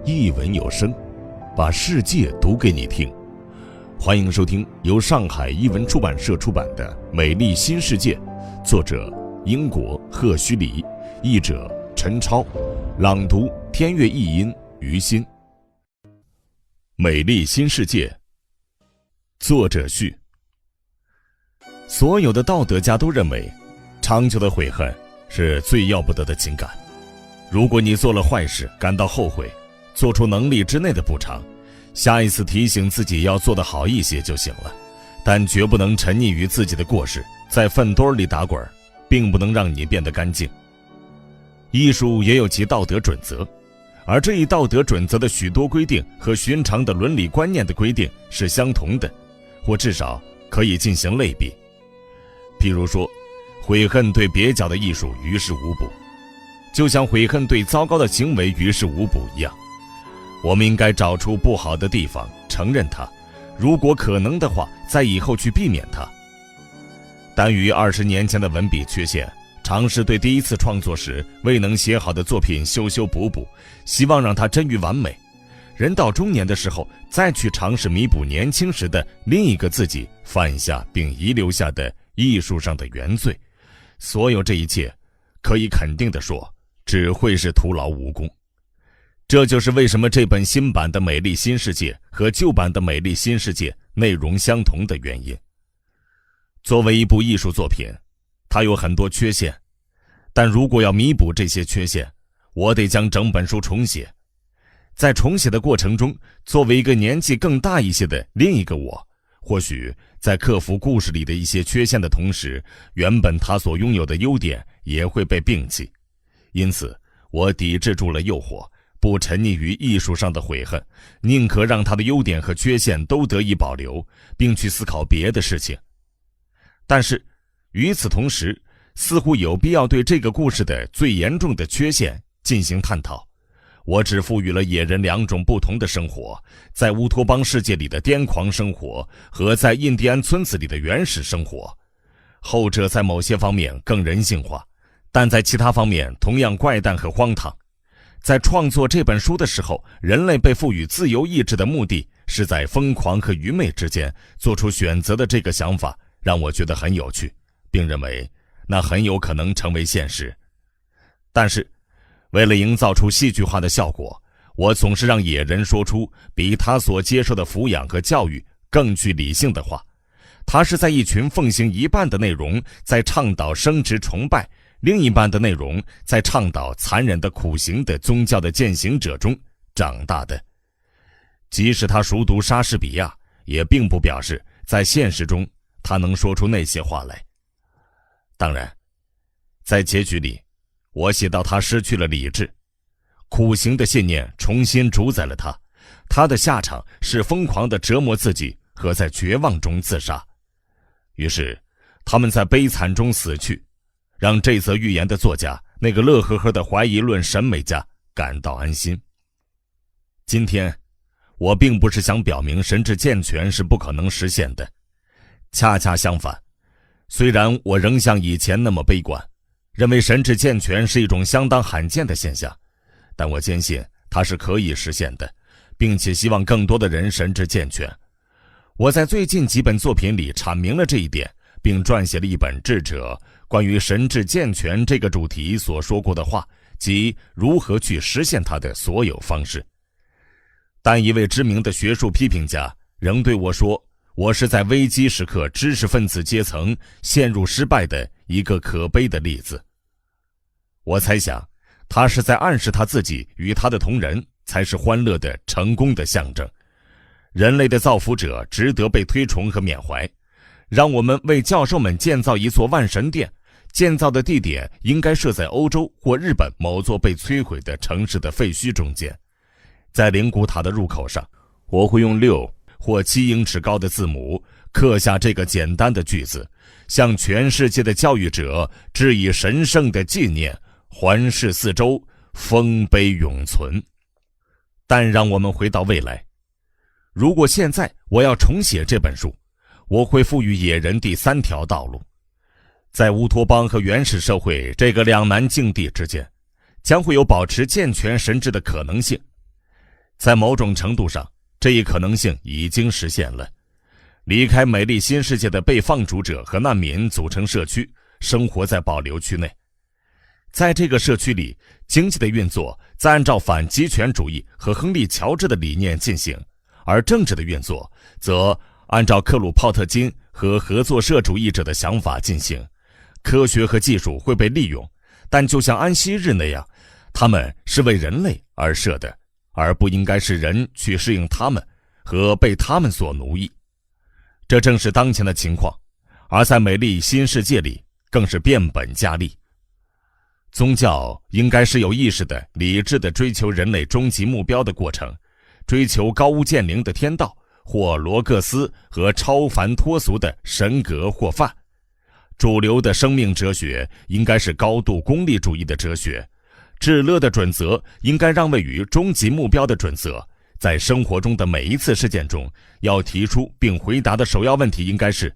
一文有声，把世界读给你听。欢迎收听由上海译文出版社出版的《美丽新世界》，作者英国赫胥黎，译者陈超，朗读天乐译音于心。美丽新世界，作者序。所有的道德家都认为，长久的悔恨是最要不得的情感。如果你做了坏事感到后悔，做出能力之内的补偿，下一次提醒自己要做得好一些就行了，但绝不能沉溺于自己的过失，在粪堆里打滚，并不能让你变得干净。艺术也有其道德准则，而这一道德准则的许多规定和寻常的伦理观念的规定是相同的，或至少可以进行类比。譬如说，悔恨对蹩脚的艺术于事无补，就像悔恨对糟糕的行为于事无补一样。我们应该找出不好的地方，承认它，如果可能的话，在以后去避免它。但于20年前的文笔缺陷，尝试对第一次创作时未能写好的作品修修补补，希望让它臻于完美。人到中年的时候，再去尝试弥补年轻时的另一个自己犯下并遗留下的艺术上的原罪，所有这一切，可以肯定地说，只会是徒劳无功。这就是为什么这本新版的《美丽新世界》和旧版的《美丽新世界》内容相同的原因。作为一部艺术作品，它有很多缺陷，但如果要弥补这些缺陷，我得将整本书重写。在重写的过程中，作为一个年纪更大一些的另一个我，或许在克服故事里的一些缺陷的同时，原本他所拥有的优点也会被摒弃。因此，我抵制住了诱惑，不沉溺于艺术上的悔恨，宁可让他的优点和缺陷都得以保留，并去思考别的事情。但是，与此同时，似乎有必要对这个故事的最严重的缺陷进行探讨。我只赋予了野人两种不同的生活，在乌托邦世界里的癫狂生活和在印第安村子里的原始生活。后者在某些方面更人性化，但在其他方面同样怪诞和荒唐。在创作这本书的时候，人类被赋予自由意志的目的是在疯狂和愚昧之间做出选择的这个想法让我觉得很有趣，并认为那很有可能成为现实。但是为了营造出戏剧化的效果，我总是让野人说出比他所接受的抚养和教育更具理性的话。他是在一群奉行一半的内容在倡导生殖崇拜，另一半的内容在倡导残忍的苦行的宗教的践行者中长大的。即使他熟读莎士比亚，也并不表示在现实中他能说出那些话来。当然，在结局里，我写到他失去了理智，苦行的信念重新主宰了他，他的下场是疯狂地折磨自己和在绝望中自杀。于是他们在悲惨中死去，让这则寓言的作家，那个乐呵呵的怀疑论审美家感到安心。今天我并不是想表明神智健全是不可能实现的，恰恰相反，虽然我仍像以前那么悲观，认为神智健全是一种相当罕见的现象，但我坚信它是可以实现的，并且希望更多的人神智健全。我在最近几本作品里阐明了这一点，并撰写了一本智者关于神智健全这个主题所说过的话，即如何去实现它的所有方式。但一位知名的学术批评家仍对我说，我是在危机时刻知识分子阶层陷入失败的一个可悲的例子。我猜想，他是在暗示他自己与他的同仁才是欢乐的成功的象征。人类的造福者值得被推崇和缅怀。让我们为教授们建造一座万神殿，建造的地点应该设在欧洲或日本某座被摧毁的城市的废墟中间。在灵骨塔的入口上，我会用6或7英尺高的字母刻下这个简单的句子，向全世界的教育者致以神圣的纪念，环视四周，丰碑永存。但让我们回到未来，如果现在我要重写这本书，我会赋予野人第3条道路。在乌托邦和原始社会这个两难境地之间，将会有保持健全神智的可能性。在某种程度上，这一可能性已经实现了。离开美丽新世界的被放逐者和难民组成社区，生活在保留区内。在这个社区里，经济的运作在按照反极权主义和亨利·乔治的理念进行，而政治的运作则按照克鲁泡特金和合作社主义者的想法进行。科学和技术会被利用，但就像安息日那样，它们是为人类而设的，而不应该是人去适应它们和被它们所奴役。这正是当前的情况，而在美丽新世界里更是变本加厉。宗教应该是有意识的、理智的追求人类终极目标的过程，追求高屋建瓴的天道，或罗各斯和超凡脱俗的神格或范。主流的生命哲学应该是高度功利主义的哲学，至乐的准则应该让位于终极目标的准则。在生活中的每一次事件中，要提出并回答的首要问题应该是：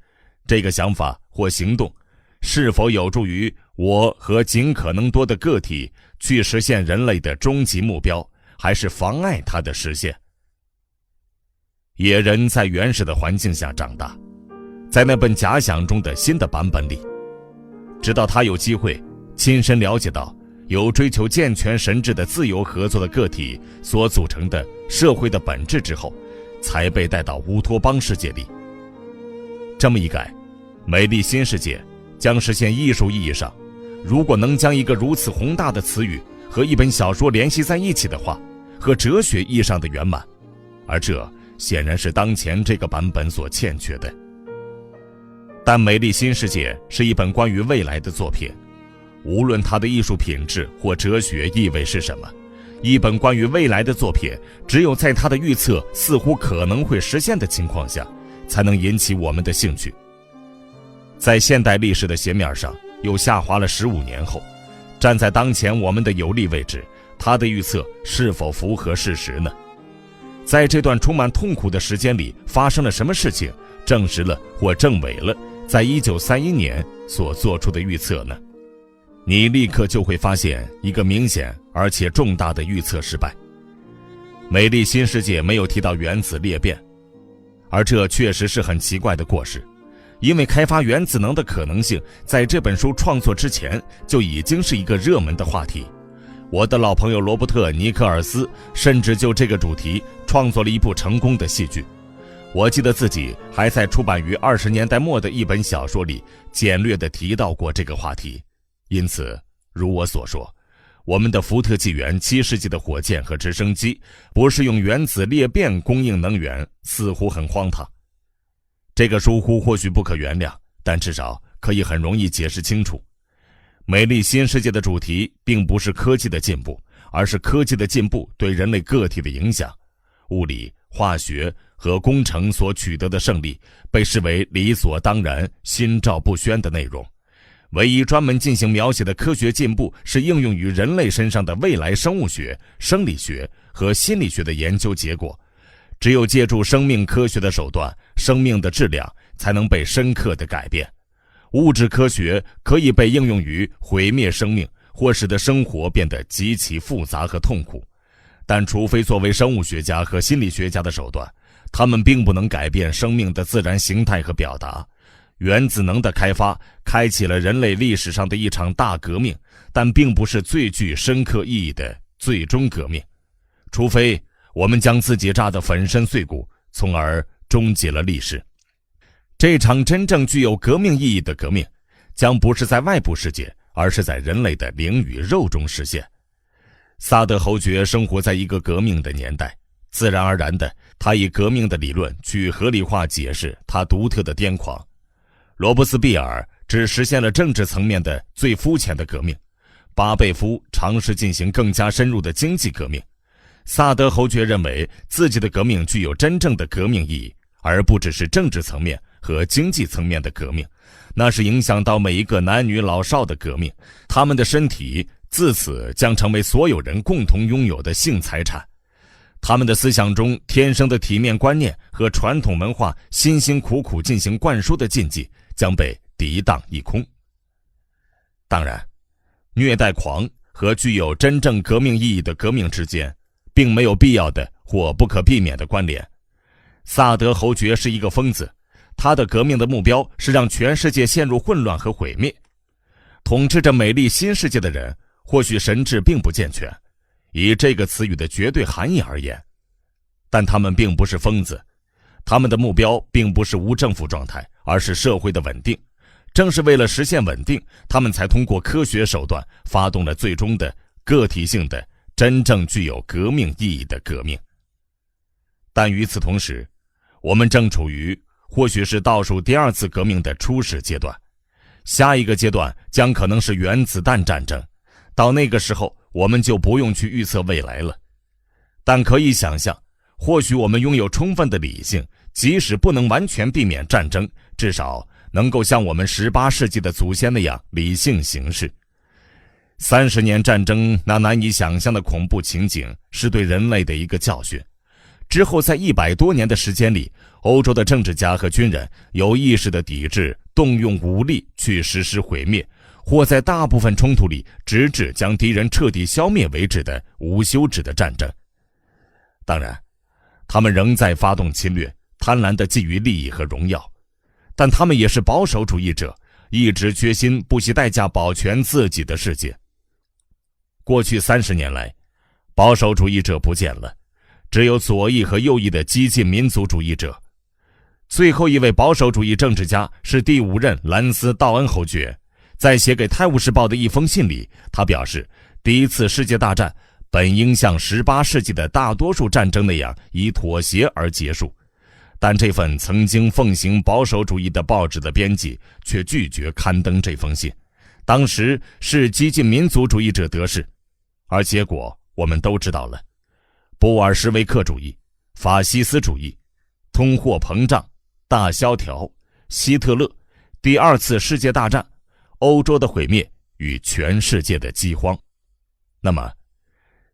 这个想法或行动是否有助于我和尽可能多的个体去实现人类的终极目标，还是妨碍它的实现？野人在原始的环境下长大，在那本假想中的新的版本里，直到他有机会亲身了解到由追求健全神智的自由合作的个体所组成的社会的本质之后，才被带到乌托邦世界里。这么一改，美丽新世界将实现艺术意义上，如果能将一个如此宏大的词语和一本小说联系在一起的话，和哲学意义上的圆满，而这显然是当前这个版本所欠缺的。但美丽新世界是一本关于未来的作品，无论它的艺术品质或哲学意味是什么，一本关于未来的作品，只有在它的预测似乎可能会实现的情况下，才能引起我们的兴趣。在现代历史的斜面上又下滑了15年后，站在当前我们的有利位置，它的预测是否符合事实呢？在这段充满痛苦的时间里，发生了什么事情，证实了或证伪了在1931年所做出的预测呢？你立刻就会发现一个明显而且重大的预测失败。美丽新世界没有提到原子裂变，而这确实是很奇怪的过失，因为开发原子能的可能性在这本书创作之前就已经是一个热门的话题。我的老朋友罗伯特·尼克尔斯甚至就这个主题创作了一部成功的戏剧。我记得自己还在出版于20年代末的一本小说里简略地提到过这个话题。因此，如我所说，我们的福特纪元7世纪的火箭和直升机不是用原子裂变供应能源，似乎很荒唐。这个疏忽或许不可原谅，但至少可以很容易解释清楚。美丽新世界的主题并不是科技的进步，而是科技的进步对人类个体的影响。物理、化学和工程所取得的胜利被视为理所当然、心照不宣的内容。唯一专门进行描写的科学进步是应用于人类身上的未来生物学、生理学和心理学的研究结果。只有借助生命科学的手段，生命的质量才能被深刻地改变。物质科学可以被应用于毁灭生命，或使得生活变得极其复杂和痛苦。但除非作为生物学家和心理学家的手段，他们并不能改变生命的自然形态和表达。原子能的开发开启了人类历史上的一场大革命，但并不是最具深刻意义的最终革命，除非我们将自己炸得粉身碎骨，从而终结了历史。这场真正具有革命意义的革命，将不是在外部世界，而是在人类的灵与肉中实现。萨德侯爵生活在一个革命的年代，自然而然的，他以革命的理论去合理化解释他独特的癫狂。罗伯斯庇尔只实现了政治层面的最肤浅的革命，巴贝夫尝试进行更加深入的经济革命。萨德侯爵认为自己的革命具有真正的革命意义，而不只是政治层面和经济层面的革命，那是影响到每一个男女老少的革命，他们的身体自此将成为所有人共同拥有的性财产。他们的思想中天生的体面观念和传统文化辛辛苦苦进行灌输的禁忌将被涤荡一空。当然，虐待狂和具有真正革命意义的革命之间并没有必要的或不可避免的关联。萨德侯爵是一个疯子，他的革命的目标是让全世界陷入混乱和毁灭。统治着美丽新世界的人，或许神智并不健全，以这个词语的绝对含义而言，但他们并不是疯子，他们的目标并不是无政府状态，而是社会的稳定。正是为了实现稳定，他们才通过科学手段发动了最终的个体性的真正具有革命意义的革命。但与此同时，我们正处于或许是倒数第二次革命的初始阶段，下一个阶段将可能是原子弹战争。到那个时候，我们就不用去预测未来了。但可以想象，或许我们拥有充分的理性，即使不能完全避免战争，至少能够像我们18世纪的祖先那样理性行事。30年战争那难以想象的恐怖情景是对人类的一个教训。之后在100多年的时间里，欧洲的政治家和军人有意识地抵制动用武力去实施毁灭，或在大部分冲突里直至将敌人彻底消灭为止的无休止的战争。当然，他们仍在发动侵略，贪婪地觊觎利益和荣耀，但他们也是保守主义者，一直决心不惜代价保全自己的世界。过去30年来，保守主义者不见了，只有左翼和右翼的激进民族主义者。最后一位保守主义政治家是第5任兰斯道恩侯爵。在写给《泰晤士报》的一封信里，他表示，第一次世界大战本应像18世纪的大多数战争那样以妥协而结束，但这份曾经奉行保守主义的报纸的编辑却拒绝刊登这封信。当时是激进民族主义者得势，而结果我们都知道了：布尔什维克主义、法西斯主义、通货膨胀、大萧条、希特勒、第2次世界大战、欧洲的毁灭与全世界的饥荒。那么，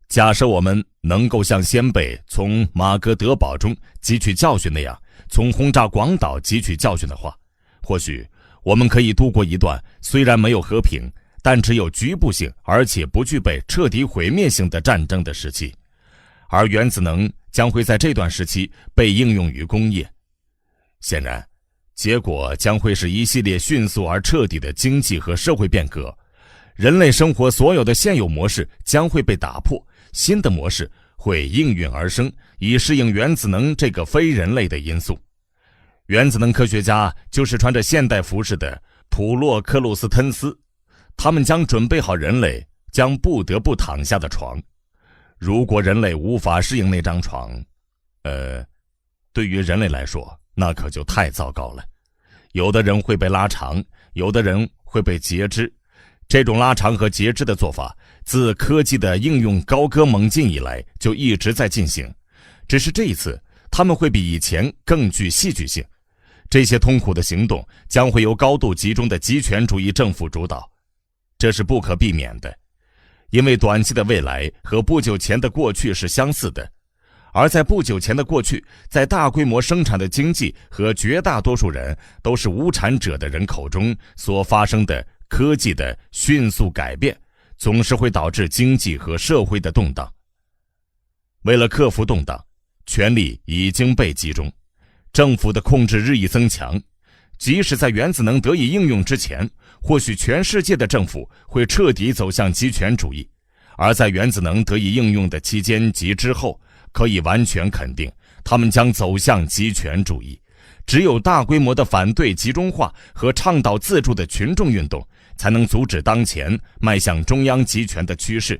假设我们能够像先辈从马格德堡中汲取教训那样，从轰炸广岛汲取教训的话，或许我们可以度过一段虽然没有和平，但只有局部性而且不具备彻底毁灭性的战争的时期。而原子能将会在这段时期被应用于工业。显然，结果将会是一系列迅速而彻底的经济和社会变革。人类生活所有的现有模式将会被打破，新的模式会应运而生，以适应原子能这个非人类的因素。原子能科学家就是穿着现代服饰的普洛克鲁斯滕斯，他们将准备好人类将不得不躺下的床。如果人类无法适应那张床，对于人类来说，那可就太糟糕了。有的人会被拉长，有的人会被截肢。这种拉长和截肢的做法，自科技的应用高歌猛进以来就一直在进行，只是这一次，他们会比以前更具戏剧性。这些痛苦的行动将会由高度集中的极权主义政府主导，这是不可避免的，因为短期的未来和不久前的过去是相似的。而在不久前的过去，在大规模生产的经济和绝大多数人都是无产者的人口中所发生的科技的迅速改变，总是会导致经济和社会的动荡。为了克服动荡，权力已经被集中，政府的控制日益增强。即使在原子能得以应用之前，或许全世界的政府会彻底走向极权主义，而在原子能得以应用的期间及之后，可以完全肯定，他们将走向极权主义。只有大规模的反对集中化和倡导自助的群众运动，才能阻止当前迈向中央集权的趋势。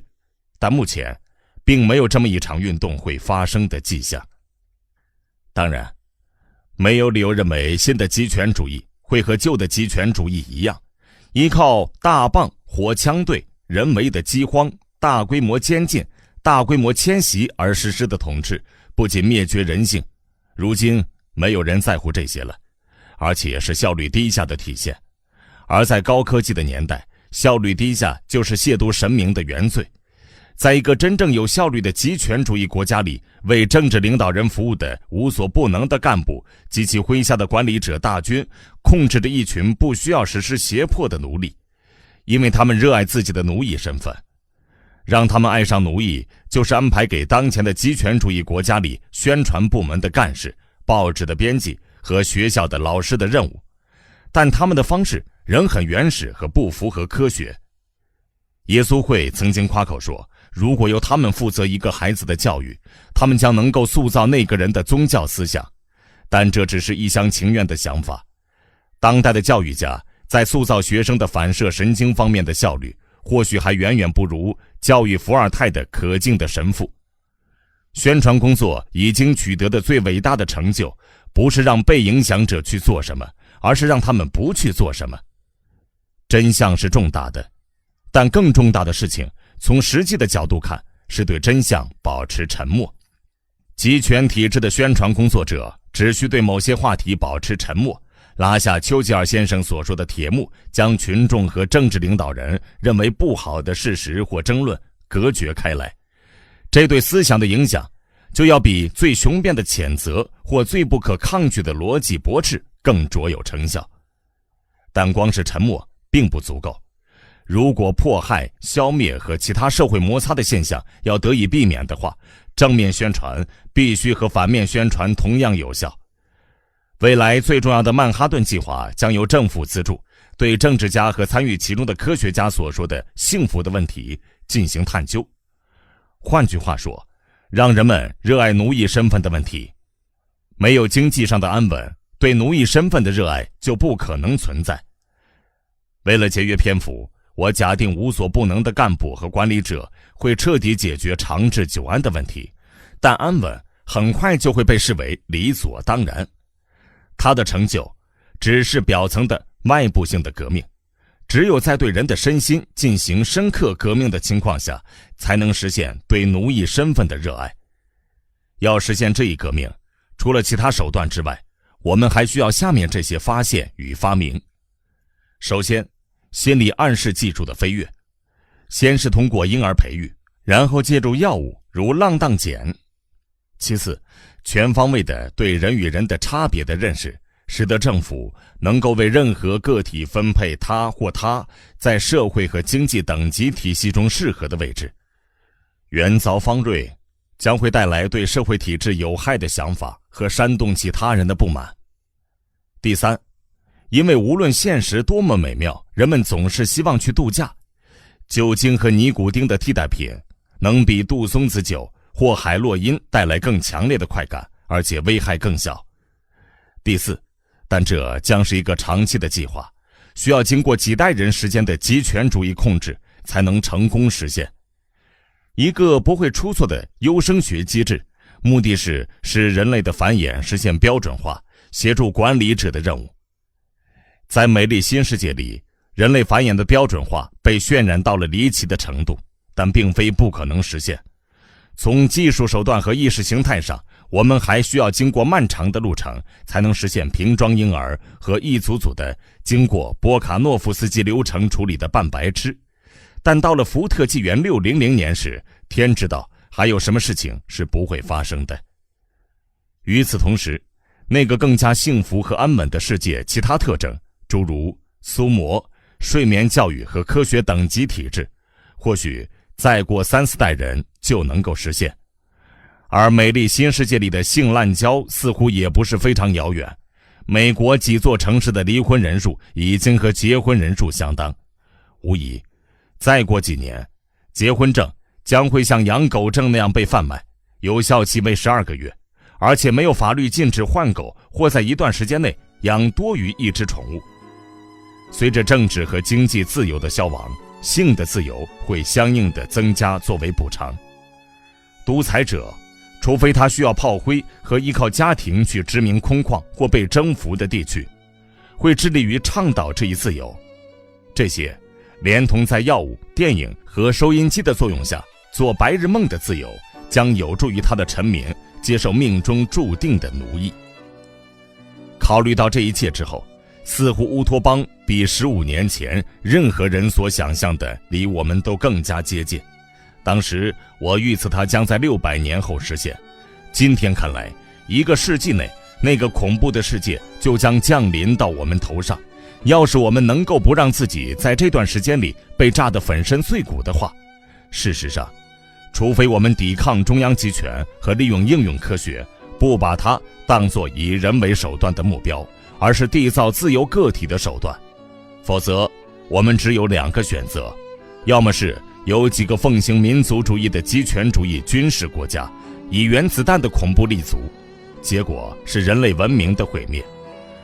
但目前，并没有这么一场运动会发生的迹象。当然，没有理由认为新的极权主义会和旧的极权主义一样，依靠大棒、火枪队、人为的饥荒、大规模监禁、大规模迁徙而实施的统治，不仅灭绝人性，如今没有人在乎这些了，而且是效率低下的体现。而在高科技的年代，效率低下就是亵渎神明的原罪。在一个真正有效率的极权主义国家里，为政治领导人服务的无所不能的干部及其麾下的管理者大军，控制着一群不需要实施胁迫的奴隶，因为他们热爱自己的奴役身份。让他们爱上奴役，就是安排给当前的极权主义国家里宣传部门的干事、报纸的编辑和学校的老师的任务，但他们的方式仍很原始和不符合科学。耶稣会曾经夸口说，如果由他们负责一个孩子的教育，他们将能够塑造那个人的宗教思想，但这只是一厢情愿的想法。当代的教育家在塑造学生的反射神经方面的效率，或许还远远不如教育伏尔泰的可敬的神父。宣传工作已经取得的最伟大的成就，不是让被影响者去做什么，而是让他们不去做什么。真相是重大的，但更重大的事情，从实际的角度看，是对真相保持沉默。集权体制的宣传工作者只需对某些话题保持沉默，拉下丘吉尔先生所说的铁幕，将群众和政治领导人认为不好的事实或争论隔绝开来。这对思想的影响，就要比最雄辩的谴责或最不可抗拒的逻辑驳斥更卓有成效。但光是沉默并不足够。如果迫害、消灭和其他社会摩擦的现象要得以避免的话，正面宣传必须和反面宣传同样有效。未来最重要的曼哈顿计划将由政府资助，对政治家和参与其中的科学家所说的幸福的问题进行探究。换句话说，让人们热爱奴役身份的问题。没有经济上的安稳，对奴役身份的热爱就不可能存在。为了节约篇幅，我假定无所不能的干部和管理者会彻底解决长治久安的问题，但安稳很快就会被视为理所当然。他的成就只是表层的外部性的革命，只有在对人的身心进行深刻革命的情况下，才能实现对奴役身份的热爱。要实现这一革命，除了其他手段之外，我们还需要下面这些发现与发明。首先，心理暗示技术的飞跃，先是通过婴儿培育，然后借助药物如浪荡碱。其次，全方位的对人与人的差别的认识，使得政府能够为任何个体分配他或她在社会和经济等级体系中适合的位置。元凿方锐将会带来对社会体制有害的想法和煽动其他人的不满。第三，因为无论现实多么美妙，人们总是希望去度假。酒精和尼古丁的替代品能比杜松子酒或海洛因带来更强烈的快感，而且危害更小。第四，但这将是一个长期的计划，需要经过几代人时间的极权主义控制才能成功实现。一个不会出错的优生学机制，目的是使人类的繁衍实现标准化，协助管理者的任务。在美丽新世界里，人类繁衍的标准化被渲染到了离奇的程度，但并非不可能实现。从技术手段和意识形态上，我们还需要经过漫长的路程，才能实现瓶装婴儿和一组组的经过波卡诺夫斯基流程处理的半白痴。但到了福特纪元600年时，天知道还有什么事情是不会发生的。与此同时，那个更加幸福和安稳的世界其他特征，诸如苏模、睡眠教育和科学等级体制，或许再过3-4代人就能够实现。而美丽新世界里的性滥交似乎也不是非常遥远。美国几座城市的离婚人数已经和结婚人数相当。无疑，再过几年，结婚证将会像养狗证那样被贩卖，有效期为12个月，而且没有法律禁止换狗或在一段时间内养多于一只宠物。随着政治和经济自由的消亡，性的自由会相应的增加作为补偿。独裁者，除非他需要炮灰和依靠家庭去殖民空旷或被征服的地区，会致力于倡导这一自由。这些连同在药物、电影和收音机的作用下做白日梦的自由，将有助于他的臣民接受命中注定的奴役。考虑到这一切之后，似乎乌托邦比15年前任何人所想象的离我们都更加接近。当时我预测它将在600年后实现，今天看来，1个世纪内那个恐怖的世界就将降临到我们头上。要是我们能够不让自己在这段时间里被炸得粉身碎骨的话，事实上，除非我们抵抗中央集权和利用应用科学，不把它当作以人为手段的目标，而是缔造自由个体的手段，否则我们只有2个选择，要么是有几个奉行民族主义的极权主义军事国家以原子弹的恐怖立足，结果是人类文明的毁灭；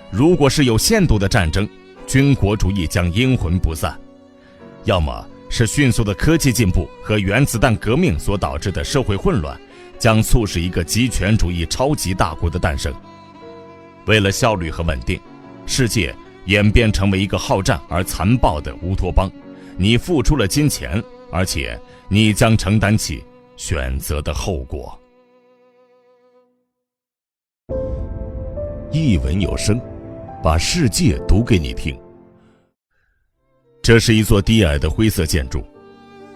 如果是有限度的战争，军国主义将阴魂不散；要么是迅速的科技进步和原子弹革命所导致的社会混乱，将促使一个极权主义超级大国的诞生。为了效率和稳定，世界演变成为一个好战而残暴的乌托邦。你付出了金钱，而且你将承担起选择的后果。一文有声，把世界读给你听。这是一座低矮的灰色建筑，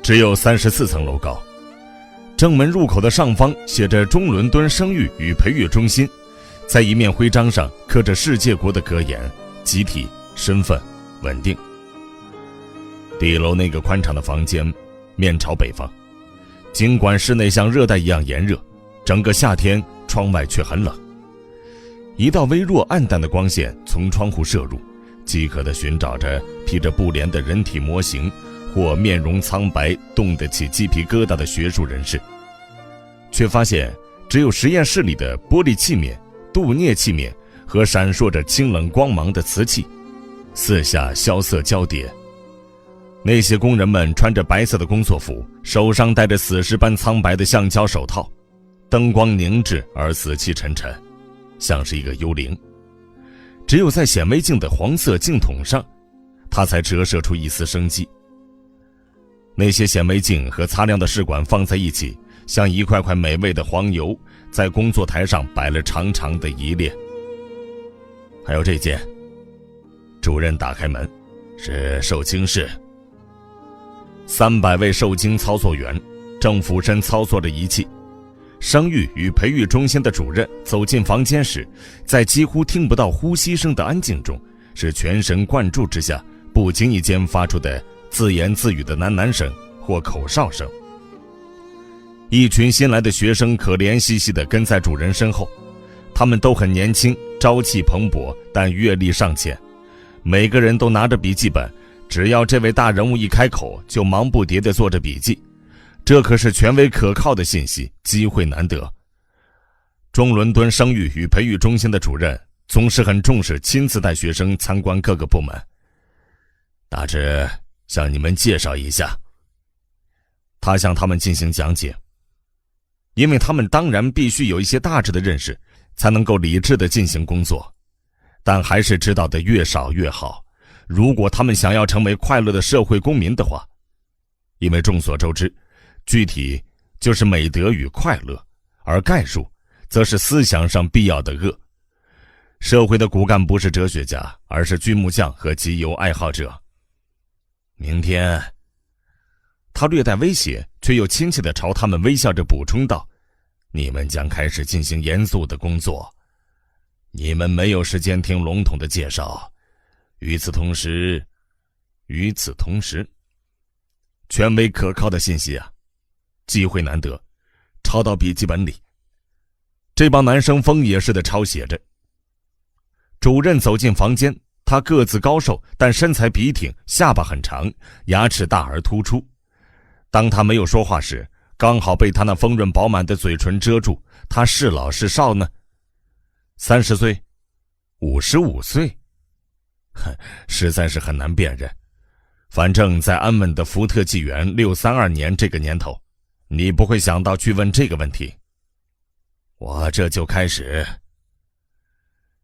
只有34层楼高。正门入口的上方写着中伦敦生育与培育中心，在一面徽章上刻着世界国的格言：集体、身份、稳定。底楼那个宽敞的房间面朝北方，尽管室内像热带一样炎热，整个夏天窗外却很冷。一道微弱暗淡的光线从窗户射入，饥渴地寻找着披着布帘的人体模型或面容苍白冻得起鸡皮疙瘩的学术人士，却发现只有实验室里的玻璃器皿、镀镍器皿和闪烁着清冷光芒的瓷器，四下萧瑟交叠。那些工人们穿着白色的工作服，手上戴着死尸般苍白的橡胶手套，灯光凝滞而死气沉沉，像是一个幽灵。只有在显微镜的黄色镜筒上，它才折射出一丝生机。那些显微镜和擦亮的试管放在一起，像一块块美味的黄油，在工作台上摆了长长的一列。还有这间，主任打开门，是受精室。300位受精操作员正俯身操作着仪器。生育与培育中心的主任走进房间时，在几乎听不到呼吸声的安静中，是全神贯注之下不经意间发出的自言自语的喃喃声或口哨声。一群新来的学生可怜兮兮地跟在主人身后，他们都很年轻，朝气蓬勃，但阅历尚浅。每个人都拿着笔记本，只要这位大人物一开口，就忙不迭地做着笔记。这可是权威可靠的信息，机会难得。中伦敦生育与培育中心的主任总是很重视亲自带学生参观各个部门。大致向你们介绍一下。他向他们进行讲解，因为他们当然必须有一些大致的认识，才能够理智地进行工作，但还是知道的越少越好，如果他们想要成为快乐的社会公民的话。因为众所周知，具体就是美德与快乐，而概述则是思想上必要的恶。社会的骨干不是哲学家，而是锯木匠和集邮爱好者。明天，他略带威胁，却又亲切地朝他们微笑着补充道：你们将开始进行严肃的工作，你们没有时间听笼统的介绍。与此同时，权威可靠的信息啊，机会难得，抄到笔记本里。这帮男生疯也似的抄写着。主任走进房间，他个子高瘦，但身材笔挺，下巴很长，牙齿大而突出。当他没有说话时，刚好被他那丰润饱满的嘴唇遮住。他是老是少呢？30岁？55岁？实在是很难辨认。反正在安稳的福特纪元632年这个年头，你不会想到去问这个问题。我这就开始。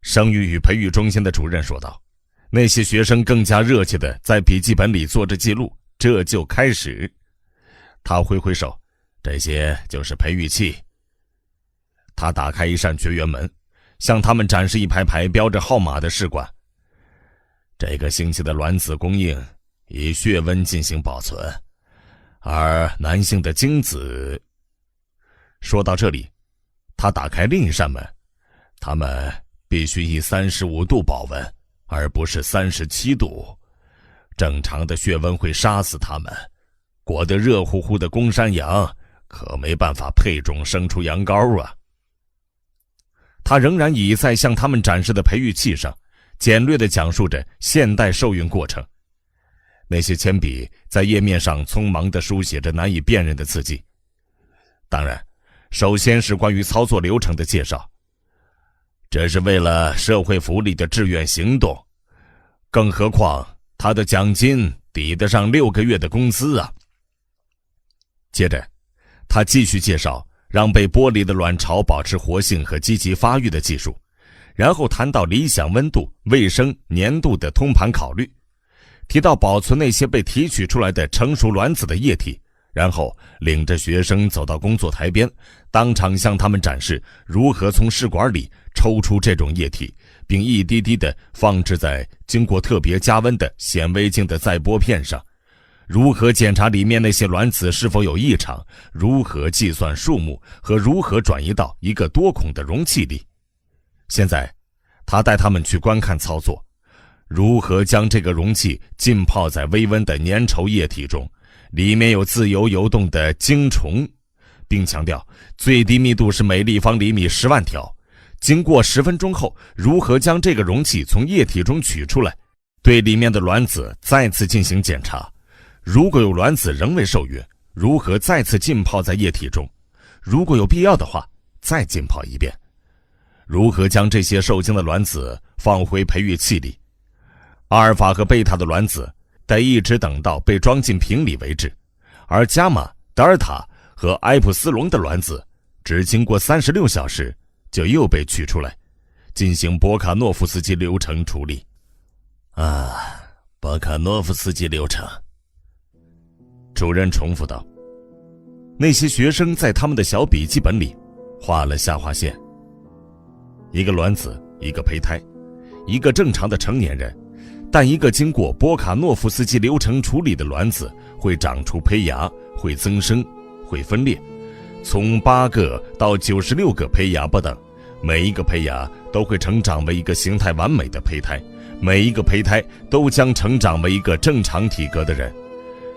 生育与培育中心的主任说道。那些学生更加热切地在笔记本里做着记录。这就开始。他挥挥手，这些就是培育器。他打开一扇绝缘门，向他们展示一排排标着号码的试管。这个星期的卵子供应以血温进行保存，而男性的精子……说到这里，他打开另一扇门，他们必须以35度保温，而不是37度。正常的血温会杀死他们，裹得热乎乎的公山羊可没办法配种生出羊羔啊。他仍然倚在向他们展示的培育器上，简略地讲述着现代受孕过程。那些铅笔在页面上匆忙地书写着难以辨认的字迹。当然，首先是关于操作流程的介绍。这是为了社会福利的志愿行动，更何况他的奖金抵得上6个月的工资啊。接着，他继续介绍让被剥离的卵巢保持活性和积极发育的技术，然后谈到理想温度、卫生、粘度的通盘考虑，提到保存那些被提取出来的成熟卵子的液体，然后领着学生走到工作台边，当场向他们展示如何从试管里抽出这种液体，并一滴滴地放置在经过特别加温的显微镜的载玻片上，如何检查里面那些卵子是否有异常，如何计算数目和如何转移到一个多孔的容器里。现在他带他们去观看操作，如何将这个容器浸泡在微温的粘稠液体中，里面有自由游动的精虫，并强调最低密度是每立方厘米10万条。经过10分钟后，如何将这个容器从液体中取出来，对里面的卵子再次进行检查。如果有卵子仍未受孕，如何再次浸泡在液体中，如果有必要的话再浸泡一遍。如何将这些受精的卵子放回培育器里，阿尔法和贝塔的卵子得一直等到被装进瓶里为止，而伽马、德尔塔和埃普斯隆的卵子只经过36小时就又被取出来，进行博卡诺夫斯基流程处理。博卡诺夫斯基流程。主任重复道。那些学生在他们的小笔记本里画了下划线。一个卵子，一个胚胎，一个正常的成年人，但一个经过波卡诺夫斯基流程处理的卵子会长出胚芽，会增生，会分裂，从8个到96个胚芽不等，每一个胚芽都会成长为一个形态完美的胚胎，每一个胚胎都将成长为一个正常体格的人。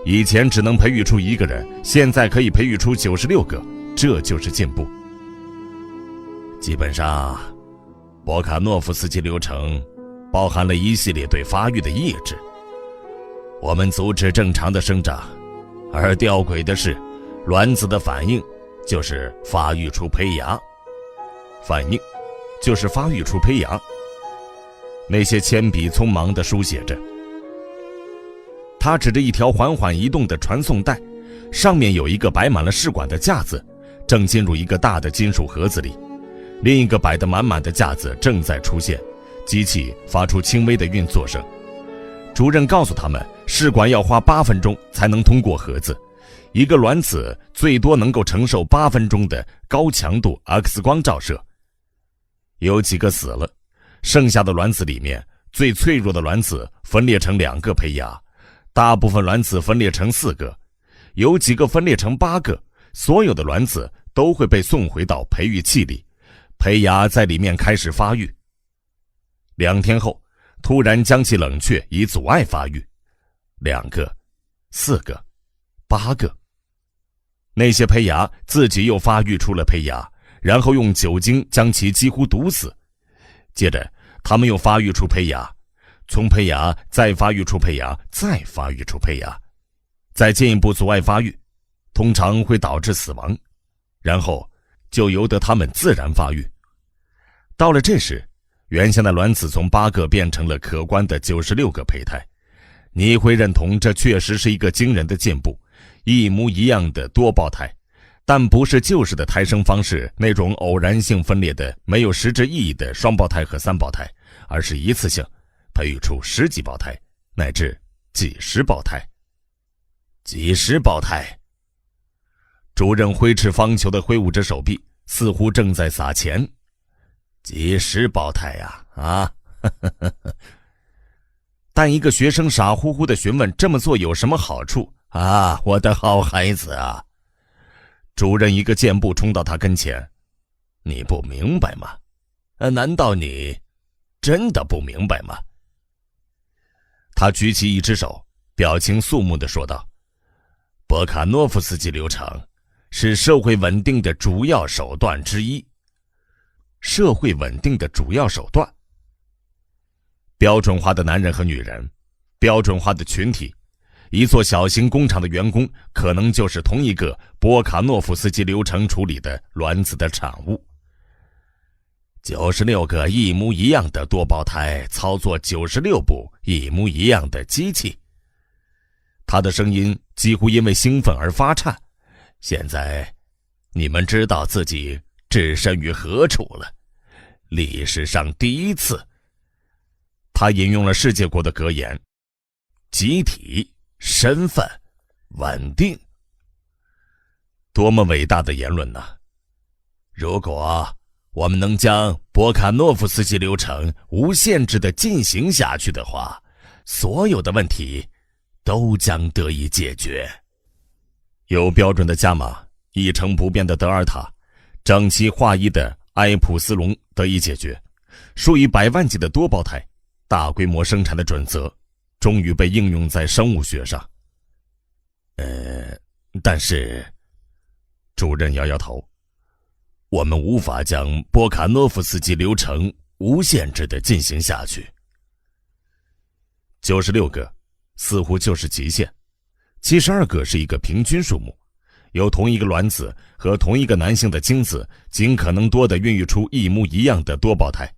以前只能培育出1个人，现在可以培育出96个，这就是进步。基本上，博卡诺夫斯基流程包含了一系列对发育的抑制。我们阻止正常的生长，而吊诡的是，卵子的反应就是发育出胚芽。那些铅笔匆忙地书写着。他指着一条缓缓移动的传送带，上面有一个摆满了试管的架子，正进入一个大的金属盒子里。另一个摆得满满的架子正在出现，机器发出轻微的运作声。主任告诉他们，试管要花8分钟才能通过盒子，一个卵子最多能够承受8分钟的高强度 X 光照射。有几个死了，剩下的卵子里面，最脆弱的卵子分裂成2个胚芽，大部分卵子分裂成4个，有几个分裂成8个，所有的卵子都会被送回到培育器里，胚芽在里面开始发育。2天后，突然将其冷却以阻碍发育。2个、4个、8个。那些胚芽自己又发育出了胚芽，然后用酒精将其几乎毒死。接着，它们又发育出胚芽，从胚芽再发育出胚芽，再发育出胚芽，再进一步阻碍发育，通常会导致死亡，然后就由得它们自然发育。到了这时，原先的卵子从8个变成了可观的96个胚胎。你会认同这确实是一个惊人的进步，一模一样的多胞胎，但不是旧式的胎生方式那种偶然性分裂的没有实质意义的双胞胎和3胞胎，而是一次性培育出10几胞胎乃至几十胞胎。几十胞胎。主任挥斥方遒地挥舞着手臂，似乎正在撒钱。几十胞胎呀，但一个学生傻乎乎地询问这么做有什么好处啊，我的好孩子啊。主任一个箭步冲到他跟前。你不明白吗？难道你真的不明白吗？他举起一只手，表情肃穆地说道。波卡诺夫斯基流程是社会稳定的主要手段之一。社会稳定的主要手段。标准化的男人和女人，标准化的群体，一座小型工厂的员工可能就是同一个波卡诺夫斯基流程处理的卵子的产物。96个一模一样的多胞胎操作96部一模一样的机器。他的声音几乎因为兴奋而发颤。现在你们知道自己置身于何处了，历史上第一次。他引用了世界国的格言：集体、身份、稳定。多么伟大的言论呢！如果我们能将波卡诺夫斯基流程无限制地进行下去的话，所有的问题都将得以解决。有标准的伽马，一成不变的德尔塔，整齐划一的埃普斯隆得以解决，数以百万计的多胞胎大规模生产的准则终于被应用在生物学上。但是主任摇摇头，我们无法将波卡诺夫斯基流程无限制地进行下去。96个似乎就是极限，72个是一个平均数目，由同一个卵子和同一个男性的精子尽可能多地孕育出一模一样的多胞胎。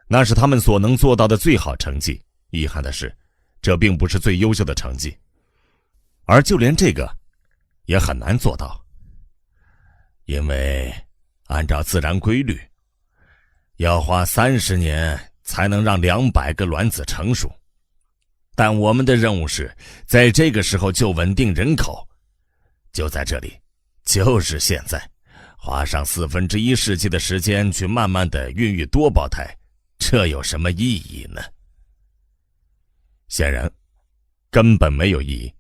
那是他们所能做到的最好成绩。遗憾的是，这并不是最优秀的成绩，而就连这个也很难做到。因为按照自然规律，要花30年才能让200个卵子成熟。但我们的任务是在这个时候就稳定人口，就在这里，就是现在，花上1/4世纪的时间去慢慢的孕育多胞胎，这有什么意义呢？显然，根本没有意义。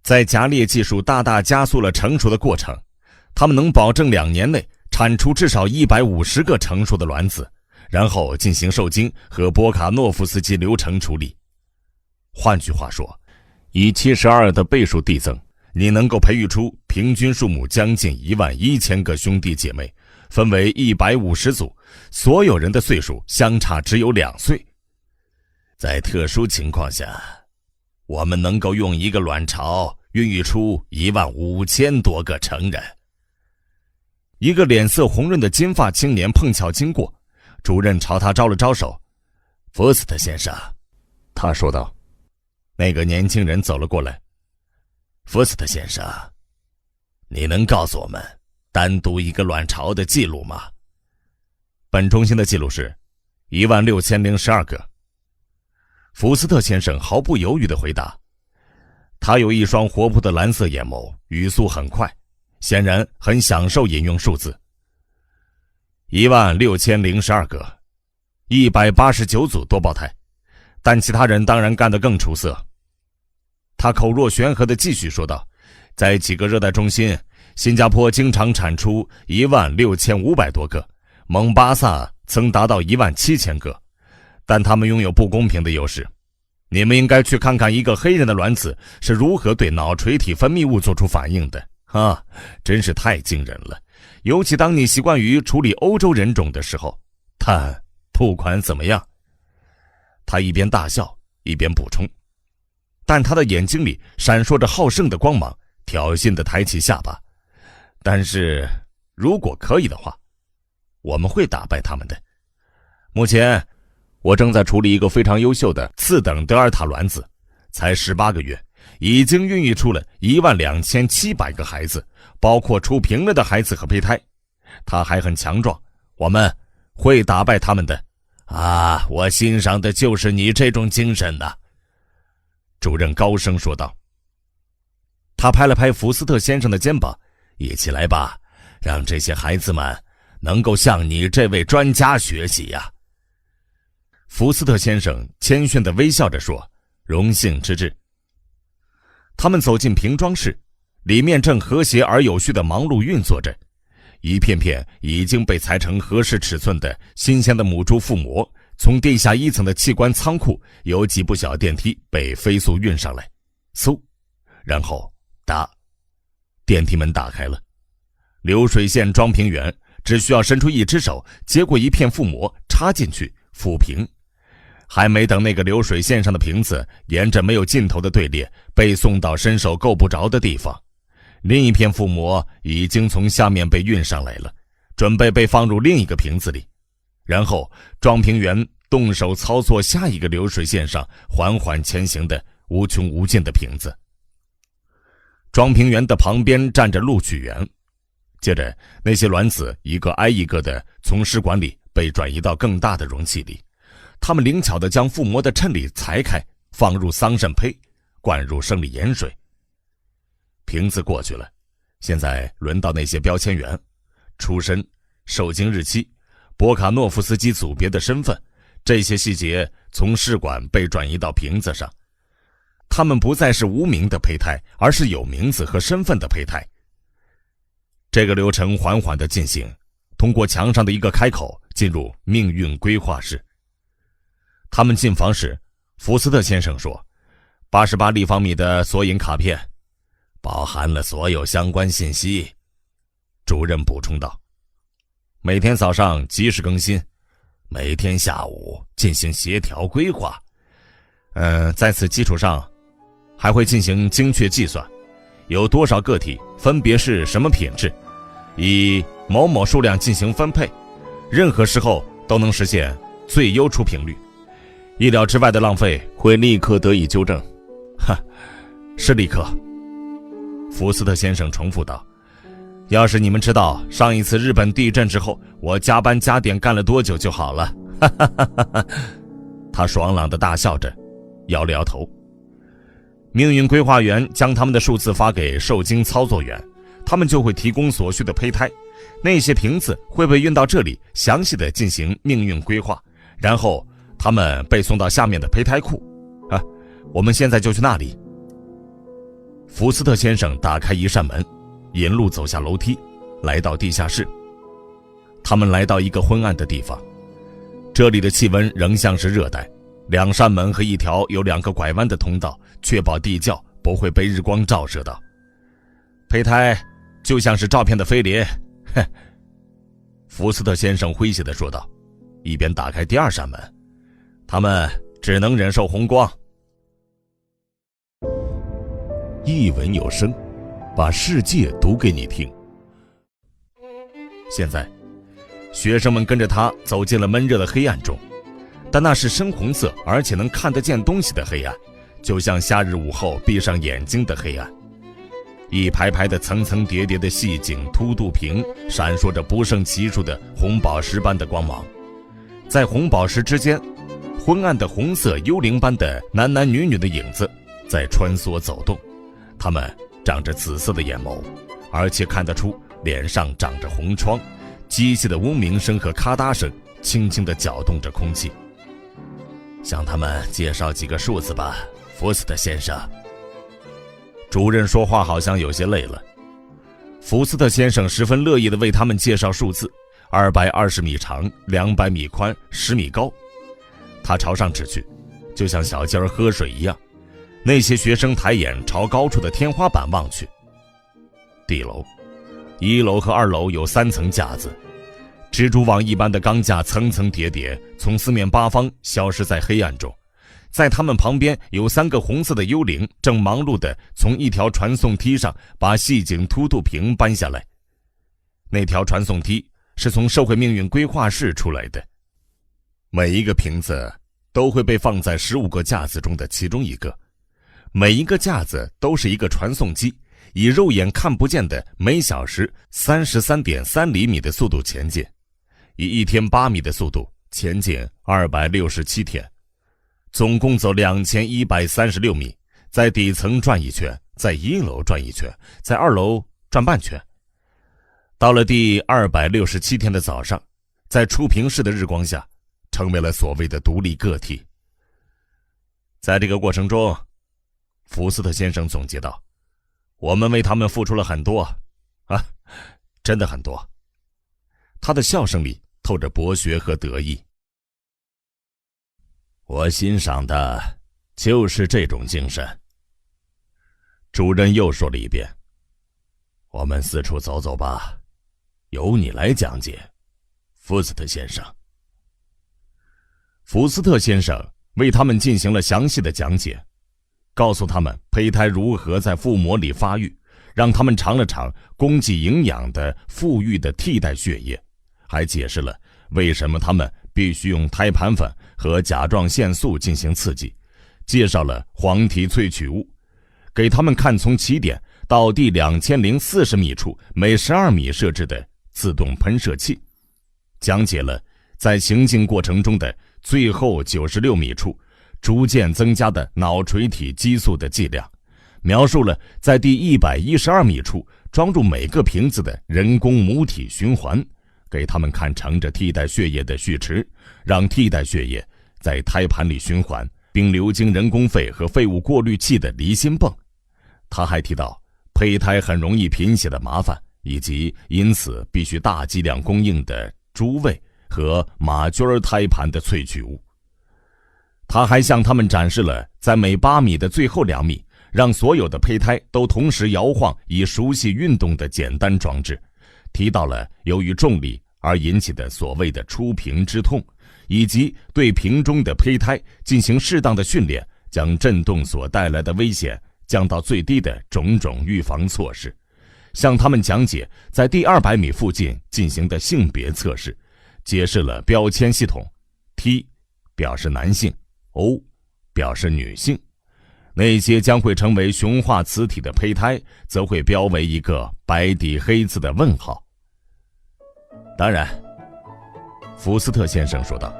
在夹裂技术大大加速了成熟的过程，他们能保证2年内产出至少150个成熟的卵子，然后进行受精和波卡诺夫斯基流程处理。换句话说，以72的倍数递增，你能够培育出平均数目将近11000个兄弟姐妹，分为150组，所有人的岁数相差只有2岁。在特殊情况下，我们能够用一个卵巢孕育出15000多个成人。一个脸色红润的金发青年碰巧经过，主任朝他招了招手。福斯特先生，他说道。那个年轻人走了过来。福斯特先生，你能告诉我们单独一个卵巢的记录吗？本中心的记录是16012个。福斯特先生毫不犹豫地回答。他有一双活泼的蓝色眼眸，语速很快，显然很享受引用数字。16012个，189组多胞胎，但其他人当然干得更出色。他口若悬河地继续说道，在几个热带中心，新加坡经常产出16500多个，蒙巴萨曾达到17000个，但他们拥有不公平的优势。你们应该去看看一个黑人的卵子是如何对脑垂体分泌物做出反应的啊，真是太惊人了。尤其当你习惯于处理欧洲人种的时候。但不管怎么样，他一边大笑一边补充，但他的眼睛里闪烁着好胜的光芒，挑衅地抬起下巴。但是如果可以的话，我们会打败他们的。目前我正在处理一个非常优秀的次等德尔塔卵子，才18个月，已经孕育出了12700个孩子，包括出平了的孩子和胚胎。他还很强壮，我们会打败他们的。啊，我欣赏的就是你这种精神呐！主任高声说道。他拍了拍福斯特先生的肩膀，一起来吧，让这些孩子们能够向你这位专家学习呀。福斯特先生谦逊地微笑着说，荣幸之至。他们走进瓶装室，里面正和谐而有序地忙碌运作着。一片片已经被裁成合适尺寸的新鲜的母猪腹膜，从地下1层的器官仓库有几部小电梯被飞速运上来。嗖，然后哒，电梯门打开了。流水线装瓶员只需要伸出一只手，接过一片覆膜插进去抚平。还没等那个流水线上的瓶子沿着没有尽头的队列被送到伸手够不着的地方，另一片覆膜已经从下面被运上来了，准备被放入另一个瓶子里。然后装瓶员动手操作下一个流水线上缓缓前行的无穷无尽的瓶子。装瓶员的旁边站着录取员，接着那些卵子一个挨一个的从试管里被转移到更大的容器里，他们灵巧地将覆膜的衬里裁开，放入桑葚胚，灌入生理盐水。瓶子过去了，现在轮到那些标签员，出身、受精日期、波卡诺夫斯基组别的身份，这些细节从试管被转移到瓶子上。他们不再是无名的胚胎，而是有名字和身份的胚胎。这个流程缓缓地进行，通过墙上的一个开口进入命运规划室。他们进房时，福斯特先生说：“88立方米的索引卡片，包含了所有相关信息。”主任补充道：“每天早上及时更新，每天下午进行协调规划。在此基础上，还会进行精确计算，有多少个体分别是什么品质，以某某数量进行分配，任何时候都能实现最优出品率。意料之外的浪费会立刻得以纠正。”“哈，是立刻。”福斯特先生重复道。“要是你们知道上一次日本地震之后我加班加点干了多久就好了。”哈哈哈哈哈。他爽朗地大笑着，摇了摇头。命运规划员将他们的数字发给受精操作员，他们就会提供所需的胚胎，那些瓶子会被运到这里，详细的进行命运规划，然后他们被送到下面的胚胎库。我们现在就去那里。福斯特先生打开一扇门，引路走下楼梯，来到地下室。他们来到一个昏暗的地方，这里的气温仍像是热带，两扇门和一条有2个拐弯的通道，确保地窖不会被日光照射到。胚胎就像是照片的飞碟，哼，福斯特先生诙谐地说道，一边打开第2扇门。他们只能忍受红光。一文有声，把世界读给你听。现在，学生们跟着他走进了闷热的黑暗中，但那是深红色而且能看得见东西的黑暗，就像夏日午后闭上眼睛的黑暗。一排排的层层叠叠的细颈凸肚瓶闪烁着不胜其数的红宝石般的光芒，在红宝石之间，昏暗的红色幽灵般的男男女女的影子在穿梭走动，他们长着紫色的眼眸，而且看得出脸上长着红疮，机械的嗡鸣声和咔嗒声轻轻地搅动着空气。向他们介绍几个数字吧，福斯特先生。主任说话好像有些累了。福斯特先生十分乐意地为他们介绍数字，220米长，200米宽，10米高。他朝上指去，就像小鸡儿喝水一样。那些学生抬眼朝高处的天花板望去。地楼，1楼和2楼有3层架子，蜘蛛网一般的钢架层层叠叠，从四面八方消失在黑暗中。在他们旁边有3个红色的幽灵，正忙碌地从一条传送梯上把细颈凸肚瓶搬下来。那条传送梯是从社会命运规划室出来的。每一个瓶子都会被放在15个架子中的其中一个，每一个架子都是一个传送机，以肉眼看不见的每小时 33.3 厘米的速度前进，以1天8米的速度前进267天，总共走2136米，在底层转一圈，在1楼转一圈，在2楼转半圈。到了第267天的早上，在出瓶式的日光下，成为了所谓的独立个体。在这个过程中，福斯特先生总结道，我们为他们付出了很多真的很多。他的笑声里透着博学和得意。我欣赏的就是这种精神。主任又说了一遍：“我们四处走走吧，由你来讲解，福斯特先生。”福斯特先生为他们进行了详细的讲解，告诉他们胚胎如何在腹膜里发育，让他们尝了尝供给营养的富裕的替代血液，还解释了为什么他们必须用胎盘粉和甲状腺素进行刺激，介绍了黄体萃取物，给他们看从起点到第2040米处每12米设置的自动喷射器，讲解了在行进过程中的最后96米处逐渐增加的脑垂体激素的剂量，描述了在第112米处装入每个瓶子的人工母体循环，给他们看盛着替代血液的蓄池，让替代血液在胎盘里循环，并流经人工肺和废物过滤器的离心泵。他还提到胚胎很容易贫血的麻烦，以及因此必须大剂量供应的猪胃和马驹儿胎盘的萃取物。他还向他们展示了在每8米的最后2米，让所有的胚胎都同时摇晃以熟悉运动的简单装置，提到了由于重力而引起的所谓的出瓶之痛，以及对瓶中的胚胎进行适当的训练，将震动所带来的危险降到最低的种种预防措施，向他们讲解在第200米附近进行的性别测试，解释了标签系统 T 表示男性， O 表示女性，那些将会成为雄化雌体的胚胎则会标为一个白底黑字的问号。当然，福斯特先生说道，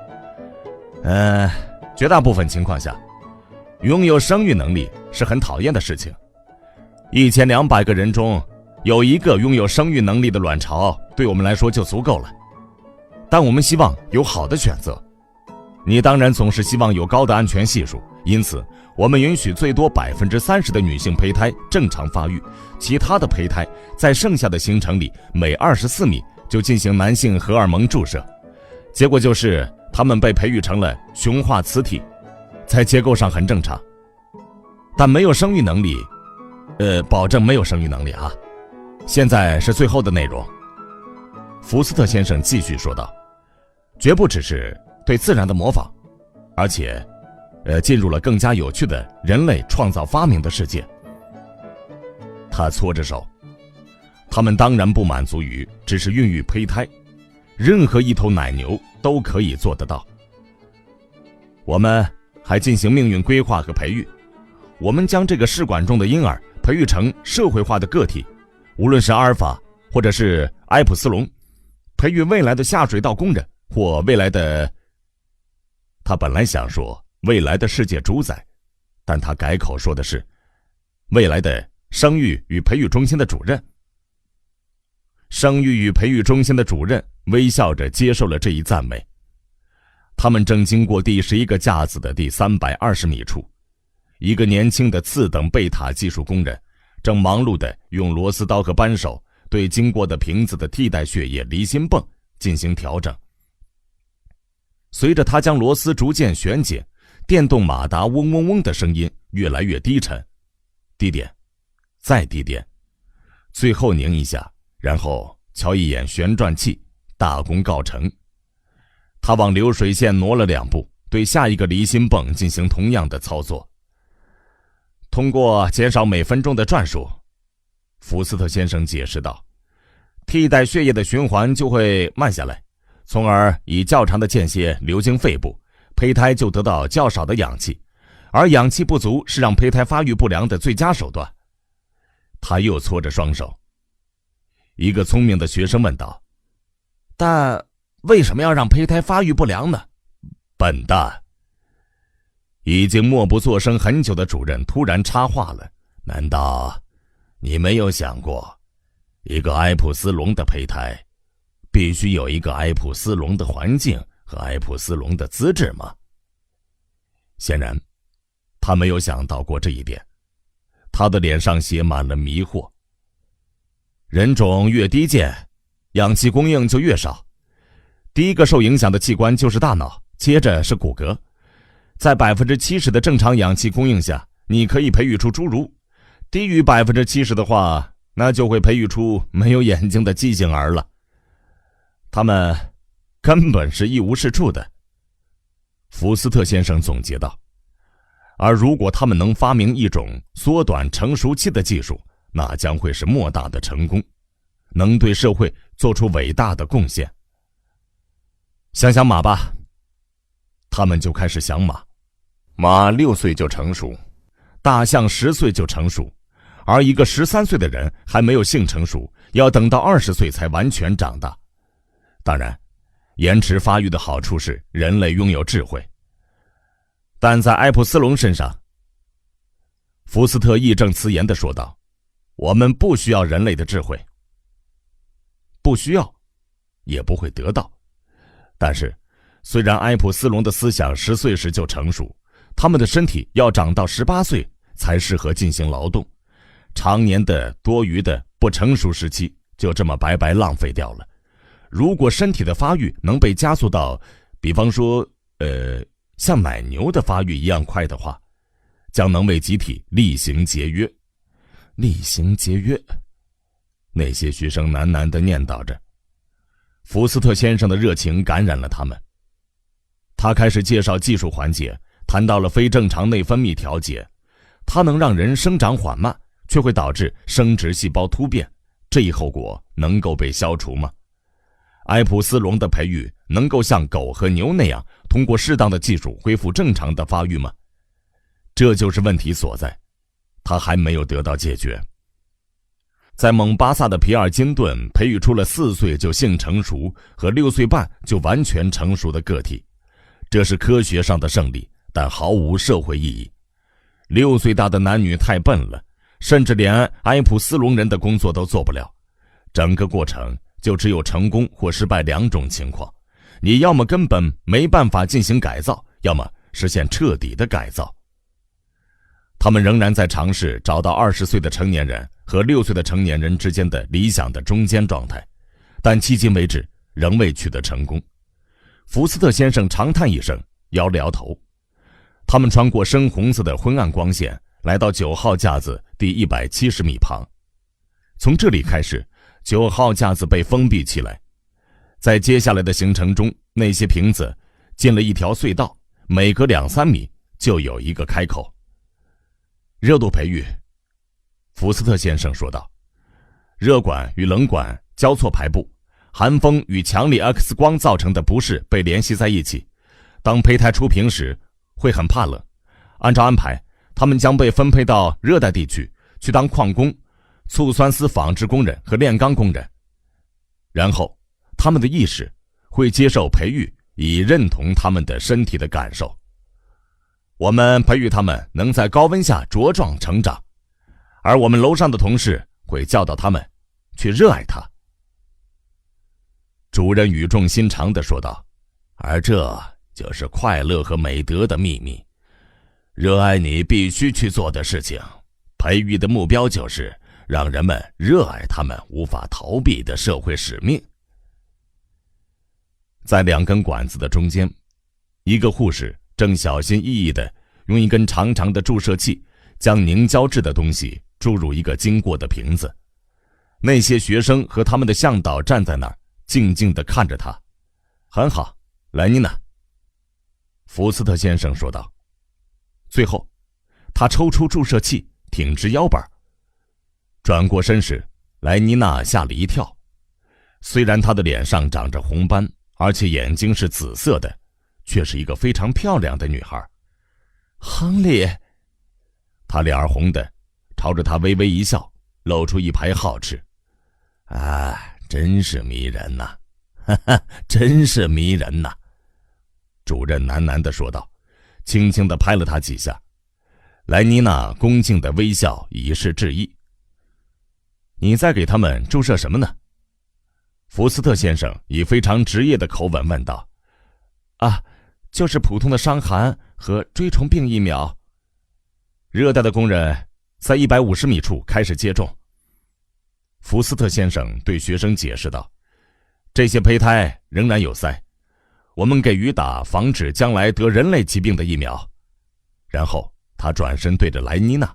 绝大部分情况下，拥有生育能力是很讨厌的事情。1200个人中有1个拥有生育能力的卵巢，对我们来说就足够了。但我们希望有好的选择。你当然总是希望有高的安全系数，因此我们允许最多30%的女性胚胎正常发育，其他的胚胎在剩下的行程里每24米就进行男性荷尔蒙注射。结果就是它们被培育成了雄化雌体，在结构上很正常，但没有生育能力，保证没有生育能力啊。现在是最后的内容。福斯特先生继续说道，绝不只是对自然的模仿，而且进入了更加有趣的人类创造发明的世界。他搓着手，他们当然不满足于只是孕育胚胎，任何一头奶牛都可以做得到。我们还进行命运规划和培育，我们将这个试管中的婴儿培育成社会化的个体，无论是阿尔法或者是埃普斯龙，培育未来的下水道工人或未来的……他本来想说未来的世界主宰，但他改口说的是未来的生育与培育中心的主任。生育与培育中心的主任微笑着接受了这一赞美。他们正经过第11个架子的第320米处，一个年轻的次等贝塔技术工人正忙碌地用螺丝刀和扳手对经过的瓶子的替代血液离心泵进行调整。随着他将螺丝逐渐旋紧，电动马达嗡嗡嗡的声音越来越低沉，低点，再低点，最后拧一下，然后瞧一眼旋转器，大功告成。他往流水线挪了2步，对下一个离心泵进行同样的操作。通过减少每分钟的转数，福斯特先生解释道，替代血液的循环就会慢下来，从而以较长的间歇流经肺部，胚胎就得到较少的氧气，而氧气不足是让胚胎发育不良的最佳手段。他又搓着双手。一个聪明的学生问道，但为什么要让胚胎发育不良呢？笨蛋！已经默不作声很久的主任突然插话了，难道你没有想过，一个埃普斯龙的胚胎必须有一个埃普斯龙的环境和埃普斯龙的资质吗？显然他没有想到过这一点，他的脸上写满了迷惑。人种越低贱，氧气供应就越少。第一个受影响的器官就是大脑，接着是骨骼。在70%的正常氧气供应下，你可以培育出侏儒。低于70%的话，那就会培育出没有眼睛的畸形儿了。他们根本是一无是处的。福斯特先生总结道。而如果他们能发明一种缩短成熟期的技术，那将会是莫大的成功，能对社会做出伟大的贡献。想想马吧，他们就开始想马。马6岁就成熟，大象10岁就成熟，而一个13岁的人还没有性成熟，要等到20岁才完全长大。当然，延迟发育的好处是人类拥有智慧。但在埃普斯龙身上，福斯特义正辞严地说道，我们不需要人类的智慧。不需要，也不会得到。但是，虽然埃普斯龙的思想10岁时就成熟，他们的身体要长到18岁才适合进行劳动，常年的多余的不成熟时期就这么白白浪费掉了。如果身体的发育能被加速到，比方说，像奶牛的发育一样快的话，将能为集体厉行节约。厉行节约，那些学生喃喃地念叨着。福斯特先生的热情感染了他们。他开始介绍技术环节，谈到了非正常内分泌调节，它能让人生长缓慢，却会导致生殖细胞突变，这一后果能够被消除吗？埃普斯龙的培育能够像狗和牛那样通过适当的技术恢复正常的发育吗？这就是问题所在，他还没有得到解决。在蒙巴萨的皮尔金顿培育出了4岁就性成熟和6岁半就完全成熟的个体，这是科学上的胜利，但毫无社会意义。6岁大的男女太笨了，甚至连埃普斯龙人的工作都做不了。整个过程就只有成功或失败2种情况，你要么根本没办法进行改造，要么实现彻底的改造。他们仍然在尝试找到20岁的成年人和6岁的成年人之间的理想的中间状态，但迄今为止仍未取得成功。福斯特先生长叹一声，摇了摇头。他们穿过深红色的昏暗光线，来到9号架子第170米旁。从这里开始，9号架子被封闭起来。在接下来的行程中，那些瓶子进了一条隧道，每隔2-3米就有一个开口。热度培育，福斯特先生说道，热管与冷管交错排布，寒风与强力 X 光造成的不适被联系在一起。当胚胎出瓶时，会很怕冷。按照安排，他们将被分配到热带地区，去当矿工、醋酸丝纺织工人和炼钢工人。然后，他们的意识会接受培育，以认同他们的身体的感受。我们培育他们能在高温下茁壮成长，而我们楼上的同事会教导他们去热爱它。主任语重心长地说道，而这就是快乐和美德的秘密。热爱你必须去做的事情，培育的目标就是让人们热爱他们无法逃避的社会使命。在2根管子的中间，一个护士正小心翼翼地用一根长长的注射器将凝胶质的东西注入一个经过的瓶子。那些学生和他们的向导站在那儿，静静地看着他。很好，莱妮娜，福斯特先生说道。最后，他抽出注射器，挺直腰板。转过身时，莱妮娜吓了一跳。虽然她的脸上长着红斑，而且眼睛是紫色的，却是一个非常漂亮的女孩。亨利，她脸儿红的，朝着他微微一笑，露出一排皓齿。啊，真是迷人呐，哈哈，真是迷人呐，主任喃喃地说道，轻轻地拍了他几下。莱妮娜恭敬的微笑以示致意。你在给他们注射什么呢？福斯特先生以非常职业的口吻问道。啊，就是普通的伤寒和锥虫病疫苗。热带的工人在150米处开始接种。福斯特先生对学生解释道，这些胚胎仍然有塞，我们给予打防止将来得人类疾病的疫苗。然后他转身对着莱妮娜，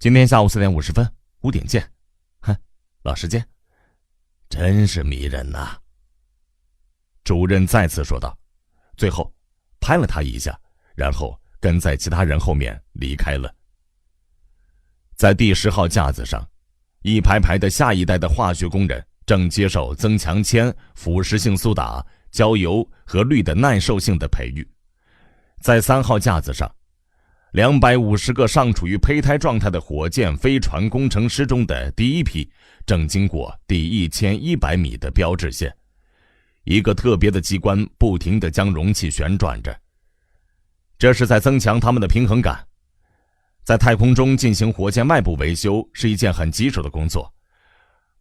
今天下午4点50分，5点见。哼，老时间，真是迷人呐。主任再次说道，最后拍了他一下，然后跟在其他人后面离开了。在第10号架子上，一排排的下一代的化学工人正接受增强铅、腐蚀性苏打、焦油和氯的耐受性的培育。在3号架子上，250个尚处于胚胎状态的火箭飞船工程师中的第一批正经过第1100米的标志线，一个特别的机关不停地将容器旋转着，这是在增强它们的平衡感。在太空中进行火箭外部维修是一件很棘手的工作，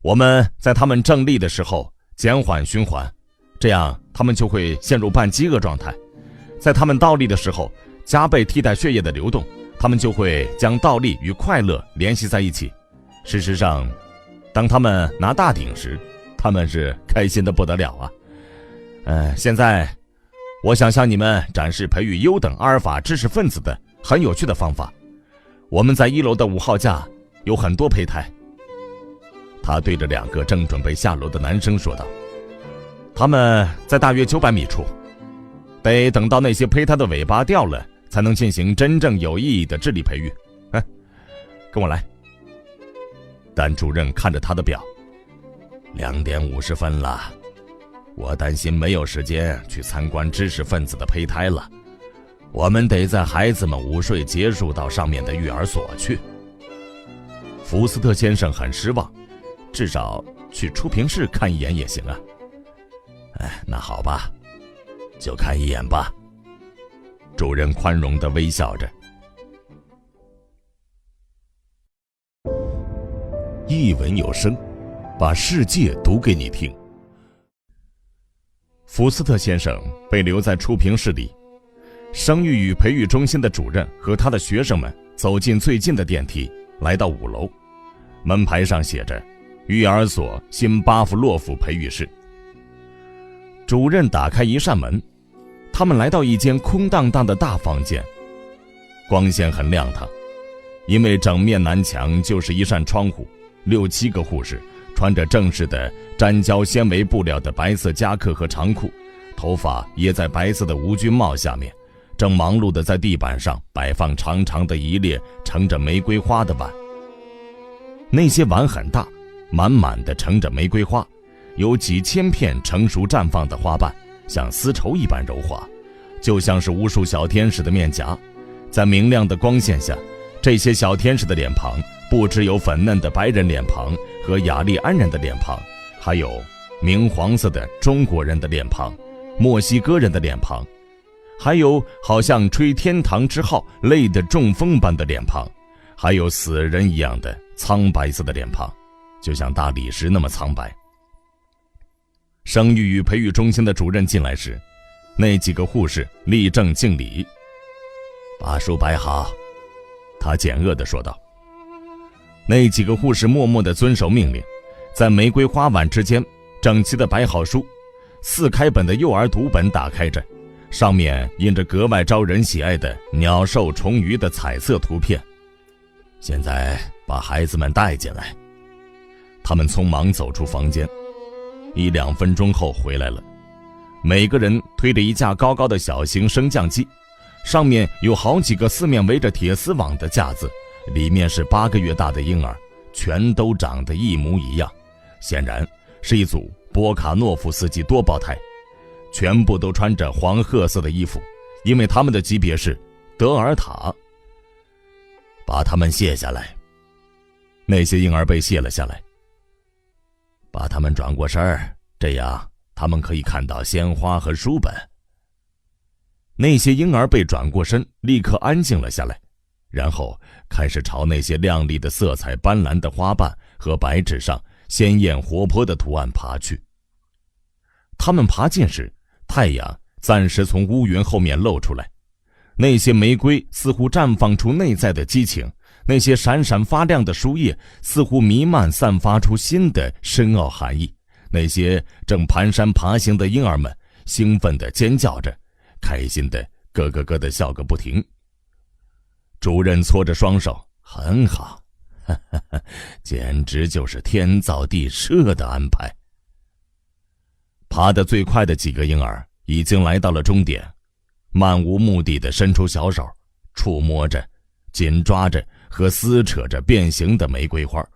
我们在它们正立的时候减缓循环，这样它们就会陷入半饥饿状态。在它们倒立的时候加倍替代血液的流动，它们就会将倒立与快乐联系在一起。事实上，当它们拿大顶时，它们是开心的不得了啊。现在我想向你们展示培育优等阿尔法知识分子的很有趣的方法。我们在1楼的5号架有很多胚胎。他对着2个正准备下楼的男生说道，他们在大约900米处，得等到那些胚胎的尾巴掉了才能进行真正有意义的智力培育。跟我来。但主任看着他的表，2点50分了，我担心没有时间去参观知识分子的胚胎了，我们得在孩子们午睡结束到上面的育儿所去。福斯特先生很失望，至少去出评室看一眼也行啊。那好吧，就看一眼吧。主任宽容地微笑着。一文有声，把世界读给你听。福斯特先生被留在出评室里，生育与培育中心的主任和他的学生们走进最近的电梯，来到5楼。门牌上写着育儿所新巴甫洛夫培育室。主任打开一扇门，他们来到一间空荡荡的大房间，光线很亮堂，因为整面南墙就是一扇窗户。6、7个护士穿着正式的粘胶纤维布料的白色夹克和长裤，头发掖在白色的无菌帽下面，正忙碌地在地板上摆放长长的一列盛着玫瑰花的碗。那些碗很大，满满的盛着玫瑰花，有几千片成熟绽放的花瓣，像丝绸一般柔滑，就像是无数小天使的面颊。在明亮的光线下，这些小天使的脸庞不只有粉嫩的白人脸庞和雅利安人的脸庞，还有明黄色的中国人的脸庞、墨西哥人的脸庞，还有好像吹天堂之号累得中风般的脸庞，还有死人一样的苍白色的脸庞，就像大理石那么苍白。生育与培育中心的主任进来时，那几个护士立正敬礼。把书摆好，他简恶地说道。那几个护士默默地遵守命令，在玫瑰花碗之间整齐地摆好书，4开本的幼儿读本打开着，上面印着格外招人喜爱的鸟兽虫鱼的彩色图片。现在把孩子们带进来。他们匆忙走出房间，1、2分钟后回来了，每个人推着一架高高的小型升降机，上面有好几个4面围着铁丝网的架子，里面是8个月大的婴儿，全都长得一模一样，显然是一组波卡诺夫斯基多胞胎，全部都穿着黄褐色的衣服，因为他们的级别是德尔塔。把他们卸下来。那些婴儿被卸了下来。把他们转过身儿，这样他们可以看到鲜花和书本。那些婴儿被转过身，立刻安静了下来，然后开始朝那些亮丽的色彩斑斓的花瓣和白纸上鲜艳活泼的图案爬去。他们爬近时，太阳暂时从乌云后面露出来，那些玫瑰似乎绽放出内在的激情，那些闪闪发亮的树叶似乎弥漫散发出新的深奥含义。那些正蹒跚爬行的婴儿们兴奋地尖叫着，开心地咯咯咯地笑个不停。主任搓着双手，很好，简直就是天造地设的安排。爬得最快的几个婴儿已经来到了终点，漫无目的地伸出小手，触摸着、紧抓着和撕扯着变形的玫瑰花。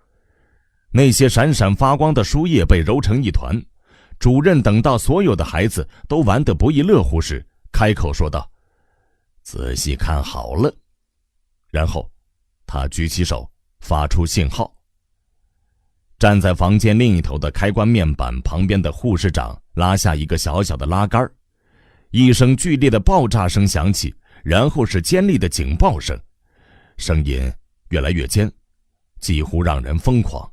那些闪闪发光的书叶被揉成一团。主任等到所有的孩子都玩得不亦乐乎时，开口说道：“仔细看好了。”然后他举起手发出信号。站在房间另一头的开关面板旁边的护士长拉下一个小小的拉杆，一声剧烈的爆炸声响起，然后是尖利的警报声，声音越来越尖，几乎让人疯狂。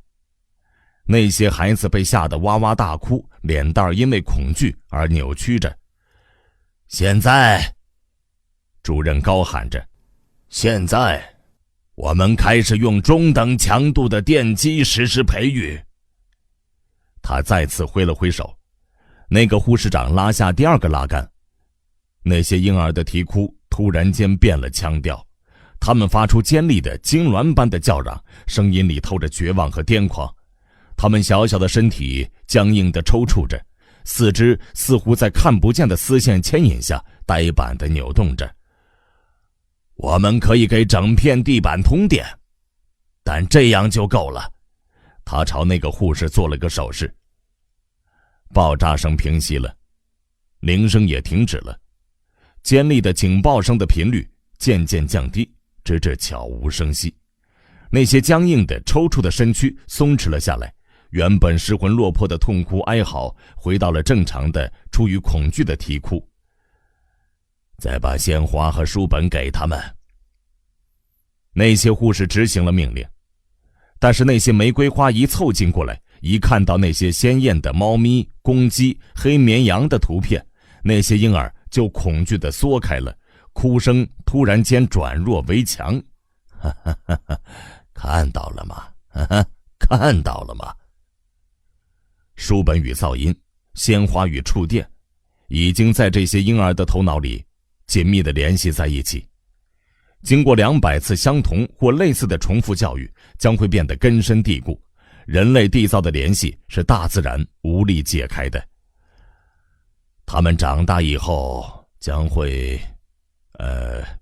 那些孩子被吓得哇哇大哭，脸蛋因为恐惧而扭曲着。现在，主任高喊着，现在我们开始用中等强度的电击实施培育。他再次挥了挥手，那个护士长拉下第二个拉杆。那些婴儿的啼哭突然间变了腔调，他们发出尖利的痉挛般的叫嚷，声音里透着绝望和癫狂。他们小小的身体僵硬地抽搐着，四肢似乎在看不见的丝线牵引下呆板地扭动着。我们可以给整片地板通电，但这样就够了。他朝那个护士做了个手势。爆炸声平息了，铃声也停止了，尖利的警报声的频率渐渐降低，直至悄无声息。那些僵硬的抽搐的身躯松弛了下来，原本失魂落魄的痛哭哀嚎回到了正常的出于恐惧的啼哭。再把鲜花和书本给他们。那些护士执行了命令，但是那些玫瑰花一凑近过来，一看到那些鲜艳的猫咪、公鸡、黑绵羊的图片，那些婴儿就恐惧地缩开了，哭声突然间转弱为强。哈哈哈哈，看到了吗？哈哈，看到了吗？书本与噪音，鲜花与触电，已经在这些婴儿的头脑里紧密地联系在一起。经过200次相同或类似的重复教育，将会变得根深蒂固。人类缔造的联系是大自然无力解开的。他们长大以后将会，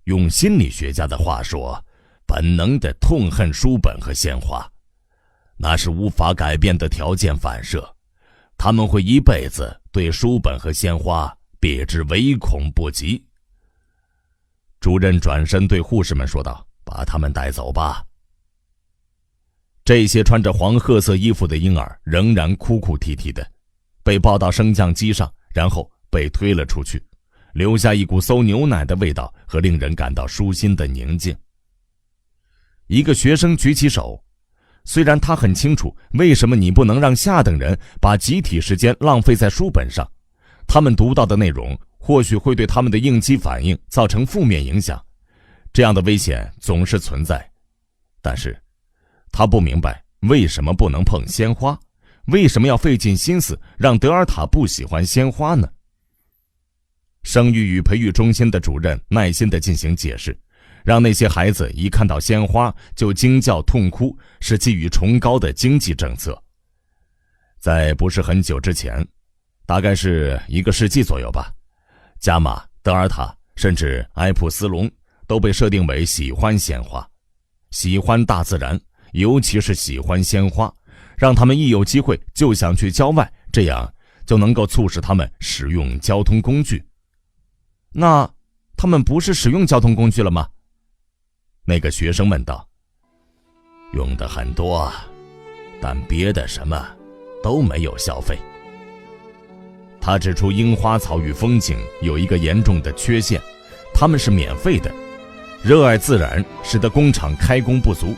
用心理学家的话说，本能地痛恨书本和鲜花，那是无法改变的条件反射。他们会一辈子对书本和鲜花避之唯恐不及。主任转身对护士们说道：“把他们带走吧。”这些穿着黄褐色衣服的婴儿仍然哭哭啼啼的，被抱到升降机上，然后被推了出去，留下一股馊牛奶的味道和令人感到舒心的宁静。一个学生举起手，虽然他很清楚为什么你不能让下等人把集体时间浪费在书本上，他们读到的内容或许会对他们的应激反应造成负面影响，这样的危险总是存在。但是他不明白为什么不能碰鲜花，为什么要费尽心思让德尔塔不喜欢鲜花呢？生育与培育中心的主任耐心地进行解释，让那些孩子一看到鲜花就惊叫痛哭，是基于崇高的经济政策。在不是很久之前，大概是1个世纪左右吧，加玛、德尔塔甚至埃普斯隆都被设定为喜欢鲜花，喜欢大自然，尤其是喜欢鲜花，让他们一有机会就想去郊外，这样就能够促使他们使用交通工具。那他们不是使用交通工具了吗？那个学生问道。用的很多，但别的什么都没有消费。他指出樱花草与风景有一个严重的缺陷，它们是免费的。热爱自然使得工厂开工不足，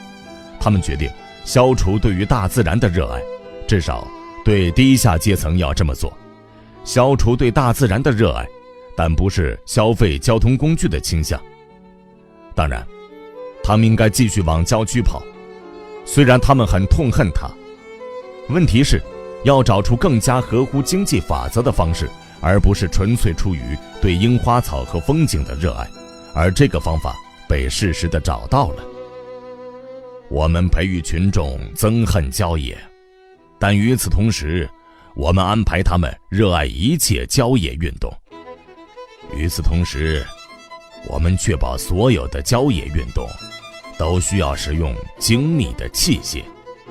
他们决定消除对于大自然的热爱，至少对低下阶层要这么做。消除对大自然的热爱，但不是消费交通工具的倾向。当然，他们应该继续往郊区跑，虽然他们很痛恨它。问题是要找出更加合乎经济法则的方式，而不是纯粹出于对樱花草和风景的热爱，而这个方法被适时地找到了。我们培育群众憎恨郊野，但与此同时，我们安排他们热爱一切郊野运动。与此同时，我们确保所有的郊野运动都需要使用精密的器械，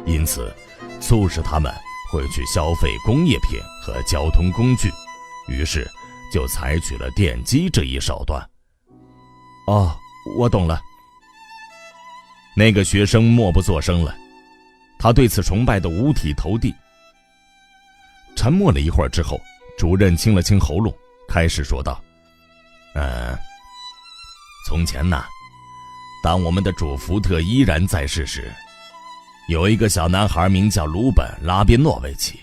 因此促使他们会去消费工业品和交通工具，于是就采取了电击这一手段。哦，我懂了。那个学生默不作声了，他对此崇拜得五体投地。沉默了一会儿之后，主任清了清喉咙，开始说道：从前呢，当我们的主福特依然在世时，有一个小男孩名叫鲁本·拉宾诺维奇。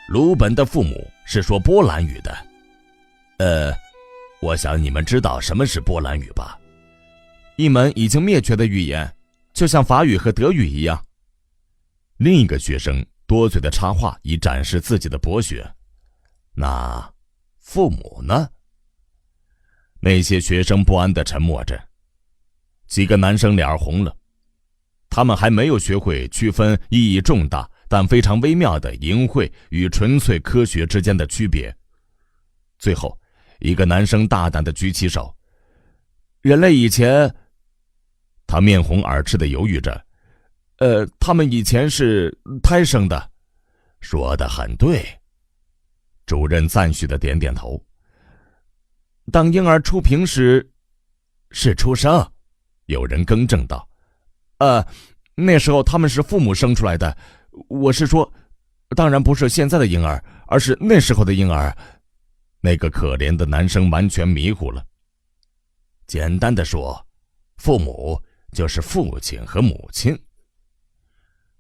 鲁本的父母是说波兰语的。我想你们知道什么是波兰语吧？一门已经灭绝的语言，就像法语和德语一样。另一个学生多嘴的插话，以展示自己的博学。那父母呢？那些学生不安地沉默着。几个男生脸红了，他们还没有学会区分意义重大但非常微妙的淫秽与纯粹科学之间的区别。最后，一个男生大胆地举起手：人类以前……他面红耳赤地犹豫着。他们以前是胎生的。说得很对。主任赞许地点点头。当婴儿出屏时，是出生，有人更正道。那时候他们是父母生出来的。我是说，当然不是现在的婴儿，而是那时候的婴儿。那个可怜的男生完全迷糊了。简单的说，父母就是父亲和母亲。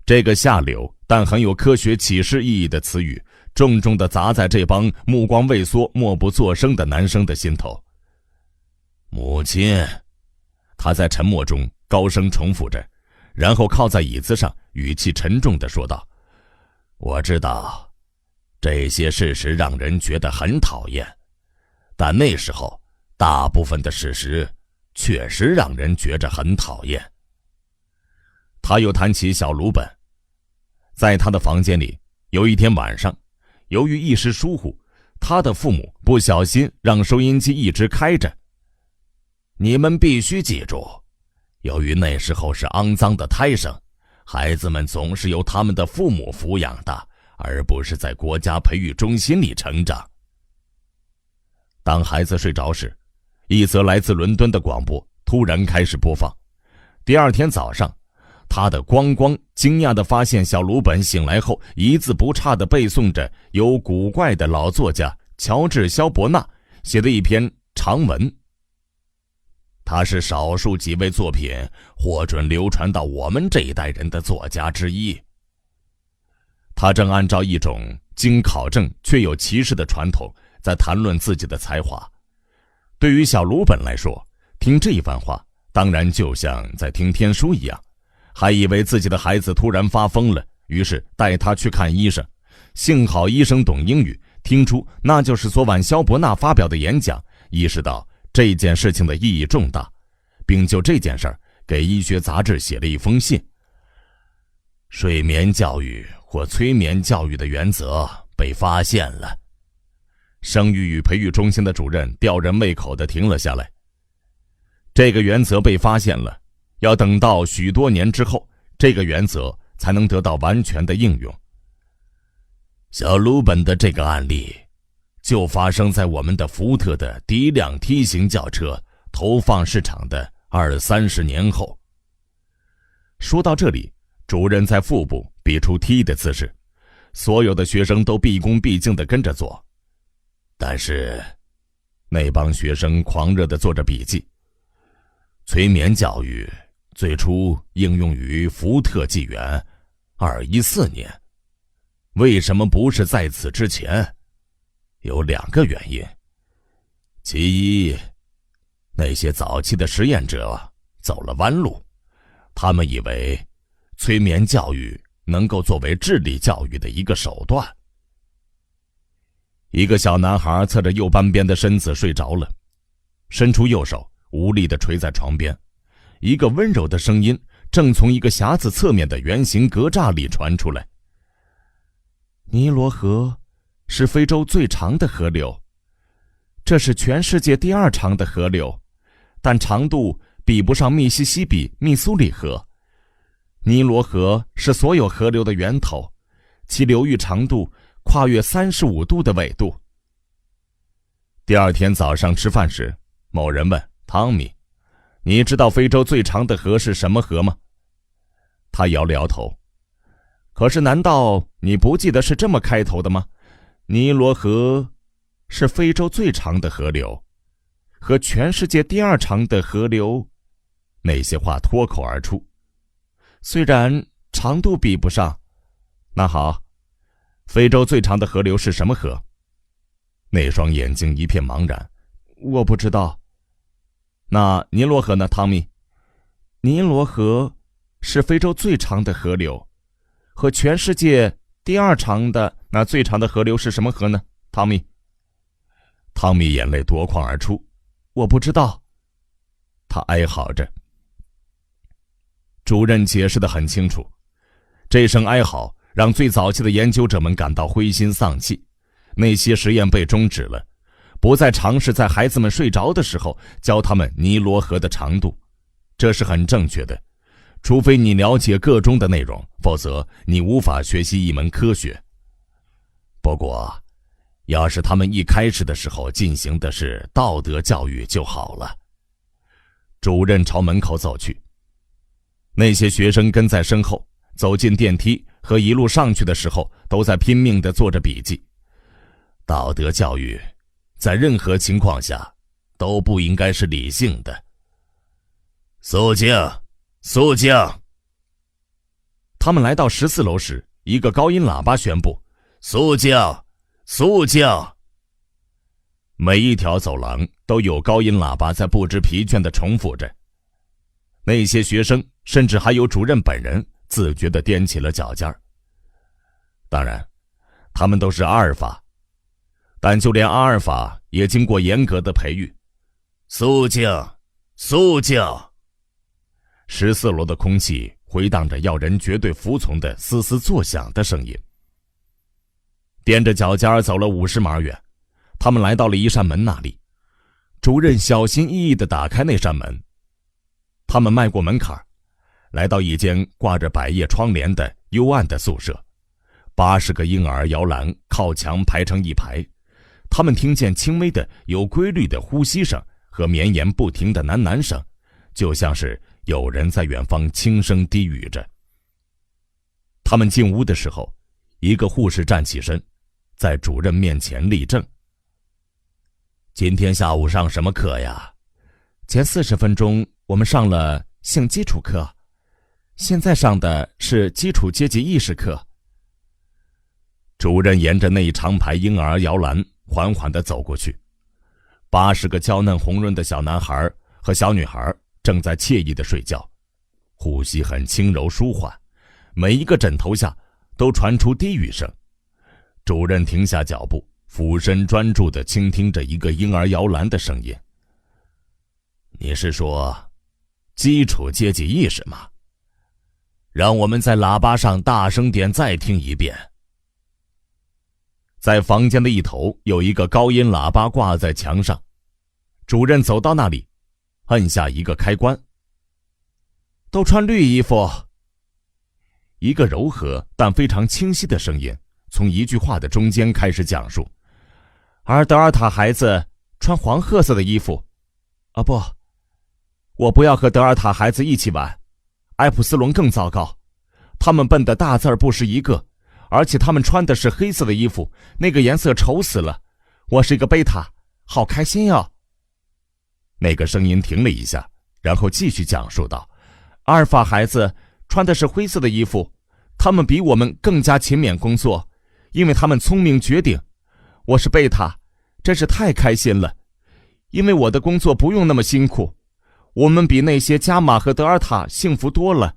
这个下流但很有科学启示意义的词语，重重地砸在这帮目光畏缩、默不作声的男生的心头。母亲，他在沉默中高声重复着，然后靠在椅子上，语气沉重地说道：我知道，这些事实让人觉得很讨厌，但那时候大部分的事实确实让人觉着很讨厌。他又谈起小鲁本。在他的房间里，有一天晚上，由于一时疏忽，他的父母不小心让收音机一直开着。你们必须记住，由于那时候是肮脏的胎生，孩子们总是由他们的父母抚养的，而不是在国家培育中心里成长。当孩子睡着时，一则来自伦敦的广播突然开始播放。第二天早上，他的光惊讶地发现小鲁本醒来后一字不差地背诵着由古怪的老作家乔治·肖伯纳写的一篇长文。他是少数几位作品获准流传到我们这一代人的作家之一。他正按照一种经考证却有歧视的传统在谈论自己的才华。对于小鲁本来说，听这一番话当然就像在听天书一样，还以为自己的孩子突然发疯了，于是带他去看医生。幸好医生懂英语，听出那就是昨晚肖伯纳发表的演讲，意识到这件事情的意义重大，并就这件事儿给医学杂志写了一封信。睡眠教育或催眠教育的原则被发现了。生育与培育中心的主任吊人胃口地停了下来。这个原则被发现了，要等到许多年之后，这个原则才能得到完全的应用。小鲁本的这个案例就发生在我们的福特的第一辆梯形轿车投放市场的20-30年后。说到这里，主任在腹部比出 T 的姿势，所有的学生都毕恭毕敬地跟着做。但是那帮学生狂热地做着笔记。催眠教育最初应用于福特纪元214年，为什么不是在此之前？有2个原因。其一，那些早期的实验者走了弯路，他们以为催眠教育能够作为智力教育的一个手段。一个小男孩侧着右半边的身子睡着了，伸出右手无力地垂在床边。一个温柔的声音正从一个匣子侧面的圆形格栅里传出来。尼罗河是非洲最长的河流，这是全世界第2长的河流，但长度比不上密西西比密苏里河。尼罗河是所有河流的源头，其流域长度跨越35度的纬度。第2天早上吃饭时，某人问汤米：“你知道非洲最长的河是什么河吗？”他摇了摇头。可是难道你不记得是这么开头的吗？尼罗河是非洲最长的河流，和全世界第2长的河流。那些话脱口而出。虽然长度比不上，那好，非洲最长的河流是什么河？那双眼睛一片茫然。我不知道。那尼罗河呢，汤米？尼罗河是非洲最长的河流，和全世界第2长的那最长的河流是什么河呢，汤米？汤米眼泪夺眶而出。我不知道。他哀嚎着。主任解释得很清楚，这声哀嚎让最早期的研究者们感到灰心丧气，那些实验被终止了，不再尝试在孩子们睡着的时候教他们尼罗河的长度。这是很正确的，除非你了解个中的内容，否则你无法学习一门科学。不过，要是他们一开始的时候进行的是道德教育就好了。主任朝门口走去，那些学生跟在身后，走进电梯和一路上去的时候都在拼命地做着笔记。道德教育在任何情况下都不应该是理性的。肃静，肃静！他们来到14楼时，一个高音喇叭宣布：肃静，肃静！每一条走廊都有高音喇叭在不知疲倦地重复着。那些学生，甚至还有主任本人，自觉地踮起了脚尖儿。当然，他们都是阿尔法，但就连阿尔法也经过严格的培育。肃静，肃静！14楼的空气回荡着要人绝对服从的嘶嘶作响的声音。踮着脚尖走了50码远，他们来到了一扇门那里。主任小心翼翼地打开那扇门。他们迈过门槛，来到一间挂着百叶窗帘的幽暗的宿舍。80个婴儿摇篮靠墙排成一排，他们听见轻微的有规律的呼吸声和绵延不停的喃喃声，就像是有人在远方轻声低语着。他们进屋的时候，一个护士站起身，在主任面前立正。今天下午上什么课呀？前40分钟我们上了性基础课，现在上的是基础阶级意识课。主任沿着那一长排婴儿摇篮缓缓地走过去。80个娇嫩红润的小男孩和小女孩正在惬意地睡觉，呼吸很轻柔舒缓，每一个枕头下都传出低语声。主任停下脚步，俯身专注地倾听着一个婴儿摇篮的声音。你是说基础阶级意识吗？让我们在喇叭上大声点再听一遍。在房间的一头有一个高音喇叭挂在墙上，主任走到那里，按下一个开关。都穿绿衣服。一个柔和但非常清晰的声音从一句话的中间开始讲述。而德尔塔孩子穿黄褐色的衣服。啊不，我不要和德尔塔孩子一起玩，埃普斯隆更糟糕，他们笨的大字儿不是一个，而且他们穿的是黑色的衣服，那个颜色丑死了。我是一个贝塔，好开心呀！那个声音停了一下，然后继续讲述道：阿尔法孩子穿的是灰色的衣服，他们比我们更加勤勉工作，因为他们聪明绝顶。我是贝塔，真是太开心了，因为我的工作不用那么辛苦。我们比那些加玛和德尔塔幸福多了。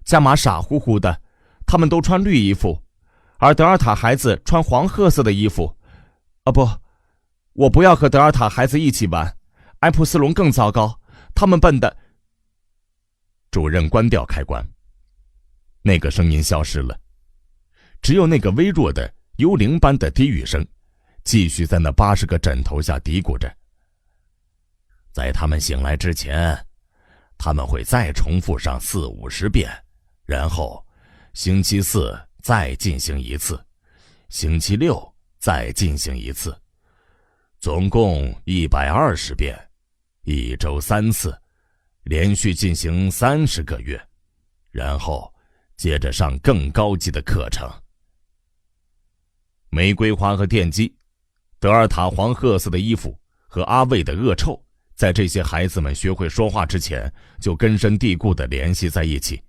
加玛傻乎乎的，他们都穿绿衣服，而德尔塔孩子穿黄褐色的衣服。啊不，我不要和德尔塔孩子一起玩，埃普斯隆更糟糕，他们笨的。主任关掉开关，那个声音消失了，只有那个微弱的幽灵般的低语声继续在那80个枕头下嘀咕着。在他们醒来之前，他们会再重复上40-50遍，然后星期四再进行一次，星期六再进行一次，总共120遍，1周3次，连续进行30个月，然后接着上更高级的课程。玫瑰花和电击，德尔塔黄褐色的衣服和阿魏的恶臭，在这些孩子们学会说话之前就根深蒂固地联系在一起。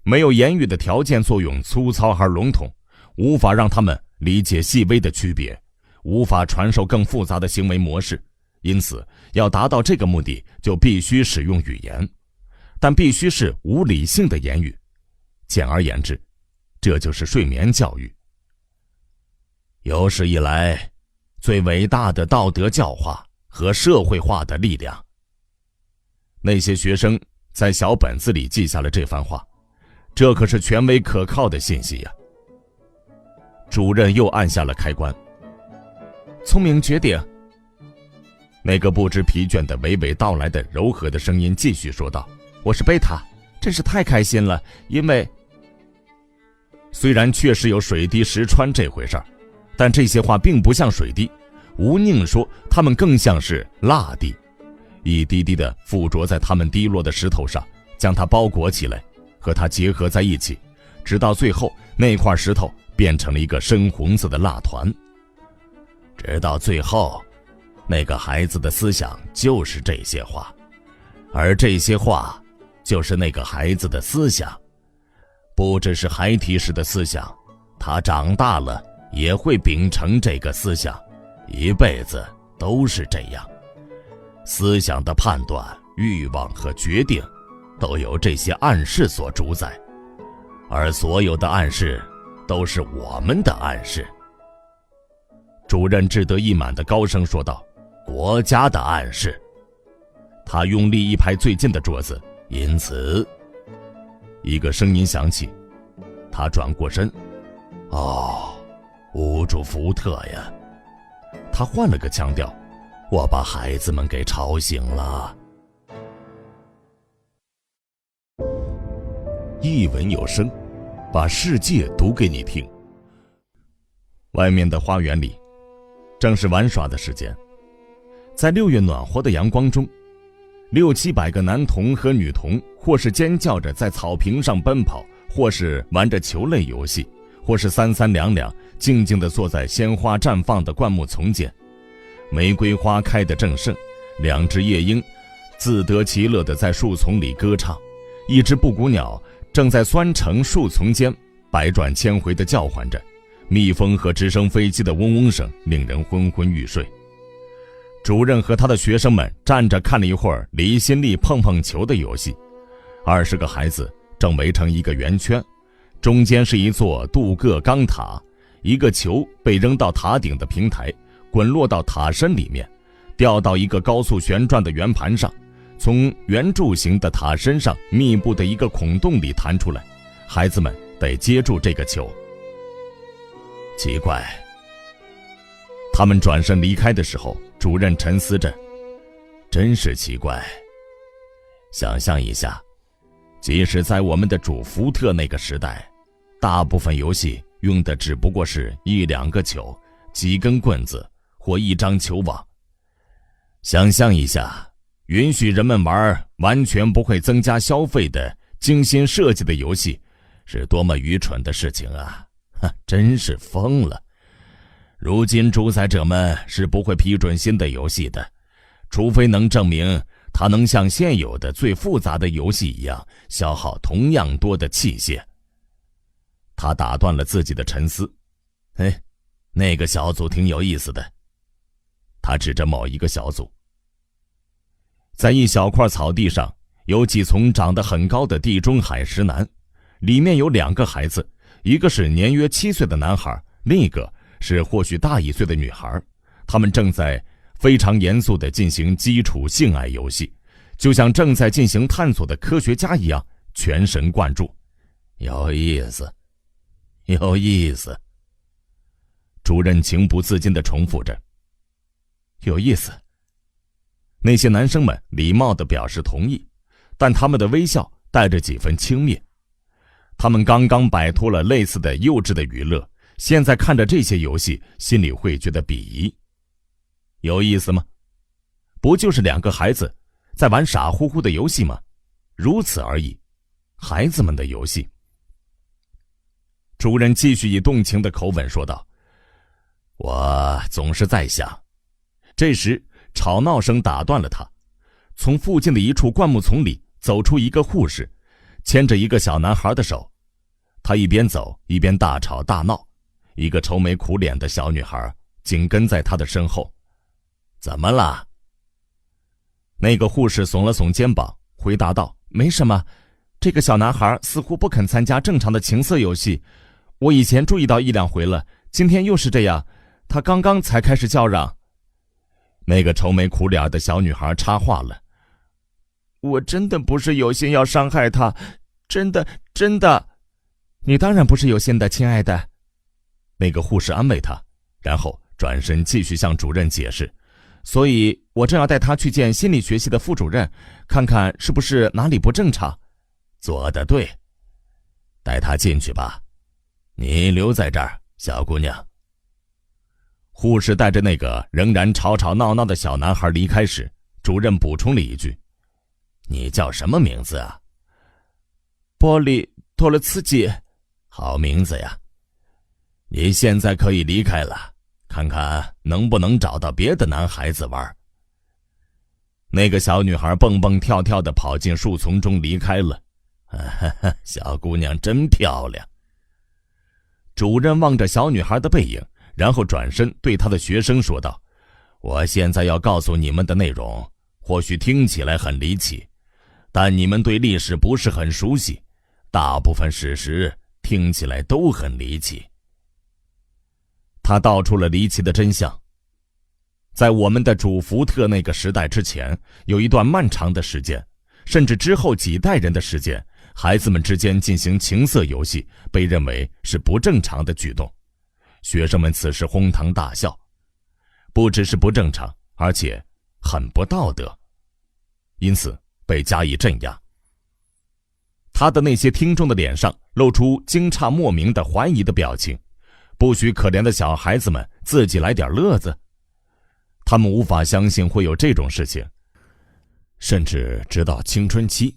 没有言语的条件作用粗糙而笼统，无法让他们理解细微的区别，无法传授更复杂的行为模式，因此要达到这个目的就必须使用语言，但必须是无理性的言语。简而言之，这就是睡眠教育。有史以来最伟大的道德教化和社会化的力量。那些学生在小本子里记下了这番话，这可是权威可靠的信息呀。主任又按下了开关。聪明绝顶。那个不知疲倦的娓娓道来的柔和的声音继续说道：我是贝塔，真是太开心了，因为虽然确实有水滴石穿这回事儿，但这些话并不像水滴，吴宁说它们更像是蜡滴，一滴滴地附着在他们滴落的石头上，将它包裹起来，和它结合在一起，直到最后那块石头变成了一个深红色的蜡团。直到最后，那个孩子的思想就是这些话，而这些话就是那个孩子的思想。不只是孩提时的思想，他长大了也会秉承这个思想，一辈子都是这样。思想的判断、欲望和决定都由这些暗示所主宰，而所有的暗示都是我们的暗示。主任志得意满地高声说道：国家的暗示。他用力一拍最近的桌子，因此一个声音响起，他转过身。哦，屋主福特呀。他换了个腔调，我把孩子们给吵醒了。一文有声，把世界读给你听。外面的花园里正是玩耍的时间，在6月暖和的阳光中，600-700个男童和女童或是尖叫着在草坪上奔跑，或是玩着球类游戏，或是3-2静静地坐在鲜花绽放的灌木丛间。玫瑰花开得正盛，2只夜莺自得其乐地在树丛里歌唱，1只布谷鸟正在酸橙树丛间百转千回地叫唤着，蜜蜂和直升飞机的嗡嗡声令人昏昏欲睡。主任和他的学生们站着看了一会儿离心力碰碰球的游戏。20个孩子正围成一个圆圈，中间是一座镀铬钢塔，一个球被扔到塔顶的平台，滚落到塔身里面，掉到一个高速旋转的圆盘上，从圆柱形的塔身上密布的一个孔洞里弹出来，孩子们得接住这个球。奇怪。他们转身离开的时候，主任沉思着，真是奇怪。想象一下，即使在我们的主福特那个时代，大部分游戏用的只不过是1-2个球、几根棍子或1张球网。想象一下，允许人们玩完全不会增加消费的精心设计的游戏，是多么愚蠢的事情啊！真是疯了。如今主宰者们是不会批准新的游戏的，除非能证明它能像现有的最复杂的游戏一样消耗同样多的器械。他打断了自己的沉思。那个小组挺有意思的。他指着某一个小组。在一小块草地上有几丛长得很高的地中海石楠，里面有2个孩子，一个是年约7岁的男孩，另一个是或许大1岁的女孩。他们正在非常严肃地进行基础性爱游戏，就像正在进行探索的科学家一样，全神贯注。有意思，有意思。主任情不自禁地重复着。有意思。那些男生们礼貌地表示同意，但他们的微笑带着几分轻蔑。他们刚刚摆脱了类似的幼稚的娱乐，现在看着这些游戏，心里会觉得鄙夷。有意思吗？不就是两个孩子在玩傻乎乎的游戏吗？如此而已，孩子们的游戏。主任继续以动情的口吻说道：我总是在想。这时吵闹声打断了他，从附近的一处灌木丛里走出一个护士，牵着一个小男孩的手。他一边走一边大吵大闹，一个愁眉苦脸的小女孩紧跟在他的身后。怎么了？那个护士耸了耸肩膀，回答道：没什么，这个小男孩似乎不肯参加正常的情色游戏，我以前注意到一两回了，今天又是这样，他刚刚才开始叫嚷。那个愁眉苦脸的小女孩插话了：我真的不是有心要伤害他，真的。你当然不是有心的，亲爱的。那个护士安慰她，然后转身继续向主任解释，所以我正要带他去见心理学系的副主任，看看是不是哪里不正常。做得对，带他进去吧，你留在这儿，小姑娘。护士带着那个仍然吵吵闹闹的小男孩离开时，主任补充了一句：你叫什么名字啊？波利托勒茨基。好名字呀。你现在可以离开了，看看能不能找到别的男孩子玩。那个小女孩蹦蹦跳跳地跑进树丛中离开了。小姑娘真漂亮。主任望着小女孩的背影，然后转身对他的学生说道：我现在要告诉你们的内容或许听起来很离奇，但你们对历史不是很熟悉，大部分事实听起来都很离奇。他道出了离奇的真相。在我们的主福特那个时代之前，有一段漫长的时间，甚至之后几代人的时间，孩子们之间进行情色游戏被认为是不正常的举动。学生们此时哄堂大笑，不只是不正常，而且很不道德，因此被加以镇压。他的那些听众的脸上露出惊诧莫名的怀疑的表情，不许可怜的小孩子们自己来点乐子。他们无法相信会有这种事情，甚至直到青春期。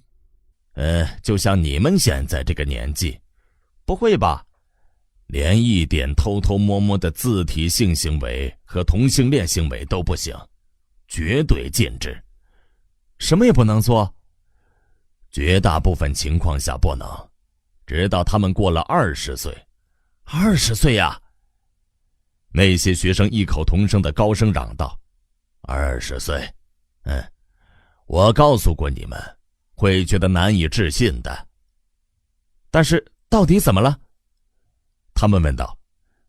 就像你们现在这个年纪。不会吧？连一点偷偷摸摸的自体性行为和同性恋行为都不行，绝对禁止。什么也不能做？绝大部分情况下不能，直到他们过了20岁。20岁呀！那些学生异口同声的高声嚷道：20岁，我告诉过你们，会觉得难以置信的。但是到底怎么了？他们问道。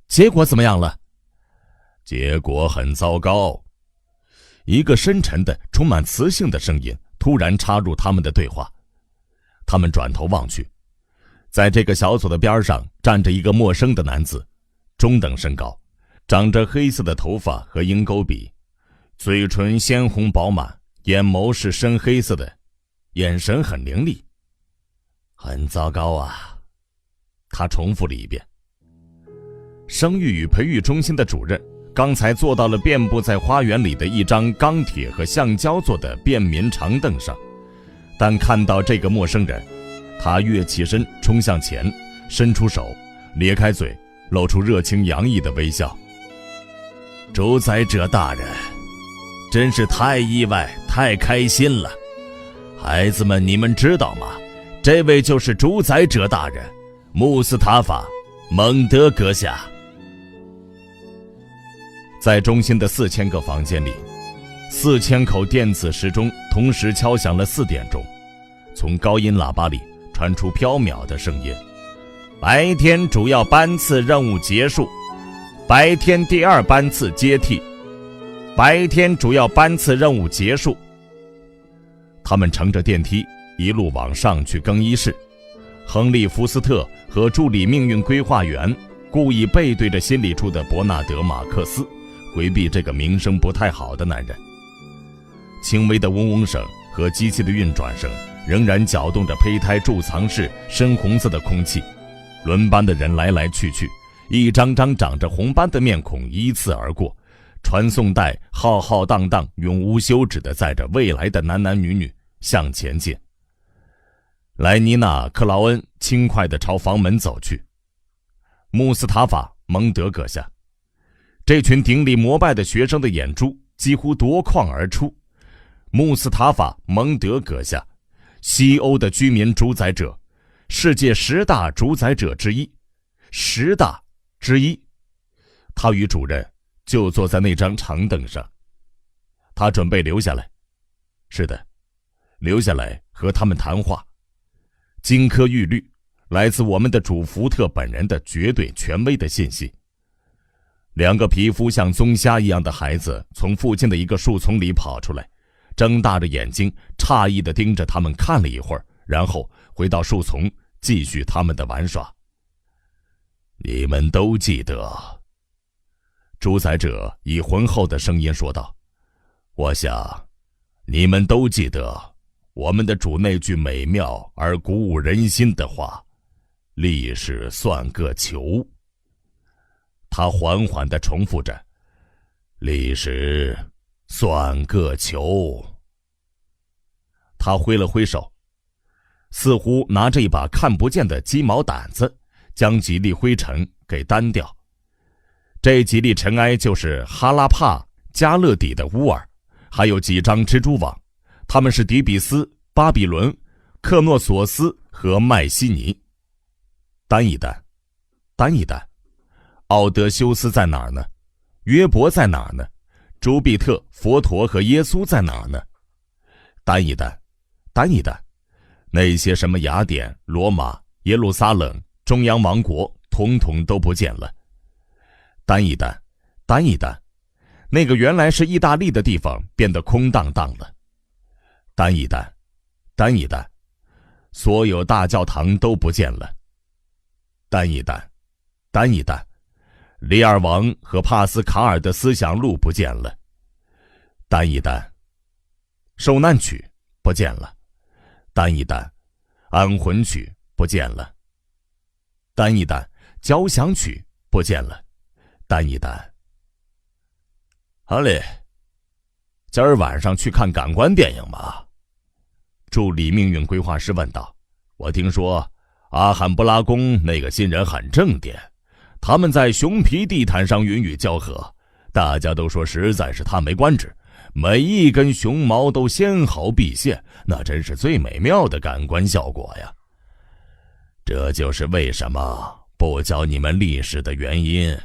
结果怎么样了？结果很糟糕。一个深沉的充满磁性的声音突然插入他们的对话。他们转头望去，在这个小组的边上站着一个陌生的男子，中等身高，长着黑色的头发和鹰钩鼻，嘴唇鲜红饱满，眼眸是深黑色的，眼神很凌厉。很糟糕啊，他重复了一遍。生育与培育中心的主任刚才坐到了遍布在花园里的一张钢铁和橡胶做的便民长凳上，但看到这个陌生人，他跃起身冲向前，伸出手，咧开嘴，露出热情洋溢的微笑。主宰者大人，真是太意外，太开心了。孩子们，你们知道吗？这位就是主宰者大人，穆斯塔法·蒙德阁下。在中心的4000个房间里，4000口电子时钟同时敲响了4点钟，从高音喇叭里传出飘渺的声音：白天主要班次任务结束，白天第2班次接替，白天主要班次任务结束。他们乘着电梯一路往上去更衣室。亨利·福斯特和助理命运规划员故意背对着心里处的伯纳德·马克思，回避这个名声不太好的男人。轻微的嗡嗡声和机器的运转声仍然搅动着胚胎贮藏室深红色的空气，轮班的人来来去去，一张张长着红斑的面孔依次而过，传送带浩浩荡荡，永无休止地载着未来的男男女女向前进。莱妮娜·克劳恩轻快地朝房门走去。穆斯塔法·蒙德阁下，这群顶礼膜拜的学生的眼珠几乎夺眶而出。穆斯塔法·蒙德阁下，西欧的居民主宰者，世界10大主宰者之一，10大之一。他与主任就坐在那张长凳上。他准备留下来。是的，留下来和他们谈话。金科玉律，来自我们的主福特本人的绝对权威的信息。2个皮肤像棕虾一样的孩子从附近的一个树丛里跑出来，睁大着眼睛诧异地盯着他们看了一会儿，然后回到树丛继续他们的玩耍。你们都记得，主宰者以浑厚的声音说道，我想你们都记得我们的主那句美妙而鼓舞人心的话，历史算个球。他缓缓地重复着，历史算个球。他挥了挥手，似乎拿着一把看不见的鸡毛掸子，将几粒灰尘给担掉。这几粒尘埃就是哈拉帕、加勒底的乌尔，还有几张蜘蛛网，他们是底比斯、巴比伦、克诺索斯和麦西尼。单一单，单一单，奥德修斯在哪儿呢？约伯在哪儿呢？朱庇特、佛陀和耶稣在哪儿呢？单一单，单一单，那些什么雅典、罗马、耶路撒冷、中央王国，统统都不见了。单一单，单一单，那个原来是意大利的地方变得空荡荡了。单一单，单一单，所有大教堂都不见了。单一单，单一单，里尔王和帕斯卡尔的思想路不见了。单一单，受难曲不见了。单一单，安魂曲不见了。单一单，交响曲不见了。单一单。哈利，今儿晚上去看感官电影吗？助理命运规划师问道。我听说阿罕布拉宫那个新人很正点，他们在熊皮地毯上云雨交合，大家都说实在是叹为观止，每一根熊毛都纤毫毕现，那真是最美妙的感官效果呀。这就是为什么不教你们历史的原因，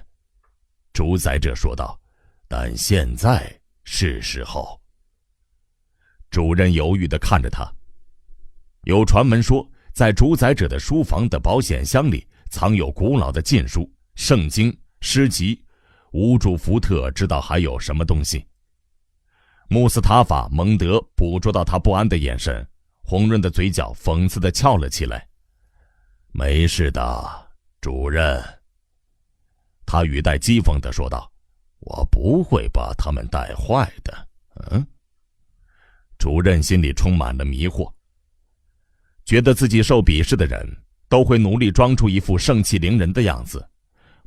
主宰者说道。但现在是时候。主任犹豫地看着他。有传闻说，在主宰者的书房的保险箱里藏有古老的禁书、圣经、诗集，无主福特知道还有什么东西。穆斯塔法·蒙德捕捉到他不安的眼神，红润的嘴角讽刺地翘了起来。没事的，主任。他语带讥讽地说道，我不会把他们带坏的。主任心里充满了迷惑，觉得自己受鄙视的人都会努力装出一副盛气凌人的样子。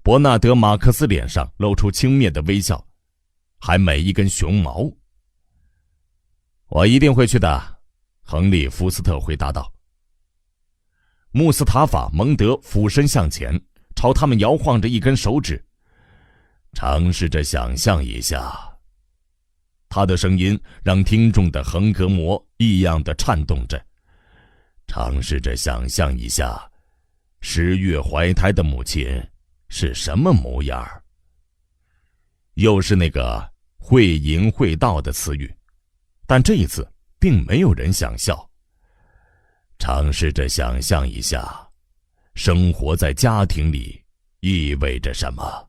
伯纳德·马克思脸上露出轻蔑的微笑，还美一根熊毛。我一定会去的，亨利·福斯特回答道。穆斯塔法·蒙德俯身向前，朝他们摇晃着一根手指。尝试着想象一下。他的声音让听众的横膈膜异样地颤动着。尝试着想象一下，10月怀胎的母亲是什么模样？又是那个会淫会道的词语，但这一次并没有人想笑。尝试着想象一下，生活在家庭里意味着什么？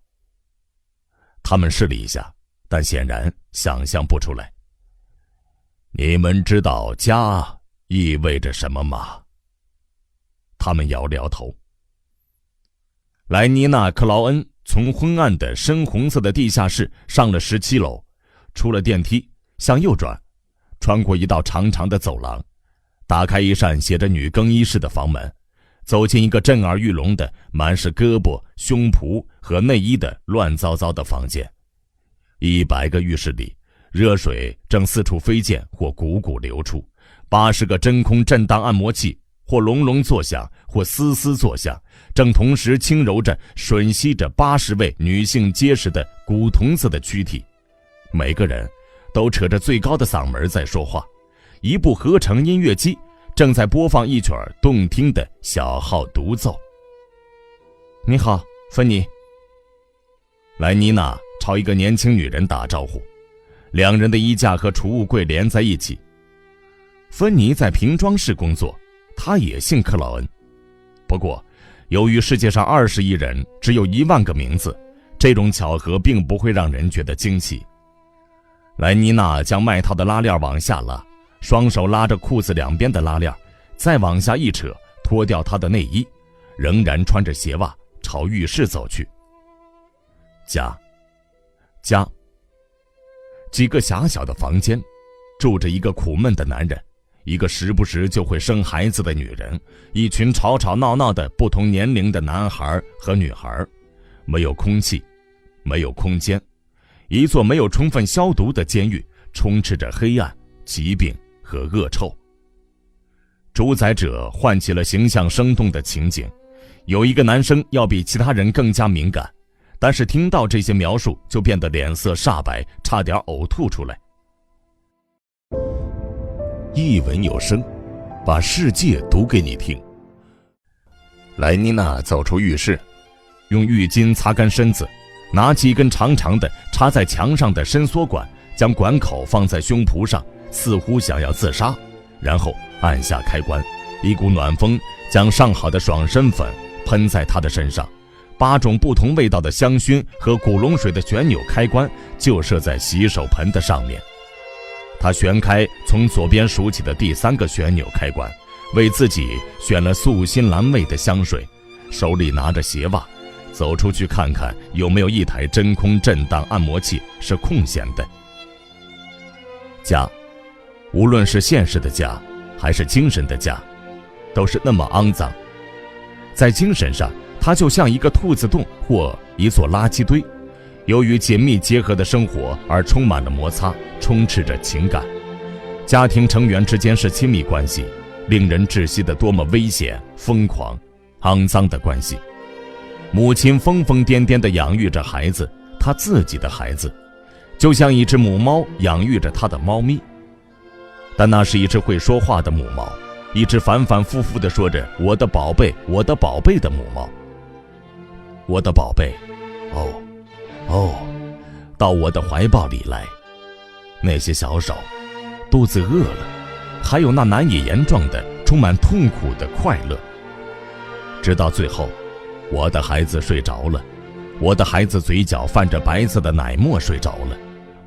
他们试了一下，但显然想象不出来。你们知道家意味着什么吗？他们摇了摇头。莱妮娜·克劳恩从昏暗的深红色的地下室上了17楼，出了电梯，向右转，穿过一道长长的走廊，打开一扇写着女更衣室的房门，走进一个震耳欲聋的满是胳膊、胸脯和内衣的乱糟糟的房间。100个浴室里，热水正四处飞溅或汩汩流出，80个真空震荡按摩器或隆隆作响或嘶嘶作响，正同时轻柔着吮吸着80位女性结实的古铜色的躯体。每个人都扯着最高的嗓门在说话，一部合成音乐机正在播放一曲动听的小号独奏。你好，芬妮。莱妮娜朝一个年轻女人打招呼，两人的衣架和储物柜连在一起。芬妮在瓶装室工作，她也姓克劳恩。不过，由于世界上20亿人只有1万个名字，这种巧合并不会让人觉得惊奇。莱妮娜将外套的拉链往下拉，双手拉着裤子两边的拉链，再往下一扯，脱掉她的内衣，仍然穿着鞋袜朝浴室走去。家，几个狭小的房间，住着一个苦闷的男人，一个时不时就会生孩子的女人，一群吵吵闹闹的不同年龄的男孩和女孩。没有空气，没有空间，一座没有充分消毒的监狱，充斥着黑暗、疾病和恶臭。主宰者唤起了形象生动的情景，有一个男生要比其他人更加敏感，但是听到这些描述就变得脸色煞白，差点呕吐出来。一文有声，把世界读给你听。莱妮娜走出浴室，用浴巾擦干身子，拿起一根长长的插在墙上的伸缩管，将管口放在胸脯上，似乎想要自杀，然后按下开关，一股暖风将上好的爽身粉喷在她的身上，8种不同味道的香薰和古龙水的旋钮开关就设在洗手盆的上面。他旋开从左边数起的第3个旋钮开关，为自己选了素心兰味的香水，手里拿着鞋袜，走出去看看有没有一台真空震荡按摩器是空闲的。家，无论是现实的家还是精神的家，都是那么肮脏。在精神上，它就像一个兔子洞或一座垃圾堆，由于紧密结合的生活而充满了摩擦，充斥着情感。家庭成员之间是亲密关系，令人窒息的多么危险、疯狂、肮脏的关系。母亲疯疯癫癫地养育着孩子，她自己的孩子，就像一只母猫养育着它的猫咪。但那是一只会说话的母猫，一只反反复复地说着“我的宝贝，我的宝贝”的母猫。我的宝贝，到我的怀抱里来。那些小手，肚子饿了，还有那难以言状的充满痛苦的快乐。直到最后，我的孩子睡着了，我的孩子嘴角泛着白色的奶沫睡着了，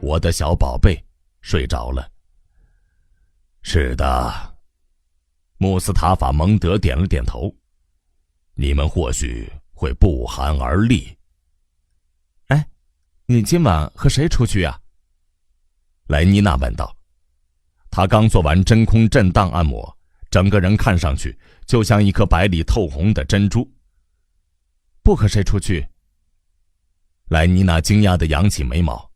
我的小宝贝睡着了。是的，穆斯塔法蒙德点了点头。你们或许会不寒而栗。哎，你今晚和谁出去呀？莱妮娜问道。她刚做完真空震荡按摩，整个人看上去就像一颗白里透红的珍珠。不和谁出去？莱妮娜惊讶地扬起眉毛。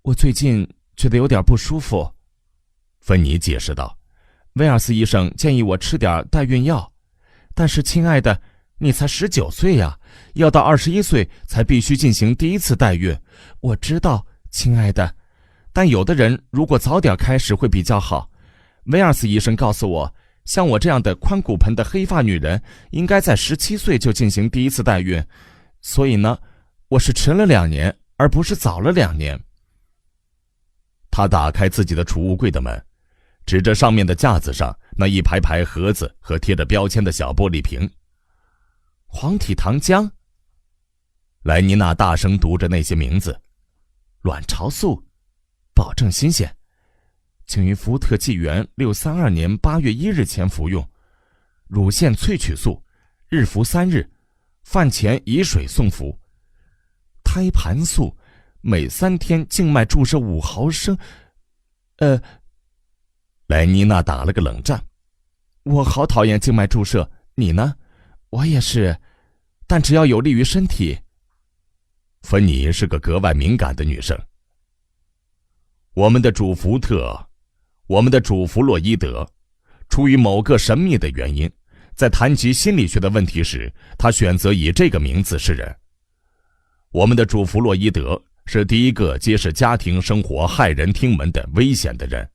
我最近觉得有点不舒服，芬妮解释道。威尔斯医生建议我吃点代孕药，但是亲爱的，你才19岁呀，要到21岁才必须进行第一次代孕。我知道，亲爱的，但有的人如果早点开始会比较好。威尔斯医生告诉我，像我这样的宽骨盆的黑发女人，应该在17岁就进行第一次代孕。所以呢，我是迟了2年，而不是早了2年。他打开自己的储物柜的门，指着上面的架子上那一排排盒子和贴着标签的小玻璃瓶。黄体糖浆。莱妮娜大声读着那些名字。卵巢素，保证新鲜。请于福特纪元632年8月1日前服用。乳腺萃取素，日服3日，饭前以水送服。胎盘素，每3天静脉注射5毫升。莱妮娜打了个冷战。我好讨厌静脉注射，你呢？我也是，但只要有利于身体。芬妮是个格外敏感的女生。我们的主福特，我们的主弗洛伊德，出于某个神秘的原因，在谈及心理学的问题时，他选择以这个名字示人。我们的主弗洛伊德是第一个揭示家庭生活骇人听闻的危险的人。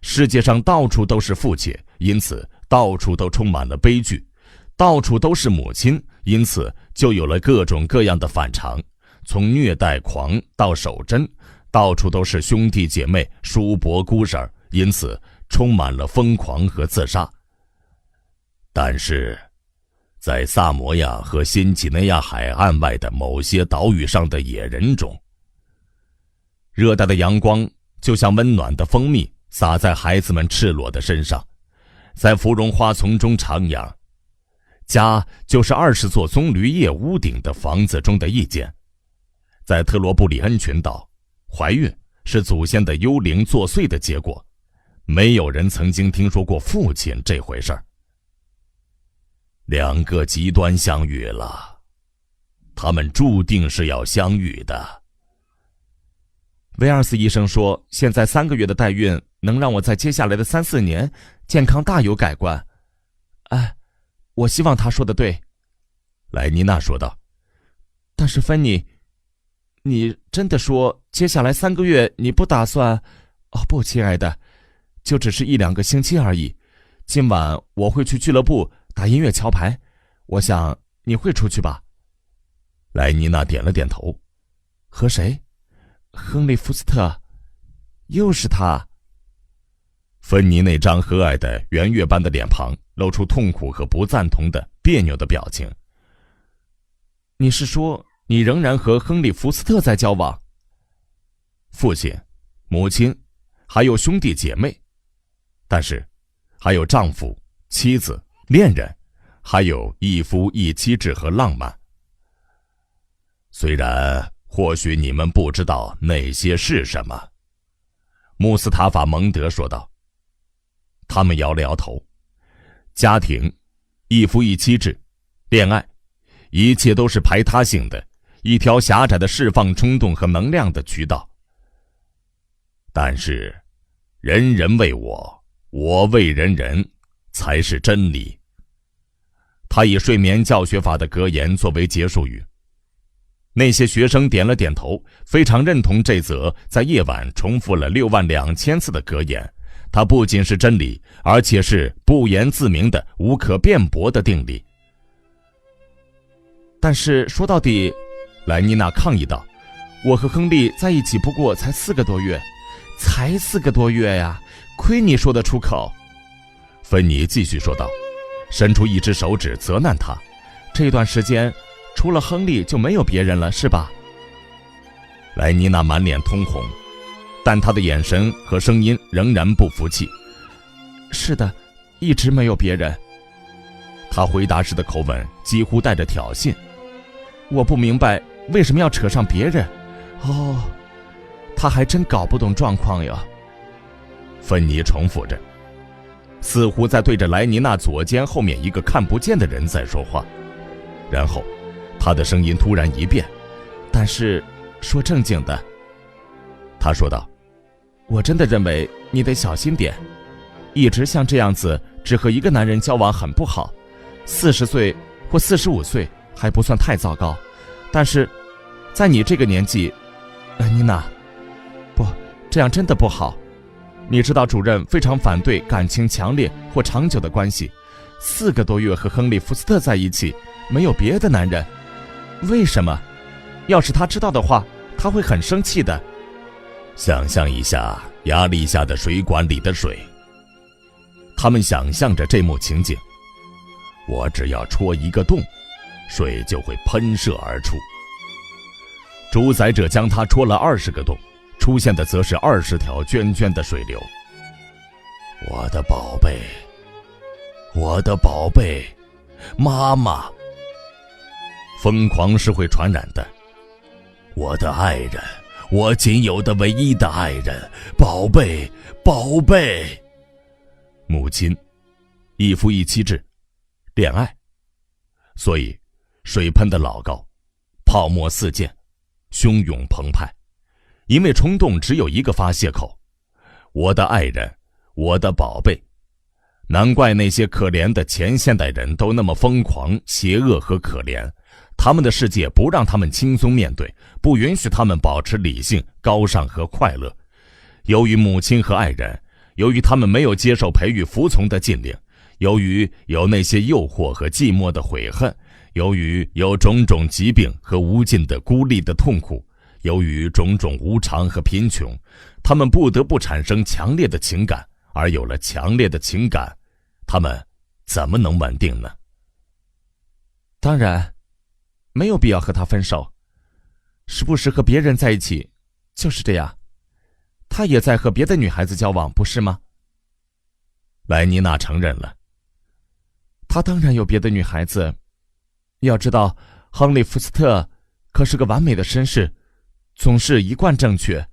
世界上到处都是父亲，因此到处都充满了悲剧；到处都是母亲，因此就有了各种各样的反常，从虐待狂到手针，到处都是兄弟姐妹、叔伯姑婶，因此充满了疯狂和自杀。但是在萨摩亚和新几内亚海岸外的某些岛屿上的野人中，热带的阳光就像温暖的蜂蜜洒在孩子们赤裸的身上，在芙蓉花丛中徜徉。家就是20座棕榈叶屋顶的房子中的一间。在特罗布里恩群岛，怀孕是祖先的幽灵作祟的结果，没有人曾经听说过父亲这回事儿。2个极端相遇了，他们注定是要相遇的。威尔斯医生说，现在3个月的代孕能让我在接下来的3、4年健康大有改观。我希望他说的对。莱妮娜说道。但是芬妮，你真的说接下来3个月你不打算？不，亲爱的，就只是1、2个星期而已。今晚我会去俱乐部打音乐桥牌，我想你会出去吧？莱妮娜点了点头。和谁？亨利·福斯特。又是他。芬妮那张和蔼的圆月般的脸庞露出痛苦和不赞同的别扭的表情。你是说你仍然和亨利·福斯特在交往？父亲、母亲，还有兄弟姐妹，但是还有丈夫、妻子、恋人，还有一夫一妻制和浪漫。虽然或许你们不知道那些是什么，穆斯塔法·蒙德说道。他们摇了摇头。家庭、一夫一妻制、恋爱，一切都是排他性的，一条狭窄的释放冲动和能量的渠道。但是人人为我，我为人人，才是真理。他以睡眠教学法的格言作为结束语。那些学生点了点头，非常认同这则在夜晚重复了62000次的格言。它不仅是真理，而且是不言自明的无可辩驳的定理。但是说到底，莱妮娜抗议道，我和亨利在一起不过才4个多月。才4个多月呀，亏你说得出口。芬妮继续说道，伸出一只手指责难他，这段时间除了亨利就没有别人了，是吧？莱妮娜满脸通红，但她的眼神和声音仍然不服气。是的，一直没有别人。她回答时的口吻几乎带着挑衅。我不明白为什么要扯上别人。他还真搞不懂状况呀。芬妮重复着，似乎在对着莱妮娜左肩后面一个看不见的人在说话。然后她的声音突然一变，但是说正经的，她说道，我真的认为你得小心点，一直像这样子只和一个男人交往很不好。40岁或45岁还不算太糟糕，但是在你这个年纪，妮娜，不，这样真的不好。你知道主任非常反对感情强烈或长久的关系。4个多月和亨利·福斯特在一起，没有别的男人，为什么？要是他知道的话，他会很生气的。想象一下压力下的水管里的水。他们想象着这幕情景，我只要戳一个洞，水就会喷射而出。主宰者将它戳了20个洞，出现的则是20条涓涓的水流。我的宝贝，我的宝贝，妈妈。疯狂是会传染的。我的爱人，我仅有的唯一的爱人，宝贝，宝贝。母亲，一夫一妻制，恋爱，所以水喷得老高，泡沫四溅，汹涌澎湃，因为冲动只有一个发泄口。我的爱人，我的宝贝。难怪那些可怜的前现代人都那么疯狂、邪恶和可怜，他们的世界不让他们轻松面对，不允许他们保持理性、高尚和快乐。由于母亲和爱人，由于他们没有接受培育服从的禁令，由于有那些诱惑和寂寞的悔恨，由于有种种疾病和无尽的孤立的痛苦，由于种种无常和贫穷，他们不得不产生强烈的情感，而有了强烈的情感，他们怎么能稳定呢？当然，没有必要和他分手，时不时和别人在一起，就是这样。他也在和别的女孩子交往，不是吗？莱妮娜承认了。他当然有别的女孩子。要知道，亨利·福斯特可是个完美的绅士，总是一贯正确，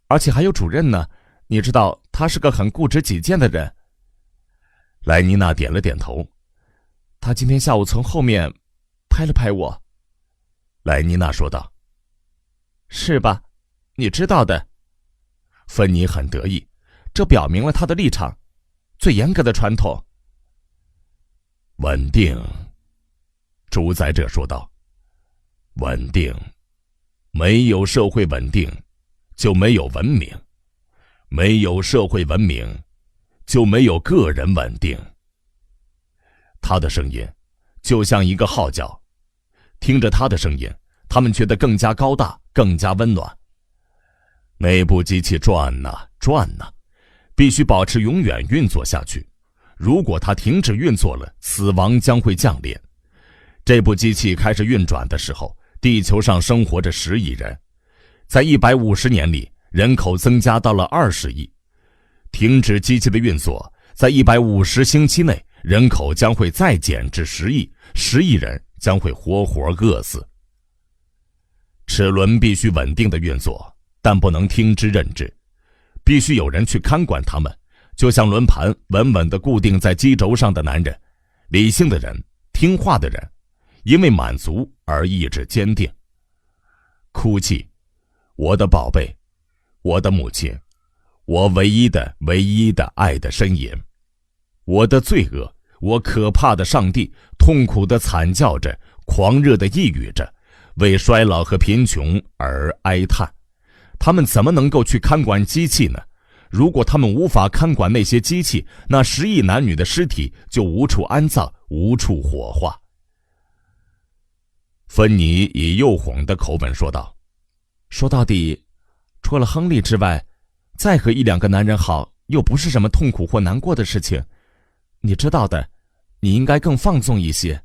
而且还有主任呢。你知道，他是个很固执己见的人。莱妮娜点了点头。他今天下午从后面拍了拍我。莱妮娜说道。是吧？你知道的。芬妮很得意，这表明了他的立场，最严格的传统。稳定，主宰者说道。稳定，没有社会稳定，就没有文明；没有社会文明，就没有个人稳定。他的声音就像一个号角，听着他的声音，他们觉得更加高大，更加温暖。那部机器转呐转呐，必须保持永远运作下去。如果它停止运作了，死亡将会降临。这部机器开始运转的时候，地球上生活着10亿人，在150年里，人口增加到了20亿。停止机器的运作，在150星期内，人口将会再减至10亿，10亿人将会活活饿死。齿轮必须稳定的运作，但不能听之任之，必须有人去看管他们，就像轮盘稳稳地固定在机轴上的男人，理性的人，听话的人，因为满足而意志坚定。哭泣，我的宝贝，我的母亲，我唯一的爱的呻吟。我的罪恶，我可怕的上帝，痛苦地惨叫着，狂热地抑郁着，为衰老和贫穷而哀叹。他们怎么能够去看管机器呢？如果他们无法看管那些机器，那10亿男女的尸体就无处安葬，无处火化。芬妮以诱哄的口吻说道：说到底，除了亨利之外，再和1-2个男人好，又不是什么痛苦或难过的事情。你知道的，你应该更放纵一些。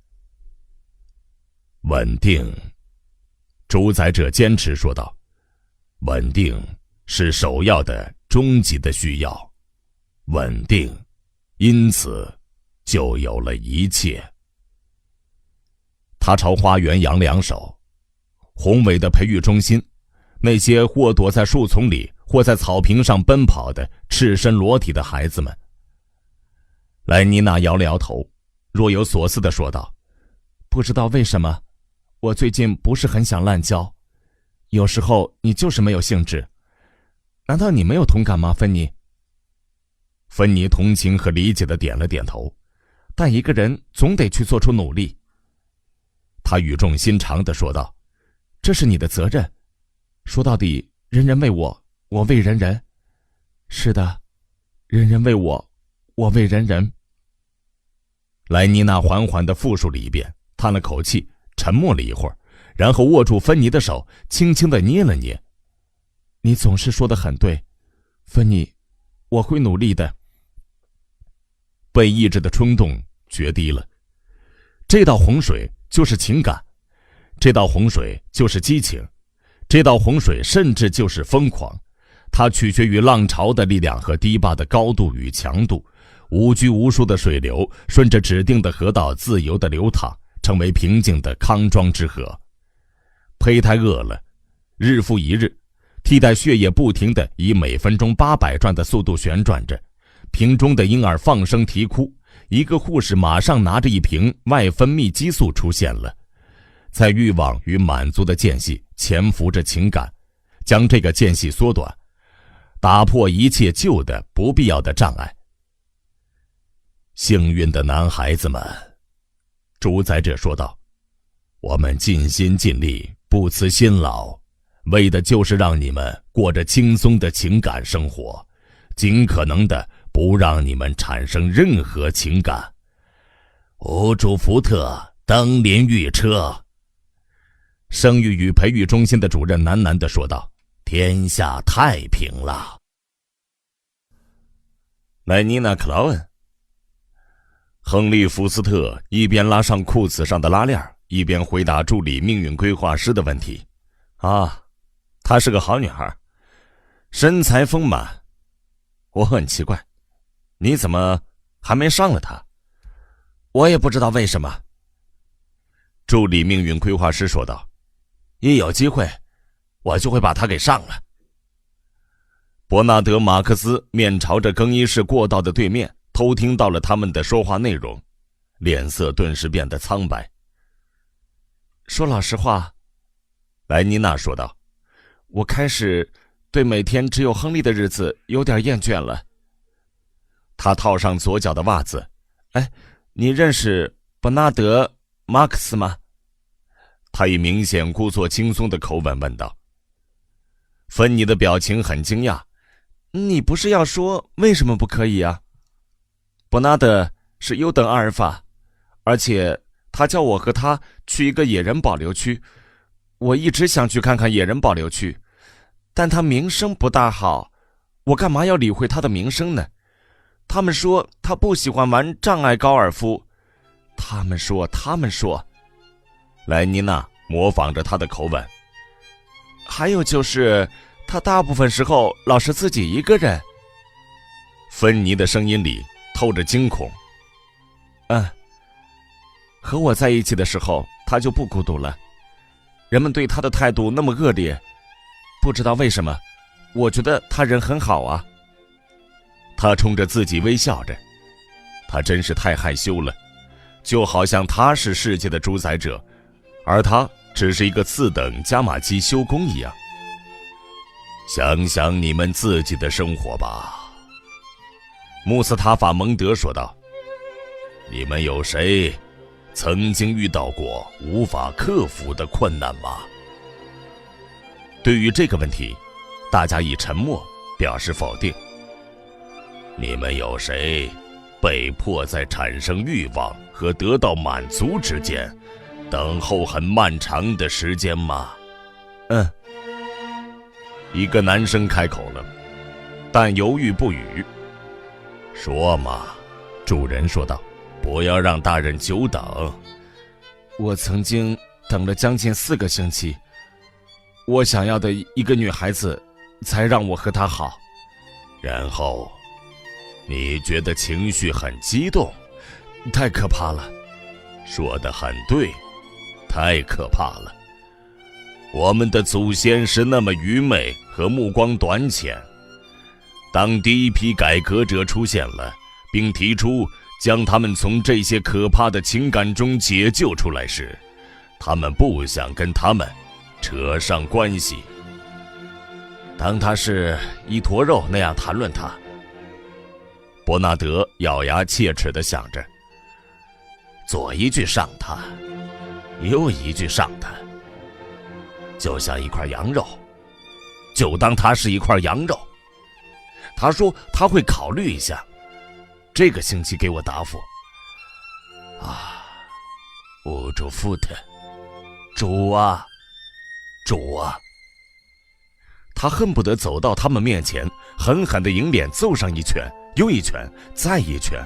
稳定，主宰者坚持说道。稳定是首要的、终极的需要。稳定，因此就有了一切。他朝花园扬两手，宏伟的培育中心，那些或躲在树丛里，或在草坪上奔跑的赤身裸体的孩子们。莱妮娜摇了摇头，若有所思地说道：不知道为什么，我最近不是很想滥交。有时候你就是没有兴致。难道你没有同感吗，芬妮？芬妮同情和理解地点了点头。但一个人总得去做出努力。他语重心长地说道：这是你的责任。说到底，人人为我，我为人人。是的，人人为我，我为人人。莱妮娜缓缓地复述了一遍，叹了口气，沉默了一会儿，然后握住芬妮的手，轻轻地捏了捏。你总是说得很对，芬妮，我会努力的。被抑制的冲动决堤了。这道洪水就是情感，这道洪水就是激情，这道洪水甚至就是疯狂。它取决于浪潮的力量和堤坝的高度与强度。无拘无束的水流顺着指定的河道自由地流淌，成为平静的康庄之河。胚胎饿了，日复一日，替代血液不停地以每分钟800转的速度旋转着。瓶中的婴儿放声啼哭，一个护士马上拿着一瓶外分泌激素出现了。在欲望与满足的间隙潜伏着情感，将这个间隙缩短，打破一切旧的不必要的障碍。幸运的男孩子们，主宰者说道，我们尽心尽力，不辞辛劳，为的就是让你们过着轻松的情感生活，尽可能的不让你们产生任何情感。无主福特登临御车。生育与培育中心的主任喃喃地说道，天下太平了。莱妮娜·克劳恩。亨利·福斯特一边拉上裤子上的拉链，一边回答助理命运规划师的问题。她是个好女孩，身材丰满。我很奇怪，你怎么还没上了她？我也不知道为什么。助理命运规划师说道，一有机会，我就会把她给上了。伯纳德·马克思面朝着更衣室过道的对面，偷听到了他们的说话内容，脸色顿时变得苍白。说老实话，莱妮娜说道，我开始对每天只有亨利的日子有点厌倦了。他套上左脚的袜子。你认识伯纳德·马克思吗？他以明显故作轻松的口吻问道。芬妮的表情很惊讶。你不是要说为什么不可以啊？伯纳德是优等阿尔法，而且他叫我和他去一个野人保留区。我一直想去看看野人保留区，但他名声不大好，我干嘛要理会他的名声呢？他们说他不喜欢玩障碍高尔夫。他们说。莱妮娜模仿着他的口吻。还有就是他大部分时候老是自己一个人。芬妮的声音里透着惊恐。和我在一起的时候他就不孤独了。人们对他的态度那么恶劣，不知道为什么，我觉得他人很好啊。他冲着自己微笑着，他真是太害羞了，就好像他是世界的主宰者，而他只是一个次等加码机修工一样。想想你们自己的生活吧，穆斯塔法·蒙德说道。你们有谁曾经遇到过无法克服的困难吗？对于这个问题，大家以沉默表示否定。你们有谁被迫在产生欲望和得到满足之间等候很漫长的时间吗？一个男生开口了，但犹豫不语。说嘛，主人说道，不要让大人久等。我曾经等了将近4个星期，我想要的一个女孩子才让我和她好。然后你觉得情绪很激动？太可怕了。说得很对，太可怕了。我们的祖先是那么愚昧和目光短浅。当第一批改革者出现了，并提出将他们从这些可怕的情感中解救出来时，他们不想跟他们扯上关系。当他是一坨肉那样谈论他，伯纳德咬牙切齿地想着，左一句上他，右一句上他，就像一块羊肉，就当他是一块羊肉。他说他会考虑一下，这个星期给我答复。乌主夫特，主啊，主啊！他恨不得走到他们面前，狠狠地迎脸揍上一拳，又一拳，再一拳。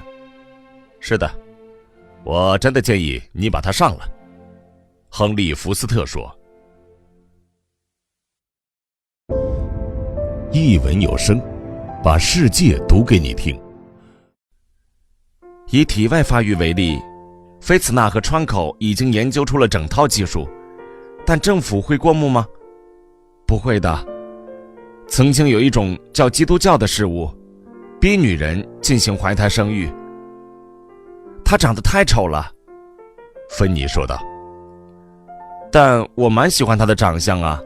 是的，我真的建议你把他上了。亨利·福斯特说。一文有声，把世界读给你听。以体外发育为例，菲茨纳和川口已经研究出了整套技术，但政府会过目吗？不会的。曾经有一种叫基督教的事物，逼女人进行怀胎生育。他长得太丑了，芬妮说道。但我蛮喜欢他的长相啊，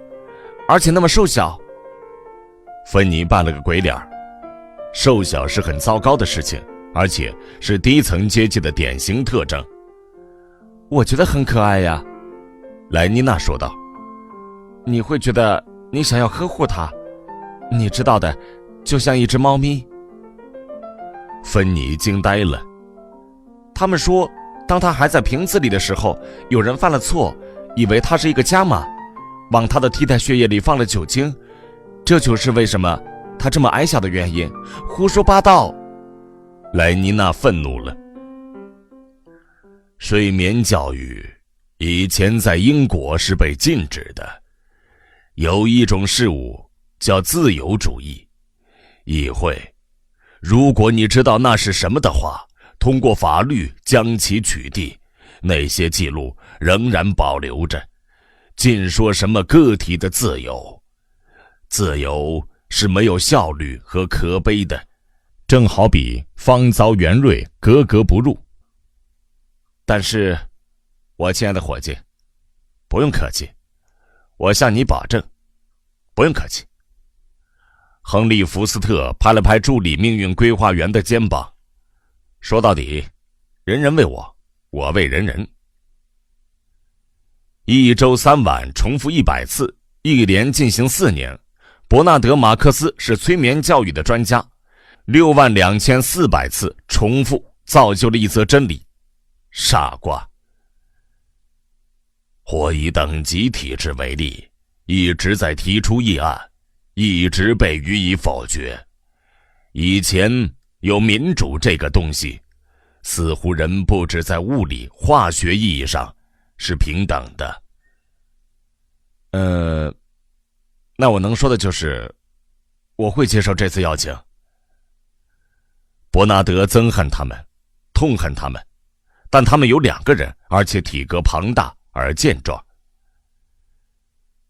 而且那么瘦小。芬妮扮了个鬼脸。瘦小是很糟糕的事情，而且是低层阶级的典型特征。我觉得很可爱呀，莱妮娜说道。你会觉得你想要呵护它，你知道的，就像一只猫咪。芬妮惊呆了。他们说，当他还在瓶子里的时候，有人犯了错，以为他是一个伽马，往他的替代血液里放了酒精，这就是为什么他这么矮小的原因。胡说八道！莱妮娜愤怒了。睡眠教育以前在英国是被禁止的。有一种事物叫自由主义。议会，如果你知道那是什么的话，通过法律将其取缔，那些记录仍然保留着。尽说什么个体的自由，自由是没有效率和可悲的，正好比方遭元瑞格格不入。但是，我亲爱的伙计，不用客气，我向你保证，不用客气。亨利·福斯特拍了拍助理命运规划员的肩膀，说到底，人人为我，我为人人。一周3晚重复100次，一连进行4年。伯纳德·马克思是催眠教育的专家，62400次重复造就了一则真理。傻瓜。或以等级体制为例，一直在提出议案，一直被予以否决。以前有民主这个东西，似乎人不止在物理、化学意义上是平等的。那我能说的就是，我会接受这次邀请。伯纳德憎恨他们，痛恨他们，但他们有2个人，而且体格庞大而健壮。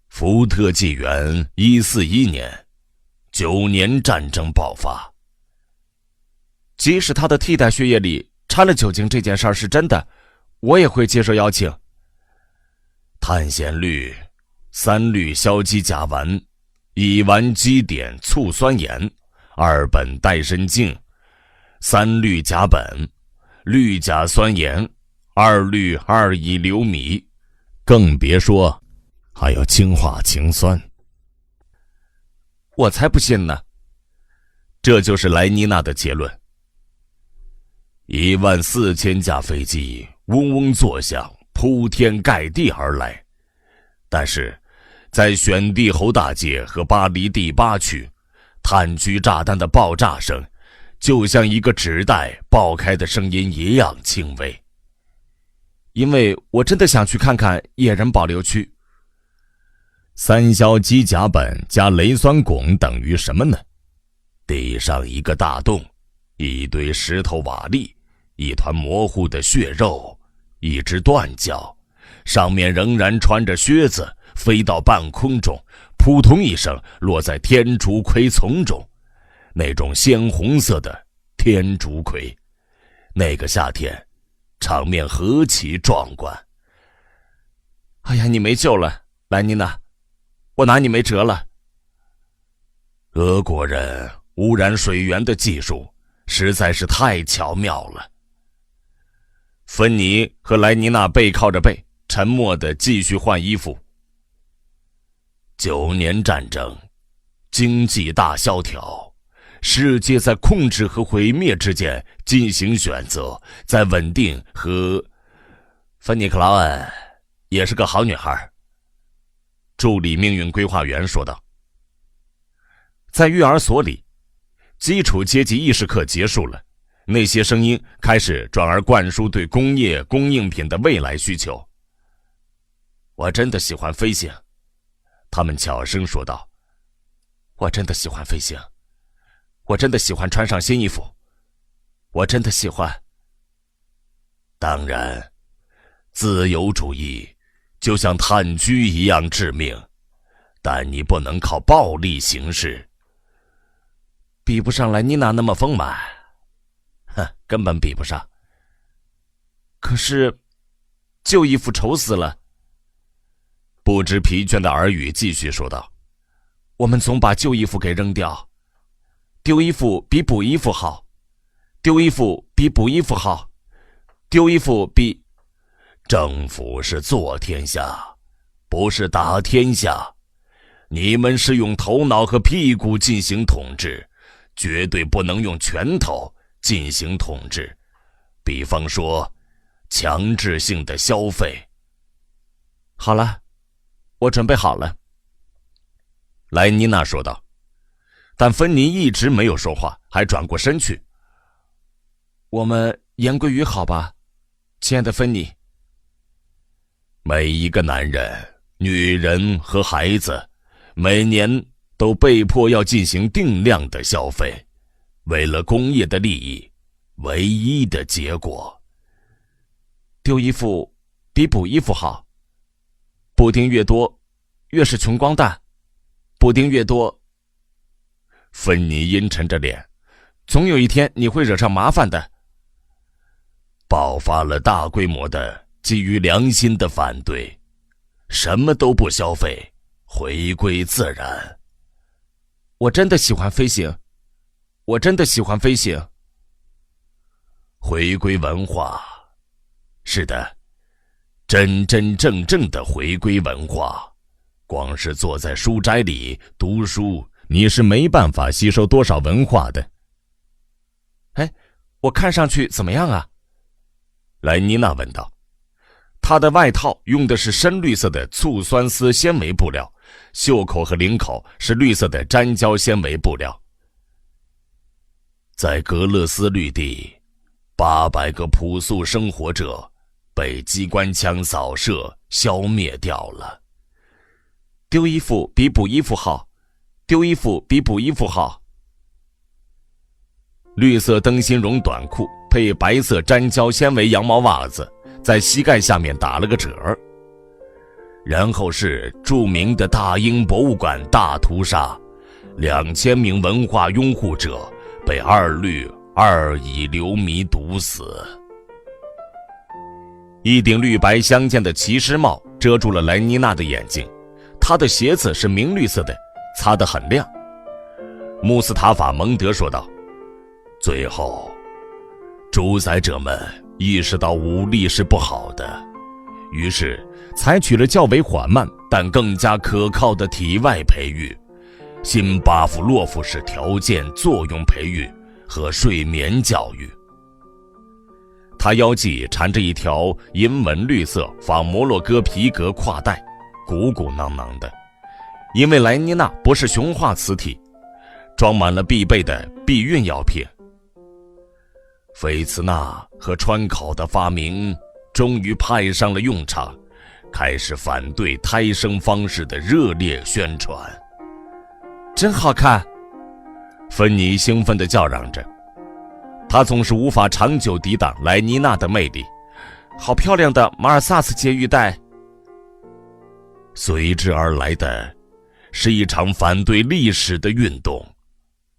福特纪元141年，9年战争爆发。即使他的替代血液里掺了酒精这件事儿是真的，我也会接受邀请。碳显氯、3氯硝基甲烷、乙烷基碘醋酸盐、2苯代参胫、3氯甲苯、氯甲酸盐、2氯2乙硫醚，更别说还有氰化氰酸。我才不信呢。这就是莱妮娜的结论。14000架飞机嗡嗡作响，铺天盖地而来，但是在选帝侯大街和巴黎第8区，炭疽炸弹的爆炸声就像一个纸袋爆开的声音一样轻微。因为我真的想去看看野人保留区。3硝基甲苯加雷酸汞等于什么呢？地上一个大洞，一堆石头瓦砾，一团模糊的血肉，一只断脚，上面仍然穿着靴子，飞到半空中，扑通一声落在天竺葵丛中，那种鲜红色的天竺葵。那个夏天，场面何其壮观！哎呀，你没救了，莱妮娜，我拿你没辙了。俄国人污染水源的技术实在是太巧妙了。芬妮和莱妮娜背靠着背，沉默地继续换衣服。9年战争，经济大萧条，世界在控制和毁灭之间进行选择，在稳定和……芬妮·克劳恩也是个好女孩，助理命运规划员说道。在育儿所里，基础阶级意识课结束了，那些声音开始转而灌输对工业供应品的未来需求。我真的喜欢飞行，他们悄声说道。我真的喜欢飞行，我真的喜欢穿上新衣服，我真的喜欢。当然，自由主义就像炭疽一样致命，但你不能靠暴力行事。比不上莱妮娜那么丰满，根本比不上。可是，旧衣服丑死了。不知疲倦的耳语继续说道：“我们总把旧衣服给扔掉，丢衣服比补衣服好，丢衣服比补衣服好，丢衣服比……政府是做天下，不是打天下。你们是用头脑和屁股进行统治，绝对不能用拳头进行统治。比方说，强制性的消费。”好了，我准备好了。莱妮娜说道，但芬妮一直没有说话，还转过身去。我们言归于好吧，亲爱的芬妮。每一个男人、女人和孩子，每年都被迫要进行定量的消费，为了工业的利益，唯一的结果。丢衣服比补衣服好，补丁越多，越是穷光蛋。补丁越多，芬妮阴沉着脸，总有一天你会惹上麻烦的。爆发了大规模的基于良心的反对，什么都不消费，回归自然。我真的喜欢飞行，我真的喜欢飞行。回归文化，是的，真真正正的回归文化。光是坐在书斋里读书，你是没办法吸收多少文化的。我看上去怎么样啊？莱妮娜问道。她的外套用的是深绿色的醋酸丝纤维布料，袖口和领口是绿色的粘胶纤维布料。在格勒斯绿地，800个朴素生活者被机关枪扫射消灭掉了。丢衣服比补衣服好，丢衣服比补衣服好。绿色灯芯绒短裤配白色粘胶纤维羊毛袜子，在膝盖下面打了个褶儿。然后是著名的大英博物馆大屠杀，2000名文化拥护者被2氯2乙硫醚毒死。一顶绿白相间的骑士帽遮住了莱妮娜的眼睛，她的鞋子是明绿色的，擦得很亮。穆斯塔法·蒙德说道，最后，主宰者们意识到武力是不好的，于是采取了较为缓慢但更加可靠的体外培育、新巴甫洛夫式条件作用培育和睡眠教育。他腰际缠着一条银纹绿色仿摩洛哥皮革挎带，鼓鼓囊囊的，因为莱妮娜不是雄化雌体，装满了必备的避孕药品。菲茨纳和川考的发明终于派上了用场，开始反对胎生方式的热烈宣传。真好看！芬妮兴奋地叫嚷着，她总是无法长久抵挡莱妮娜的魅力。好漂亮的马尔萨斯节育带！随之而来的是一场反对历史的运动，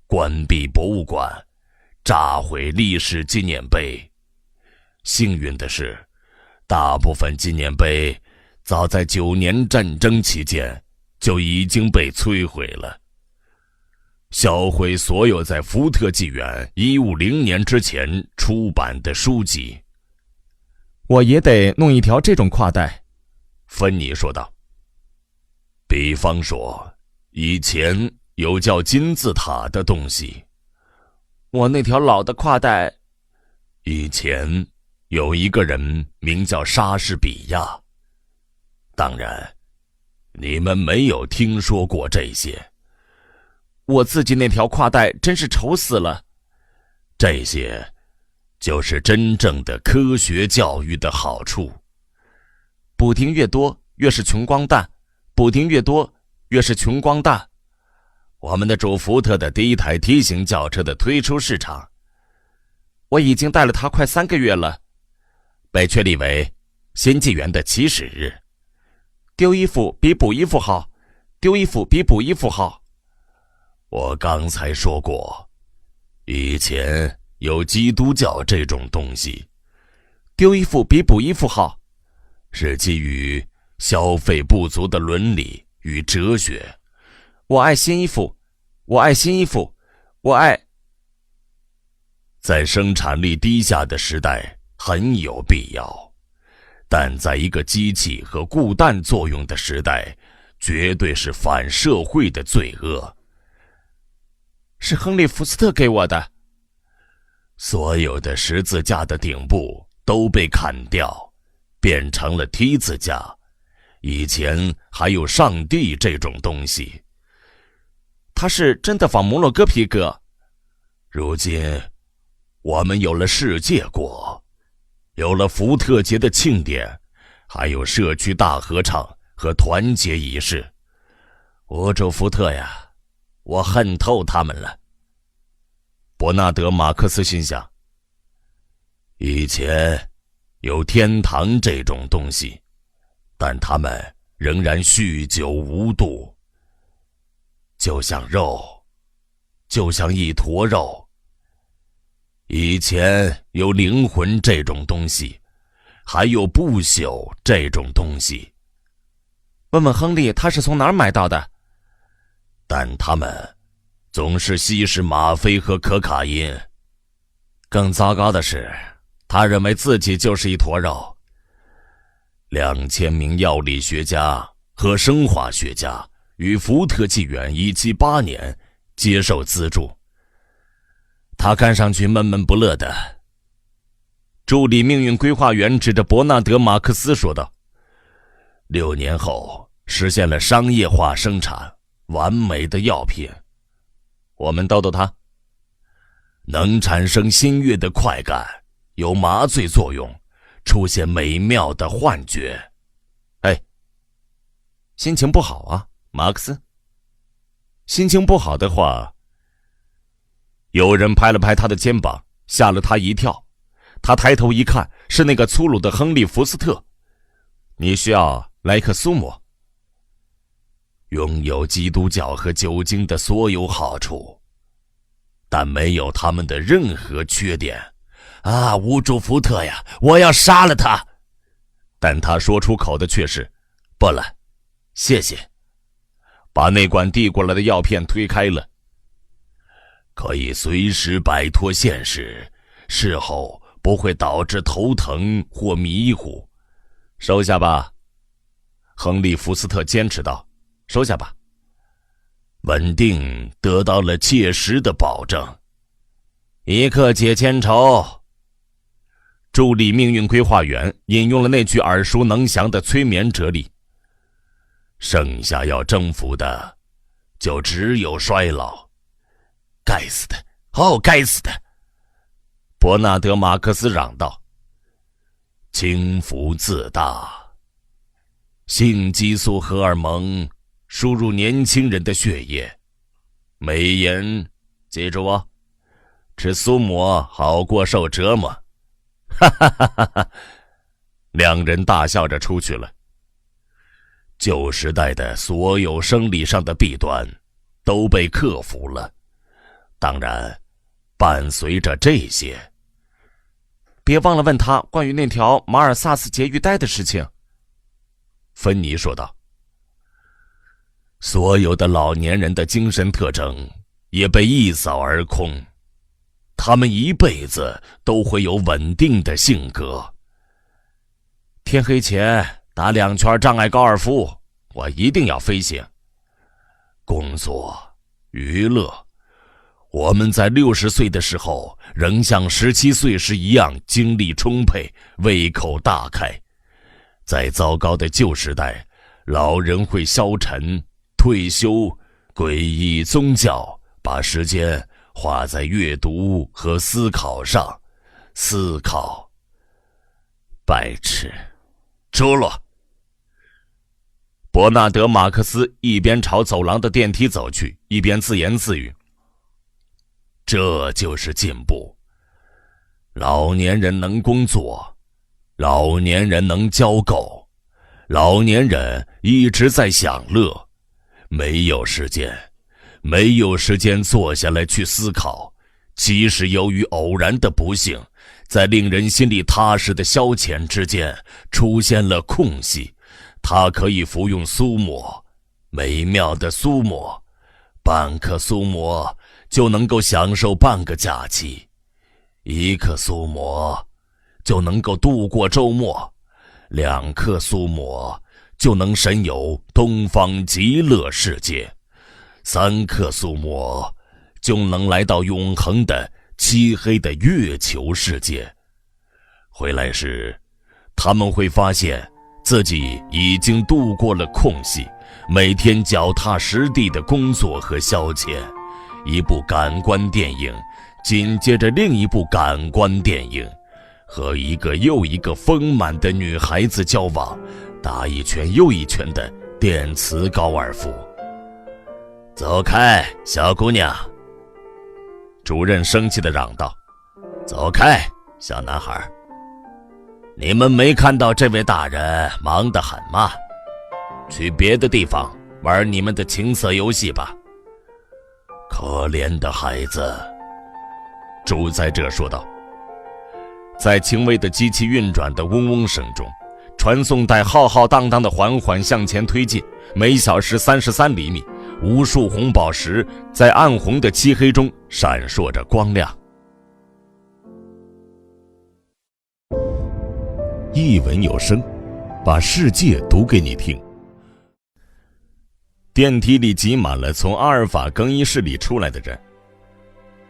关闭博物馆，炸毁历史纪念碑。幸运的是，大部分纪念碑早在9年战争期间就已经被摧毁了。销毁所有在福特纪元150年之前出版的书籍。我也得弄一条这种挎带，芬妮说道。比方说，以前有叫金字塔的东西。我那条老的挎带，以前有一个人名叫莎士比亚。当然，你们没有听说过这些。我自己那条挎带真是丑死了。这些就是真正的科学教育的好处。补丁越多，越是穷光蛋；补丁越多，越是穷光蛋。我们的主福特的第一台梯形轿车的推出市场。我已经带了它快3个月了。被确立为新纪元的起始日。丢衣服比补衣服好，丢衣服比补衣服好。我刚才说过，以前有基督教这种东西。丢衣服比补衣服好，是基于消费不足的伦理与哲学。我爱新衣服，我爱新衣服，我爱。在生产力低下的时代很有必要，但在一个机器和固氮作用的时代，绝对是反社会的罪恶。是亨利·福斯特给我的。所有的十字架的顶部都被砍掉，变成了梯字架。以前还有上帝这种东西。他是真的仿摩洛哥皮革。如今我们有了世界国，有了福特节的庆典，还有社区大合唱和团结仪式。欧洲福特呀，我恨透他们了。伯纳德·马克思心想，以前有天堂这种东西，但他们仍然酗酒无度，就像肉，就像一坨肉。以前有灵魂这种东西，还有不朽这种东西。问问亨利，他是从哪儿买到的？但他们总是吸食吗啡和可卡因。更糟糕的是，他认为自己就是一坨肉。2000名药理学家和生化学家于福特纪元178年接受资助。他看上去闷闷不乐的。助理命运规划员指着伯纳德·马克思说道：6年后实现了商业化生产，完美的药品。我们逗逗他，能产生新悦的快感，有麻醉作用，出现美妙的幻觉。哎，心情不好啊，马克思。心情不好的话，有人拍了拍他的肩膀，吓了他一跳。他抬头一看，是那个粗鲁的亨利·福斯特。你需要莱克苏姆。拥有基督教和酒精的所有好处，但没有他们的任何缺点。啊，无主福特呀，我要杀了他！但他说出口的却是：不了，谢谢。把那管递过来的药片推开了。可以随时摆脱现实，事后不会导致头疼或迷糊。收下吧，亨利·福斯特坚持道。收下吧。稳定得到了切实的保证。一刻解千愁。助理命运规划员引用了那句耳熟能详的催眠哲理。剩下要征服的，就只有衰老。该死的，哦，该死的！伯纳德·马克思嚷道。轻浮自大。性激素荷尔蒙输入年轻人的血液。美颜，记住哦，吃苏摩好过受折磨。哈哈哈哈哈！两人大笑着出去了。旧时代的所有生理上的弊端都被克服了，当然，伴随着这些，别忘了问他关于那条马尔萨斯节育带的事情。芬妮说道。所有的老年人的精神特征也被一扫而空，他们一辈子都会有稳定的性格。天黑前打2圈障碍高尔夫，我一定要飞行。工作，娱乐，我们在60岁的时候仍像17岁时一样精力充沛，胃口大开。在糟糕的旧时代，老人会消沉退休，皈依宗教，把时间花在阅读和思考上。思考，白痴，出了。伯纳德·马克思一边朝走廊的电梯走去，一边自言自语：这就是进步。老年人能工作，老年人能交够，老年人一直在享乐，没有时间坐下来去思考，即使由于偶然的不幸，在令人心里踏实的消遣之间出现了空隙，他可以服用苏沫，美妙的苏沫，半颗苏沫就能够享受半个假期，一颗苏沫就能够度过周末，2颗苏沫就能神游东方极乐世界，3颗苏沫就能来到永恒的漆黑的月球世界。回来时，他们会发现自己已经度过了空隙，每天脚踏实地的工作和消遣，一部感官电影紧接着另一部感官电影，和一个又一个丰满的女孩子交往，打一拳又一拳的电磁高尔夫。走开，小姑娘！主任生气地嚷道：走开，小男孩！你们没看到这位大人忙得很吗？去别的地方玩你们的情色游戏吧。可怜的孩子，主宰者说道。在轻微的机器运转的嗡嗡声中，传送带浩浩荡荡地缓缓向前推进，每小时33厘米，无数红宝石在暗红的漆黑中闪烁着光亮。一文有声，把世界读给你听。电梯里挤满了从阿尔法更衣室里出来的人。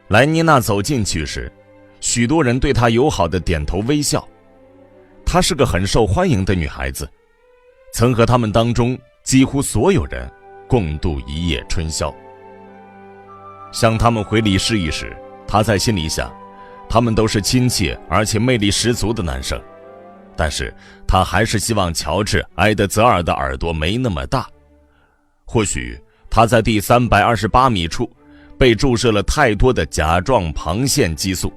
莱妮娜走进去时，许多人对她友好的点头微笑。她是个很受欢迎的女孩子，曾和他们当中几乎所有人共度一夜春宵。向他们回礼示意时，她在心里想，他们都是亲切而且魅力十足的男生，但是她还是希望乔治·埃德泽尔的耳朵没那么大。或许他在第328米处被注射了太多的甲状旁腺激素。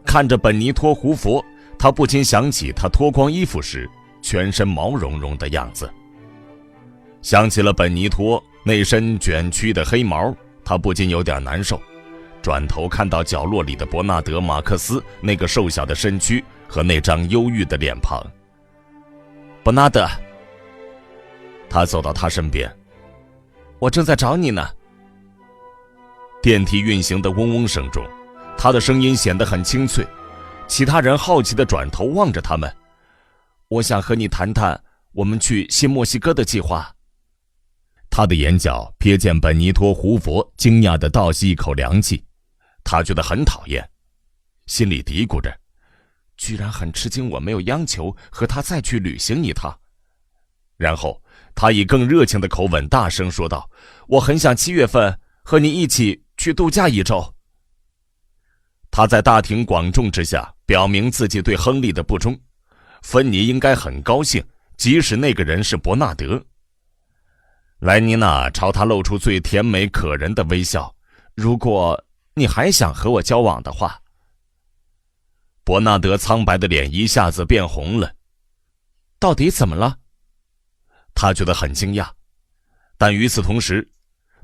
看着本尼托·胡佛，他不禁想起他脱光衣服时全身毛茸茸的样子。想起了本尼托那身卷曲的黑毛，他不禁有点难受。转头看到角落里的伯纳德·马克思那个瘦小的身躯和那张忧郁的脸庞。伯纳德，他走到他身边，我正在找你呢。电梯运行的嗡嗡声中，他的声音显得很清脆。其他人好奇地转头望着他们。我想和你谈谈我们去新墨西哥的计划。他的眼角瞥见本尼托·胡佛惊讶地倒吸一口凉气，他觉得很讨厌，心里嘀咕着，居然很吃惊我没有央求和他再去旅行一趟。然后他以更热情的口吻大声说道，我很想7月份和你一起去度假1周。他在大庭广众之下表明自己对亨利的不忠，芬妮应该很高兴，即使那个人是伯纳德。莱妮娜朝他露出最甜美可人的微笑，如果你还想和我交往的话。伯纳德苍白的脸一下子变红了。到底怎么了？他觉得很惊讶，但与此同时，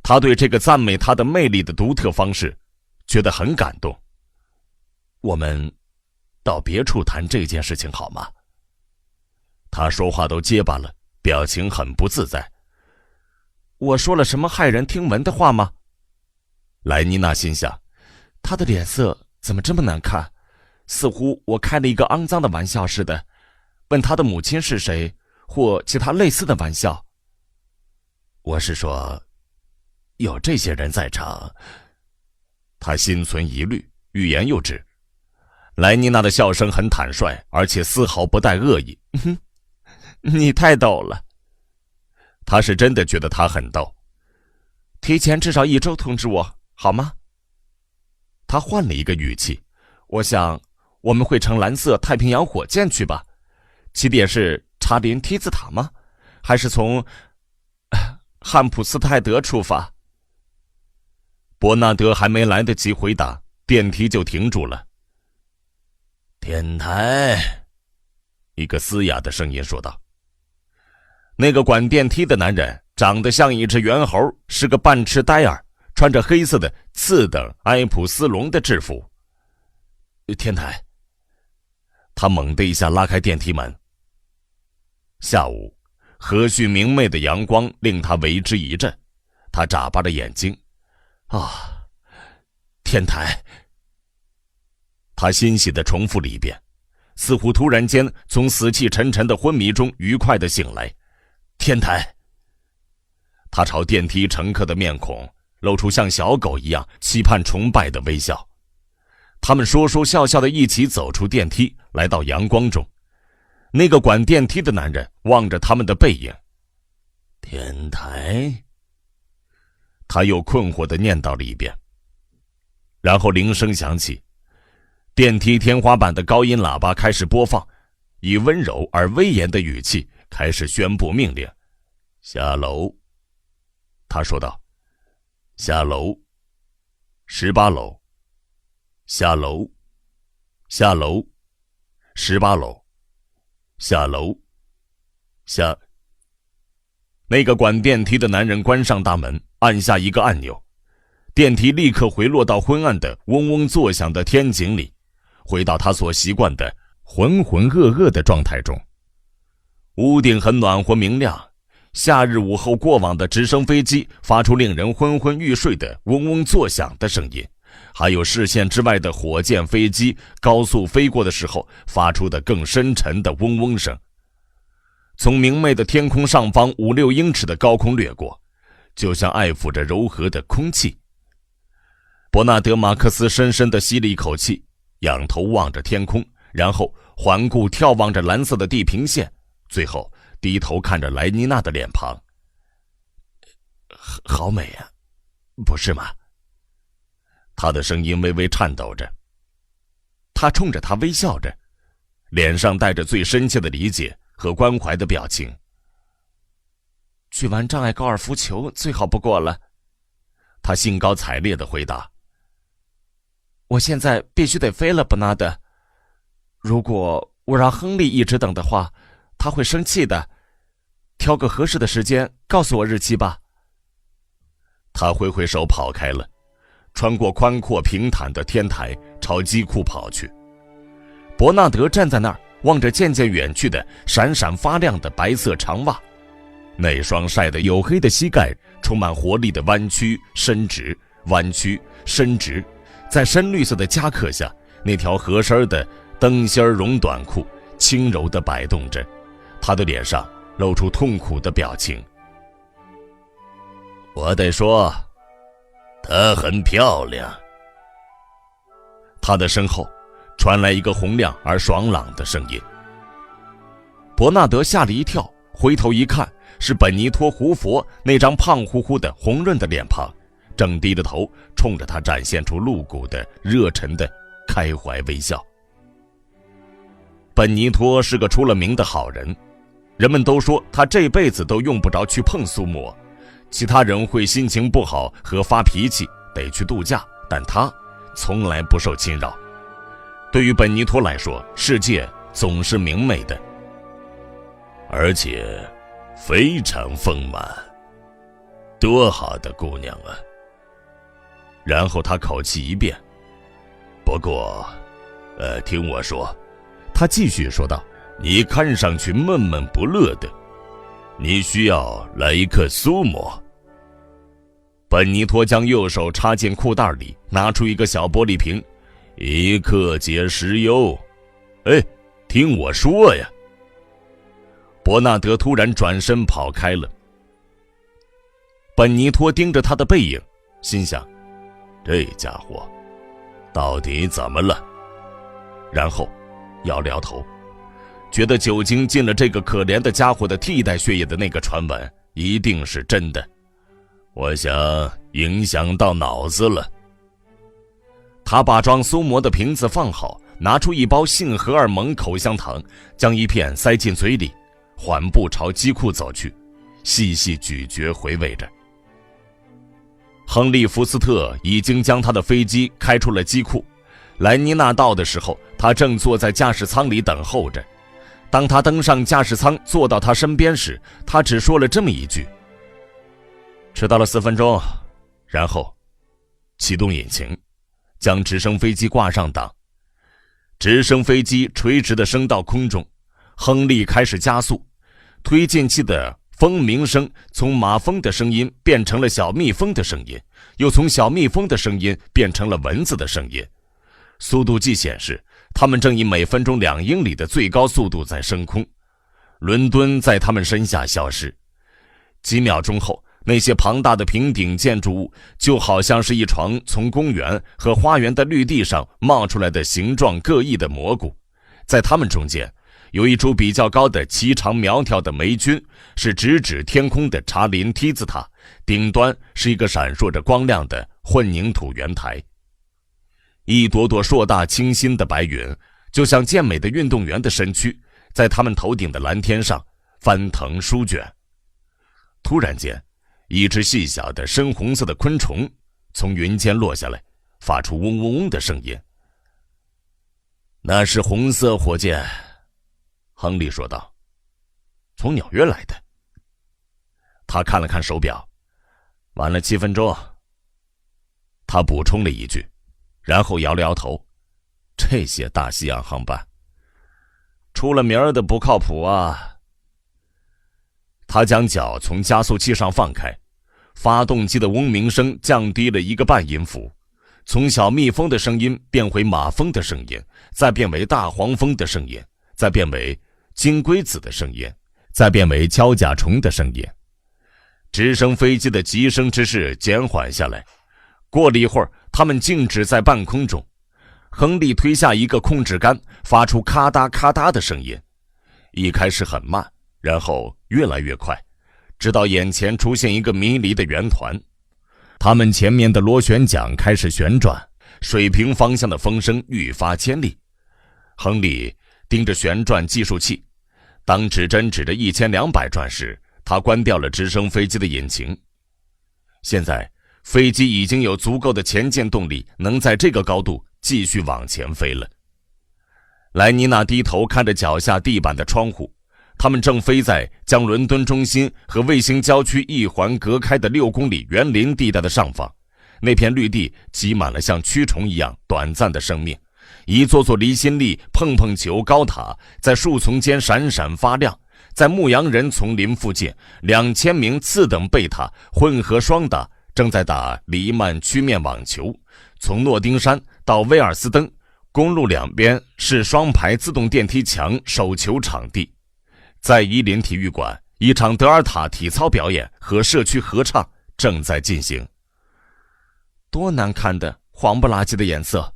他对这个赞美他的魅力的独特方式觉得很感动。我们到别处谈这件事情好吗？他说话都结巴了，表情很不自在。我说了什么骇人听闻的话吗？莱妮娜心想，他的脸色怎么这么难看，似乎我开了一个肮脏的玩笑似的，问他的母亲是谁，或其他类似的玩笑。我是说，有这些人在场。他心存疑虑，欲言又止。莱妮娜的笑声很坦率，而且丝毫不带恶意。你太逗了。他是真的觉得他很逗。提前至少1周通知我，好吗？他换了一个语气。我想我们会乘蓝色太平洋火箭去吧？起点是查林梯子塔吗？还是从汉普斯泰德出发？伯纳德还没来得及回答，电梯就停住了。天台，一个嘶哑的声音说道。那个管电梯的男人长得像一只猿猴，是个半痴呆儿，穿着黑色的次等埃普斯龙的制服。天台。他猛地一下拉开电梯门。下午和煦明媚的阳光令他为之一振，他眨巴着眼睛。天台。他欣喜地重复了一遍，似乎突然间从死气沉沉的昏迷中愉快地醒来。天台。他朝电梯乘客的面孔露出像小狗一样期盼崇拜的微笑。他们说说笑笑地一起走出电梯，来到阳光中。那个管电梯的男人望着他们的背影。天台。他又困惑地念叨了一遍。然后铃声响起，电梯天花板的高音喇叭开始播放，以温柔而威严的语气开始宣布命令：下楼。他说道：下楼，18楼，下楼，下楼，18楼，下楼，下。那个管电梯的男人关上大门，按下一个按钮，电梯立刻回落到昏暗的嗡嗡作响的天井里，回到他所习惯的浑浑噩噩的状态中。屋顶很暖和明亮，夏日午后过往的直升飞机发出令人昏昏欲睡的嗡嗡作响的声音，还有视线之外的火箭飞机高速飞过的时候发出的更深沉的嗡嗡声。从明媚的天空上方5-6英尺的高空掠过，就像爱抚着柔和的空气。伯纳德·马克思深深地吸了一口气，仰头望着天空，然后环顾眺望着蓝色的地平线，最后低头看着莱妮娜的脸庞。好美啊，不是吗？他的声音微微颤抖着。他冲着他微笑着，脸上带着最深切的理解和关怀的表情。去玩障碍高尔夫球最好不过了，他兴高采烈地回答。我现在必须得飞了，伯纳德。如果我让亨利一直等的话，他会生气的。挑个合适的时间告诉我日期吧。他挥挥手跑开了，穿过宽阔平坦的天台朝机库跑去。伯纳德站在那儿，望着渐渐远去的闪闪发亮的白色长袜，那双晒得黝黑的膝盖充满活力的弯曲伸直，弯曲伸直，在深绿色的夹克下，那条合身的灯芯绒短裤轻柔地摆动着，他的脸上露出痛苦的表情。我得说，她很漂亮。他的身后传来一个洪亮而爽朗的声音。伯纳德吓了一跳，回头一看，是本尼托·胡佛那张胖乎乎的红润的脸庞，正低着头冲着他展现出露骨的热忱的开怀微笑。本尼托是个出了名的好人，人们都说他这辈子都用不着去碰苏沫，其他人会心情不好和发脾气得去度假，但他从来不受侵扰。对于本尼托来说，世界总是明媚的，而且非常丰满。多好的姑娘啊！然后他口气一变，不过听我说，他继续说道，你看上去闷闷不乐的，你需要来一克苏沫。本尼托将右手插进裤袋里，拿出一个小玻璃瓶，1克解10忧。听我说呀！伯纳德突然转身跑开了。本尼托盯着他的背影，心想，这家伙到底怎么了？然后摇了摇头，觉得酒精进了这个可怜的家伙的替代血液的那个传闻一定是真的。我想影响到脑子了。他把装苏沫的瓶子放好，拿出一包性荷尔蒙口香糖，将一片塞进嘴里，缓步朝机库走去，细细咀嚼回味着。亨利·福斯特已经将他的飞机开出了机库，莱妮娜到的时候，他正坐在驾驶舱里等候着。当他登上驾驶舱坐到他身边时，他只说了这么一句：迟到了4分钟。然后启动引擎，将直升飞机挂上档。直升飞机垂直地升到空中，亨利开始加速，推进器的蜂鸣声从马蜂的声音变成了小蜜蜂的声音，又从小蜜蜂的声音变成了蚊子的声音。速度计显示，他们正以每分钟2英里的最高速度在升空。伦敦在他们身下消失。几秒钟后，那些庞大的平顶建筑物就好像是一床从公园和花园的绿地上冒出来的形状各异的蘑菇。在它们中间，有一株比较高的颀长苗条的霉菌，是直指天空的茶林梯子塔，顶端是一个闪烁着光亮的混凝土圆台。一朵朵硕大清新的白云，就像健美的运动员的身躯，在他们头顶的蓝天上翻腾舒卷。突然间，一只细小的深红色的昆虫从云间落下来，发出嗡嗡嗡的声音。那是红色火箭，亨利说道，从纽约来的。他看了看手表，晚了7分钟。他补充了一句，然后摇了摇头，这些大西洋航班出了名儿的不靠谱啊。他将脚从加速器上放开，发动机的嗡鸣声降低了1个半音符，从小蜜蜂的声音变回马蜂的声音，再变为大黄蜂的声音，再变为金龟子的声音，再变为锹甲虫的声音。直升飞机的急升之势减缓下来，过了一会儿，他们静止在半空中。亨利推下一个控制杆，发出咔嗒咔嗒的声音，一开始很慢，然后越来越快，直到眼前出现一个迷离的圆团。他们前面的螺旋桨开始旋转，水平方向的风声愈发尖利。亨利盯着旋转计数器，当指针指着1200转时，他关掉了直升飞机的引擎。现在飞机已经有足够的前进动力，能在这个高度继续往前飞了。莱妮娜低头看着脚下地板的窗户，他们正飞在将伦敦中心和卫星郊区一环隔开的6公里园林地带的上方。那片绿地挤满了像蛆虫一样短暂的生命，一座座离心力碰碰球高塔在树丛间闪闪发亮。在牧羊人丛林附近，2000名次等贝塔混合双打正在打黎曼曲面网球。从诺丁山到威尔斯登，公路两边是双排自动电梯墙手球场地。在伊林体育馆，一场德尔塔体操表演和社区合唱正在进行。多难看的黄不拉几的颜色。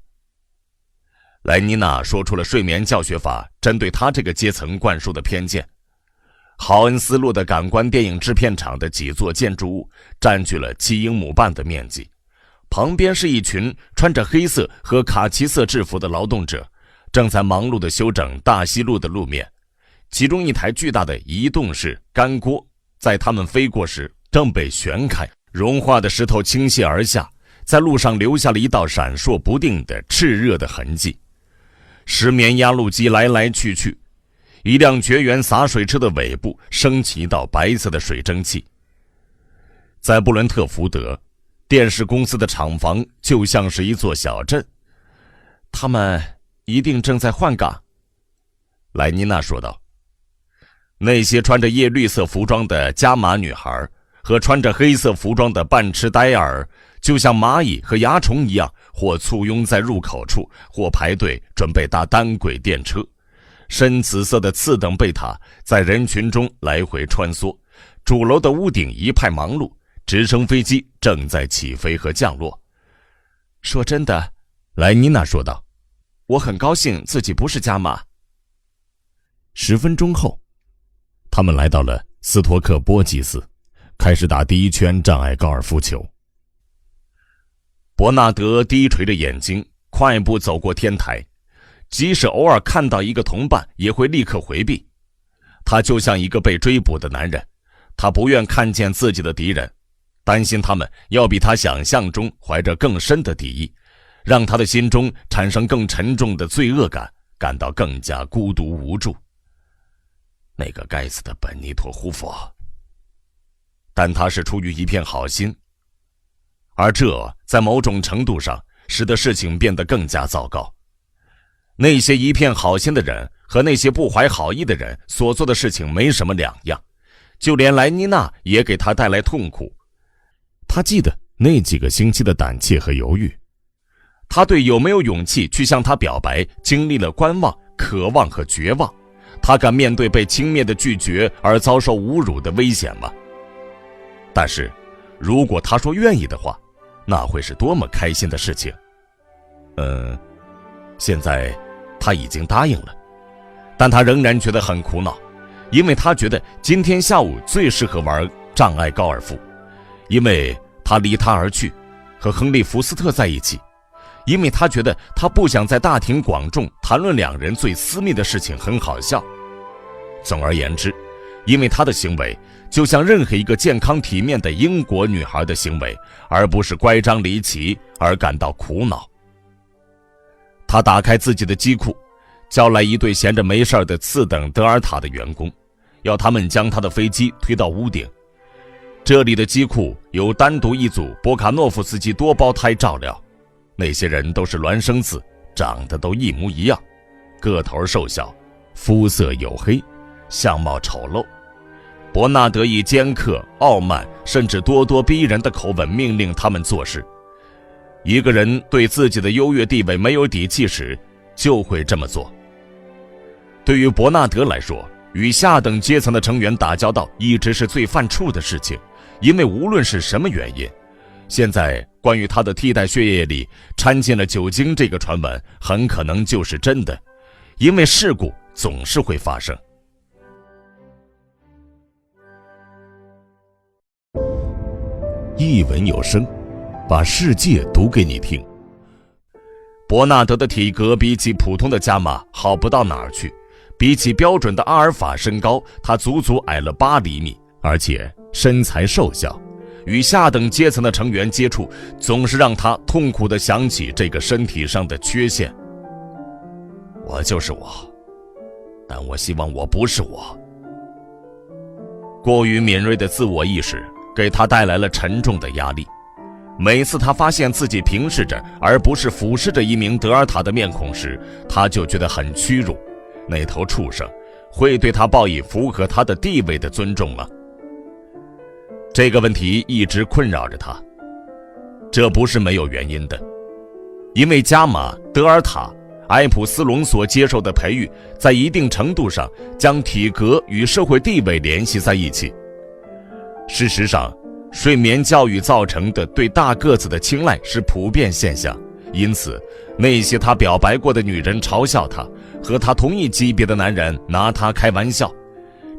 莱妮娜说出了睡眠教学法针对她这个阶层灌输的偏见。豪恩斯路的感官电影制片厂的几座建筑物占据了7英亩半的面积，旁边是一群穿着黑色和卡其色制服的劳动者，正在忙碌地修整大溪路的路面。其中一台巨大的移动式干锅在他们飞过时正被旋开，融化的石头倾泻而下，在路上留下了一道闪烁不定的炽热的痕迹。石棉压路机来来去去，一辆绝缘洒水车的尾部升起一道白色的水蒸气。在布伦特福德，电视公司的厂房就像是一座小镇。他们一定正在换岗，莱妮娜说道。那些穿着叶绿色服装的加马女孩和穿着黑色服装的半痴呆儿，就像蚂蚁和蚜虫一样，或簇拥在入口处，或排队准备搭单轨电车。深紫色的次等贝塔在人群中来回穿梭，主楼的屋顶一派忙碌，直升飞机正在起飞和降落。说真的，莱妮娜说道，我很高兴自己不是加马。10分钟后，他们来到了斯托克波吉斯，开始打第一圈障碍高尔夫球。伯纳德低垂着眼睛，快步走过天台，即使偶尔看到一个同伴，也会立刻回避。他就像一个被追捕的男人，他不愿看见自己的敌人，担心他们要比他想象中怀着更深的敌意，让他的心中产生更沉重的罪恶感，感到更加孤独无助。那个该死的本尼托·胡佛，但他是出于一片好心，而这在某种程度上使得事情变得更加糟糕。那些一片好心的人和那些不怀好意的人所做的事情没什么两样，就连莱妮娜也给他带来痛苦。他记得那几个星期的胆怯和犹豫，他对有没有勇气去向他表白经历了观望、渴望和绝望。他敢面对被轻蔑的拒绝而遭受侮辱的危险吗？但是如果他说愿意的话，那会是多么开心的事情。现在他已经答应了，但他仍然觉得很苦恼，因为他觉得今天下午最适合玩障碍高尔夫，因为他离他而去，和亨利·福斯特在一起，因为他觉得他不想在大庭广众谈论两人最私密的事情很好笑。总而言之，因为他的行为就像任何一个健康体面的英国女孩的行为，而不是乖张离奇，而感到苦恼。他打开自己的机库，叫来一对闲着没事的次等德尔塔的员工，要他们将他的飞机推到屋顶。这里的机库有单独一组波卡诺夫斯基多胞胎照料，那些人都是孪生子，长得都一模一样，个头瘦小，肤色黝黑，相貌丑陋。伯纳德以尖刻、傲慢甚至咄咄逼人的口吻命令他们做事。一个人对自己的优越地位没有底气时，就会这么做。对于伯纳德来说，与下等阶层的成员打交道一直是最犯怵的事情，因为无论是什么原因，现在关于他的替代血液里掺进了酒精这个传闻很可能就是真的，因为事故总是会发生。一文有声，把世界读给你听。伯纳德的体格比起普通的加马好不到哪儿去，比起标准的阿尔法身高，他足足矮了8厘米，而且身材瘦小。与下等阶层的成员接触，总是让他痛苦地想起这个身体上的缺陷。我就是我，但我希望我不是我。过于敏锐的自我意识给他带来了沉重的压力。每次他发现自己平视着而不是俯视着一名德尔塔的面孔时，他就觉得很屈辱。那头畜生会对他报以符合他的地位的尊重吗？这个问题一直困扰着他。这不是没有原因的，因为加马、德尔塔、埃普斯隆所接受的培育在一定程度上将体格与社会地位联系在一起。事实上，睡眠教育造成的对大个子的青睐是普遍现象，因此那些他表白过的女人嘲笑他，和他同一级别的男人拿他开玩笑。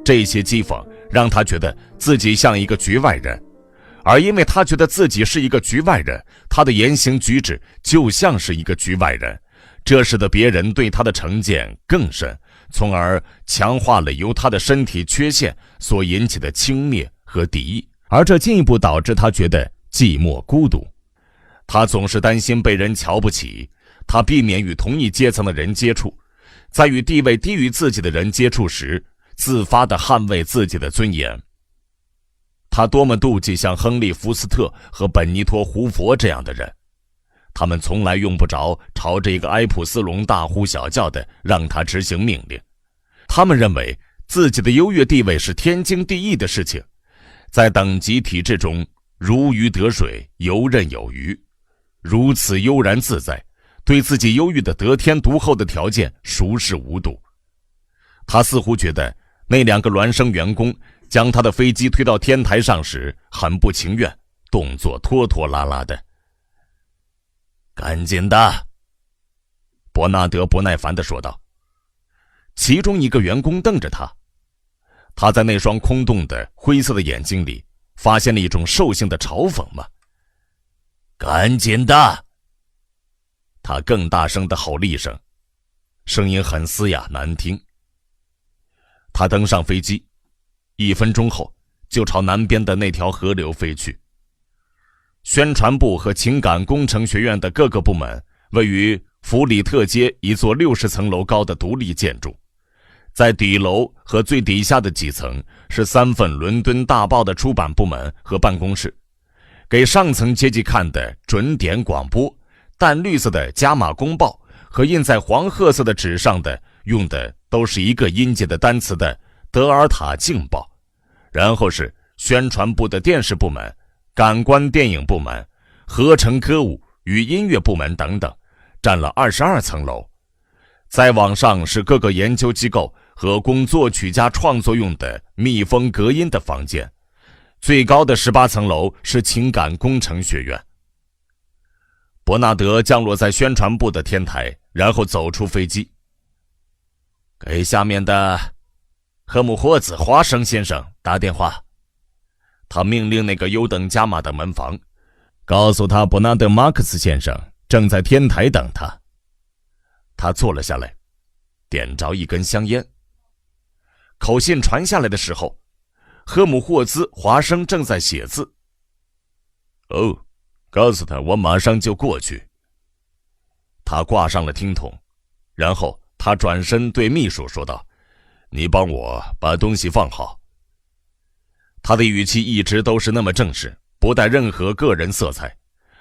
这些讥讽让他觉得自己像一个局外人，而因为他觉得自己是一个局外人，他的言行举止就像是一个局外人，这使得别人对他的成见更深，从而强化了由他的身体缺陷所引起的轻蔑和敌意，而这进一步导致他觉得寂寞孤独。他总是担心被人瞧不起，他避免与同一阶层的人接触，在与地位低于自己的人接触时，自发地捍卫自己的尊严。他多么妒忌像亨利·福斯特和本尼托·胡佛这样的人，他们从来用不着朝这个埃普斯隆大呼小叫地让他执行命令。他们认为自己的优越地位是天经地义的事情，在等级体制中如鱼得水，游刃有余，如此悠然自在，对自己优越的得天独厚的条件熟视无睹。他似乎觉得那2个孪生员工将他的飞机推到天台上时很不情愿，动作拖拖拉拉的。赶紧的，伯纳德不耐烦地说道。其中一个员工瞪着他，他在那双空洞的灰色的眼睛里发现了一种兽性的嘲讽吗？赶紧的！他更大声地吼了一声，声音很嘶哑难听。他登上飞机，1分钟后就朝南边的那条河流飞去。宣传部和情感工程学院的各个部门位于弗里特街一座60层楼高的独立建筑，在底楼和最底下的几层是3份伦敦大报的出版部门和办公室，给上层阶级看的准点广播、淡绿色的加码公报和印在黄褐色的纸上的用的都是一个音节的单词的德尔塔镜报，然后是宣传部的电视部门、感官电影部门、合成歌舞与音乐部门等等，占了22层楼。再往上是各个研究机构和供作曲家创作用的密封隔音的房间，最高的18层楼是情感工程学院。伯纳德降落在宣传部的天台，然后走出飞机。给下面的赫姆霍兹·华生先生打电话。他命令那个优等加码的门房，告诉他伯纳德·马克思先生正在天台等他。他坐了下来，点着一根香烟。口信传下来的时候，赫姆霍兹·华生正在写字。哦，告诉他我马上就过去。他挂上了听筒，然后他转身对秘书说道：“你帮我把东西放好。”他的语气一直都是那么正式，不带任何个人色彩，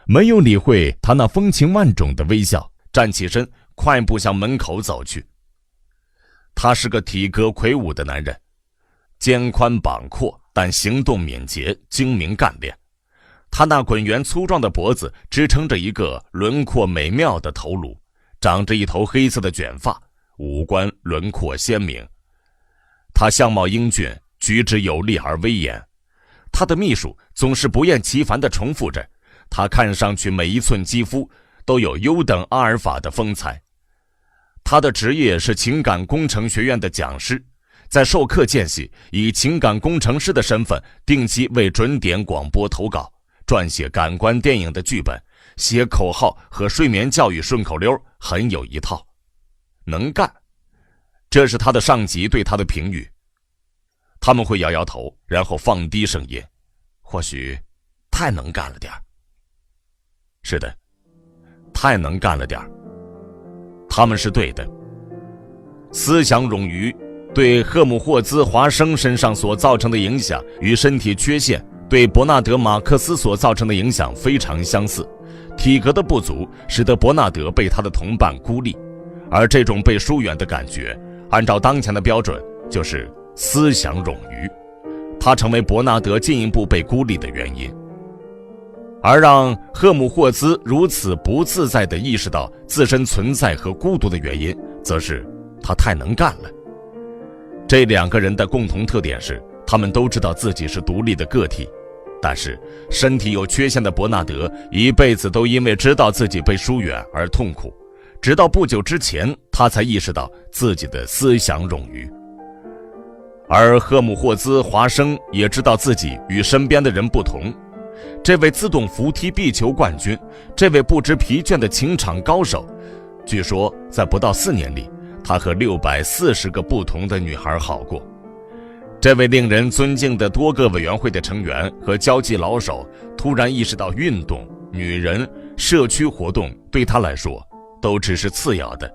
没有理会他那风情万种的微笑，站起身快步向门口走去。他是个体格魁梧的男人，肩宽膀阔，但行动敏捷，精明干练。他那滚圆粗壮的脖子支撑着一个轮廓美妙的头颅，长着一头黑色的卷发，五官轮廓鲜明。他相貌英俊，举止有力而威严。他的秘书总是不厌其烦地重复着，他看上去每一寸肌肤都有优等阿尔法的风采。他的职业是情感工程学院的讲师，在授课间隙以情感工程师的身份定期为准点广播投稿，撰写感官电影的剧本，写口号和睡眠教育顺口溜，很有一套，能干。这是他的上级对他的评语。他们会摇摇头，然后放低声音，或许太能干了点儿。是的，太能干了点儿。他们是对的。思想冗余对赫姆霍兹·华生身上所造成的影响与身体缺陷对伯纳德·马克思所造成的影响非常相似。体格的不足使得伯纳德被他的同伴孤立，而这种被疏远的感觉，按照当前的标准，就是思想冗余。他成为伯纳德进一步被孤立的原因。而让赫姆霍兹如此不自在地意识到自身存在和孤独的原因，则是他太能干了。这两个人的共同特点是，他们都知道自己是独立的个体，但是身体有缺陷的伯纳德一辈子都因为知道自己被疏远而痛苦，直到不久之前，他才意识到自己的思想冗余。而赫姆霍兹·华生也知道自己与身边的人不同。这位自动扶梯壁球冠军，这位不知疲倦的情场高手，据说在不到4年里，他和640个不同的女孩好过。这位令人尊敬的多个委员会的成员和交际老手，突然意识到运动、女人、社区活动对他来说都只是次要的。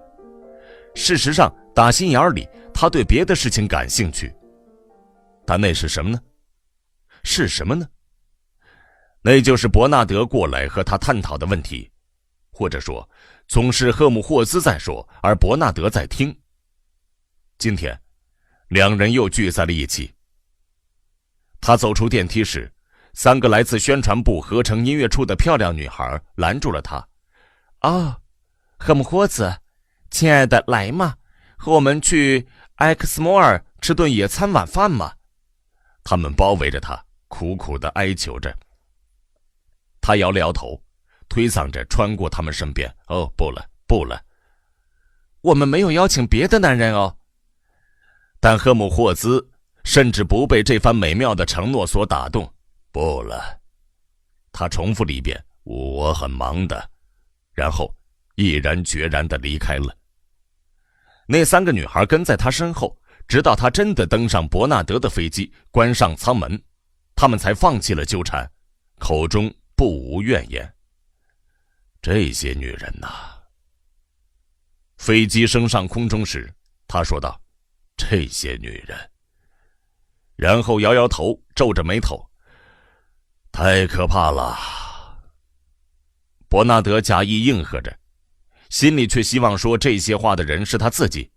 事实上，打心眼里，他对别的事情感兴趣。但那是什么呢？是什么呢？那就是伯纳德过来和他探讨的问题，或者说，总是赫姆霍兹在说，而伯纳德在听。今天，两人又聚在了一起。他走出电梯时，3个来自宣传部合成音乐处的漂亮女孩拦住了他。哦，赫姆霍兹，亲爱的，来嘛，和我们去埃克斯摩尔吃顿野餐晚饭嘛。他们包围着他，苦苦地哀求着。他摇了摇头，推搡着穿过他们身边。哦，不了，不了，我们没有邀请别的男人哦。但赫姆霍兹甚至不被这番美妙的承诺所打动。不了，他重复了一遍，我很忙的，然后毅然决然地离开了。那3个女孩跟在他身后，直到他真的登上伯纳德的飞机，关上舱门，他们才放弃了纠缠，口中不无怨言。这些女人呐。飞机升上空中时，他说道：这些女人。然后摇摇头，皱着眉头。太可怕了。伯纳德假意应和着，心里却希望说这些话的人是他自己，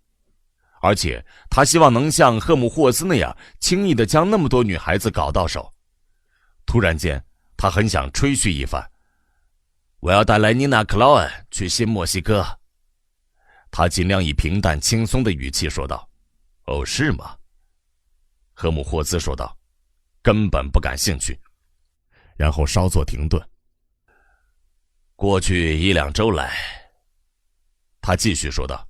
而且他希望能像赫姆霍斯那样轻易地将那么多女孩子搞到手。突然间，他很想吹嘘一番：我要带来妮娜·克劳恩去新墨西哥。他尽量以平淡轻松的语气说道：哦，是吗？赫姆霍兹说道，根本不感兴趣，然后稍作停顿。过去1-2周来，他继续说道，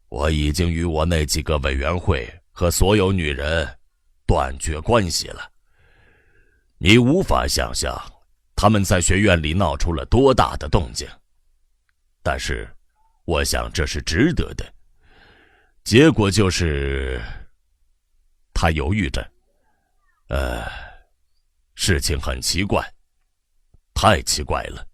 我已经与我那几个委员会和所有女人断绝关系了。你无法想象他们在学院里闹出了多大的动静，但是我想这是值得的。结果就是他犹豫着，事情很奇怪，太奇怪了。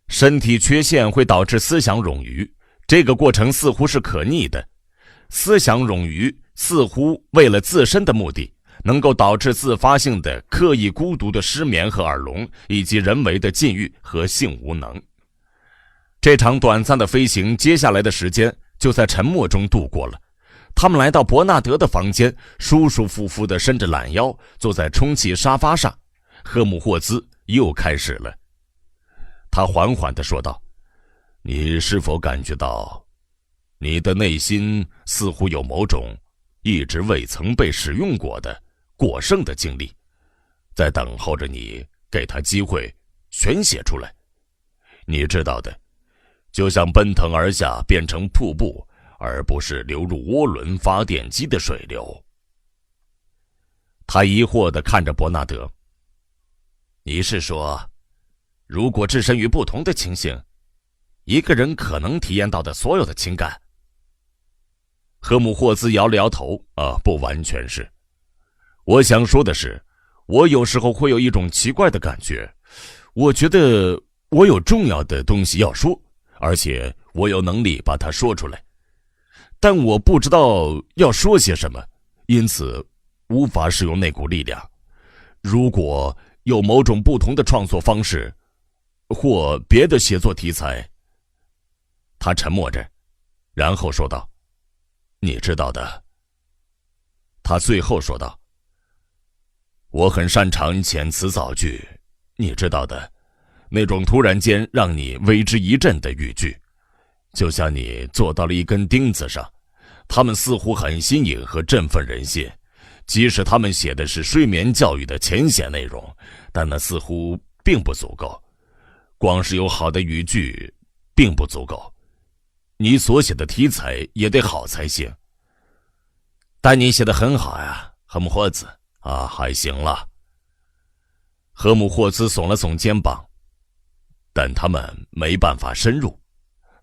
身体缺陷会导致思想冗余，这个过程似乎是可逆的。思想冗余似乎为了自身的目的，能够导致自发性的刻意孤独的失眠和耳聋，以及人为的禁欲和性无能。这场短暂的飞行，接下来的时间就在沉默中度过了。他们来到伯纳德的房间，舒舒服服地伸着懒腰，坐在充气沙发上。赫姆霍兹又开始了。他缓缓地说道：你是否感觉到你的内心似乎有某种一直未曾被使用过的过剩的经历，在等候着你给他机会宣泄出来？你知道的，就像奔腾而下变成瀑布，而不是流入涡轮发电机的水流。他疑惑地看着伯纳德。你是说，如果置身于不同的情形，一个人可能体验到的所有的情感？赫姆霍兹摇了摇头，不完全是。我想说的是，我有时候会有一种奇怪的感觉，我觉得我有重要的东西要说，而且我有能力把它说出来，但我不知道要说些什么，因此无法使用那股力量。如果有某种不同的创作方式，或别的写作题材。他沉默着，然后说道：你知道的。他最后说道：我很擅长遣词造句，你知道的，那种突然间让你为之一振的语句，就像你坐到了一根钉子上，他们似乎很新颖和振奋人心，即使他们写的是睡眠教育的浅显内容，但那似乎并不足够。光是有好的语句并不足够，你所写的题材也得好才行。但你写得很好呀，赫姆霍兹还行了。赫姆霍兹耸了耸肩膀，但他们没办法深入，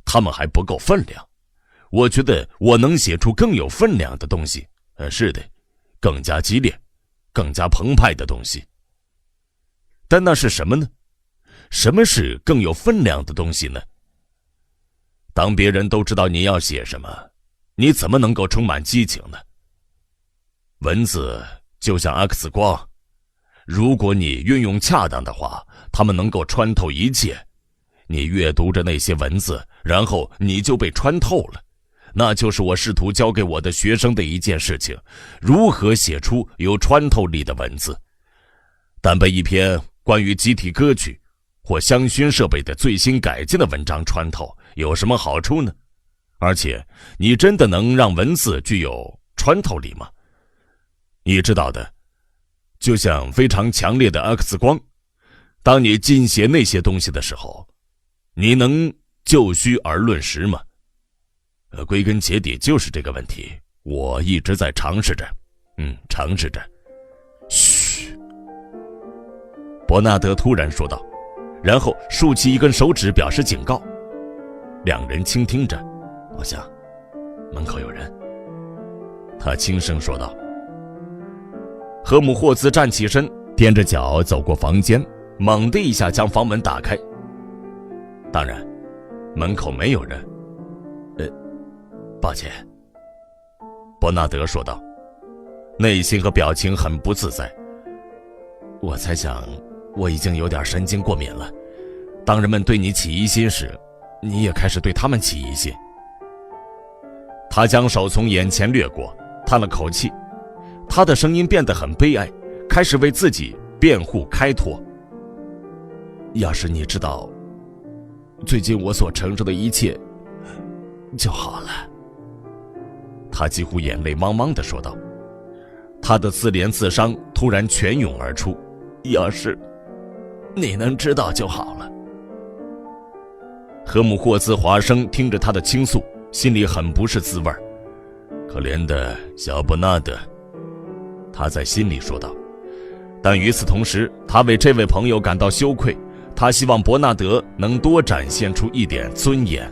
他们还不够分量。我觉得我能写出更有分量的东西，是的，更加激烈，更加澎湃的东西。但那是什么呢？什么是更有分量的东西呢？当别人都知道你要写什么，你怎么能够充满激情呢？文字就像 X 光，如果你运用恰当的话，它们能够穿透一切。你阅读着那些文字，然后你就被穿透了。那就是我试图教给我的学生的一件事情，如何写出有穿透力的文字。但被一篇关于集体歌曲或香薰设备的最新改进的文章穿透，有什么好处呢？而且，你真的能让文字具有穿透力吗？你知道的，就像非常强烈的 X 光，当你尽写那些东西的时候，你能就虚而论实吗？归根结底就是这个问题，我一直在尝试着，尝试着。嘘，伯纳德突然说道，然后竖起一根手指表示警告。两人倾听着，我想门口有人。他轻声说道。赫姆霍兹站起身，踮着脚走过房间，猛地一下将房门打开。当然，门口没有人。抱歉，伯纳德说道，内心和表情很不自在。我猜想我已经有点神经过敏了，当人们对你起疑心时，你也开始对他们起疑心。他将手从眼前掠过，叹了口气，他的声音变得很悲哀，开始为自己辩护开脱。要是你知道最近我所承受的一切就好了。他几乎眼泪汪汪地说道，他的自怜自伤突然泉涌而出。要是你能知道就好了。赫姆霍兹华生听着他的倾诉，心里很不是滋味。可怜的小伯纳德，他在心里说道。但与此同时，他为这位朋友感到羞愧，他希望伯纳德能多展现出一点尊严。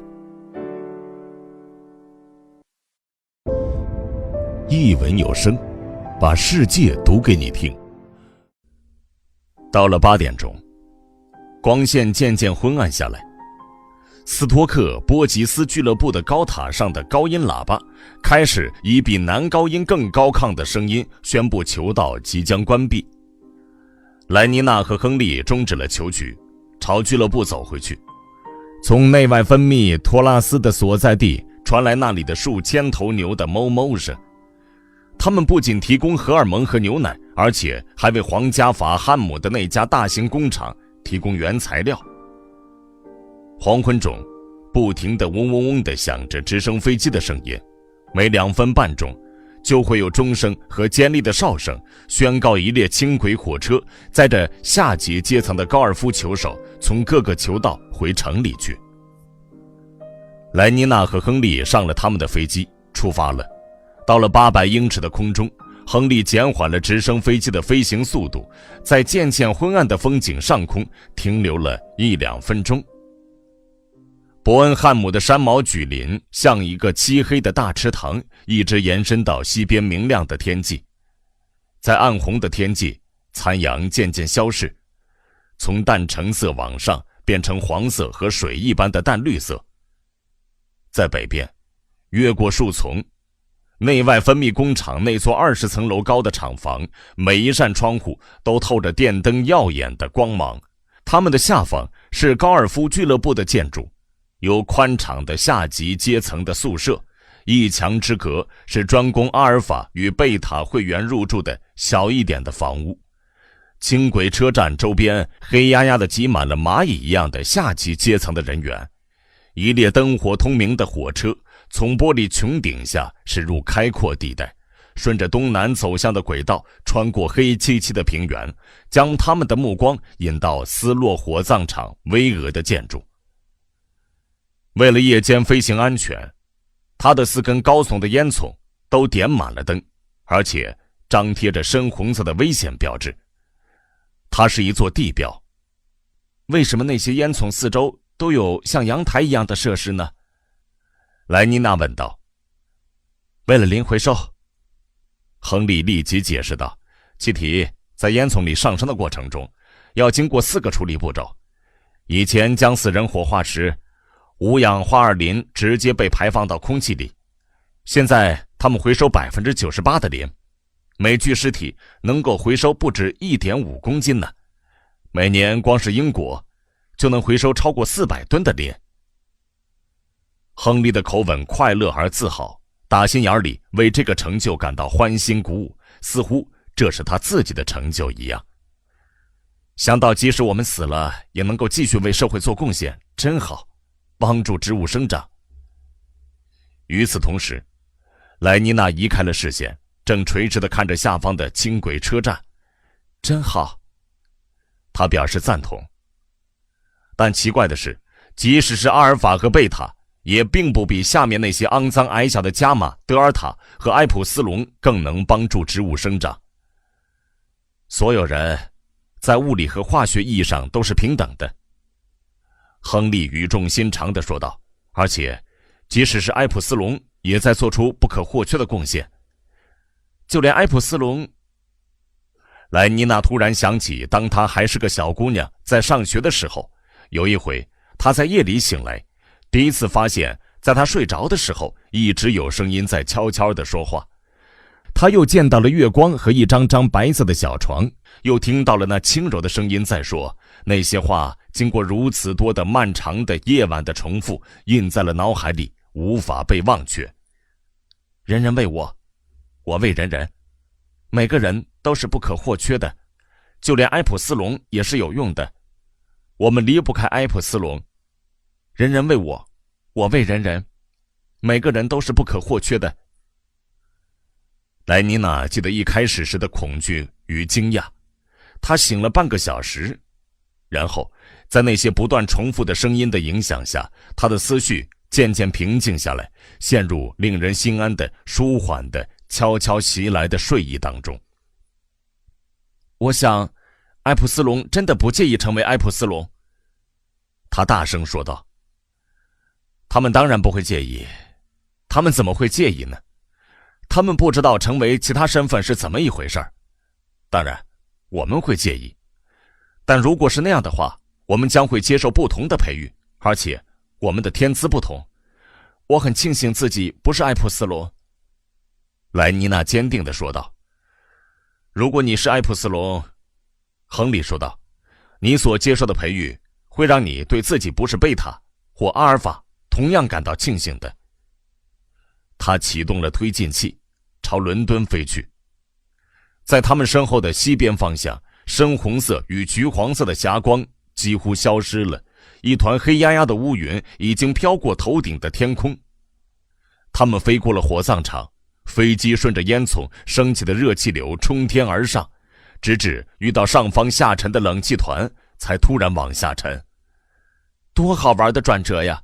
一文有声，把世界读给你听。到了8点钟，光线渐渐昏暗下来。斯托克波吉斯俱乐部的高塔上的高音喇叭开始以比男高音更高亢的声音宣布球道即将关闭。莱妮娜和亨利终止了球局，朝俱乐部走回去。从内外分泌托拉斯的所在地传来那里的数千头牛的哞哞声。他们不仅提供荷尔蒙和牛奶，而且还为皇家法汉姆的那家大型工厂提供原材料。黄昏中，不停地嗡嗡嗡地响着直升飞机的声音，每2分半钟就会有钟声和尖利的哨声宣告一列轻轨火车载着下级阶层的高尔夫球手从各个球道回城里去。莱妮娜和亨利上了他们的飞机，出发了。到了800英尺的空中，亨利减缓了直升飞机的飞行速度，在渐渐昏暗的风景上空停留了1-2分钟。伯恩汉姆的山毛榉林像一个漆黑的大池塘，一直延伸到西边明亮的天际。在暗红的天际，残阳渐渐消逝，从淡橙色往上变成黄色和水一般的淡绿色。在北边，越过树丛，内外分泌工厂那座20层楼高的厂房，每一扇窗户都透着电灯耀眼的光芒。它们的下方是高尔夫俱乐部的建筑，有宽敞的下级阶层的宿舍，一墙之隔是专供阿尔法与贝塔会员入住的小一点的房屋。轻轨车站周边黑压压地挤满了蚂蚁一样的下级阶层的人员，一列灯火通明的火车从玻璃穹顶下驶入开阔地带，顺着东南走向的轨道穿过黑漆漆的平原，将他们的目光引到斯洛火葬场巍峨的建筑。为了夜间飞行安全，它的4根高耸的烟囱都点满了灯，而且张贴着深红色的危险标志。它是一座地标。为什么那些烟囱四周都有像阳台一样的设施呢？莱妮娜问道。为了零回收。亨利立即解释道，气体在烟囱里上升的过程中，要经过4个处理步骤。以前将死人火化时，5氧化二磷直接被排放到空气里，现在他们回收 98% 的磷，每具尸体能够回收不止 1.5 公斤呢。每年光是英国就能回收超过400吨的磷。亨利的口吻快乐而自豪，打心眼里为这个成就感到欢欣鼓舞，似乎这是他自己的成就一样。想到即使我们死了也能够继续为社会做贡献，真好，帮助植物生长。与此同时，莱妮娜移开了视线，正垂直地看着下方的轻轨车站。真好，他表示赞同。但奇怪的是，即使是阿尔法和贝塔，也并不比下面那些肮脏矮小的伽马、德尔塔和埃普斯隆更能帮助植物生长。所有人在物理和化学意义上都是平等的，亨利语重心长地说道，而且即使是埃普斯隆也在做出不可或缺的贡献。就连埃普斯隆……莱妮娜突然想起，当她还是个小姑娘，在上学的时候，有一回她在夜里醒来，第一次发现，在她睡着的时候，一直有声音在悄悄地说话。她又见到了月光和一张张白色的小床，又听到了那轻柔的声音在说，那些话经过如此多的漫长的夜晚的重复，印在了脑海里，无法被忘却。人人为我，我为人人，每个人都是不可或缺的，就连埃普斯隆也是有用的，我们离不开埃普斯隆。人人为我，我为人人，每个人都是不可或缺的。莱妮娜记得一开始时的恐惧与惊讶，她醒了半个小时，然后在那些不断重复的声音的影响下，她的思绪渐渐平静下来，陷入令人心安的舒缓的悄悄袭来的睡意当中。我想埃普斯隆真的不介意成为埃普斯隆，他大声说道。他们当然不会介意，他们怎么会介意呢？他们不知道成为其他身份是怎么一回事儿。当然我们会介意，但如果是那样的话，我们将会接受不同的培育，而且我们的天资不同。我很庆幸自己不是埃普斯隆，莱妮娜坚定地说道。如果你是埃普斯隆，亨利说道，你所接受的培育会让你对自己不是贝塔或阿尔法同样感到庆幸的。他启动了推进器，朝伦敦飞去。在他们身后的西边方向，深红色与橘黄色的霞光几乎消失了，一团黑压压的乌云已经飘过头顶的天空。他们飞过了火葬场，飞机顺着烟囱升起的热气流冲天而上，直至遇到上方下沉的冷气团，才突然往下沉。多好玩的转折呀！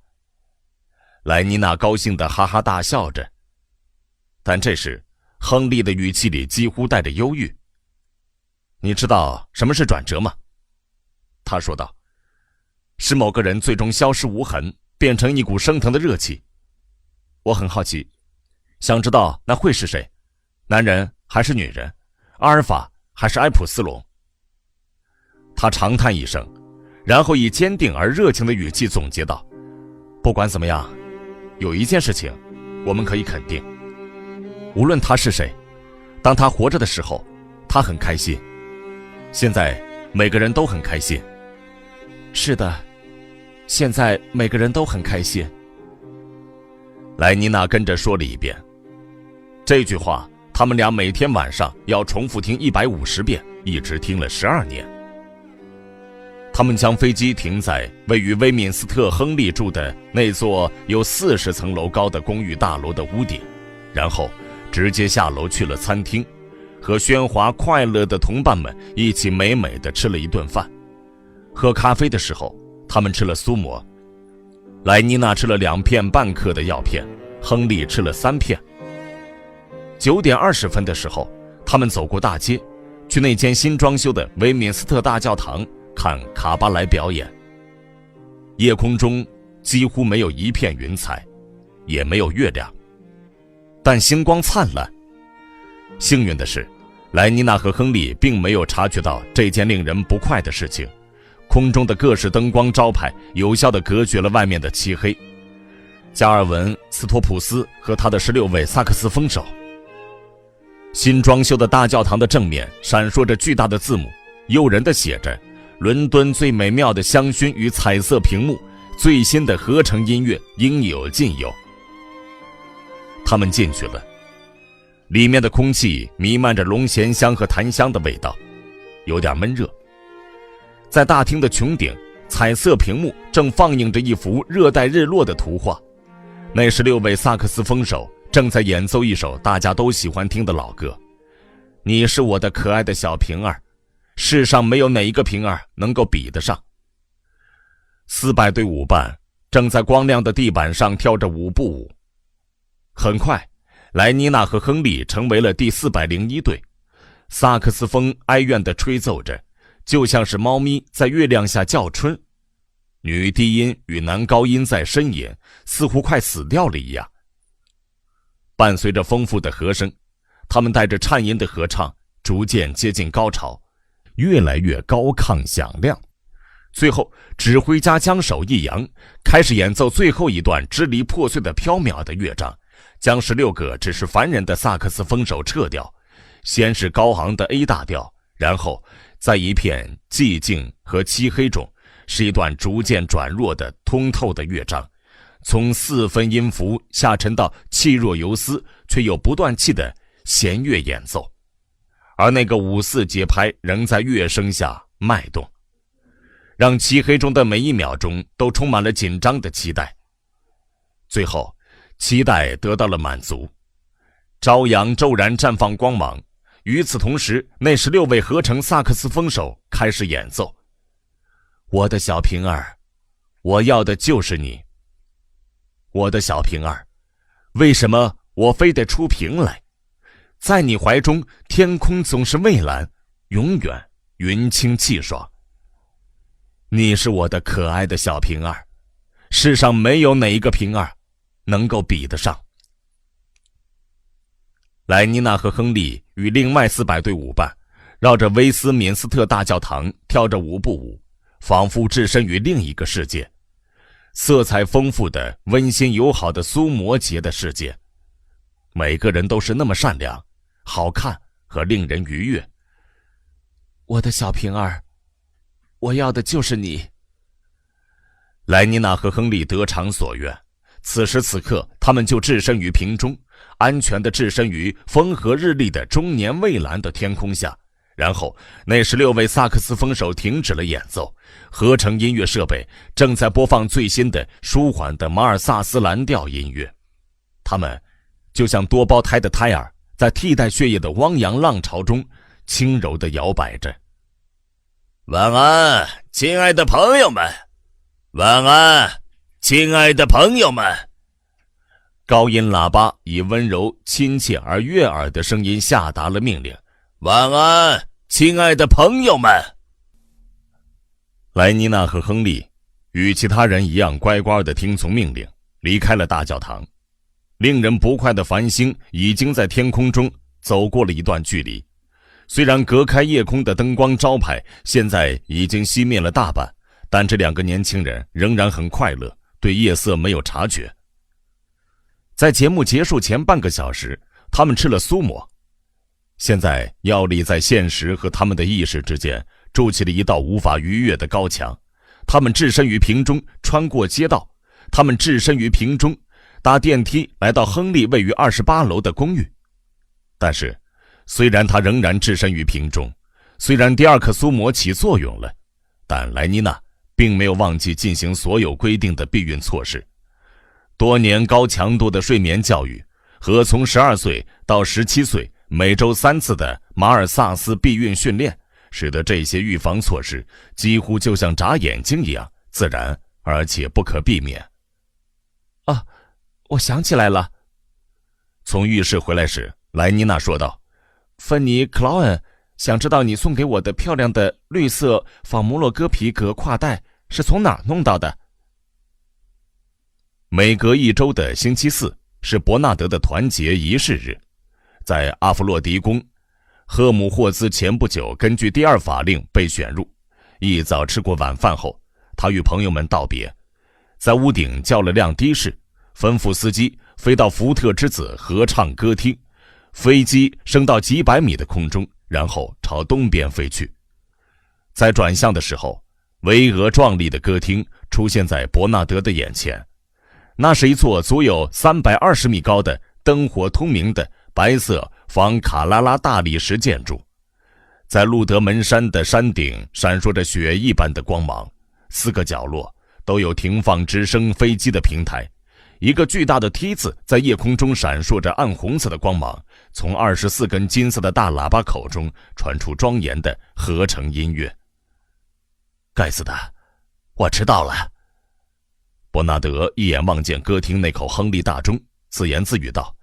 莱妮娜高兴地哈哈大笑着，但这时亨利的语气里几乎带着忧郁。你知道什么是转折吗？他说道。是某个人最终消失无痕，变成一股升腾的热气。我很好奇，想知道那会是谁？男人还是女人？阿尔法还是埃普斯隆？他长叹一声，然后以坚定而热情的语气总结道，不管怎么样，有一件事情我们可以肯定，无论他是谁，当他活着的时候，他很开心。现在每个人都很开心。是的，现在每个人都很开心。莱妮娜跟着说了一遍。这句话他们俩每天晚上要重复听150遍，一直听了12年。他们将飞机停在位于威敏斯特亨利住的那座有40层楼高的公寓大楼的屋顶，然后直接下楼去了餐厅，和喧哗快乐的同伴们一起美美地吃了一顿饭。喝咖啡的时候，他们吃了苏摩，莱妮娜吃了2片半克的药片，亨利吃了3片。9点20分的时候，他们走过大街，去那间新装修的威敏斯特大教堂看卡巴莱表演。夜空中几乎没有一片云彩，也没有月亮，但星光灿烂。幸运的是，莱妮娜和亨利并没有察觉到这件令人不快的事情。空中的各式灯光招牌有效地隔绝了外面的漆黑。加尔文·斯托普斯和他的16位萨克斯风手。新装修的大教堂的正面闪烁着巨大的字母，诱人地写着伦敦最美妙的香薰与彩色屏幕，最新的合成音乐应有尽有。他们进去了，里面的空气弥漫着龙涎香和檀香的味道，有点闷热。在大厅的穹顶，彩色屏幕正放映着一幅热带日落的图画，那16位萨克斯风手正在演奏一首大家都喜欢听的老歌。你是我的可爱的小平儿，世上没有哪一个平儿能够比得上。400对舞伴正在光亮的地板上跳着舞步舞。很快，莱妮娜和亨利成为了第401队，萨克斯风哀怨地吹奏着，就像是猫咪在月亮下叫春，女低音与男高音在呻吟，似乎快死掉了一样。伴随着丰富的和声，他们带着颤音的合唱逐渐接近高潮，越来越高亢响亮。最后指挥家将手一扬，开始演奏最后一段支离破碎的飘渺的乐章，将16个只是凡人的萨克斯风手撤掉。先是高昂的 A 大调，然后在一片寂静和漆黑中，是一段逐渐转弱的通透的乐章，从4分音符下沉到气若游丝却又不断气的弦乐演奏，而那个5/4节拍仍在乐声下脉动，让漆黑中的每一秒钟都充满了紧张的期待。最后期待得到了满足，朝阳骤然绽放光芒。与此同时，那16位合成萨克斯风手开始演奏。我的小平儿，我要的就是你。我的小平儿，为什么我非得出屏来？在你怀中，天空总是蔚蓝，永远云清气爽。你是我的可爱的小平儿，世上没有哪一个平儿能够比得上。莱妮娜和亨利与另外400对舞伴绕着威斯敏斯特大教堂跳着舞步舞，仿佛置身于另一个世界，色彩丰富的、温馨友好的苏摩节的世界。每个人都是那么善良、好看和令人愉悦。我的小平儿，我要的就是你。莱妮娜和亨利得偿所愿，此时此刻他们就置身于瓶中，安全地置身于风和日丽的终年蔚蓝的天空下。然后那16位萨克斯风手停止了演奏，合成音乐设备正在播放最新的舒缓的马尔萨斯蓝调音乐。他们就像多胞胎的胎儿，在替代血液的汪洋浪潮中轻柔地摇摆着。晚安，亲爱的朋友们，晚安，亲爱的朋友们。高音喇叭以温柔、亲切而悦耳的声音下达了命令。晚安，亲爱的朋友们。莱妮娜和亨利与其他人一样乖乖地听从命令，离开了大教堂。令人不快的繁星已经在天空中走过了一段距离，虽然隔开夜空的灯光招牌现在已经熄灭了大半，但这2个年轻人仍然很快乐，对夜色没有察觉。在节目结束前半个小时，他们吃了苏摩。现在药力在现实和他们的意识之间筑起了一道无法逾越的高墙。他们置身于瓶中，穿过街道，他们置身于瓶中，搭电梯来到亨利位于28楼的公寓。但是虽然他仍然置身于瓶中，虽然第2颗苏摩起作用了，但莱妮娜并没有忘记进行所有规定的避孕措施。多年高强度的睡眠教育和从12岁到17岁每周3次的马尔萨斯避孕训练，使得这些预防措施几乎就像眨眼睛一样自然而且不可避免。啊，我想起来了。从浴室回来时，莱妮娜说道：芬妮·克劳恩想知道你送给我的漂亮的绿色仿摩洛哥皮革挎带是从哪儿弄到的。每隔1周的星期4是伯纳德的团结仪式日。在阿弗洛狄宫，赫姆霍兹前不久根据第2法令被选入。一早吃过晚饭后，他与朋友们道别，在屋顶叫了辆的士，吩咐司机飞到福特之子合唱歌厅。飞机升到几百米的空中，然后朝东边飞去。在转向的时候，巍峨壮丽的歌厅出现在伯纳德的眼前。那是一座足有320米高的灯火通明的白色仿卡拉拉大理石建筑，在路德门山的山顶闪烁着雪一般的光芒，4个角落都有停放直升飞机的平台，一个巨大的梯子在夜空中闪烁着暗红色的光芒，从24根金色的大喇叭口中传出庄严的合成音乐。该死的，我迟到了。伯纳德一眼望见歌厅那口亨利大钟，自言自语道：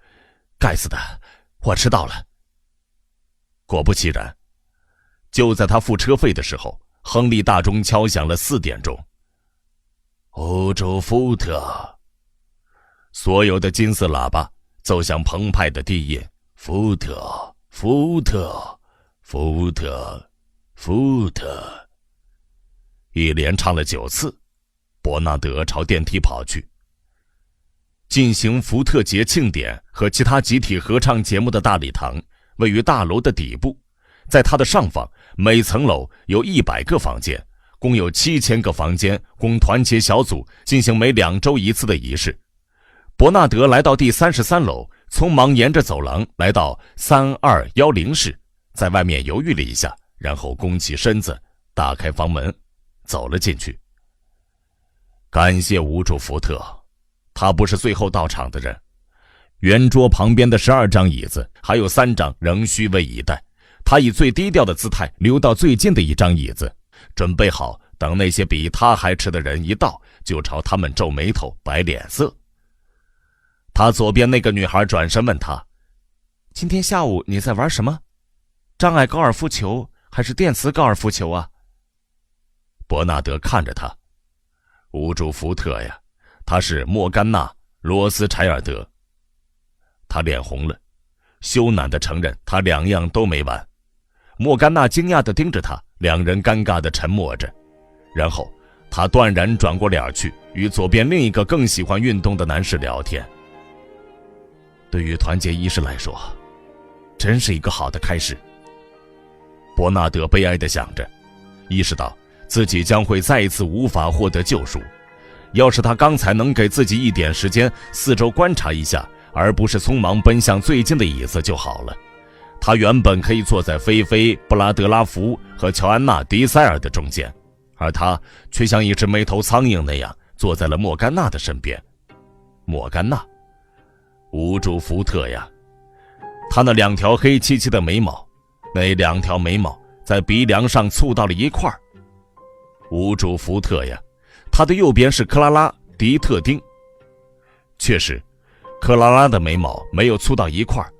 该死的，我迟到了。果不其然，就在他付车费的时候，亨利大钟敲响了4点钟。欧洲福特，所有的金色喇叭奏响澎湃的低音，福特，福特，福特，福特。一连唱了9次，伯纳德朝电梯跑去。进行福特节庆典和其他集体合唱节目的大礼堂位于大楼的底部，在它的上方，每层楼有100个房间，共有7000个房间供团结小组进行每2周1次的仪式。伯纳德来到第33楼，匆忙沿着走廊来到3210室，在外面犹豫了一下，然后弓起身子，打开房门，走了进去。感谢无主福特，他不是最后到场的人。圆桌旁边的12张椅子，还有3张仍虚位以待。他以最低调的姿态溜到最近的一张椅子，准备好等那些比他还迟的人一到，就朝他们皱眉头摆脸色。他左边那个女孩转身问他：今天下午你在玩什么？障碍高尔夫球还是电磁高尔夫球啊？伯纳德看着他，无主福特呀，他是莫甘娜·罗斯柴尔德。他脸红了，羞赧地承认他2样都没完。莫甘娜惊讶地盯着他，两人尴尬地沉默着。然后他断然转过脸去，与左边另一个更喜欢运动的男士聊天。对于团结一师来说，真是一个好的开始。伯纳德悲哀地想着，意识到自己将会再一次无法获得救赎。要是他刚才能给自己一点时间，四周观察一下，而不是匆忙奔向最近的椅子就好了。他原本可以坐在菲菲、布拉德拉福和乔安娜·迪塞尔的中间，而他却像一只没头苍蝇那样坐在了莫甘娜的身边。莫甘娜，无主福特呀，他那2条黑漆漆的眉毛，那2条眉毛在鼻梁上蹙到了一块儿。无主福特呀，他的右边是克拉拉·迪特丁。确实，克拉拉的眉毛没有蹙到一块儿，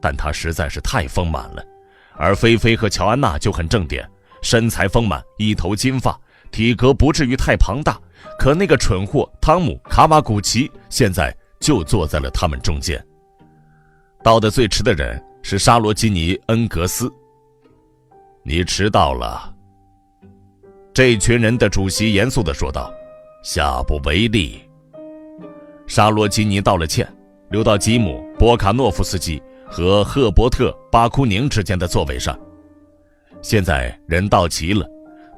但她实在是太丰满了。而菲菲和乔安娜就很正点，身材丰满，一头金发，体格不至于太庞大。可那个蠢货汤姆·卡瓦古奇现在就坐在了他们中间。到得最迟的人是沙罗基尼·恩格斯。你迟到了。这群人的主席严肃地说道，下不为例。沙罗基尼道了歉，溜到吉姆·波卡诺夫斯基和赫伯特·巴库宁之间的座位上。现在人到齐了，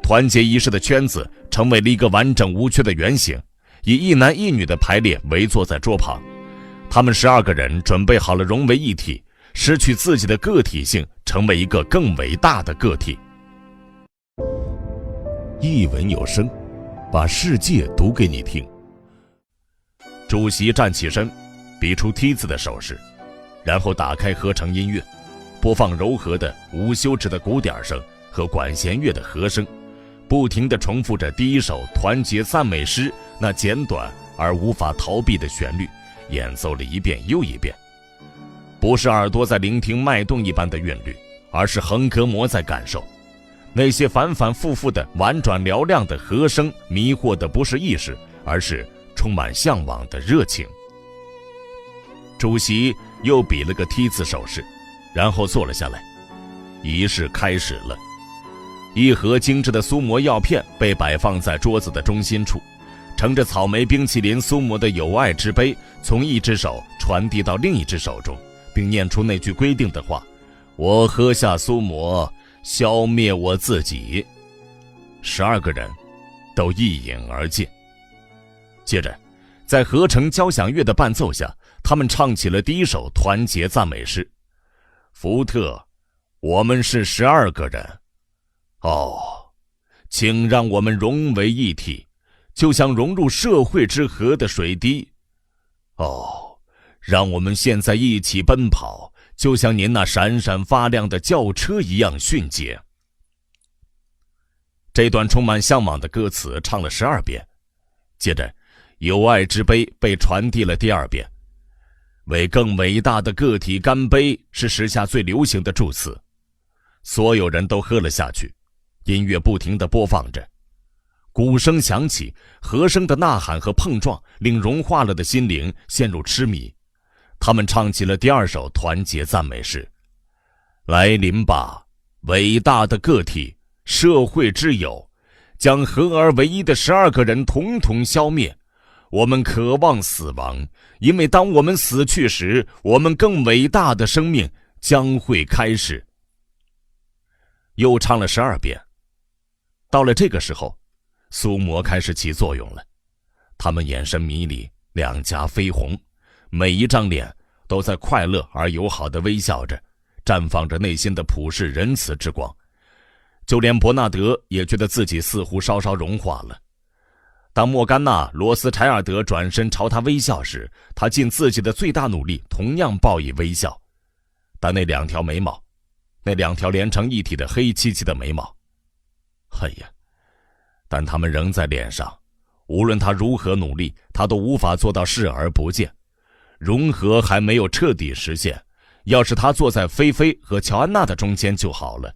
团结一师的圈子成为了一个完整无缺的圆形，以一男一女的排列围坐在桌旁。他们12个人准备好了融为一体，失去自己的个体性，成为一个更伟大的个体。一文有声，把世界读给你听。主席站起身，比出梯字的手势，然后打开合成音乐，播放柔和的无休止的鼓点声和管弦乐的和声，不停地重复着第一首团结赞美诗那简短而无法逃避的旋律，演奏了一遍又一遍。不是耳朵在聆听脉动一般的韵律，而是横膈膜在感受。那些反反复复的婉转嘹亮的和声迷惑的不是意识，而是充满向往的热情。主席又比了个T字手势，然后坐了下来。仪式开始了。一盒精致的苏摩药片被摆放在桌子的中心处，盛着草莓冰淇淋苏摩的友爱之杯从一只手传递到另一只手中，并念出那句规定的话：我喝下苏摩，消灭我自己。12个人都一饮而尽。接着在合成交响乐的伴奏下，他们唱起了第一首团结赞美诗。福特，我们是12个人。哦，请让我们融为一体，就像融入社会之河的水滴。哦，让我们现在一起奔跑，就像您那闪闪发亮的轿车一样迅捷。这段充满向往的歌词唱了12遍，接着友爱之杯被传递了第2遍。为更伟大的个体干杯是时下最流行的祝词。所有人都喝了下去，音乐不停地播放着，鼓声响起，和声的呐喊和碰撞令融化了的心灵陷入痴迷。他们唱起了第二首团结赞美诗：来临吧，伟大的个体，社会之友，将合而为一的12个人统统消灭。我们渴望死亡，因为当我们死去时，我们更伟大的生命将会开始。又唱了12遍。到了这个时候，苏魔开始起作用了。他们眼神迷离，两颊绯红，每一张脸都在快乐而友好地微笑着，绽放着内心的普世仁慈之光。就连伯纳德也觉得自己似乎稍稍融化了。当莫甘娜·罗斯柴尔德转身朝他微笑时，他尽自己的最大努力同样报以微笑。但那2条眉毛，那2条连成一体的黑漆漆的眉毛，哎呀，但他们仍在脸上，无论他如何努力，他都无法做到视而不见。融合还没有彻底实现，要是他坐在菲菲和乔安娜的中间就好了。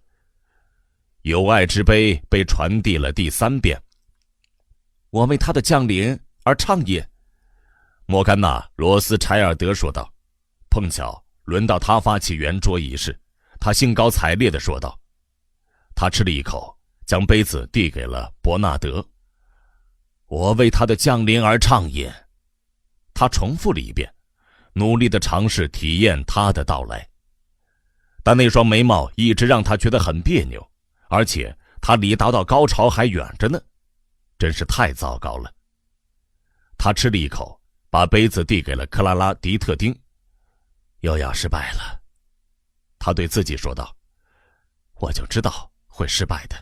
友爱之杯被传递了第3遍。我为他的降临而畅饮。莫甘娜·罗斯柴尔德说道。碰巧轮到他发起圆桌仪式，他兴高采烈地说道。他吃了一口，将杯子递给了伯纳德。我为他的降临而畅饮。他重复了一遍，努力地尝试体验他的到来。但那双眉毛一直让他觉得很别扭，而且他离达到高潮还远着呢，真是太糟糕了。他吃了一口，把杯子递给了克拉拉·迪特丁。又要失败了，他对自己说道。我就知道会失败的。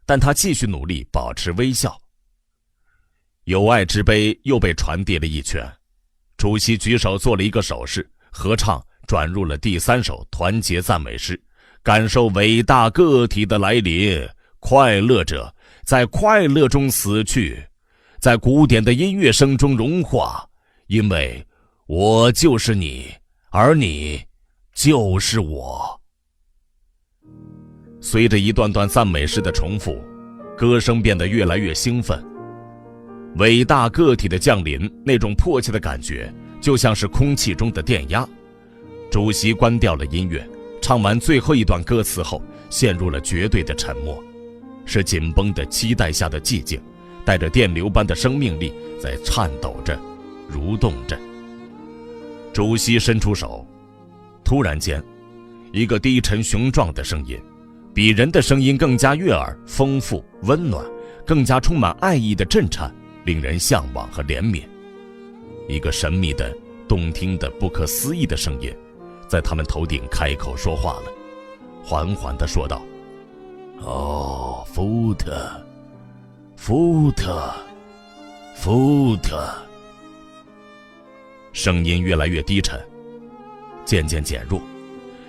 但他继续努力保持微笑。友爱之杯又被传递了一圈，主席举手做了一个手势，合唱转入了第3首团结赞美诗，感受伟大个体的来临。快乐者在快乐中死去，在古典的音乐声中融化，因为我就是你，而你就是我。随着一段段赞美诗的重复，歌声变得越来越兴奋。伟大个体的降临，那种迫切的感觉就像是空气中的电压。主席关掉了音乐，唱完最后一段歌词后，陷入了绝对的沉默，是紧绷的期待下的寂静，带着电流般的生命力在颤抖着，蠕动着。主席伸出手，突然间，一个低沉雄壮的声音，比人的声音更加悦耳、丰富、温暖，更加充满爱意的震颤，令人向往和怜悯。一个神秘的、动听的、不可思议的声音在他们头顶开口说话了，缓缓地说道：哦，福特，福特，福特。声音越来越低沉，渐渐减弱，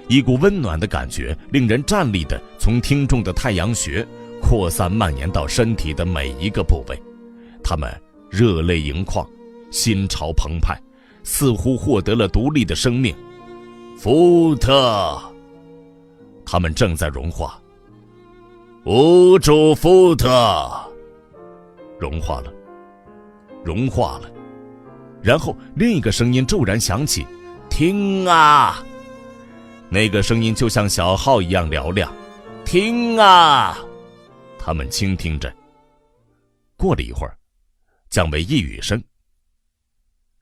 一股温暖的感觉令人站立地从听众的太阳穴扩散蔓延到身体的每一个部位。他们热泪盈眶，心潮澎湃，似乎获得了独立的生命。福特，他们正在融化。无主福特，融化了，融化了。然后另一个声音骤然响起，听啊！那个声音就像小号一样嘹亮，听啊！他们倾听着。过了一会儿，降为一语声，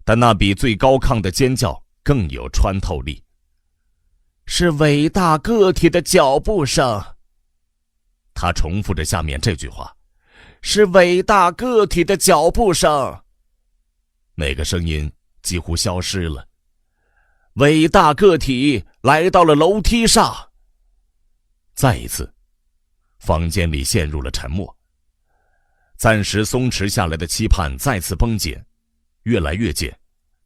但那比最高亢的尖叫更有穿透力。是伟大个体的脚步声。他重复着下面这句话：是伟大个体的脚步声。那个声音几乎消失了。伟大个体来到了楼梯上。再一次，房间里陷入了沉默。暂时松弛下来的期盼再次绷紧，越来越近，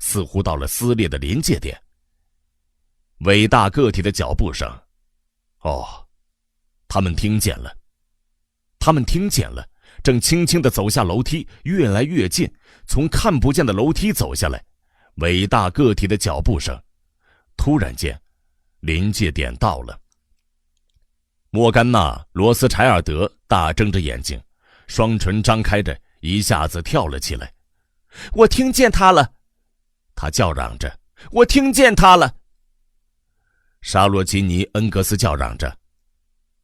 似乎到了撕裂的临界点。伟大个体的脚步声，哦，他们听见了，他们听见了，正轻轻地走下楼梯，越来越近，从看不见的楼梯走下来。伟大个体的脚步声，突然间，临界点到了。莫甘娜·罗斯柴尔德大睁着眼睛，双唇张开着，一下子跳了起来。我听见他了，他叫嚷着：“我听见他了。”沙洛基尼恩格斯叫嚷着：“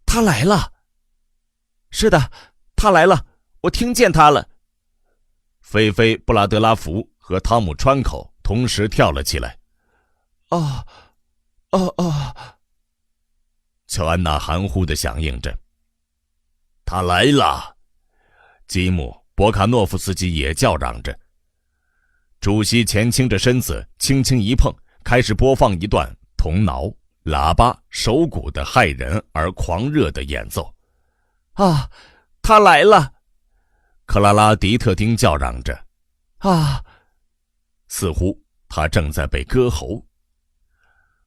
他来了！”是的，他来了，我听见他了。菲菲、布拉德拉福和汤姆川口同时跳了起来。哦，乔安娜含糊地响应着。他来了！吉姆·博卡诺夫斯基也叫嚷着。主席前倾着身子，轻轻一碰，开始播放一段铜挠、喇叭、手鼓的骇人而狂热的演奏。啊，他来了！克拉拉·迪特丁叫嚷着。啊，似乎他正在被割喉。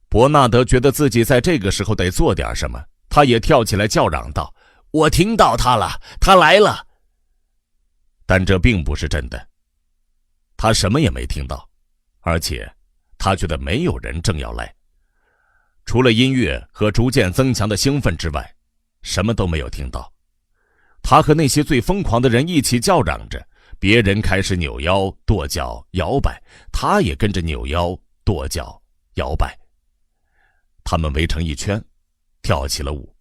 伯纳德觉得自己在这个时候得做点什么，他也跳起来叫嚷道：“我听到他了，他来了！”但这并不是真的，他什么也没听到，而且他觉得没有人正要来。除了音乐和逐渐增强的兴奋之外，什么都没有听到。他和那些最疯狂的人一起叫嚷着，别人开始扭腰、跺脚、摇摆，他也跟着扭腰、跺脚、摇摆。他们围成一圈，跳起了舞。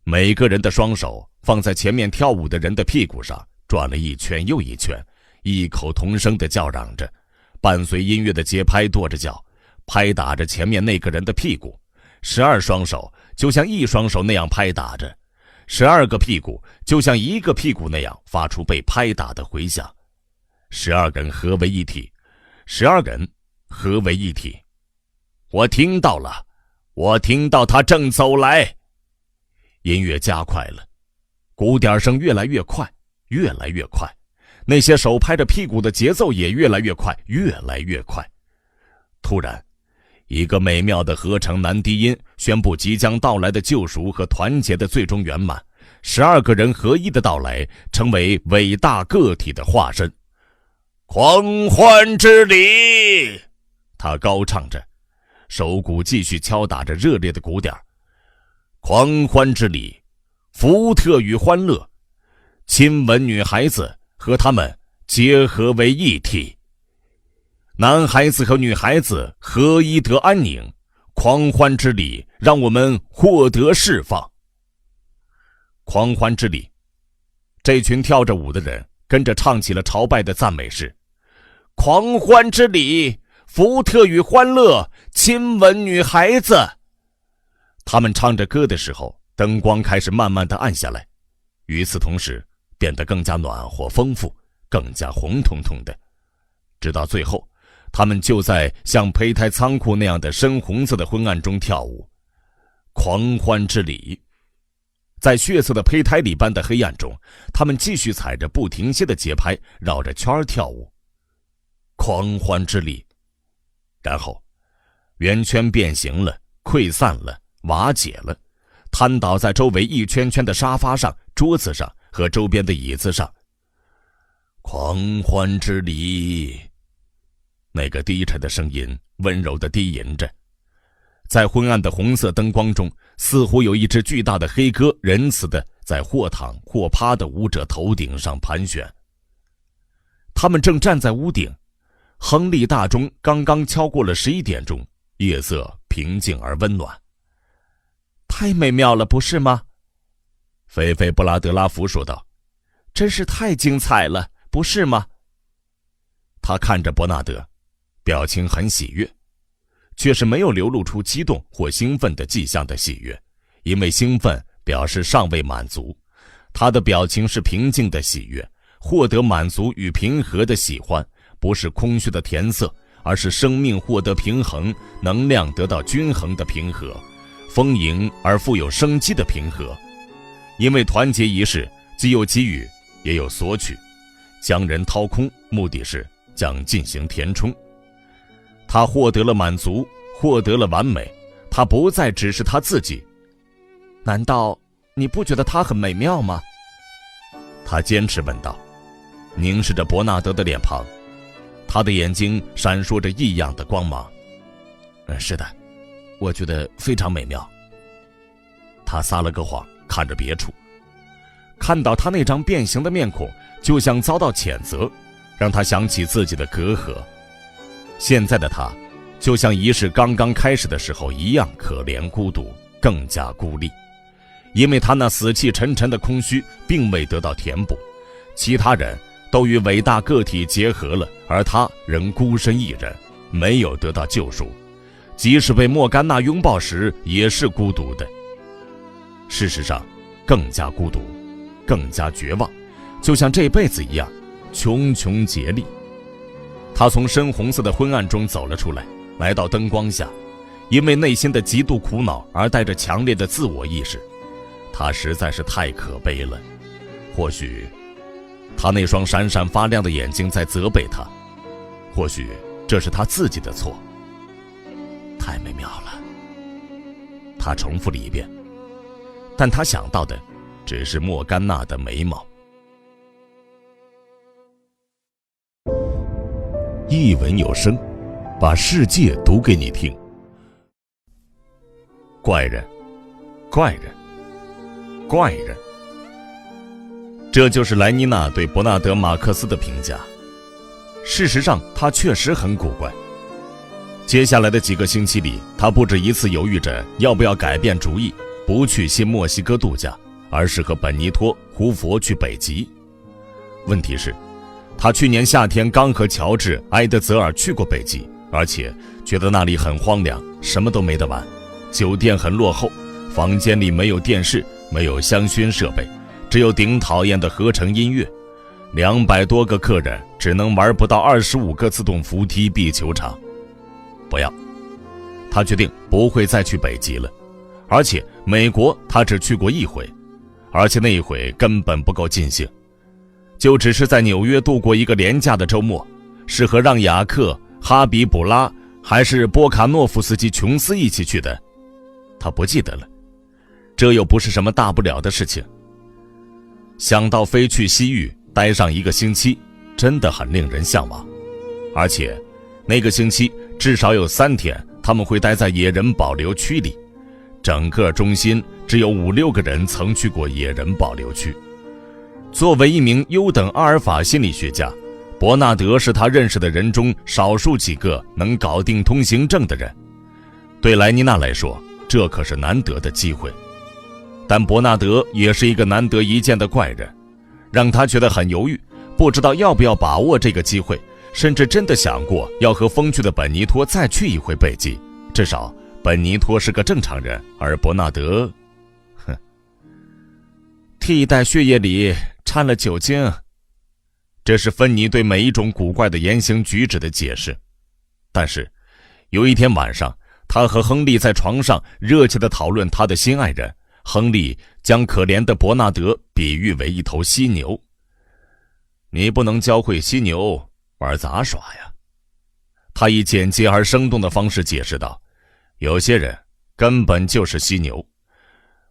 每个人的双手放在前面跳舞的人的屁股上，转了一圈又一圈，异口同声地叫嚷着，伴随音乐的节拍跺着脚，拍打着前面那个人的屁股。12双手就像一双手那样拍打着，12个屁股就像一个屁股那样发出被拍打的回响。12个人合为一体，12个人合为一体。我听到了，我听到他正走来。音乐加快了，鼓点声越来越快，越来越快。那些手拍着屁股的节奏也越来越快，越来越快。突然，一个美妙的合成男低音宣布即将到来的救赎和团结的最终圆满。12个人合一的到来，成为伟大个体的化身。狂欢之礼，他高唱着，手鼓继续敲打着热烈的鼓点。狂欢之礼，福特与欢乐，亲吻女孩子和他们结合为一体。男孩子和女孩子合一得安宁，狂欢之礼让我们获得释放。狂欢之礼，这群跳着舞的人跟着唱起了朝拜的赞美诗。狂欢之礼，福特与欢乐，亲吻女孩子。他们唱着歌的时候，灯光开始慢慢地暗下来，与此同时变得更加暖和丰富，更加红彤彤的，直到最后他们就在像胚胎仓库那样的深红色的昏暗中跳舞。狂欢之礼，在血色的胚胎里般的黑暗中，他们继续踩着不停歇的节拍绕着圈跳舞。狂欢之礼，然后圆圈变形了，溃散了，瓦解了，瘫倒在周围一圈圈的沙发上、桌子上和周边的椅子上。狂欢之礼，那个低沉的声音温柔地低吟着，在昏暗的红色灯光中，似乎有一只巨大的黑鸽仁慈地在或躺或趴的舞者头顶上盘旋。他们正站在屋顶，亨利大钟刚刚敲过了11点钟，夜色平静而温暖。太美妙了，不是吗？菲菲布拉德拉福说道。真是太精彩了，不是吗？他看着伯纳德，表情很喜悦，却是没有流露出激动或兴奋的迹象的喜悦，因为兴奋表示尚未满足。他的表情是平静的喜悦，获得满足与平和的喜欢，不是空虚的填色，而是生命获得平衡，能量得到均衡的平和，丰盈而富有生机的平和。因为团结仪式既有给予也有索取，将人掏空，目的是将进行填充。他获得了满足，获得了完美，他不再只是他自己。难道你不觉得他很美妙吗？他坚持问道，凝视着伯纳德的脸庞，他的眼睛闪烁着异样的光芒。是的，我觉得非常美妙。他撒了个谎，看着别处，看到他那张变形的面孔，就像遭到谴责，让他想起自己的隔阂。现在的他就像仪式刚刚开始的时候一样可怜孤独，更加孤立。因为他那死气沉沉的空虚并未得到填补，其他人都与伟大个体结合了，而他仍孤身一人，没有得到救赎，即使被莫甘娜拥抱时也是孤独的。事实上更加孤独，更加绝望，就像这辈子一样穷穷竭力。他从深红色的昏暗中走了出来，来到灯光下，因为内心的极度苦恼而带着强烈的自我意识。他实在是太可悲了，或许他那双闪闪发亮的眼睛在责备他，或许这是他自己的错。太美妙了，他重复了一遍，但他想到的只是莫甘娜的眉毛。一文有声，把世界读给你听。怪人，怪人，怪人，这就是莱妮娜对伯纳德·马克思的评价。事实上他确实很古怪。接下来的几个星期里，他不止一次犹豫着要不要改变主意，不去新墨西哥度假，而是和本尼托·胡佛去北极。问题是他去年夏天刚和乔治·埃德泽尔去过北极，而且觉得那里很荒凉，什么都没得玩，酒店很落后，房间里没有电视，没有香薰设备，只有顶讨厌的合成音乐，200多个客人只能玩不到25个自动扶梯壁球场。不要，他决定不会再去北极了，而且美国他只去过1回，而且那一回根本不够尽兴，就只是在纽约度过一个廉价的周末，适合让雅克、哈比卜拉还是波卡诺夫斯基琼斯一起去的，他不记得了。这又不是什么大不了的事情。想到飞去西域待上1个星期，真的很令人向往。而且那个星期至少有3天他们会待在野人保留区里，整个中心只有5、6个人曾去过野人保留区。作为一名优等阿尔法心理学家，伯纳德是他认识的人中少数几个能搞定通行证的人。对莱妮娜来说，这可是难得的机会。但伯纳德也是一个难得一见的怪人，让他觉得很犹豫，不知道要不要把握这个机会，甚至真的想过要和风趣的本尼托再去一回北极。至少本尼托是个正常人，而伯纳德，替代血液里掺了酒精。这是芬妮对每一种古怪的言行举止的解释。但是有一天晚上，他和亨利在床上热切地讨论他的新爱人。亨利将可怜的伯纳德比喻为一头犀牛。你不能教会犀牛玩杂耍呀。他以简洁而生动的方式解释道，有些人根本就是犀牛，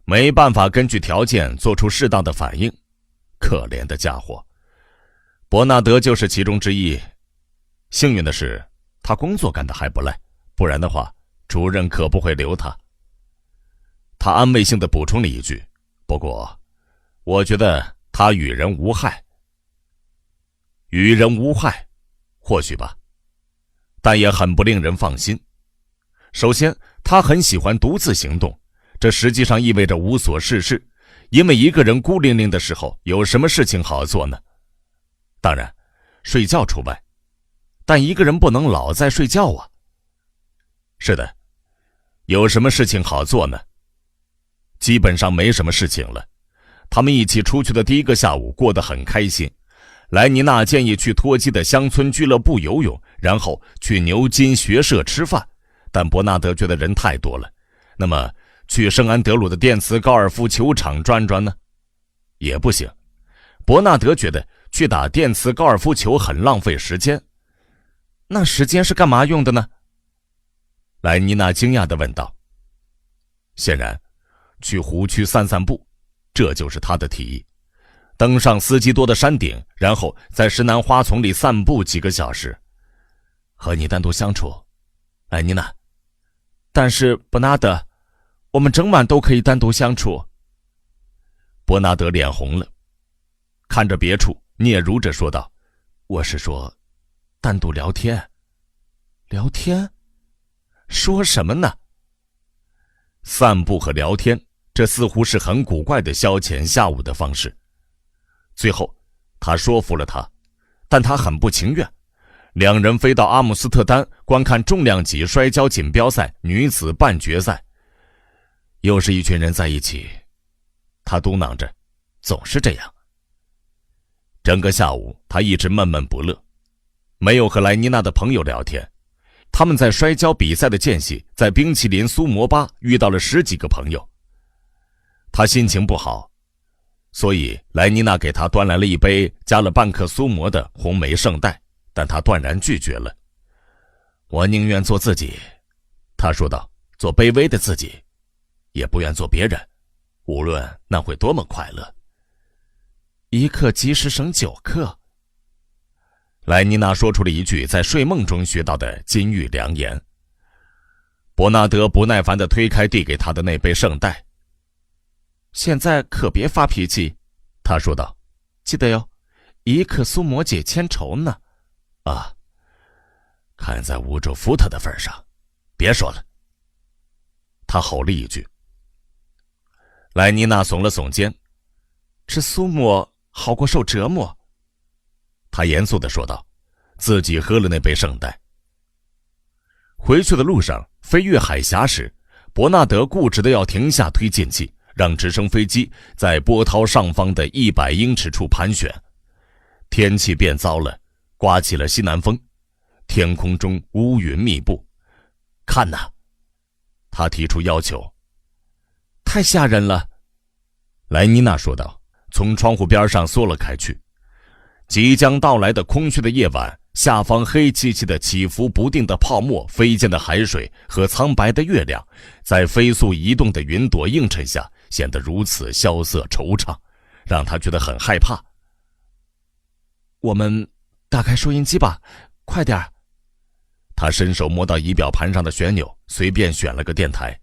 没办法根据条件做出适当的反应。可怜的家伙。伯纳德就是其中之一。幸运的是，他工作干得还不赖，不然的话，主任可不会留他。他安慰性地补充了一句，不过我觉得他与人无害。与人无害，或许吧，但也很不令人放心。首先，他很喜欢独自行动，这实际上意味着无所事事，因为一个人孤零零的时候，有什么事情好做呢？当然，睡觉除外，但一个人不能老在睡觉啊。是的，有什么事情好做呢？基本上没什么事情了。他们一起出去的第1个下午过得很开心。莱妮娜建议去托基的乡村俱乐部游泳，然后去牛津学社吃饭，但伯纳德觉得人太多了。那么去圣安德鲁的电磁高尔夫球场转转呢？也不行。伯纳德觉得去打电磁高尔夫球很浪费时间。那时间是干嘛用的呢？莱妮娜惊讶地问道。显然去湖区散散步，这就是他的提议。登上司机多的山顶，然后在石楠花丛里散步几个小时。和你单独相处，莱妮娜。但是伯纳德，我们整晚都可以单独相处。伯纳德脸红了，看着别处，嗫嚅着说道，我是说单独聊天。聊天？说什么呢？散步和聊天，这似乎是很古怪的消遣下午的方式。最后他说服了他，但他很不情愿。两人飞到阿姆斯特丹观看重量级摔跤锦标赛女子半决赛。又是一群人在一起，他嘟囔着，总是这样。整个下午他一直闷闷不乐，没有和莱妮娜的朋友聊天。他们在摔跤比赛的间隙，在冰淇淋苏摩吧遇到了10几个朋友。他心情不好，所以莱妮娜给他端来了一杯加了半克苏摩的红莓圣代，但他断然拒绝了。我宁愿做自己，他说道，做卑微的自己，也不愿做别人，无论那会多么快乐。1克及时省9克。莱妮娜说出了一句在睡梦中学到的金玉良言。伯纳德不耐烦地推开递给他的那杯圣代。现在可别发脾气，他说道，记得哟，1克苏摩解千愁呢。啊，看在伍卓福特的份上，别说了。他吼了一句。莱妮娜耸了耸肩，吃苏摩好过受折磨。他严肃地说道，自己喝了那杯圣代。回去的路上，飞越海峡时，伯纳德固执地要停下推进器，让直升飞机在波涛上方的100英尺处盘旋。天气变糟了，刮起了西南风，天空中乌云密布。看哪，他提出要求。太吓人了，莱妮娜说道，从窗户边上缩了开去。即将到来的空虚的夜晚，下方黑漆漆的起伏不定的泡沫，飞溅的海水和苍白的月亮，在飞速移动的云朵映衬下，显得如此萧瑟惆怅，让他觉得很害怕。我们打开收音机吧，快点儿。他伸手摸到仪表盘上的旋钮，随便选了个电台。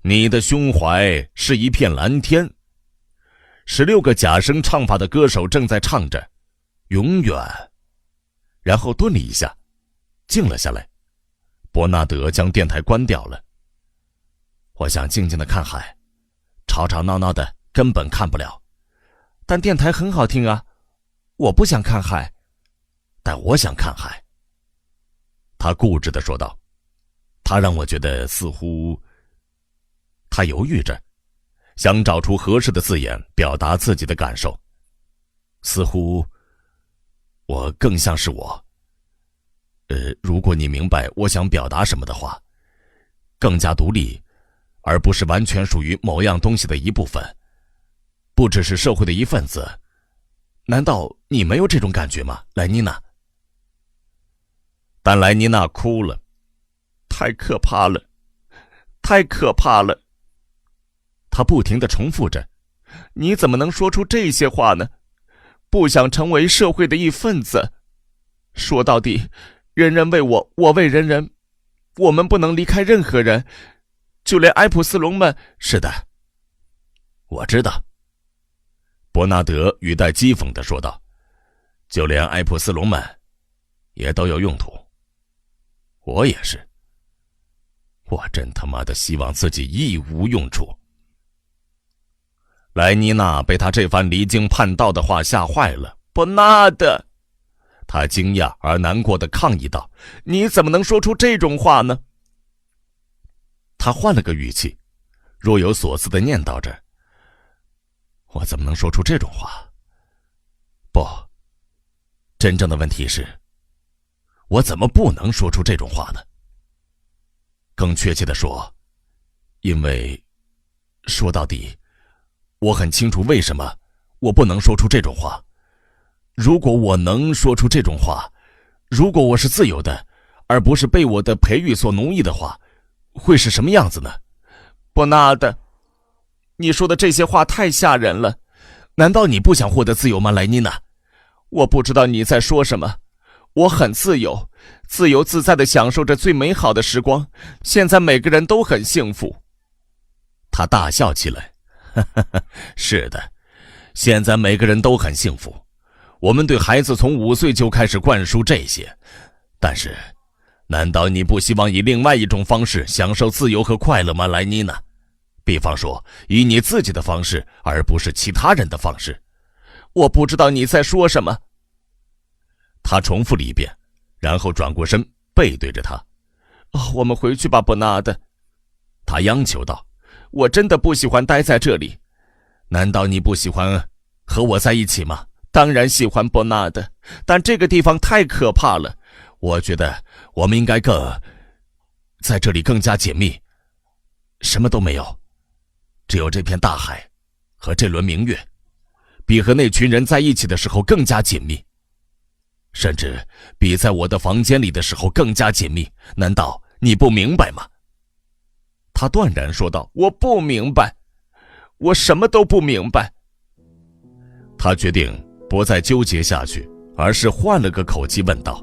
你的胸怀是一片蓝天。16个假声唱法的歌手正在唱着永远，然后顿了一下，静了下来。伯纳德将电台关掉了。我想静静地看海，吵吵闹闹的根本看不了。但电台很好听啊，我不想看海。但我想看海，他固执地说道。他让我觉得似乎……他犹豫着，想找出合适的字眼表达自己的感受。似乎我更像是我。如果你明白我想表达什么的话，更加独立，而不是完全属于某样东西的一部分，不只是社会的一份子。难道你没有这种感觉吗，莱妮娜？但莱妮娜哭了。太可怕了，太可怕了。他不停地重复着，你怎么能说出这些话呢？不想成为社会的一份子。说到底，人人为我，我为人人。我们不能离开任何人，就连埃普斯龙们。是的，我知道。伯纳德语带讥讽地说道，就连埃普斯龙们也都有用途。我也是。我真他妈的希望自己一无用处。莱妮娜被他这番离经叛道的话吓坏了。伯纳德，他惊讶而难过地抗议道，你怎么能说出这种话呢？他换了个语气，若有所思地念叨着，我怎么能说出这种话？不，真正的问题是，我怎么不能说出这种话呢？更确切地说，因为说到底，我很清楚为什么我不能说出这种话。如果我能说出这种话，如果我是自由的，而不是被我的培育所奴役的话，会是什么样子呢？伯纳德，你说的这些话太吓人了。难道你不想获得自由吗，莱妮娜？我不知道你在说什么。我很自由，自由自在地享受着最美好的时光。现在每个人都很幸福。他大笑起来。是的，现在每个人都很幸福。我们对孩子从5岁就开始灌输这些，但是难道你不希望以另外一种方式享受自由和快乐吗，莱妮娜？比方说，以你自己的方式，而不是其他人的方式。我不知道你在说什么。他重复了一遍，然后转过身，背对着他。我们回去吧，伯纳德。他央求道。我真的不喜欢待在这里。难道你不喜欢和我在一起吗？当然喜欢，伯纳德，但这个地方太可怕了。我觉得我们应该在这里更加紧密。什么都没有，只有这片大海和这轮明月，比和那群人在一起的时候更加紧密，甚至比在我的房间里的时候更加紧密。难道你不明白吗？他断然说道。我不明白，我什么都不明白。他决定不再纠结下去，而是换了个口气问道。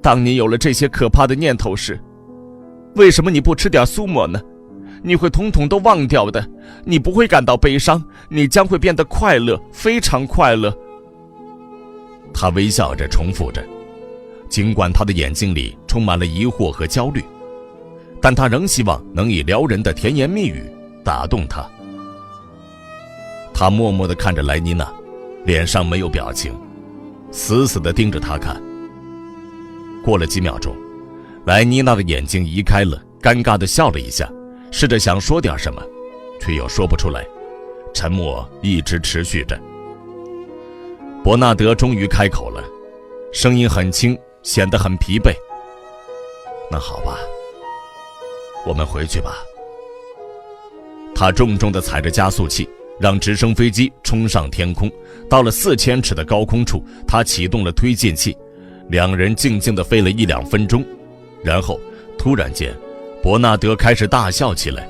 当你有了这些可怕的念头时，为什么你不吃点苏沫呢？你会统统都忘掉的，你不会感到悲伤，你将会变得快乐，非常快乐。他微笑着重复着，尽管他的眼睛里充满了疑惑和焦虑，但他仍希望能以撩人的甜言蜜语打动他。他默默地看着莱妮娜，脸上没有表情，死死地盯着他看。过了几秒钟，莱妮娜的眼睛移开了，尴尬地笑了一下，试着想说点什么，却又说不出来，沉默一直持续着。伯纳德终于开口了，声音很轻，显得很疲惫。那好吧，我们回去吧。他重重地踩着加速器，让直升飞机冲上天空。到了4000尺的高空处，他启动了推进器，两人静静地飞了1-2分钟，然后突然间，伯纳德开始大笑起来。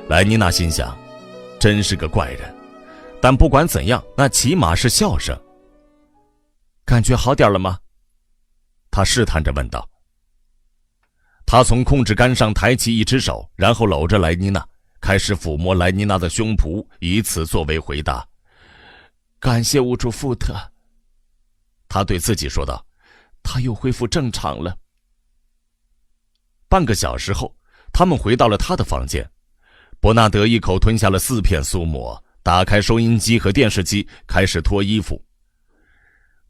莱妮娜心想，真是个怪人，但不管怎样，那起码是笑声。感觉好点了吗？他试探着问道。他从控制杆上抬起一只手，然后搂着莱妮娜，开始抚摸莱妮娜的胸脯，以此作为回答。感谢屋主富特，他对自己说道。他又恢复正常了。半个小时后，他们回到了他的房间。伯纳德一口吞下了4片苏沫，打开收音机和电视机，开始脱衣服。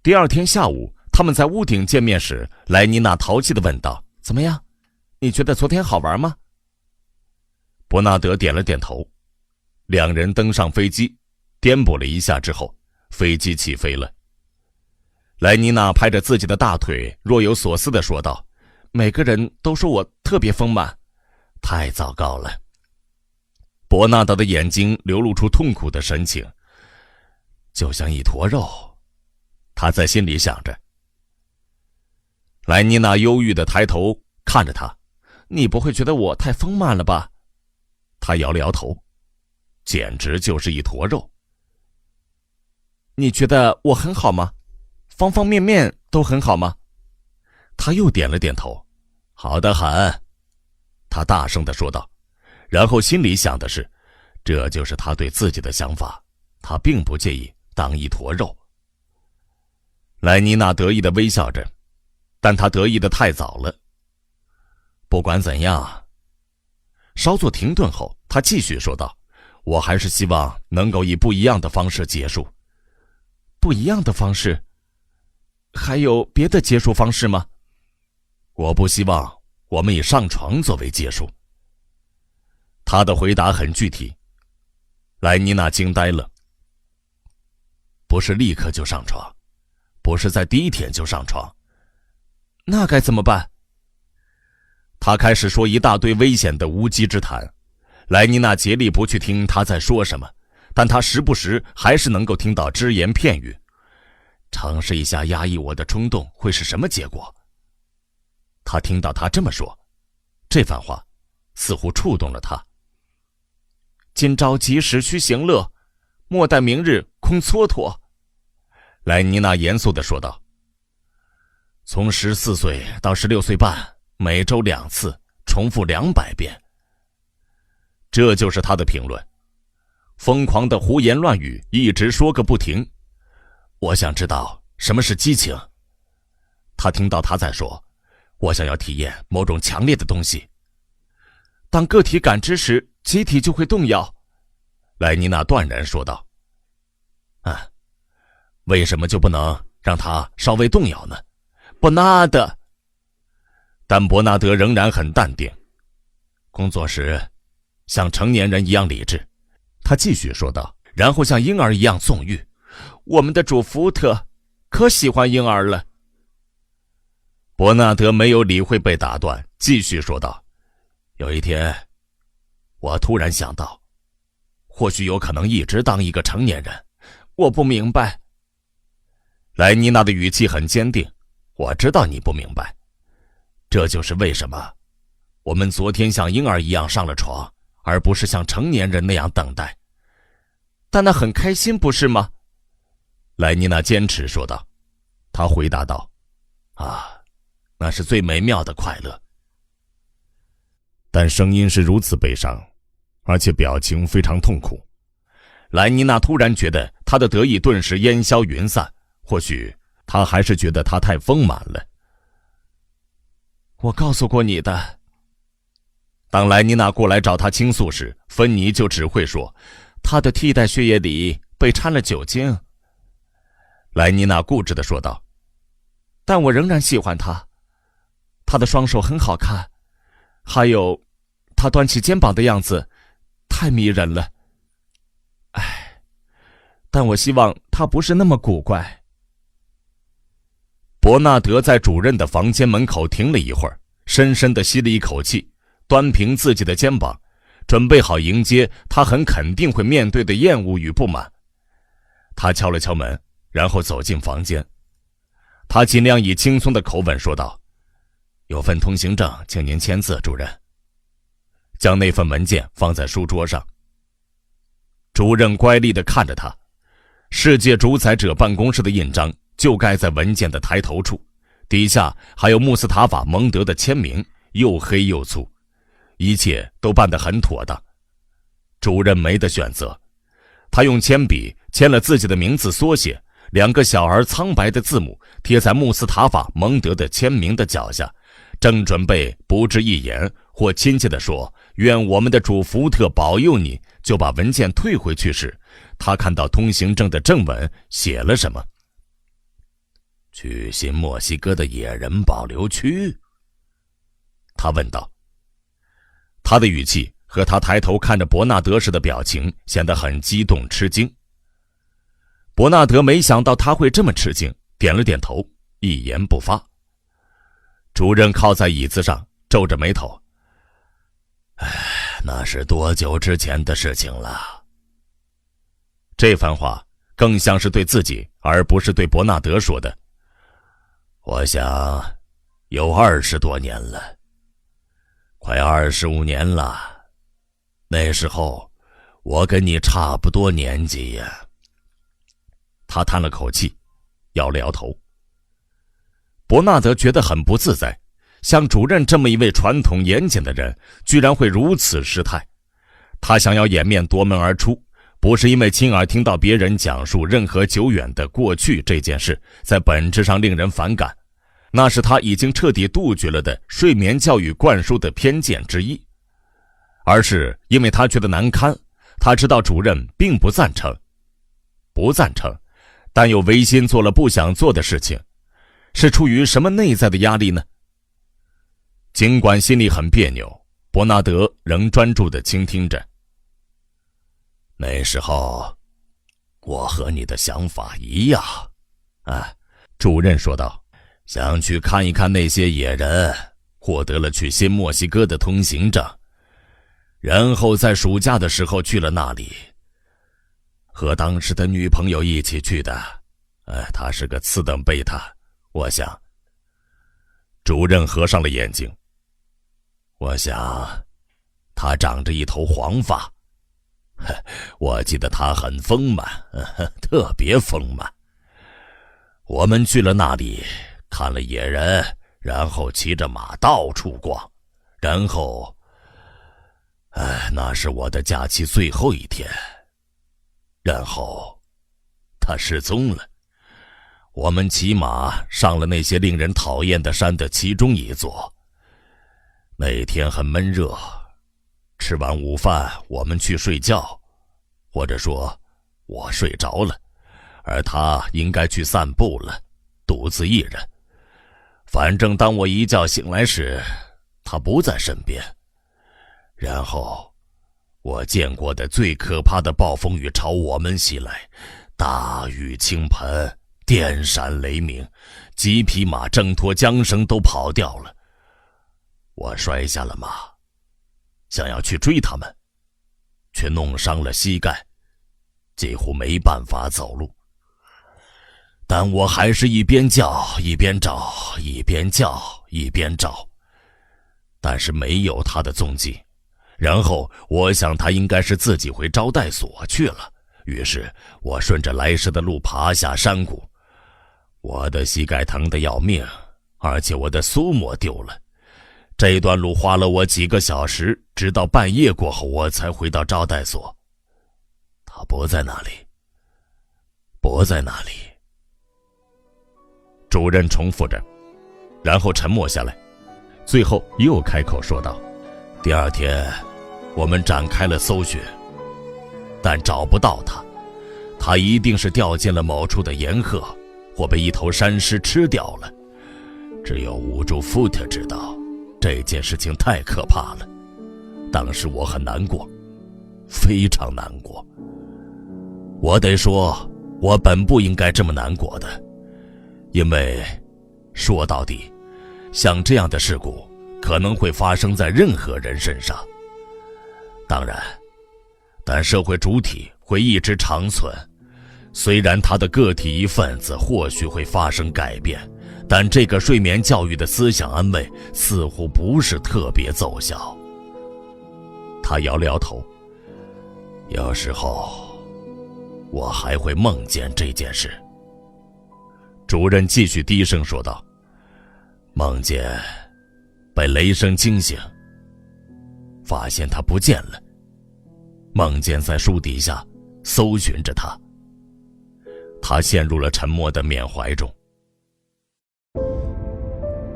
第二天下午，他们在屋顶见面时，莱妮娜淘气地问道：怎么样？你觉得昨天好玩吗？伯纳德点了点头。两人登上飞机，颠簸了一下之后，飞机起飞了。莱妮娜拍着自己的大腿，若有所思地说道：每个人都说我特别丰满。太糟糕了。伯纳德的眼睛流露出痛苦的神情，就像一坨肉，他在心里想着。莱妮娜忧郁地抬头看着他，你不会觉得我太丰满了吧？他摇了摇头，简直就是一坨肉。你觉得我很好吗？方方面面都很好吗？他又点了点头。好得很，他大声地说道，然后心里想的是，这就是他对自己的想法，他并不介意当一坨肉。莱妮娜得意地微笑着，但她得意得太早了。不管怎样，稍作停顿后，她继续说道，我还是希望能够以不一样的方式结束。不一样的方式？还有别的结束方式吗？我不希望我们以上床作为结束。他的回答很具体。莱妮娜惊呆了。不是立刻就上床，不是在第一天就上床。那该怎么办？他开始说一大堆危险的无稽之谈。莱妮娜竭力不去听他在说什么，但他时不时还是能够听到只言片语。尝试一下压抑我的冲动会是什么结果？他听到他这么说，这番话似乎触动了他。今朝及时须行乐，莫待明日空蹉跎。莱妮娜严肃地说道。从14岁到16岁半，每周2次，重复200遍。这就是他的评论。疯狂的胡言乱语，一直说个不停。我想知道什么是激情。他听到他在说，我想要体验某种强烈的东西。当个体感知时，集体就会动摇。莱妮娜断然说道。为什么就不能让他稍微动摇呢？伯纳德。但伯纳德仍然很淡定。工作时像成年人一样理智，他继续说道，然后像婴儿一样纵欲。我们的主福特可喜欢婴儿了。伯纳德没有理会被打断，继续说道，有一天我突然想到，或许有可能一直当一个成年人。我不明白。莱妮娜的语气很坚定，我知道你不明白，这就是为什么我们昨天像婴儿一样上了床，而不是像成年人那样等待。但那很开心，不是吗？莱妮娜坚持说道。她回答道，那是最美妙的快乐。但声音是如此悲伤，而且表情非常痛苦。莱妮娜突然觉得她的得意顿时烟消云散，或许她还是觉得她太丰满了。我告诉过你的。当莱妮娜过来找她倾诉时，芬妮就只会说，她的替代血液里被掺了酒精。莱妮娜固执地说道，但我仍然喜欢她。她的双手很好看，还有她端起肩膀的样子太迷人了。但我希望她不是那么古怪。伯纳德在主任的房间门口停了一会儿，深深地吸了一口气，端平自己的肩膀，准备好迎接他很肯定会面对的厌恶与不满。他敲了敲门，然后走进房间。他尽量以轻松的口吻说道，有份通行证，请您签字，主任。将那份文件放在书桌上。主任乖戾地看着他。世界主宰者办公室的印章就盖在文件的抬头处，底下还有穆斯塔法·蒙德的签名，又黑又粗，一切都办得很妥当。主任没得选择，他用铅笔签了自己的名字缩写，2个小而苍白的字母贴在穆斯塔法·蒙德的签名的脚下，正准备不置一言或亲切地说，愿我们的主福特保佑你，就把文件退回去时，他看到通行证的正文写了什么。去新墨西哥的野人保留区？他问道。他的语气和他抬头看着伯纳德时的表情显得很激动吃惊。伯纳德没想到他会这么吃惊，点了点头，一言不发。主任靠在椅子上，皱着眉头。那是多久之前的事情了？这番话更像是对自己，而不是对伯纳德说的。我想，有20多年了，快25年了。那时候，我跟你差不多年纪呀。他叹了口气，摇了摇头。伯纳德觉得很不自在，像主任这么一位传统严谨的人，居然会如此失态。他想要掩面夺门而出，不是因为亲耳听到别人讲述任何久远的过去这件事在本质上令人反感，那是他已经彻底杜绝了的睡眠教育灌输的偏见之一，而是因为他觉得难堪。他知道主任并不赞成，但又违心做了不想做的事情，是出于什么内在的压力呢？尽管心里很别扭，伯纳德仍专注地倾听着。那时候，我和你的想法一样，主任说道，想去看一看那些野人，获得了去新墨西哥的通行证，然后在暑假的时候去了那里，和当时的女朋友一起去的。她是个次等备胎，我想。主任合上了眼睛。我想，她长着一头黄发。我记得她很丰满，特别丰满。我们去了那里，看了野人，然后骑着马到处逛，然后，那是我的假期最后一天。然后，他失踪了。我们骑马上了那些令人讨厌的山的其中一座。那天很闷热，吃完午饭我们去睡觉，或者说我睡着了，而他应该去散步了，独自一人。反正当我一觉醒来时，他不在身边。然后我见过的最可怕的暴风雨朝我们袭来，大雨倾盆，电闪雷鸣，几匹马挣脱缰绳都跑掉了。我摔下了马，想要去追他们，却弄伤了膝盖，几乎没办法走路。但我还是一边叫一边找，一边叫一边找，但是没有他的踪迹。然后我想他应该是自己回招待所去了，于是我顺着来时的路爬下山谷。我的膝盖疼得要命，而且我的苏沫丢了。这段路花了我几个小时，直到半夜过后我才回到招待所。他不在那里，不在那里。主任重复着，然后沉默下来，最后又开口说道：第二天我们展开了搜寻，但找不到他。他一定是掉进了某处的岩壑，或被一头山狮吃掉了。只有乌珠福特知道，这件事情太可怕了。当时我很难过，非常难过。我得说，我本不应该这么难过的，因为说到底，像这样的事故可能会发生在任何人身上。当然，但社会主体会一直长存。虽然他的个体一份子或许会发生改变，但这个睡眠教育的思想安慰似乎不是特别奏效。他摇了摇头，有时候我还会梦见这件事。主任继续低声说道，梦见被雷声惊醒，发现他不见了，梦见在树底下搜寻着他。他陷入了沉默的缅怀中。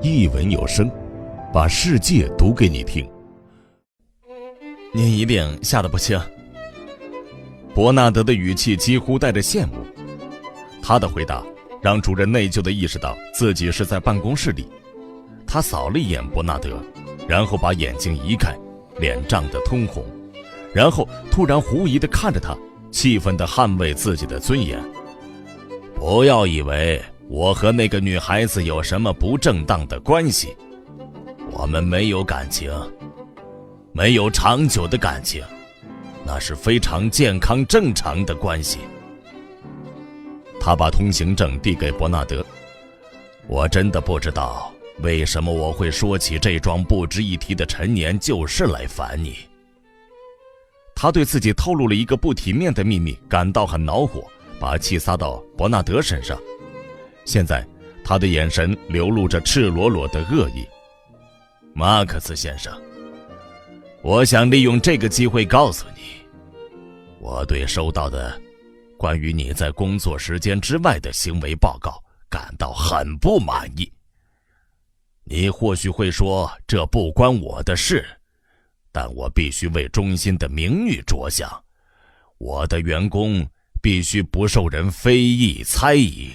一文有声，把世界读给你听。您一定吓得不轻。伯纳德的语气几乎带着羡慕。他的回答让主任内疚地意识到自己是在办公室里。他扫了一眼伯纳德，然后把眼睛移开，脸涨得通红，然后突然狐疑地看着他，气愤地捍卫自己的尊严。不要以为我和那个女孩子有什么不正当的关系，我们没有感情，没有长久的感情，那是非常健康正常的关系。他把通行证递给伯纳德。我真的不知道为什么我会说起这桩不值一提的陈年旧事来烦你。他对自己透露了一个不体面的秘密感到很恼火，把气撒到伯纳德身上。现在他的眼神流露着赤裸裸的恶意。马克思先生，我想利用这个机会告诉你，我对收到的关于你在工作时间之外的行为报告感到很不满意。你或许会说这不关我的事，但我必须为中心的名誉着想。我的员工必须不受人非议猜疑，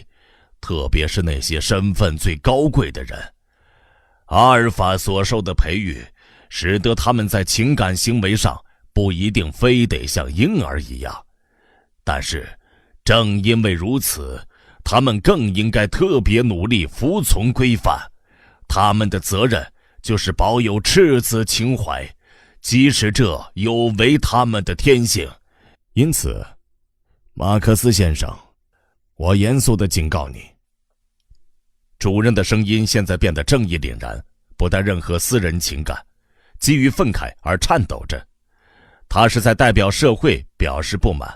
特别是那些身份最高贵的人。阿尔法所受的培育使得他们在情感行为上不一定非得像婴儿一样，但是正因为如此，他们更应该特别努力服从规范。他们的责任就是保有赤子情怀，即使这有违他们的天性。因此，马克思先生，我严肃地警告你。主任的声音现在变得正义凛然，不带任何私人情感，基于愤慨而颤抖着。他是在代表社会表示不满。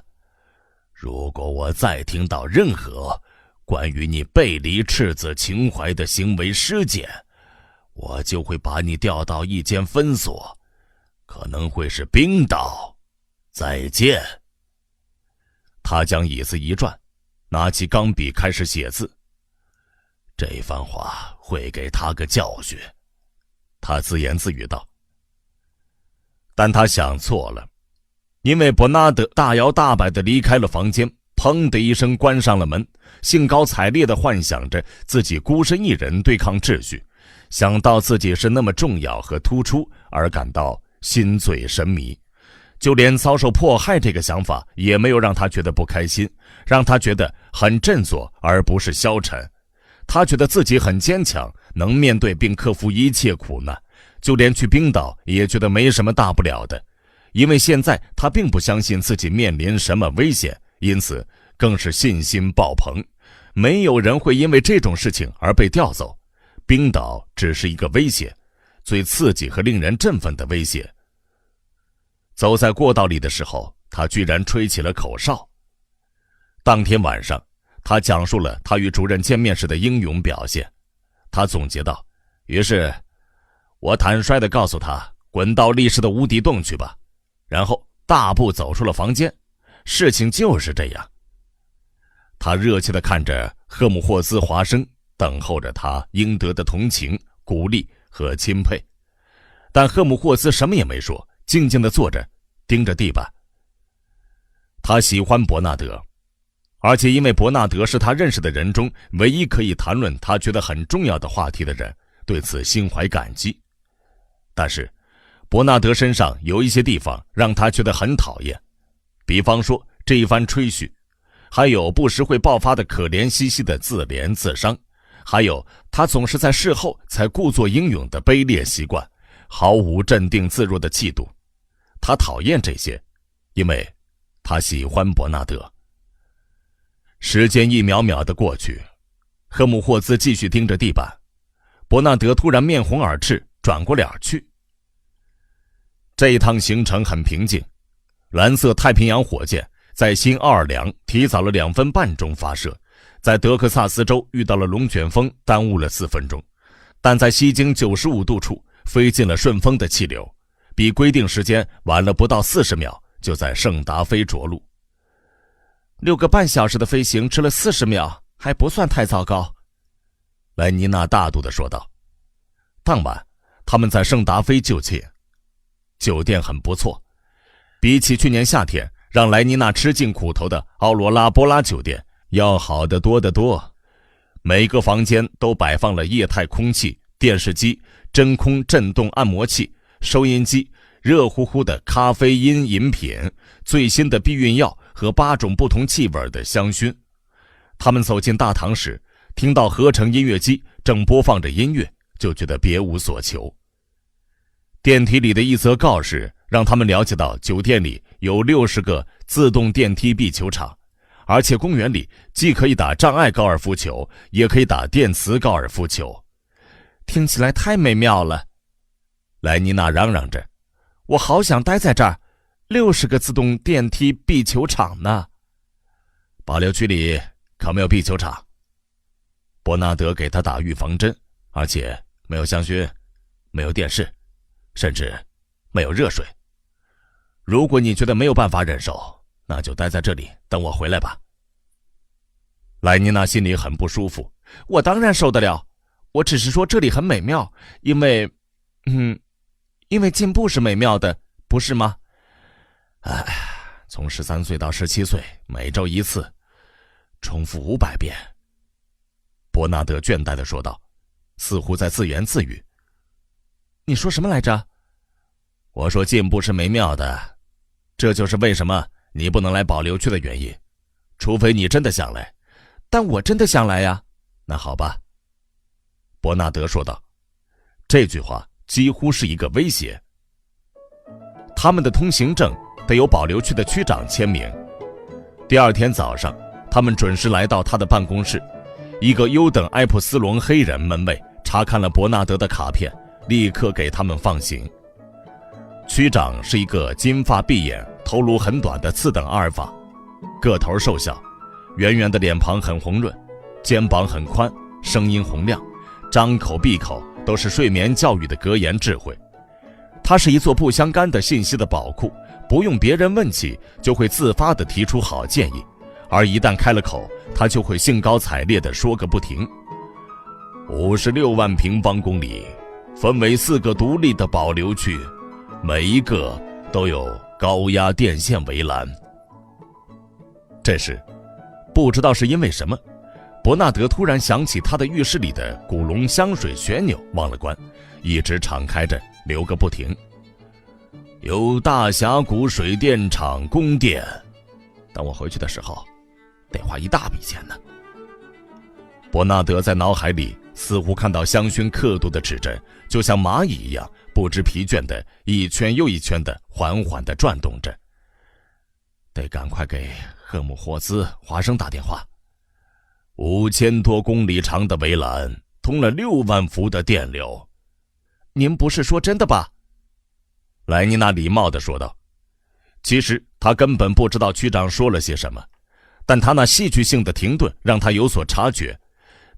如果我再听到任何关于你背离赤子情怀的行为事件，我就会把你调到一间分所，可能会是冰岛。再见。他将椅子一转，拿起钢笔开始写字，这番话会给他个教训，他自言自语道。但他想错了，因为伯纳德大摇大摆地离开了房间，砰的一声关上了门，兴高采烈地幻想着自己孤身一人对抗秩序，想到自己是那么重要和突出而感到心醉神迷。就连遭受迫害这个想法也没有让他觉得不开心，让他觉得很振作而不是消沉。他觉得自己很坚强，能面对并克服一切苦难，就连去冰岛也觉得没什么大不了的。因为现在他并不相信自己面临什么危险，因此更是信心爆棚。没有人会因为这种事情而被调走，冰岛只是一个威胁，最刺激和令人振奋的威胁。走在过道里的时候，他居然吹起了口哨。当天晚上，他讲述了他与主任见面时的英勇表现。他总结道：于是我坦率地告诉他，滚到历史的无底洞去吧，然后大步走出了房间。事情就是这样。他热切地看着赫姆霍兹华生，等候着他应得的同情、鼓励和钦佩。但赫姆霍兹什么也没说，静静地坐着，盯着地板。他喜欢伯纳德，而且因为伯纳德是他认识的人中唯一可以谈论他觉得很重要的话题的人，对此心怀感激。但是伯纳德身上有一些地方让他觉得很讨厌，比方说这一番吹嘘，还有不时会爆发的可怜兮兮的自怜自伤，还有他总是在事后才故作英勇的卑劣习惯，毫无镇定自若的气度。他讨厌这些，因为他喜欢伯纳德。时间一秒秒的过去，赫姆霍兹继续盯着地板。伯纳德突然面红耳赤，转过脸去。这一趟行程很平静，蓝色太平洋火箭在新奥尔良提早了2分半钟发射，在德克萨斯州遇到了龙卷风，耽误了4分钟，但在西经95度处飞进了顺风的气流，比规定时间晚了不到40秒，就在圣达菲着陆。6个半小时的飞行迟了40秒，还不算太糟糕。莱妮娜大度地说道。当晚，他们在圣达菲就寝，酒店很不错，比起去年夏天让莱妮娜吃尽苦头的奥罗拉波拉酒店要好得多得多。每个房间都摆放了液态空气、电视机、真空震动按摩器、收音机、热乎乎的咖啡因饮品、最新的避孕药和8种不同气味的香薰。他们走进大堂时，听到合成音乐机正播放着音乐，就觉得别无所求。电梯里的一则告示让他们了解到酒店里有60个自动电梯壁球场，而且公园里既可以打障碍高尔夫球，也可以打电磁高尔夫球。听起来太美妙了，莱妮娜嚷嚷着，我好想待在这儿，60个自动电梯壁球场呢。保留区里可没有壁球场。伯纳德给他打预防针，而且没有香薰，没有电视，甚至没有热水。如果你觉得没有办法忍受，那就待在这里等我回来吧。莱妮娜心里很不舒服。我当然受得了，我只是说这里很美妙，因为进步是美妙的，不是吗？从13岁到17岁，每周1次，重复500遍。伯纳德倦怠地说道，似乎在自言自语。你说什么来着？我说进步是美妙的，这就是为什么你不能来保留区的原因，除非你真的想来。但我真的想来呀。那好吧，伯纳德说道。这句话几乎是一个威胁。他们的通行证得由保留区的区长签名。第二天早上，他们准时来到他的办公室。一个优等埃普斯隆黑人门卫查看了伯纳德的卡片，立刻给他们放行。区长是一个金发碧眼、头颅很短的次等阿尔法，个头瘦小，圆圆的脸庞很红润，肩膀很宽，声音洪亮，张口闭口都是睡眠教育的格言智慧。他是一座不相干的信息的宝库，不用别人问起就会自发地提出好建议，而一旦开了口，他就会兴高采烈地说个不停。56万平方公里，分为4个独立的保留区，每一个都有高压电线围栏。这时，不知道是因为什么，伯纳德突然想起他的浴室里的古龙香水旋钮忘了关，一直敞开着流个不停。由大峡谷水电厂供电，等我回去的时候得花一大笔钱呢。伯纳德在脑海里似乎看到香薰刻度的指针就像蚂蚁一样不知疲倦的一圈又一圈的缓缓地转动着，得赶快给赫姆霍兹华生打电话。5000多公里长的围栏通了6万伏的电流。您不是说真的吧？莱妮娜礼貌地说道。其实他根本不知道区长说了些什么，但他那戏剧性的停顿让他有所察觉。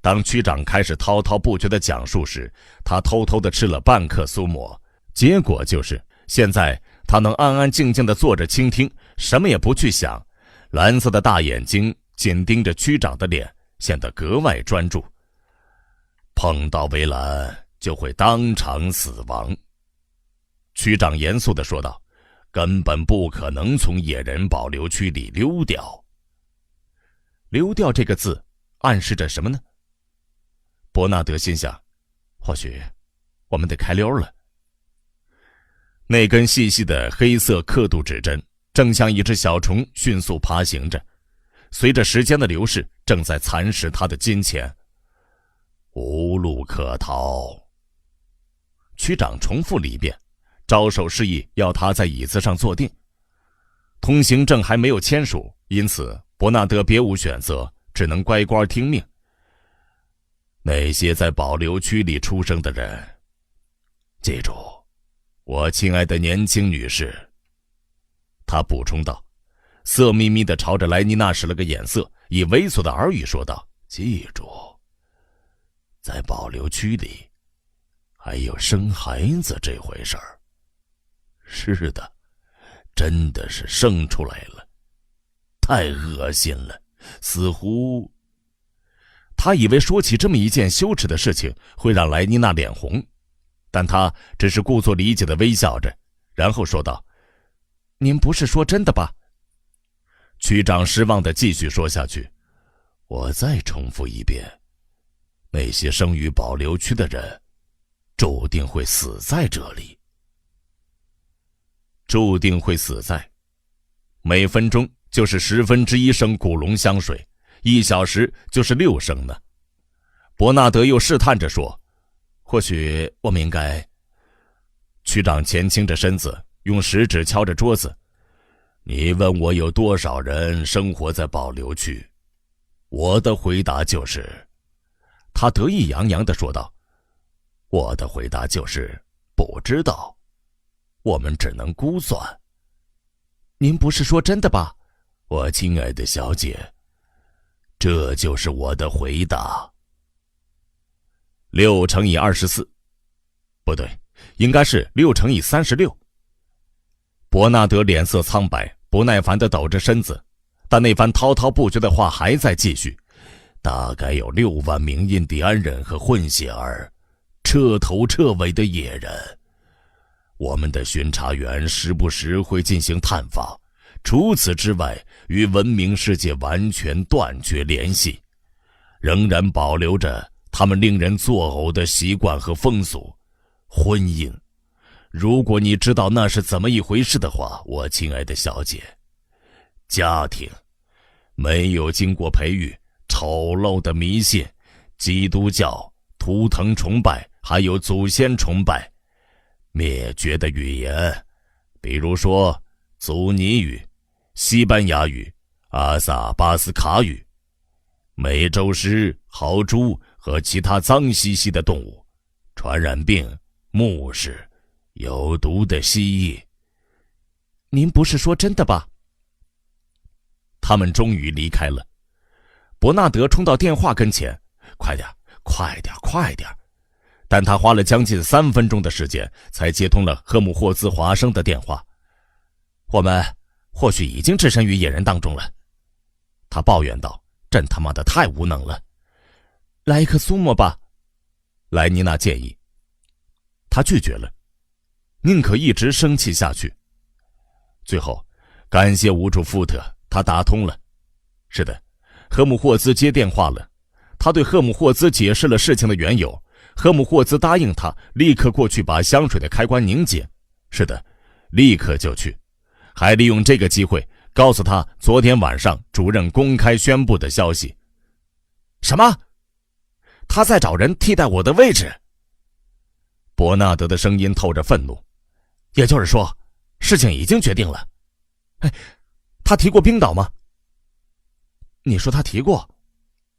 当区长开始滔滔不绝地讲述时，他偷偷地吃了半克苏沫，结果就是现在他能安安静静地坐着倾听，什么也不去想，蓝色的大眼睛紧盯着区长的脸，显得格外专注。碰到围栏就会当场死亡，区长严肃地说道，根本不可能从野人保留区里溜掉。溜掉这个字暗示着什么呢？伯纳德心想，或许我们得开溜了。那根细细的黑色刻度指针正像一只小虫迅速爬行着，随着时间的流逝正在蚕食他的金钱。无路可逃。区长重复了一遍，招手示意要他在椅子上坐定。通行证还没有签署，因此伯纳德别无选择，只能乖乖听命。那些在保留区里出生的人，记住，我亲爱的年轻女士，他补充道，色眯眯地朝着莱妮娜使了个眼色，以猥琐的耳语说道，记住，在保留区里还有生孩子这回事儿。是的，真的是生出来了，太恶心了，似乎……他以为说起这么一件羞耻的事情会让莱妮娜脸红，但他只是故作理解地微笑着，然后说道，您不是说真的吧？区长失望地继续说下去，我再重复一遍，那些生于保留区的人注定会死在这里。注定会死在，每分钟就是1/10升古龙香水，1小时就是6升呢。伯纳德又试探着说，或许我们应该……区长前倾着身子，用食指敲着桌子。你问我有多少人生活在保留区，我的回答就是……他得意洋洋地说道，我的回答就是不知道，我们只能估算。您不是说真的吧？我亲爱的小姐，这就是我的回答。6乘以24，不对，应该是6乘以36。伯纳德脸色苍白，不耐烦地抖着身子，但那番滔滔不绝的话还在继续。大概有6万名印第安人和混血儿，彻头彻尾的野人。我们的巡查员时不时会进行探访，除此之外，与文明世界完全断绝联系，仍然保留着他们令人作呕的习惯和风俗。婚姻，如果你知道那是怎么一回事的话，我亲爱的小姐，家庭，没有经过培育，丑陋的迷信，基督教、图腾崇拜，还有祖先崇拜，灭绝的语言，比如说祖尼语、西班牙语、阿萨巴斯卡语，美洲狮、豪猪和其他脏兮兮的动物，传染病、牧师、有毒的蜥蜴。您不是说真的吧？他们终于离开了。伯纳德冲到电话跟前，快点，快点，快点！但他花了将近3分钟的时间才接通了赫姆霍兹华生的电话。我们或许已经置身于野人当中了，他抱怨道，真他妈的太无能了。来一颗苏沫吧。莱妮娜建议。他拒绝了，宁可一直生气下去。最后，感谢无主福特，他打通了。是的，赫姆霍兹接电话了。他对赫姆霍兹解释了事情的缘由。赫姆霍兹答应他立刻过去把香水的开关拧紧。是的，立刻就去，还利用这个机会告诉他昨天晚上主任公开宣布的消息。什么？他在找人替代我的位置？伯纳德的声音透着愤怒。也就是说，事情已经决定了。哎，他提过冰岛吗？你说他提过？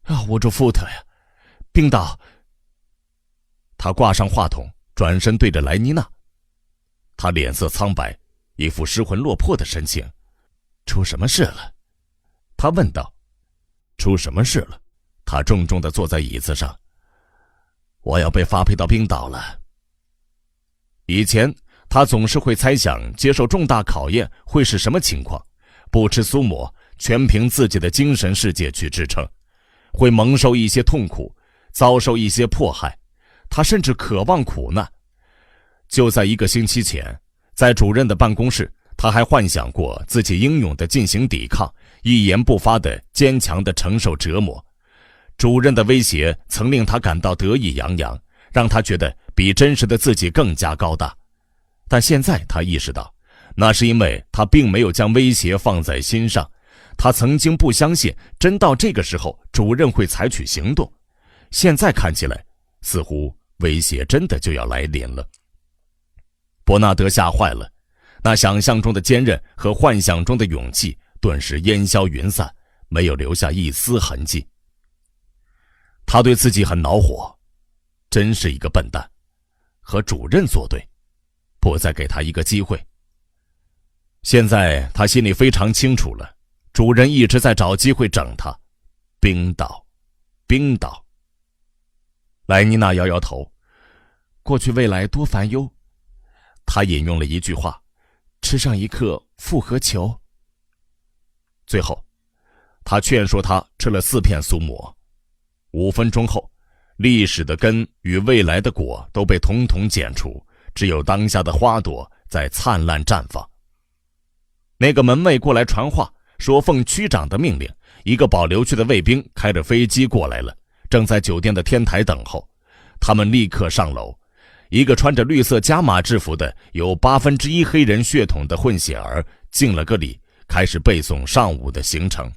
啊，无主福特呀，冰岛。他挂上话筒，转身对着莱妮娜。他脸色苍白，一副失魂落魄的神情。出什么事了？他问道。出什么事了？他重重地坐在椅子上。我要被发配到冰岛了。以前他总是会猜想接受重大考验会是什么情况，不吃苏抹，全凭自己的精神世界去支撑，会蒙受一些痛苦，遭受一些迫害，他甚至渴望苦难。就在1个星期前，在主任的办公室，他还幻想过自己英勇地进行抵抗，一言不发地坚强地承受折磨。主任的威胁曾令他感到得意洋洋，让他觉得比真实的自己更加高大。但现在他意识到，那是因为他并没有将威胁放在心上。他曾经不相信真到这个时候主任会采取行动，现在看起来似乎威胁真的就要来临了。伯纳德吓坏了，那想象中的坚韧和幻想中的勇气顿时烟消云散，没有留下一丝痕迹。他对自己很恼火，真是一个笨蛋，和主任作对，不再给他一个机会。现在他心里非常清楚了，主任一直在找机会整他。冰岛，冰岛。莱妮娜摇摇头，过去未来多烦忧。他引用了一句话，吃上一颗复合球。最后他劝说他吃了4片苏抹。5分钟后，历史的根与未来的果都被统统剪除，只有当下的花朵在灿烂绽放。那个门卫过来传话，说奉区长的命令，一个保留区的卫兵开着飞机过来了，正在酒店的天台等候。他们立刻上楼。一个穿着绿色加码制服的有1/8黑人血统的混血儿敬了个礼，开始背诵上午的行程。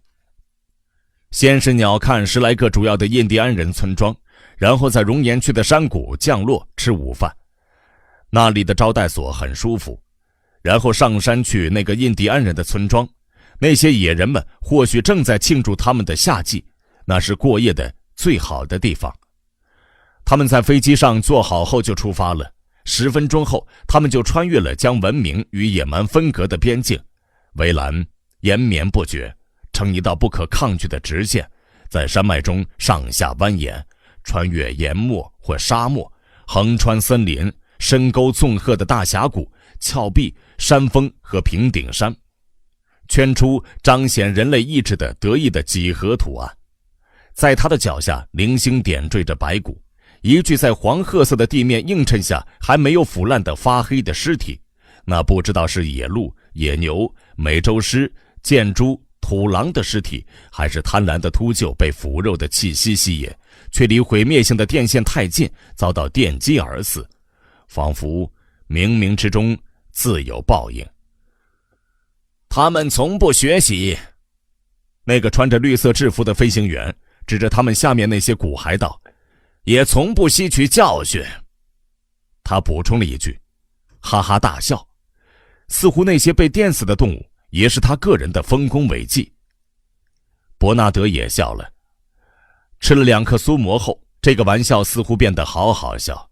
先是鸟瞰10来个主要的印第安人村庄，然后在熔岩区的山谷降落吃午饭。那里的招待所很舒服。然后上山去那个印第安人的村庄，那些野人们或许正在庆祝他们的夏季，那是过夜的最好的地方。他们在飞机上坐好后就出发了。10分钟后，他们就穿越了将文明与野蛮分隔的边境，围栏延绵不绝，成一道不可抗拒的直线，在山脉中上下蜿蜒，穿越岩漠或沙漠，横穿森林、深沟纵壑的大峡谷、峭壁、山峰和平顶山，圈出彰显人类意志的得意的几何图案。在他的脚下零星点缀着白骨，一具在黄褐色的地面映衬下还没有腐烂的发黑的尸体，那不知道是野鹿、野牛、美洲狮、箭猪、土狼的尸体，还是贪婪的秃鹫被腐肉的气息吸引，却离毁灭性的电线太近，遭到电击而死，仿佛冥冥之中自有报应。他们从不学习。那个穿着绿色制服的飞行员指着他们下面那些骨骸道，也从不吸取教训。他补充了一句，哈哈大笑，似乎那些被电死的动物也是他个人的丰功伟绩。伯纳德也笑了。吃了2颗苏摩后，这个玩笑似乎变得好好笑。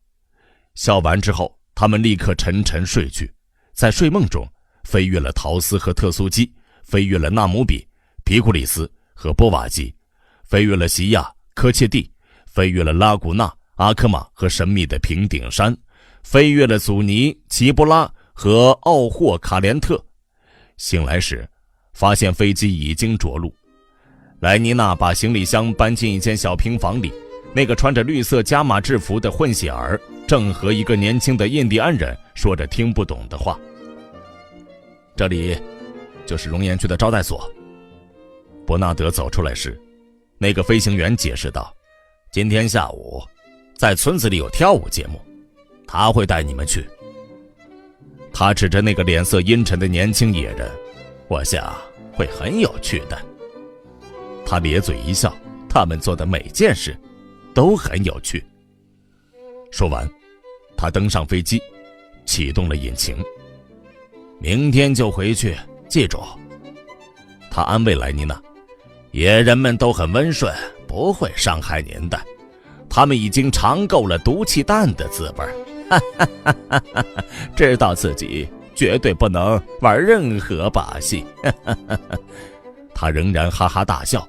笑完之后，他们立刻沉沉睡去，在睡梦中飞越了陶斯和特苏基，飞越了纳姆比、皮库里斯和波瓦基，飞越了西亚、科切蒂，飞越了拉古纳、阿科马和神秘的平顶山，飞越了祖尼、奇波拉和奥霍卡连特。醒来时，发现飞机已经着陆。莱妮娜把行李箱搬进一间小平房里，那个穿着绿色加码制服的混血儿正和一个年轻的印第安人说着听不懂的话。这里就是熔岩区的招待所。伯纳德走出来时，那个飞行员解释道，今天下午在村子里有跳舞节目，他会带你们去。他指着那个脸色阴沉的年轻野人，我想会很有趣的。他咧嘴一笑，他们做的每件事都很有趣。说完，他登上飞机，启动了引擎。明天就回去，记住。他安慰莱妮娜，野人们都很温顺，不会伤害您的。他们已经尝够了毒气弹的滋味，知道自己绝对不能玩任何把戏。他仍然哈哈大笑，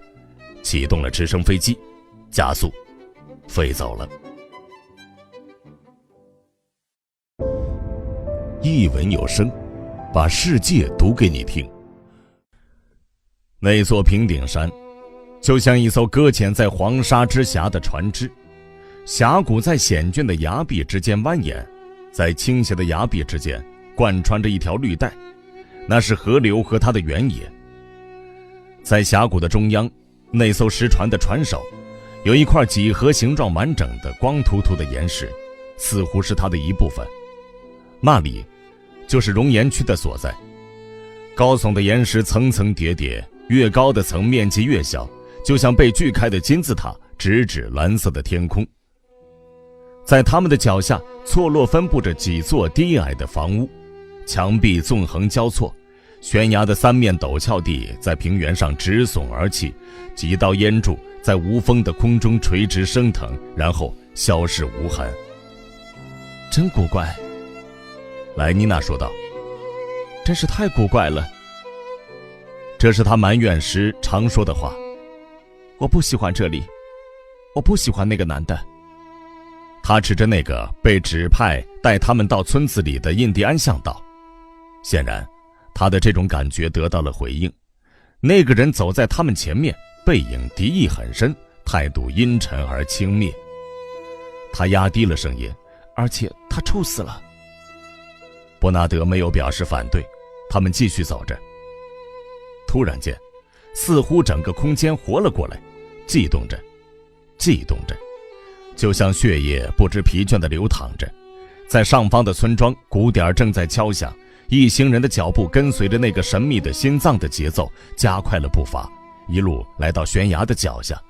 启动了直升飞机，加速飞走了。一文有声，把世界读给你听。那座平顶山就像一艘搁浅在黄沙之峡的船只，峡谷在险峻的崖壁之间蜿蜒，在倾斜的崖壁之间贯穿着一条绿带，那是河流和它的原野。在峡谷的中央，那艘石船的船首有一块几何形状完整的光秃秃的岩石，似乎是它的一部分。那里就是熔岩区的所在。高耸的岩石层层叠叠，越高的层面积越小，就像被锯开的金字塔，直指蓝色的天空。在它们的脚下错落分布着几座低矮的房屋，墙壁纵横交错，悬崖的三面陡峭地在平原上直耸而起，几道烟柱在无风的空中垂直升腾，然后消逝无痕。真古怪，莱妮娜说道，真是太古怪了。这是她埋怨时常说的话。我不喜欢这里，我不喜欢那个男的。他指着那个被指派带他们到村子里的印第安向导。显然他的这种感觉得到了回应。那个人走在他们前面，背影敌意很深，态度阴沉而轻蔑。他压低了声音，而且他臭死了。伯纳德没有表示反对，他们继续走着。突然间，似乎整个空间活了过来，悸动着，悸动着，就像血液不知疲倦地流淌着。在上方的村庄，鼓点正在敲响，一行人的脚步跟随着那个神秘的心脏的节奏，加快了步伐，一路来到悬崖的脚下。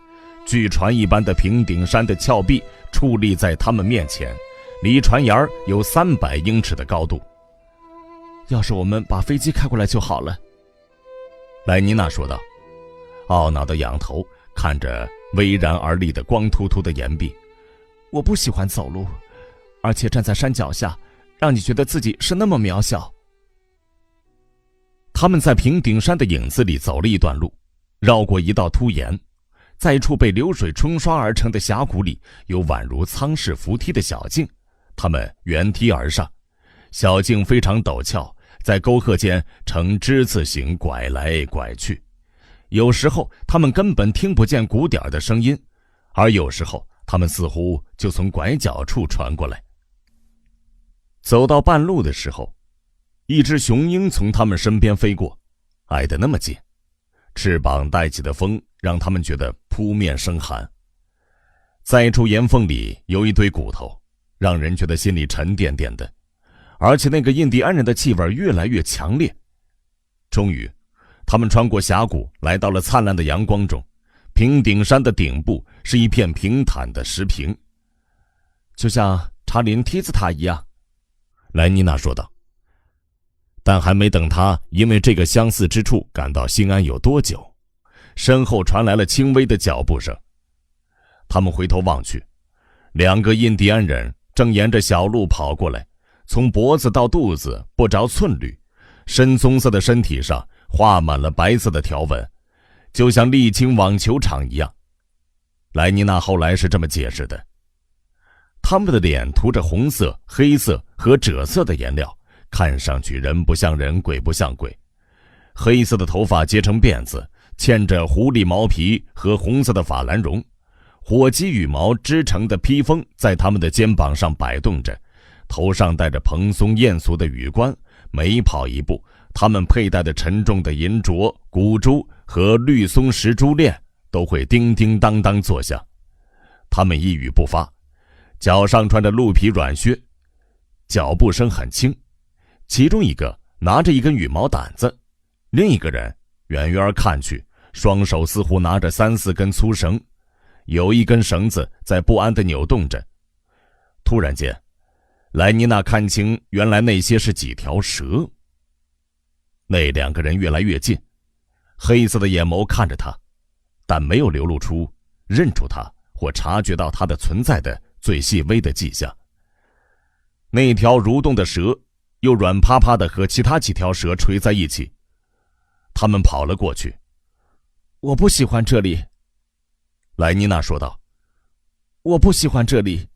巨船一般的平顶山的峭壁矗立在他们面前，离船沿有300英尺的高度。要是我们把飞机开过来就好了，莱妮娜说道，懊恼地仰头看着巍然而立的光秃秃的岩壁。我不喜欢走路，而且站在山脚下，让你觉得自己是那么渺小。他们在平顶山的影子里走了一段路，绕过一道凸岩，在一处被流水冲刷而成的峡谷里，有宛如舱式扶梯的小径，他们原梯而上，小径非常陡峭，在沟壑间呈之字形拐来拐去。有时候他们根本听不见鼓点的声音，而有时候他们似乎就从拐角处传过来。走到半路的时候，一只雄鹰从他们身边飞过，挨得那么近，翅膀带起的风让他们觉得扑面生寒。在一处岩缝里有一堆骨头，让人觉得心里沉甸甸的，而且那个印第安人的气味越来越强烈。终于他们穿过峡谷，来到了灿烂的阳光中。平顶山的顶部是一片平坦的石屏，就像查林梯子塔一样，莱妮娜说道。但还没等他因为这个相似之处感到心安有多久，身后传来了轻微的脚步声。他们回头望去，2个印第安人正沿着小路跑过来，从脖子到肚子不着寸缕，深棕色的身体上画满了白色的条纹，就像沥青网球场一样。莱妮娜后来是这么解释的，他们的脸涂着红色、黑色和赭色的颜料，看上去人不像人，鬼不像鬼。黑色的头发结成辫子，嵌着狐狸毛皮和红色的法兰绒，火鸡羽毛织成的披风在他们的肩膀上摆动着，头上戴着蓬松艳俗的羽冠，每跑一步，他们佩戴的沉重的银镯、古珠和绿松石珠链都会叮叮当当作响。他们一语不发，脚上穿着鹿皮软靴，脚步声很轻。其中一个拿着一根羽毛掸子，另一个人远远看去，双手似乎拿着3、4根粗绳，有一根绳子在不安地扭动着。突然间，莱妮娜看清原来那些是几条蛇。那2个人越来越近，黑色的眼眸看着他，但没有流露出认出他或察觉到他的存在的最细微的迹象。那条蠕动的蛇又软趴趴地和其他几条蛇垂在一起。他们跑了过去。我不喜欢这里，莱妮娜说道。我不喜欢这里。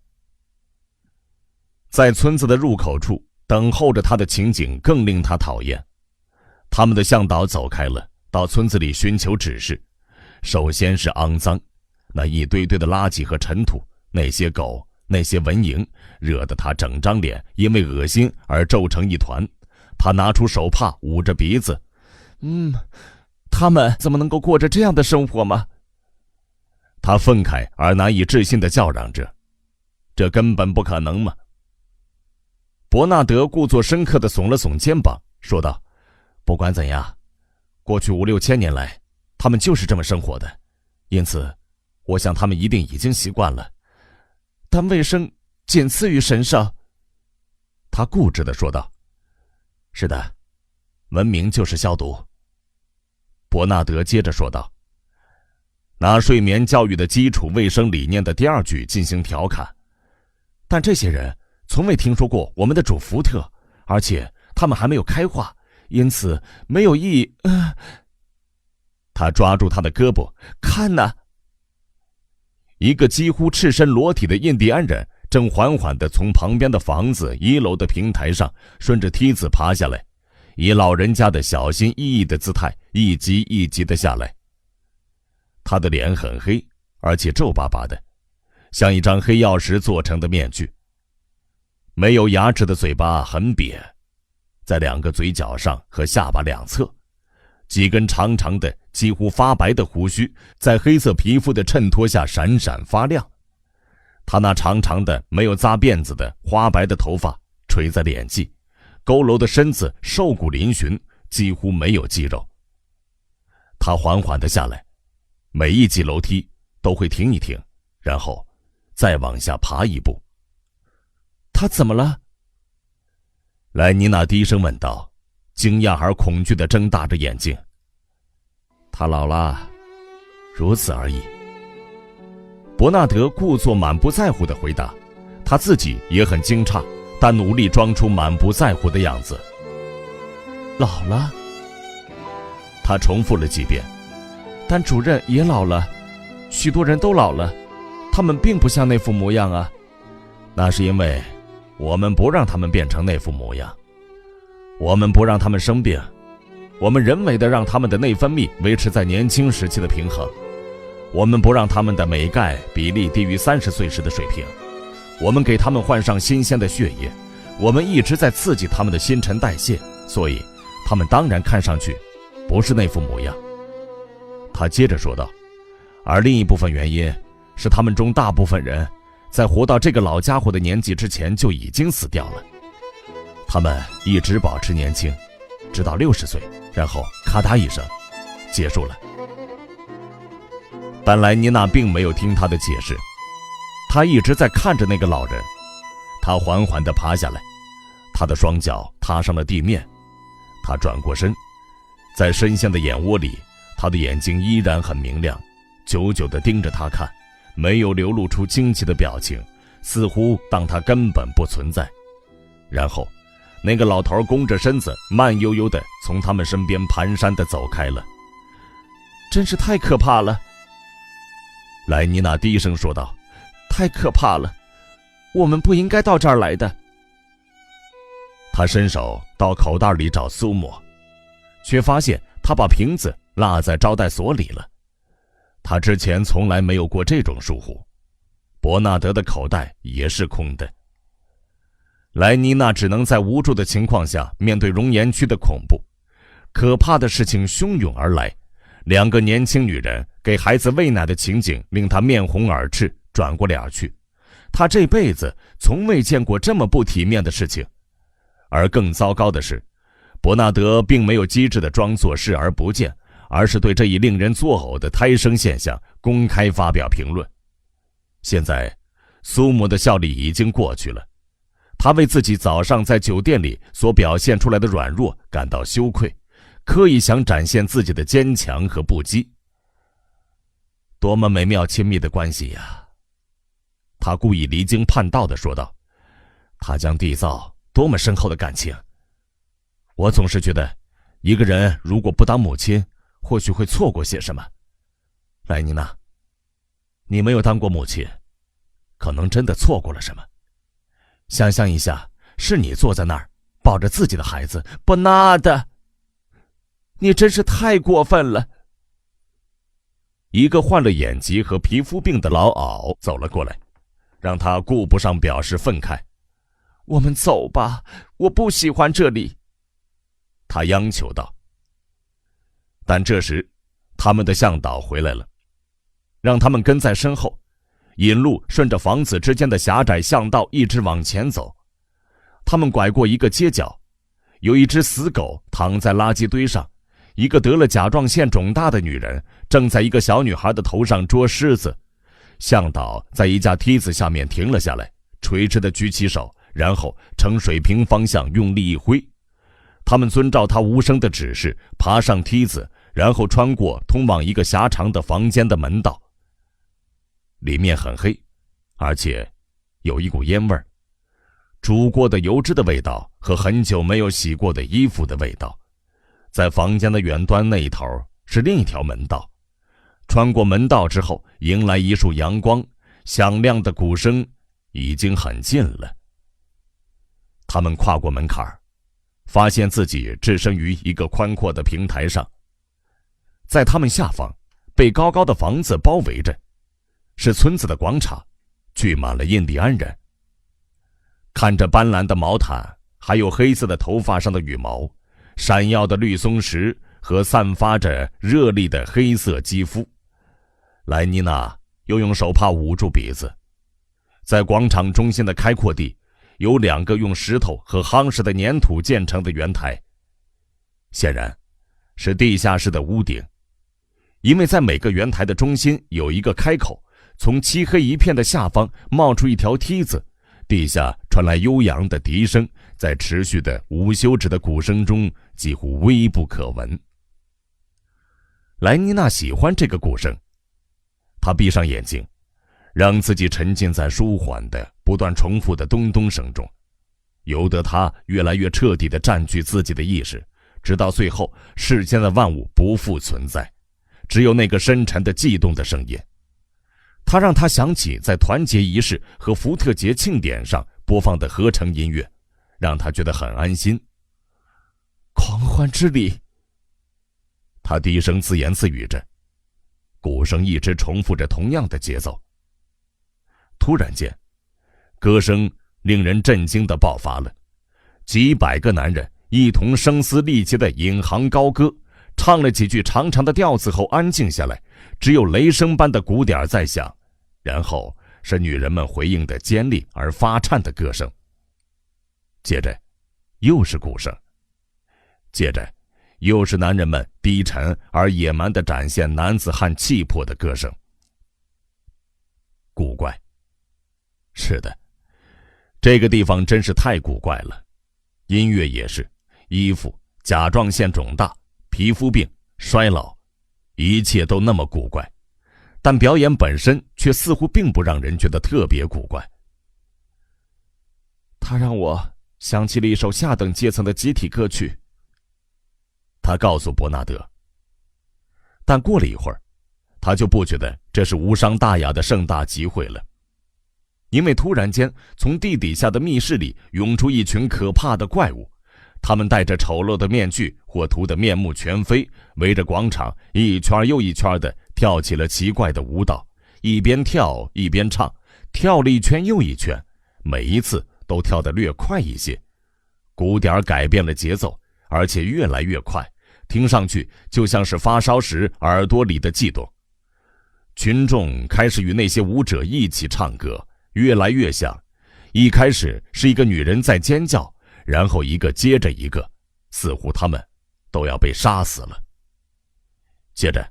在村子的入口处等候着他的情景更令他讨厌。他们的向导走开了，到村子里寻求指示。首先是肮脏，那一堆堆的垃圾和尘土，那些狗，那些蚊蝇，惹得他整张脸因为恶心而皱成一团。他拿出手帕捂着鼻子。他们怎么能够过着这样的生活吗？他愤慨而难以置信地叫嚷着，这根本不可能嘛。伯纳德故作深刻地耸了耸肩膀，说道，不管怎样，过去5、6千年来，他们就是这么生活的，因此我想他们一定已经习惯了。但卫生仅次于神圣，他固执地说道。是的，文明就是消毒。伯纳德接着说道，拿睡眠教育的基础卫生理念的第2句进行调侃。但这些人从未听说过我们的主福特，而且他们还没有开化，因此没有意义。他抓住他的胳膊，看哪！一个几乎赤身裸体的印第安人正缓缓地从旁边的房子1楼的平台上顺着梯子爬下来，以老人家的小心翼翼的姿态一级一级地下来。他的脸很黑，而且皱巴巴的，像一张黑曜石做成的面具。没有牙齿的嘴巴很瘪，在2个嘴角上和下巴两侧，几根长长的几乎发白的胡须在黑色皮肤的衬托下闪闪发亮。他那长长的没有扎辫子的花白的头发垂在脸际，佝偻的身子瘦骨嶙峋，几乎没有肌肉。他缓缓地下来，每一级楼梯都会停一停，然后再往下爬一步。他怎么了？莱妮娜低声问道，惊讶而恐惧地睁大着眼睛。他老了，如此而已。伯纳德故作满不在乎地回答，他自己也很惊诧，但努力装出满不在乎的样子。老了？他重复了几遍。但主任也老了，许多人都老了，他们并不像那副模样啊。那是因为我们不让他们变成那副模样，我们不让他们生病，我们人为地让他们的内分泌维持在年轻时期的平衡，我们不让他们的镁钙比例低于30岁时的水平，我们给他们换上新鲜的血液，我们一直在刺激他们的新陈代谢，所以他们当然看上去不是那副模样。他接着说道，而另一部分原因是他们中大部分人在活到这个老家伙的年纪之前就已经死掉了。他们一直保持年轻，直到60岁，然后咔嗒一声结束了。但莱妮娜并没有听他的解释，她一直在看着那个老人。他缓缓地爬下来，他的双脚踏上了地面，他转过身，在深陷的眼窝里，他的眼睛依然很明亮，久久地盯着他看，没有流露出惊奇的表情，似乎当他根本不存在。然后那个老头弓着身子，慢悠悠地从他们身边蹒跚地走开了。真是太可怕了，莱妮娜低声说道，太可怕了，我们不应该到这儿来的。他伸手到口袋里找苏沫，却发现他把瓶子落在招待所里了。他之前从来没有过这种疏忽。伯纳德的口袋也是空的。莱妮娜只能在无助的情况下面对熔岩区的恐怖。可怕的事情汹涌而来，两个年轻女人给孩子喂奶的情景令她面红耳赤，转过脸去。她这辈子从未见过这么不体面的事情。而更糟糕的是，伯纳德并没有机智地装作视而不见，而是对这一令人作呕的胎生现象公开发表评论。现在苏姆的效力已经过去了，他为自己早上在酒店里所表现出来的软弱感到羞愧，刻意想展现自己的坚强和不羁。多么美妙亲密的关系呀！他故意离经叛道地说道，他将缔造多么深厚的感情。我总是觉得一个人如果不当母亲，或许会错过些什么。莱妮娜，你没有当过母亲，可能真的错过了什么。想象一下，是你坐在那儿抱着自己的孩子。伯纳德，你真是太过分了。一个患了眼疾和皮肤病的老媪走了过来，让他顾不上表示愤慨。我们走吧，我不喜欢这里，他央求道。但这时他们的向导回来了，让他们跟在身后，引路顺着房子之间的狭窄巷道一直往前走。他们拐过一个街角，有一只死狗躺在垃圾堆上，一个得了甲状腺肿大的女人正在一个小女孩的头上捉虱子。向导在一架梯子下面停了下来，垂直地举起手，然后呈水平方向用力一挥。他们遵照他无声的指示爬上梯子，然后穿过通往一个狭长的房间的门道。里面很黑，而且有一股烟味儿，煮过的油脂的味道和很久没有洗过的衣服的味道。在房间的远端那一头是另一条门道，穿过门道之后迎来一束阳光，响亮的鼓声已经很近了。他们跨过门槛，发现自己置身于一个宽阔的平台上。在他们下方，被高高的房子包围着，是村子的广场，聚满了印第安人。看着斑斓的毛毯，还有黑色的头发上的羽毛，闪耀的绿松石和散发着热力的黑色肌肤，莱妮娜又用手帕捂住鼻子。在广场中心的开阔地，有两个用石头和夯实的粘土建成的圆台，显然是地下室的屋顶。因为在每个圆台的中心有一个开口，从漆黑一片的下方冒出一条梯子，地下传来悠扬的笛声，在持续的无休止的鼓声中几乎微不可闻。莱妮娜喜欢这个鼓声，她闭上眼睛，让自己沉浸在舒缓的不断重复的咚咚声中，由得她越来越彻底地占据自己的意识，直到最后世间的万物不复存在，只有那个深沉的悸动的声音。它让他想起在团结仪式和福特节庆典上播放的合成音乐，让他觉得很安心。狂欢之力，他低声自言自语着，鼓声一直重复着同样的节奏。突然间，歌声令人震惊地爆发了，几百个男人一同声嘶力竭地引吭高歌，唱了几句长长的调子后安静下来，只有雷声般的鼓点在响，然后是女人们回应的尖利而发颤的歌声。接着又是鼓声，接着又是男人们低沉而野蛮地展现男子汉气魄的歌声。古怪，是的，这个地方真是太古怪了。音乐也是，衣服、甲状腺肿大、皮肤病、衰老，一切都那么古怪，但表演本身却似乎并不让人觉得特别古怪。它让我想起了一首下等阶层的集体歌曲，他告诉伯纳德。但过了一会儿，他就不觉得这是无伤大雅的盛大集会了，因为突然间从地底下的密室里涌出一群可怕的怪物，他们戴着丑陋的面具或涂得面目全非，围着广场一圈又一圈的跳起了奇怪的舞蹈，一边跳一边唱，跳了一圈又一圈，每一次都跳得略快一些。鼓点改变了节奏，而且越来越快，听上去就像是发烧时耳朵里的悸动。群众开始与那些舞者一起唱歌，越来越像。一开始是一个女人在尖叫，然后一个接着一个，似乎他们都要被杀死了。接着，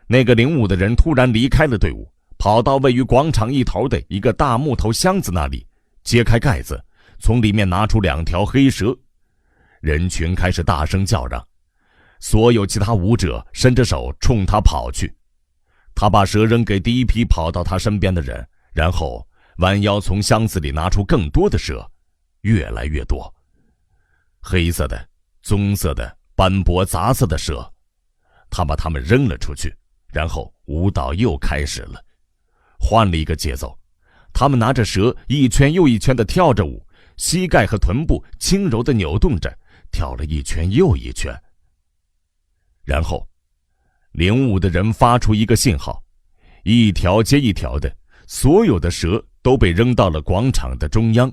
那个领舞的人突然离开了队伍，跑到位于广场一头的一个大木头箱子那里，揭开盖子，从里面拿出2条黑蛇。人群开始大声叫嚷，所有其他舞者伸着手冲他跑去。他把蛇扔给第一批跑到他身边的人，然后弯腰从箱子里拿出更多的蛇，越来越多。黑色的、棕色的、斑驳杂色的蛇，他把它们扔了出去，然后舞蹈又开始了，换了一个节奏。他们拿着蛇一圈又一圈地跳着舞，膝盖和臀部轻柔地扭动着，跳了一圈又一圈。然后领舞的人发出一个信号，一条接一条的，所有的蛇都被扔到了广场的中央。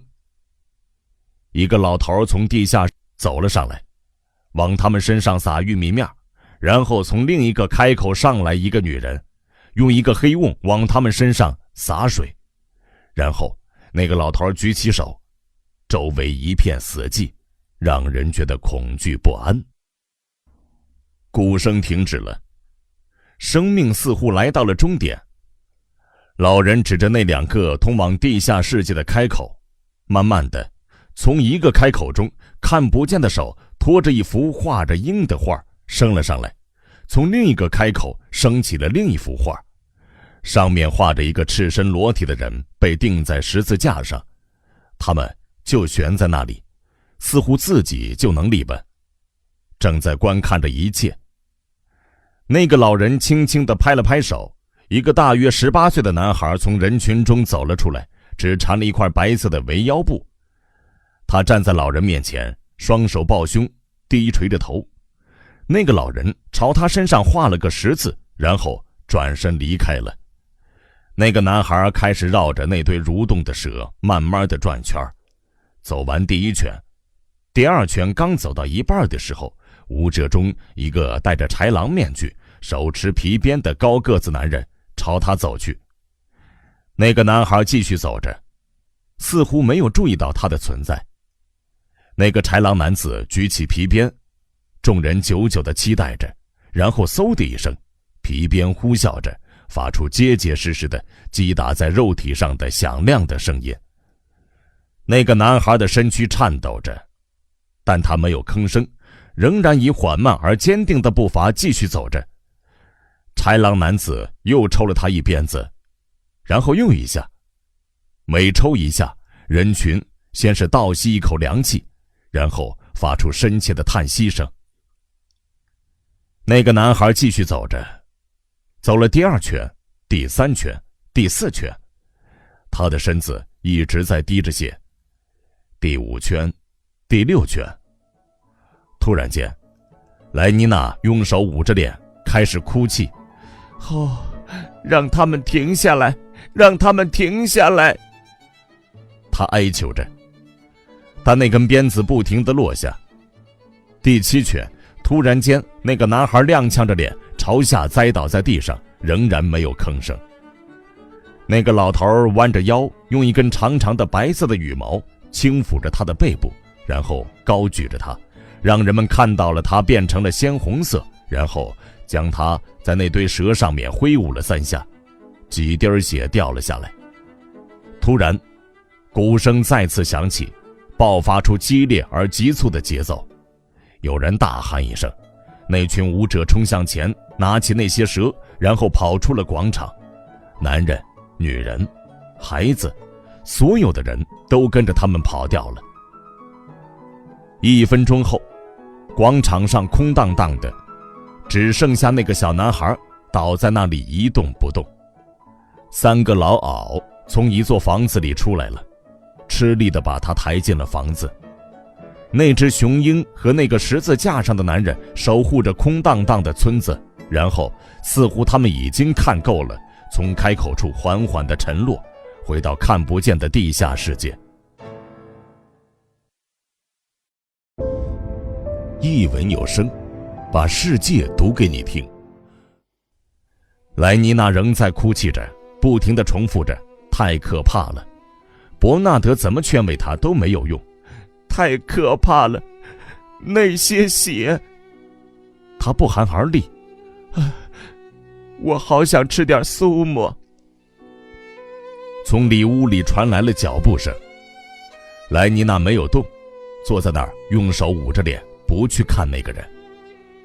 一个老头从地下走了上来，往他们身上撒玉米面，然后从另一个开口上来一个女人，用一个黑瓮往他们身上洒水，然后那个老头举起手，周围一片死寂，让人觉得恐惧不安。鼓声停止了，生命似乎来到了终点。老人指着那2个通往地下世界的开口，慢慢的，从一个开口中看不见的手拖着一幅画着鹰的画升了上来，从另一个开口升起了另一幅画，上面画着一个赤身裸体的人被钉在十字架上，他们就悬在那里，似乎自己就能立稳，正在观看着一切。那个老人轻轻地拍了拍手，一个大约18岁的男孩从人群中走了出来，只缠了一块白色的围腰布。他站在老人面前，双手抱胸，低垂着头。那个老人朝他身上画了个十字，然后转身离开了。那个男孩开始绕着那堆蠕动的蛇慢慢地转圈，走完第1圈，第2圈刚走到一半的时候，舞者中一个戴着豺狼面具、手持皮鞭的高个子男人朝他走去。那个男孩继续走着，似乎没有注意到他的存在。那个豺狼男子举起皮鞭，众人久久地期待着，然后嗖的一声，皮鞭呼啸着，发出结结实实的击打在肉体上的响亮的声音。那个男孩的身躯颤抖着，但他没有吭声，仍然以缓慢而坚定的步伐继续走着。豺狼男子又抽了他一鞭子，然后又一下，每抽一下，人群先是倒吸一口凉气，然后发出深切的叹息声。那个男孩继续走着，走了第2圈、第3圈、第4圈，他的身子一直在滴着血。第5圈、第6圈，突然间，莱妮娜用手捂着脸，开始哭泣。哦，让他们停下来，让他们停下来！他哀求着，但那根鞭子不停地落下。第7圈，突然间，那个男孩踉跄着脸朝下栽倒在地上，仍然没有吭声。那个老头弯着腰，用一根长长的白色的羽毛轻抚着他的背部，然后高举着他，让人们看到了他变成了鲜红色，然后将他在那堆蛇上面挥舞了3下，几滴血掉了下来。突然，鼓声再次响起，爆发出激烈而急促的节奏。有人大喊一声，那群舞者冲向前，拿起那些蛇，然后跑出了广场。男人、女人、孩子，所有的人都跟着他们跑掉了。1分钟后，广场上空荡荡的，只剩下那个小男孩倒在那里一动不动。3个老媪从一座房子里出来了，吃力地把他抬进了房子。那只雄鹰和那个十字架上的男人守护着空荡荡的村子，然后似乎他们已经看够了，从开口处缓缓地沉落，回到看不见的地下世界。一文有声，把世界读给你听。莱妮娜仍在哭泣着，不停地重复着，太可怕了。伯纳德怎么劝慰她都没有用，太可怕了，那些血。她不寒而栗，我好想吃点苏沫。从里屋里传来了脚步声，莱妮娜没有动，坐在那儿，用手捂着脸，不去看那个人，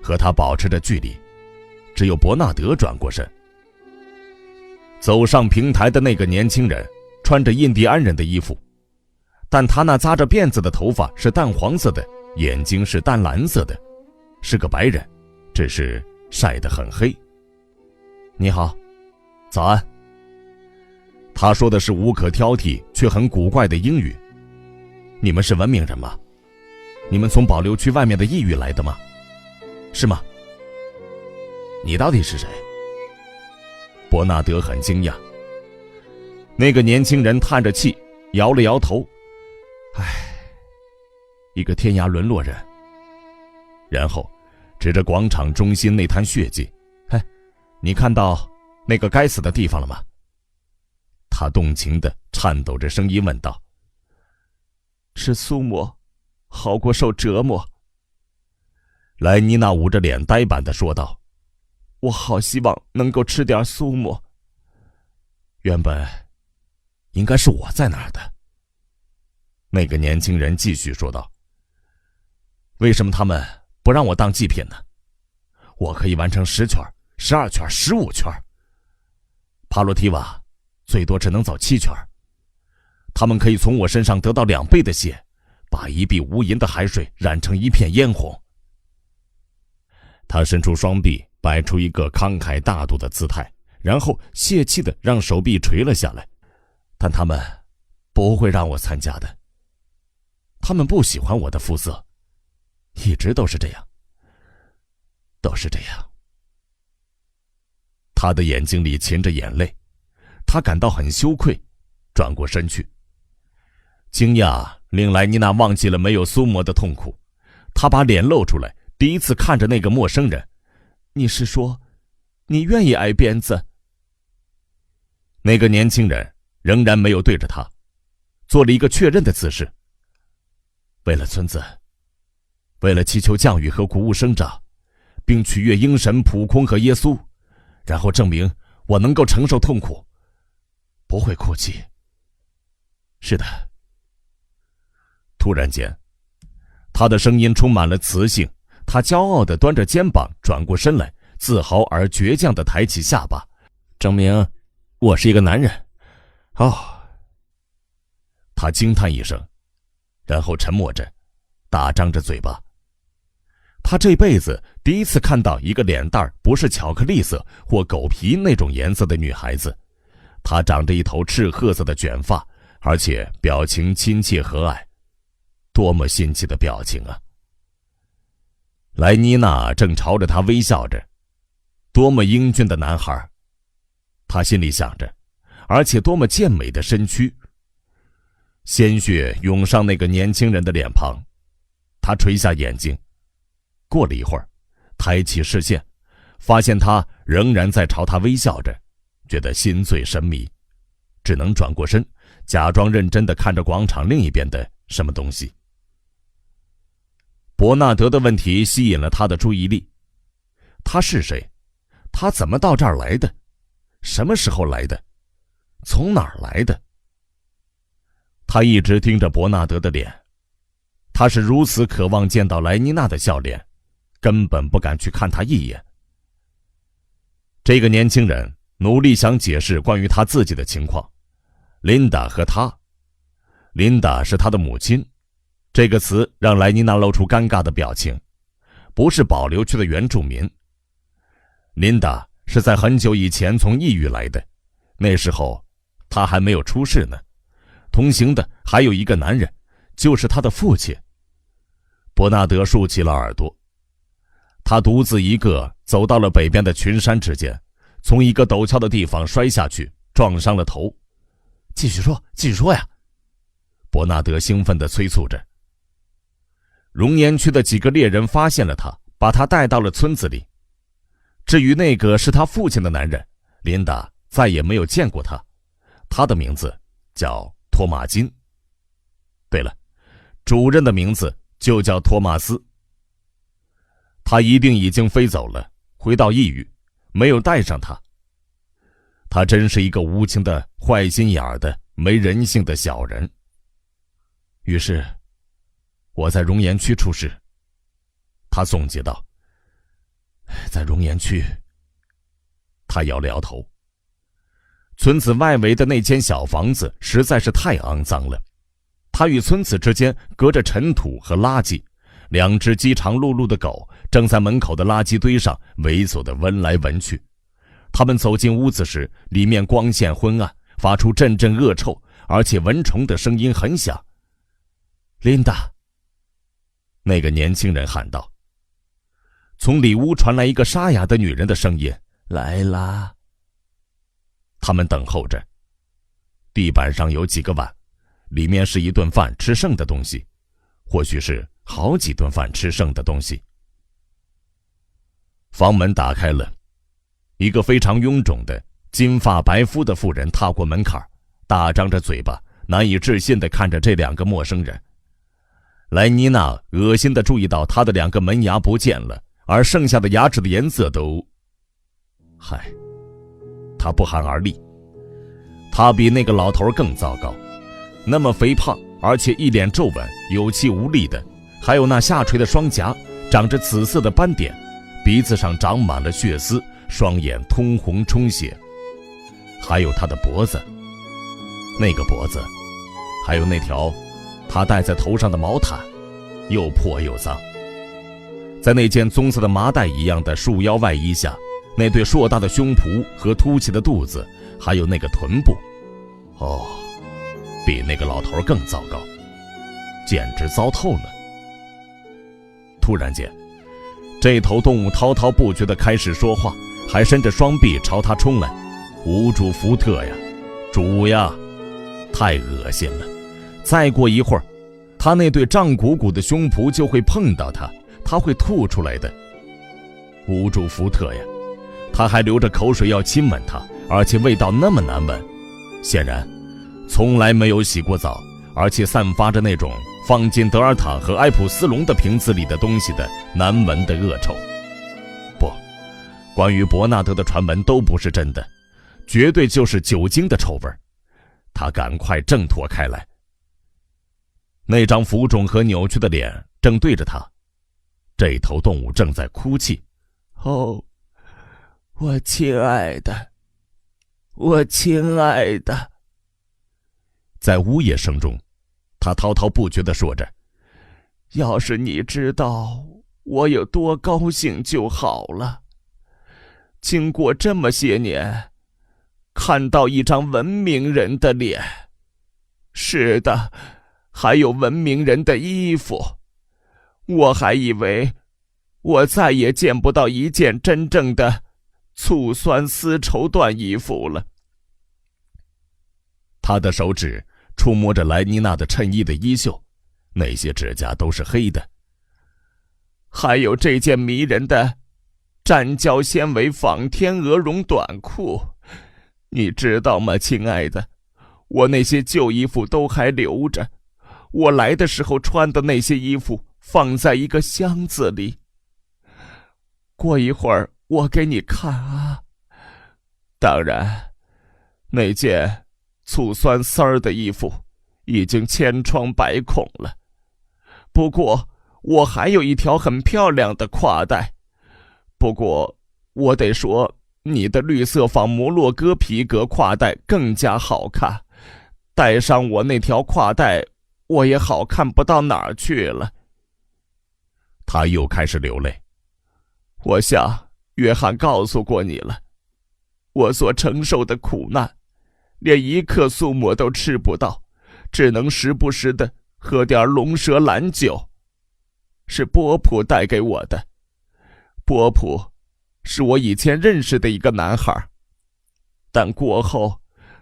和他保持着距离。只有伯纳德转过身。走上平台的那个年轻人穿着印第安人的衣服，但他那扎着辫子的头发是淡黄色的，眼睛是淡蓝色的，是个白人，只是晒得很黑。你好，早安。他说的是无可挑剔却很古怪的英语。你们是文明人吗？你们从保留区外面的异域来的吗？是吗？你到底是谁？伯纳德很惊讶。那个年轻人叹着气，摇了摇头。一个天涯沦落人。然后指着广场中心那滩血迹，你看到那个该死的地方了吗？他动情地颤抖着声音问道。吃苏沫好过受折磨。莱妮娜捂着脸呆板地说道。我好希望能够吃点苏沫。原本应该是我在那儿的。那个年轻人继续说道。为什么他们不让我当祭品呢？我可以完成10圈、12圈、15圈。帕洛提瓦最多只能走7圈。他们可以从我身上得到2倍的血，把一碧无垠的海水染成一片嫣红。他伸出双臂，摆出一个慷慨大度的姿态，然后泄气地让手臂垂了下来。但他们不会让我参加的。他们不喜欢我的肤色，一直都是这样，都是这样。他的眼睛里噙着眼泪，他感到很羞愧，转过身去。惊讶令莱妮娜忘记了没有苏沫的痛苦，她把脸露出来，第一次看着那个陌生人。你是说，你愿意挨鞭子？那个年轻人仍然没有对着他，做了一个确认的姿势。为了村子，为了祈求降雨和谷物生长，并取悦鹰神普空和耶稣，然后证明我能够承受痛苦，不会哭泣。是的。突然间，他的声音充满了磁性，他骄傲地端着肩膀转过身来，自豪而倔强地抬起下巴，证明我是一个男人。他惊叹一声，然后沉默着，大张着嘴巴。他这辈子第一次看到一个脸蛋不是巧克力色或狗皮那种颜色的女孩子。她长着一头赤褐色的卷发，而且表情亲切和蔼。多么新奇的表情啊！莱妮娜正朝着他微笑着，多么英俊的男孩，他心里想着，而且多么健美的身躯。鲜血涌上那个年轻人的脸庞，他垂下眼睛，过了一会儿，抬起视线，发现他仍然在朝他微笑着，觉得心醉神迷，只能转过身，假装认真地看着广场另一边的什么东西。伯纳德的问题吸引了他的注意力。他是谁？他怎么到这儿来的？什么时候来的？从哪儿来的？他一直盯着伯纳德的脸，他是如此渴望见到莱妮娜的笑脸，根本不敢去看他一眼。这个年轻人努力想解释关于他自己的情况。琳达和他，琳达是他的母亲，这个词让莱妮娜露出尴尬的表情，不是保留区的原住民。琳达是在很久以前从异域来的，那时候她还没有出世呢。同行的还有一个男人，就是他的父亲。伯纳德竖起了耳朵，他独自一个走到了北边的群山之间，从一个陡峭的地方摔下去，撞伤了头。继续说，继续说呀！伯纳德兴奋地催促着。熔岩区的几个猎人发现了他，把他带到了村子里。至于那个是他父亲的男人，琳达再也没有见过他。他的名字叫托马金。对了，主任的名字就叫托马斯。他一定已经飞走了，回到异域，没有带上他。他真是一个无情的、坏心眼儿的、没人性的小人。于是，我在熔岩区出事。他总结道。在熔岩区。他摇了摇头。村子外围的那间小房子实在是太肮脏了。它与村子之间隔着尘土和垃圾，两只饥肠辘辘的狗正在门口的垃圾堆上猥琐地闻来闻去。他们走进屋子时，里面光线昏暗，发出阵阵恶臭，而且蚊虫的声音很响。琳达，那个年轻人喊道。从里屋传来一个沙哑的女人的声音：“来啦。”他们等候着。地板上有几个碗，里面是一顿饭吃剩的东西，或许是好几顿饭吃剩的东西。房门打开了，一个非常臃肿的、金发白肤的妇人踏过门槛，大张着嘴巴，难以置信地看着这两个陌生人。莱妮娜恶心地注意到他的两个门牙不见了，而剩下的牙齿的颜色都……嗨，他不寒而栗。他比那个老头更糟糕，那么肥胖，而且一脸皱纹，有气无力的，还有那下垂的双颊，长着紫色的斑点，鼻子上长满了血丝，双眼通红充血，还有他的脖子，那个脖子，还有那条他戴在头上的毛毯，又破又脏。在那件棕色的麻袋一样的束腰外衣下，那对硕大的胸脯和凸起的肚子，还有那个臀部，哦，比那个老头更糟糕，简直糟透了。突然间，这头动物滔滔不绝地开始说话，还伸着双臂朝他冲来。无主福特呀，主呀，太恶心了！再过一会儿，他那对胀鼓鼓的胸脯就会碰到他，他会吐出来的。无主福特呀，他还流着口水要亲吻他，而且味道那么难闻，显然从来没有洗过澡，而且散发着那种放进德尔塔和埃普斯隆的瓶子里的东西的难闻的恶臭。不，关于伯纳德的传闻都不是真的，绝对就是酒精的臭味。他赶快挣脱开来。那张浮肿和扭曲的脸正对着他，这头动物正在哭泣。哦，我亲爱的，我亲爱的。在呜咽声中，他滔滔不绝地说着，要是你知道我有多高兴就好了。经过这么些年，看到一张文明人的脸，是的，还有文明人的衣服，我还以为我再也见不到一件真正的醋酸丝绸缎衣服了。他的手指触摸着莱妮娜的衬衣的衣袖，那些指甲都是黑的。还有这件迷人的粘胶纤维仿天鹅绒短裤，你知道吗，亲爱的，我那些旧衣服都还留着，我来的时候穿的那些衣服放在一个箱子里。过一会儿我给你看啊。当然，那件醋酸丝儿的衣服已经千疮百孔了，不过我还有一条很漂亮的挎带。不过我得说，你的绿色仿摩洛哥皮革挎带更加好看，带上我那条挎带，我也好看不到哪儿去了。他又开始流泪。我想约翰告诉过你了，我所承受的苦难，连一克苏沫都吃不到，只能时不时的喝点龙舌兰酒，是波普带给我的。波普是我以前认识的一个男孩，但过后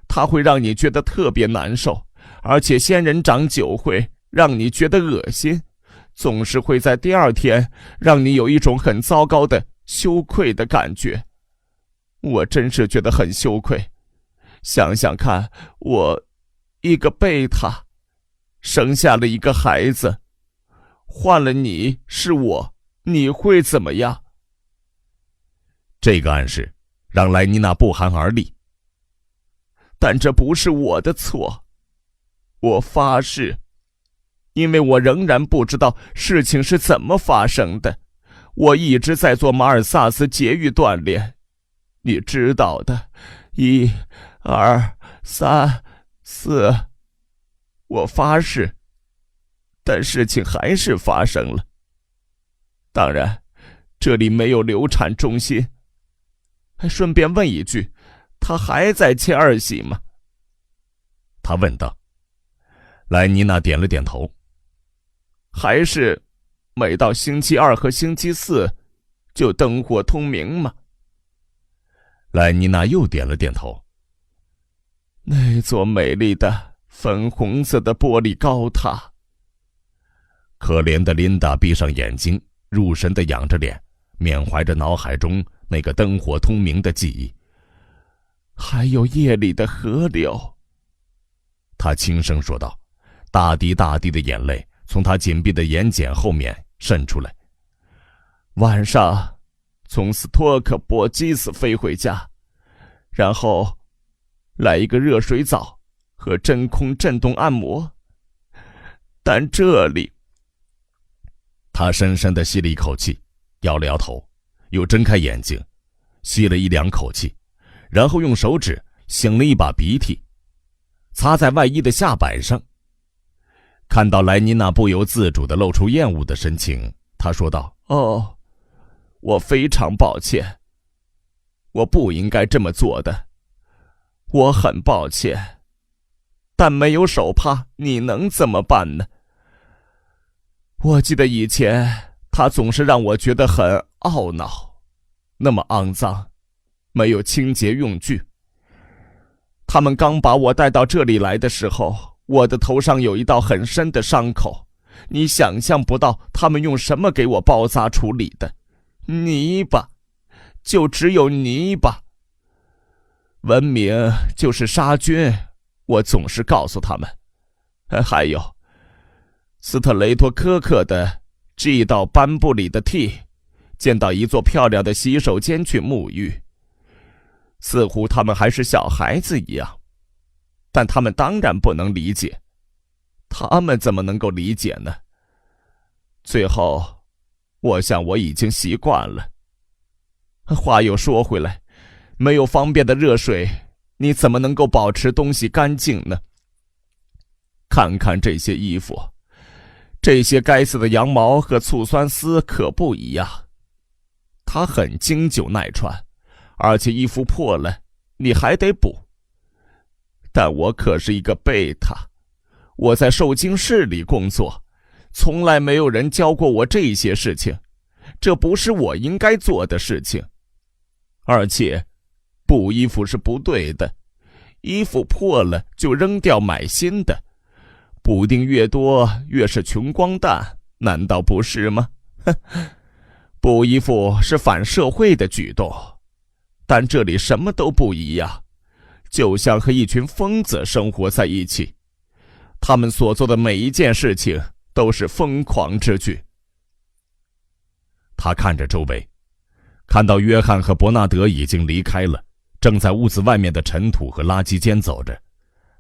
他会让你觉得特别难受，而且仙人掌酒会让你觉得恶心，总是会在第二天让你有一种很糟糕的羞愧的感觉。我真是觉得很羞愧。想想看，我一个贝塔生下了一个孩子，换了你是我，你会怎么样？这个暗示让莱妮娜不寒而栗。但这不是我的错，我发誓，因为我仍然不知道事情是怎么发生的。我一直在做马尔萨斯节育锻炼，你知道的，1、2、3、4，我发誓，但事情还是发生了。当然，这里没有流产中心。还顺便问一句，他还在切儿媳吗？他问道。莱妮娜点了点头。还是每到星期2和星期4就灯火通明吗？莱妮娜又点了点头。那座美丽的粉红色的玻璃高塔。可怜的琳达闭上眼睛，入神地仰着脸，缅怀着脑海中那个灯火通明的记忆。还有夜里的河流，他轻声说道，大滴大滴的眼泪从他紧闭的眼睑后面渗出来。晚上从斯托克波基斯飞回家，然后来一个热水澡和真空震动按摩。但这里……他深深地吸了一口气，摇了摇头，又睁开眼睛，吸了1、2口气，然后用手指擤了一把鼻涕，擦在外衣的下摆上。看到莱妮娜不由自主地露出厌恶的神情，他说道：“哦，我非常抱歉，我不应该这么做的，我很抱歉，但没有手帕，你能怎么办呢？我记得以前他总是让我觉得很懊恼，那么肮脏，没有清洁用具。他们刚把我带到这里来的时候，我的头上有一道很深的伤口，你想象不到他们用什么给我包扎处理的，泥巴，就只有泥巴。文明就是杀菌，我总是告诉他们。还有斯特雷托科克的 G 到班布里的 T， 见到一座漂亮的洗手间去沐浴，似乎他们还是小孩子一样，但他们当然不能理解。他们怎么能够理解呢？最后，我想我已经习惯了。话又说回来，没有方便的热水，你怎么能够保持东西干净呢？看看这些衣服，这些该死的羊毛和醋酸丝可不一样。它很经久耐穿，而且衣服破了，你还得补。但我可是一个贝塔，我在受精室里工作，从来没有人教过我这些事情，这不是我应该做的事情。而且，补衣服是不对的，衣服破了就扔掉买新的，补丁越多越是穷光蛋，难道不是吗？补衣服是反社会的举动，但这里什么都不一样，就像和一群疯子生活在一起，他们所做的每一件事情都是疯狂之举。他看着周围，看到约翰和伯纳德已经离开了，正在屋子外面的尘土和垃圾间走着，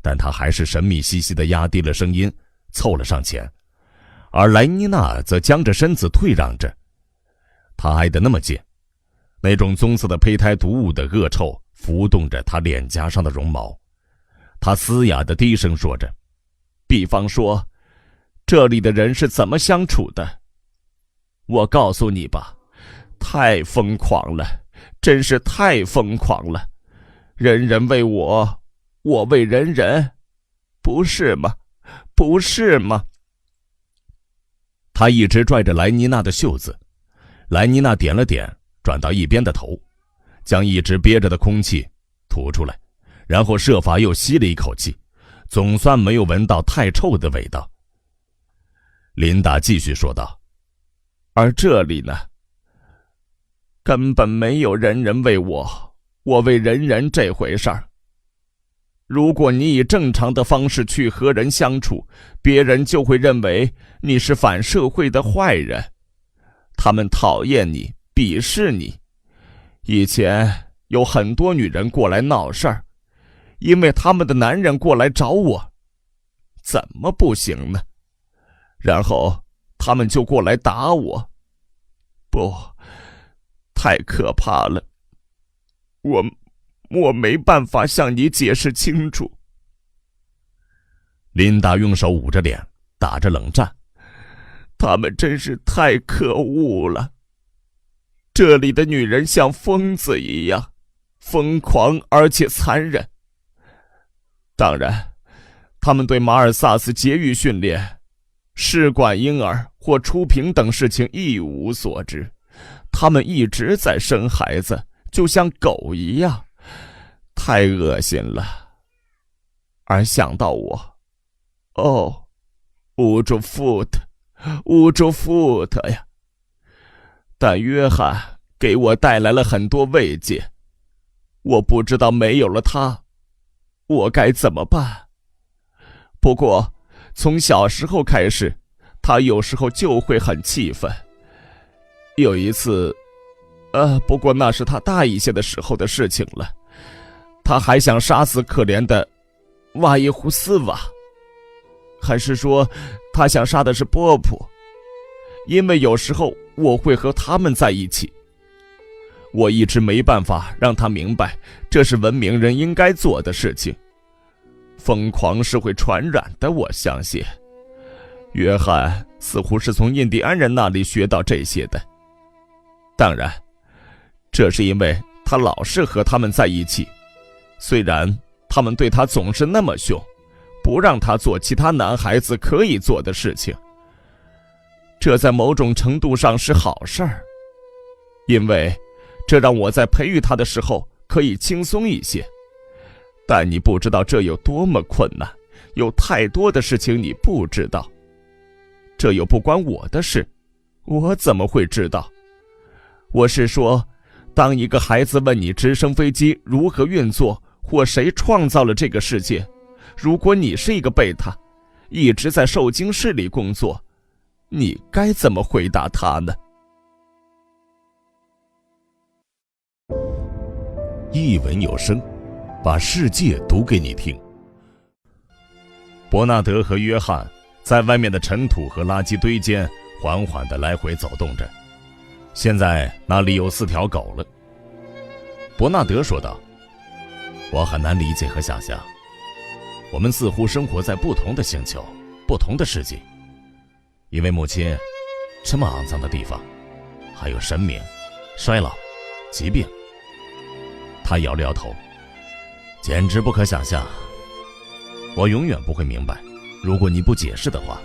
但他还是神秘兮兮地压低了声音，凑了上前，而莱妮娜则僵着身子退让着。他挨得那么近，那种棕色的胚胎毒物的恶臭浮动着他脸颊上的绒毛。他嘶哑的低声说着，比方说，这里的人是怎么相处的？我告诉你吧，太疯狂了，真是太疯狂了。人人为我，我为人人，不是吗？不是吗？他一直拽着莱妮娜的袖子，莱妮娜点了点，转到一边的头，将一直憋着的空气吐出来，然后设法又吸了一口气，总算没有闻到太臭的味道。琳达继续说道：而这里呢，根本没有人人为我，我为人人这回事儿。如果你以正常的方式去和人相处，别人就会认为你是反社会的坏人，他们讨厌你，鄙视你。以前有很多女人过来闹事儿，因为他们的男人过来找我，怎么不行呢？然后他们就过来打我，不，太可怕了，我没办法向你解释清楚。琳达用手捂着脸，打着冷战。他们真是太可恶了。这里的女人像疯子一样，疯狂而且残忍。当然，他们对马尔萨斯节育训练、试管婴儿或出平等事情一无所知。他们一直在生孩子，就像狗一样，太恶心了。而想到我，哦，捂住 foot 呀！但约翰给我带来了很多慰藉，我不知道没有了他，我该怎么办。不过，从小时候开始，他有时候就会很气愤。有一次，不过那是他大一些的时候的事情了。他还想杀死可怜的瓦耶胡斯瓦，还是说他想杀的是波普？因为有时候我会和他们在一起。我一直没办法让他明白，这是文明人应该做的事情。疯狂是会传染的，我相信。约翰似乎是从印第安人那里学到这些的。当然，这是因为他老是和他们在一起，虽然他们对他总是那么凶，不让他做其他男孩子可以做的事情。这在某种程度上是好事儿，因为这让我在培育他的时候可以轻松一些。但你不知道这有多么困难，有太多的事情你不知道。这又不关我的事，我怎么会知道？我是说，当一个孩子问你直升飞机如何运作，或谁创造了这个世界，如果你是一个贝塔，一直在受精室里工作，你该怎么回答他呢？一文有声，把世界读给你听。伯纳德和约翰在外面的尘土和垃圾堆间缓缓地来回走动着。现在那里有4条狗了。伯纳德说道：我很难理解和想象，我们似乎生活在不同的星球，不同的世界。因为母亲，这么肮脏的地方，还有神明、衰老、疾病。他摇了摇头，简直不可想象。我永远不会明白，如果你不解释的话。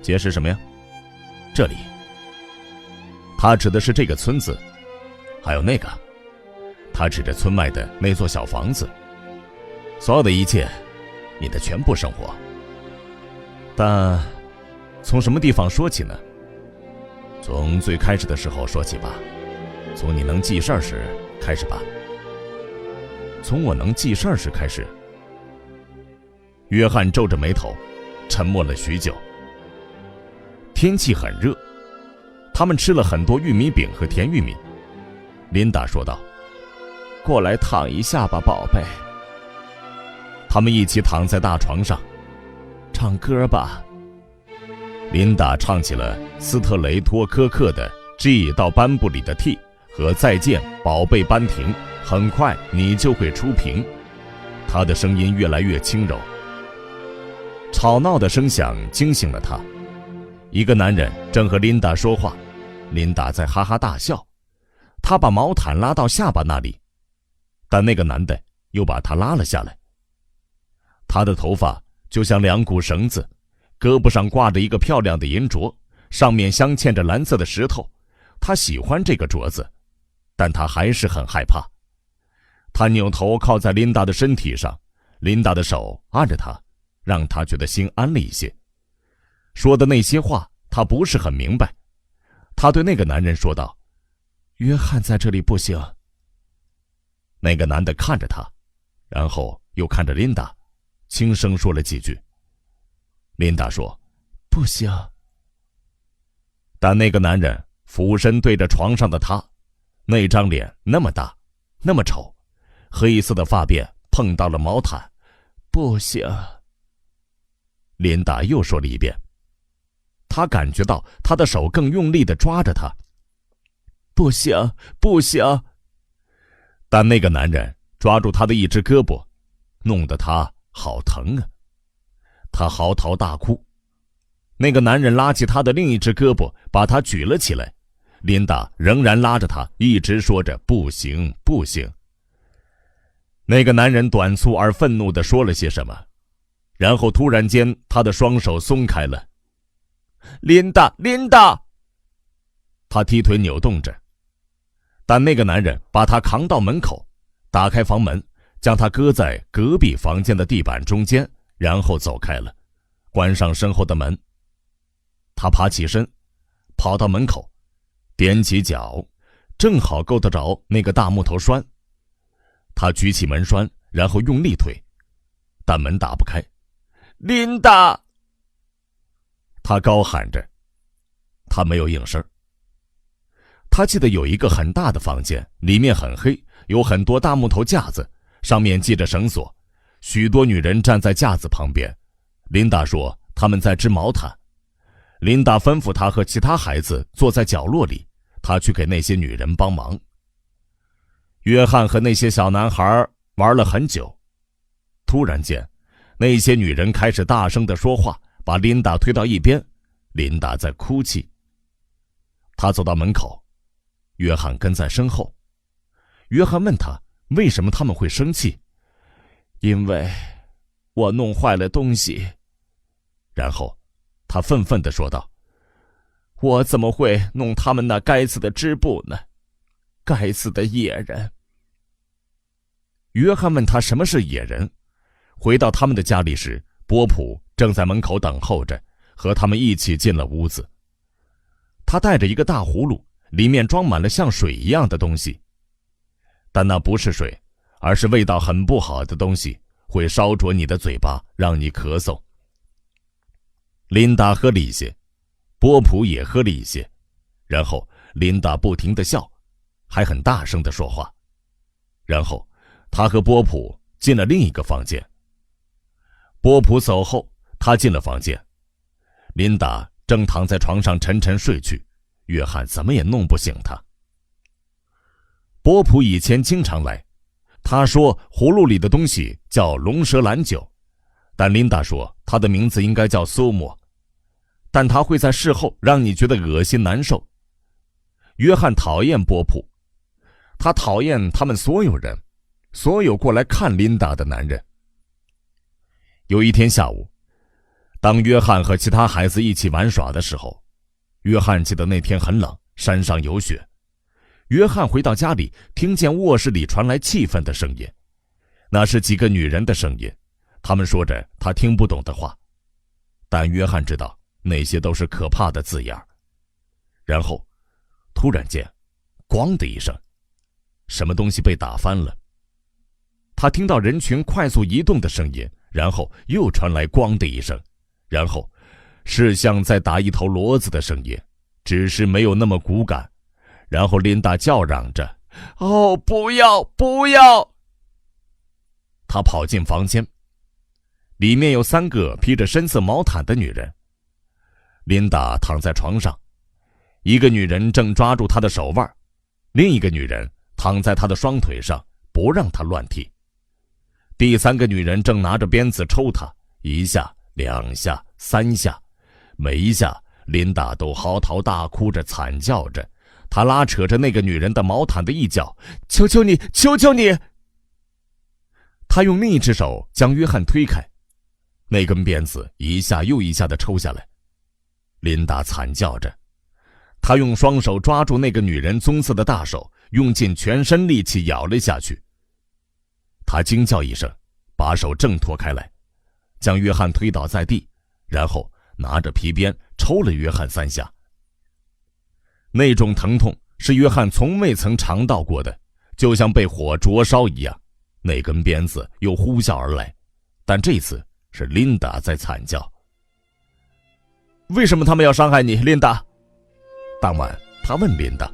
解释什么呀？这里。他指的是这个村子，还有那个。他指着村外的那座小房子。所有的一切，你的全部生活。但从什么地方说起呢？从最开始的时候说起吧，从你能记事儿时开始吧。从我能记事儿时开始。约翰皱着眉头，沉默了许久。天气很热，他们吃了很多玉米饼和甜玉米。琳达说道：过来躺一下吧，宝贝。他们一起躺在大床上，唱歌吧。琳达唱起了斯特雷托科克的 G 到班布里的 T 和再见宝贝班廷，很快你就会出屏。她的声音越来越轻柔。吵闹的声响惊醒了他。一个男人正和琳达说话，琳达在哈哈大笑。他把毛毯拉到下巴那里，但那个男的又把他拉了下来。他的头发就像2股绳子，胳膊上挂着一个漂亮的银镯，上面镶嵌着蓝色的石头。他喜欢这个镯子，但他还是很害怕。他扭头靠在琳达的身体上，琳达的手按着他，让他觉得心安了一些。说的那些话他不是很明白。他对那个男人说道：约翰在这里不行。那个男的看着他，然后又看着琳达，轻声说了几句。琳达说：不行。但那个男人俯身对着床上的他，那张脸那么大，那么丑，黑色的发辫碰到了毛毯。不行。琳达又说了一遍。他感觉到他的手更用力地抓着他。不行，不行。但那个男人抓住他的一只胳膊，弄得他好疼啊。他嚎啕大哭。那个男人拉起他的另一只胳膊，把他举了起来。琳达仍然拉着他，一直说着不行，不行。那个男人短促而愤怒地说了些什么，然后突然间他的双手松开了。琳达，琳达！他踢腿扭动着，但那个男人把他扛到门口，打开房门，将他搁在隔壁房间的地板中间，然后走开了，关上身后的门。他爬起身，跑到门口，踮起脚，正好够得着那个大木头栓。他举起门栓，然后用力推，但门打不开。琳达！他高喊着，他没有应声。他记得有一个很大的房间，里面很黑，有很多大木头架子，上面系着绳索，许多女人站在架子旁边。琳达说他们在织毛毯。琳达吩咐他和其他孩子坐在角落里，他去给那些女人帮忙。约翰和那些小男孩玩了很久。突然间，那些女人开始大声地说话，把琳达推到一边。琳达在哭泣。他走到门口，约翰跟在身后。约翰问他为什么他们会生气。因为我弄坏了东西。然后他愤愤地说道：我怎么会弄他们那该死的织布呢？该死的野人。约翰问他什么是野人。回到他们的家里时，波普正在门口等候着，和他们一起进了屋子。他带着一个大葫芦，里面装满了像水一样的东西，但那不是水，而是味道很不好的东西，会烧灼你的嘴巴，让你咳嗽。琳达喝了一些，波普也喝了一些，然后琳达不停地笑，还很大声地说话。然后他和波普进了另一个房间。波普走后，他进了房间。琳达正躺在床上沉沉睡去，约翰怎么也弄不醒他。波普以前经常来，他说葫芦里的东西叫龙舌兰酒，但琳达说他的名字应该叫苏沫，但他会在事后让你觉得恶心难受。约翰讨厌波普，他讨厌他们所有人，所有过来看琳达的男人。有一天下午，当约翰和其他孩子一起玩耍的时候，约翰记得那天很冷，山上有雪。约翰回到家里，听见卧室里传来气愤的声音，那是几个女人的声音，她们说着他听不懂的话，但约翰知道那些都是可怕的字眼。然后突然间，咣的一声，什么东西被打翻了。他听到人群快速移动的声音，然后又传来咣的一声，然后是像在打一头骡子的声音，只是没有那么骨感。然后琳达叫嚷着：哦，不要，不要！她跑进房间，里面有3个披着深色毛毯的女人。琳达躺在床上，一个女人正抓住她的手腕，另一个女人躺在她的双腿上，不让她乱踢。第3个女人正拿着鞭子抽她，1下、2下、3下，每一下琳达都嚎啕大哭着，惨叫着。她拉扯着那个女人的毛毯的一角，求求你，求求你！她用另一只手将约翰推开，那根鞭子1下又1下地抽下来。琳达惨叫着，他用双手抓住那个女人棕色的大手，用尽全身力气咬了下去。他惊叫一声，把手挣脱开来，将约翰推倒在地，然后拿着皮鞭抽了约翰3下。那种疼痛是约翰从未曾尝到过的，就像被火灼烧一样。那根鞭子又呼啸而来，但这次是琳达在惨叫。为什么他们要伤害你，琳达？当晚他问琳达。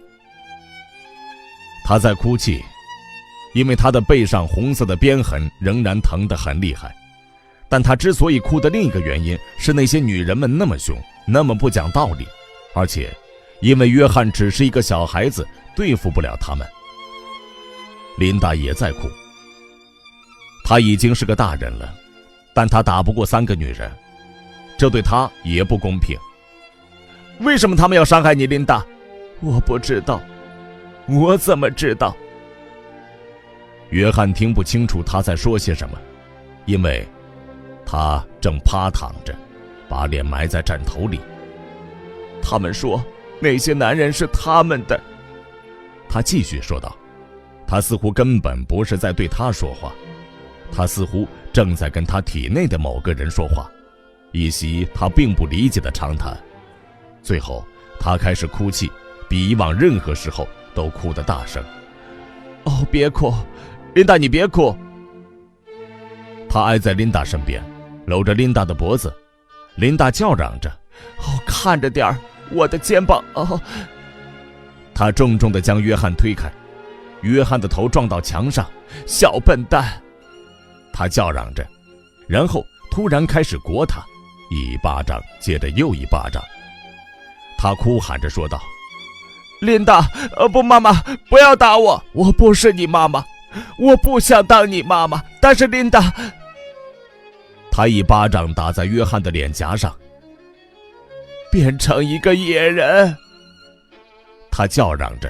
她在哭泣，因为她的背上红色的鞭痕仍然疼得很厉害。但她之所以哭的另一个原因是那些女人们那么凶，那么不讲道理，而且因为约翰只是一个小孩子，对付不了他们。琳达也在哭。她已经是个大人了，但她打不过3个女人，这对她也不公平。为什么他们要伤害你，琳达？我不知道，我怎么知道？约翰听不清楚他在说些什么，因为他正趴躺着，把脸埋在枕头里。他们说那些男人是他们的。他继续说道，他似乎根本不是在对他说话，他似乎正在跟他体内的某个人说话，一席他并不理解的长谈。最后他开始哭泣，比以往任何时候都哭得大声。哦，别哭，琳达，你别哭。他挨在琳达身边，搂着琳达的脖子。琳达叫嚷着，哦，看着点儿，我的肩膀，哦。他重重地将约翰推开，约翰的头撞到墙上。小笨蛋，他叫嚷着，然后突然开始掴他，一巴掌接着又一巴掌。他哭喊着说道，琳达，不，妈妈，不要打我，我不是你妈妈，我不想当你妈妈，但是琳达。他一巴掌打在约翰的脸颊上。变成一个野人，他叫嚷着，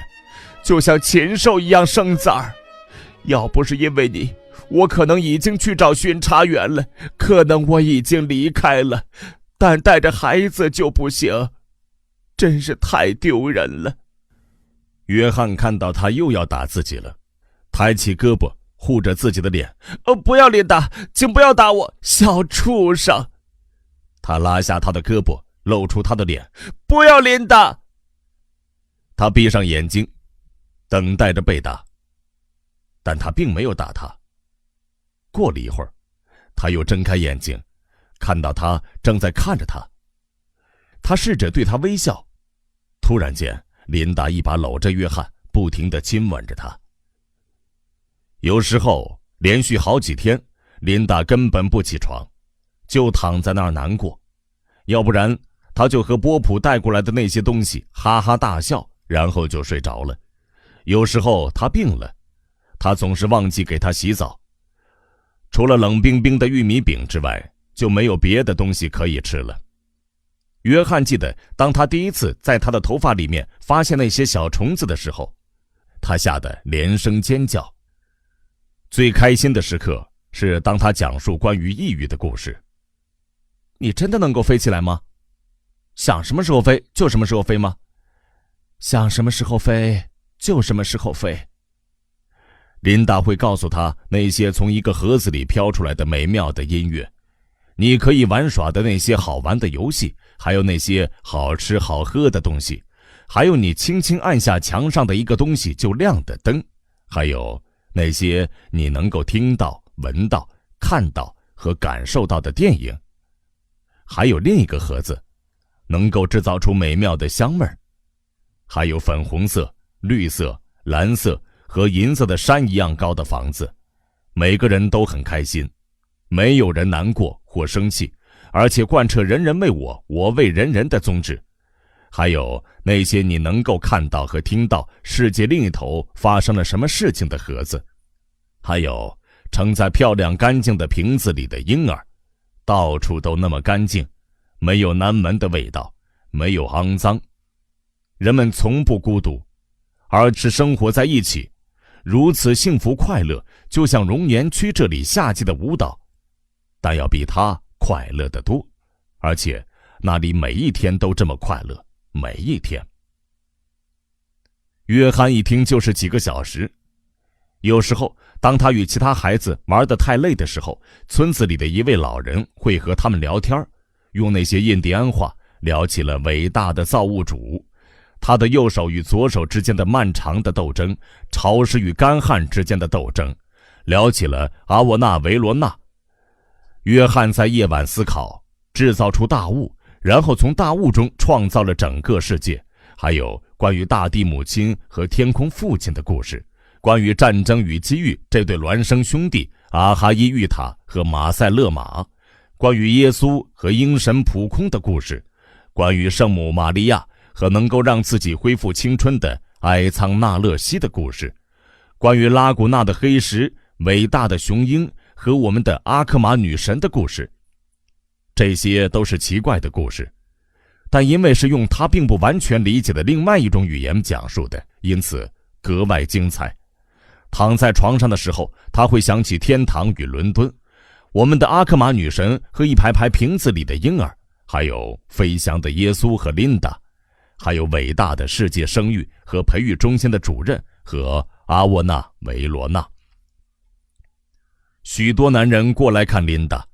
就像禽兽一样生崽儿。要不是因为你，我可能已经去找巡查员了，可能我已经离开了，但带着孩子就不行，真是太丢人了。约翰看到他又要打自己了，抬起胳膊护着自己的脸。不要，琳达，请不要打我，小畜生。他拉下他的胳膊，露出他的脸。不要，琳达。他闭上眼睛，等待着被打，但他并没有打他。过了一会儿，他又睁开眼睛，看到他正在看着他。他试着对他微笑。突然间，琳达一把搂着约翰，不停地亲吻着他。有时候连续好几天，琳达根本不起床，就躺在那儿难过，要不然她就和波普带过来的那些东西哈哈大笑，然后就睡着了。有时候她病了，她总是忘记给她洗澡，除了冷冰冰的玉米饼之外，就没有别的东西可以吃了。约翰记得，当他第一次在他的头发里面发现那些小虫子的时候，他吓得连声尖叫。最开心的时刻是当他讲述关于抑郁的故事。你真的能够飞起来吗？想什么时候飞就什么时候飞吗？想什么时候飞就什么时候飞。琳达会告诉他那些从一个盒子里飘出来的美妙的音乐，你可以玩耍的那些好玩的游戏，还有那些好吃好喝的东西，还有你轻轻按下墙上的一个东西就亮的灯，还有那些你能够听到、闻到、看到和感受到的电影，还有另一个盒子，能够制造出美妙的香味儿，还有粉红色、绿色、蓝色和银色的山一样高的房子。每个人都很开心，没有人难过或生气，而且贯彻人人为我，我为人人的宗旨。还有那些你能够看到和听到世界另一头发生了什么事情的盒子，还有盛在漂亮干净的瓶子里的婴儿，到处都那么干净，没有难闻的味道，没有肮脏。人们从不孤独，而是生活在一起，如此幸福快乐，就像熔岩区这里夏季的舞蹈，但要比它快乐得多，而且那里每一天都这么快乐，每一天。约翰一听就是几个小时。有时候当他与其他孩子玩得太累的时候，村子里的一位老人会和他们聊天，用那些印第安话聊起了伟大的造物主，他的右手与左手之间的漫长的斗争，潮湿与干旱之间的斗争，聊起了阿沃纳维罗纳。约翰在夜晚思考，制造出大雾，然后从大雾中创造了整个世界，还有关于大地母亲和天空父亲的故事，关于战争与机遇这对孪生兄弟阿哈伊玉塔和马塞勒马，关于耶稣和鹰神普空的故事，关于圣母玛利亚和能够让自己恢复青春的埃苍纳勒西的故事，关于拉古纳的黑石、伟大的雄鹰和我们的阿克玛女神的故事。这些都是奇怪的故事，但因为是用他并不完全理解的另外一种语言讲述的，因此格外精彩。躺在床上的时候，他会想起天堂与伦敦，我们的阿克玛女神和一排排瓶子里的婴儿，还有飞翔的耶稣和琳达，还有伟大的世界生育和培育中心的主任和阿沃纳维罗纳。许多男人过来看琳达，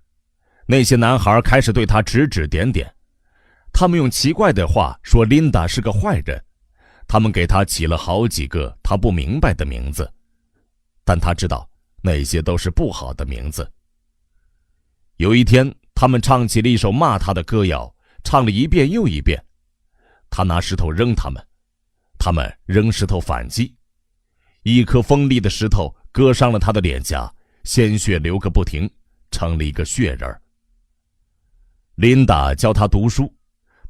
那些男孩开始对他指指点点，他们用奇怪的话说琳达是个坏人，他们给他起了好几个他不明白的名字，但他知道那些都是不好的名字。有一天，他们唱起了一首骂他的歌谣，唱了一遍又一遍。他拿石头扔他们，他们扔石头反击。一颗锋利的石头割伤了他的脸颊，鲜血流个不停，成了一个血人。琳达教他读书，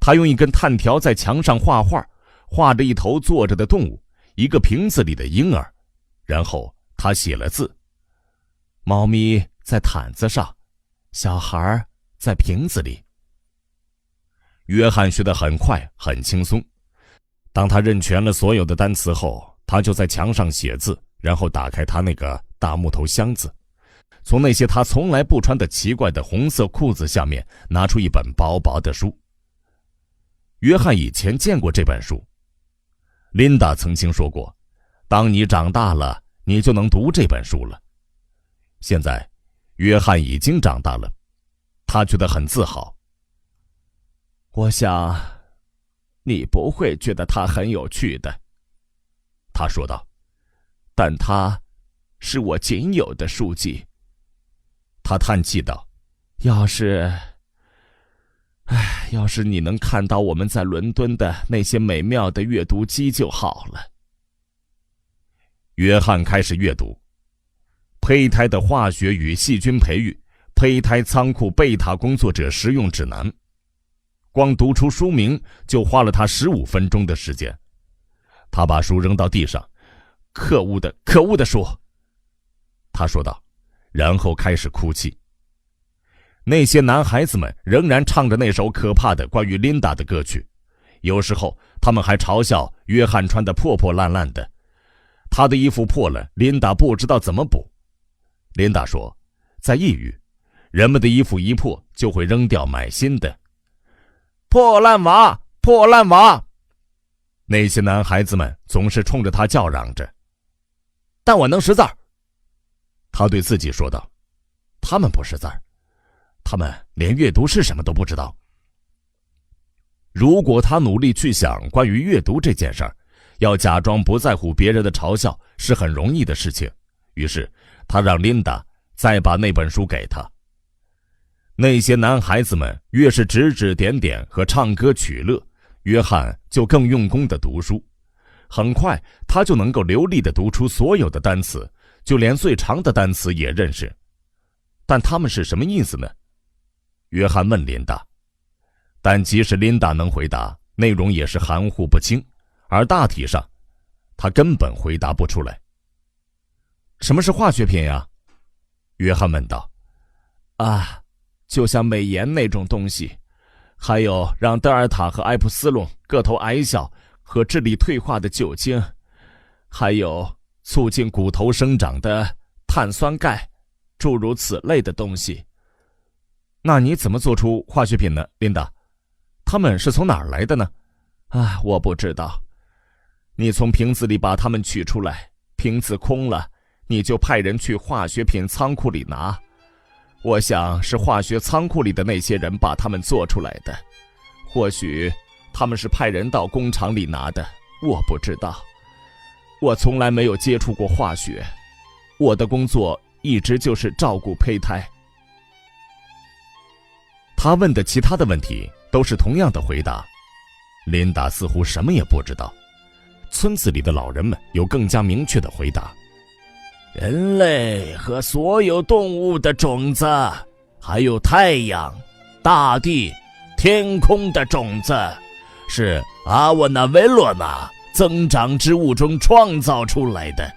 他用一根炭条在墙上画画，画着一头坐着的动物，一个瓶子里的婴儿，然后他写了字：猫咪在毯子上，小孩在瓶子里。约翰学得很快很轻松，当他认全了所有的单词后，他就在墙上写字，然后打开他那个大木头箱子，从那些他从来不穿的奇怪的红色裤子下面拿出一本薄薄的书。约翰以前见过这本书，琳达曾经说过，当你长大了，你就能读这本书了。现在约翰已经长大了，他觉得很自豪。我想你不会觉得它很有趣的，他说道，但它是我仅有的书籍。他叹气道，要是你能看到我们在伦敦的那些美妙的阅读机就好了。约翰开始阅读胚胎的化学与细菌培育，胚胎仓库贝塔工作者实用指南。光读出书名就花了他15分钟的时间。他把书扔到地上，可恶的书，他说道，然后开始哭泣。那些男孩子们仍然唱着那首可怕的关于琳达的歌曲，有时候他们还嘲笑约翰穿得破破烂烂的，他的衣服破了，琳达不知道怎么补。琳达说，在异域，人们的衣服一破就会扔掉买新的。破烂娃，破烂娃！那些男孩子们总是冲着他叫嚷着。但我能识字儿，他对自己说道。他们不识字儿，他们连阅读是什么都不知道。如果他努力去想关于阅读这件事儿，要假装不在乎别人的嘲笑是很容易的事情。于是他让琳达再把那本书给他。那些男孩子们越是指指点点和唱歌取乐，约翰就更用功地读书。很快他就能够流利地读出所有的单词，就连最长的单词也认识。但他们是什么意思呢？约翰问琳达。但即使琳达能回答，内容也是含糊不清，而大体上他根本回答不出来。什么是化学品呀？约翰问道。就像美颜那种东西，还有让德尔塔和埃普斯隆个头矮小和智力退化的酒精，还有促进骨头生长的碳酸钙，诸如此类的东西。那你怎么做出化学品呢，琳达？它们是从哪儿来的呢？我不知道。你从瓶子里把它们取出来，瓶子空了，你就派人去化学品仓库里拿。我想是化学仓库里的那些人把它们做出来的，或许他们是派人到工厂里拿的，我不知道。我从来没有接触过化学，我的工作一直就是照顾胚胎。他问的其他的问题都是同样的回答，琳达似乎什么也不知道。村子里的老人们有更加明确的回答：人类和所有动物的种子，还有太阳、大地、天空的种子，是阿瓦纳维洛纳增长之物中创造出来的。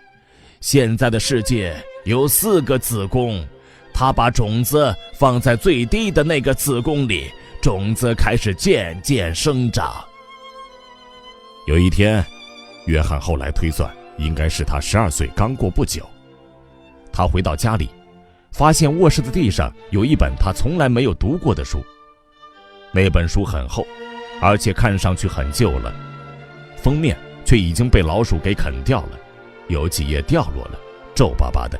现在的世界有4个子宫，他把种子放在最低的那个子宫里，种子开始渐渐生长。有一天，约翰后来推算，应该是他12岁刚过不久。他回到家里，发现卧室的地上有一本他从来没有读过的书。那本书很厚，而且看上去很旧了，封面却已经被老鼠给啃掉了，有几页掉落了，皱巴巴的。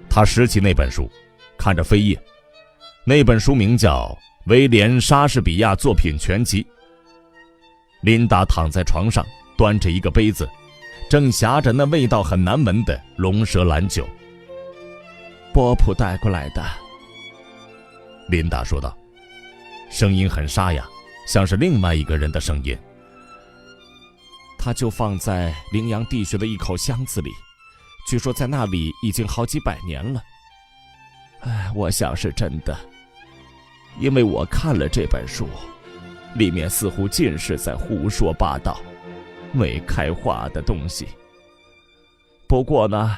他拾起那本书，看着扉页，那本书名叫《威廉·莎士比亚作品全集》。琳达躺在床上，端着一个杯子，正呷着那味道很难闻的龙舌兰酒。波普带过来的，琳达说道，声音很沙哑，像是另外一个人的声音。他就放在羚羊地穴的一口箱子里，据说在那里已经好几百年了。我想是真的，因为我看了这本书，里面似乎尽是在胡说八道，未开化的东西。不过呢，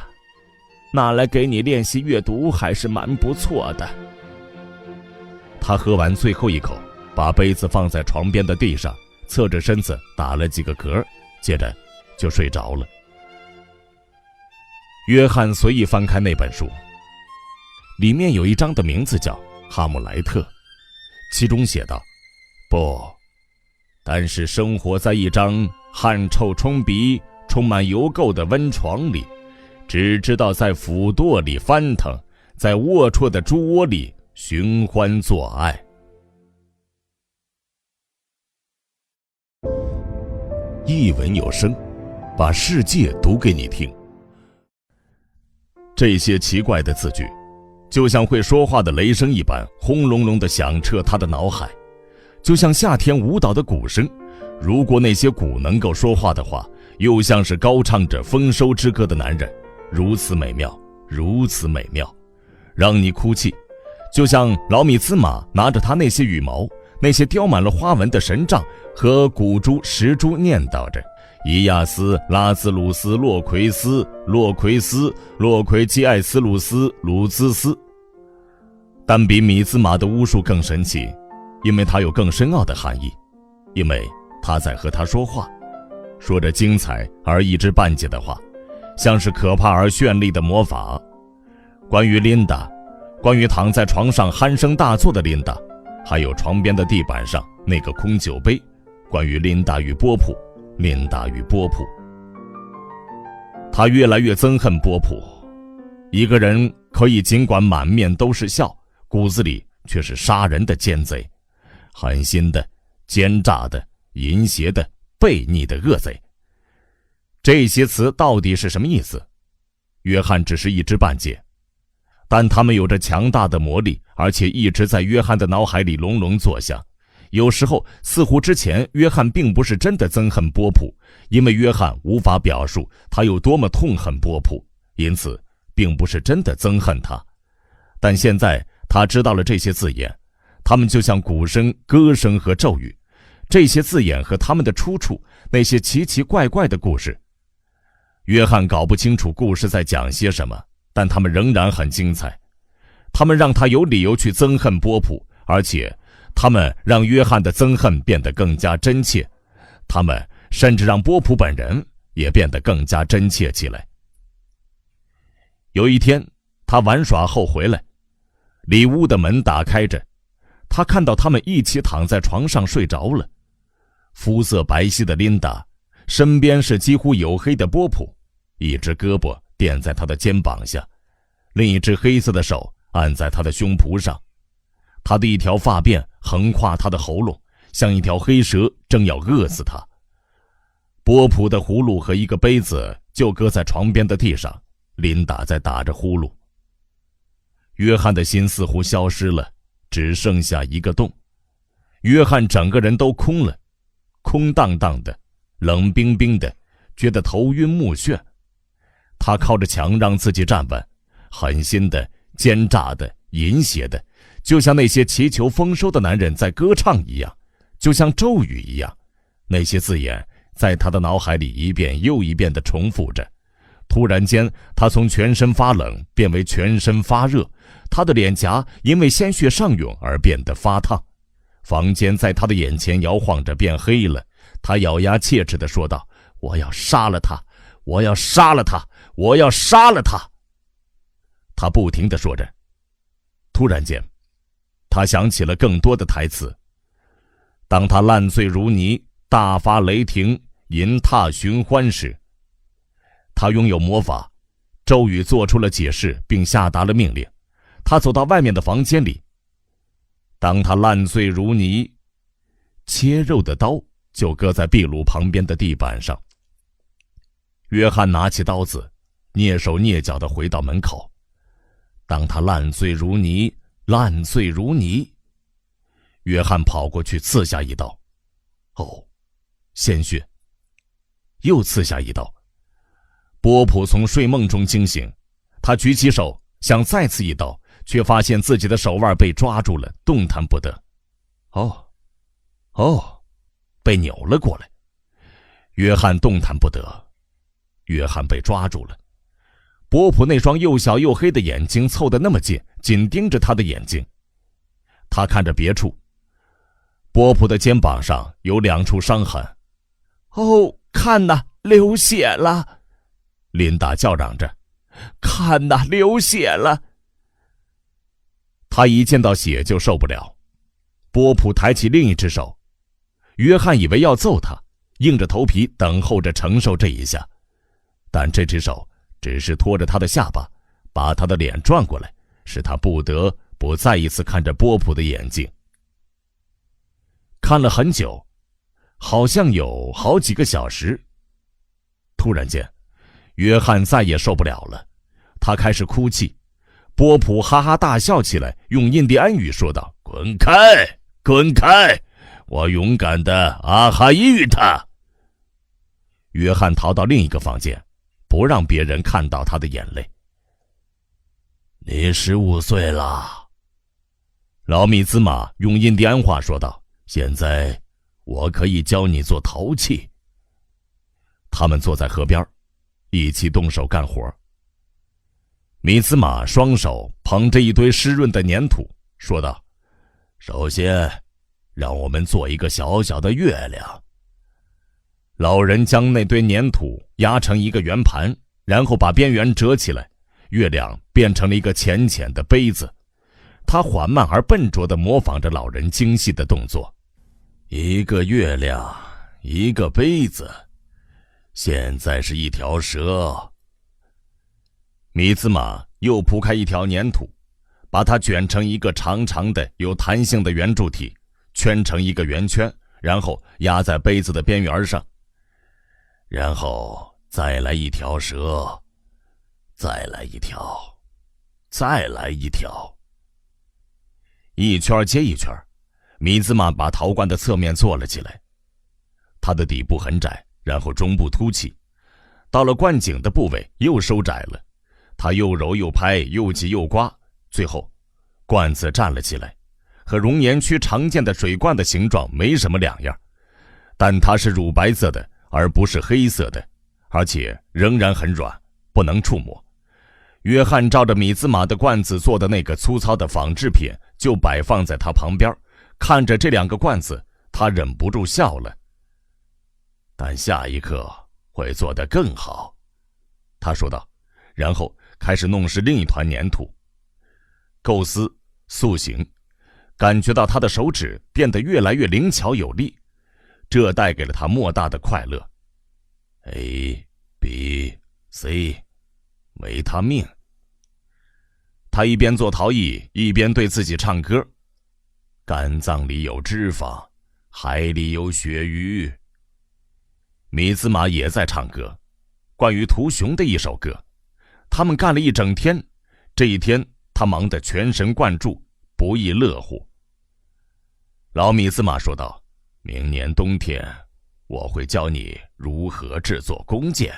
拿来给你练习阅读还是蛮不错的。他喝完最后一口，把杯子放在床边的地上，侧着身子打了几个嗝，接着就睡着了。约翰随意翻开那本书，里面有一章的名字叫《哈姆莱特》，其中写道：不，但是生活在一张汗臭冲鼻、充满油垢的温床里，只知道在腐垛里翻腾，在龌龊的猪窝里寻欢作爱。一文有声，把世界读给你听。这些奇怪的字句，就像会说话的雷声一般，轰隆隆地响彻他的脑海，就像夏天舞蹈的鼓声，如果那些鼓能够说话的话，又像是高唱着丰收之歌的男人，如此美妙，如此美妙，让你哭泣。就像老米兹马拿着他那些羽毛，那些雕满了花纹的神杖和古珠石珠，念叨着伊亚斯、拉兹鲁斯、洛奎斯、洛奎斯、洛奎基艾斯鲁斯、鲁兹斯。但比米兹马的巫术更神奇，因为它有更深奥的含义，因为他在和他说话，说着精彩而一知半解的话，像是可怕而绚丽的魔法。关于琳达，关于躺在床上鼾声大作的琳达，还有床边的地板上那个空酒杯，关于琳达与波普，琳达与波普。他越来越憎恨波普，一个人可以尽管满面都是笑，骨子里却是杀人的奸贼，狠心的、奸诈的、淫邪的、悖逆的恶贼。这些词到底是什么意思？约翰只是一知半解，但他们有着强大的魔力，而且一直在约翰的脑海里隆隆作响。有时候似乎之前约翰并不是真的憎恨波普，因为约翰无法表述他有多么痛恨波普，因此并不是真的憎恨他。但现在他知道了这些字眼，他们就像鼓声、歌声和咒语。这些字眼和他们的出处，那些奇奇怪怪的故事，约翰搞不清楚故事在讲些什么，但他们仍然很精彩。他们让他有理由去憎恨波普，而且他们让约翰的憎恨变得更加真切，他们甚至让波普本人也变得更加真切起来。有一天，他玩耍后回来，里屋的门打开着，他看到他们一起躺在床上睡着了。肤色白皙的琳达，身边是几乎黝黑的波普，一只胳膊垫在他的肩膀下，另一只黑色的手按在他的胸脯上。他的一条发辫横跨他的喉咙，像一条黑蛇正要饿死他。波普的葫芦和一个杯子就搁在床边的地上，琳达在打着呼噜。约翰的心似乎消失了，只剩下一个洞。约翰整个人都空了，空荡荡的，冷冰冰的，觉得头晕目眩。他靠着墙让自己站稳，狠心的、奸诈的、淫邪的，就像那些祈求丰收的男人在歌唱一样，就像咒语一样。那些字眼在他的脑海里一遍又一遍地重复着。突然间，他从全身发冷变为全身发热，他的脸颊因为鲜血上涌而变得发烫。房间在他的眼前摇晃着变黑了，他咬牙切齿地说道：“我要杀了他，我要杀了他，我要杀了他。”他不停地说着。突然间，他想起了更多的台词。当他烂醉如泥，大发雷霆，淫踏寻欢时，他拥有魔法，咒语做出了解释，并下达了命令。他走到外面的房间里。当他烂醉如泥，切肉的刀就搁在壁炉旁边的地板上。约翰拿起刀子，蹑手蹑脚地回到门口。当他烂醉如泥，烂醉如泥，约翰跑过去刺下一刀。哦，鲜血。又刺下一刀。波普从睡梦中惊醒，他举起手想再刺一刀，却发现自己的手腕被抓住了，动弹不得。被扭了过来。约翰动弹不得，约翰被抓住了。波普那双又小又黑的眼睛凑得那么近，紧盯着他的眼睛。他看着别处，波普的肩膀上有2处伤痕。哦，看哪，流血了！琳达叫嚷着：“看哪，流血了！”他一见到血就受不了。波普抬起另一只手，约翰以为要揍他，硬着头皮等候着承受这一下，但这只手只是拖着他的下巴，把他的脸转过来，使他不得不再一次看着波普的眼睛。看了很久，好像有好几个小时。突然间，约翰再也受不了了，他开始哭泣。波普哈哈大笑起来，用印第安语说道：“滚开，滚开！我勇敢的阿哈伊与他。”约翰逃到另一个房间，不让别人看到他的眼泪。“你15岁了。”老米兹玛用印第安话说道，“现在我可以教你做陶器。”他们坐在河边，一起动手干活。米兹玛双手捧着一堆湿润的粘土，说道：“首先，让我们做一个小小的月亮。”老人将那堆粘土压成一个圆盘，然后把边缘折起来，月亮变成了一个浅浅的杯子。他缓慢而笨拙地模仿着老人精细的动作。一个月亮，一个杯子，现在是一条蛇。米兹玛又铺开一条粘土，把它卷成一个长长的有弹性的圆柱体，圈成一个圆圈，然后压在杯子的边缘上。然后再来一条蛇，再来一条，再来一条。一圈接一圈，米兹玛把陶罐的侧面做了起来。它的底部很窄，然后中部凸起，到了罐颈的部位又收窄了。他又揉又拍，又挤又刮，最后罐子站了起来，和熔岩区常见的水罐的形状没什么两样，但它是乳白色的，而不是黑色的，而且仍然很软，不能触摸。约翰照着米兹玛的罐子做的那个粗糙的仿制品就摆放在他旁边，看着这2个罐子，他忍不住笑了。但下一刻会做得更好，他说道，然后开始弄湿另一团粘土。构思、塑形，感觉到他的手指变得越来越灵巧有力，这带给了他莫大的快乐。A B C， 没他命。他一边做陶艺，一边对自己唱歌：肝脏里有脂肪，海里有鳕鱼。米兹玛也在唱歌，关于屠熊的一首歌。他们干了一整天，这一天他忙得全神贯注，不亦乐乎。老米兹玛说道：明年冬天我会教你如何制作弓箭。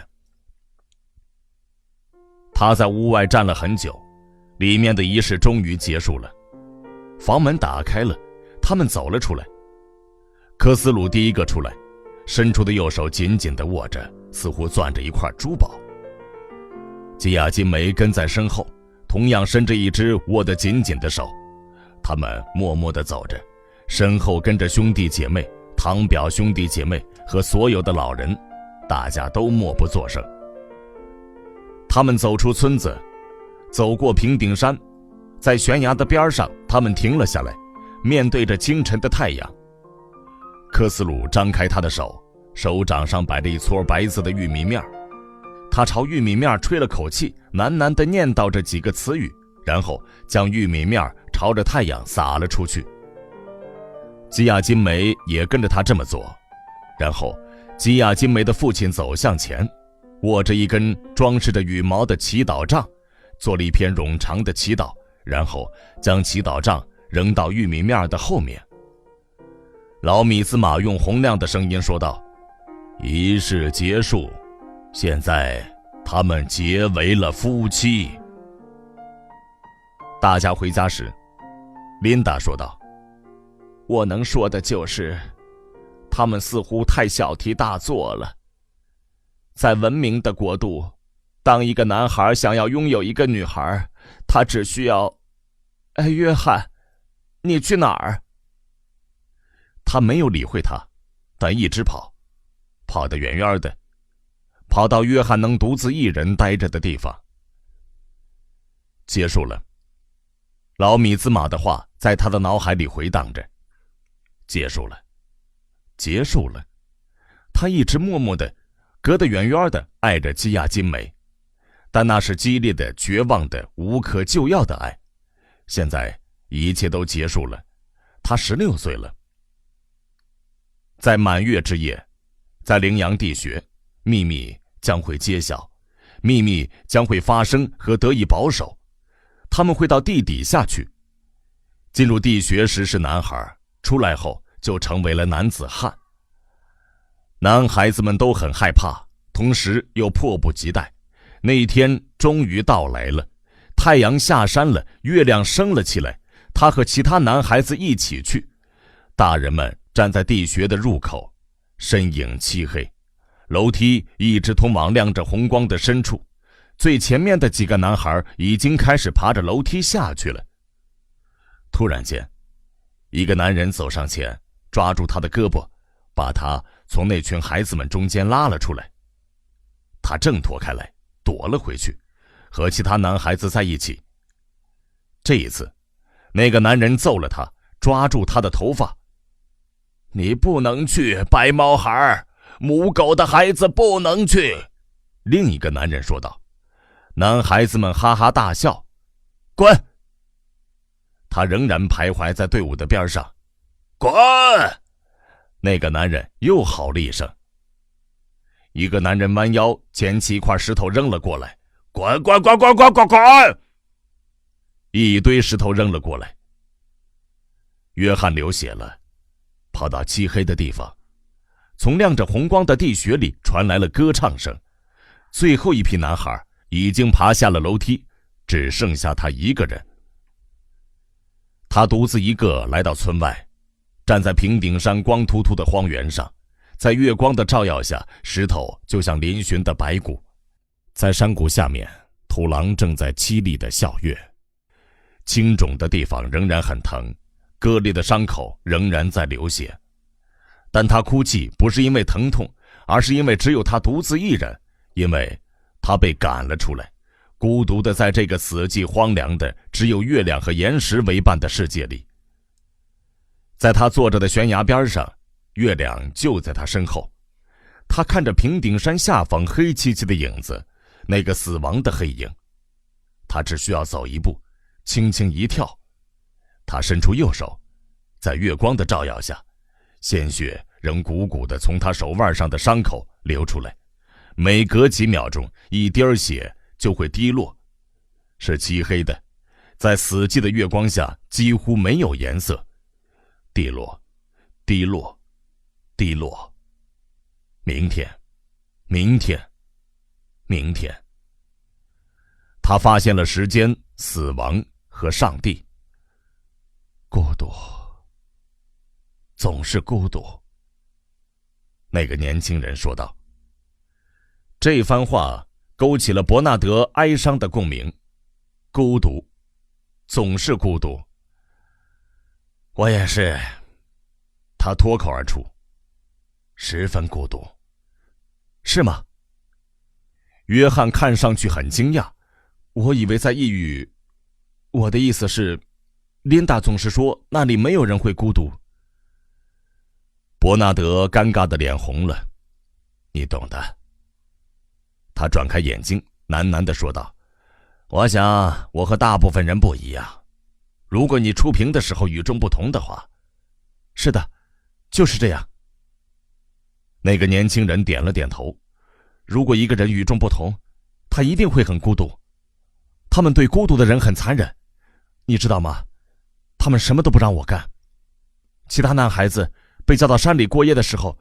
他在屋外站了很久，里面的仪式终于结束了。房门打开了，他们走了出来。科斯鲁第一个出来，伸出的右手紧紧地握着，似乎攥着一块珠宝。基亚金梅跟在身后，同样伸着一只握得紧紧的手。他们默默地走着，身后跟着兄弟姐妹、堂表兄弟姐妹和所有的老人，大家都默不作声。他们走出村子，走过平顶山，在悬崖的边上，他们停了下来，面对着清晨的太阳。科斯鲁张开他的手，手掌上摆着一撮白色的玉米面。他朝玉米面吹了口气，喃喃地念叨着几个词语，然后将玉米面朝着太阳撒了出去。基亚金梅也跟着他这么做，然后基亚金梅的父亲走向前，握着一根装饰着羽毛的祈祷杖，做了一篇冗长的祈祷，然后将祈祷杖扔到玉米面的后面。老米兹玛用洪亮的声音说道：仪式结束，现在他们结为了夫妻。大家回家时，琳达说道：我能说的就是，他们似乎太小题大做了。在文明的国度，当一个男孩想要拥有一个女孩，他只需要……约翰，你去哪儿？他没有理会他，但一直跑，跑得远远的，跑到约翰能独自一人待着的地方。结束了。老米兹玛的话在他的脑海里回荡着。结束了，结束了。他一直默默地隔得远远的爱着基亚金梅，但那是激烈的、绝望的、无可救药的爱。现在一切都结束了，他16岁了。在满月之夜，在羚羊地穴，秘密将会揭晓，秘密将会发生和得以保守。他们会到地底下去。进入地穴时是男孩，出来后就成为了男子汉。男孩子们都很害怕，同时又迫不及待。那一天终于到来了，太阳下山了，月亮升了起来。他和其他男孩子一起去。大人们站在地穴的入口，身影漆黑，楼梯一直通往亮着红光的深处。最前面的几个男孩已经开始爬着楼梯下去了。突然间，一个男人走上前，抓住他的胳膊，把他从那群孩子们中间拉了出来。他挣脱开来，躲了回去，和其他男孩子在一起。这一次，那个男人揍了他，抓住他的头发。你不能去，白毛孩，母狗的孩子不能去。另一个男人说道。男孩子们哈哈大笑。滚！他仍然徘徊在队伍的边上。滚！那个男人又吼了一声。一个男人弯腰捡起一块石头扔了过来。滚滚滚滚滚滚滚！一堆石头扔了过来。约翰流血了，跑到漆黑的地方。从亮着红光的地穴里传来了歌唱声。最后一批男孩已经爬下了楼梯，只剩下他一个人。他独自一个来到村外，站在平顶山光秃秃的荒原上，在月光的照耀下，石头就像嶙峋的白骨。在山谷下面，土狼正在凄厉地笑跃。青肿的地方仍然很疼，割裂的伤口仍然在流血。但他哭泣不是因为疼痛，而是因为只有他独自一人，因为他被赶了出来，孤独地在这个死寂荒凉的只有月亮和岩石为伴的世界里。在他坐着的悬崖边上，月亮就在他身后。他看着平顶山下方黑漆漆的影子，那个死亡的黑影。他只需要走一步，轻轻一跳。他伸出右手，在月光的照耀下，鲜血仍汩汩地从他手腕上的伤口流出来，每隔几秒钟，一滴血就会滴落，是漆黑的，在死寂的月光下几乎没有颜色，滴落，滴落，滴落。明天，明天，明天。他发现了时间、死亡和上帝。孤独，总是孤独。那个年轻人说道。这番话勾起了伯纳德哀伤的共鸣。孤独，总是孤独。我也是，他脱口而出，十分孤独。是吗？约翰看上去很惊讶，我以为在抑郁。我的意思是，琳达总是说那里没有人会孤独。伯纳德尴尬的脸红了，你懂的。他转开眼睛，喃喃地说道，我想我和大部分人不一样，如果你出屏的时候与众不同的话。是的，就是这样。那个年轻人点了点头。如果一个人与众不同，他一定会很孤独。他们对孤独的人很残忍，你知道吗？他们什么都不让我干。其他男孩子被叫到山里过夜的时候，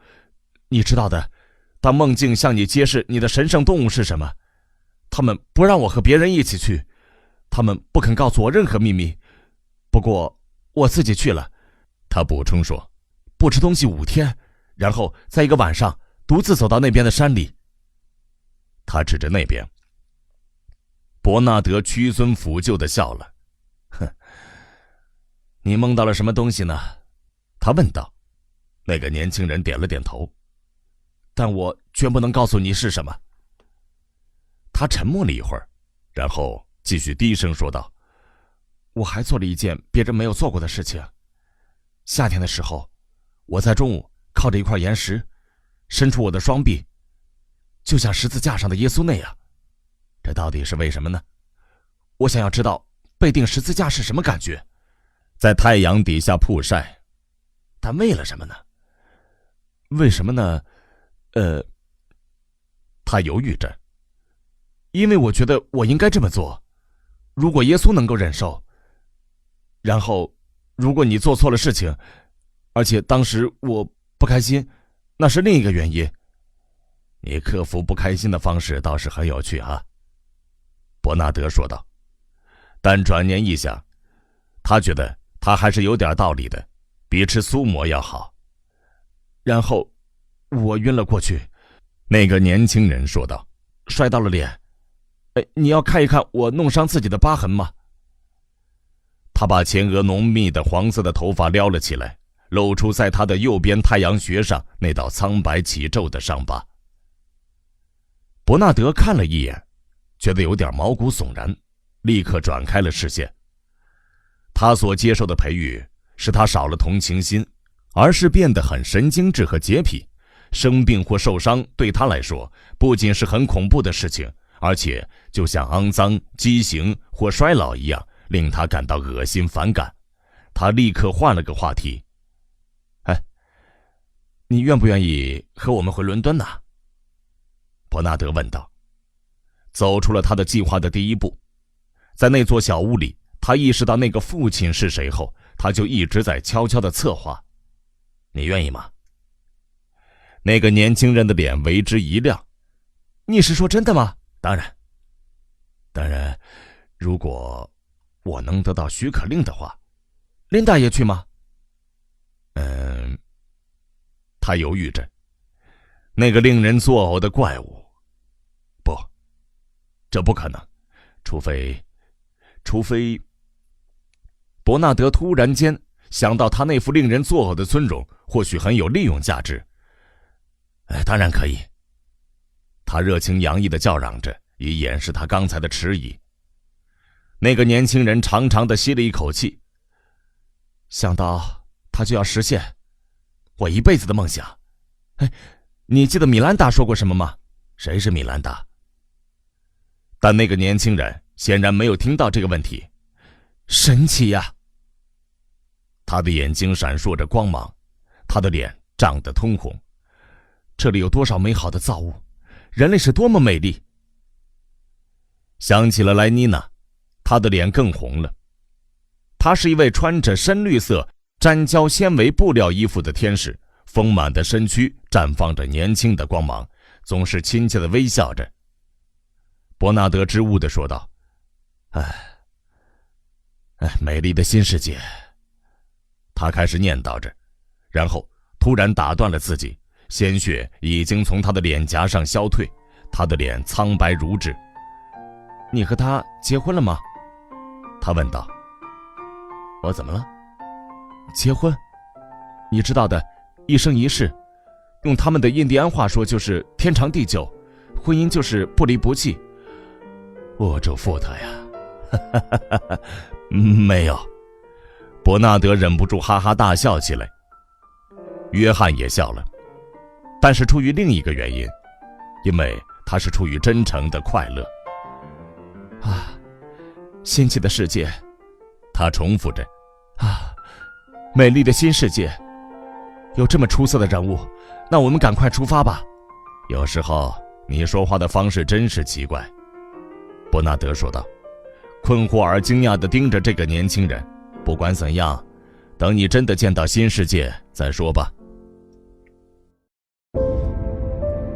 你知道的，当梦境向你揭示你的神圣动物是什么，他们不让我和别人一起去，他们不肯告诉我任何秘密。不过我自己去了，他补充说，不吃东西5天，然后在一个晚上独自走到那边的山里。他指着那边。伯纳德屈尊俯就地笑了。哼，你梦到了什么东西呢？他问道。那个年轻人点了点头。但我绝不能告诉你是什么。他沉默了一会儿，然后继续低声说道，我还做了一件别人没有做过的事情。夏天的时候，我在中午靠着一块岩石，伸出我的双臂，就像十字架上的耶稣那样。这到底是为什么呢？我想要知道被钉十字架是什么感觉，在太阳底下曝晒。但为了什么呢？为什么呢？他犹豫着。因为我觉得我应该这么做，如果耶稣能够忍受。然后，如果你做错了事情，而且当时我不开心，那是另一个原因。你克服不开心的方式倒是很有趣哈，伯纳德说道。但转念一想，他觉得他还是有点道理的，比吃苏魔要好。然后我晕了过去，那个年轻人说道，摔到了脸。你要看一看我弄伤自己的疤痕吗？他把前额浓密的黄色的头发撩了起来，露出在他的右边太阳穴上那道苍白起皱的伤疤。伯纳德看了一眼，觉得有点毛骨悚然，立刻转开了视线。他所接受的培育使他少了同情心，而是变得很神经质和洁癖。生病或受伤对他来说不仅是很恐怖的事情，而且就像肮脏、畸形或衰老一样，令他感到恶心反感。他立刻换了个话题。你愿不愿意和我们回伦敦呢？伯纳德问道。走出了他的计划的第一步。在那座小屋里，他意识到那个父亲是谁后，他就一直在悄悄地策划。你愿意吗？那个年轻人的脸为之一亮。你是说真的吗？当然，如果我能得到许可令的话。琳达也去吗？他犹豫着。那个令人作呕的怪物，不，这不可能，除非。伯纳德突然间想到他那副令人作呕的尊容或许很有利用价值。当然可以。他热情洋溢地叫嚷着，以掩饰他刚才的迟疑。那个年轻人长长地吸了一口气。想到他就要实现我一辈子的梦想。你记得米兰达说过什么吗？谁是米兰达？但那个年轻人显然没有听到这个问题。神奇呀！他的眼睛闪烁着光芒，他的脸涨得通红。这里有多少美好的造物，人类是多么美丽。想起了莱妮娜，她的脸更红了。她是一位穿着深绿色粘胶纤维布料衣服的天使，丰满的身躯绽放着年轻的光芒，总是亲切地微笑着。伯纳德支吾地说道：“美丽的新世界。”他开始念叨着，然后突然打断了自己，鲜血已经从他的脸颊上消退，他的脸苍白如纸。“你和他结婚了吗？”他问道。“我怎么了？”“结婚，你知道的，一生一世，用他们的印第安话说就是天长地久，婚姻就是不离不弃。”“沃州富特呀！”“没有。”伯纳德忍不住哈哈大笑起来。约翰也笑了，但是出于另一个原因，因为他是出于真诚的快乐。“新奇的世界。”他重复着。“美丽的新世界，有这么出色的人物，那我们赶快出发吧。”“有时候你说话的方式真是奇怪。”伯纳德说道，困惑而惊讶地盯着这个年轻人。“不管怎样，等你真的见到新世界再说吧。”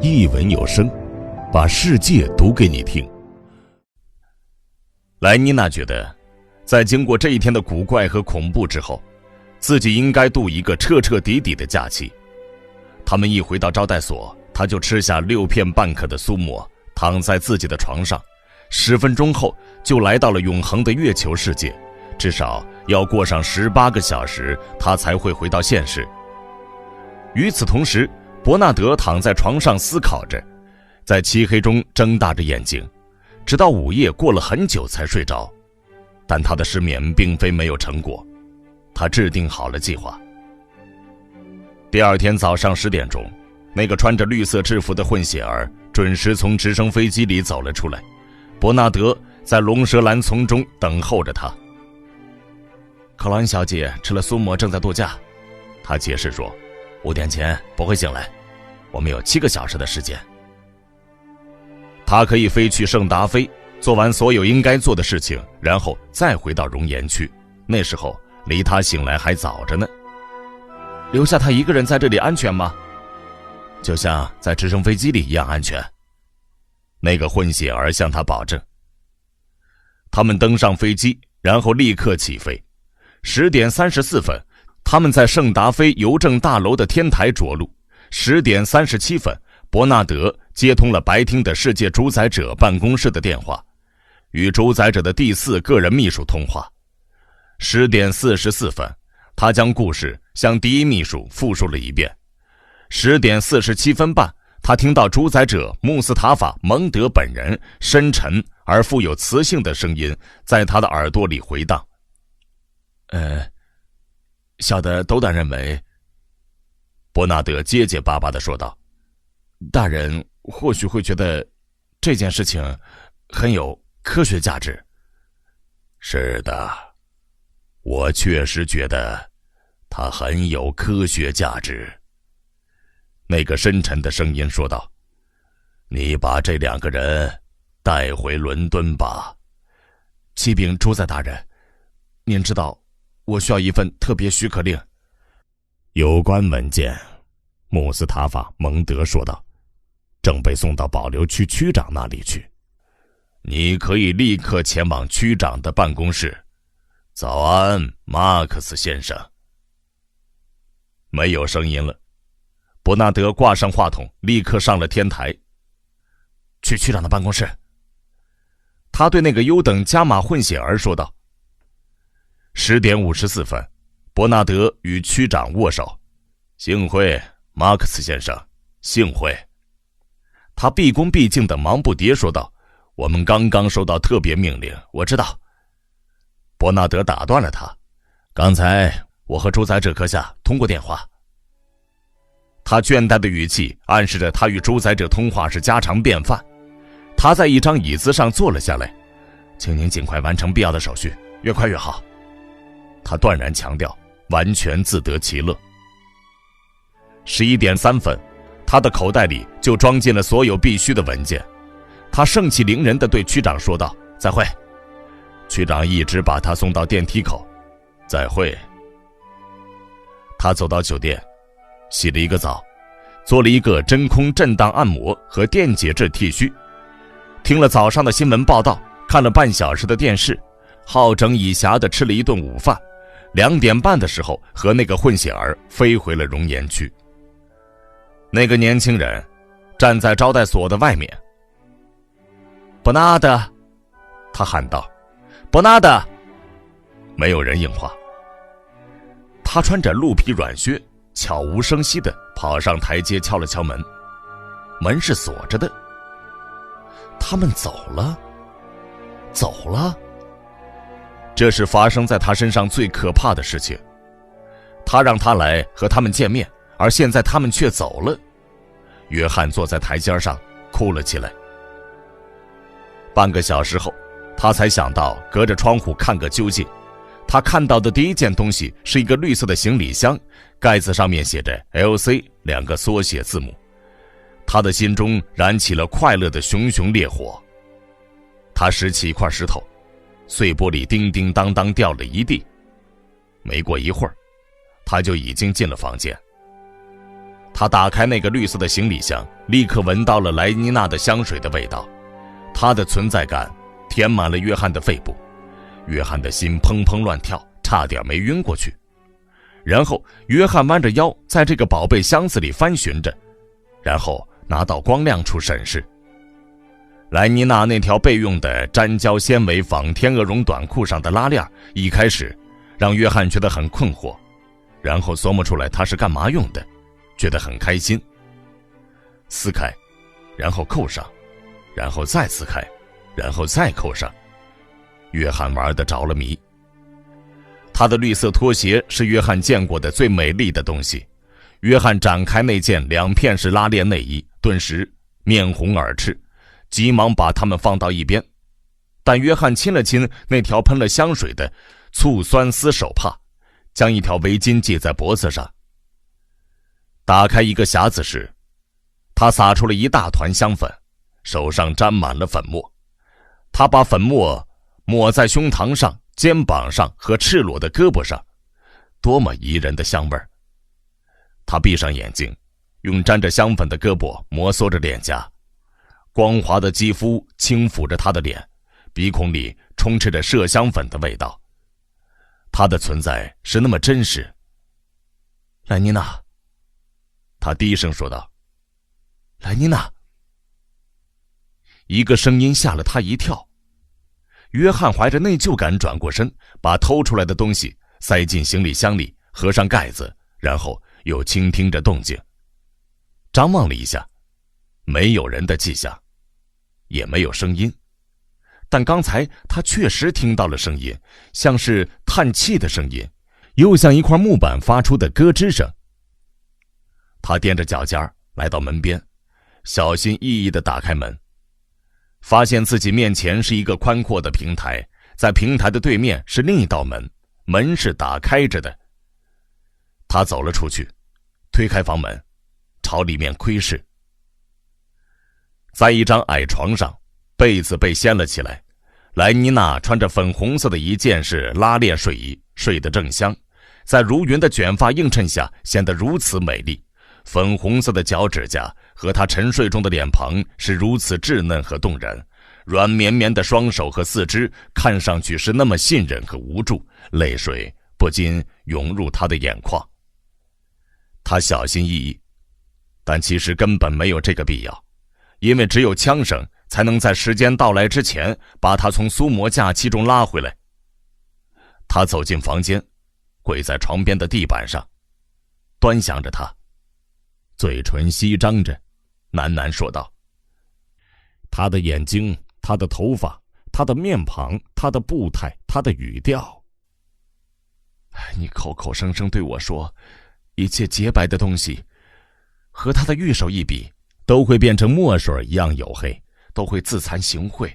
一文有声，把世界读给你听。莱妮娜觉得，在经过这一天的古怪和恐怖之后，自己应该度一个彻彻底底的假期。他们一回到招待所，他就吃下6片半克的苏沫，躺在自己的床上，10分钟后就来到了永恒的月球世界，至少要过上18个小时，他才会回到现实。与此同时，伯纳德躺在床上思考着，在漆黑中睁大着眼睛，直到午夜过了很久才睡着。但他的失眠并非没有成果，他制定好了计划。第二天早上10点钟，那个穿着绿色制服的混血儿准时从直升飞机里走了出来。伯纳德在龙舌兰丛中等候着他。“克劳恩小姐吃了苏沫，正在度假。”他解释说，5点前不会醒来，我们有7个小时的时间。他可以飞去圣达菲，做完所有应该做的事情，然后再回到熔岩区。那时候离他醒来还早着呢。“留下他一个人在这里安全吗？”“就像在直升飞机里一样安全。”那个混血儿向他保证。他们登上飞机，然后立刻起飞。10点34分，他们在圣达菲邮政大楼的天台着陆。10点37分，伯纳德接通了白厅的世界主宰者办公室的电话，与主宰者的第4个人秘书通话。10点44分，他将故事向第1秘书复述了一遍。10点47分半，他听到主宰者穆斯塔法·蒙德本人深沉而富有磁性的声音在他的耳朵里回荡。小的斗胆认为，伯纳德结结巴巴地说道，大人或许会觉得这件事情很有科学价值。是的，我确实觉得它很有科学价值。那个深沉的声音说道，你把这2个人带回伦敦吧。启禀主宰大人，您知道我需要一份特别许可令。有关文件，穆斯塔法·蒙德说道，正被送到保留区区长那里去。你可以立刻前往区长的办公室。早安，马克思先生。没有声音了。伯纳德挂上话筒，立刻上了天台。去区长的办公室。他对那个优等加码混血儿说道。10点54分，伯纳德与区长握手。幸会，马克思先生，幸会。他毕恭毕敬地忙不迭说道，我们刚刚收到特别命令。我知道。伯纳德打断了他，刚才我和主宰者阁下通过电话。他倦怠的语气暗示着他与主宰者通话是家常便饭。他在一张椅子上坐了下来，请您尽快完成必要的手续，越快越好。他断然强调，完全自得其乐。11点3分，他的口袋里就装进了所有必须的文件。他盛气凌人地对区长说道：“再会。”区长一直把他送到电梯口。再会。他走到酒店，洗了一个澡，做了一个真空震荡按摩和电解质剃须，听了早上的新闻报道，看了半小时的电视，好整以暇地吃了一顿午饭。2点半的时候，和那个混血儿飞回了熔岩区。那个年轻人站在招待所的外面。伯纳德，他喊道：“伯纳德！”没有人应话。他穿着鹿皮软靴，悄无声息地跑上台阶，敲了敲门。门是锁着的。他们走了，走了。这是发生在他身上最可怕的事情。他让他来和他们见面，而现在他们却走了。约翰坐在台阶上哭了起来。半个小时后，他才想到隔着窗户看个究竟。他看到的第一件东西是一个绿色的行李箱，盖子上面写着 LC 2个缩写字母。他的心中燃起了快乐的熊熊烈火。他拾起一块石头，碎玻璃叮叮当当掉了一地。没过一会儿，他就已经进了房间。他打开那个绿色的行李箱，立刻闻到了莱妮娜的香水的味道。他的存在感填满了约翰的肺部。约翰的心砰砰乱跳，差点没晕过去。然后约翰弯着腰在这个宝贝箱子里翻寻着，然后拿到光亮处审视。莱妮娜那条备用的粘胶纤维仿天鹅绒短裤上的拉链一开始让约翰觉得很困惑，然后琢磨出来它是干嘛用的，觉得很开心。撕开，然后扣上，然后再撕开，然后再扣上。约翰玩得着了迷。他的绿色拖鞋是约翰见过的最美丽的东西。约翰展开那件2片式拉链内衣，顿时面红耳赤，急忙把它们放到一边。但约翰亲了亲那条喷了香水的醋酸丝手帕，将一条围巾系在脖子上。打开一个匣子时，他撒出了一大团香粉，手上沾满了粉末。他把粉末抹在胸膛上、肩膀上和赤裸的胳膊上，多么宜人的香味儿！他闭上眼睛，用沾着香粉的胳膊摩挲着脸颊，光滑的肌肤轻抚着他的脸，鼻孔里充斥着麝香粉的味道。他的存在是那么真实。莱妮娜，他低声说道。莱妮娜。一个声音吓了他一跳。约翰怀着内疚感转过身，把偷出来的东西塞进行李箱里，合上盖子，然后又倾听着动静。张望了一下，没有人的迹象，也没有声音。但刚才他确实听到了声音，像是叹气的声音，又像一块木板发出的咯吱声。他踮着脚尖来到门边，小心翼翼地打开门，发现自己面前是一个宽阔的平台，在平台的对面是另一道门，门是打开着的。他走了出去，推开房门，朝里面窥视。在一张矮床上，被子被掀了起来，莱妮娜穿着粉红色的一件是拉链睡衣，睡得正香，在如云的卷发映衬下显得如此美丽。粉红色的脚趾甲和她沉睡中的脸庞是如此稚嫩和动人，软绵绵的双手和四肢看上去是那么信任和无助，泪水不禁涌入她的眼眶。她小心翼翼，但其实根本没有这个必要，因为只有枪声才能在时间到来之前把她从苏摩假期中拉回来。她走进房间，跪在床边的地板上，端详着她，嘴唇翕张着，喃喃说道：他的眼睛，他的头发，他的面庞，他的步态，他的语调。你口口声声对我说，一切洁白的东西和他的玉手一比，都会变成墨水一样黝黑，都会自惭形秽。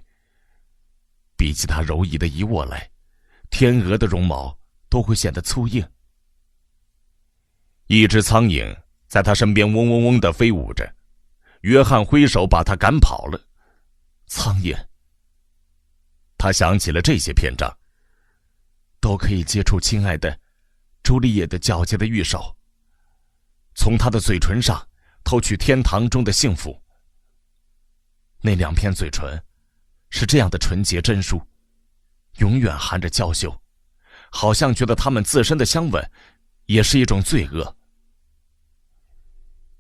比起他柔仪的一握来，天鹅的绒毛都会显得粗硬。一只苍蝇在他身边嗡嗡嗡地飞舞着，约翰挥手把他赶跑了。苍蝇，他想起了这些篇章，都可以接触亲爱的朱丽叶的皎洁的玉手，从她的嘴唇上偷取天堂中的幸福。那2片嘴唇是这样的纯洁真淑，永远含着娇羞，好像觉得它们自身的香吻也是一种罪恶。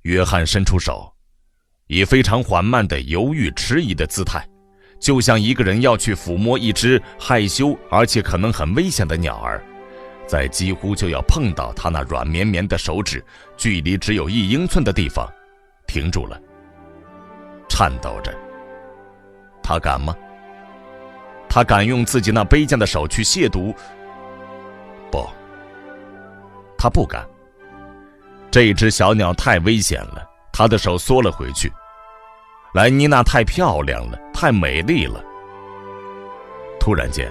约翰伸出手，以非常缓慢的犹豫迟疑的姿态，就像一个人要去抚摸一只害羞而且可能很危险的鸟儿，在几乎就要碰到他那软绵绵的手指距离只有1英寸的地方停住了，颤抖着。他敢吗？他敢用自己那卑贱的手去亵渎？不，他不敢。这只小鸟太危险了，他的手缩了回去。莱妮娜太漂亮了，太美丽了。突然间，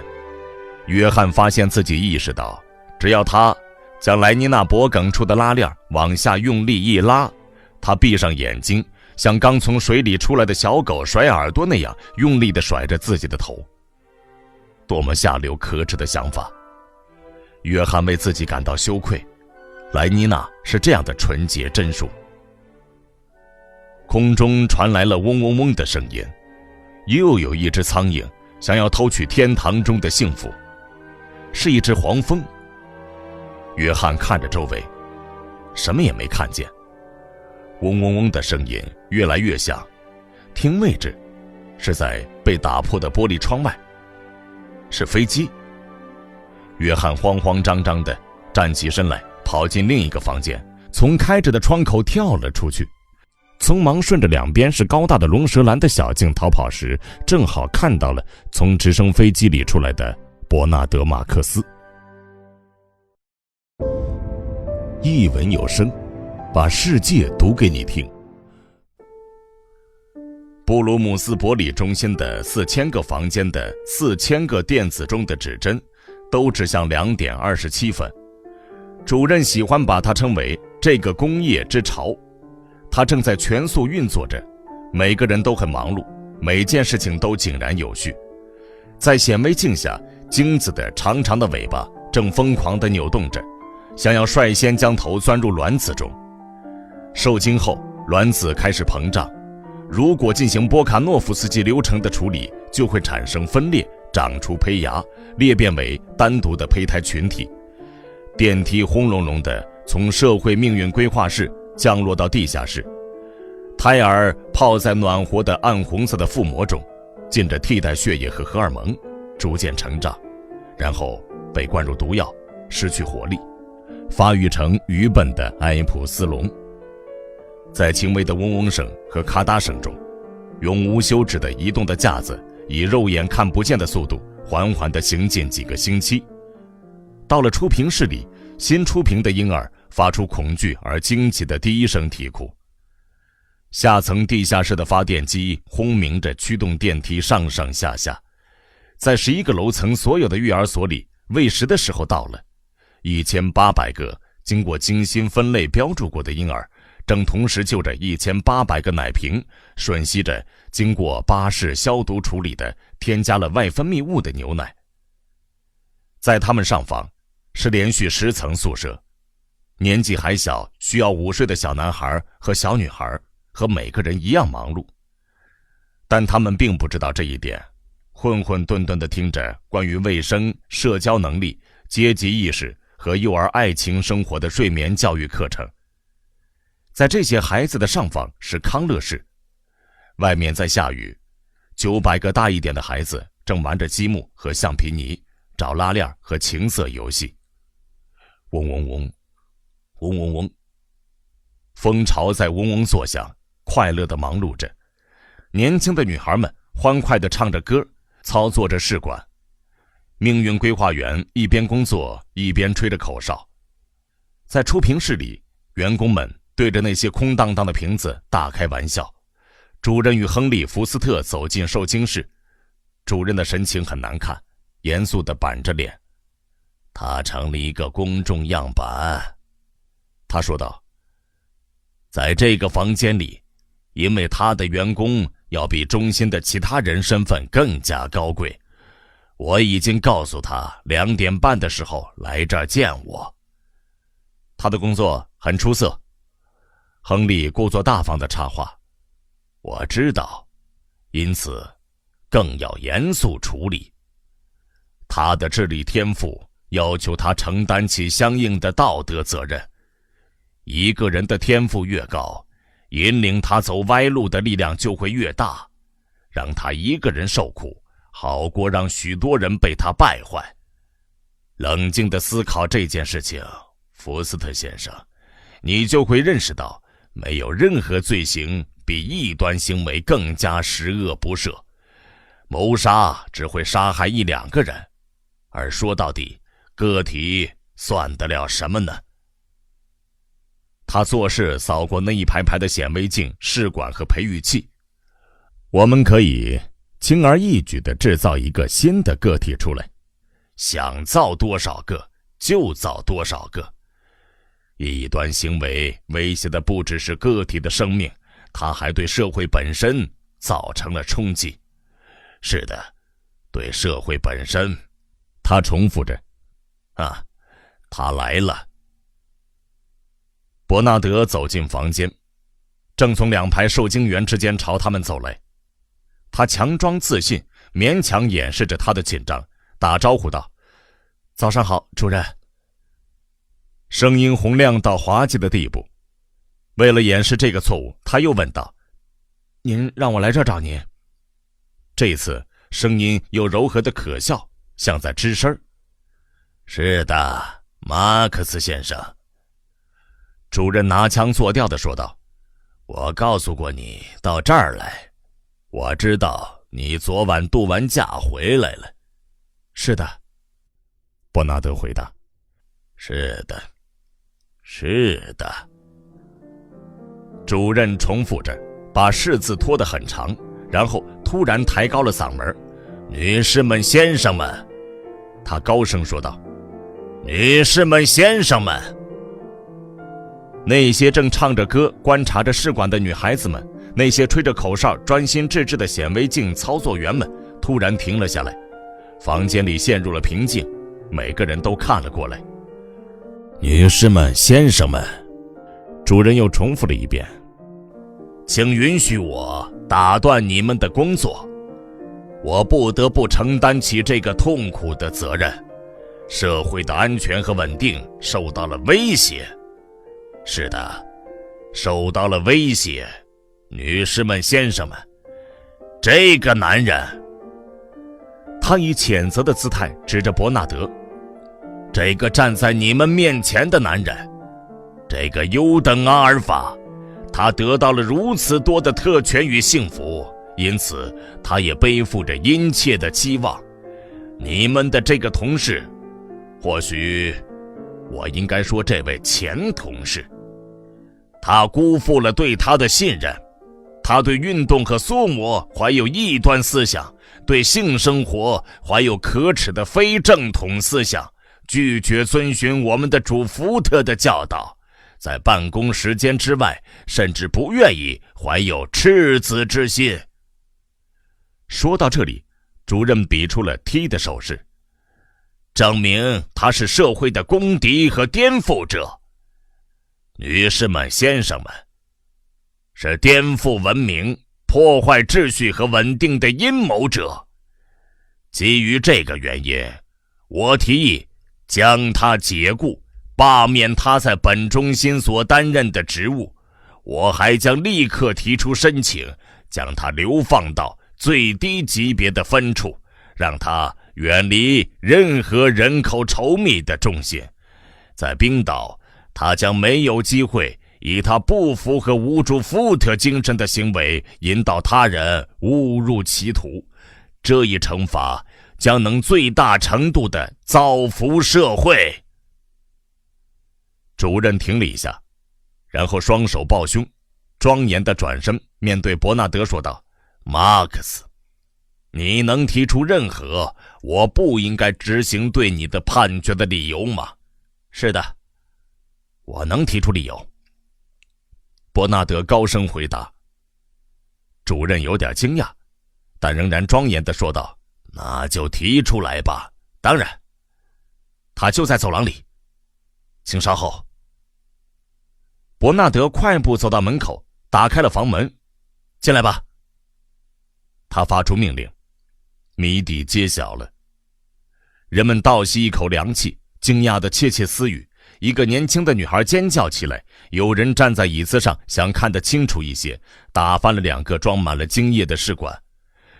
约翰发现自己意识到，只要他将莱妮娜脖梗处的拉链往下用力一拉，他闭上眼睛，像刚从水里出来的小狗甩耳朵那样用力地甩着自己的头。多么下流可耻的想法！约翰为自己感到羞愧。莱妮娜是这样的纯洁真淑。空中传来了嗡嗡嗡的声音，又有一只苍蝇想要偷取天堂中的幸福，是一只黄蜂。约翰看着周围，什么也没看见。嗡嗡嗡的声音越来越响，听位置是在被打破的玻璃窗外，是飞机。约翰慌慌张张地站起身来，跑进另一个房间，从开着的窗口跳了出去，匆忙顺着2边是高大的龙舌兰的小径逃跑时，正好看到了从直升飞机里出来的伯纳德·马克思。一文有声，把世界读给你听。布鲁姆斯伯里中心的4000个房间的4000个电子钟的指针都指向2点27分。主任喜欢把它称为这个工业之潮。它正在全速运作着，每个人都很忙碌，每件事情都井然有序。在显微镜下，精子的长长的尾巴正疯狂地扭动着，想要率先将头钻入卵子中。受精后，卵子开始膨胀，如果进行波卡诺夫斯基流程的处理，就会产生分裂，长出胚芽，裂变为单独的胚胎群体。电梯轰隆隆地从社会命运规划室降落到地下室，胎儿泡在暖和的暗红色的腹膜中，浸着替代血液和荷尔蒙，逐渐成长，然后被灌入毒药，失去活力，发育成愚笨的埃普斯龙。在轻微的嗡嗡声和咔嗒声中，永无休止地移动的架子以肉眼看不见的速度缓缓地行进几个星期。到了出屏室里，新出屏的婴儿发出恐惧而惊奇的第一声啼哭。下层地下室的发电机轰鸣着驱动电梯上上下下。在11个楼层所有的育儿所里，喂食的时候到了。1800个经过精心分类标注过的婴儿正同时就着1800个奶瓶吮吸着经过巴氏消毒处理的添加了外分泌物的牛奶。在他们上方是连续10层宿舍，年纪还小需要午睡的小男孩和小女孩和每个人一样忙碌，但他们并不知道这一点，混混沌沌地听着关于卫生、社交能力、阶级意识和幼儿爱情生活的睡眠教育课程。在这些孩子的上方是康乐室，外面在下雨，900个大一点的孩子正玩着积木和橡皮泥，找拉链和情色游戏。嗡嗡嗡，嗡嗡嗡，蜂巢在嗡嗡作响，快乐地忙碌着。年轻的女孩们欢快地唱着歌，操作着试管。命运规划员一边工作一边吹着口哨。在出屏室里，员工们对着那些空荡荡的瓶子大开玩笑。主任与亨利·福斯特走进受惊室，主任的神情很难看，严肃地板着脸。他成了一个公众样板，他说道。在这个房间里，因为他的员工要比中心的其他人身份更加高贵，我已经告诉他2点半的时候来这儿见我。他的工作很出色，亨利故作大方地插话。我知道，因此更要严肃处理。他的智力天赋要求他承担起相应的道德责任。一个人的天赋越高，引领他走歪路的力量就会越大。让他一个人受苦，好过让许多人被他败坏。冷静地思考这件事情，福斯特先生，你就会认识到，没有任何罪行比异端行为更加十恶不赦。谋杀只会杀害1-2个人，而说到底，个体算得了什么呢？他做事扫过那一排排的显微镜、试管和培育器。我们可以轻而易举地制造一个新的个体出来，想造多少个就造多少个。异端行为威胁的不只是个体的生命，它还对社会本身造成了冲击。是的，对社会本身。他重复着。他来了。伯纳德走进房间，正从2排受惊员之间朝他们走来。他强装自信，勉强掩饰着他的紧张，打招呼道：“早上好，主任。”声音洪亮到滑稽的地步。为了掩饰这个错误，他又问道：“您让我来这儿找您？”这次声音又柔和的可笑，像在吱声。“是的，马克思先生。”主任拿腔作调地说道：“我告诉过你到这儿来，我知道你昨晚度完假回来了。”“是的。”伯纳德回答。“是的，是的。”主任重复着，把“是”字拖得很长，然后突然抬高了嗓门：“女士们、先生们！”他高声说道：“女士们、先生们！”那些正唱着歌观察着试管的女孩子们，那些吹着口哨专心致志的显微镜操作员们突然停了下来，房间里陷入了平静，每个人都看了过来。“女士们、先生们！”主任又重复了一遍。“请允许我打断你们的工作，我不得不承担起这个痛苦的责任。社会的安全和稳定受到了威胁。是的，受到了威胁。女士们、先生们，这个男人。”他以谴责的姿态指着伯纳德。“这个站在你们面前的男人，这个优等阿尔法，他得到了如此多的特权与幸福，因此他也背负着殷切的期望。你们的这个同事，或许我应该说这位前同事，他辜负了对他的信任。他对运动和缩摩怀有异端思想，对性生活怀有可耻的非正统思想，拒绝遵循我们的主福特的教导，在办公时间之外，甚至不愿意怀有赤子之心。”说到这里，主任比出了 T 的手势，证明他是社会的公敌和颠覆者。女士们、先生们，是颠覆文明、破坏秩序和稳定的阴谋者。基于这个原因，我提议将他解雇，罢免他在本中心所担任的职务。我还将立刻提出申请，将他流放到最低级别的分处，让他远离任何人口稠密的中心。在冰岛，他将没有机会以他不符合无主福特精神的行为引导他人误入歧途。这一惩罚将能最大程度地造福社会。主任停了一下，然后双手抱胸，庄严地转身面对伯纳德说道：马克思，你能提出任何我不应该执行对你的判决的理由吗？是的，我能提出理由。伯纳德高声回答。主任有点惊讶，但仍然庄严地说道：那就提出来吧。当然，他就在走廊里，请稍后。伯纳德快步走到门口，打开了房门。进来吧。他发出命令，谜底揭晓了。人们倒吸一口凉气，惊讶地窃窃私语。一个年轻的女孩尖叫起来，有人站在椅子上想看得清楚一些，打翻了2个装满了精液的试管。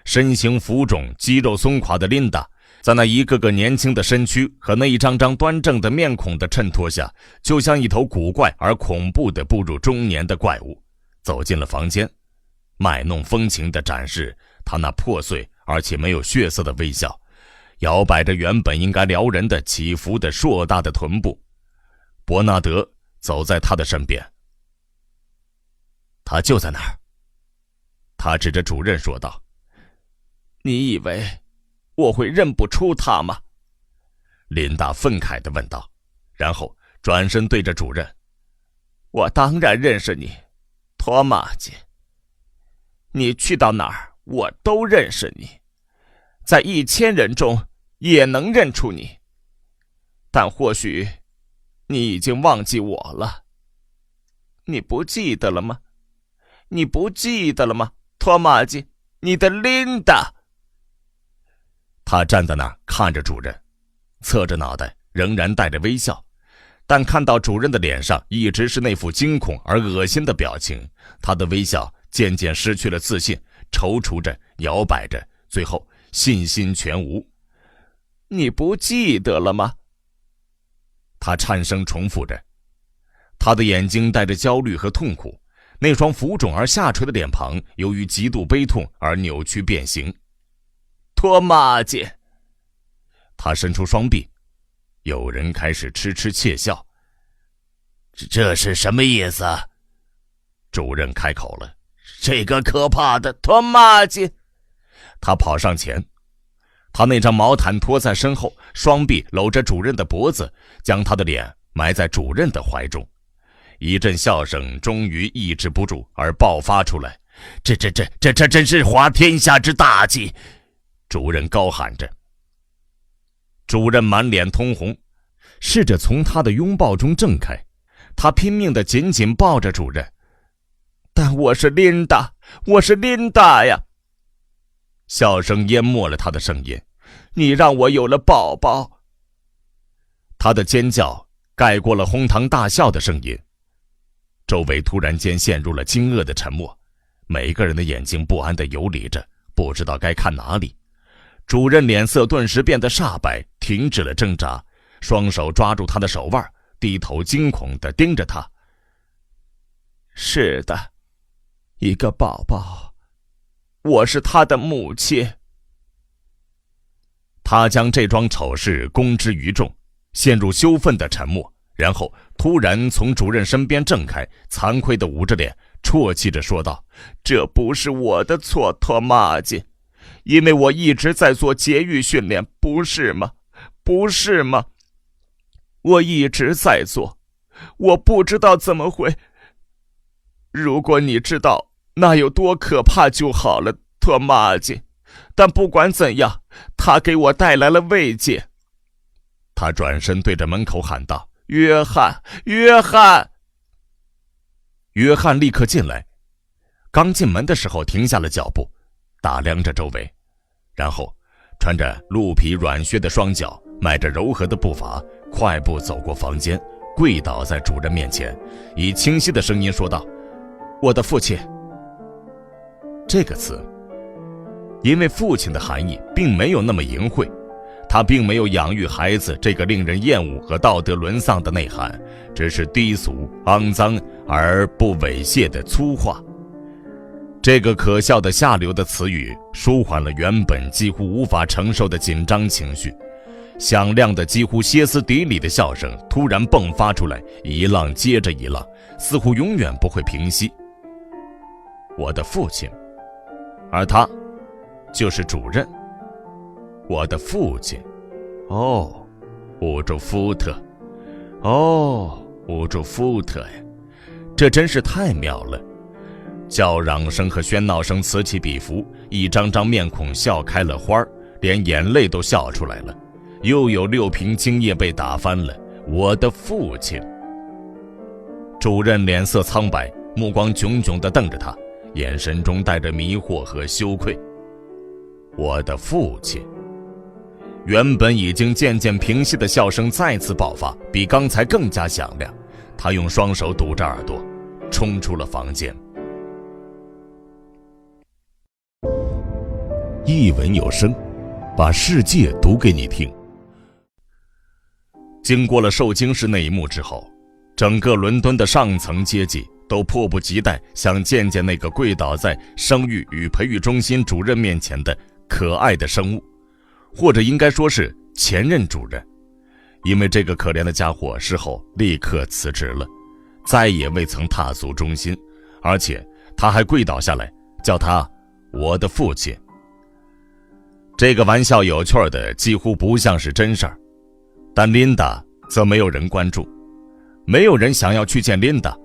身形浮肿、肌肉松垮的琳达，在那一个个年轻的身躯和那一张张端正的面孔的衬托下，就像一头古怪而恐怖的步入中年的怪物，走进了房间，卖弄风情地展示她那破碎而且没有血色的微笑，摇摆着原本应该撩人的起伏的硕大的臀部。伯纳德走在他的身边。他就在那儿。他指着主任说道：你以为我会认不出他吗？琳达愤慨地问道，然后转身对着主任：我当然认识你，托马吉。你去到哪儿我都认识你，在1000人中也能认出你，但或许你已经忘记我了。你不记得了吗？你不记得了吗，托马吉？你的琳达。他站在那儿看着主任，侧着脑袋，仍然带着微笑，但看到主任的脸上一直是那副惊恐而恶心的表情，他的微笑渐渐失去了自信，踌躇着，摇摆着，最后信心全无。你不记得了吗？他颤声重复着，他的眼睛带着焦虑和痛苦，那双浮肿而下垂的脸庞由于极度悲痛而扭曲变形。托马吉。他伸出双臂，有人开始痴痴窃笑。这是什么意思？主任开口了。这个可怕的托马吉。他跑上前，他那张毛毯拖在身后，双臂搂着主任的脖子，将他的脸埋在主任的怀中。一阵笑声终于抑制不住而爆发出来。这真是滑天下之大稽！主任高喊着。主任满脸通红，试着从他的拥抱中挣开，他拼命地紧紧抱着主任。但我是琳达，我是琳达呀！笑声淹没了他的声音。你让我有了宝宝。他的尖叫盖过了哄堂大笑的声音。周围突然间陷入了惊愕的沉默，每个人的眼睛不安地游离着，不知道该看哪里。主任脸色顿时变得煞白，停止了挣扎，双手抓住他的手腕，低头惊恐地盯着他。是的，一个宝宝，我是他的母亲。他将这桩丑事公之于众，陷入羞愤的沉默，然后突然从主任身边挣开，惭愧地捂着脸，啜泣着说道：这不是我的错，托马吉，因为我一直在做节育训练，不是吗？不是吗？我一直在做，我不知道怎么会。如果你知道那有多可怕就好了，托马吉。但不管怎样，他给我带来了慰藉。他转身对着门口喊道：约翰，约翰！约翰立刻进来，刚进门的时候停下了脚步，打量着周围，然后穿着鹿皮软靴的双脚，迈着柔和的步伐，快步走过房间，跪倒在主人面前，以清晰的声音说道：我的父亲。这个词因为父亲的含义并没有那么淫秽，他并没有养育孩子这个令人厌恶和道德沦丧的内涵，只是低俗、肮脏而不猥亵的粗话。这个可笑的下流的词语舒缓了原本几乎无法承受的紧张情绪，响亮的几乎歇斯底里的笑声突然迸发出来，一浪接着一浪，似乎永远不会平息。我的父亲，而他就是主任。我的父亲，哦，伍祝福特，哦，伍祝福特呀，这真是太妙了！叫嚷声和喧闹声此起彼伏，一张张面孔笑开了花，连眼泪都笑出来了。又有6瓶精液被打翻了。我的父亲！主任脸色苍白，目光炯炯地瞪着他，眼神中带着迷惑和羞愧。我的父亲！原本已经渐渐平息的笑声再次爆发，比刚才更加响亮。他用双手堵着耳朵，冲出了房间。一文有声，把世界读给你听。经过了受惊时那一幕之后，整个伦敦的上层阶级都迫不及待想见见那个跪倒在生育与培育中心主任面前的可爱的生物，或者应该说是前任主任，因为这个可怜的家伙事后立刻辞职了，再也未曾踏足中心，而且他还跪倒下来叫他我的父亲。这个玩笑有趣的几乎不像是真事儿，但琳达则没有人关注，没有人想要去见琳达。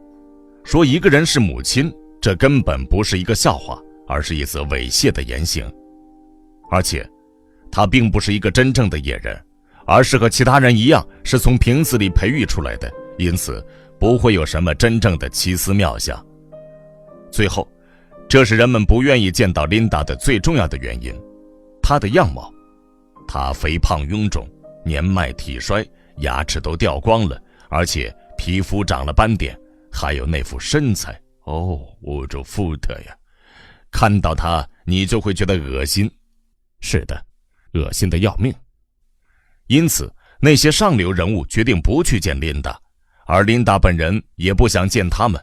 说一个人是母亲，这根本不是一个笑话，而是一则猥亵的言行。而且他并不是一个真正的野人，而是和其他人一样是从瓶子里培育出来的，因此不会有什么真正的奇思妙想。最后，这是人们不愿意见到琳达的最重要的原因，她的样貌。她肥胖臃肿，年迈体衰，牙齿都掉光了，而且皮肤长了斑点，还有那副身材，哦，伍祝福特呀，看到她你就会觉得恶心。是的，恶心的要命。因此那些上流人物决定不去见琳达，而琳达本人也不想见他们。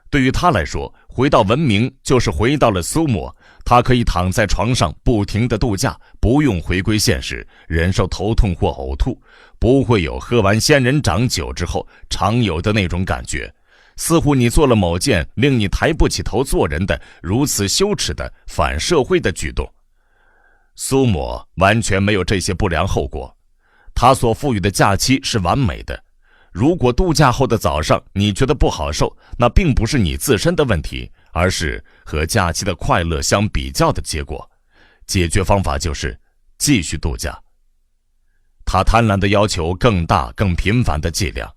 对于他来说，回到文明就是回到了苏摩，他可以躺在床上不停地度假，不用回归现实，忍受头痛或呕吐，不会有喝完仙人掌酒之后常有的那种感觉，似乎你做了某件令你抬不起头做人的如此羞耻的反社会的举动。苏摩完全没有这些不良后果，他所赋予的假期是完美的。如果度假后的早上你觉得不好受，那并不是你自身的问题，而是和假期的快乐相比较的结果。解决方法就是继续度假。他贪婪地要求更大更频繁的剂量。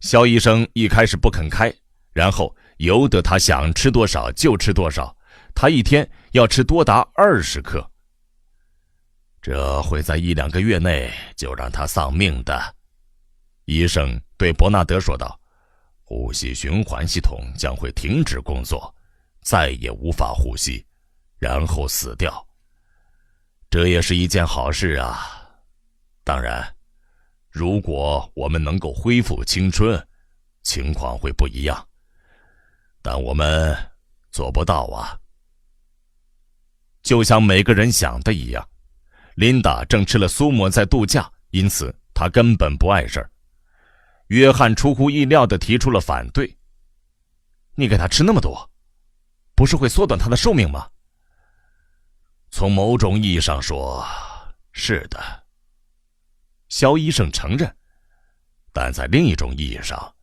肖医生一开始不肯开，然后由得他想吃多少就吃多少，他一天要吃多达20克。这会在1-2个月内就让他丧命的。医生对伯纳德说道，呼吸循环系统将会停止工作，再也无法呼吸，然后死掉。这也是一件好事啊。当然，如果我们能够恢复青春，情况会不一样，但我们做不到啊。就像每个人想的一样，琳达正吃了苏摩在度假，因此她根本不碍事儿。约翰出乎意料地提出了反对。你给他吃那么多，不是会缩短他的寿命吗？从某种意义上说，是的。肖医生承认，但在另一种意义上，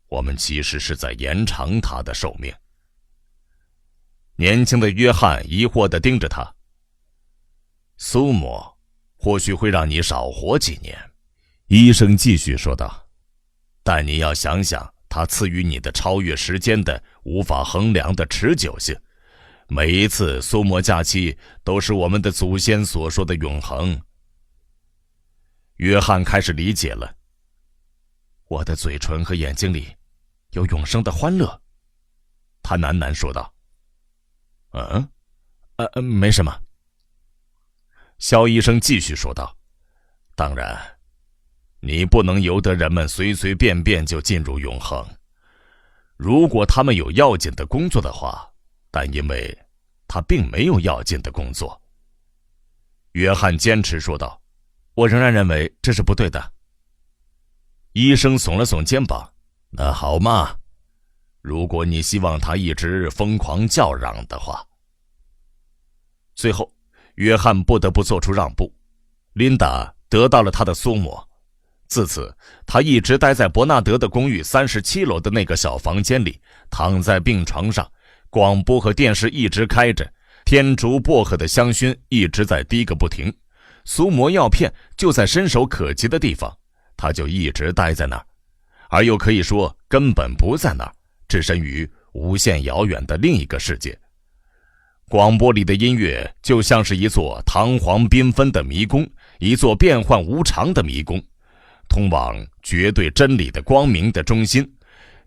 我们其实是在延长他的寿命。年轻的约翰疑惑地盯着他。苏摩或许会让你少活几年，医生继续说道。但你要想想它赐予你的超越时间的无法衡量的持久性。每一次苏摩假期都是我们的祖先所说的永恒。约翰开始理解了。我的嘴唇和眼睛里有永生的欢乐，他喃喃说道。没什么。肖医生继续说道。当然，你不能由得人们随随便便就进入永恒。如果他们有要紧的工作的话，但因为他并没有要紧的工作。约翰坚持说道。我仍然认为这是不对的。医生耸了耸肩膀，那好嘛，如果你希望他一直疯狂叫嚷的话。最后，约翰不得不做出让步，琳达得到了他的苏摩。自此，他一直待在伯纳德的公寓37楼的那个小房间里，躺在病床上，广播和电视一直开着，天竺薄荷的香薰一直在滴个不停，苏摩药片就在伸手可及的地方，他就一直待在那儿，而又可以说根本不在那儿，置身于无限遥远的另一个世界。广播里的音乐就像是一座堂皇缤纷的迷宫，一座变幻无常的迷宫，通往绝对真理的光明的中心。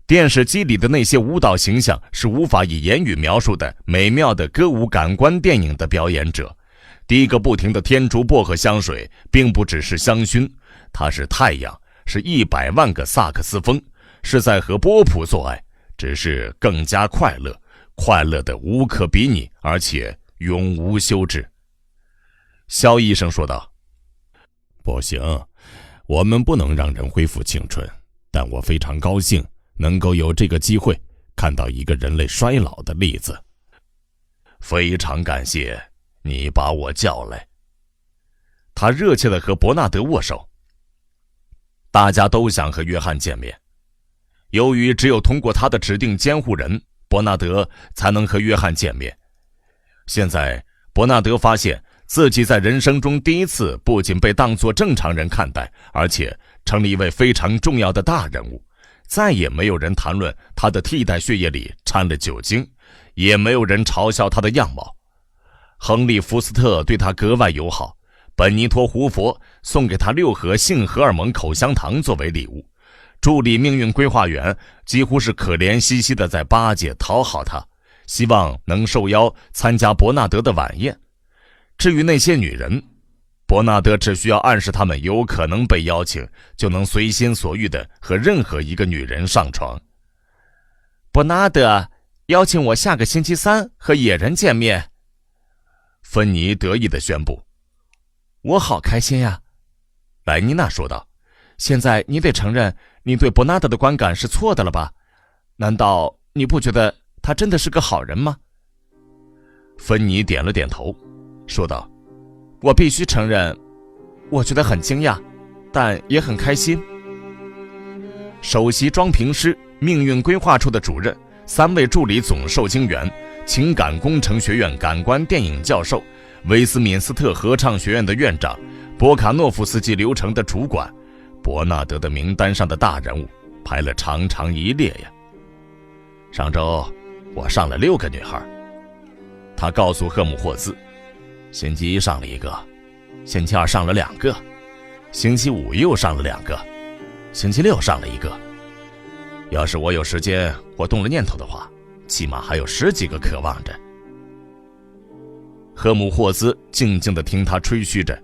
电视机里的那些舞蹈形象是无法以言语描述的美妙的歌舞感官电影的表演者。第一个不停的天竺薄荷香水并不只是香薰，它是太阳，是100万个萨克斯风，是在和波普做爱，只是更加快乐，快乐的无可比拟，而且永无休止。肖医生说道：不行，我们不能让人恢复青春，但我非常高兴能够有这个机会看到一个人类衰老的例子。非常感谢你把我叫来。他热切地和伯纳德握手。大家都想和约翰见面，由于只有通过他的指定监护人伯纳德才能和约翰见面。现在伯纳德发现自己在人生中第一次不仅被当作正常人看待，而且成了一位非常重要的大人物。再也没有人谈论他的替代血液里掺了酒精，也没有人嘲笑他的样貌。亨利·福斯特对他格外友好，本尼托·胡佛送给他6盒性荷尔蒙口香糖作为礼物。助理命运规划员几乎是可怜兮兮地在巴结讨好他，希望能受邀参加伯纳德的晚宴。至于那些女人，伯纳德只需要暗示他们有可能被邀请，就能随心所欲地和任何一个女人上床。伯纳德邀请我下个星期3和野人见面，芬妮得意地宣布。我好开心呀，莱妮娜说道。现在你得承认你对伯纳德的观感是错的了吧？难道你不觉得他真的是个好人吗？芬妮点了点头，说道：我必须承认，我觉得很惊讶，但也很开心。首席装评师、命运规划处的主任、3位助理总受精员、情感工程学院感官电影教授、威斯敏斯特合唱学院的院长、波卡诺夫斯基流程的主管，伯纳德的名单上的大人物排了长长一列呀。上周我上了6个女孩，他告诉赫姆霍兹，星期1上了1个，星期2上了2个，星期5又上了2个，星期6上了1个。要是我有时间或动了念头的话，起码还有10几个渴望着。赫姆霍兹静静地听他吹嘘着，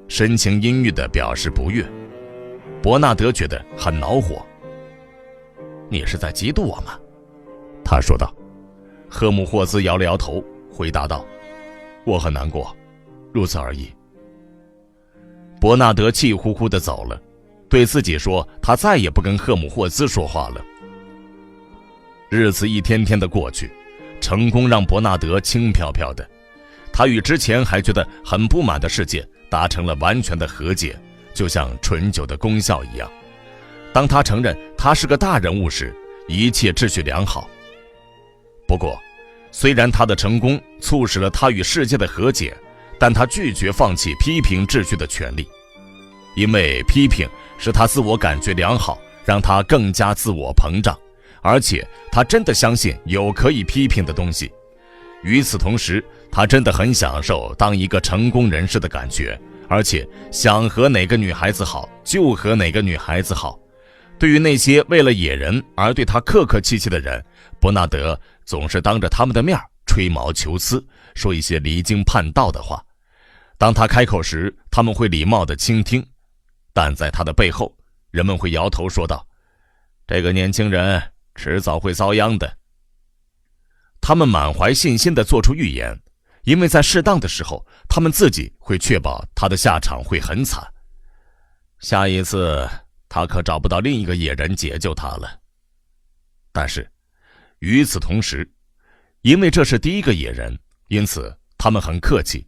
神情阴郁地表示不悦。伯纳德觉得很恼火。你是在嫉妒我吗？他说道。赫姆霍兹摇了摇头，回答道：我很难过，如此而已。伯纳德气呼呼地走了，对自己说他再也不跟赫姆霍兹说话了。日子一天天的过去，成功让伯纳德轻飘飘的。他与之前还觉得很不满的世界达成了完全的和解，就像醇酒的功效一样。当他承认他是个大人物时，一切秩序良好。不过，虽然他的成功促使了他与世界的和解，但他拒绝放弃批评秩序的权利，因为批评使他自我感觉良好，让他更加自我膨胀，而且他真的相信有可以批评的东西。与此同时，他真的很享受当一个成功人士的感觉，而且想和哪个女孩子好就和哪个女孩子好。对于那些为了野人而对他客客气气的人，伯纳德总是当着他们的面吹毛求疵，说一些离经叛道的话。当他开口时，他们会礼貌地倾听，但在他的背后，人们会摇头说道：这个年轻人迟早会遭殃的。他们满怀信心地做出预言，因为在适当的时候，他们自己会确保他的下场会很惨。下一次他可找不到另一个野人解救他了。但是与此同时，因为这是第一个野人，因此他们很客气。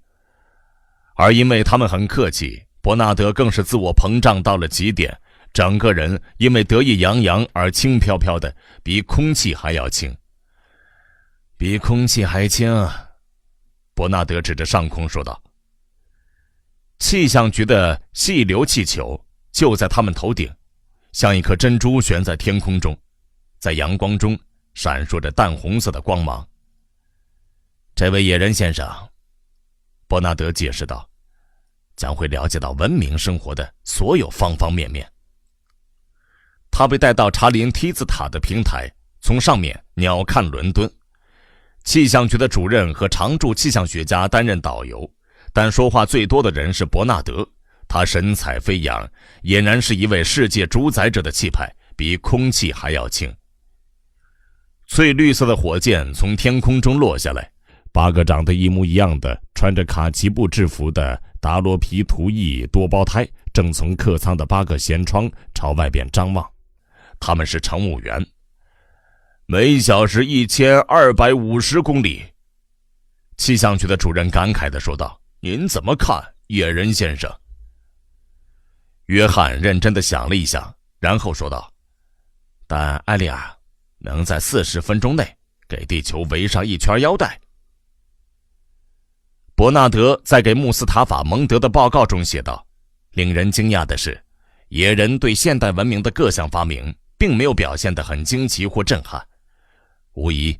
而因为他们很客气，伯纳德更是自我膨胀到了极点，整个人因为得意洋洋而轻飘飘的，比空气还要轻。比空气还轻，伯纳德指着上空说道。气象局的细流气球就在他们头顶，像一颗珍珠悬在天空中，在阳光中闪烁着淡红色的光芒。这位野人先生，伯纳德解释道，将会了解到文明生活的所有方方面面。他被带到查林梯字塔的平台，从上面鸟瞰伦敦。气象局的主任和常驻气象学家担任导游，但说话最多的人是伯纳德。他神采飞扬，俨然是一位世界主宰者的气派，比空气还要轻。翠绿色的火箭从天空中落下来，8个长得一模一样的穿着卡其布制服的达罗皮图裔多胞胎正从客舱的8个舷窗朝外边张望。他们是乘务员。每小时1250公里。气象局的主任感慨地说道，您怎么看，野人先生？约翰认真地想了一想，然后说道，但艾利亚能在40分钟内给地球围上一圈腰带。伯纳德在给穆斯塔法·蒙德的报告中写道，令人惊讶的是，野人对现代文明的各项发明并没有表现得很惊奇或震撼。无疑，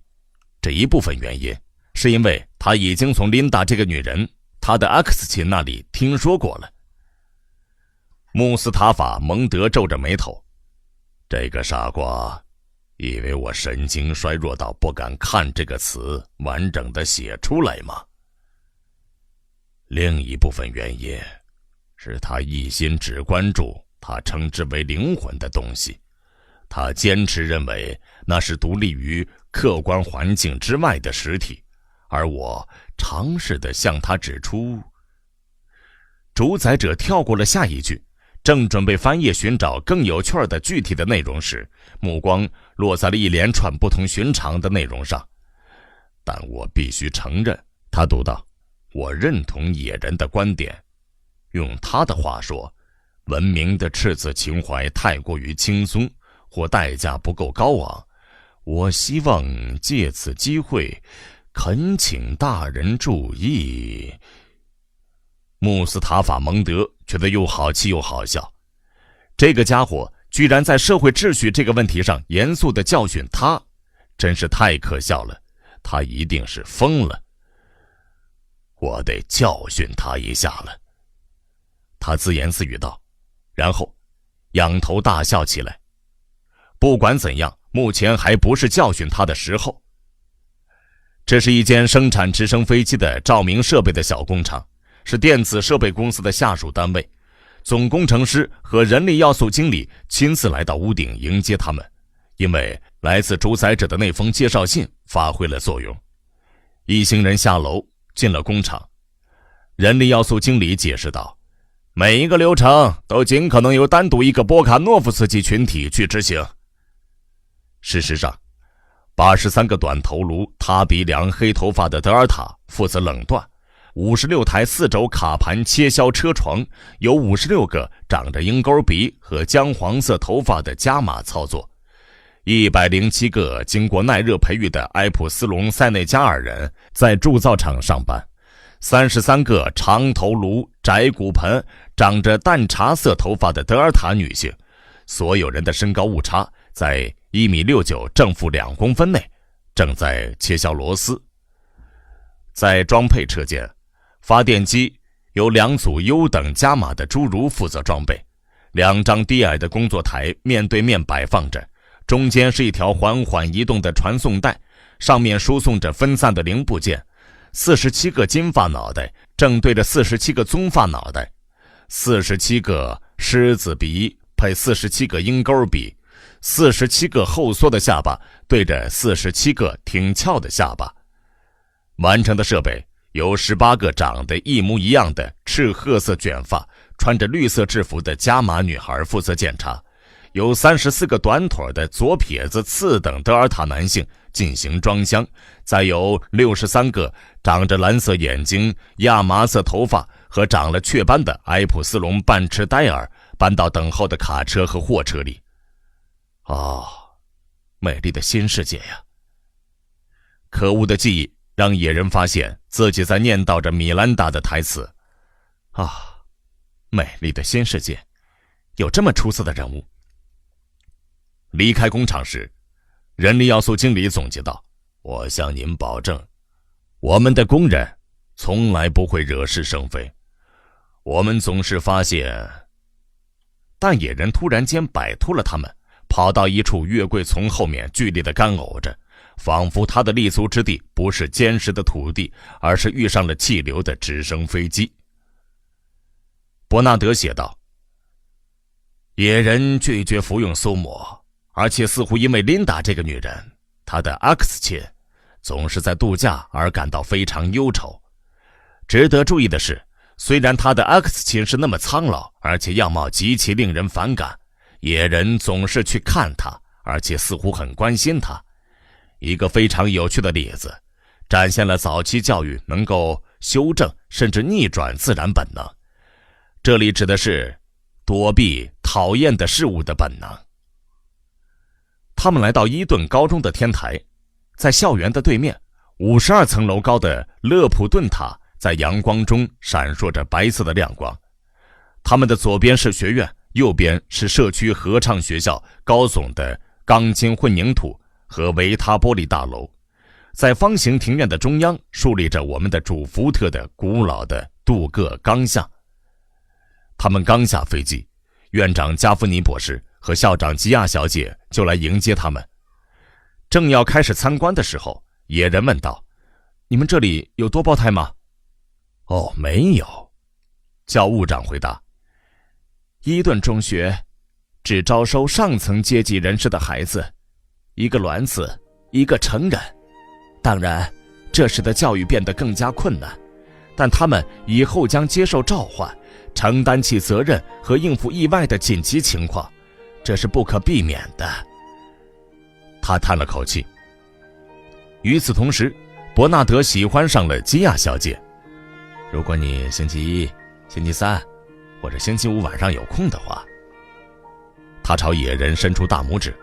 这一部分原因是因为他已经从琳达这个女人，她的 X 琴那里听说过了。穆斯塔法·蒙德皱着眉头，这个傻瓜以为我神经衰弱到不敢看这个词完整的写出来吗？另一部分原因是他一心只关注他称之为灵魂的东西，他坚持认为那是独立于客观环境之外的实体，而我尝试地向他指出。主宰者跳过了下一句，正准备翻页寻找更有趣的具体的内容时，目光落在了一连串不同寻常的内容上。但我必须承认，他读道，我认同野人的观点。用他的话说，文明的赤子情怀太过于轻松，或代价不够高昂。我希望借此机会恳请大人注意。穆斯塔法·蒙德觉得又好气又好笑，这个家伙居然在社会秩序这个问题上严肃地教训他，真是太可笑了，他一定是疯了。我得教训他一下了，他自言自语道，然后仰头大笑起来。不管怎样，目前还不是教训他的时候。这是一间生产直升飞机的照明设备的小工厂，是电子设备公司的下属单位。总工程师和人力要素经理亲自来到屋顶迎接他们，因为来自主宰者的那封介绍信发挥了作用。一行人下楼进了工厂。人力要素经理解释道，每一个流程都尽可能由单独一个波卡诺夫斯基群体去执行。事实上，83个短头颅、塌鼻梁、黑头发的德尔塔负责冷断，56台4轴卡盘切削车床由56个长着鹰钩鼻和姜黄色头发的加码操作，107个经过耐热培育的埃普斯隆塞内加尔人在铸造厂上班，33个长头颅、窄骨盆、长着淡茶色头发的德尔塔女性，所有人的身高误差在1.69米正负2公分内，正在切削螺丝。在装配车间，发电机由2组优等加码的侏儒负责装备，2张低矮的工作台面对面摆放着，中间是一条缓缓移动的传送带，上面输送着分散的零部件。47个金发脑袋正对着47个棕发脑袋，47个狮子鼻配47个鹰钩鼻，47个后缩的下巴对着47个挺翘的下巴。完成的设备由18个长得一模一样的赤褐色卷发穿着绿色制服的加马女孩负责检查，有34个短腿的左撇子次等德尔塔男性进行装箱，再有63个长着蓝色眼睛、亚麻色头发和长了雀斑的埃普斯隆半翅呆尔搬到等候的卡车和货车里。哦，美丽的新世界呀！可恶的记忆让野人发现自己在念叨着米兰达的台词。啊，美丽的新世界，有这么出色的人物。离开工厂时，人力要素经理总结道：“我向您保证，我们的工人从来不会惹是生非。我们总是发现……”但野人突然间摆脱了他们，跑到一处月桂丛后面，剧烈的干呕着，仿佛他的立足之地不是坚实的土地，而是遇上了气流的直升飞机。伯纳德写道：“野人拒绝服用苏抹。而且似乎因为琳达这个女人，她的阿克斯琴总是在度假而感到非常忧愁。值得注意的是，虽然她的阿克斯琴是那么苍老，而且样貌极其令人反感，野人总是去看她，而且似乎很关心她。一个非常有趣的例子，展现了早期教育能够修正甚至逆转自然本能。这里指的是躲避讨厌的事物的本能。”他们来到伊顿高中的天台，在校园的对面，52层楼高的勒普顿塔在阳光中闪烁着白色的亮光。他们的左边是学院，右边是社区合唱学校高耸的钢筋混凝土和维他玻璃大楼。在方形庭院的中央竖立着我们的主福特的古老的镀铬钢像。他们刚下飞机，院长加夫尼博士和校长吉亚小姐就来迎接他们。正要开始参观的时候，野人问道：“你们这里有多胞胎吗？”“哦，没有。”教务长回答。“伊顿中学只招收上层阶级人士的孩子，一个卵子，一个成人。当然，这使得教育变得更加困难，但他们以后将接受召唤，承担起责任和应付意外的紧急情况。这是不可避免的。”他叹了口气。与此同时，伯纳德喜欢上了基亚小姐。如果你星期一、星期三或者星期五晚上有空的话，他朝野人伸出大拇指。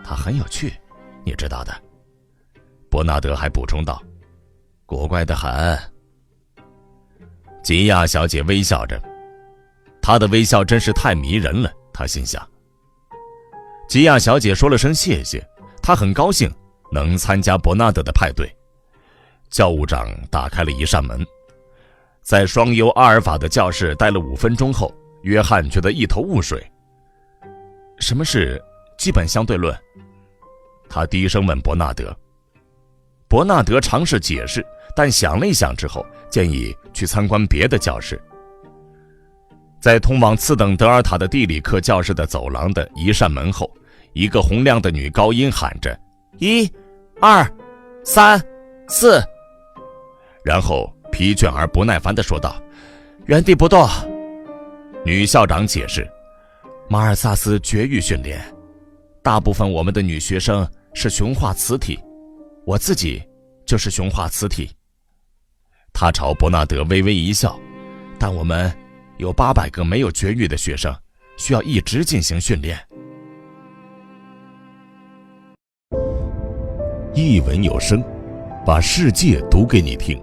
他很有趣，你知道的。伯纳德还补充道：“古怪得很。”吉亚小姐微笑着，她的微笑真是太迷人了，她心想。吉亚小姐说了声谢谢，她很高兴能参加伯纳德的派对。教务长打开了一扇门，在双优阿尔法的教室待了5分钟后，约翰觉得一头雾水。什么是基本相对论？他低声问伯纳德。伯纳德尝试解释，但想了一想之后，建议去参观别的教室。在通往次等德尔塔的地理课教室的走廊的一扇门后，一个洪亮的女高音喊着1、2、3、4，然后疲倦而不耐烦地说道：“原地不动。”女校长解释：“马尔萨斯绝育训练，大部分我们的女学生是雄化雌体，我自己就是雄化雌体。”她朝伯纳德微微一笑，但我们有800个没有绝育的学生，需要一直进行训练。一文有声，把世界读给你听。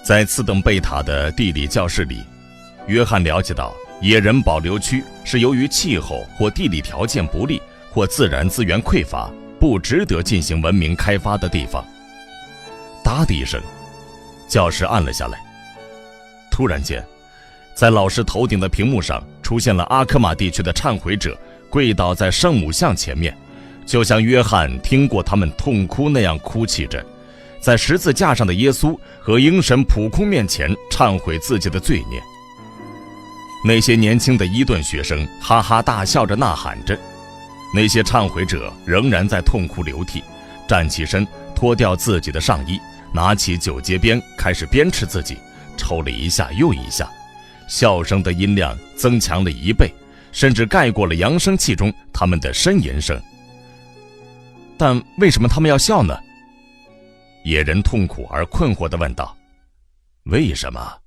在次等贝塔的地理教室里，约翰了解到野人保留区是由于气候或地理条件不利或自然资源匮乏，不值得进行文明开发的地方。哒的一声，教室暗了下来。突然间，在老师头顶的屏幕上出现了阿科马地区的忏悔者跪倒在圣母像前面，就像约翰听过他们痛哭那样哭泣着，在十字架上的耶稣和鹰神普空面前忏悔自己的罪孽。那些年轻的伊顿学生哈哈大笑着呐喊着，那些忏悔者仍然在痛哭流涕，站起身脱掉自己的上衣，拿起酒节鞭开始鞭笞自己，抽了一下又一下，笑声的音量增强了1倍，甚至盖过了扬声器中他们的呻吟声。但为什么他们要笑呢？野人痛苦而困惑地问道。为什么？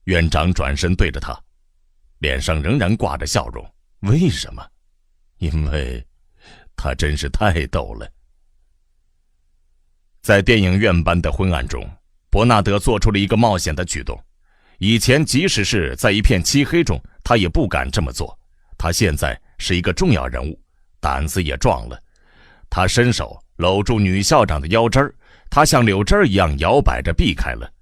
院长转身对着他，脸上仍然挂着笑容。为什么？因为他真是太逗了。在电影院般的昏暗中，伯纳德做出了一个冒险的举动。以前即使是在一片漆黑中，他也不敢这么做。他现在是一个重要人物，胆子也壮了。他伸手搂住女校长的腰肢，他像柳枝一样摇摆着避开了。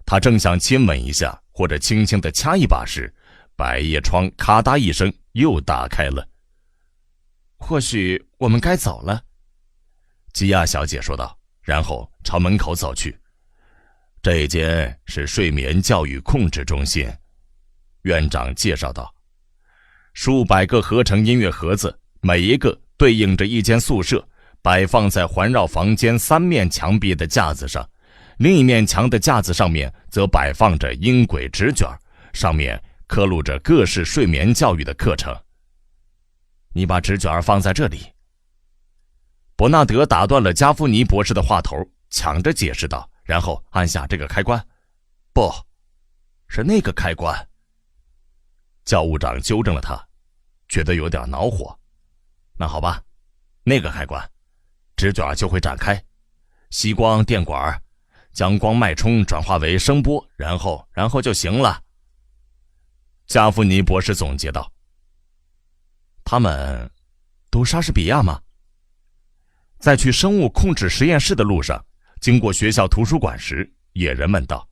他正想亲吻一下或者轻轻地掐一把时，百叶窗咔嗒一声又打开了。或许我们该走了，吉亚小姐说道，然后朝门口走去。这间是睡眠教育控制中心，院长介绍道。数百个合成音乐盒子，每一个对应着一间宿舍，摆放在环绕房间3面墙壁的架子上，另一面墙的架子上面则摆放着音轨纸卷，上面刻录着各式睡眠教育的课程。你把纸卷放在这里。伯纳德打断了加夫尼博士的话头，抢着解释道，然后按下这个开关。不，是那个开关。教务长纠正了他，觉得有点恼火。那好吧，那个开关，纸卷就会展开，吸光电管将光脉冲转化为声波，然后就行了。加夫尼博士总结道。他们读莎士比亚吗？在去生物控制实验室的路上，经过学校图书馆时，野人问道。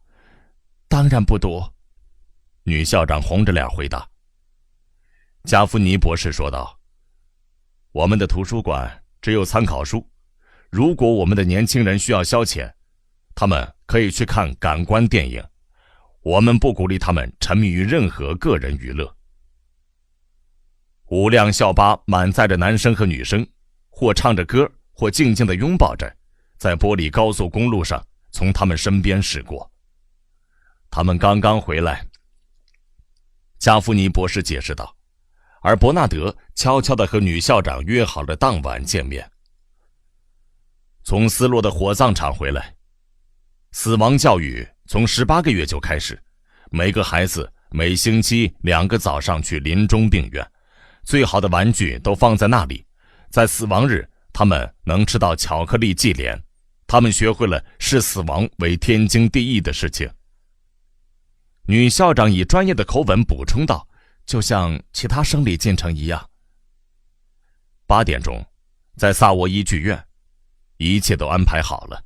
当然不读。女校长红着脸回答。加夫尼博士说道，我们的图书馆只有参考书，如果我们的年轻人需要消遣，他们可以去看感官电影，我们不鼓励他们沉迷于任何个人娱乐。5辆校巴满载着男生和女生，或唱着歌，或静静地拥抱着，在玻璃高速公路上从他们身边驶过。他们刚刚回来，加夫尼博士解释道，而伯纳德悄悄地和女校长约好了当晚见面。从斯洛的火葬场回来，死亡教育从18个月就开始，每个孩子每星期2个早上去临终病院，最好的玩具都放在那里，在死亡日他们能吃到巧克力祭莲，他们学会了视死亡为天经地义的事情。女校长以专业的口吻补充道，就像其他生理进程一样。8点钟，在萨沃伊剧院，一切都安排好了。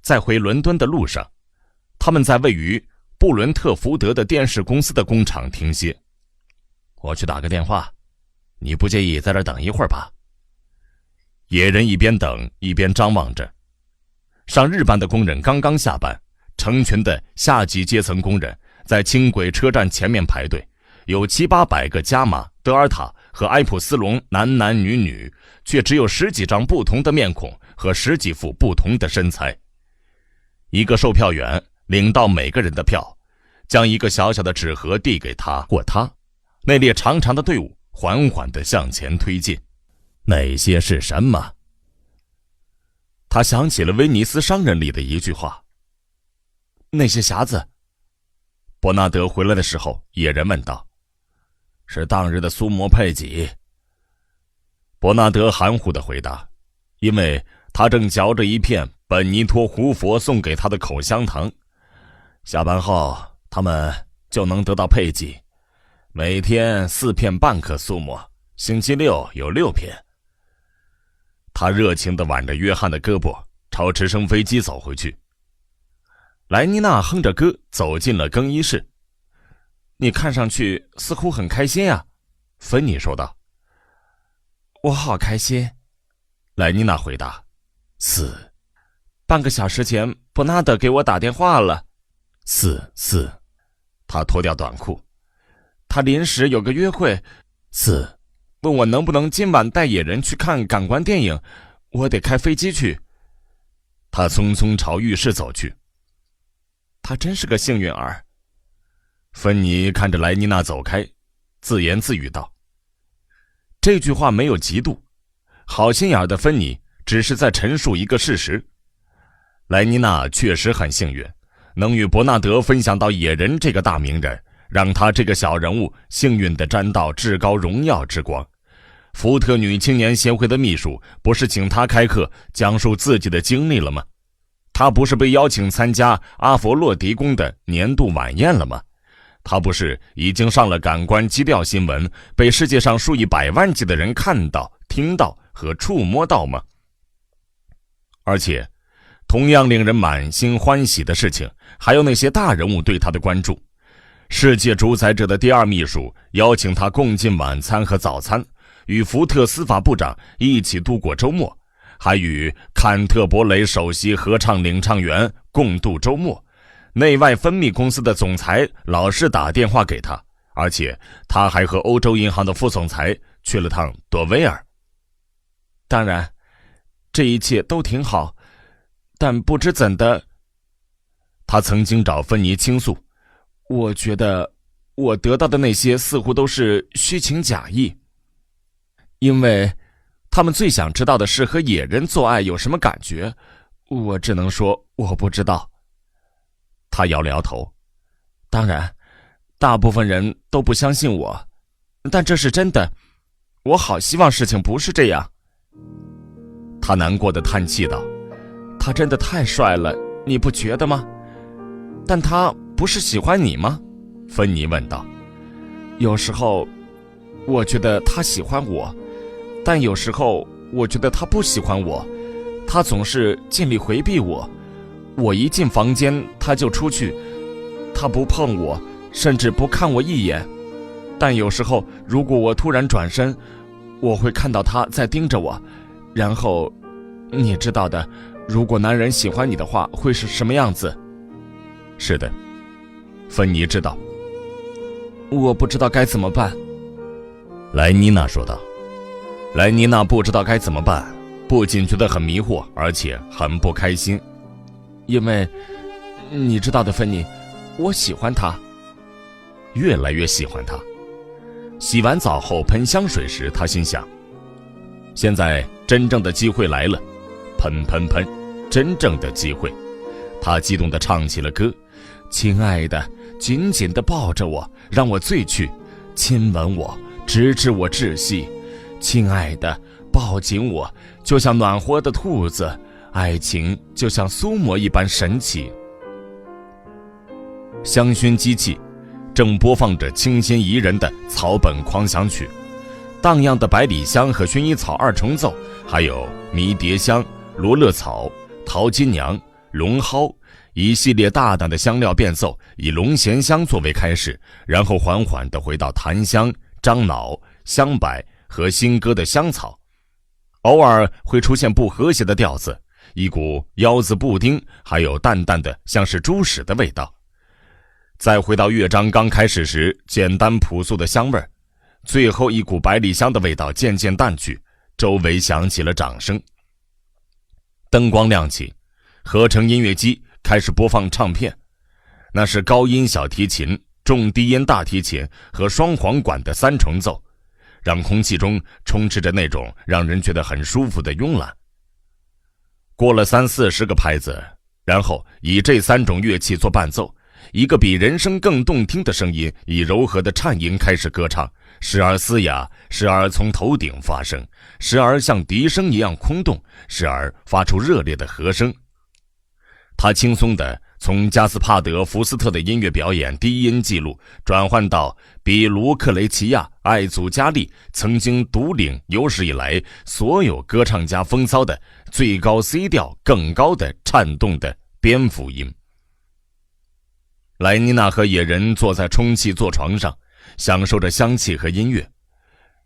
在回伦敦的路上，他们在位于布伦特福德的电视公司的工厂停歇。我去打个电话，你不介意在这儿等一会儿吧？野人一边等一边张望着。上日班的工人刚刚下班，成群的下级阶层工人在轻轨车站前面排队，有700-800个加马、德尔塔和埃普斯隆男男女女，却只有10几张不同的面孔和10几副不同的身材。一个售票员领到每个人的票，将一个小小的纸盒递给他或他，那列长长的队伍缓缓地向前推进。那些是什么？他想起了威尼斯商人里的一句话。那些匣子。伯纳德回来的时候，野人问道。是当日的苏摩佩吉。伯纳德含糊地回答，因为他正嚼着一片本尼托胡佛送给他的口香糖。下班后他们就能得到佩吉，每天4片半克苏摩，星期6有6片。他热情地挽着约翰的胳膊，朝直升飞机走回去。莱妮娜哼着歌走进了更衣室。你看上去似乎很开心啊，芬妮说道。我好开心，莱妮娜回答。半个小时前伯纳德给我打电话了。他脱掉短裤。他临时有个约会。问我能不能今晚带野人去看感官电影，我得开飞机去。他匆匆朝浴室走去。他真是个幸运儿。芬妮看着莱妮娜走开，自言自语道：这句话没有嫉妒，好心眼的芬妮只是在陈述一个事实。莱妮娜确实很幸运，能与伯纳德分享到野人这个大名人，让他这个小人物幸运地沾到至高荣耀之光。福特女青年协会的秘书不是请他开课讲述自己的经历了吗？他不是被邀请参加阿佛洛狄宫的年度晚宴了吗？他不是已经上了感官基调新闻，被世界上数以百万计的人看到、听到和触摸到吗？而且同样令人满心欢喜的事情，还有那些大人物对他的关注。世界主宰者的第二秘书邀请他共进晚餐和早餐，与福特司法部长一起度过周末，还与坎特伯雷首席合唱领唱员共度周末。内外分泌公司的总裁老是打电话给他，而且他还和欧洲银行的副总裁去了趟朵威尔。当然，这一切都挺好，但不知怎的，他曾经找芬妮倾诉，我觉得我得到的那些似乎都是虚情假意，因为他们最想知道的是和野人做爱有什么感觉，我只能说我不知道。他摇了摇头。当然，大部分人都不相信我，但这是真的。我好希望事情不是这样。他难过的叹气道：他真的太帅了，你不觉得吗？但他不是喜欢你吗？芬妮问道。有时候我觉得他喜欢我，但有时候我觉得他不喜欢我，他总是尽力回避我。我一进房间他就出去，他不碰我，甚至不看我一眼。但有时候如果我突然转身，我会看到他在盯着我，然后你知道的，如果男人喜欢你的话会是什么样子。是的，芬妮知道。我不知道该怎么办，莱妮娜说道。莱妮娜不知道该怎么办，不仅觉得很迷惑，而且很不开心。因为你知道的，芬妮，我喜欢他，越来越喜欢他。洗完澡后喷香水时，他心想，现在真正的机会来了，喷喷喷，真正的机会。他激动地唱起了歌，亲爱的，紧紧地抱着我，让我醉去，亲吻我，直至我窒息。亲爱的，抱紧我，就像暖和的兔子，爱情就像苏沫一般神奇。香薰机器正播放着清新宜人的草本狂想曲，荡漾的百里香和薰衣草二重奏，还有迷迭香、罗勒草、桃金娘、龙蒿一系列大胆的香料变奏，以龙涎香作为开始，然后缓缓地回到檀香、樟脑、香柏和新割的香草，偶尔会出现不和谐的调子，一股腰子布丁，还有淡淡的像是猪屎的味道。再回到乐章刚开始时简单朴素的香味儿，最后一股百里香的味道渐渐淡去，周围响起了掌声。灯光亮起，合成音乐机开始播放唱片，那是高音小提琴、重低音大提琴和双簧管的三重奏，让空气中充斥着那种让人觉得很舒服的慵懒。过了30-40个拍子，然后以这3种乐器做伴奏，一个比人声更动听的声音以柔和的颤音开始歌唱，时而嘶哑，时而从头顶发声，时而像笛声一样空洞，时而发出热烈的和声。他轻松地从加斯帕德·福斯特的音乐表演低音记录转换到比卢克雷齐亚·艾祖加利曾经独领有史以来所有歌唱家风骚的最高 C 调更高的颤动的蝙蝠音。莱妮娜和野人坐在充气坐床上，享受着香气和音乐。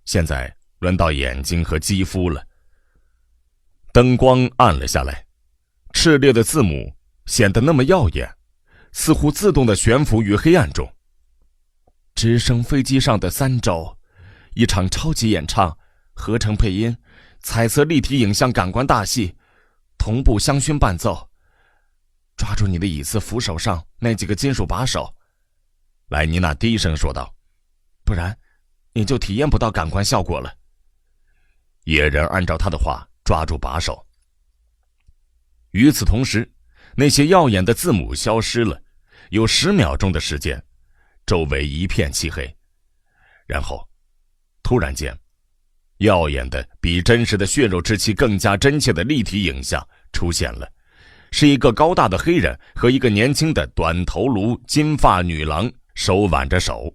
现在轮到眼睛和肌肤了。灯光暗了下来，炽烈的字母显得那么耀眼，似乎自动地悬浮于黑暗中。直升飞机上的3周，一场超级演唱，合成配音，彩色立体影像感官大戏，同步香薰伴奏。抓住你的椅子扶手上那几个金属把手，莱妮娜低声说道，不然你就体验不到感官效果了。野人按照他的话抓住把手。与此同时，那些耀眼的字母消失了，有10秒钟的时间，周围一片漆黑。然后突然间，耀眼的比真实的血肉之躯更加真切的立体影像出现了，是一个高大的黑人和一个年轻的短头颅金发女郎手挽着手。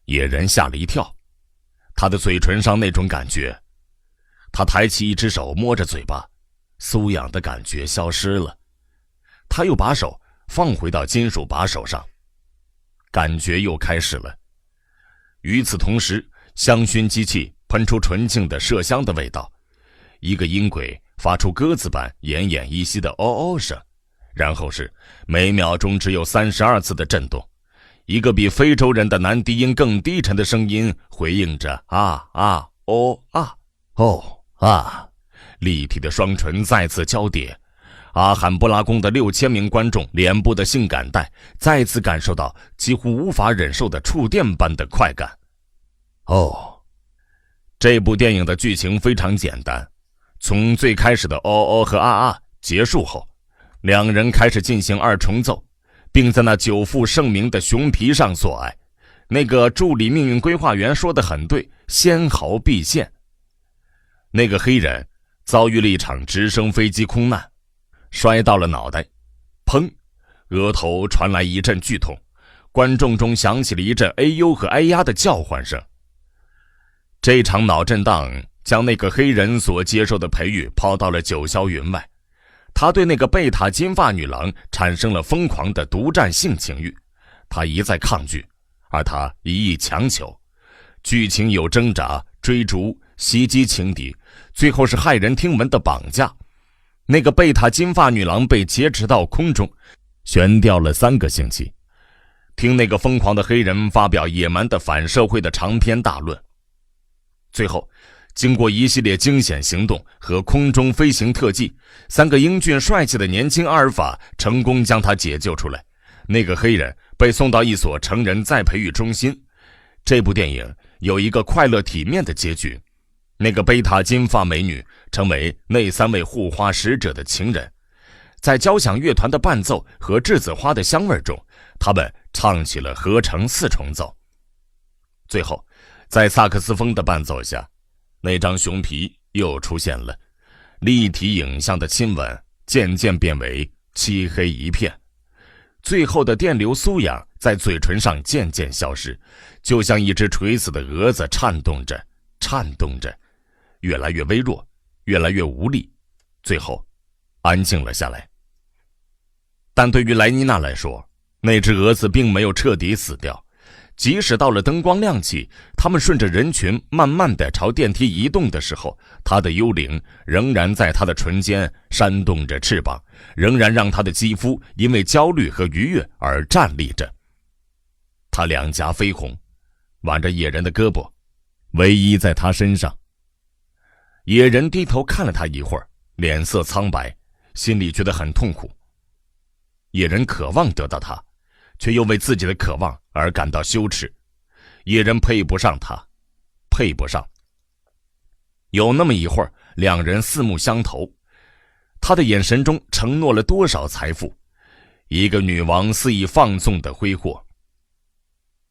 野人吓了一跳，他的嘴唇上那种感觉，他抬起一只手摸着嘴巴，酥痒的感觉消失了。他又把手放回到金属把手上，感觉又开始了。与此同时，香薰机器喷出纯净的麝香的味道，一个音轨发出鸽子般奄奄一息的哦哦声，然后是每秒钟只有32次的震动，一个比非洲人的男低音更低沉的声音回应着啊啊哦啊哦啊，立体的双唇再次交叠。阿罕布拉宫的6000名观众脸部的性感带再次感受到几乎无法忍受的触电般的快感。这部电影的剧情非常简单，从最开始的哦哦和啊啊结束后，两人开始进行2重奏，并在那久负盛名的熊皮上做爱。那个助理命运规划员说得很对，纤毫毕现。那个黑人遭遇了一场直升飞机空难，摔到了脑袋，砰，额头传来一阵剧痛，观众中响起了一阵哎呦和哎呀的叫唤声。这场脑震荡将那个黑人所接受的培育抛到了九霄云外，他对那个贝塔金发女郎产生了疯狂的独占性情欲，他一再抗拒，而他一意强求。剧情有挣扎、追逐、袭击情敌，最后是骇人听闻的绑架。那个贝塔金发女郎被劫持到空中，悬吊了3个星期，听那个疯狂的黑人发表野蛮的反社会的长篇大论。最后经过一系列惊险行动和空中飞行特技，3个英俊帅气的年轻阿尔法成功将他解救出来。那个黑人被送到一所成人再培育中心。这部电影有一个快乐体面的结局，那个贝塔金发美女成为那3位护花使者的情人。在交响乐团的伴奏和栀子花的香味中，他们唱起了合成4重奏。最后在萨克斯风的伴奏下，那张熊皮又出现了，立体影像的亲吻渐渐变为漆黑一片，最后的电流酥痒在嘴唇上渐渐消失，就像一只垂死的蛾子颤动着，越来越微弱，越来越无力，最后安静了下来。但对于莱妮娜来说，那只蛾子并没有彻底死掉，即使到了灯光亮起，他们顺着人群慢慢地朝电梯移动的时候，他的幽灵仍然在他的唇间扇动着翅膀，仍然让他的肌肤因为焦虑和愉悦而站立着。他两颊绯红，挽着野人的胳膊，唯一在他身上。野人低头看了他一会儿，脸色苍白，心里觉得很痛苦。野人渴望得到他，却又为自己的渴望而感到羞耻。野人配不上他，配不上。有那么一会儿，两人四目相投，他的眼神中承诺了多少财富，一个女王肆意放纵的挥霍。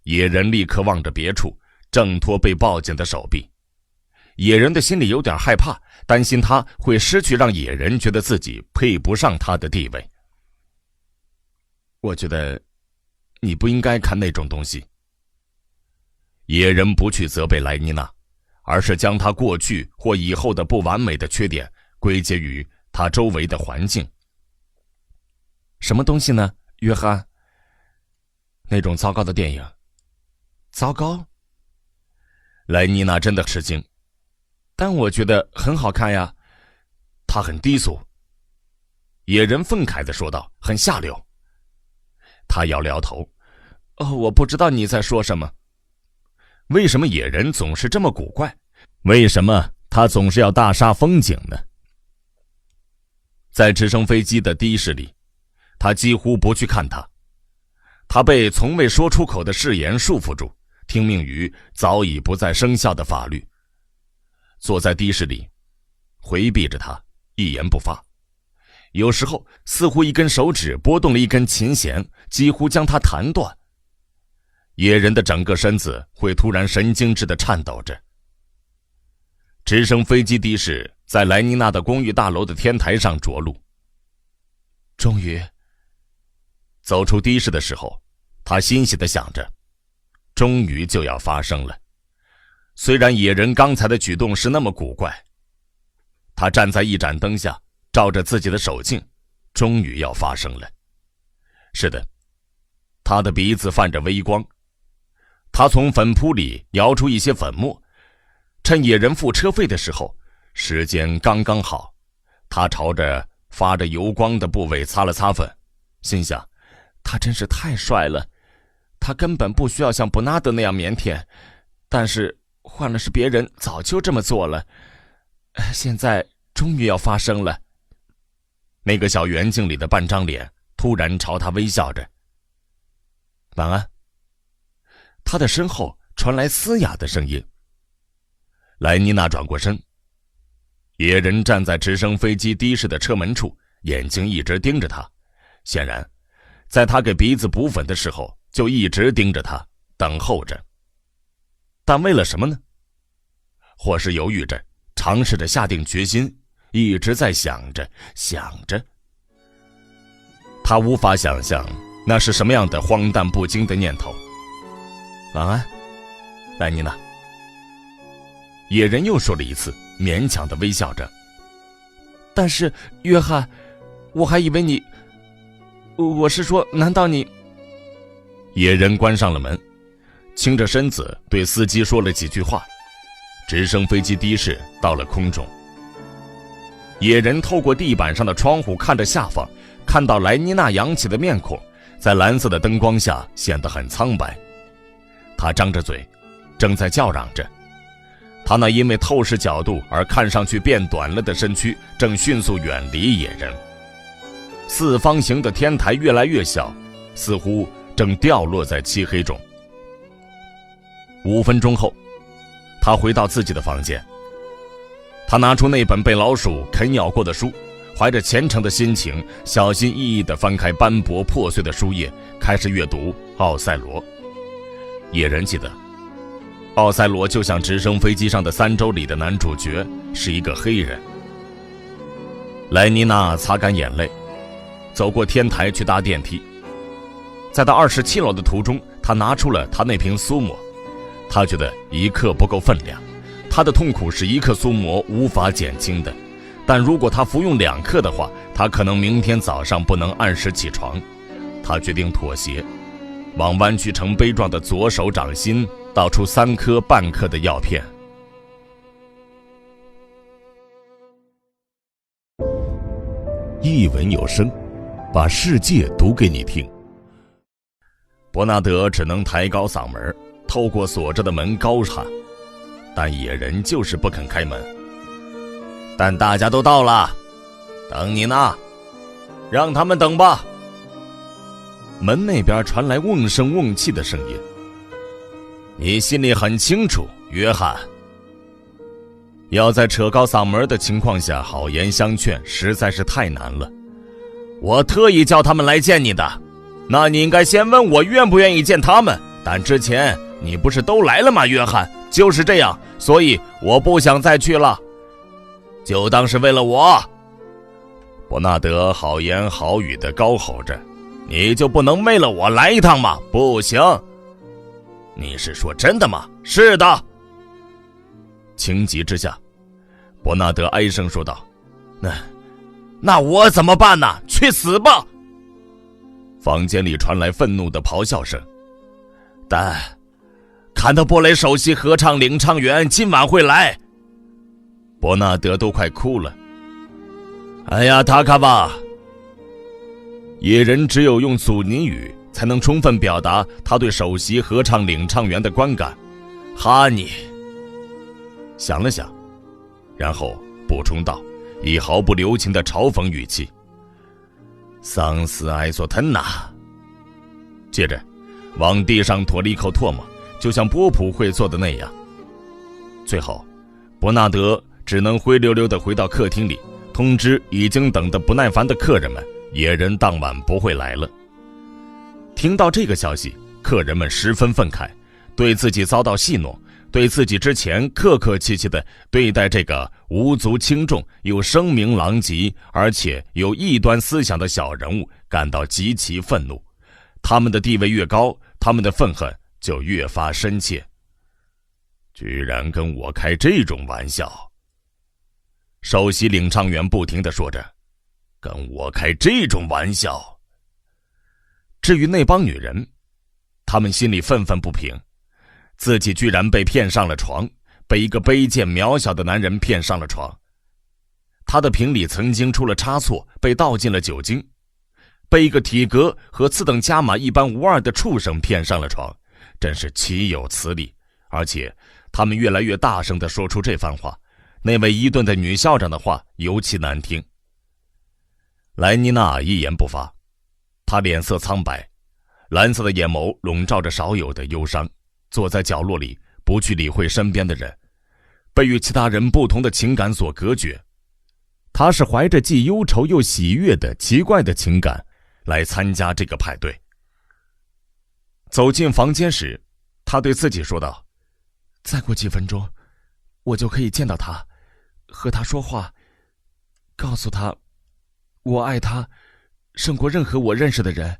野人立刻望着别处，挣脱被抱紧的手臂。野人的心里有点害怕，担心他会失去让野人觉得自己配不上他的地位。我觉得你不应该看那种东西。野人不去责备莱妮娜，而是将她过去或以后的不完美的缺点归结于她周围的环境。什么东西呢，约翰？那种糟糕的电影。糟糕？莱妮娜真的吃惊。但我觉得很好看呀。它很低俗。野人愤慨地说道，很下流。他摇了摇头，我不知道你在说什么。为什么野人总是这么古怪？为什么他总是要大煞风景呢？在直升飞机的的士里，他几乎不去看他。他被从未说出口的誓言束缚住，听命于早已不再生效的法律。坐在的士里，回避着他，一言不发。有时候似乎一根手指拨动了一根琴弦，几乎将他弹断。野人的整个身子会突然神经质地颤抖着。直升飞机的士在莱妮娜的公寓大楼的天台上着陆。终于走出的士的时候，他欣喜地想着，终于就要发生了。虽然野人刚才的举动是那么古怪，他站在一盏灯下，照着自己的手镜，终于要发生了。是的，他的鼻子泛着微光。他从粉扑里摇出一些粉末，趁野人付车费的时候，时间刚刚好。他朝着发着油光的部位擦了擦粉，心想，他真是太帅了，他根本不需要像伯纳德那样腼腆，但是换了是别人早就这么做了。现在终于要发生了。那个小圆镜里的半张脸突然朝他微笑着。晚安。他的身后传来嘶哑的声音。莱妮娜转过身，野人站在直升飞机的士的车门处，眼睛一直盯着他，显然在他给鼻子补粉的时候就一直盯着他，等候着。但为了什么呢？或是犹豫着，尝试着下定决心，一直在想着。他无法想象那是什么样的荒诞不经的念头。晚安，莱妮娜。野人又说了一次，勉强地微笑着。但是约翰，我还以为你……我是说，难道你……野人关上了门，倾着身子对司机说了几句话。直升飞机的士到了空中。野人透过地板上的窗户看着下方，看到莱妮娜扬起的面孔在蓝色的灯光下显得很苍白。他张着嘴，正在叫嚷着。他那因为透视角度而看上去变短了的身躯正迅速远离野人。四方形的天台越来越小，似乎正掉落在漆黑中。5分钟后，他回到自己的房间。他拿出那本被老鼠啃咬过的书，怀着虔诚的心情，小心翼翼地翻开斑驳破碎的书页，开始阅读《奥赛罗》。野人记得，奥赛罗就像直升飞机上的3周里的男主角，是一个黑人。莱妮娜擦干眼泪，走过天台去搭电梯。在到27楼的途中，她拿出了她那瓶苏抹。她觉得1克不够分量，她的痛苦是1克苏抹无法减轻的。但如果她服用2克的话，她可能明天早上不能按时起床。她决定妥协，往弯曲成杯状的左手掌心倒出3颗半克的药片。一文有声，把世界读给你听。伯纳德只能抬高嗓门，透过锁着的门高喊，但野人就是不肯开门。但大家都到了，等你呢，让他们等吧。门那边传来瓮声瓮气的声音。你心里很清楚，约翰，要在扯高嗓门的情况下好言相劝实在是太难了。我特意叫他们来见你的，那你应该先问我愿不愿意见他们，但之前你不是都来了吗？约翰，就是这样，所以我不想再去了，就当是为了我。伯纳德好言好语地高吼着，你就不能为了我来一趟吗？不行。你是说真的吗？是的。情急之下，伯纳德哀声说道，那我怎么办呢？去死吧！房间里传来愤怒的咆哮声。但坎特伯雷首席合唱领唱员今晚会来。伯纳德都快哭了。哎呀，塔卡巴！野人只有用祖尼语才能充分表达他对首席合唱领唱员的观感。哈尼想了想，然后补充道，以毫不留情的嘲讽语气，桑斯埃索滕纳。接着往地上吐了一口唾沫，就像波普会做的那样。最后伯纳德只能灰溜溜地回到客厅里，通知已经等得不耐烦的客人们，野人当晚不会来了。听到这个消息，客人们十分愤慨，对自己遭到戏弄，对自己之前客客气气地对待这个无足轻重又声名狼藉而且有异端思想的小人物感到极其愤怒。他们的地位越高，他们的愤恨就越发深切。居然跟我开这种玩笑！首席领唱员不停地说着，跟我开这种玩笑。至于那帮女人，她们心里愤愤不平，自己居然被骗上了床，被一个卑贱渺小的男人骗上了床。他的瓶里曾经出了差错，被倒进了酒精，被一个体格和次等加马一般无二的畜生骗上了床，真是岂有此理！而且他们越来越大声地说出这番话，那位伊顿的女校长的话尤其难听。莱妮娜一言不发，她脸色苍白，蓝色的眼眸笼罩着少有的忧伤，坐在角落里不去理会身边的人，被与其他人不同的情感所隔绝。她是怀着既忧愁又喜悦的奇怪的情感来参加这个派对。走进房间时，她对自己说道，再过几分钟我就可以见到他，和他说话，告诉他我爱他胜过任何我认识的人，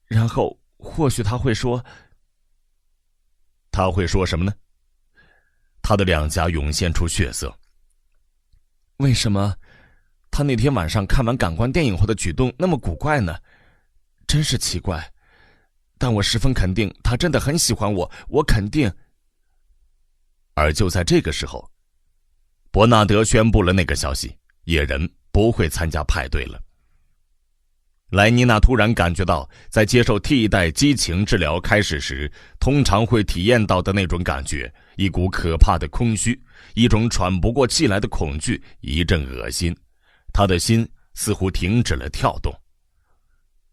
然后或许他会说什么呢？他的两颊涌现出血色。为什么他那天晚上看完感官电影后的举动那么古怪呢？真是奇怪。但我十分肯定他真的很喜欢我，我肯定。而就在这个时候，伯纳德宣布了那个消息，野人不会参加派对了。莱妮娜突然感觉到，在接受替代激情治疗开始时通常会体验到的那种感觉，一股可怕的空虚，一种喘不过气来的恐惧，一阵恶心。她的心似乎停止了跳动。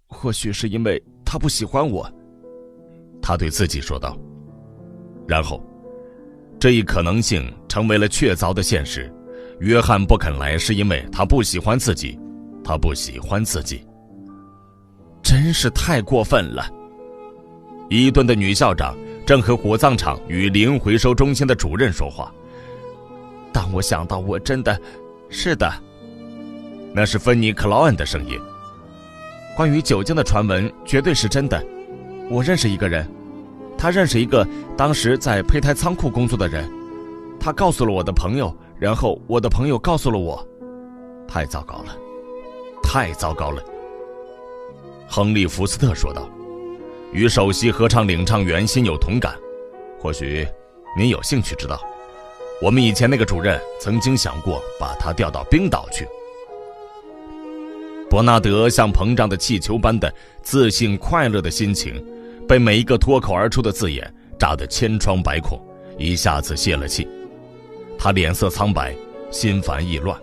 或许是因为他不喜欢我，她对自己说道。然后这一可能性成为了确凿的现实，约翰不肯来是因为他不喜欢自己，他不喜欢自己。真是太过分了。伊顿的女校长正和火葬场与灵回收中心的主任说话。当我想到我真的……是的，那是芬妮·克劳恩的声音。关于酒精的传闻绝对是真的。我认识一个人，他认识一个当时在胚胎仓库工作的人，他告诉了我的朋友，然后我的朋友告诉了我。太糟糕了，太糟糕了。亨利·福斯特说道，与首席合唱领唱员心有同感。或许您有兴趣知道，我们以前那个主任曾经想过把他调到冰岛去。伯纳德像膨胀的气球般的自信快乐的心情，被每一个脱口而出的字眼炸得千疮百孔，一下子泄了气。他脸色苍白，心烦意乱，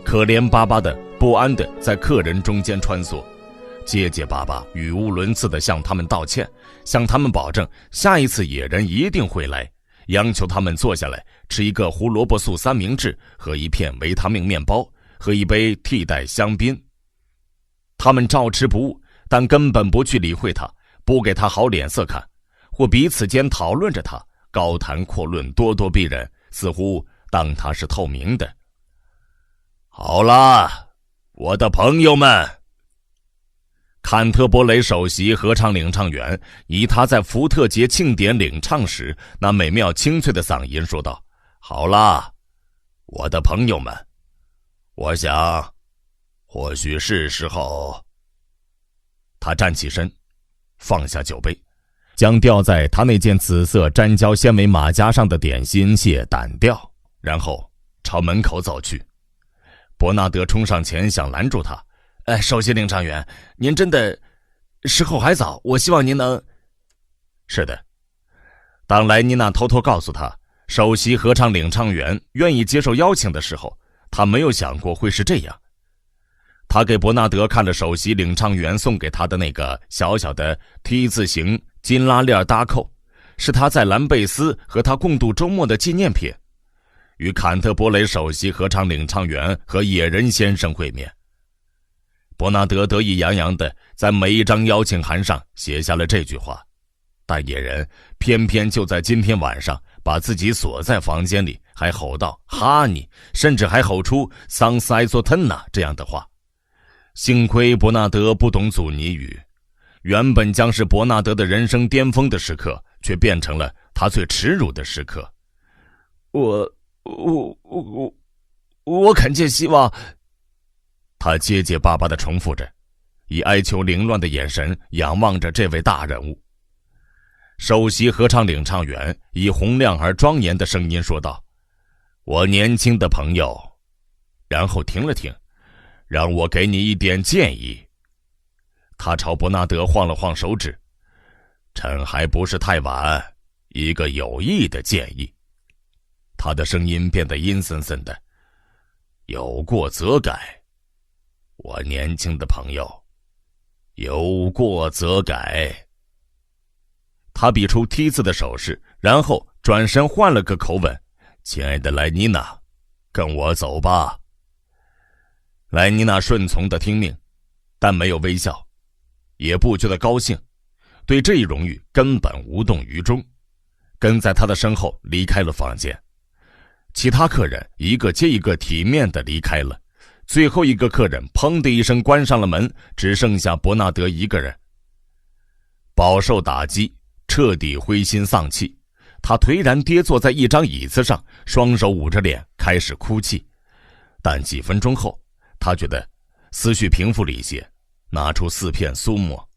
可怜巴巴的不安的在客人中间穿梭，结结巴巴语无伦次地向他们道歉，向他们保证下一次野人一定会来，央求他们坐下来吃一个胡萝卜素三明治和一片维他命面包和一杯替代香槟。他们照吃不误，但根本不去理会他，不给他好脸色看，或彼此间讨论着他，高谈阔论，咄咄逼人，似乎当他是透明的。好啦，我的朋友们，坎特伯雷首席合唱领唱员以他在福特节庆典领唱时那美妙清脆的嗓音说道，好啦，我的朋友们，我想或许是时候。他站起身，放下酒杯，将吊在他那件紫色粘胶纤维马甲上的点心屑掸掉，然后朝门口走去。伯纳德冲上前想拦住他，首席领唱员，您真的时候还早，我希望您能……是的。当莱妮娜偷偷告诉他首席合唱领唱员愿意接受邀请的时候，他没有想过会是这样。他给伯纳德看了首席领唱员送给他的那个小小的 T 字形金拉链搭扣，是他在兰贝斯和他共度周末的纪念品。与坎特伯雷首席合唱领唱员和野人先生会面。伯纳德得意洋洋地在每一张邀请函上写下了这句话，但野人偏偏就在今天晚上把自己锁在房间里，还吼道哈尼，甚至还吼出桑斯埃佐滕纳这样的话。幸亏伯纳德不懂祖尼语，原本将是伯纳德的人生巅峰的时刻，却变成了他最耻辱的时刻。我恳切希望，他结结巴巴地重复着，以哀求凌乱的眼神仰望着这位大人物。首席合唱领唱员以洪亮而庄严的声音说道：我年轻的朋友，然后停了停，让我给你一点建议。他朝伯纳德晃了晃手指，趁还不是太晚，一个有益的建议。他的声音变得阴森森的，有过则改，我年轻的朋友，有过则改。他比出 T 字的手势，然后转身换了个口吻，亲爱的莱妮娜，跟我走吧。莱妮娜顺从地听命，但没有微笑，也不觉得高兴，对这一荣誉根本无动于衷，跟在他的身后离开了房间。其他客人一个接一个体面地离开了，最后一个客人砰的一声关上了门，只剩下伯纳德一个人。饱受打击，彻底灰心丧气，他颓然跌坐在一张椅子上，双手捂着脸开始哭泣。但几分钟后，他觉得思绪平复了一些，拿出4片苏沫。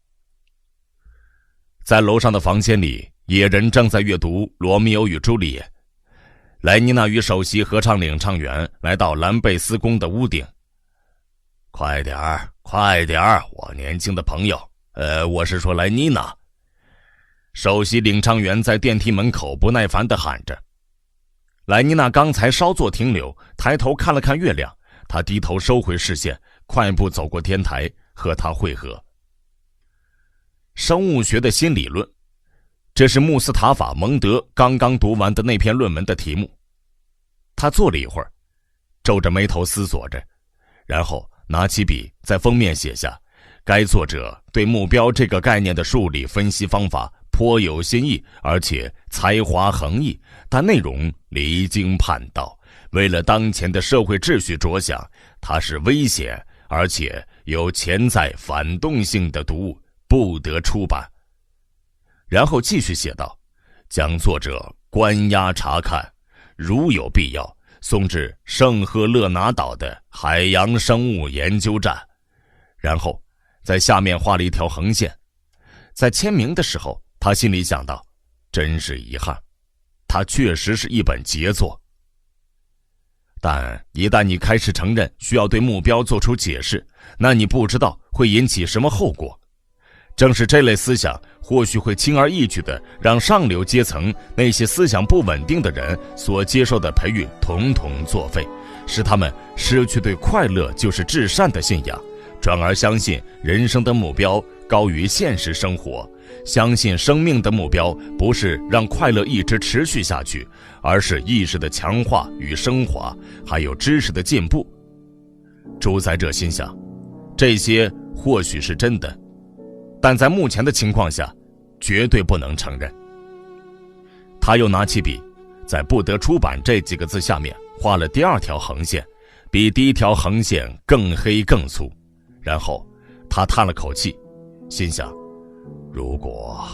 在楼上的房间里，野人正在阅读《罗密欧与朱丽叶》。莱妮娜与首席合唱领唱员来到兰贝斯宫的屋顶。快点儿，快点儿，我年轻的朋友，我是说莱妮娜。首席领唱员在电梯门口不耐烦地喊着。莱妮娜刚才稍作停留，抬头看了看月亮，她低头收回视线，快步走过天台，和他会合。生物学的新理论，这是穆斯塔法·蒙德刚刚读完的那篇论文的题目。他坐了一会儿，皱着眉头思索着，然后拿起笔在封面写下，该作者对目标这个概念的数理分析方法颇有新意，而且才华横溢，但内容离经叛道，为了当前的社会秩序着想，它是危险而且有潜在反动性的读物，不得出版。然后继续写道，将作者关押查看，如有必要送至圣赫勒拿岛的海洋生物研究站。然后在下面画了一条横线。在签名的时候，他心里想到，真是遗憾，它确实是一本杰作。但一旦你开始承认需要对目标做出解释，那你不知道会引起什么后果。正是这类思想或许会轻而易举地让上流阶层那些思想不稳定的人所接受的培育统统作废，使他们失去对快乐就是至善的信仰，转而相信人生的目标高于现实生活，相信生命的目标不是让快乐一直持续下去，而是意识的强化与升华，还有知识的进步。朱在这心想，这些或许是真的，但在目前的情况下绝对不能承认。他又拿起笔，在不得出版这几个字下面画了第2条横线，比第1条横线更黑更粗。然后他叹了口气，心想，如果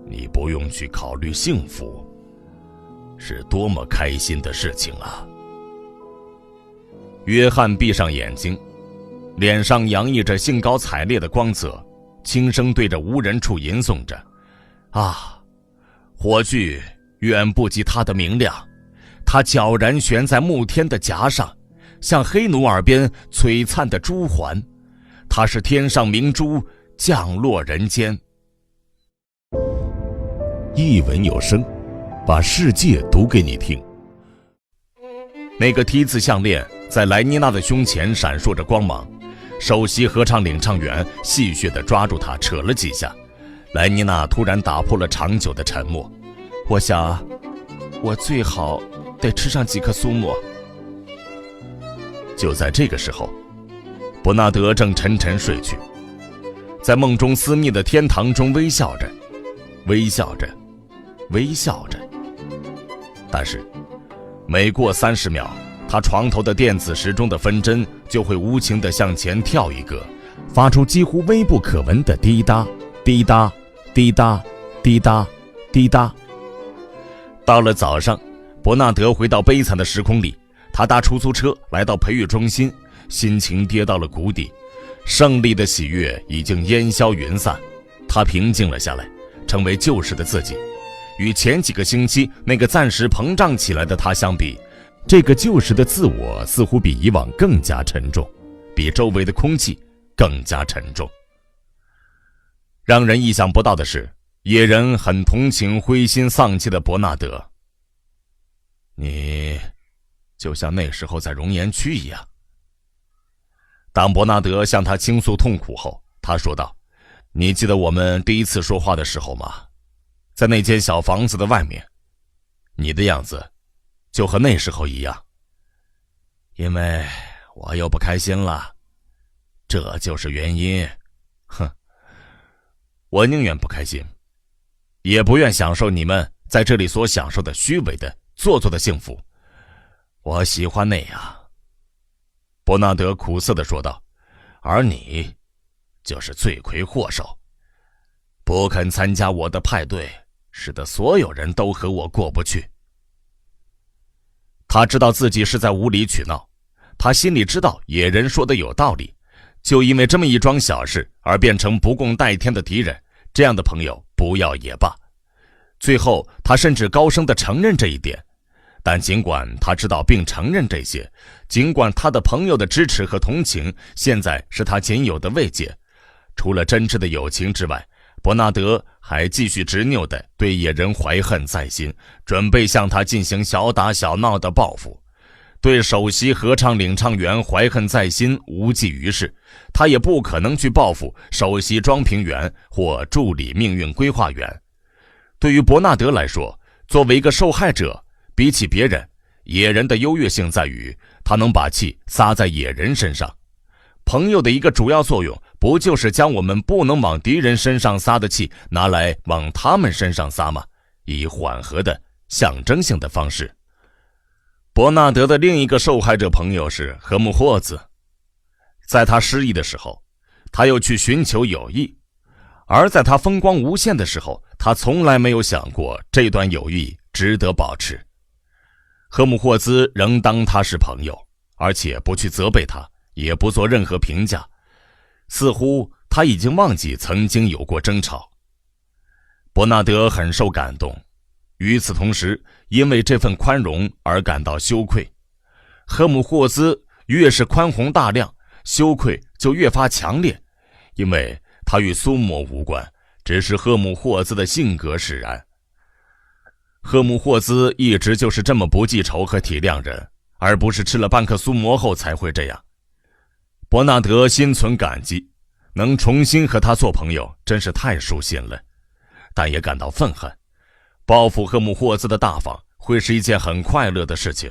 你不用去考虑幸福，是多么开心的事情啊。约翰闭上眼睛，脸上洋溢着兴高采烈的光泽，轻声对着无人处吟诵着，火炬远不及它的明亮，它皎然悬在暮天的夹上，像黑奴耳边璀璨的珠环，它是天上明珠降落人间。一文有声，把世界读给你听。那个 T 字项链在莱妮娜的胸前闪烁着光芒，首席合唱领唱员戏谑地抓住他扯了几下。莱妮娜突然打破了长久的沉默。我想，我最好得吃上几颗苏沫。就在这个时候，伯纳德正沉沉睡去，在梦中私密的天堂中微笑着，微笑着，微笑着。但是每过30秒，他床头的电子时钟的分针就会无情地向前跳一个，发出几乎微不可闻的滴答滴答滴答滴答滴答。到了早上，伯纳德回到悲惨的时空里，他搭出租车来到培育中心，心情跌到了谷底，胜利的喜悦已经烟消云散。他平静了下来，成为旧时的自己。与前几个星期那个暂时膨胀起来的他相比，这个旧时的自我似乎比以往更加沉重，比周围的空气更加沉重。让人意想不到的是，野人很同情灰心丧气的伯纳德。你就像那时候在熔岩区一样。当伯纳德向他倾诉痛苦后，他说道：你记得我们第一次说话的时候吗？在那间小房子的外面，你的样子就和那时候一样。因为我又不开心了，这就是原因。哼，我宁愿不开心，也不愿享受你们在这里所享受的虚伪的做作的幸福。我喜欢那样。伯纳德苦涩地说道，而你就是罪魁祸首，不肯参加我的派对，使得所有人都和我过不去。他知道自己是在无理取闹，他心里知道野人说的有道理，就因为这么一桩小事而变成不共戴天的敌人，这样的朋友不要也罢。最后他甚至高声地承认这一点。但尽管他知道并承认这些，尽管他的朋友的支持和同情现在是他仅有的慰藉，除了真挚的友情之外，伯纳德还继续执拗地对野人怀恨在心，准备向他进行小打小闹的报复。对首席合唱领唱员怀恨在心无济于事，他也不可能去报复首席装评员或助理命运规划员。对于伯纳德来说，作为一个受害者，比起别人，野人的优越性在于他能把气撒在野人身上。朋友的一个主要作用，不就是将我们不能往敌人身上撒的气拿来往他们身上撒吗？以缓和的象征性的方式。伯纳德的另一个受害者朋友是赫姆霍兹，在他失意的时候，他又去寻求友谊，而在他风光无限的时候，他从来没有想过这段友谊值得保持。赫姆霍兹仍当他是朋友，而且不去责备他，也不做任何评价，似乎他已经忘记曾经有过争吵。伯纳德很受感动，与此同时，因为这份宽容而感到羞愧。赫姆霍兹越是宽宏大量，羞愧就越发强烈，因为他与苏沫无关，只是赫姆霍兹的性格使然。赫姆霍兹一直就是这么不记仇和体谅人，而不是吃了半颗苏沫后才会这样。伯纳德心存感激，能重新和他做朋友真是太舒心了，但也感到愤恨。报复赫姆霍兹的大方会是一件很快乐的事情。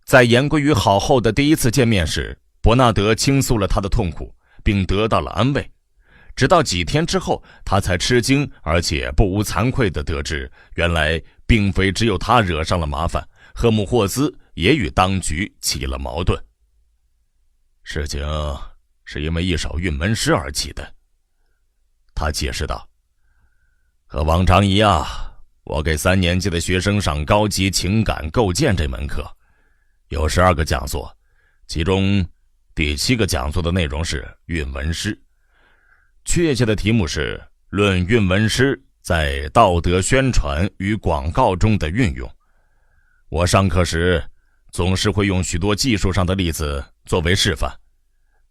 在言归于好后的第一次见面时，伯纳德倾诉了他的痛苦，并得到了安慰。直到几天之后，他才吃惊而且不无惭愧地得知，原来并非只有他惹上了麻烦，赫姆霍兹也与当局起了矛盾。事情是因为一首运门诗而起的，他解释道。和往常一样，我给3年级的学生上高级情感构建这门课，有12个讲座，其中第7个讲座的内容是韵文诗。确切的题目是论韵文诗在道德宣传与广告中的运用。我上课时总是会用许多技术上的例子作为示范，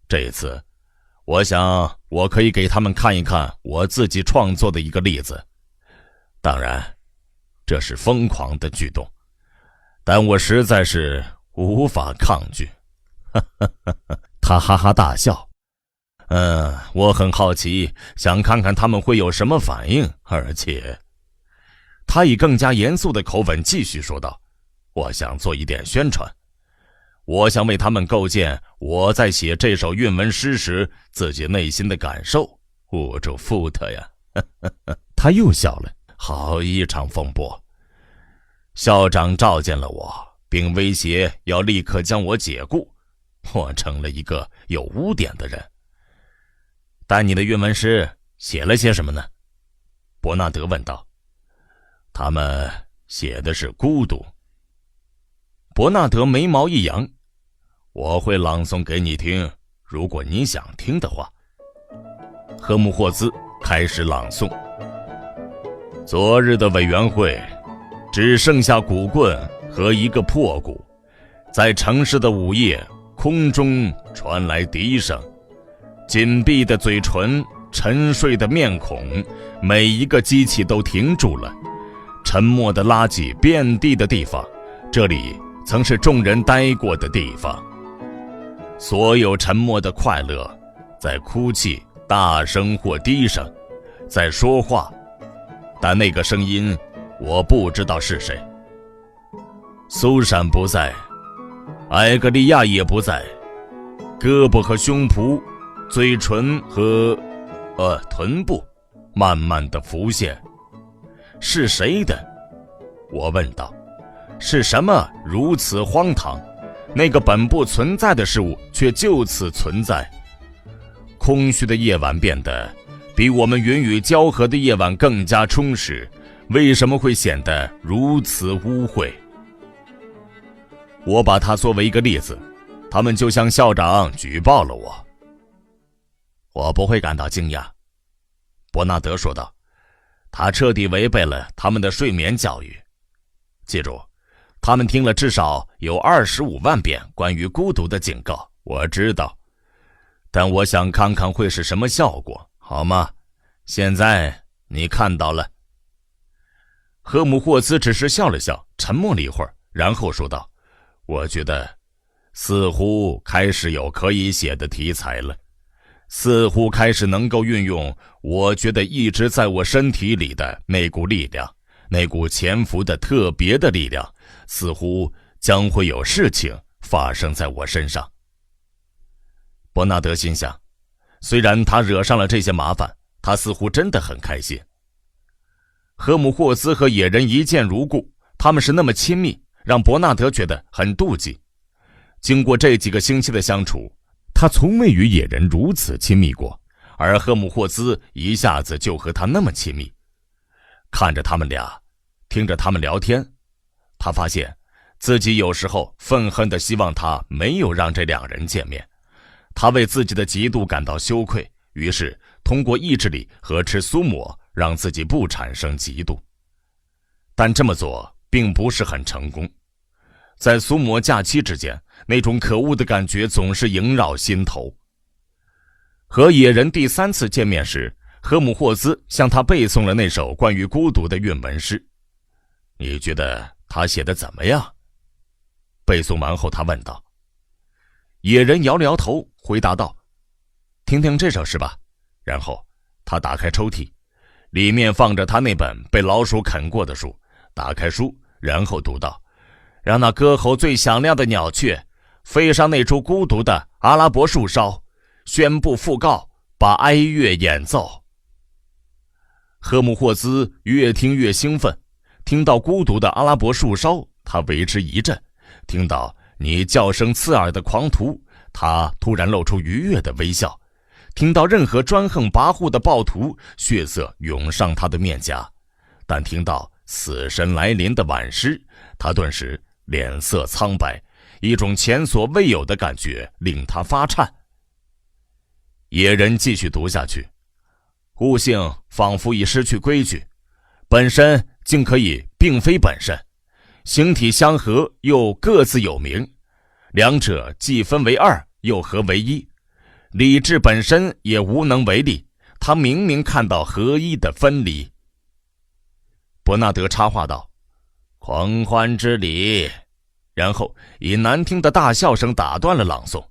这一次我想我可以给他们看一看我自己创作的一个例子。当然这是疯狂的举动，但我实在是无法抗拒。他哈哈大笑。我很好奇，想看看他们会有什么反应，而且……他以更加严肃的口吻继续说道，我想做一点宣传，我想为他们构建我在写这首韵文诗时自己内心的感受，捂住腹特呀。他又笑了，好一场风波。校长召见了我，并威胁要立刻将我解雇，我成了一个有污点的人。但你的韵文诗写了些什么呢？伯纳德问道。他们写的是孤独。伯纳德眉毛一扬，我会朗诵给你听，如果你想听的话。赫姆霍兹开始朗诵。昨日的委员会只剩下鼓棍和一个破鼓，在城市的午夜，空中传来笛声，紧闭的嘴唇，沉睡的面孔，每一个机器都停住了。沉默的垃圾遍地的地方，这里曾是众人待过的地方。所有沉默的快乐，在哭泣，大声或低声，在说话，但那个声音我不知道是谁。苏珊不在，艾格利亚也不在，胳膊和胸脯，嘴唇和臀部慢慢地浮现。是谁的？我问道。是什么如此荒唐？那个本不存在的事物却就此存在。空虚的夜晚变得比我们云雨交合的夜晚更加充实，为什么会显得如此污秽？我把它作为一个例子，他们就向校长举报了我。我不会感到惊讶，伯纳德说道。他彻底违背了他们的睡眠教育。记住，他们听了至少有25万遍关于孤独的警告，我知道。但我想看看会是什么效果，好吗？现在你看到了。赫姆霍兹只是笑了笑，沉默了一会儿，然后说道，我觉得似乎开始有可以写的题材了，似乎开始能够运用我觉得一直在我身体里的那股力量，那股潜伏的特别的力量，似乎将会有事情发生在我身上。伯纳德心想，虽然他惹上了这些麻烦，他似乎真的很开心。赫姆霍兹和野人一见如故，他们是那么亲密，让伯纳德觉得很妒忌。经过这几个星期的相处，他从未与野人如此亲密过，而赫姆霍兹一下子就和他那么亲密。看着他们俩，听着他们聊天，他发现自己有时候愤恨地希望他没有让这两人见面。他为自己的嫉妒感到羞愧，于是通过意志力和吃苏抹让自己不产生嫉妒。但这么做并不是很成功。在苏抹假期之间，那种可恶的感觉总是萦绕心头。和野人第3次见面时，赫姆霍兹向他背诵了那首关于孤独的韵文诗。你觉得他写得怎么样？背诵完后他问道。野人摇了摇头，回答道，听听这首诗吧。然后他打开抽屉，里面放着他那本被老鼠啃过的书，打开书，然后读道，让那歌喉最响亮的鸟雀飞上那株孤独的阿拉伯树梢，宣布讣告，把哀乐演奏。赫姆霍兹越听越兴奋，听到孤独的阿拉伯树梢，他为之一振，听到你叫声刺耳的狂徒，他突然露出愉悦的微笑，听到任何专横跋扈的暴徒，血色涌上他的面颊，但听到死神来临的晚诗，他顿时脸色苍白，一种前所未有的感觉令他发颤。野人继续读下去，悟性仿佛已失去规矩，本身竟可以并非本身，形体相合又各自有名，两者既分为二又合为一，理智本身也无能为力，他明明看到合一的分离。伯纳德插话道，狂欢之礼，然后以难听的大笑声打断了朗诵。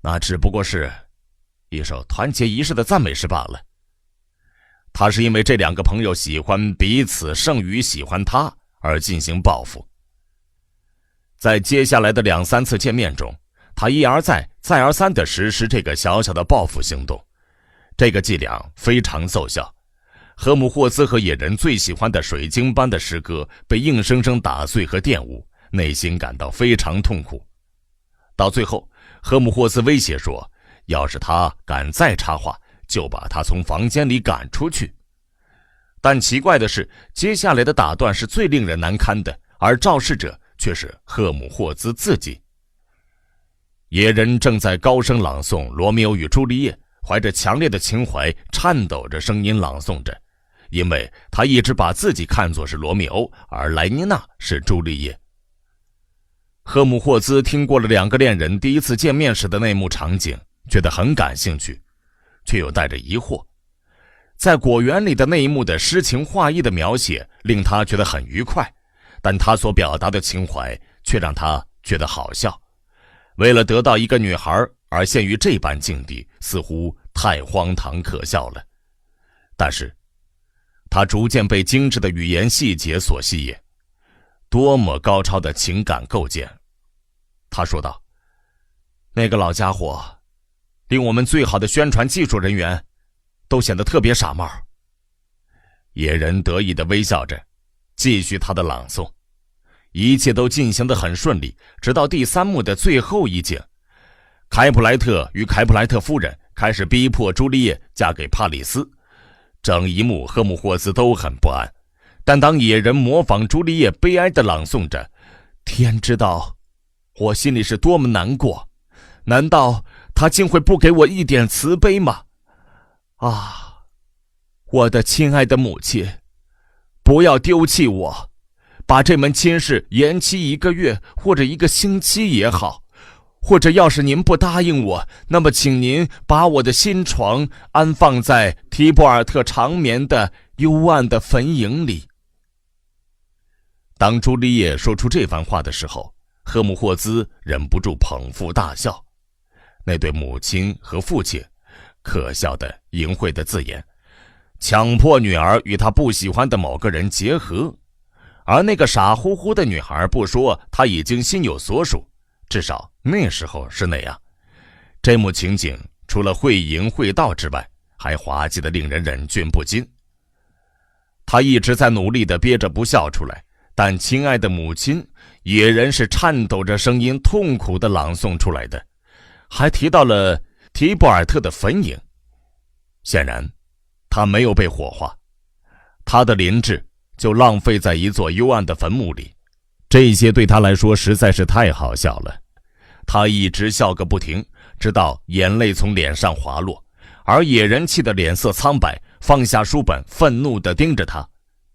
那只不过是一首团结一致的赞美诗罢了。他是因为这两个朋友喜欢彼此胜于喜欢他而进行报复。在接下来的2、3次见面中，他一而再再而三地实施这个小小的报复行动。这个伎俩非常奏效，赫姆霍兹和野人最喜欢的水晶般的诗歌被硬生生打碎和玷污，内心感到非常痛苦。到最后，赫姆霍兹威胁说，要是他敢再插话，就把他从房间里赶出去。但奇怪的是，接下来的打断是最令人难堪的，而肇事者却是赫姆霍兹自己。野人正在高声朗诵《罗密欧与朱丽叶》，怀着强烈的情怀，颤抖着声音朗诵着，因为他一直把自己看作是罗密欧，而莱妮娜是朱丽叶。赫姆霍兹听过了2个恋人第一次见面时的那幕场景，觉得很感兴趣，却又带着疑惑。在果园里的那一幕的诗情画意的描写令他觉得很愉快，但他所表达的情怀却让他觉得好笑。为了得到一个女孩而陷于这般境地，似乎太荒唐可笑了。但是他逐渐被精致的语言细节所吸引，多么高超的情感构建。他说道，那个老家伙令我们最好的宣传技术人员都显得特别傻帽。野人得意地微笑着，继续他的朗诵。一切都进行得很顺利，直到第3幕的最后一景，开普莱特与开普莱特夫人开始逼迫朱丽叶嫁给帕里斯。整一幕赫姆霍兹都很不安，但当野人模仿朱丽叶悲哀地朗诵着，天知道我心里是多么难过，难道他竟会不给我一点慈悲吗？啊，我的亲爱的母亲，不要丢弃我，把这门亲事延期1个月或者1个星期也好，或者要是您不答应我，那么请您把我的新床安放在提波尔特长眠的幽暗的坟茔里。当朱丽叶说出这番话的时候，赫姆霍兹忍不住捧腹大笑。那对母亲和父亲，可笑的淫秽的字眼，强迫女儿与她不喜欢的某个人结合，而那个傻乎乎的女孩不说她已经心有所属，至少那时候是那样。这幕情景除了会淫会道之外，还滑稽的令人忍俊不禁。他一直在努力地憋着不笑出来，但亲爱的母亲，野人是颤抖着声音痛苦地朗诵出来的，还提到了提波尔特的坟茔。显然他没有被火化，他的灵智就浪费在一座幽暗的坟墓里。这些对他来说实在是太好笑了，他一直笑个不停，直到眼泪从脸上滑落，而野人气得脸色苍白，放下书本，愤怒地盯着他，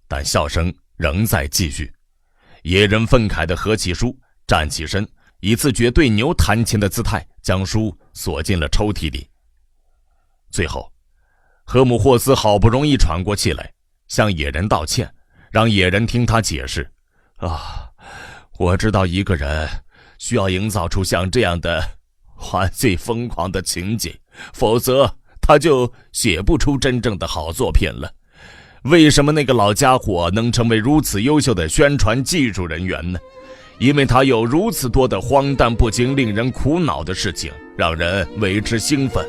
但笑声仍在继续。野人愤慨地合起书，站起身，以自觉对牛弹琴的姿态将书锁进了抽屉里。最后赫姆霍斯好不容易喘过气来，向野人道歉，让野人听他解释。我知道一个人需要营造出像这样的玩最疯狂的情景，否则他就写不出真正的好作品了。为什么那个老家伙能成为如此优秀的宣传技术人员呢？因为他有如此多的荒诞不经、令人苦恼的事情，让人为之兴奋。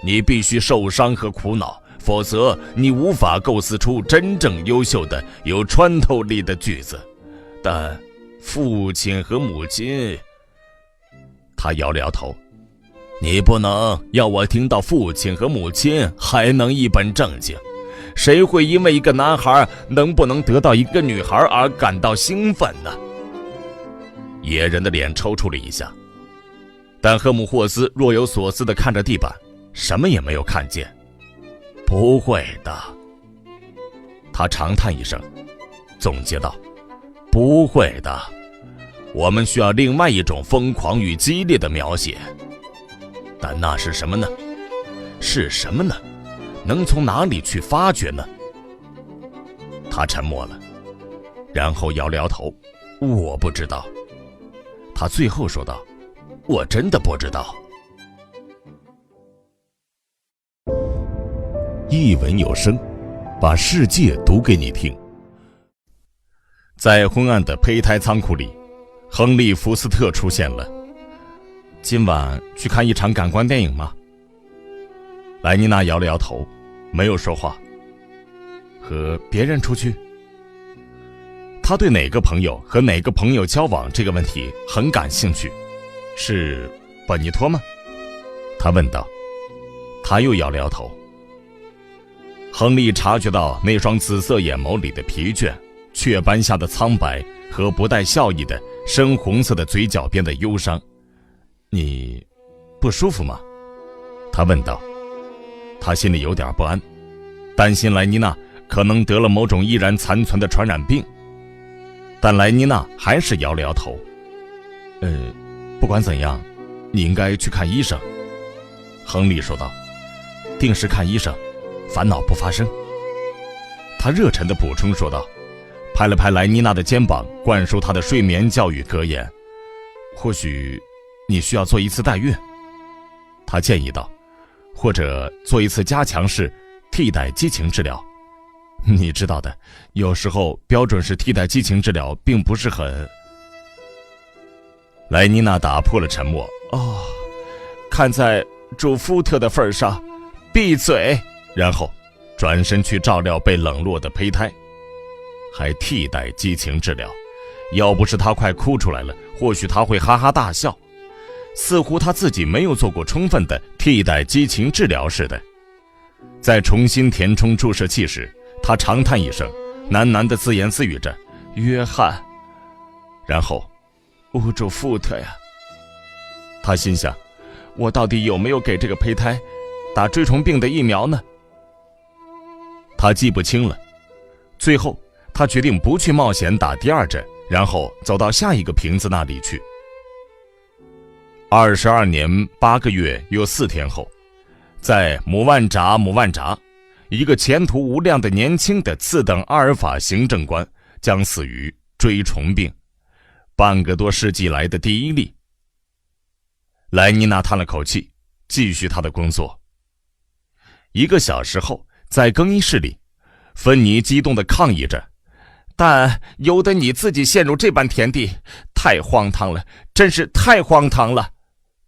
你必须受伤和苦恼，否则你无法构思出真正优秀的、有穿透力的句子。但父亲和母亲，他摇了摇头。你不能要我听到父亲和母亲还能一本正经。谁会因为一个男孩能不能得到一个女孩而感到兴奋呢？野人的脸抽搐了一下，但赫姆霍斯若有所思地看着地板，什么也没有看见。不会的，他长叹一声，总结道，不会的，我们需要另外一种疯狂与激烈的描写。但那是什么呢？是什么呢？能从哪里去发掘呢？他沉默了，然后摇了摇头，我不知道。他最后说道，我真的不知道。一文有声，把世界读给你听。在昏暗的胚胎仓库里，亨利·福斯特出现了。今晚去看一场感官电影吗？莱妮娜摇了摇头，没有说话。和别人出去？他对哪个朋友和哪个朋友交往这个问题很感兴趣。是本尼托吗？他问道。他又摇了摇头。亨利察觉到那双紫色眼眸里的疲倦，雀斑下的苍白和不带笑意的深红色的嘴角边的忧伤。你不舒服吗？他问道。他心里有点不安，担心莱妮娜可能得了某种依然残存的传染病。但莱妮娜还是摇了摇头。不管怎样，你应该去看医生。亨利说道。定时看医生，烦恼不发生。他热忱地补充说道，拍了拍莱妮娜的肩膀，灌输她的睡眠教育格言。或许你需要做一次代孕，他建议道，或者做一次加强式替代激情治疗。你知道的，有时候标准式替代激情治疗并不是很……莱妮娜打破了沉默。看在主夫特的份上，闭嘴！然后转身去照料被冷落的胚胎。还替代激情治疗，要不是他快哭出来了，或许他会哈哈大笑，似乎他自己没有做过充分的替代激情治疗似的。在重新填充注射器时，他长叹一声，喃喃地自言自语着，约翰。然后乌主富特呀，他心想，我到底有没有给这个胚胎打锥虫病的疫苗呢？他记不清了。最后他决定不去冒险打第二针，然后走到下一个瓶子那里去。22年8个月又4天后，在姆万扎，一个前途无量的年轻的次等阿尔法行政官将死于锥虫病，半个多世纪来的第一例。莱妮娜叹了口气，继续她的工作。1个小时后，在更衣室里，芬妮激动地抗议着，但由得你自己陷入这般田地，太荒唐了，真是太荒唐了。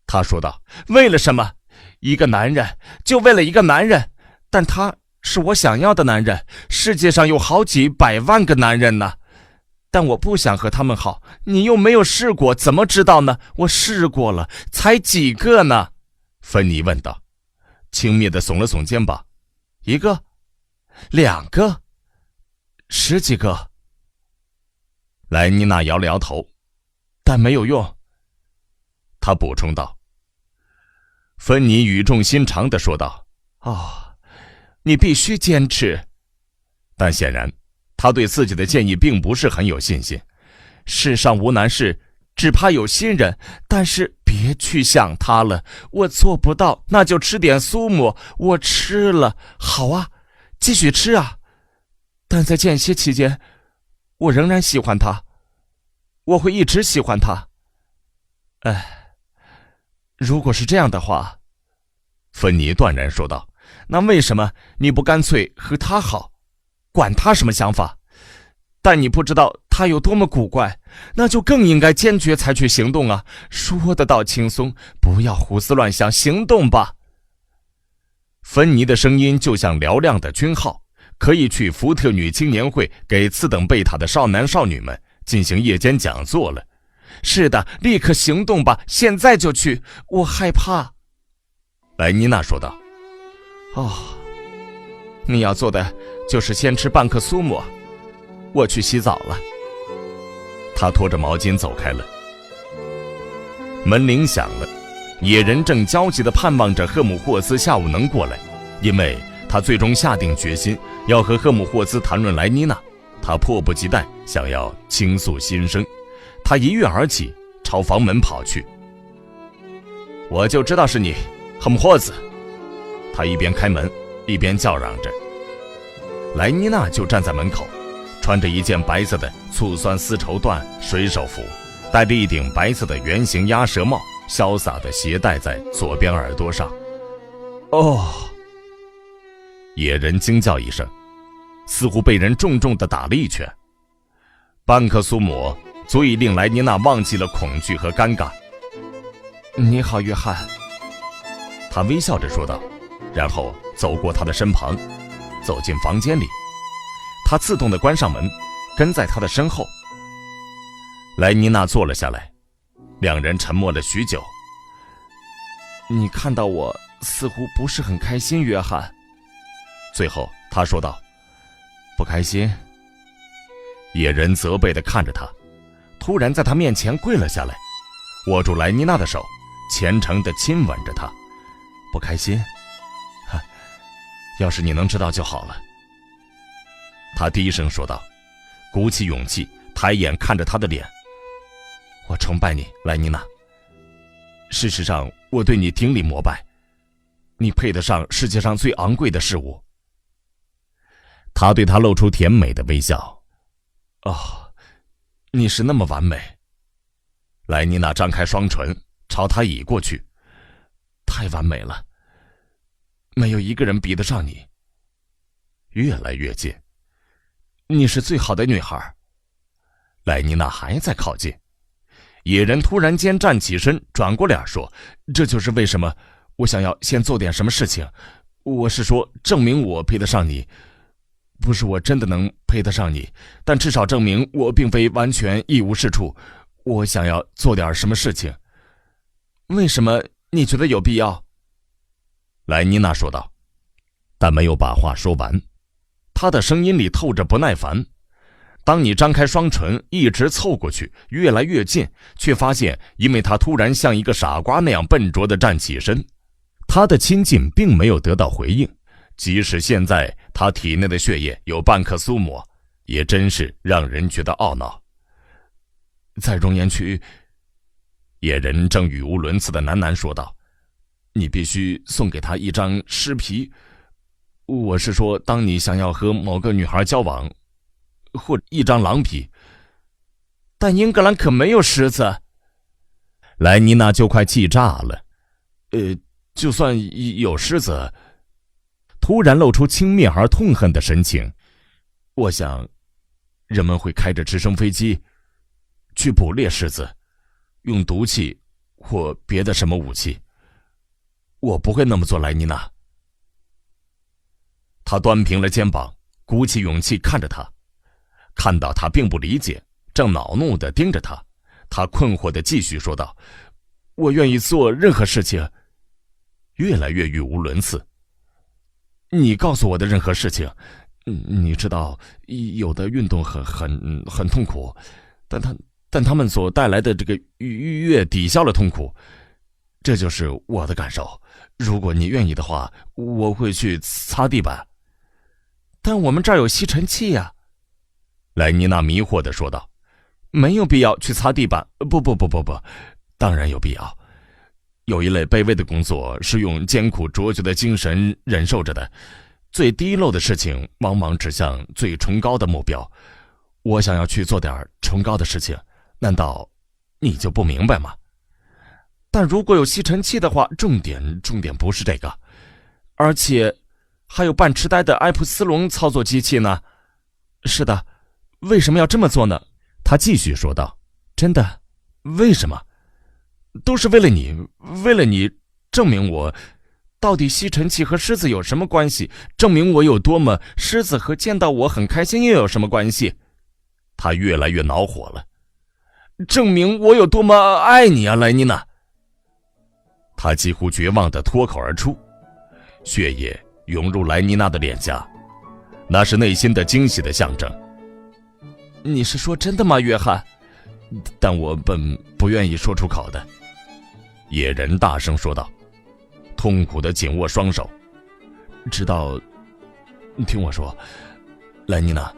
他说道，为了什么？一个男人，就为了一个男人，但他是我想要的男人，世界上有好几百万个男人呢，但我不想和他们好，你又没有试过，怎么知道呢？我试过了，才几个呢？芬妮问道，轻蔑地耸了耸肩膀。1个？2个？10几个？莱妮娜摇了摇头，但没有用。他补充道。芬妮语重心长地说道，你必须坚持。但显然他对自己的建议并不是很有信心。世上无难事，只怕有心人，但是别去想他了，我做不到，那就吃点苏木，我吃了。好啊，继续吃啊。但在间歇期间，我仍然喜欢他，我会一直喜欢他。如果是这样的话，芬妮断然说道，那为什么你不干脆和他好？管他什么想法，但你不知道他有多么古怪，那就更应该坚决采取行动啊！说得倒轻松，不要胡思乱想，行动吧。芬妮的声音就像嘹亮的军号，可以去福特女青年会给次等贝塔的少男少女们进行夜间讲座了。是的，立刻行动吧，现在就去，我害怕。莱妮娜说道。你要做的就是先吃半颗苏木，我去洗澡了。他拖着毛巾走开了。门铃响了，野人正焦急地盼望着赫姆霍斯下午能过来，因为他最终下定决心要和赫姆霍斯谈论莱妮娜。他迫不及待想要倾诉心声，他一跃而起，朝房门跑去。我就知道是你，赫姆霍斯。他一边开门一边叫嚷着。莱妮娜就站在门口，穿着一件白色的醋酸丝绸缎水手服，戴着一顶白色的圆形鸭舌帽，潇洒地斜戴在左边耳朵上。野人惊叫一声，似乎被人重重地打了一拳。半克苏姆足以令莱妮娜忘记了恐惧和尴尬。你好，约翰。他微笑着说道，然后走过他的身旁，走进房间里。他自动地关上门，跟在他的身后。莱妮娜坐了下来，两人沉默了许久。你看到我似乎不是很开心，约翰。最后他说道，不开心。野人责备地看着他，突然在他面前跪了下来，握住莱妮娜的手，虔诚地亲吻着她。不开心？要是你能知道就好了。他低声说道，鼓起勇气，抬眼看着他的脸。我崇拜你，莱妮娜。事实上，我对你顶礼膜拜，你配得上世界上最昂贵的事物。他对她露出甜美的微笑。哦，你是那么完美。莱妮娜张开双唇，朝他倚过去。太完美了，没有一个人比得上你。越来越近。你是最好的女孩。莱妮娜还在靠近。野人突然间站起身，转过脸说，这就是为什么我想要先做点什么事情。我是说，证明我配得上你。不是我真的能配得上你，但至少证明我并非完全一无是处。我想要做点什么事情。为什么你觉得有必要？莱妮娜说道，但没有把话说完。她的声音里透着不耐烦。当你张开双唇，一直凑过去，越来越近，却发现因为他突然像一个傻瓜那样笨拙地站起身，他的亲近并没有得到回应。即使现在他体内的血液有半克苏姆，也真是让人觉得懊恼。在熔岩区，野人正语无伦次地喃喃说道，你必须送给他一张尸皮。我是说，当你想要和某个女孩交往，或一张狼皮。但英格兰可没有狮子。莱妮娜就快气炸了。就算有狮子，突然露出轻蔑而痛恨的神情。我想，人们会开着直升飞机去捕猎狮子，用毒气或别的什么武器。我不会那么做，莱妮娜。他端平了肩膀，鼓起勇气看着他。看到他并不理解，正恼怒地盯着他，他困惑地继续说道，我愿意做任何事情。越来越语无伦次。你告诉我的任何事情。你知道，有的运动很痛苦，但他们所带来的这个愉悦抵消了痛苦。这就是我的感受。如果你愿意的话，我会去擦地板。但我们这儿有吸尘器呀。莱妮娜迷惑地说道，没有必要去擦地板。不，当然有必要。有一类卑微的工作是用艰苦卓绝的精神忍受着的，最低漏的事情往往指向最崇高的目标。我想要去做点崇高的事情，难道你就不明白吗？但如果有吸尘器的话，重点不是这个，而且还有半痴呆的埃普斯隆操作机器呢。是的，为什么要这么做呢？他继续说道，真的，为什么？都是为了你证明我到底吸尘器和狮子有什么关系，证明我有多么狮子和见到我很开心又有什么关系。他越来越恼火了，证明我有多么爱你啊，莱妮娜。他几乎绝望地脱口而出，血液涌入莱妮娜的脸颊，那是内心的惊喜的象征。你是说真的吗，约翰？但我本不愿意说出口的。野人大声说道，痛苦地紧握双手。直到，听我说，莱妮娜，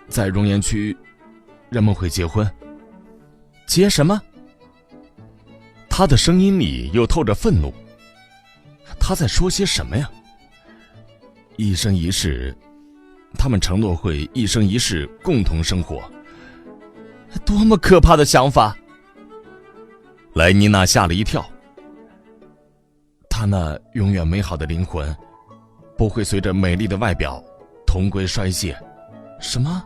在熔岩区，人们会结婚。结什么？他的声音里又透着愤怒。他在说些什么呀？一生一世，他们承诺会一生一世共同生活。多么可怕的想法！莱妮娜吓了一跳。他那永远美好的灵魂，不会随着美丽的外表同归衰谢。什么？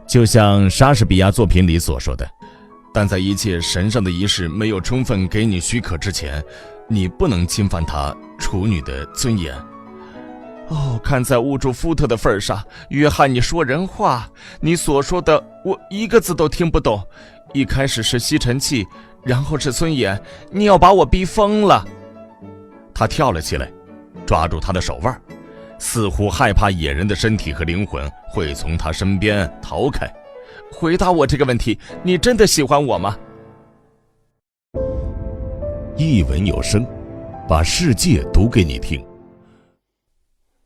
就像莎士比亚作品里所说的，但在一切神圣的仪式没有充分给你许可之前，你不能侵犯她处女的尊严。哦，看在乌主夫特的份上，约翰，你说人话，你所说的我一个字都听不懂。一开始是吸尘器，然后是尊严，你要把我逼疯了。他跳了起来，抓住他的手腕，似乎害怕野人的身体和灵魂会从他身边逃开。回答我这个问题，你真的喜欢我吗？一文有声，把世界读给你听。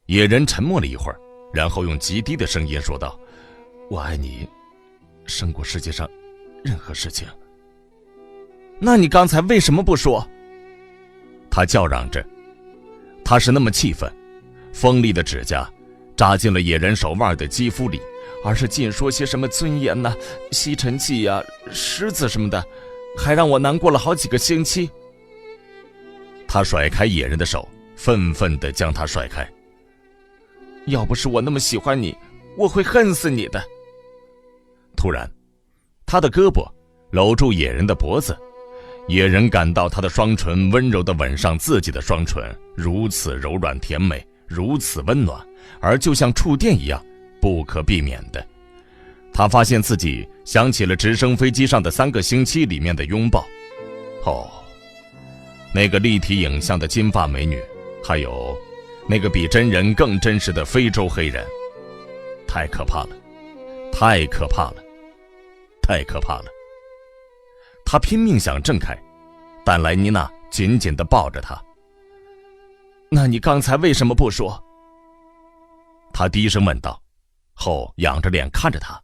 野人沉默了一会儿，然后用极低的声音说道：我爱你胜过世界上任何事情。那你刚才为什么不说？他叫嚷着，他是那么气愤，锋利的指甲扎进了野人手腕的肌肤里，而是尽说些什么尊严呐、吸尘器呀、狮子什么的，还让我难过了好几个星期。他甩开野人的手，愤愤地将他甩开。要不是我那么喜欢你，我会恨死你的。突然，他的胳膊搂住野人的脖子，野人感到他的双唇温柔地吻上自己的双唇，如此柔软甜美，如此温暖，而就像触电一样，不可避免的。他发现自己想起了直升飞机上的3个星期里面的拥抱。哦，那个立体影像的金发美女，还有那个比真人更真实的非洲黑人，太可怕了，太可怕了，太可怕了。他拼命想挣开，但莱妮娜紧紧地抱着他。那你刚才为什么不说？他低声问道，后仰着脸看着他，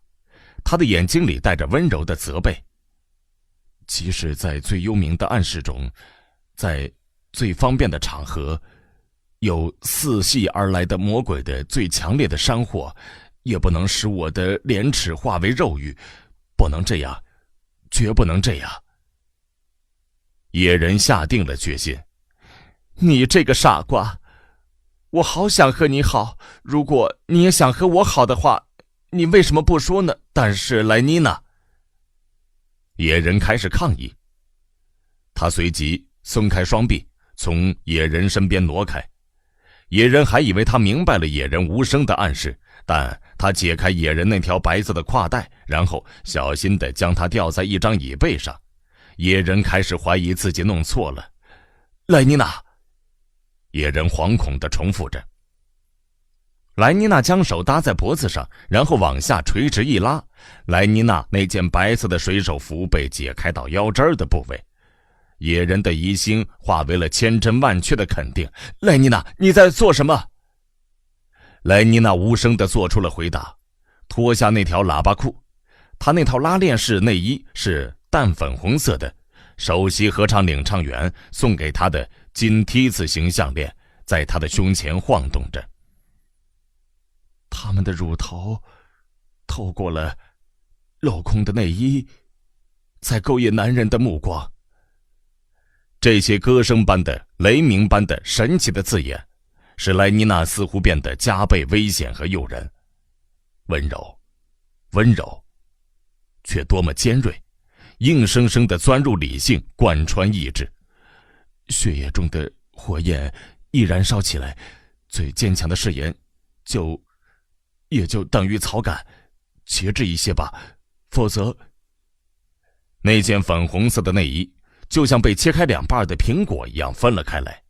他的眼睛里带着温柔的责备。即使在最幽冥的暗示中，在最方便的场合，有四系而来的魔鬼的最强烈的山火，也不能使我的廉耻化为肉欲，不能这样，绝不能这样。野人下定了决心。你这个傻瓜，我好想和你好，如果你也想和我好的话，你为什么不说呢？但是莱妮娜，野人开始抗议。他随即松开双臂，从野人身边挪开。野人还以为他明白了野人无声的暗示，但他解开野人那条白色的挎带，然后小心地将它吊在一张椅背上。野人开始怀疑自己弄错了。莱妮娜，野人惶恐地重复着。莱妮娜将手搭在脖子上，然后往下垂直一拉，莱妮娜那件白色的水手服被解开到腰针的部位。野人的疑心化为了千真万确的肯定。莱妮娜，你在做什么？莱妮娜无声地做出了回答，脱下那条喇叭裤。她那套拉链式内衣是淡粉红色的，首席合唱领唱员送给她的金T字形项链在她的胸前晃动着。他们的乳头透过了镂空的内衣，在勾引男人的目光。这些歌声般的、雷鸣般的神奇的字眼，使莱妮娜似乎变得加倍危险和诱人。温柔，温柔，却多么尖锐，硬生生地钻入理性，贯穿意志。血液中的火焰一燃烧起来，最坚强的誓言也就等于草杆，节制一些吧，否则……那件粉红色的内衣就像被切开两半的苹果一样分了开来。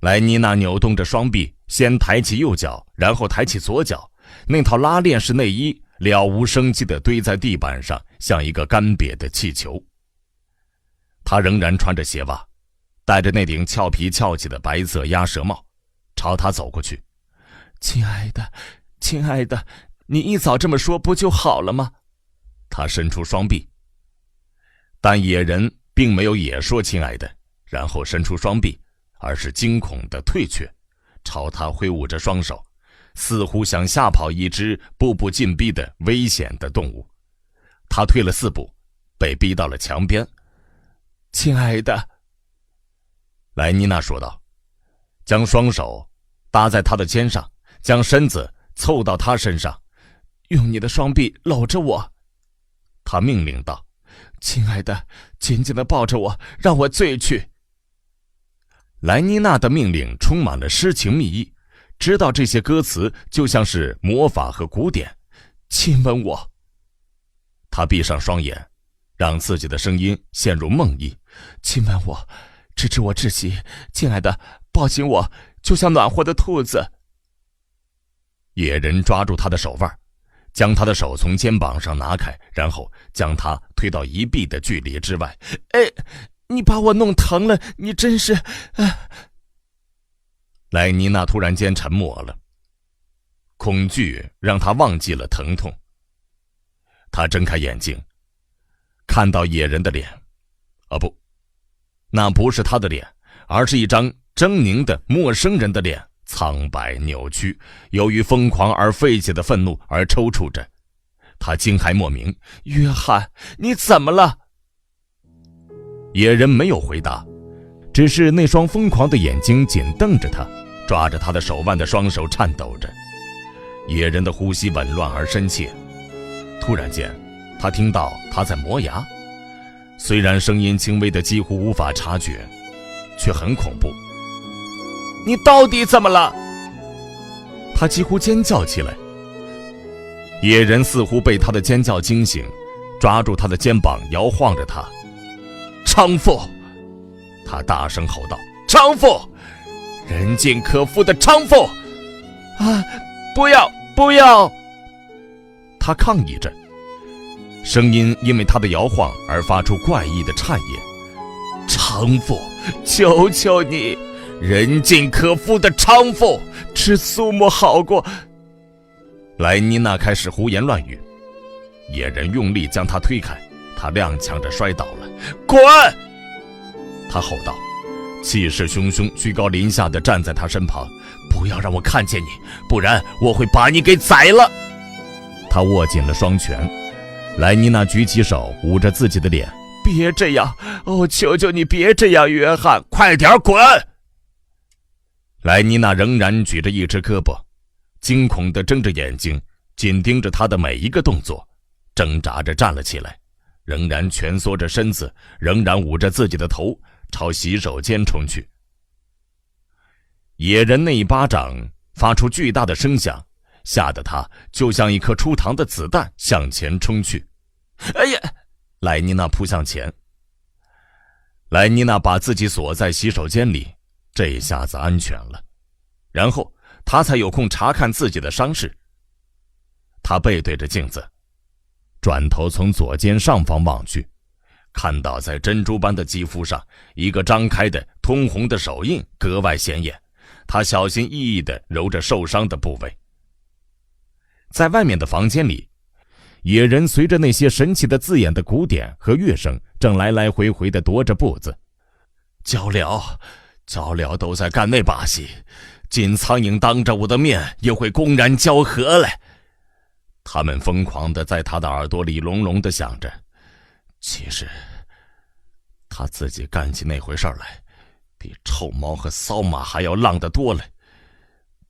莱妮娜扭动着双臂，先抬起右脚，然后抬起左脚，那套拉链式内衣了无生机地堆在地板上，像一个干瘪的气球。她仍然穿着鞋袜，戴着那顶俏皮翘起的白色鸭舌帽，朝他走过去。亲爱的，亲爱的，你一早这么说不就好了吗？他伸出双臂，但野人并没有也说亲爱的，然后伸出双臂，而是惊恐地退却，朝他挥舞着双手，似乎想吓跑一只步步紧逼的危险的动物。他退了4步，被逼到了墙边。亲爱的，莱妮娜说道，将双手搭在他的肩上，将身子凑到他身上，用你的双臂搂着我。他命令道：亲爱的，紧紧地抱着我，让我醉去。莱妮娜的命令充满了诗情蜜意，知道这些歌词就像是魔法和古典。亲吻我。他闭上双眼，让自己的声音陷入梦呓。亲吻我，直至我窒息。亲爱的，抱紧我，就像暖和的兔子。野人抓住他的手腕，将他的手从肩膀上拿开，然后将他推到1臂的距离之外。你把我弄疼了，你真是……莱妮娜突然间沉默了，恐惧让她忘记了疼痛。她睁开眼睛，看到野人的脸。不，那不是他的脸，而是一张狰狞的陌生人的脸，苍白扭曲，由于疯狂而沸起的愤怒而抽搐着。他惊骇莫名：约翰，你怎么了？野人没有回答，只是那双疯狂的眼睛紧瞪着他，抓着他的手腕的双手颤抖着。野人的呼吸紊乱而深切。突然间，他听到他在磨牙，虽然声音轻微的几乎无法察觉，却很恐怖。你到底怎么了？他几乎尖叫起来。野人似乎被他的尖叫惊醒，抓住他的肩膀摇晃着他。娼妇！他大声吼道：娼妇！人尽可夫的娼妇！不要，不要！他抗议着，声音因为他的摇晃而发出怪异的颤音。娼妇，求求你！人尽可夫的娼妇，吃苏木好过。莱妮娜开始胡言乱语，野人用力将她推开，她踉跄着摔倒了。滚！他吼道，气势汹汹，居高临下地站在他身旁。不要让我看见你，不然我会把你给宰了。他握紧了双拳。莱妮娜举起手捂着自己的脸。别这样，求求你别这样，约翰，快点滚！莱妮娜仍然举着一只胳膊，惊恐地睁着眼睛，紧盯着他的每一个动作，挣扎着站了起来，仍然蜷缩着身子，仍然捂着自己的头，朝洗手间冲去。野人那一巴掌发出巨大的声响，吓得他就像一颗出膛的子弹向前冲去。哎呀！莱妮娜扑向前。莱妮娜把自己锁在洗手间里，这一下子安全了。然后她才有空查看自己的伤势。她背对着镜子，转头从左肩上方望去，看到在珍珠般的肌肤上一个张开的通红的手印格外显眼。她小心翼翼地揉着受伤的部位。在外面的房间里，野人随着那些神奇的字眼的鼓点和乐声，正来来回回地踱着步子。脚镣都在干那把戏，金苍蝇当着我的面也会公然交合来。他们疯狂地在他的耳朵里隆隆地响着。其实他自己干起那回事来，比臭猫和骚马还要浪得多了。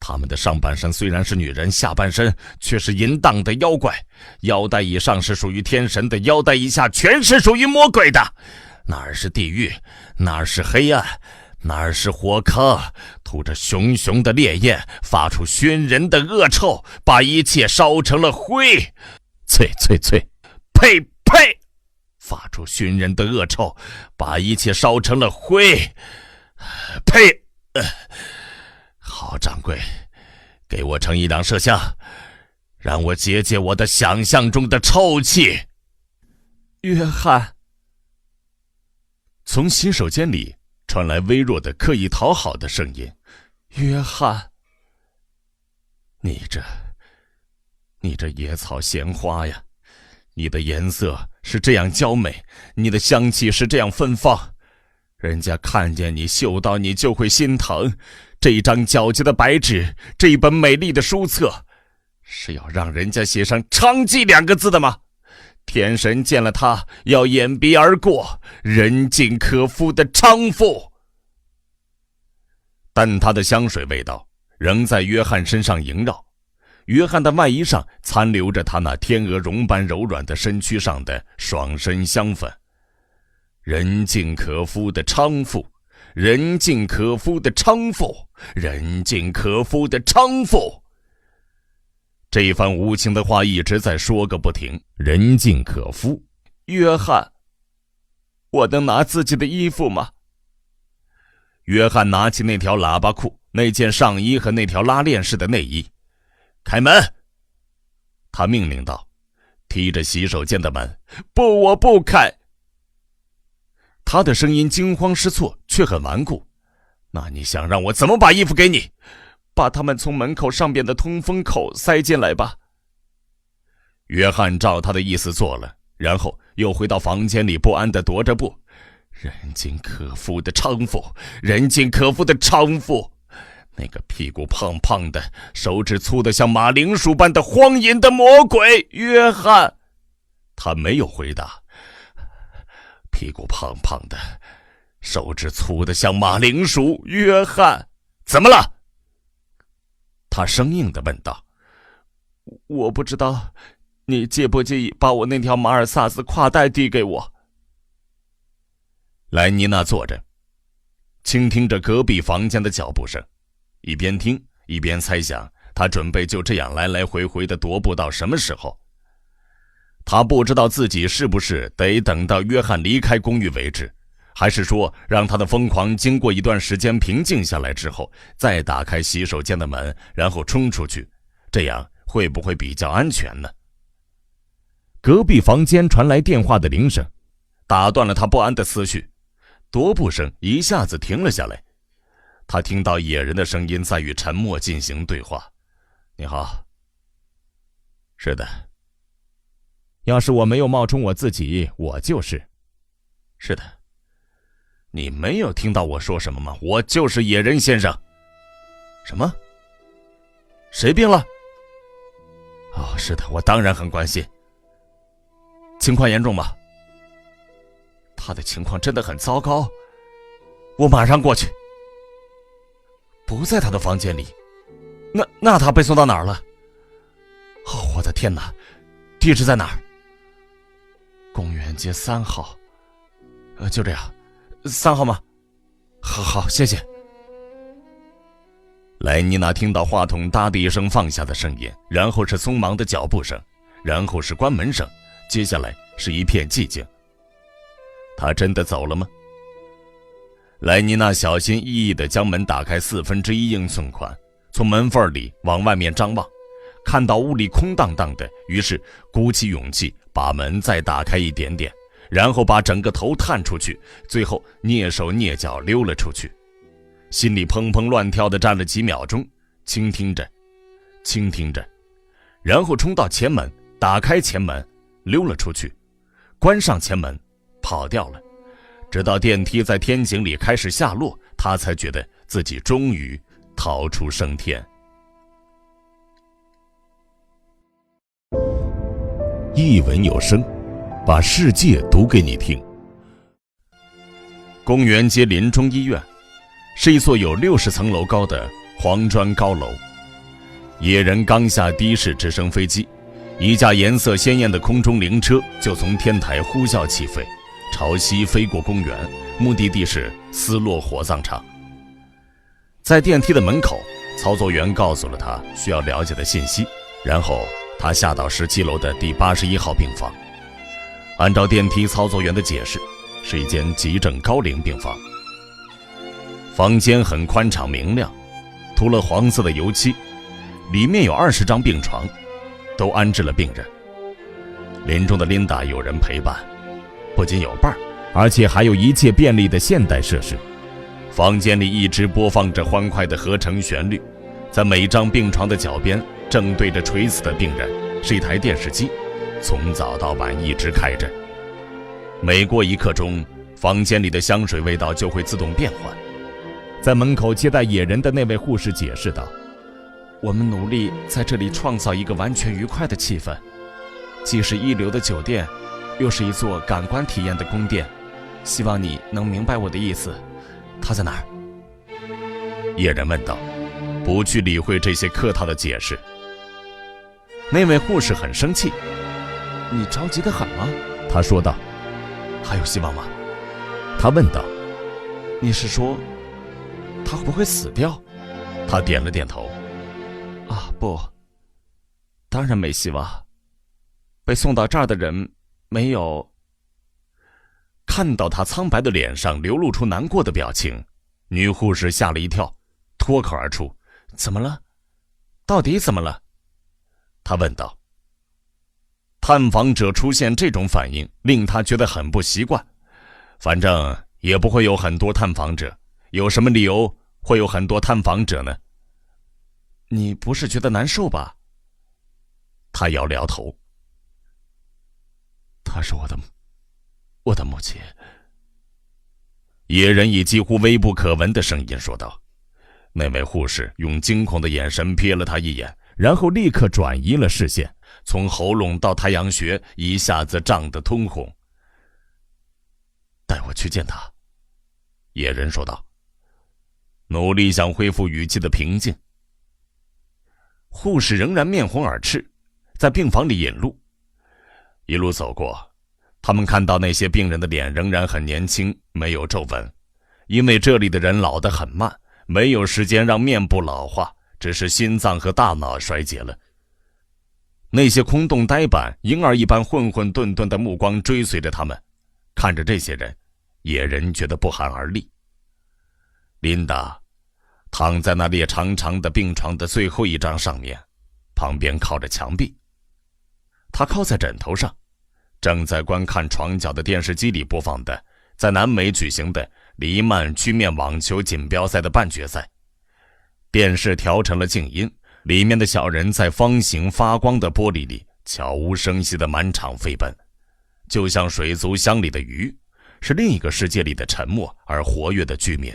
他们的上半身虽然是女人，下半身却是淫荡的妖怪，腰带以上是属于天神的，腰带以下全是属于魔鬼的。哪儿是地狱，哪儿是黑暗，哪儿是火坑，吐着熊熊的烈焰，发出熏人的恶臭，把一切烧成了灰。啐啐啐，呸呸，发出熏人的恶臭，把一切烧成了灰。呸！好，掌柜，给我盛一辆麝香，让我解解我的想象中的臭气。约翰。从洗手间里传来微弱的刻意讨好的声音。约翰，你这野草鲜花呀，你的颜色是这样娇美，你的香气是这样芬芳，人家看见你，嗅到你就会心疼。这一张皎洁的白纸，这一本美丽的书册，是要让人家写上娼妓2个字的吗？天神见了他要掩鼻而过，人尽可夫的娼妇。但他的香水味道仍在约翰身上萦绕。约翰的外衣上残留着他那天鹅绒般柔软的身躯上的爽身香粉。人尽可夫的娼妇，人尽可夫的娼妇，人尽可夫的娼妇。这一番无情的话一直在说个不停。人尽可夫。约翰，我能拿自己的衣服吗？约翰拿起那条喇叭裤、那件上衣和那条拉链式的内衣。开门！他命令道，踢着洗手间的门。不，我不开。他的声音惊慌失措，却很顽固。那你想让我怎么把衣服给你？把他们从门口上边的通风口塞进来吧。约翰照他的意思做了，然后又回到房间里不安地踱着步。人尽可夫的娼妇，人尽可夫的娼妇。那个屁股胖胖的，手指粗得像马铃薯般的荒淫的魔鬼。约翰，他没有回答。屁股胖胖的，手指粗得像马铃薯。约翰，怎么了？他生硬地问道。我不知道，你介不介意把我那条马尔萨斯挎带递给我？莱妮娜坐着，倾听着隔壁房间的脚步声，一边听一边猜想，她准备就这样来来回回地踱步到什么时候。她不知道自己是不是得等到约翰离开公寓为止，还是说让他的疯狂经过一段时间平静下来之后，再打开洗手间的门，然后冲出去，这样会不会比较安全呢？隔壁房间传来电话的铃声，打断了他不安的思绪。踱步声一下子停了下来，他听到野人的声音在与沉默进行对话。你好。是的。要是我没有冒充我自己，我就是。是的。你没有听到我说什么吗？我就是野人先生。什么？谁病了？哦，是的，我当然很关心。情况严重吗？他的情况真的很糟糕，我马上过去。不在他的房间里，那他被送到哪儿了？哦，我的天哪，地址在哪儿？公园街3号。就这样，3号吗？好，谢谢。莱妮娜听到话筒哒的一声放下的声音，然后是匆忙的脚步声，然后是关门声，接下来是一片寂静。他真的走了吗？莱妮娜小心翼翼地将门打开1/4英寸宽，从门缝里往外面张望，看到屋里空荡荡的，于是鼓起勇气把门再打开一点点，然后把整个头探出去，最后蹑手蹑脚溜了出去。心里砰砰乱跳地站了几秒钟，倾听着，然后冲到前门，打开前门，溜了出去，关上前门，跑掉了。直到电梯在天井里开始下落，他才觉得自己终于逃出升天。一文有声，把世界读给你听。公园街临终医院是一座有60层楼高的黄砖高楼。野人刚下的士直升飞机，一架颜色鲜艳的空中灵车就从天台呼啸起飞，朝西飞过公园，目的地是斯洛火葬场。在电梯的门口，操作员告诉了他需要了解的信息，然后他下到17楼的第81号病房。按照电梯操作员的解释，是一间急症高龄病房。房间很宽敞明亮，涂了黄色的油漆，里面有20张病床，都安置了病人。临终的琳达有人陪伴，不仅有伴儿，而且还有一切便利的现代设施。房间里一直播放着欢快的合成旋律，在每张病床的脚边，正对着垂死的病人是一台电视机，从早到晚一直开着。每过1刻钟，房间里的香水味道就会自动变换。在门口接待野人的那位护士解释道：我们努力在这里创造一个完全愉快的气氛，既是一流的酒店，又是一座感官体验的宫殿，希望你能明白我的意思。他在哪儿？野人问道。不去理会这些客套的解释。那位护士很生气：“你着急得很吗？”他说道。“还有希望吗？”他问道。“你是说他会不会死掉？”他点了点头。“啊，不，当然没希望。被送到这儿的人没有……”看到他苍白的脸上流露出难过的表情，女护士吓了一跳，脱口而出：“怎么了？到底怎么了？”他问道。探访者出现这种反应令他觉得很不习惯，反正也不会有很多探访者，有什么理由会有很多探访者呢？你不是觉得难受吧？他摇了摇头。她是我的母亲。野人以几乎微不可闻的声音说道。那位护士用惊恐的眼神瞥了他一眼，然后立刻转移了视线，从喉咙到太阳穴一下子涨得通红。带我去见他，野人说道，努力想恢复语气的平静。护士仍然面红耳赤，在病房里引路。一路走过，他们看到那些病人的脸仍然很年轻，没有皱纹，因为这里的人老得很慢，没有时间让面部老化，只是心脏和大脑衰竭了。那些空洞呆板、婴儿一般混混沌沌的目光追随着他们，看着这些人，野人觉得不寒而栗。琳达躺在那列长长的病床的最后一张上面，旁边靠着墙壁。他靠在枕头上，正在观看床角的电视机里播放的在南美举行的黎曼曲面网球锦标赛的半决赛。电视调成了静音，里面的小人在方形发光的玻璃里悄无声息地满场飞奔，就像水族箱里的鱼，是另一个世界里的沉默而活跃的居民。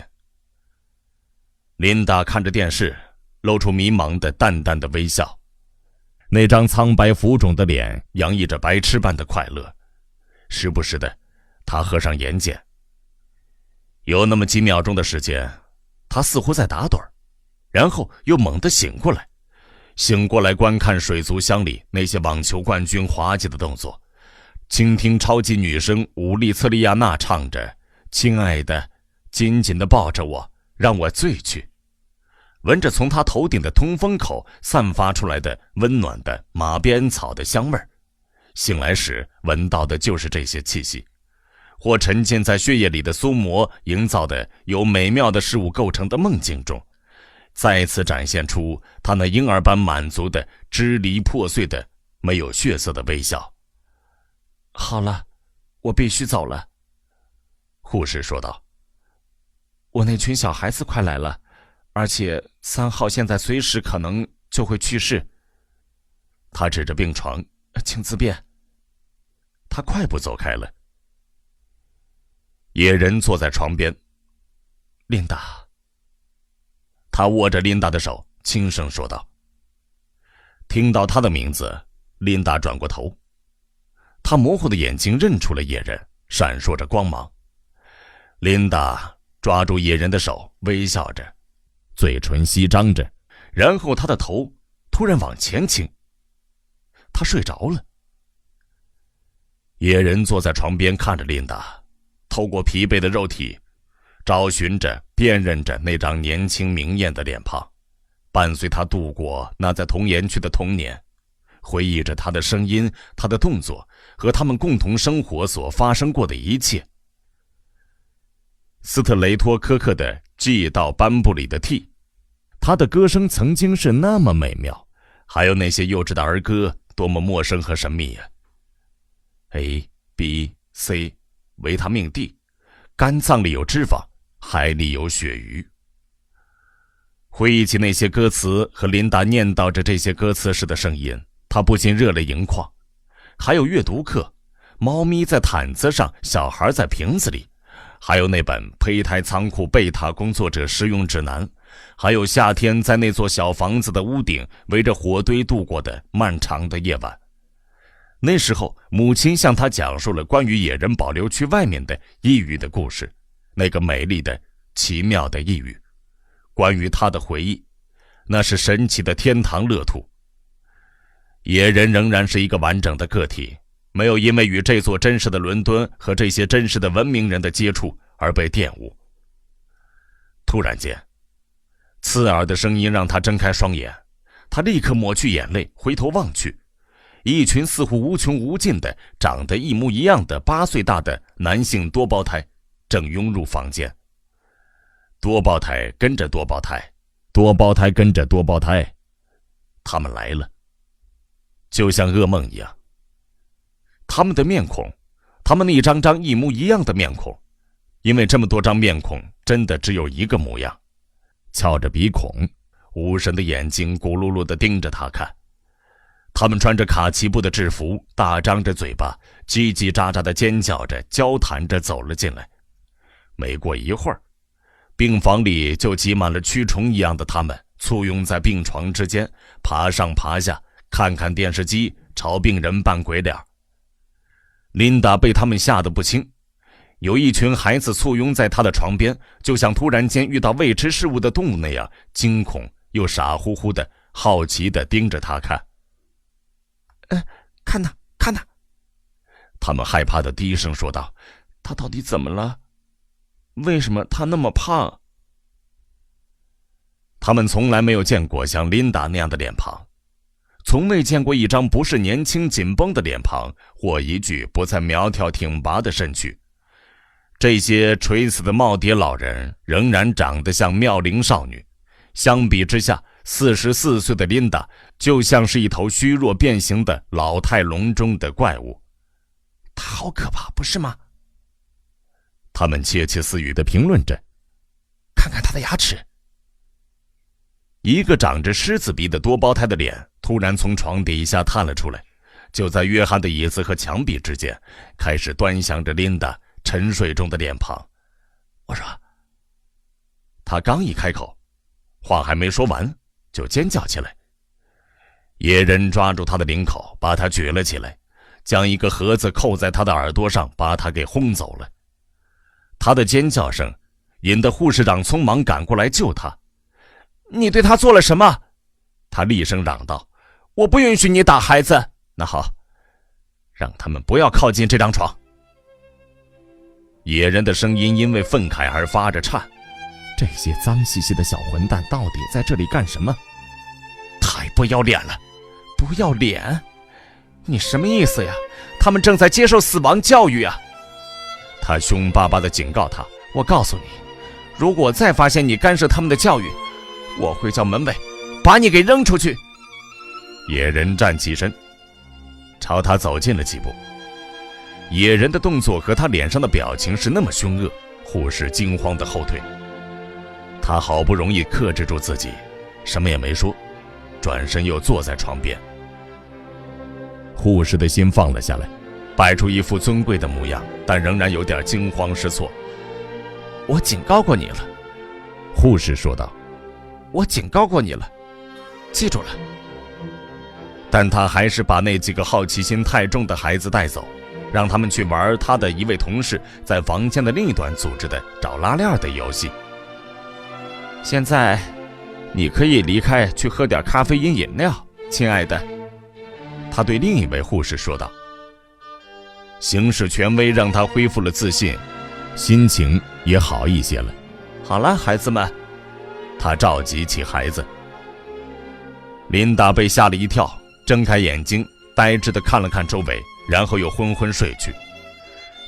琳达看着电视，露出迷茫的淡淡的微笑，那张苍白浮肿的脸洋溢着白痴般的快乐。时不时的，他合上眼睑，有那么几秒钟的时间，他似乎在打盹，然后又猛地醒过来观看水族箱里那些网球冠军滑稽的动作，倾听超级女声伍利策利亚娜唱着亲爱的，紧紧地抱着我，让我醉去，闻着从他头顶的通风口散发出来的温暖的马鞭草的香味，醒来时闻到的就是这些气息，或沉浸在血液里的苏膜营造的由美妙的事物构成的梦境中，再次展现出他那婴儿般满足的支离破碎的没有血色的微笑。好了，我必须走了，护士说道。我那群小孩子快来了，而且3号现在随时可能就会去世。他指着病床，请自便。他快步走开了。野人坐在床边。琳达。他握着琳达的手，轻声说道。听到他的名字，琳达转过头，她模糊的眼睛认出了野人，闪烁着光芒。琳达抓住野人的手，微笑着，嘴唇翕张着，然后他的头突然往前倾，他睡着了。野人坐在床边看着琳达，透过疲惫的肉体找寻着辨认着那张年轻明艳的脸庞，伴随他度过那在童颜区的童年，回忆着他的声音，他的动作和他们共同生活所发生过的一切。斯特雷托科克的 G 到颁布里的 T， 他的歌声曾经是那么美妙，还有那些幼稚的儿歌多么陌生和神秘呀。A、B、C， 维他命 D， 肝脏里有脂肪，海里有鳕鱼。回忆起那些歌词和琳达念叨着这些歌词时的声音，他不禁热泪盈眶。还有阅读课，猫咪在毯子上，小孩在瓶子里，还有那本胚胎仓库贝塔工作者实用指南，还有夏天在那座小房子的屋顶围着火堆度过的漫长的夜晚。那时候母亲向他讲述了关于野人保留区外面的异域的故事，那个美丽的奇妙的异域，关于他的回忆，那是神奇的天堂乐土。野人仍然是一个完整的个体，没有因为与这座真实的伦敦和这些真实的文明人的接触而被玷污。突然间，刺耳的声音让他睁开双眼，他立刻抹去眼泪，回头望去，一群似乎无穷无尽的长得一模一样的8岁大的男性多胞胎正涌入房间。多胞胎跟着多胞胎，多胞胎跟着多胞胎，他们来了，就像噩梦一样。他们的面孔，他们一张张一模一样的面孔，因为这么多张面孔真的只有一个模样，翘着鼻孔，无神的眼睛咕噜噜地盯着他看。他们穿着卡其布的制服，大张着嘴巴，叽叽喳喳地尖叫着，交谈着走了进来。没过一会儿，病房里就挤满了蛆虫一样的他们，簇拥在病床之间，爬上爬下，看看电视机，朝病人扮鬼脸。琳达被他们吓得不轻，有一群孩子簇拥在她的床边，就像突然间遇到未知事物的动物那样，惊恐又傻乎乎的好奇地盯着她看。看他，看他！他们害怕地低声说道：“他到底怎么了？为什么他那么胖？”他们从来没有见过像琳达那样的脸庞，从未见过一张不是年轻紧绷的脸庞，或一具不再苗条挺拔的身躯。这些垂死的耄耋老人仍然长得像妙龄少女，相比之下，44岁的琳达就像是一头虚弱变形的老态龙钟的怪物。他好可怕，不是吗？他们窃窃私语地评论着。看看他的牙齿。一个长着狮子鼻的多胞胎的脸突然从床底下探了出来，就在约翰的椅子和墙壁之间，开始端详着琳达沉睡中的脸庞。我说，他刚一开口，话还没说完，就尖叫起来。野人抓住他的领口，把他举了起来，将一个盒子扣在他的耳朵上，把他给轰走了。他的尖叫声引得护士长匆忙赶过来救他。你对他做了什么？他厉声嚷道。我不允许你打孩子。那好，让他们不要靠近这张床。野人的声音因为愤慨而发着颤。这些脏兮兮的小混蛋到底在这里干什么？太不要脸了！不要脸？你什么意思呀？他们正在接受死亡教育啊！他凶巴巴地警告他。我告诉你，如果再发现你干涉他们的教育，我会叫门卫把你给扔出去。野人站起身，朝他走近了几步。野人的动作和他脸上的表情是那么凶恶，护士惊慌地后退。他好不容易克制住自己，什么也没说，转身又坐在床边。护士的心放了下来，摆出一副尊贵的模样，但仍然有点惊慌失措。我警告过你了，护士说道。我警告过你了，记住了。但他还是把那几个好奇心太重的孩子带走，让他们去玩他的一位同事在房间的另一端组织的找拉链的游戏。现在你可以离开，去喝点咖啡因饮料，亲爱的。他对另一位护士说道。行使权威让他恢复了自信，心情也好一些了。好了，孩子们。他召集起孩子。琳达被吓了一跳，睁开眼睛，呆滞地看了看周围，然后又昏昏睡去。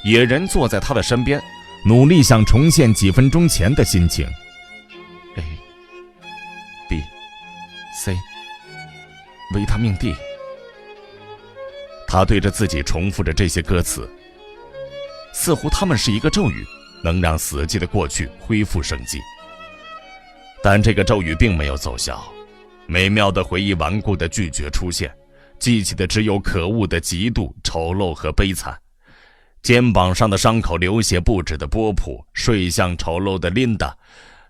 野人坐在他的身边，努力想重现几分钟前的心情。A B C 维他命 D。他对着自己重复着这些歌词，似乎他们是一个咒语，能让死寂的过去恢复生机。但这个咒语并没有奏效，美妙的回忆顽固的拒绝出现，记起的只有可恶的嫉妒、丑陋和悲惨。肩膀上的伤口流血不止的波普，睡相丑陋的琳达，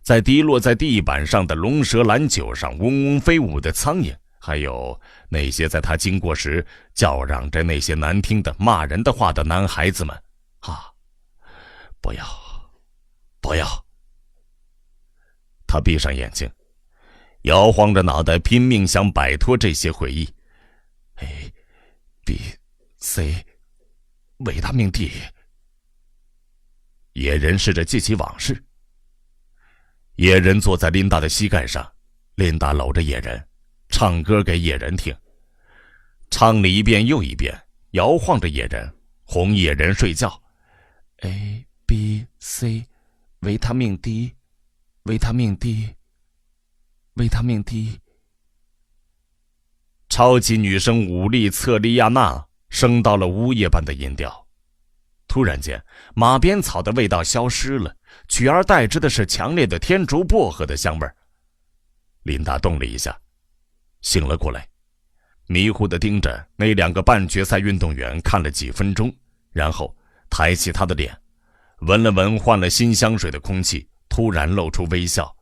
在滴落在地板上的龙舌兰酒上嗡嗡飞舞的苍蝇，还有那些在他经过时叫嚷着那些难听的骂人的话的男孩子们。不要，不要！他闭上眼睛，摇晃着脑袋，拼命想摆脱这些回忆。A B C 维他命 D。野人试着记起往事。野人坐在琳达的膝盖上，琳达搂着野人，唱歌给野人听，唱了一遍又一遍，摇晃着野人，哄野人睡觉。A B C 维他命 D， 维他命 D， 维他命 D。超级女声武力策利亚娜升到了呜咽般的音调。突然间，马鞭草的味道消失了，取而代之的是强烈的天竺薄荷的香味儿。琳达动了一下，醒了过来，迷糊地盯着那2个半决赛运动员看了几分钟，然后抬起她的脸，闻了闻换了新香水的空气，突然露出微笑，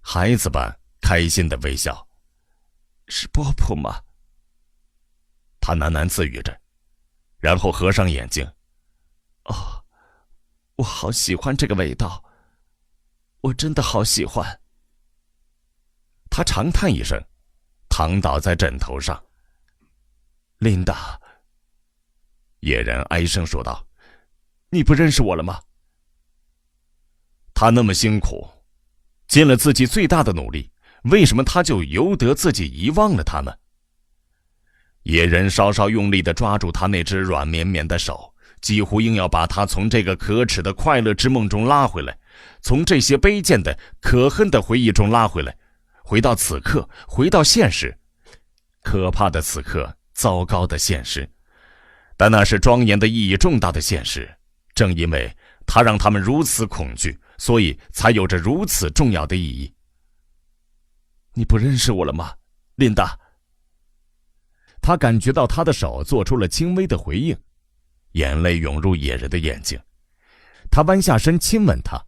孩子般开心的微笑。是波普吗？他喃喃自语着，然后合上眼睛。哦，我好喜欢这个味道，我真的好喜欢。他长叹一声，躺倒在枕头上。琳达，野人哀声说道，你不认识我了吗？他那么辛苦，尽了自己最大的努力，为什么他就由得自己遗忘了他呢？野人稍稍用力地抓住他那只软绵绵的手，几乎硬要把他从这个可耻的快乐之梦中拉回来，从这些卑贱的可恨的回忆中拉回来，回到此刻，回到现实。可怕的此刻，糟糕的现实，但那是庄严的意义重大的现实。正因为它让他们如此恐惧，所以才有着如此重要的意义。你不认识我了吗，琳达？他感觉到他的手做出了轻微的回应，眼泪涌入野人的眼睛。他弯下身亲吻他，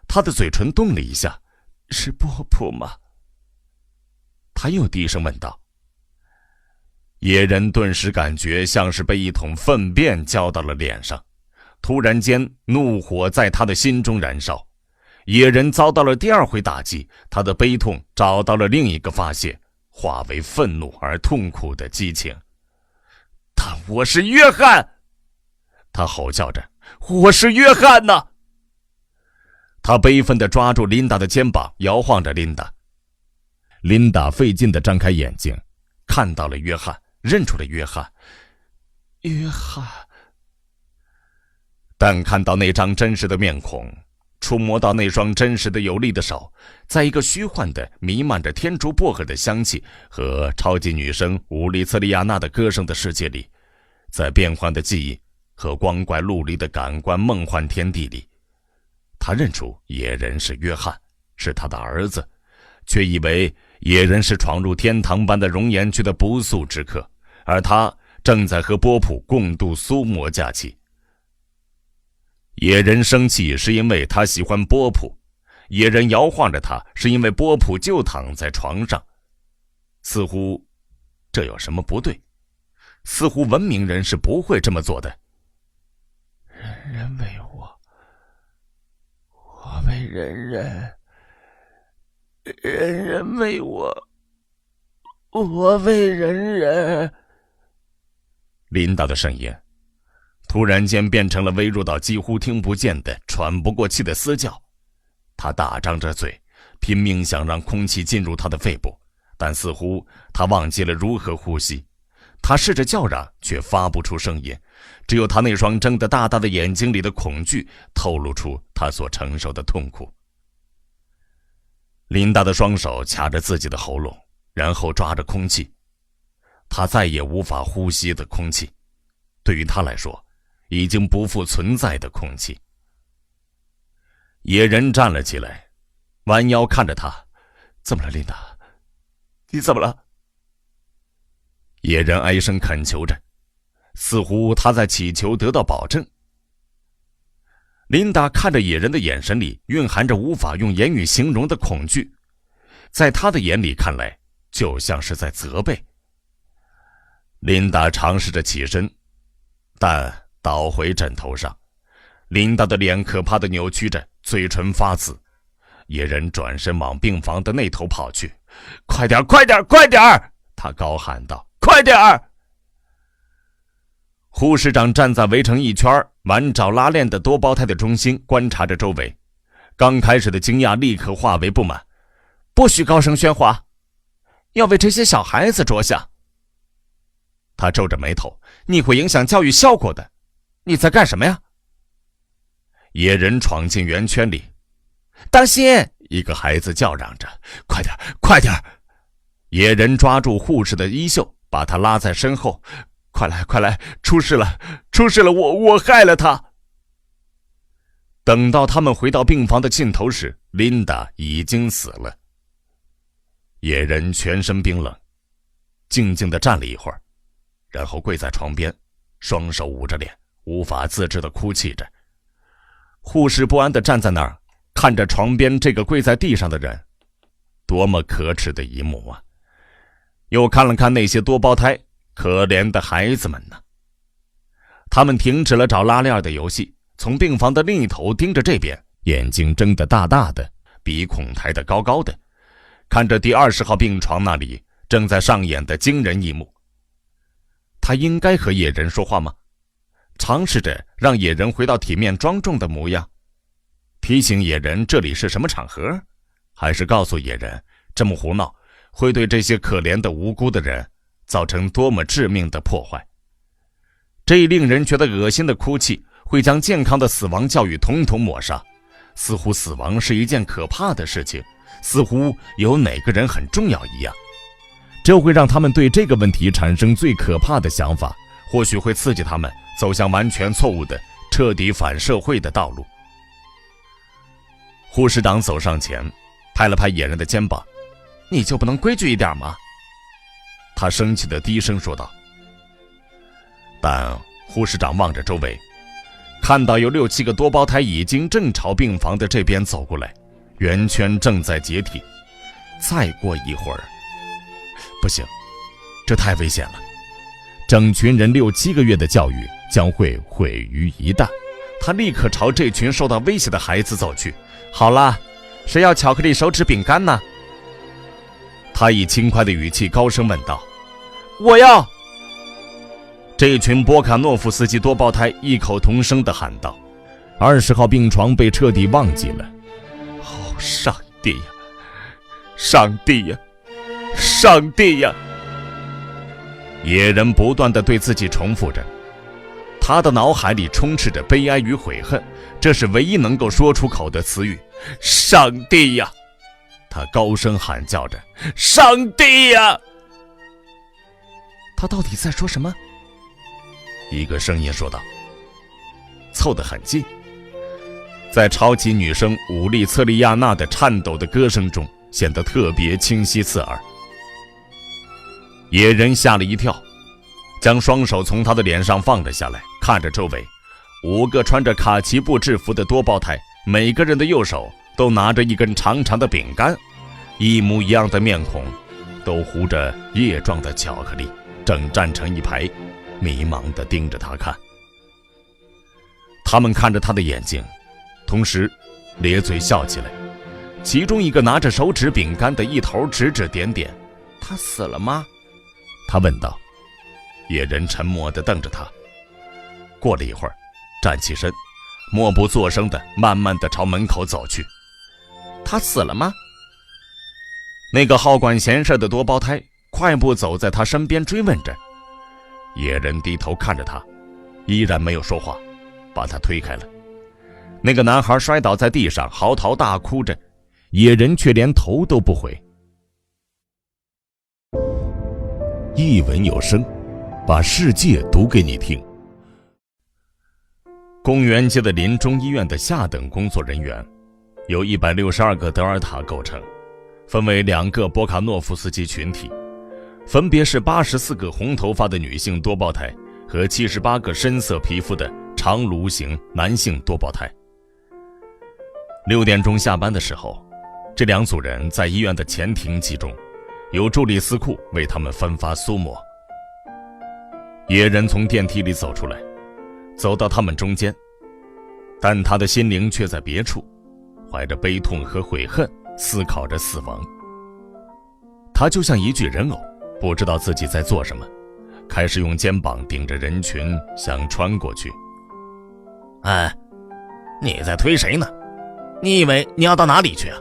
他的嘴唇动了一下。是波普吗？他又低声问道。野人顿时感觉像是被一桶粪便浇到了脸上，突然间怒火在他的心中燃烧。野人遭到了第2回打击，他的悲痛找到了另一个发泄，化为愤怒而痛苦的激情。但我是约翰！他吼叫着，我是约翰呐！他悲愤地抓住琳达的肩膀，摇晃着琳达。琳达费劲地张开眼睛，看到了约翰，认出了约翰。约翰。但看到那张真实的面孔，触摸到那双真实的有力的手，在一个虚幻的弥漫着天竺薄荷的香气和超级女声乌里策利亚娜的歌声的世界里，在变幻的记忆和光怪陆离的感官梦幻天地里，他认出野人是约翰，是他的儿子，却以为野人是闯入天堂般的熔岩区的不速之客，而他正在和波普共度苏摩假期。野人生气是因为他喜欢波普，野人摇晃着他是因为波普就躺在床上。似乎这有什么不对，似乎文明人是不会这么做的。人人为我，我为人人，人人为我，我为人人。琳达的声音突然间变成了微弱到几乎听不见的喘不过气的嘶叫。他大张着嘴，拼命想让空气进入他的肺部，但似乎他忘记了如何呼吸。他试着叫嚷，却发不出声音，只有他那双睁得大大的眼睛里的恐惧透露出他所承受的痛苦。琳达的双手掐着自己的喉咙，然后抓着空气。他再也无法呼吸的空气，对于他来说已经不复存在的空气。野人站了起来，弯腰看着他。怎么了，琳达？你怎么了？野人哀声恳求着，似乎他在祈求得到保证。琳达看着野人的眼神里蕴含着无法用言语形容的恐惧，在他的眼里看来就像是在责备。琳达尝试着起身，但倒回枕头上。琳达的脸可怕地扭曲着，嘴唇发紫。野人转身往病房的那头跑去，快点，快点，快点！他高喊道：“快点！”护士长站在围成一圈玩找拉链的多胞胎的中心，观察着周围。刚开始的惊讶立刻化为不满：“不许高声喧哗，要为这些小孩子着想。”他皱着眉头：“你会影响教育效果的，你在干什么呀？”野人闯进圆圈里，当心！一个孩子叫嚷着：“快点，快点！”野人抓住护士的衣袖，把他拉在身后：“快来，快来！出事了，出事了！我害了他！”等到他们回到病房的尽头时，琳达已经死了。野人全身冰冷，静静地站了一会儿，然后跪在床边，双手捂着脸，无法自制地哭泣着。护士不安地站在那儿，看着床边这个跪在地上的人，多么可耻的一幕啊！又看了看那些多胞胎，可怜的孩子们呢。他们停止了找拉链的游戏，从病房的另一头盯着这边，眼睛睁得大大的，鼻孔抬得高高的，看着第20号病床那里正在上演的惊人一幕。他应该和野人说话吗？尝试着让野人回到体面庄重的模样，提醒野人这里是什么场合，还是告诉野人这么胡闹会对这些可怜的无辜的人造成多么致命的破坏。这一令人觉得恶心的哭泣会将健康的死亡教育统统抹杀，似乎死亡是一件可怕的事情，似乎有哪个人很重要一样。这会让他们对这个问题产生最可怕的想法，或许会刺激他们走向完全错误的彻底反社会的道路。护士长走上前，拍了拍野人的肩膀：“你就不能规矩一点吗？”他生气地低声说道。但护士长望着周围，看到有6、7个多胞胎已经正朝病房的这边走过来，圆圈正在解体。再过一会儿，不行，这太危险了，整群人6、7个月的教育将会毁于一旦。他立刻朝这群受到威胁的孩子走去。好了，谁要巧克力手指饼干呢？他以轻快的语气高声问道。我要！这群波卡诺夫斯基多胞胎异口同声地喊道。20号病床被彻底忘记了。哦，上帝呀，上帝呀，上帝呀！野人不断地对自己重复着，他的脑海里充斥着悲哀与悔恨，这是唯一能够说出口的词语。上帝呀！他高声喊叫着，上帝呀！他到底在说什么？一个声音说道，凑得很近，在超级女声武利策利亚娜的颤抖的歌声中显得特别清晰刺耳。野人吓了一跳，将双手从他的脸上放了下来，看着周围5个穿着卡其布制服的多胞胎，每个人的右手都拿着一根长长的饼干，一模一样的面孔，都糊着叶状的巧克力，正站成一排，迷茫地盯着他看。他们看着他的眼睛，同时咧嘴笑起来。其中一个拿着手指饼干的一头指指点点。他死了吗？他问道。野人沉默地瞪着他。过了一会儿，站起身，默不作声地慢慢地朝门口走去。他死了吗？那个好管闲事的多胞胎快步走在他身边追问着。野人低头看着他，依然没有说话，把他推开了。那个男孩摔倒在地上，嚎啕大哭着，野人却连头都不回。一文有声，把世界读给你听。公园街的临终医院的下等工作人员由162个德尔塔构成，分为2个波卡诺夫斯基群体，分别是84个红头发的女性多胞胎和78个深色皮肤的长颅型男性多胞胎。6点钟下班的时候，这2组人在医院的前庭集中，由助理司库为他们分发苏沫。野人从电梯里走出来，走到他们中间，但他的心灵却在别处，怀着悲痛和悔恨思考着死亡。他就像一具人偶，不知道自己在做什么，开始用肩膀顶着人群想穿过去。哎，你在推谁呢？你以为你要到哪里去啊？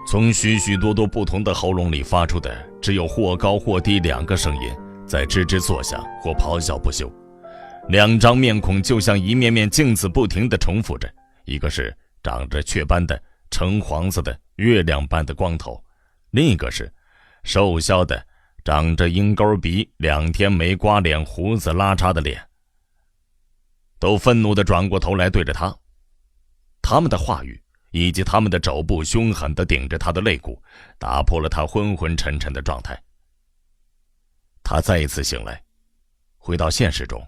从许许多多不同的喉咙里发出的只有或高或低2个声音，在吱吱作响或咆哮不休。2张面孔就像一面面镜子，不停地重复着，一个是长着雀斑的橙黄色的月亮般的光头，另一个是瘦削的长着鹰钩鼻2天没刮脸胡子拉碴的脸，都愤怒地转过头来对着他。他们的话语以及他们的肘部凶狠地顶着他的肋骨，打破了他昏昏沉沉的状态。他再一次醒来，回到现实中。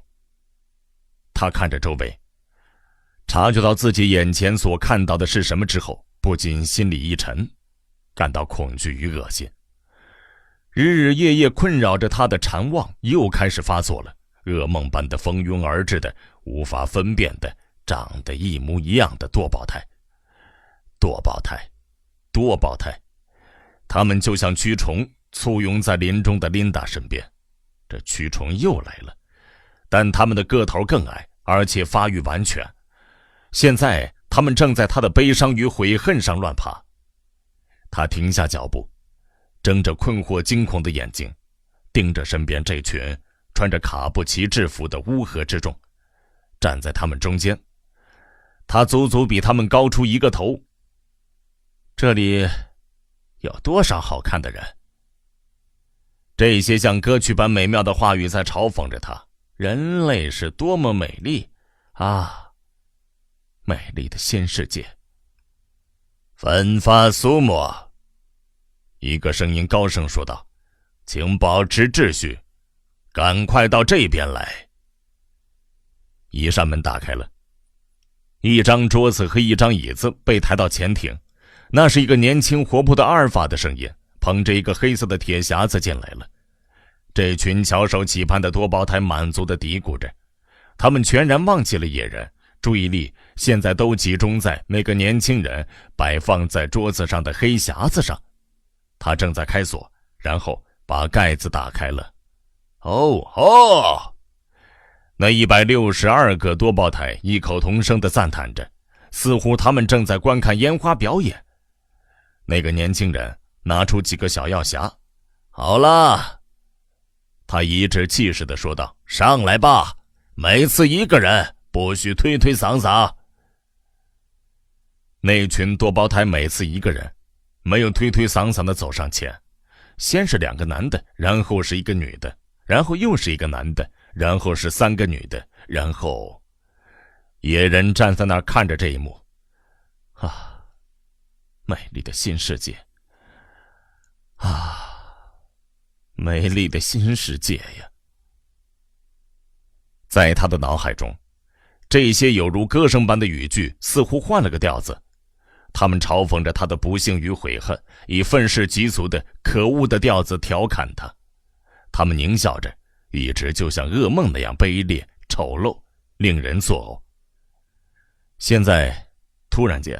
他看着周围，察觉到自己眼前所看到的是什么之后，不禁心里一沉，感到恐惧与恶心。日日夜夜困扰着他的馋望又开始发作了，噩梦般的蜂拥而至的无法分辨的长得一模一样的多胞胎，他们就像蛆虫簇拥在林中的琳达身边。这蛆虫又来了，但他们的个头更矮，而且发育完全。现在他们正在他的悲伤与悔恨上乱爬。他停下脚步，睁着困惑惊恐的眼睛，盯着身边这群穿着卡布奇制服的乌合之众，站在他们中间。他足足比他们高出1个头。这里有多少好看的人？这些像歌曲般美妙的话语在嘲讽着他。人类是多么美丽啊！美丽的新世界。分发苏莫，一个声音高声说道，请保持秩序，赶快到这边来。一扇门打开了，一张桌子和一张椅子被抬到前庭，那是一个年轻活泼的阿尔法的声音，捧着一个黑色的铁匣子进来了。这群翘首企盼的多胞胎满足地嘀咕着，他们全然忘记了野人，注意力现在都集中在那个年轻人摆放在桌子上的黑匣子上。他正在开锁，然后把盖子打开了。那162个多胞胎异口同声地赞叹着，似乎他们正在观看烟花表演。那个年轻人拿出几个小药匣。好了，他颐指气使地说道，上来吧，每次1个人，不许推推搡搡。那群多胞胎每次1个人，没有推推搡搡地走上前，先是2个男的，然后是1个女的，然后又是1个男的，然后是3个女的，然后野人站在那儿看着这一幕。啊，美丽的新世界啊，美丽的新世界呀！在他的脑海中，这些有如歌声般的语句似乎换了个调子，他们嘲讽着他的不幸与悔恨，以愤世嫉俗的可恶的调子调侃他。他们狞笑着，一直就像噩梦那样卑劣、丑陋，令人作呕。现在，突然间，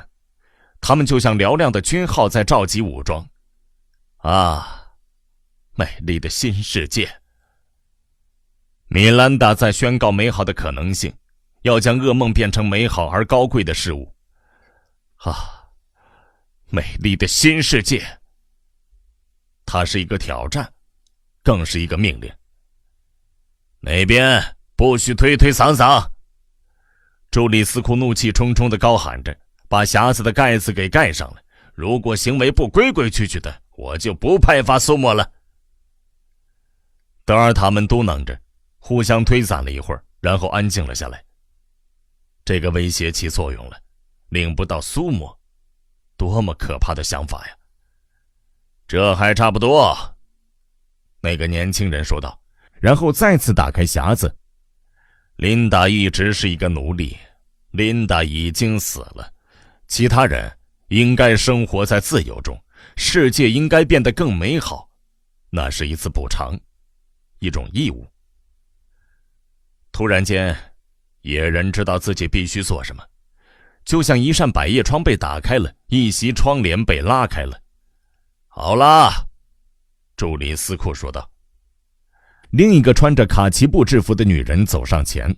他们就像嘹亮的军号在召集武装。啊，美丽的新世界！米兰达在宣告美好的可能性，要将噩梦变成美好而高贵的事物。啊，美丽的新世界！它是一个挑战，更是一个命令。那边不许推推搡搡！朱里斯库怒气冲冲地高喊着，把匣子的盖子给盖上了。如果行为不规规矩矩的，我就不派发苏莫了。德尔塔们嘟囔着，互相推搡了一会儿，然后安静了下来。这个威胁起作用了，领不到苏莫，多么可怕的想法呀！这还差不多，那个年轻人说道，然后再次打开匣子。琳达一直是一个奴隶，琳达已经死了，其他人应该生活在自由中，世界应该变得更美好，那是一次补偿，一种义务。突然间，野人知道自己必须做什么，就像一扇百叶窗被打开了，一袭窗帘被拉开了。好了，朱里斯库说道。另一个穿着卡其布制服的女人走上前，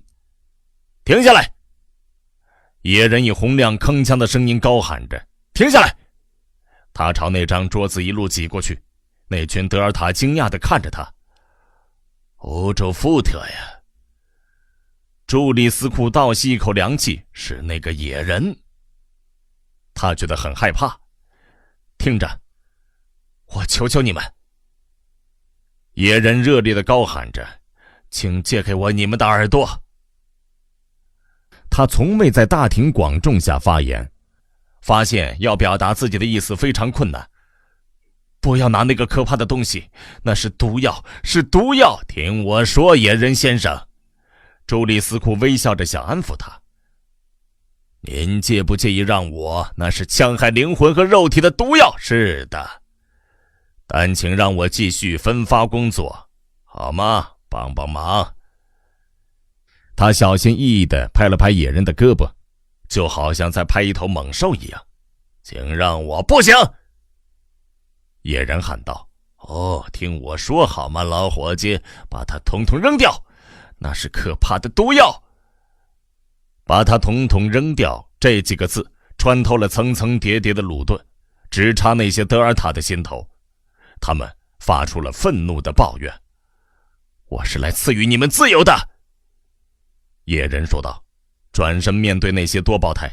停下来！野人以洪亮铿锵的声音高喊着：“停下来！”他朝那张桌子一路挤过去，那群德尔塔惊讶地看着他。欧洲富特呀！朱里斯库倒吸一口凉气，是那个野人。他觉得很害怕。听着，我求求你们！野人热烈地高喊着：“请借给我你们的耳朵！”他从未在大庭广众下发言，发现要表达自己的意思非常困难。不要拿那个可怕的东西，那是毒药，是毒药！听我说，野人先生。朱里斯库微笑着想安抚他。您介不介意让我？那是戕害灵魂和肉体的毒药。是的，但请让我继续分发工作，好吗？帮帮忙。他小心翼翼地拍了拍野人的胳膊，就好像在拍一头猛兽一样。请让我……不行！野人喊道：“哦，听我说好吗，老伙计，把它统统扔掉，那是可怕的毒药。”把它统统扔掉，这几个字穿透了层层叠叠的鲁钝，直插那些德尔塔的心头。他们发出了愤怒的抱怨：“我是来赐予你们自由的！”野人说道，转身面对那些多胞胎：“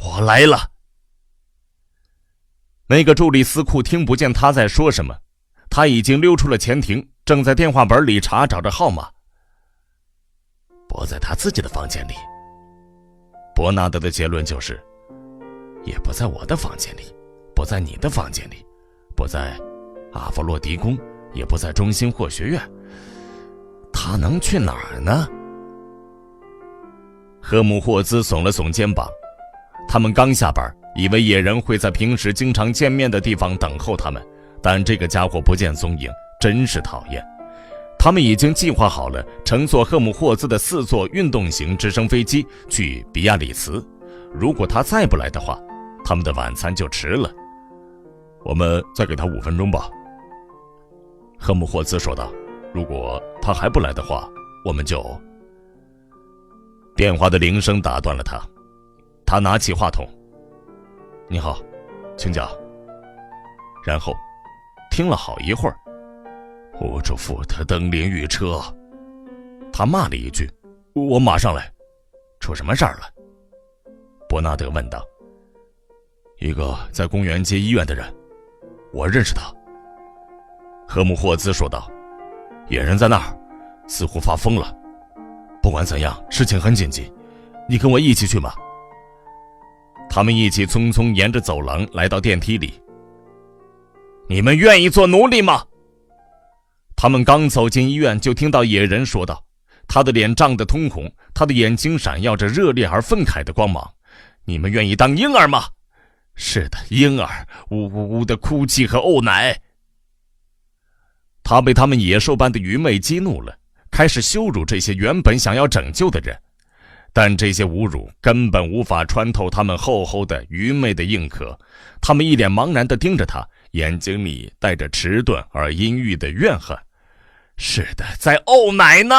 我来了。”那个朱里斯库听不见他在说什么，他已经溜出了前庭，正在电话本里查找着号码。不在他自己的房间里。伯纳德的结论就是，也不在我的房间里，不在你的房间里，不在阿弗洛狄宫，也不在中心霍学院。他能去哪儿呢？赫姆霍兹耸了耸肩膀。他们刚下班，以为野人会在平时经常见面的地方等候他们，但这个家伙不见踪影，真是讨厌。他们已经计划好了乘坐赫姆霍兹的4座运动型直升飞机去比亚里茨。如果他再不来的话，他们的晚餐就迟了。我们再给他5分钟吧。赫姆霍兹说道，如果他还不来的话，我们就……电话的铃声打断了他。他拿起话筒，你好，请讲。然后听了好一会儿，欧洲富特登临遇车。他骂了一句，我马上来。出什么事儿了？伯纳德问道。一个在公园街医院的人，我认识他。赫姆霍兹说道，野人在那儿，似乎发疯了。不管怎样，事情很紧急，你跟我一起去吧。他们一起匆匆沿着走廊来到电梯里。你们愿意做奴隶吗？他们刚走进医院，就听到野人说道，他的脸涨得通红，他的眼睛闪耀着热烈而愤慨的光芒。你们愿意当婴儿吗？是的，婴儿，呜呜呜的哭泣和呕奶。他被他们野兽般的愚昧激怒了，开始羞辱这些原本想要拯救的人，但这些侮辱根本无法穿透他们厚厚的愚昧的硬壳。他们一脸茫然地盯着他，眼睛里带着迟钝而阴郁的怨恨。是的，在呕奶呢！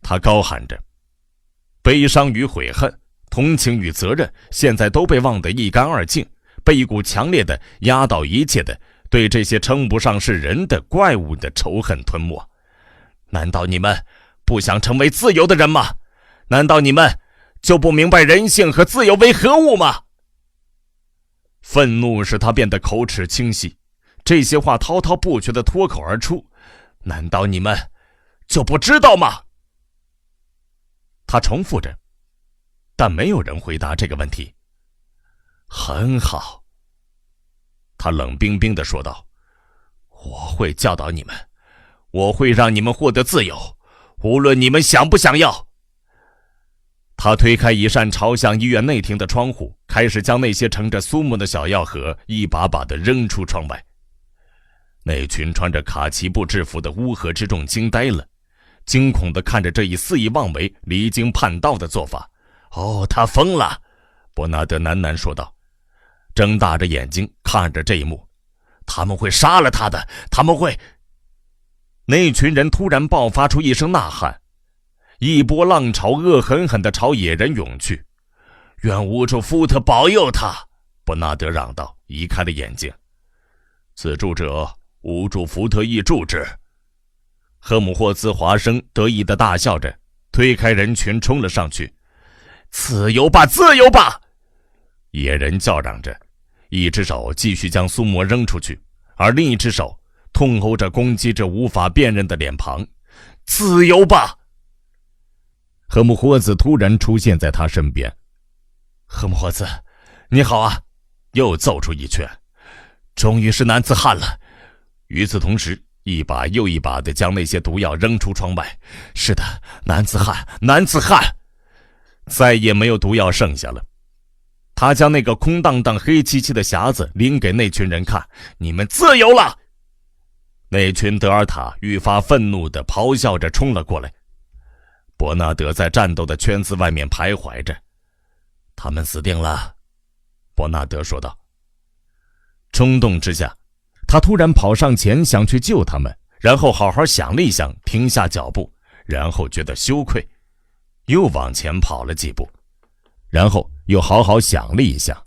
他高喊着。悲伤与悔恨，同情与责任，现在都被忘得一干二净，被一股强烈的压倒一切的对这些称不上是人的怪物的仇恨吞没。难道你们不想成为自由的人吗？难道你们就不明白人性和自由为何物吗？愤怒使他变得口齿清晰，这些话滔滔不绝地脱口而出。难道你们就不知道吗？他重复着，但没有人回答这个问题。很好，他冷冰冰地说道，我会教导你们，我会让你们获得自由，无论你们想不想要。他推开一扇朝向医院内庭的窗户，开始将那些盛着苏木的小药盒一把把地扔出窗外。那群穿着卡其布制服的乌合之众惊呆了，惊恐地看着这一肆意妄为、离经叛道的做法。他疯了，伯纳德喃喃说道。睁大着眼睛看着这一幕。他们会杀了他的，他们会……那群人突然爆发出一声呐喊，一波浪潮恶狠狠地朝野人涌去。愿无主福特保佑他！伯纳德嚷道，移开了眼睛。自助者，无主福特亦助之。赫姆霍兹华生得意地大笑着，推开人群冲了上去。自由吧，自由吧！野人叫嚷着，一只手继续将苏摩扔出去，而另一只手痛殴着攻击着无法辨认的脸庞。自由吧！赫姆霍兹突然出现在他身边。赫姆霍兹，你好啊！又揍出一拳，终于是男子汉了。与此同时，一把又一把地将那些毒药扔出窗外。是的，男子汉，男子汉！再也没有毒药剩下了。他将那个空荡荡黑漆漆的匣子拎给那群人看，你们自由了！那群德尔塔愈发愤怒地咆哮着冲了过来。伯纳德在战斗的圈子外面徘徊着。他们死定了，伯纳德说道。冲动之下，他突然跑上前想去救他们，然后好好想了一想，停下脚步，然后觉得羞愧，又往前跑了几步，然后又好好想了一想，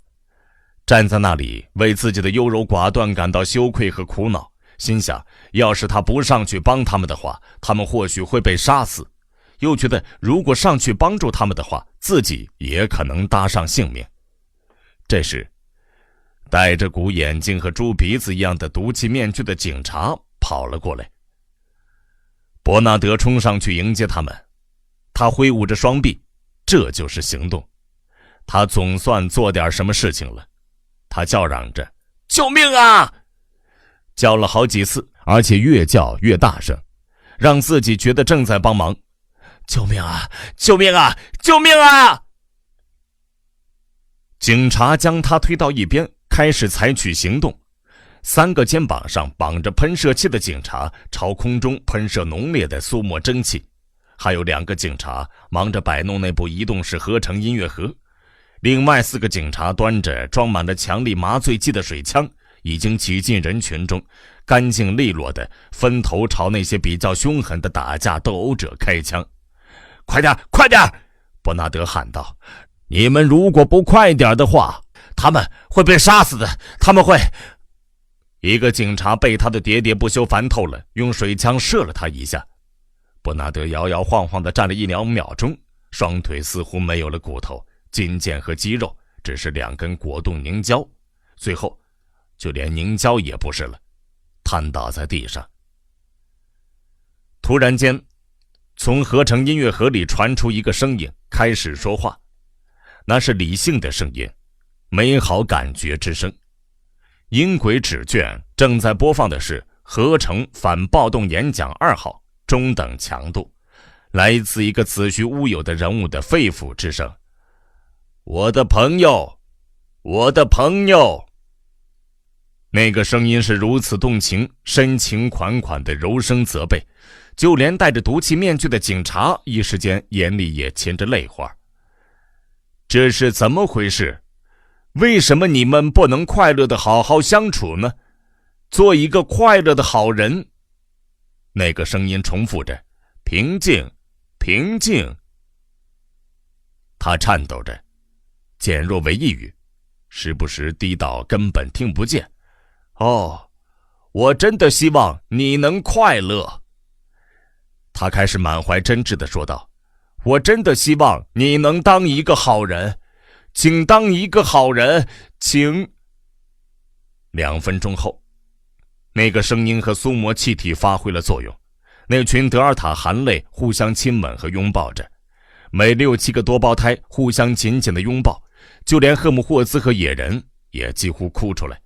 站在那里为自己的优柔寡断感到羞愧和苦恼，心想要是他不上去帮他们的话，他们或许会被杀死，又觉得如果上去帮助他们的话，自己也可能搭上性命。这时戴着鼓眼镜和猪鼻子一样的毒气面具的警察跑了过来。伯纳德冲上去迎接他们，他挥舞着双臂，这就是行动。他总算做点什么事情了。他叫嚷着，救命啊！叫了好几次，而且越叫越大声，让自己觉得正在帮忙。救命啊！救命啊！救命啊！警察将他推到一边，开始采取行动。3个肩膀上绑着喷射器的警察朝空中喷射浓烈的苏沫蒸汽，还有2个警察忙着摆弄那部移动式合成音乐盒。另外4个警察端着装满了强力麻醉剂的水枪，已经挤进人群中，干净利落地分头朝那些比较凶狠的打架斗殴者开枪。快点，快点！伯纳德喊道，你们如果不快点的话，他们会被杀死的，他们会……一个警察被他的喋喋不休烦透了，用水枪射了他一下。伯纳德摇摇晃晃地站了1-2秒钟，双腿似乎没有了骨头，筋腱和肌肉只是2根果冻凝胶，最后就连凝胶也不是了，瘫倒在地上。突然间，从合成音乐盒里传出一个声音，开始说话。那是理性的声音，美好感觉之声。音轨纸卷正在播放的是合成反暴动演讲2号，中等强度，来自一个子虚乌有的人物的肺腑之声。我的朋友，我的朋友。那个声音是如此动情，深情款款的柔声责备，就连戴着毒气面具的警察一时间眼里也噙着泪花。这是怎么回事？为什么你们不能快乐的好好相处呢？做一个快乐的好人。那个声音重复着，平静，平静。他颤抖着，减弱为一语，时不时低到根本听不见。哦，我真的希望你能快乐。他开始满怀真挚地说道，我真的希望你能当一个好人，请当一个好人，请。2分钟后，那个声音和苏摩气体发挥了作用，那群德尔塔含泪互相亲吻和拥抱着，每6、7个多胞胎互相紧紧的拥抱，就连赫姆霍兹和野人也几乎哭出来。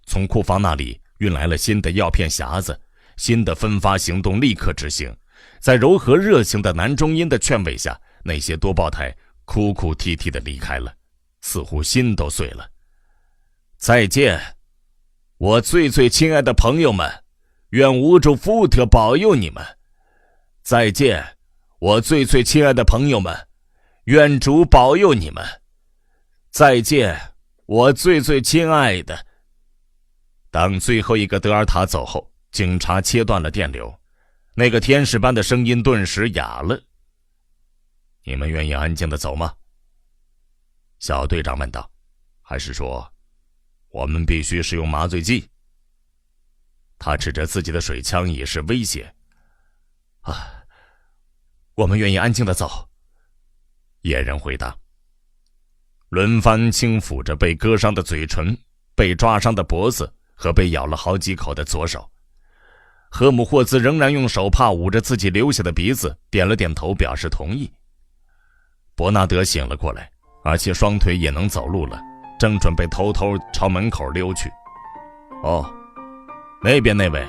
从库房那里运来了新的药片匣子，新的分发行动立刻执行。在柔和热情的男中音的劝慰下，那些多胞胎哭哭啼啼地离开了，似乎心都碎了。再见，我最最亲爱的朋友们，愿无主福特保佑你们。再见，我最最亲爱的朋友们，愿主保佑你们。再见，我最最亲爱的。”当最后一个德尔塔走后，警察切断了电流，那个天使般的声音顿时哑了。“你们愿意安静地走吗？”小队长问道。“还是说我们必须使用麻醉剂？”他指着自己的水枪以示威胁。“我们愿意安静地走。”野人回答。轮番轻抚着被割伤的嘴唇、被抓伤的脖子和被咬了好几口的左手，赫姆霍兹仍然用手帕捂着自己流血的鼻子，点了点头表示同意。伯纳德醒了过来，而且双腿也能走路了，正准备偷偷朝门口溜去。“哦，那边那位，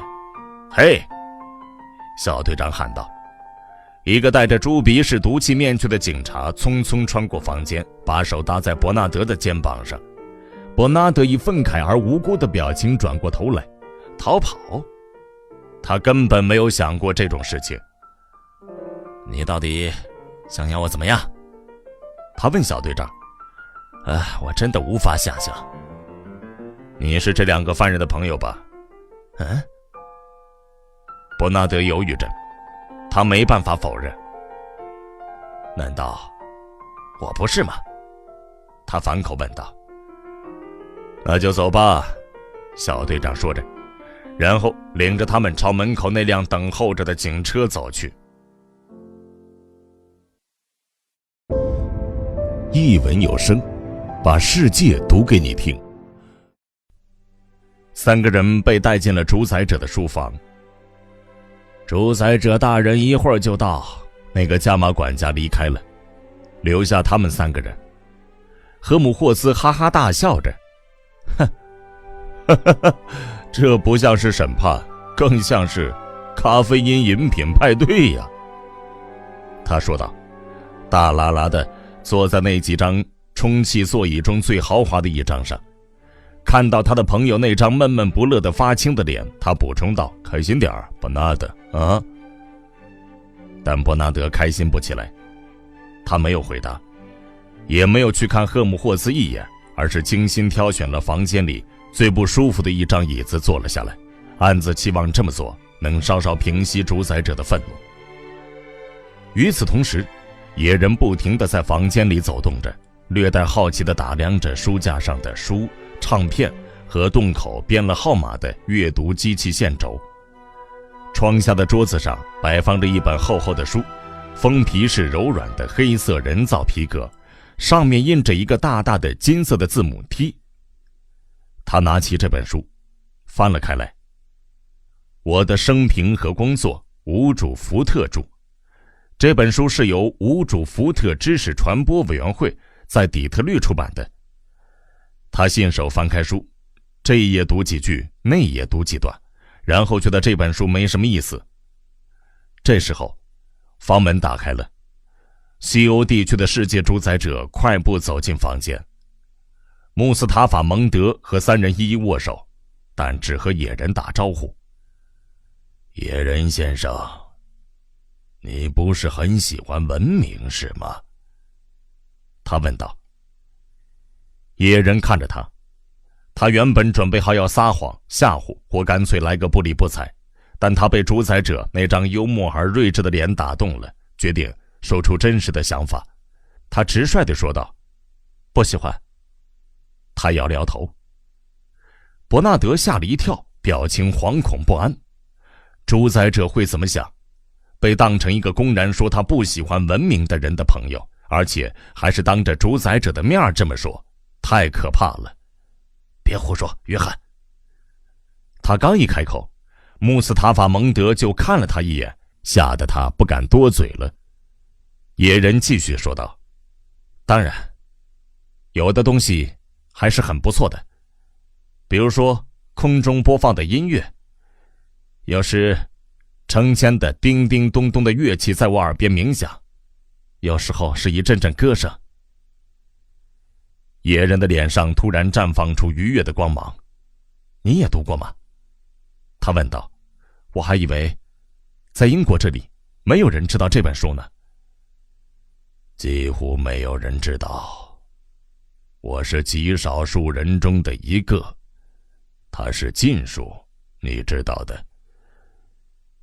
嘿！”小队长喊道。一个戴着猪鼻式毒气面具的警察匆匆穿过房间，把手搭在伯纳德的肩膀上。伯纳德以愤慨而无辜的表情转过头来，逃跑。他根本没有想过这种事情。“你到底想要我怎么样？”他问小队长。“我真的无法想象。”“你是这2个犯人的朋友吧？”“嗯。”伯纳德犹豫着，他没办法否认。“难道我不是吗？”他反口问道。“那就走吧。”小队长说着，然后领着他们朝门口那辆等候着的警车走去。一文有声，把世界读给你听。3个人被带进了主宰者的书房。“主宰者大人一会儿就到。”那个加马管家离开了，留下他们3个人。赫姆霍斯哈哈大笑着：“这不像是审判，更像是咖啡因饮品派对呀。”他说道，大拉拉地坐在那几张充气座椅中最豪华的一张上。看到他的朋友那张闷闷不乐的发青的脸，他补充道：“开心点儿，伯纳德啊。”但伯纳德开心不起来，他没有回答，也没有去看赫姆霍斯一眼，而是精心挑选了房间里最不舒服的一张椅子坐了下来，暗自期望这么做能稍稍平息主宰者的愤怒。与此同时，野人不停地在房间里走动着，略带好奇地打量着书架上的书、唱片和洞口编了号码的阅读机器线轴。窗下的桌子上摆放着一本厚厚的书，封皮是柔软的黑色人造皮革，上面印着一个大大的金色的字母 T。 他拿起这本书翻了开来。我的生平和工作，无主福特著。这本书是由无主福特知识传播委员会在底特律出版的。他信手翻开书，这一页读几句，那一页读几段，然后觉得这本书没什么意思。这时候房门打开了，西欧地区的世界主宰者快步走进房间。穆斯塔法·蒙德和3人一一握手，但只和野人打招呼。野人先生，你不是很喜欢文明是吗？他问道。野人看着他，他原本准备好要撒谎、吓唬或干脆来个不理不睬，但他被主宰者那张幽默而睿智的脸打动了，决定说出真实的想法。他直率地说道：“不喜欢。”他摇了摇头。伯纳德吓了一跳，表情惶恐不安。主宰者会怎么想？被当成一个公然说他不喜欢文明的人的朋友，而且还是当着主宰者的面这么说，太可怕了。别胡说，约翰。他刚一开口，穆斯塔法·蒙德就看了他一眼，吓得他不敢多嘴了。野人继续说道：“当然，有的东西还是很不错的，比如说空中播放的音乐，有时成千的叮叮咚咚的乐器在我耳边鸣响，有时候是一阵阵歌声。”野人的脸上突然绽放出愉悦的光芒。“你也读过吗？”他问道。“我还以为在英国这里没有人知道这本书呢。”“几乎没有人知道。”我是极少数人中的一个，他是禁术，你知道的。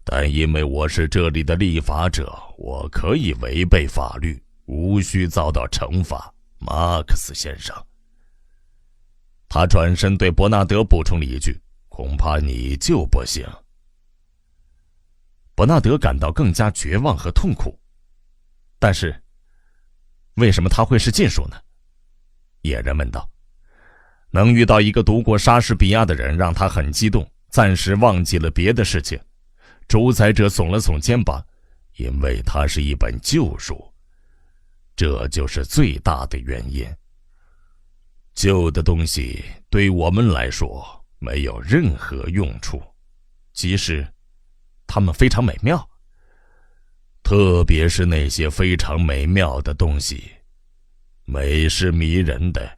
但因为我是这里的立法者，我可以违背法律，无需遭到惩罚，马克思先生。他转身对伯纳德补充了一句，恐怕你就不行。伯纳德感到更加绝望和痛苦。但是为什么他会是禁术呢？野人问道。能遇到一个读过莎士比亚的人让他很激动，暂时忘记了别的事情。主宰者耸了耸肩膀，因为它是一本旧书，这就是最大的原因。旧的东西对我们来说没有任何用处，即使它们非常美妙，特别是那些非常美妙的东西。美是迷人的，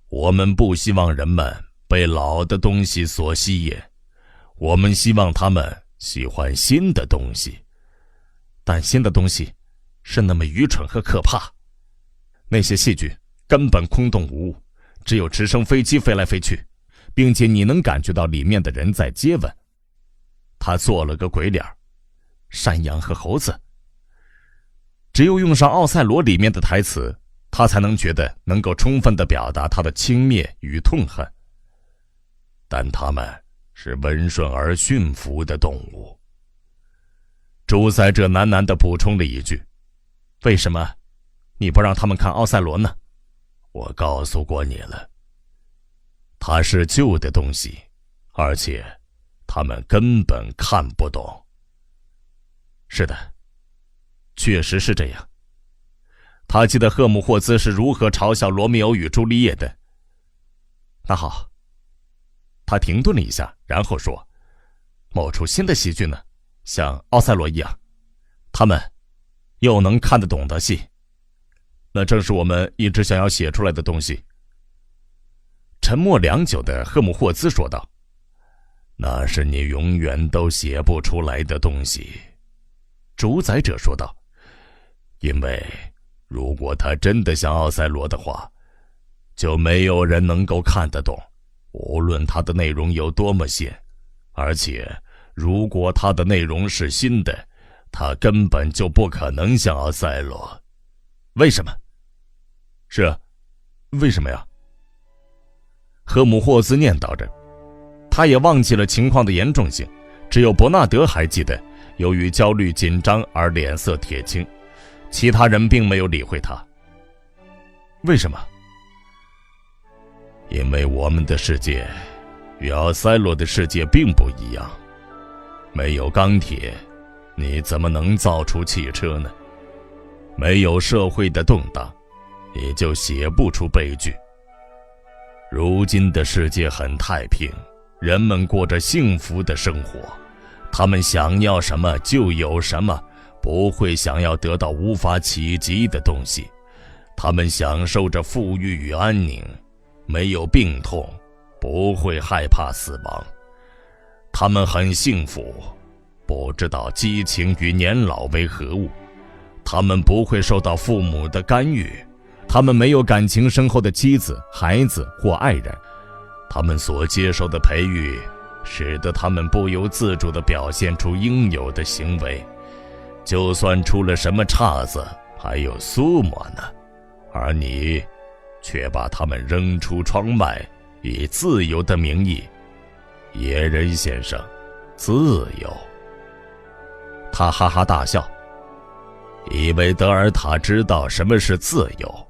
我们不希望人们被老的东西所吸引，我们希望他们喜欢新的东西。但新的东西是那么愚蠢和可怕，那些戏剧根本空洞无物，只有直升飞机飞来飞去，并且你能感觉到里面的人在接吻。他做了个鬼脸，山羊和猴子。只有用上奥赛罗里面的台词，他才能觉得能够充分地表达他的轻蔑与痛恨。但他们是温顺而驯服的动物。主宰者喃喃地补充了一句，为什么你不让他们看奥赛罗呢？我告诉过你了，它是旧的东西，而且他们根本看不懂。是的，确实是这样。他记得赫姆霍兹是如何嘲笑罗密欧与朱丽叶的。那好，他停顿了一下，然后说，某出新的戏剧呢，像奥赛罗一样，他们又能看得懂的戏，那正是我们一直想要写出来的东西。沉默良久的赫姆霍兹说道，那是你永远都写不出来的东西。主宰者说道，因为如果他真的像奥赛罗的话，就没有人能够看得懂，无论他的内容有多么新。而且如果他的内容是新的，他根本就不可能像奥赛罗。为什么？是啊，为什么呀？赫姆霍兹念叨着，他也忘记了情况的严重性，只有伯纳德还记得，由于焦虑紧张而脸色铁青，其他人并没有理会他。为什么？因为我们的世界与奥赛罗的世界并不一样。没有钢铁，你怎么能造出汽车呢？没有社会的动荡，你就写不出悲剧。如今的世界很太平，人们过着幸福的生活，他们想要什么就有什么，不会想要得到无法企及的东西。他们享受着富裕与安宁，没有病痛，不会害怕死亡。他们很幸福，不知道激情与年老为何物。他们不会受到父母的干预，他们没有感情深厚的妻子、孩子或爱人。他们所接受的培育使得他们不由自主地表现出应有的行为，就算出了什么岔子，还有苏沫呢。而你却把他们扔出窗外，以自由的名义。野人先生，自由。他哈哈大笑，以为德尔塔知道什么是自由。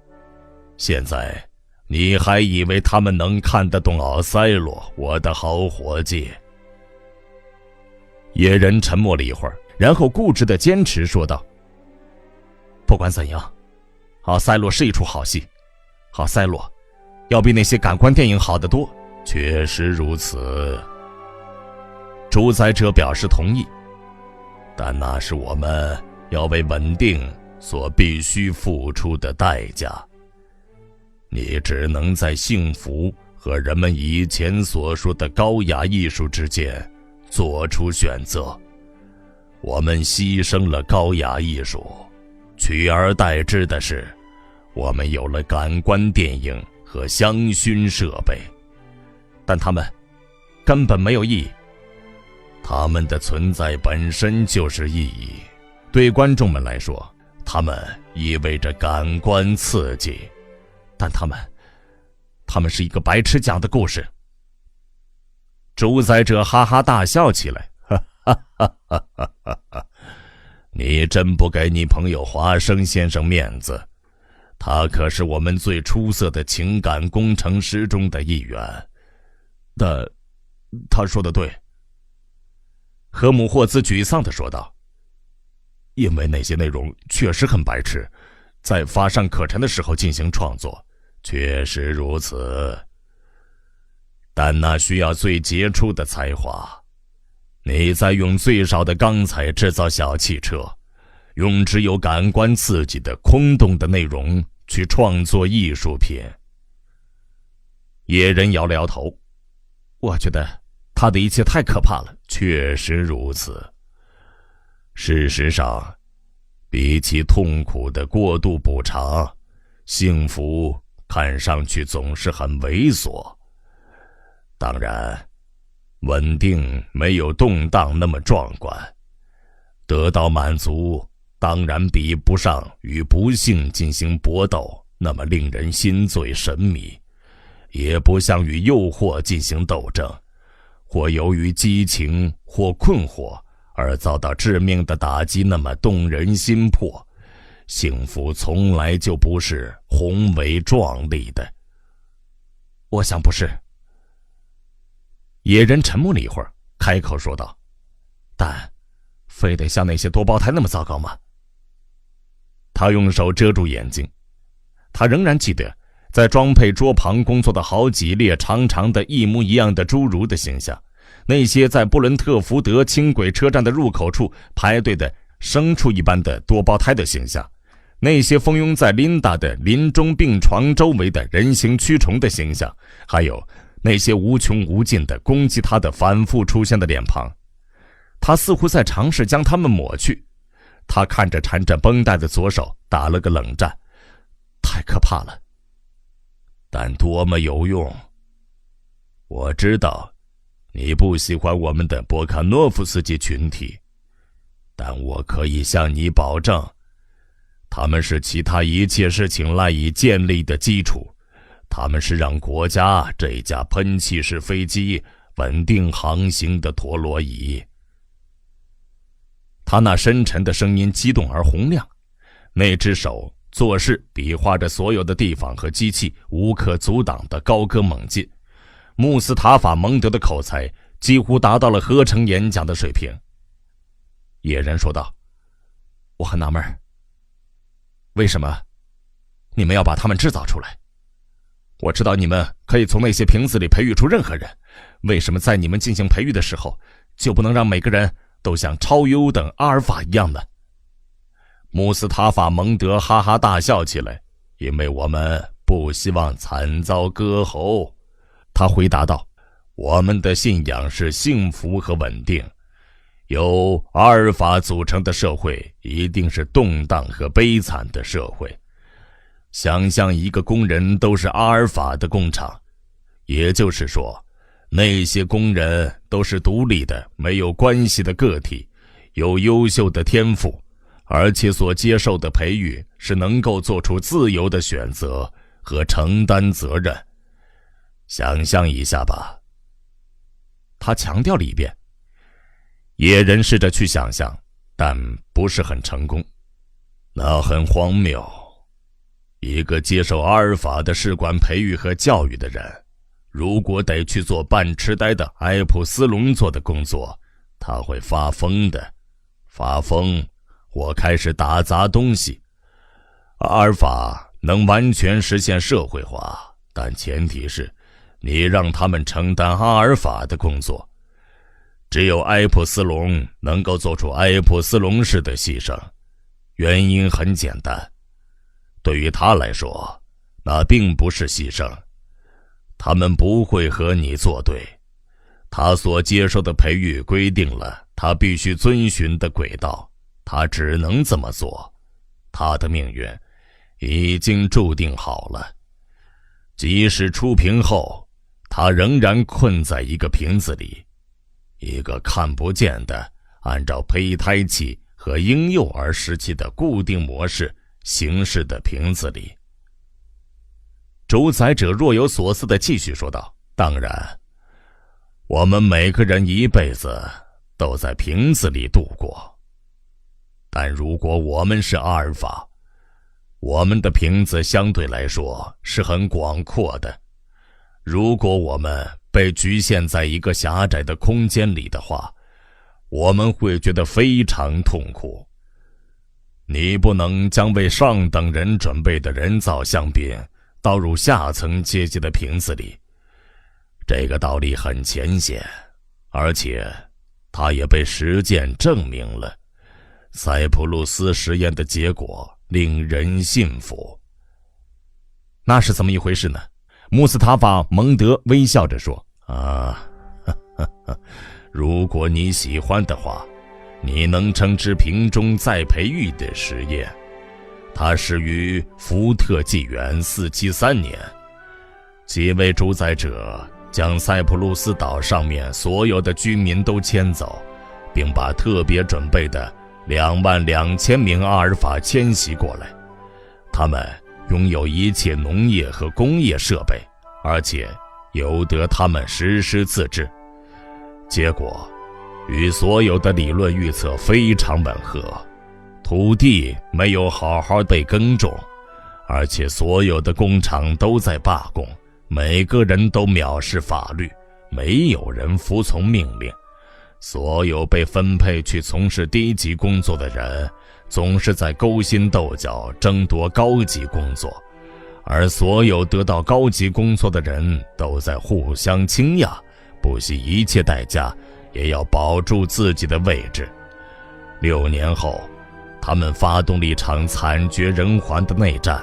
现在你还以为他们能看得懂奥赛罗，我的好伙计。野人沉默了一会儿，然后固执地坚持说道，不管怎样，奥赛罗是一出好戏，奥赛罗要比那些感官电影好得多。确实如此。主宰者表示同意，但那是我们要为稳定所必须付出的代价。你只能在幸福和人们以前所说的高雅艺术之间做出选择。我们牺牲了高雅艺术，取而代之的是，我们有了感官电影和香薰设备，但它们根本没有意义。它们的存在本身就是意义。对观众们来说，它们意味着感官刺激，但它们是一个白痴讲的故事。主宰者哈哈大笑起来，哈哈哈哈哈哈！你真不给你朋友华生先生面子，他可是我们最出色的情感工程师中的一员。他说的对。赫姆霍兹沮丧地说道，因为那些内容确实很白痴，在乏善可陈的时候进行创作，确实如此。但那需要最杰出的才华。你在用最少的钢材制造小汽车，用只有感官刺激的空洞的内容去创作艺术品。野人摇了摇头，我觉得他的一切太可怕了。确实如此。事实上，比起痛苦的过度补偿，幸福看上去总是很猥琐。当然，稳定没有动荡那么壮观，得到满足当然比不上与不幸进行搏斗那么令人心醉神迷，也不像与诱惑进行斗争，或由于激情或困惑而遭到致命的打击那么动人心魄。幸福从来就不是宏伟壮丽的。我想不是。野人沉默了一会儿，开口说道，但非得像那些多胞胎那么糟糕吗？他用手遮住眼睛，他仍然记得在装配桌旁工作的好几列长长的一模一样的侏儒的形象，那些在布伦特福德轻轨车站的入口处排队的牲畜一般的多胞胎的形象，那些蜂拥在琳达的临终病床周围的人形蛆虫的形象，还有那些无穷无尽的攻击他的反复出现的脸庞。他似乎在尝试将它们抹去。他看着缠着绷带的左手，打了个冷战。太可怕了，但多么有用。我知道你不喜欢我们的波卡诺夫斯基群体，但我可以向你保证，他们是其他一切事情赖以建立的基础。他们是让国家这架喷气式飞机稳定航行的陀螺仪。他那深沉的声音激动而洪亮，那只手做事比划着所有的地方和机器无可阻挡的高歌猛进。穆斯塔法蒙德的口才几乎达到了合成演讲的水平。野人说道，我很纳闷，为什么你们要把他们制造出来？我知道你们可以从那些瓶子里培育出任何人，为什么在你们进行培育的时候，就不能让每个人都像超优等阿尔法一样呢？穆斯塔法蒙德哈哈大笑起来，因为我们不希望惨遭割喉。他回答道，我们的信仰是幸福和稳定。由阿尔法组成的社会一定是动荡和悲惨的社会。想象一个工人都是阿尔法的工厂，也就是说，那些工人都是独立的、没有关系的个体，有优秀的天赋，而且所接受的培育是能够做出自由的选择和承担责任。想象一下吧。他强调了一遍。野人试着去想象，但不是很成功。那很荒谬。一个接受阿尔法的试管培育和教育的人，如果得去做半痴呆的埃普斯隆做的工作，他会发疯的。发疯或开始打砸东西。阿尔法能完全实现社会化，但前提是你让他们承担阿尔法的工作。只有埃普斯隆能够做出埃普斯隆式的牺牲，原因很简单，对于他来说，那并不是牺牲。他们不会和你作对，他所接受的培育规定了他必须遵循的轨道，他只能这么做，他的命运已经注定好了。即使出瓶后，它仍然困在一个瓶子里，一个看不见的按照胚胎期和婴幼儿时期的固定模式行事的瓶子里。主宰者若有所思地继续说道：当然，我们每个人一辈子都在瓶子里度过，但如果我们是阿尔法，我们的瓶子相对来说是很广阔的。如果我们被局限在一个狭窄的空间里的话，我们会觉得非常痛苦。你不能将为上等人准备的人造香槟倒入下层阶级的瓶子里，这个道理很浅显，而且它也被实践证明了。塞浦路斯实验的结果令人信服。那是怎么一回事呢？穆斯塔法·蒙德微笑着说：如果你喜欢的话，你能称之瓶中再培育的实验。它始于福特纪元473年，几位主宰者将塞浦路斯岛上面所有的居民都迁走，并把特别准备的22000名阿尔法迁徙过来。他们拥有一切农业和工业设备，而且由得他们实施自治。结果与所有的理论预测非常吻合，土地没有好好被耕种，而且所有的工厂都在罢工，每个人都藐视法律，没有人服从命令。所有被分配去从事低级工作的人总是在勾心斗角争夺高级工作，而所有得到高级工作的人都在互相倾轧，不惜一切代价也要保住自己的位置。6年后，他们发动了一场惨绝人寰的内战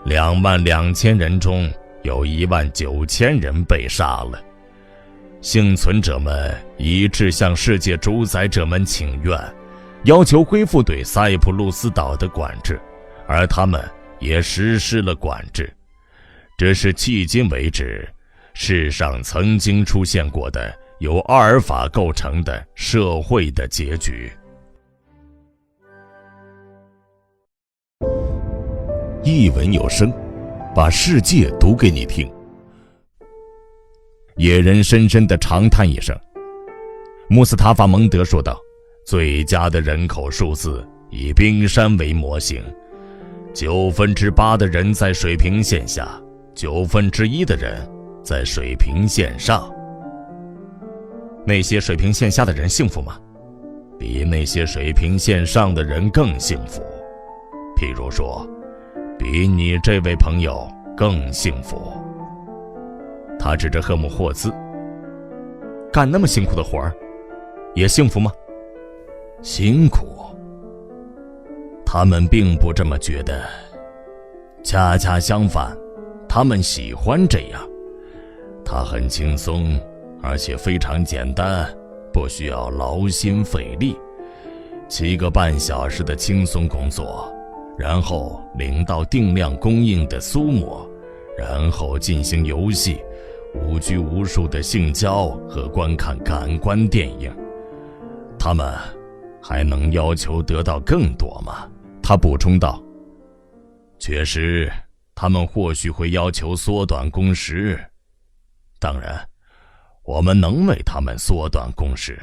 ，22000人中有19000人被杀了。幸存者们一致向世界主宰者们请愿，要求恢复对塞浦路斯岛的管制，而他们也实施了管制。这是迄今为止世上曾经出现过的由阿尔法构成的社会的结局。一文有声，把世界读给你听。野人深深地长叹一声。穆斯塔法·蒙德说道：最佳的人口数字以冰山为模型，8%的人在水平线下，1%的人在水平线上。那些水平线下的人幸福吗？比那些水平线上的人更幸福。譬如说，比你这位朋友更幸福。他指着赫姆霍兹：干那么辛苦的活儿，也幸福吗？辛苦？他们并不这么觉得，恰恰相反，他们喜欢这样。它很轻松，而且非常简单，不需要劳心费力。7个半小时的轻松工作，然后领到定量供应的苏沫，然后进行游戏，无拘无束的性交和观看感官电影。他们还能要求得到更多吗？他补充道。确实，他们或许会要求缩短工时。当然，我们能为他们缩短工时。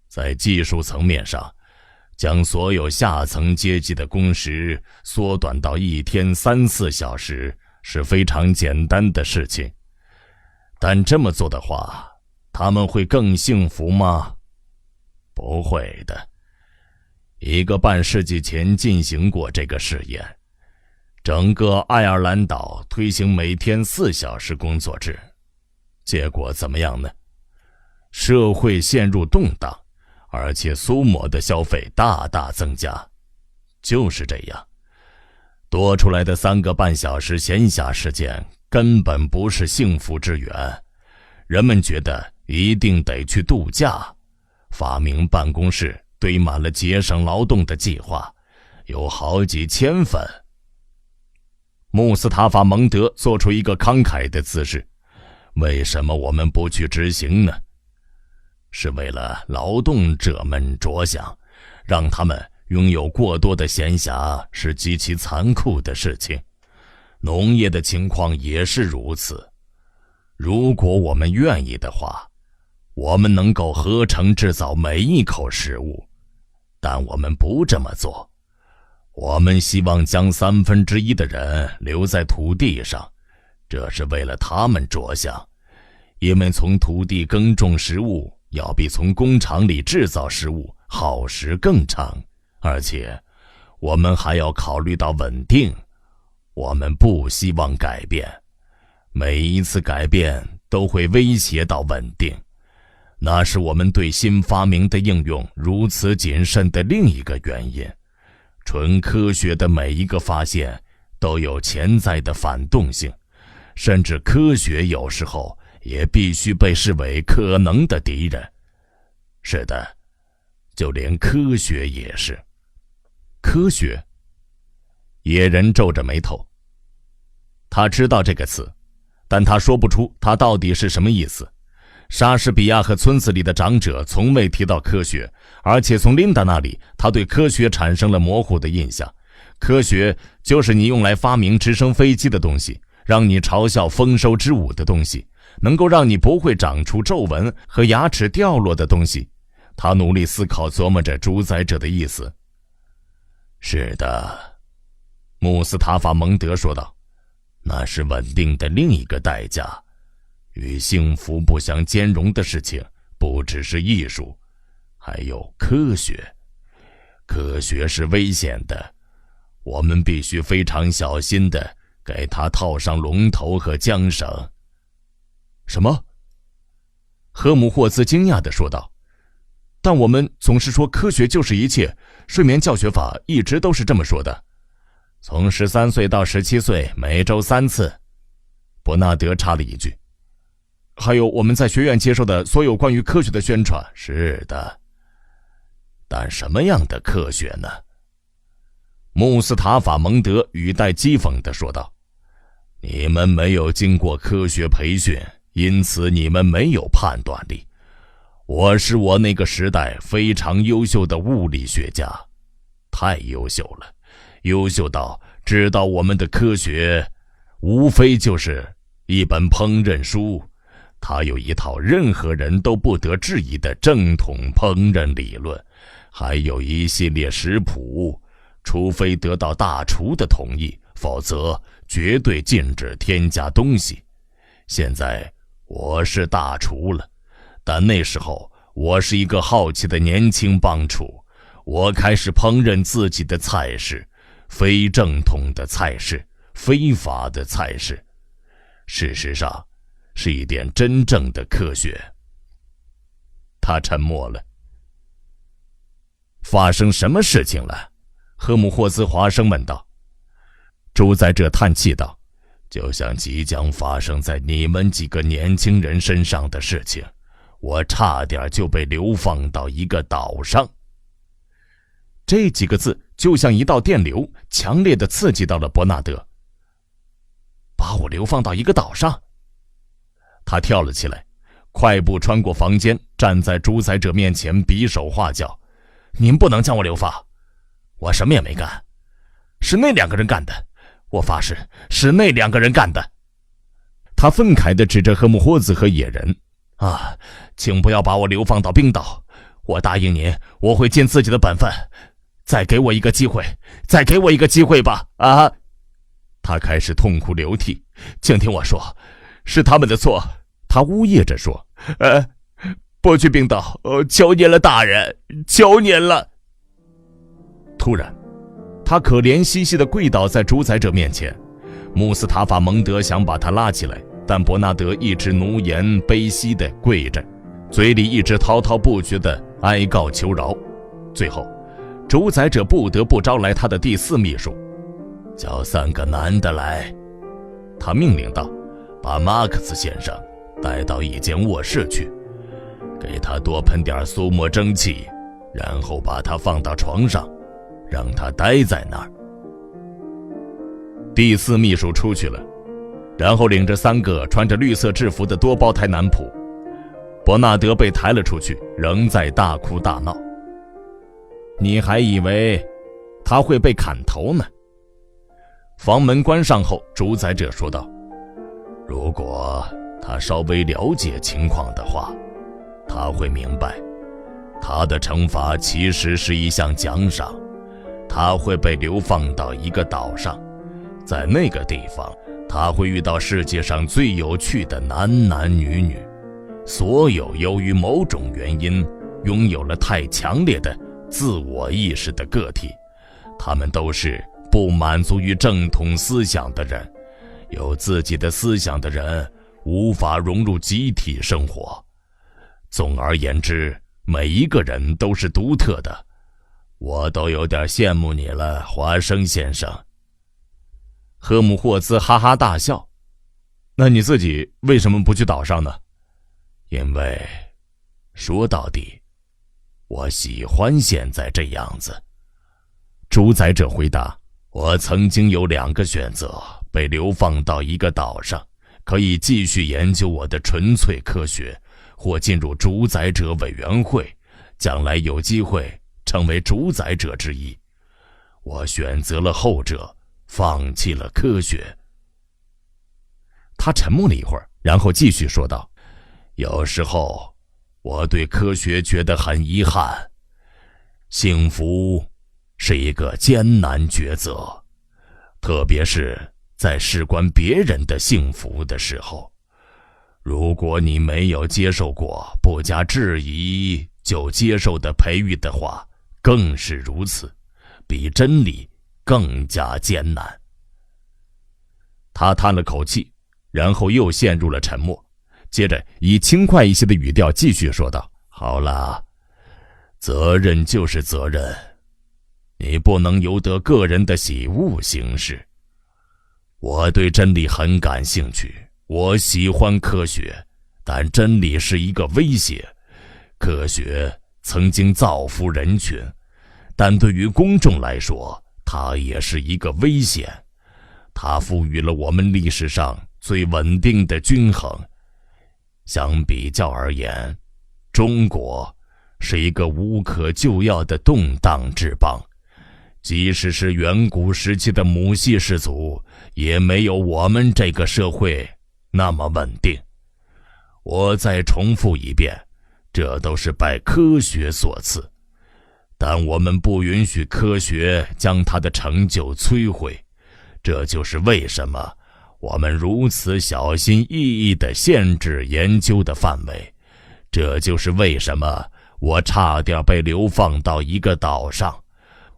在技术层面上，将所有下层阶级的工时缩短到1天3-4小时是非常简单的事情。但这么做的话，他们会更幸福吗？不会的。1个半世纪前进行过这个试验，整个爱尔兰岛推行每天4小时工作制，结果怎么样呢？社会陷入动荡，而且苏沫的消费大大增加。就是这样，多出来的3个半小时闲暇时间根本不是幸福之源，人们觉得一定得去度假，发明办公室堆满了节省劳动的计划，有好几千份。穆斯塔法蒙德做出一个慷慨的姿势。为什么我们不去执行呢？是为了劳动者们着想，让他们拥有过多的闲暇是极其残酷的事情。农业的情况也是如此。如果我们愿意的话，我们能够合成制造每一口食物，但我们不这么做。我们希望将1/3的人留在土地上，这是为了他们着想，因为从土地耕种食物要比从工厂里制造食物耗时更长，而且我们还要考虑到稳定。我们不希望改变，每一次改变都会威胁到稳定，那是我们对新发明的应用如此谨慎的另一个原因。纯科学的每一个发现都有潜在的反动性，甚至科学有时候也必须被视为可能的敌人。是的，就连科学也是。科学？野人皱着眉头。他知道这个词，但他说不出它到底是什么意思。莎士比亚和村子里的长者从未提到科学，而且从琳达那里，他对科学产生了模糊的印象。科学就是你用来发明直升飞机的东西，让你嘲笑丰收之舞的东西，能够让你不会长出皱纹和牙齿掉落的东西。他努力思考，琢磨着主宰者的意思。是的，穆斯塔法蒙德说道，那是稳定的另一个代价。与幸福不相兼容的事情不只是艺术，还有科学。科学是危险的，我们必须非常小心地给它套上龙头和缰绳。什么？赫姆霍兹惊讶地说道。但我们总是说科学就是一切，睡眠教学法一直都是这么说的。从13岁到17岁，每周3次。伯纳德插了一句。还有我们在学院接受的所有关于科学的宣传。是的，但什么样的科学呢？穆斯塔法蒙德语带讥讽地说道，你们没有经过科学培训，因此你们没有判断力。我是我那个时代非常优秀的物理学家，太优秀了，优秀到知道我们的科学无非就是一本烹饪书，它有一套任何人都不得质疑的正统烹饪理论，还有一系列食谱，除非得到大厨的同意，否则绝对禁止添加东西。现在我是大厨了，但那时候我是一个好奇的年轻帮厨，我开始烹饪自己的菜式，非正统的菜式，非法的菜式。事实上是一点真正的科学。他沉默了。发生什么事情了？赫姆霍兹华生问道。主宰者叹气道，就像即将发生在你们几个年轻人身上的事情，我差点就被流放到一个岛上。这几个字就像一道电流，强烈地刺激到了伯纳德。把我流放到一个岛上？他跳了起来，快步穿过房间，站在主宰者面前，比手画脚。您不能将我流放，我什么也没干，是那2个人干的，我发誓是那2个人干的。他愤慨地指着赫姆霍兹和野人。请不要把我流放到冰岛，我答应您，我会尽自己的本分，再给我一个机会，再给我一个机会吧！他开始痛哭流涕。请听我说，是他们的错。他呜咽着说：不去冰岛，求您了，大人，求您了。突然，他可怜兮兮地跪倒在主宰者面前。穆斯塔法蒙德想把他拉起来，但伯纳德一直奴颜卑膝地跪着，嘴里一直滔滔不绝地哀告求饶。最后，主宰者不得不招来他的第4秘书。叫3个男的来，他命令道，把马克思先生带到一间卧室去，给他多喷点苏沫蒸汽，然后把他放到床上，让他待在那儿。第4秘书出去了，然后领着3个穿着绿色制服的多胞胎男仆。伯纳德被抬了出去，仍在大哭大闹。你还以为他会被砍头呢？房门关上后，主宰者说道：如果他稍微了解情况的话，他会明白，他的惩罚其实是一项奖赏。他会被流放到一个岛上，在那个地方，他会遇到世界上最有趣的男男女女，所有由于某种原因拥有了太强烈的自我意识的个体，他们都是不满足于正统思想的人，有自己的思想的人无法融入集体生活。总而言之，每一个人都是独特的。我都有点羡慕你了，华生先生。赫姆霍兹哈哈大笑。那你自己为什么不去岛上呢？因为说到底，我喜欢现在这样子。主宰者回答：我曾经有2个选择，被流放到一个岛上，可以继续研究我的纯粹科学，或进入主宰者委员会，将来有机会成为主宰者之一。我选择了后者，放弃了科学。他沉默了一会儿，然后继续说道：有时候我对科学觉得很遗憾。幸福是一个艰难抉择，特别是在事关别人的幸福的时候。如果你没有接受过不加质疑就接受的培育的话，更是如此，比真理更加艰难。他叹了口气，然后又陷入了沉默，接着以轻快一些的语调继续说道：好了，责任就是责任，你不能由得个人的喜恶行事。我对真理很感兴趣，我喜欢科学，但真理是一个威胁。科学曾经造福人群，但对于公众来说，它也是一个危险。它赋予了我们历史上最稳定的均衡。相比较而言，中国是一个无可救药的动荡之邦，即使是远古时期的母系氏族，也没有我们这个社会那么稳定。我再重复一遍，这都是拜科学所赐，但我们不允许科学将它的成就摧毁。这就是为什么我们如此小心翼翼地限制研究的范围，这就是为什么我差点被流放到一个岛上。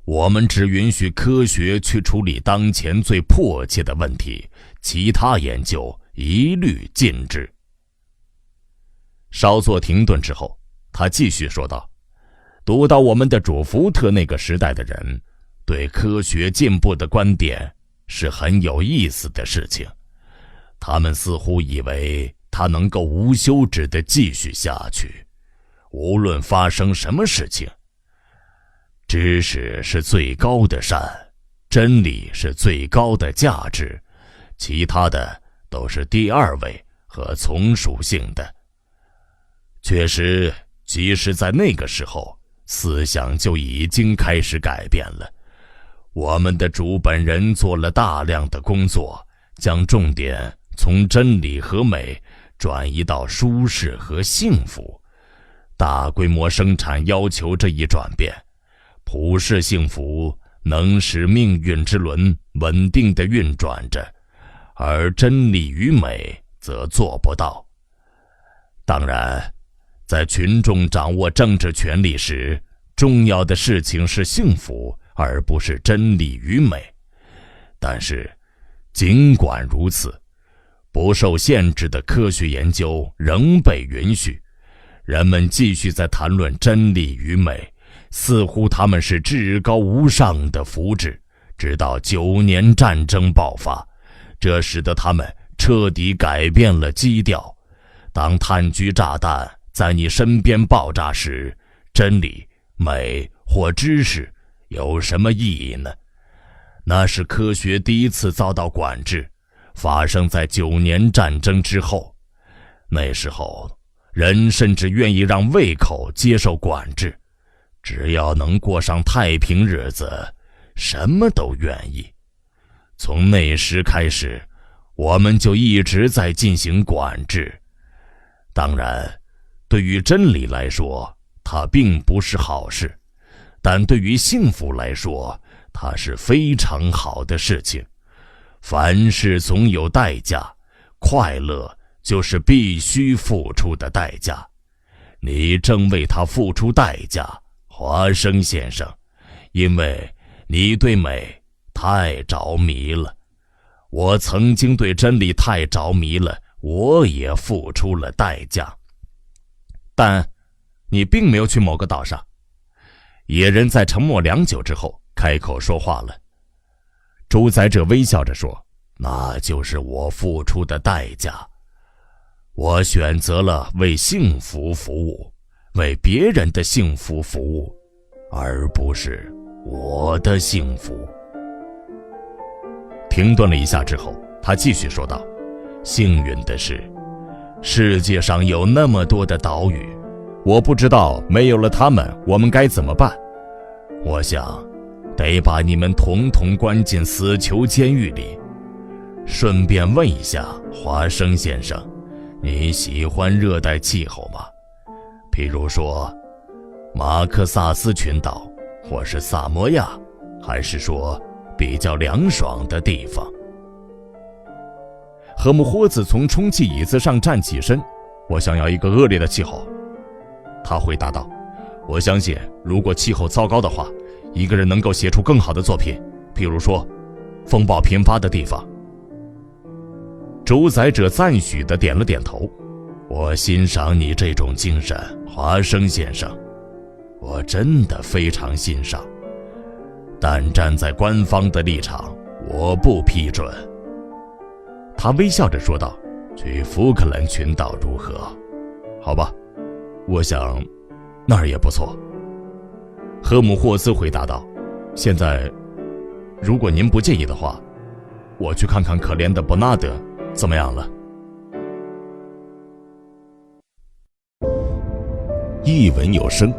我们只允许科学去处理当前最迫切的问题，其他研究一律禁止。稍作停顿之后，他继续说道：读到我们的主福特那个时代的人对科学进步的观点是很有意思的事情，他们似乎以为它能够无休止地继续下去，无论发生什么事情。知识是最高的善，真理是最高的价值，其他的都是第二位和从属性的。确实，即使在那个时候，思想就已经开始改变了。我们的主本人做了大量的工作，将重点从真理和美转移到舒适和幸福。大规模生产要求这一转变，普世幸福能使命运之轮稳定地运转着，而真理与美则做不到。当然，在群众掌握政治权力时，重要的事情是幸福，而不是真理与美。但是，尽管如此，不受限制的科学研究仍被允许。人们继续在谈论真理与美，似乎他们是至高无上的福祉，直到9年战争爆发，这使得他们彻底改变了基调。当炭疽炸弹在你身边爆炸时，真理、美或知识有什么意义呢？那是科学第一次遭到管制，发生在9年战争之后。那时候，人甚至愿意让胃口接受管制，只要能过上太平日子，什么都愿意。从那时开始，我们就一直在进行管制。当然，对于真理来说，它并不是好事，但对于幸福来说，它是非常好的事情。凡事总有代价，快乐就是必须付出的代价。你正为它付出代价，华生先生，因为你对美太着迷了。我曾经对真理太着迷了，我也付出了代价。但你并没有去某个岛上。野人在沉默良久之后开口说话了。主宰者微笑着说，那就是我付出的代价。我选择了为幸福服务，为别人的幸福服务，而不是我的幸福。停顿了一下之后，他继续说道，幸运的是，世界上有那么多的岛屿，我不知道没有了他们，我们该怎么办。我想，得把你们统统关进死囚监狱里。顺便问一下，华生先生，你喜欢热带气候吗？譬如说，马克萨斯群岛，或是萨摩亚，还是说比较凉爽的地方？赫姆霍兹从充气椅子上站起身，我想要一个恶劣的气候。他回答道，我相信如果气候糟糕的话，一个人能够写出更好的作品，譬如说风暴频发的地方。主宰者赞许地点了点头，我欣赏你这种精神，华生先生，我真的非常欣赏。但站在官方的立场，我不批准。他微笑着说道，去福克兰群岛如何？好吧，我想那儿也不错。赫姆霍斯回答道，现在如果您不介意的话，我去看看可怜的伯纳德怎么样了？一文有声，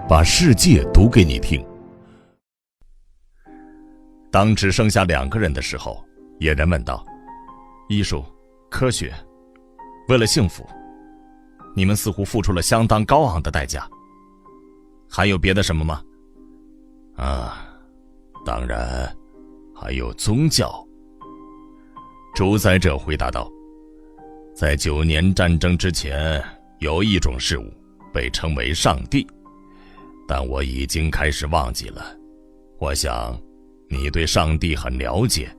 把世界读给你听。当只剩下2个人的时候，野人问道，艺术、科学，为了幸福，你们似乎付出了相当高昂的代价。还有别的什么吗？当然还有宗教。主宰者回答道，在9年战争之前，有一种事物被称为上帝，但我已经开始忘记了。我想你对上帝很了解。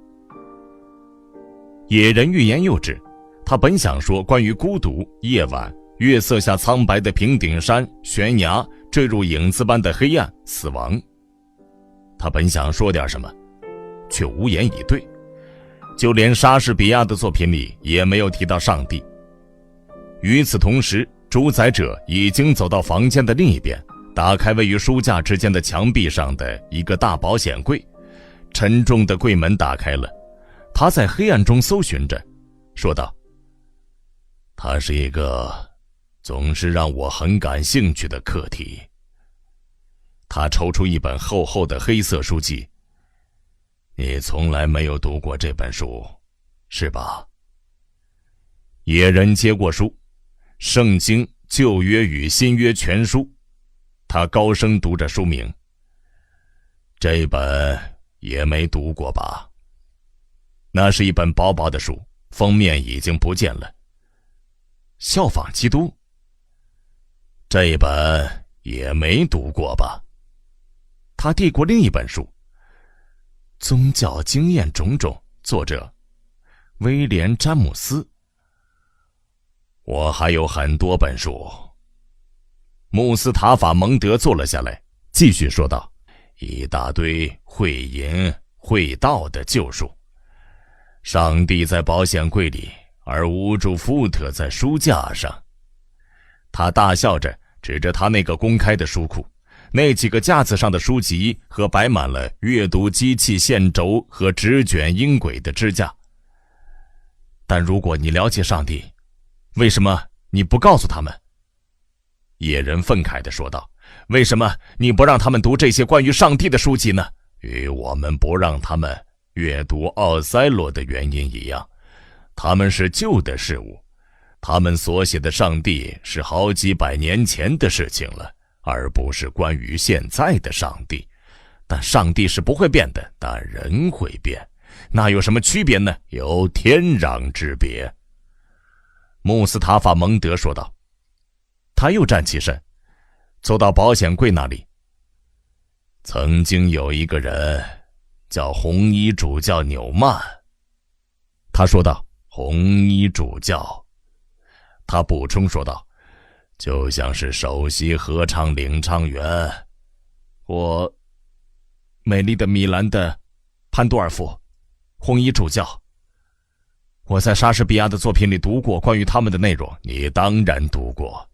野人欲言又止，他本想说关于孤独、夜晚、月色下苍白的平顶山、悬崖、坠入影子般的黑暗、死亡。他本想说点什么，却无言以对。就连莎士比亚的作品里也没有提到上帝。与此同时，主宰者已经走到房间的另一边，打开位于书架之间的墙壁上的一个大保险柜。沉重的柜门打开了，他在黑暗中搜寻着，说道，它是一个总是让我很感兴趣的课题。他抽出一本厚厚的黑色书籍。你从来没有读过这本书，是吧？野人接过书，《圣经旧约与新约全书》，他高声读着书名。这本也没读过吧？那是一本薄薄的书，封面已经不见了。效仿基督。这本也没读过吧？他递过另一本书，宗教经验种种，作者威廉·詹姆斯。我还有很多本书。穆斯塔法·蒙德坐了下来，继续说道，一大堆会淫会道的旧书。上帝在保险柜里，而无主福特在书架上。他大笑着指着他那个公开的书库，那几个架子上的书籍和摆满了阅读机器线轴和纸卷音轨的支架。但如果你了解上帝，为什么你不告诉他们？野人愤慨地说道，为什么你不让他们读这些关于上帝的书籍呢？与我们不让他们阅读奥赛罗的原因一样，他们是旧的事物，他们所写的上帝是好几百年前的事情了，而不是关于现在的上帝。但上帝是不会变的，但人会变，那有什么区别呢？有天壤之别。穆斯塔法蒙德说道。他又站起身，走到保险柜那里。曾经有一个人叫红衣主教纽曼，他说道。红衣主教，他补充说道，就像是首席合唱领唱员，或美丽的米兰的潘多尔夫，红衣主教。我在莎士比亚的作品里读过关于他们的内容。你当然读过。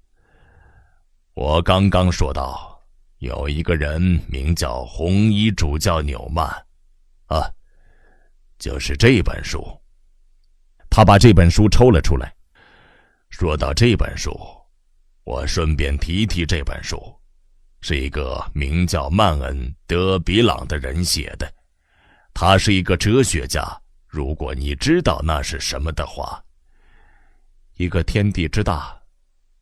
我刚刚说到，有一个人名叫红衣主教纽曼，就是这本书。他把这本书抽了出来。说到这本书，我顺便提这本书，是一个名叫曼恩·德比朗的人写的。他是一个哲学家，如果你知道那是什么的话。一个天地之大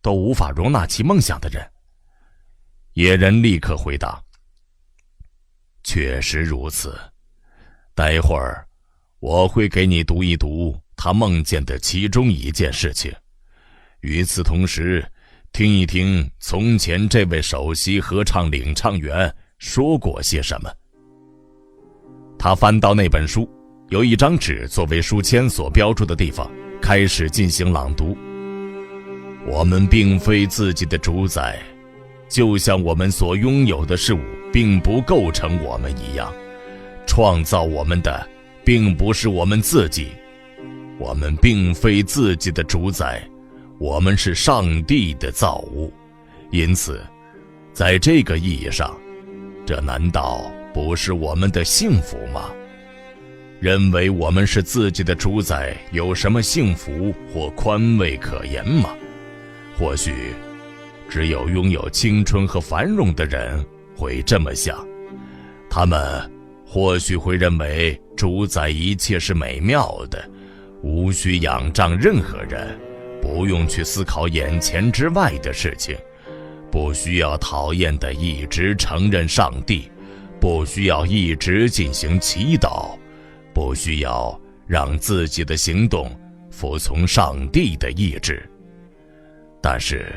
都无法容纳其梦想的人。野人立刻回答，确实如此。待会儿我会给你读一读他梦见的其中一件事情，与此同时听一听从前这位首席合唱领唱员说过些什么。他翻到那本书，有一张纸作为书签所标注的地方，开始进行朗读。我们并非自己的主宰，就像我们所拥有的事物并不构成我们一样，创造我们的并不是我们自己，我们并非自己的主宰，我们是上帝的造物。因此，在这个意义上，这难道不是我们的幸福吗？认为我们是自己的主宰，有什么幸福或宽慰可言吗？或许只有拥有青春和繁荣的人会这么想，他们或许会认为主宰一切是美妙的，无需仰仗任何人，不用去思考眼前之外的事情，不需要讨厌的一直承认上帝，不需要一直进行祈祷，不需要让自己的行动服从上帝的意志。但是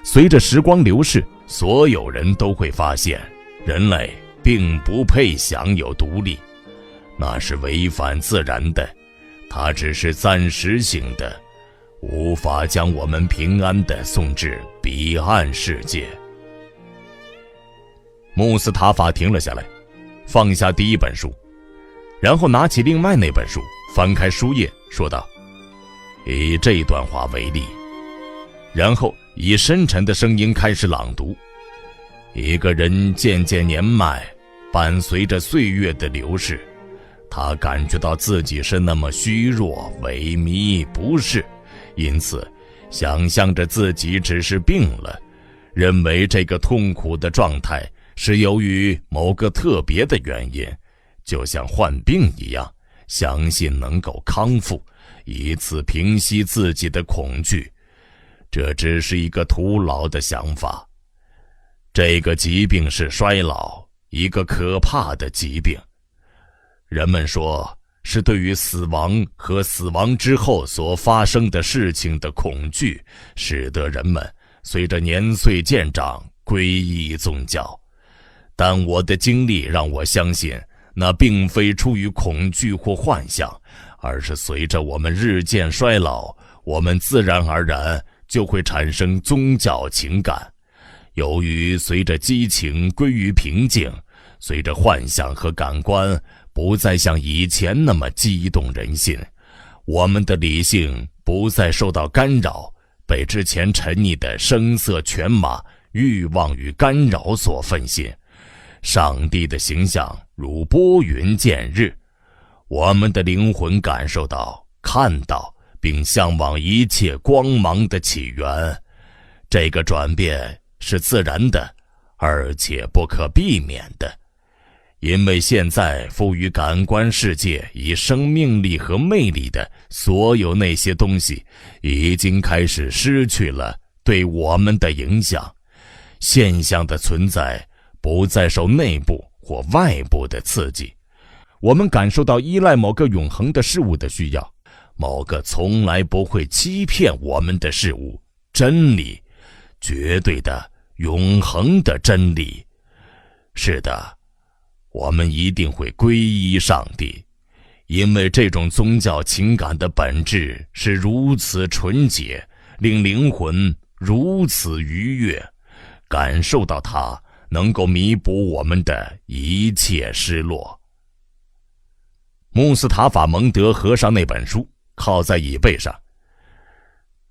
随着时光流逝，所有人都会发现，人类并不配享有独立，那是违反自然的，它只是暂时性的，无法将我们平安地送至彼岸世界。穆斯塔法停了下来，放下第一本书，然后拿起另外那本书，翻开书页，说道，以这段话为例，然后以深沉的声音开始朗读。一个人渐渐年迈，伴随着岁月的流逝，他感觉到自己是那么虚弱、萎靡、不适，因此想象着自己只是病了，认为这个痛苦的状态是由于某个特别的原因，就像患病一样，相信能够康复，以此平息自己的恐惧。这只是一个徒劳的想法。这个疾病是衰老，一个可怕的疾病。人们说，是对于死亡和死亡之后所发生的事情的恐惧，使得人们随着年岁渐长皈依宗教。但我的经历让我相信，那并非出于恐惧或幻想，而是随着我们日渐衰老，我们自然而然就会产生宗教情感。由于随着激情归于平静，随着幻想和感官不再像以前那么激动人心，我们的理性不再受到干扰，被之前沉溺的声色犬马欲望与干扰所分心，上帝的形象如拨云见日，我们的灵魂感受到、看到并向往一切光芒的起源。这个转变是自然的，而且不可避免的，因为现在赋予感官世界以生命力和魅力的所有那些东西，已经开始失去了对我们的影响。现象的存在不再受内部或外部的刺激，我们感受到依赖某个永恒的事物的需要，某个从来不会欺骗我们的事物，真理，绝对的、永恒的真理。是的，我们一定会皈依上帝，因为这种宗教情感的本质是如此纯洁，令灵魂如此愉悦，感受到它能够弥补我们的一切失落。穆斯塔法蒙德合上那本书，靠在椅背上。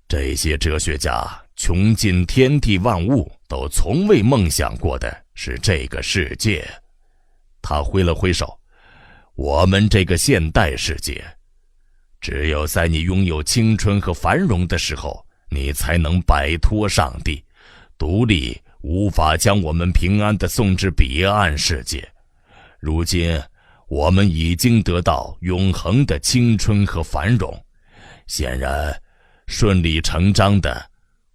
这些哲学家穷尽天地万物都从未梦想过的是这个世界。他挥了挥手，我们这个现代世界，只有在你拥有青春和繁荣的时候，你才能摆脱上帝，独立无法将我们平安地送至彼岸世界。如今我们已经得到永恒的青春和繁荣，显然顺理成章的，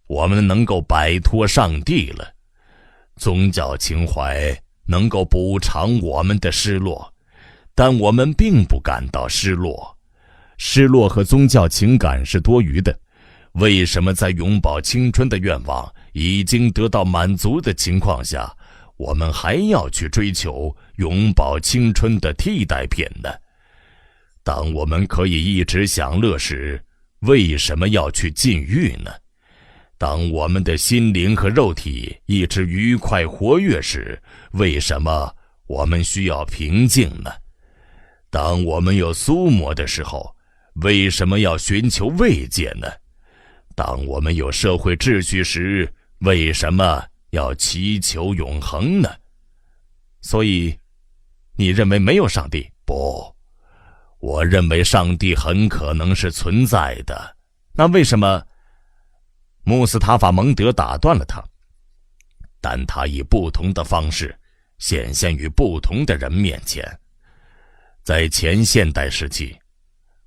我们能够摆脱上帝了。宗教情怀能够补偿我们的失落，但我们并不感到失落。失落和宗教情感是多余的。为什么在永葆青春的愿望已经得到满足的情况下，我们还要去追求永葆青春的替代品呢？当我们可以一直享乐时，为什么要去禁欲呢？当我们的心灵和肉体一直愉快活跃时，为什么我们需要平静呢？当我们有苏摩的时候，为什么要寻求慰藉呢？当我们有社会秩序时，为什么要祈求永恒呢？所以，你认为没有上帝？不，我认为上帝很可能是存在的。那为什么？穆斯塔法蒙德打断了他。但他以不同的方式显现于不同的人面前。在前现代时期，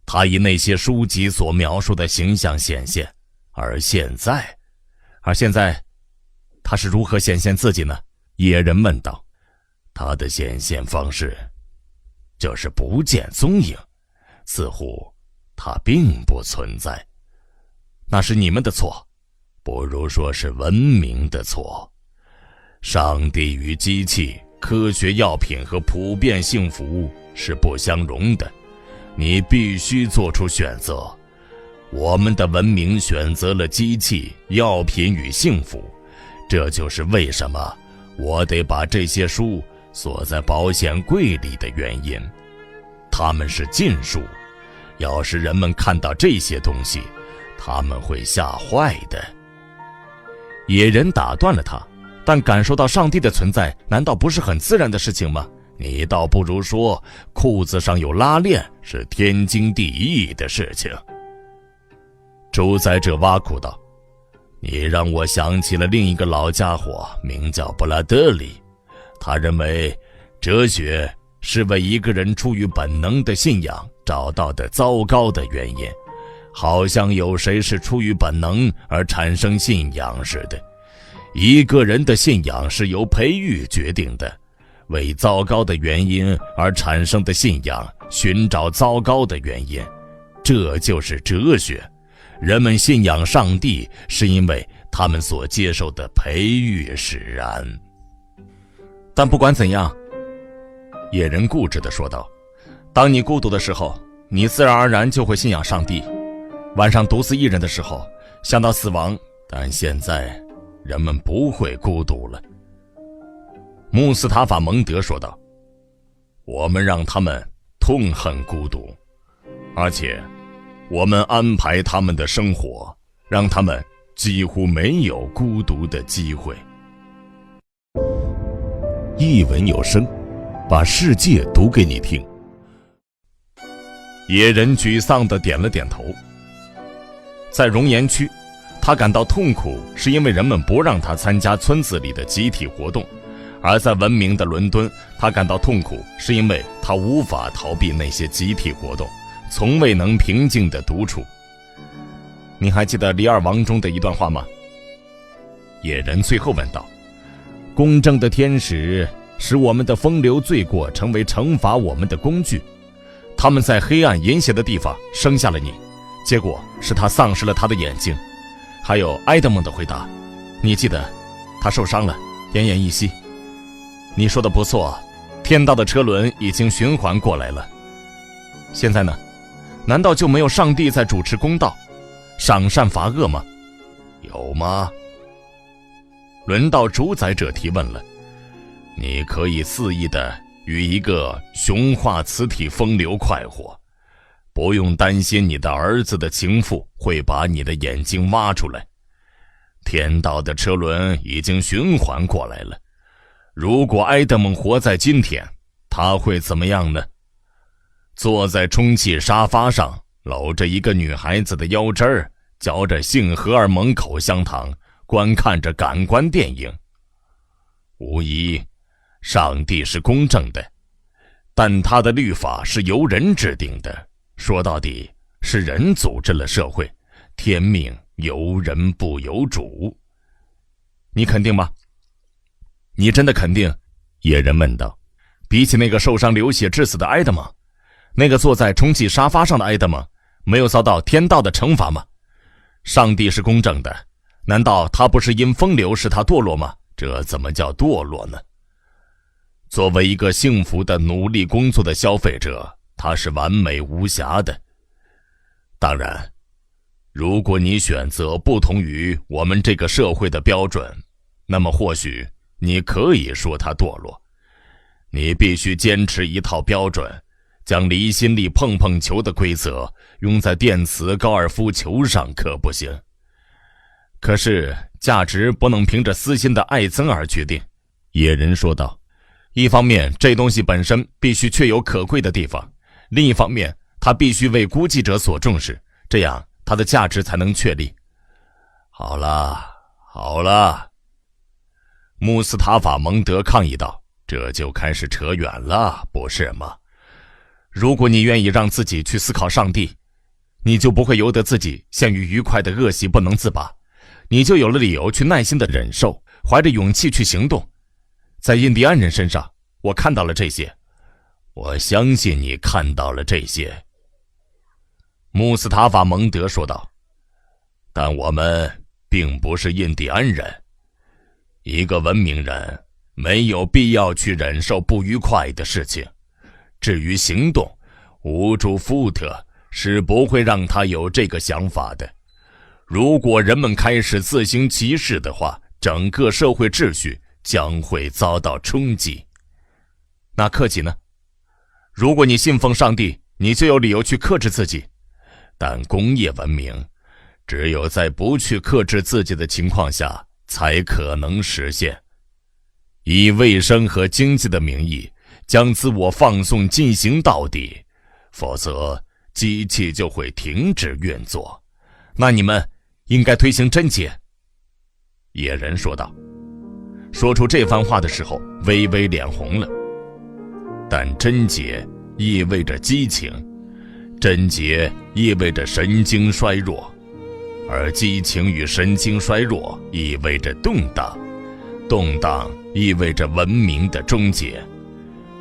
他以那些书籍所描述的形象显现，而现在，他是如何显现自己呢？野人问道。他的显现方式就是不见踪影，似乎他并不存在。那是你们的错，不如说是文明的错。上帝与机器、科学药品和普遍幸福是不相容的，你必须做出选择。我们的文明选择了机器、药品与幸福，这就是为什么我得把这些书锁在保险柜里的原因。它们是禁书，要是人们看到这些东西，他们会吓坏的。野人打断了他，但感受到上帝的存在，难道不是很自然的事情吗？你倒不如说，裤子上有拉链是天经地义的事情。主宰者挖苦道：“你让我想起了另一个老家伙，名叫布拉德里。他认为，哲学是为一个人出于本能的信仰找到的糟糕的原因，好像有谁是出于本能而产生信仰似的。一个人的信仰是由培育决定的。为糟糕的原因而产生的信仰，寻找糟糕的原因，这就是哲学。人们信仰上帝，是因为他们所接受的培育使然。但不管怎样，野人固执地说道，当你孤独的时候，你自然而然就会信仰上帝。晚上独自一人的时候，想到死亡，但现在人们不会孤独了。穆斯塔法蒙德说道，我们让他们痛恨孤独，而且我们安排他们的生活，让他们几乎没有孤独的机会。一文有声，把世界读给你听。野人沮丧地点了点头。在熔岩区，他感到痛苦，是因为人们不让他参加村子里的集体活动；而在文明的伦敦，他感到痛苦，是因为他无法逃避那些集体活动，从未能平静地独处。你还记得《李尔王》中的一段话吗？野人最后问道。公正的天使使我们的风流罪过成为惩罚我们的工具，他们在黑暗阴险的地方生下了你，结果是他丧失了他的眼睛。还有埃德蒙的回答，你记得他受伤了，奄奄一息。你说的不错，天道的车轮已经循环过来了。现在呢？难道就没有上帝在主持公道，赏善罚恶吗？有吗？轮到主宰者提问了。你可以肆意地与一个雄化磁体风流快活，不用担心你的儿子的情妇会把你的眼睛挖出来。天道的车轮已经循环过来了。如果埃德蒙活在今天，他会怎么样呢？坐在充气沙发上，搂着一个女孩子的腰肢儿，嚼着性荷尔蒙口香糖，观看着感官电影。无疑，上帝是公正的，但他的律法是由人制定的。说到底，是人组织了社会，天命由人不由主。你肯定吗？你真的肯定？野人问道。比起那个受伤流血致死的埃德蒙，那个坐在充气沙发上的埃德蒙没有遭到天道的惩罚吗？上帝是公正的，难道他不是因风流使他堕落吗？这怎么叫堕落呢？作为一个幸福的努力工作的消费者，他是完美无瑕的。当然，如果你选择不同于我们这个社会的标准，那么或许你可以说他堕落。你必须坚持一套标准，将离心力碰碰球的规则用在电磁高尔夫球上可不行。可是价值不能凭着私心的爱憎而决定，野人说道。一方面，这东西本身必须确有可贵的地方；另一方面，它必须为估计者所重视，这样它的价值才能确立。好了，穆斯塔法蒙德抗议道，这就开始扯远了，不是吗？如果你愿意让自己去思考上帝，你就不会由得自己陷于愉快的恶习不能自拔，你就有了理由去耐心的忍受，怀着勇气去行动。在印第安人身上，我看到了这些。我相信你看到了这些，穆斯塔法蒙德说道。但我们并不是印第安人。一个文明人没有必要去忍受不愉快的事情。至于行动，无主福特是不会让他有这个想法的。如果人们开始自行其事的话，整个社会秩序将会遭到冲击。那克己呢？如果你信奉上帝，你就有理由去克制自己。但工业文明只有在不去克制自己的情况下才可能实现。以卫生和经济的名义将自我放送进行到底，否则机器就会停止运作。那你们应该推行贞洁。野人说道。说出这番话的时候，微微脸红了。但贞洁意味着激情，贞洁意味着神经衰弱，而激情与神经衰弱意味着动荡，动荡意味着文明的终结。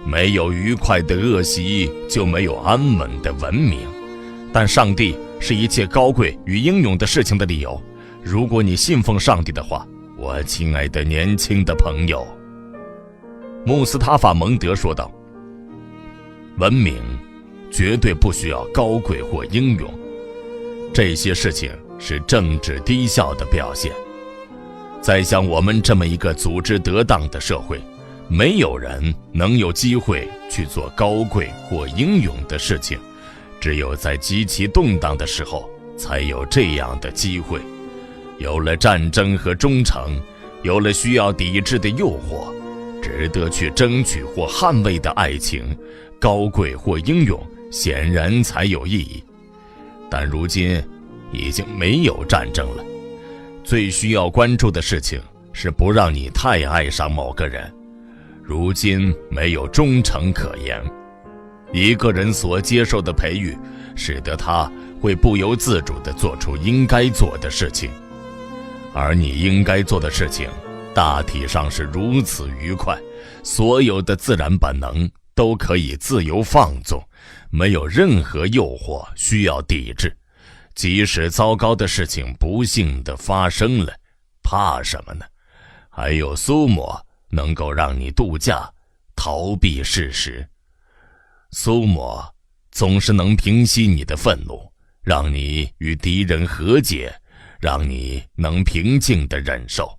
没有愉快的恶习，就没有安稳的文明。但上帝是一切高贵与英勇的事情的理由。如果你信奉上帝的话，我亲爱的年轻的朋友，穆斯塔法蒙德说道，文明绝对不需要高贵或英勇，这些事情是政治低效的表现。在像我们这么一个组织得当的社会，没有人能有机会去做高贵或英勇的事情，只有在极其动荡的时候才有这样的机会。有了战争和忠诚，有了需要抵制的诱惑，值得去争取或捍卫的爱情，高贵或英勇，显然才有意义。但如今已经没有战争了，最需要关注的事情是不让你太爱上某个人。如今没有忠诚可言，一个人所接受的培育，使得他会不由自主地做出应该做的事情，而你应该做的事情大体上是如此愉快，所有的自然本能都可以自由放纵，没有任何诱惑需要抵制。即使糟糕的事情不幸地发生了，怕什么呢？还有苏沫能够让你度假，逃避事实。苏沫总是能平息你的愤怒，让你与敌人和解，让你能平静地忍受。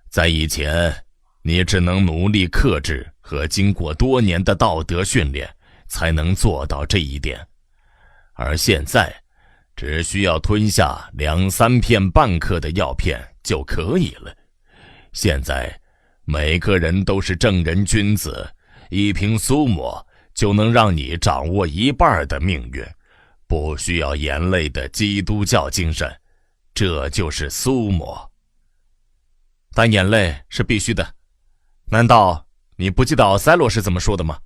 在以前，你只能努力克制和经过多年的道德训练才能做到这一点，而现在只需要吞下2-3片半克的药片就可以了。现在每个人都是正人君子，一瓶苏沫就能让你掌握一半的命运，不需要眼泪的基督教精神，这就是苏沫。但眼泪是必须的。难道你不记得奥赛罗是怎么说的吗？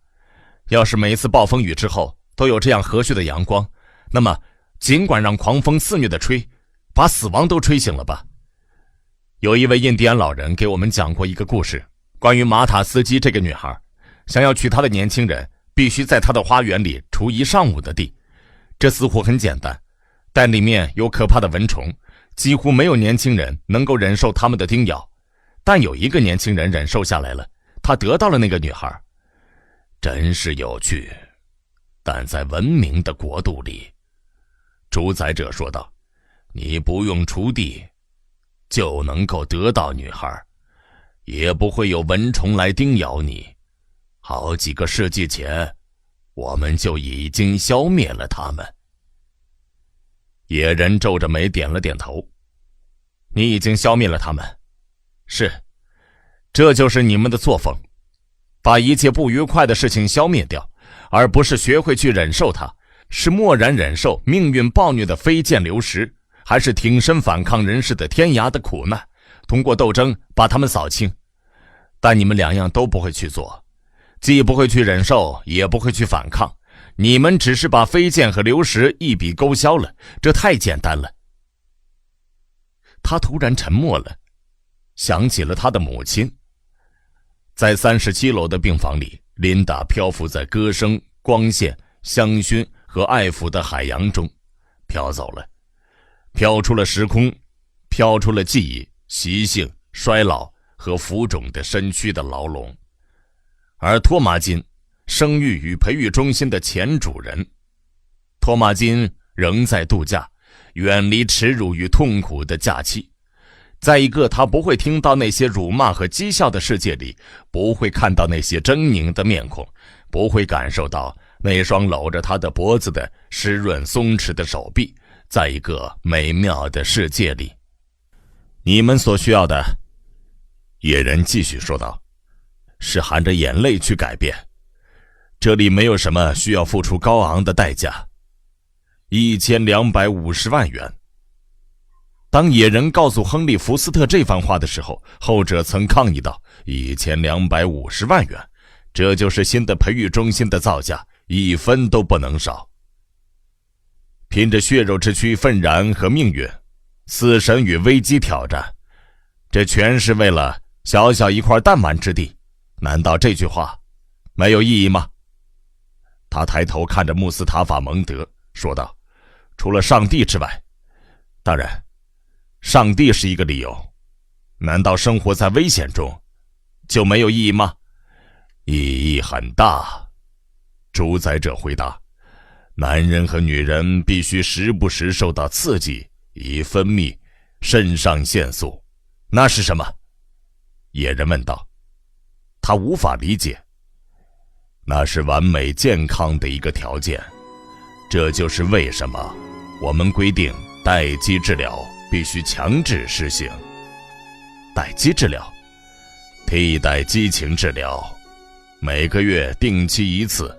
要是每一次暴风雨之后都有这样和煦的阳光，那么尽管让狂风肆虐地吹，把死亡都吹醒了吧。有一位印第安老人给我们讲过一个故事，关于马塔斯基这个女孩，想要娶她的年轻人必须在她的花园里锄1上午的地。这似乎很简单，但里面有可怕的蚊虫，几乎没有年轻人能够忍受它们的叮咬。但有一个年轻人忍受下来了，他得到了那个女孩。真是有趣。但在文明的国度里，主宰者说道，你不用锄地就能够得到女孩，也不会有蚊虫来叮咬你。好几个世纪前，我们就已经消灭了它们。野人皱着眉点了点头。你已经消灭了他们。是，这就是你们的作风，把一切不愉快的事情消灭掉，而不是学会去忍受它，是默然忍受命运暴虐的飞溅流石，还是挺身反抗人世的天涯的苦难，通过斗争把他们扫清。但你们2样都不会去做，既不会去忍受，也不会去反抗，你们只是把飞溅和流石一笔勾销了，这太简单了。他突然沉默了，想起了他的母亲。在37楼的病房里，琳达漂浮在歌声、光线、香薰和爱抚的海洋中，飘走了，飘出了时空，飘出了记忆、习性、衰老和浮肿的身躯的牢笼。而托马金，生育与培育中心的前主人，托马金仍在度假，远离耻辱与痛苦的假期。在一个他不会听到那些辱骂和讥笑的世界里，不会看到那些狰狞的面孔，不会感受到那双搂着他的脖子的湿润松弛的手臂，在一个美妙的世界里。你们所需要的，野人继续说道，是含着眼泪去改变。这里没有什么需要付出高昂的代价。1250万元。当野人告诉亨利·福斯特这番话的时候，后者曾抗议道：1250万元，这就是新的培育中心的造价，1分都不能少。拼着血肉之躯愤然和命运，死神与危机挑战，这全是为了小小一块弹丸之地，难道这句话没有意义吗？他抬头看着穆斯塔法·蒙德说道，除了上帝之外，当然上帝是一个理由，难道生活在危险中就没有意义吗？意义很大，主宰者回答。男人和女人必须时不时受到刺激，以分泌肾上腺素。那是什么？野人问道。他无法理解。那是完美健康的一个条件，这就是为什么我们规定待机治疗必须强制实行。待机治疗？替代激情治疗，每个月定期1次。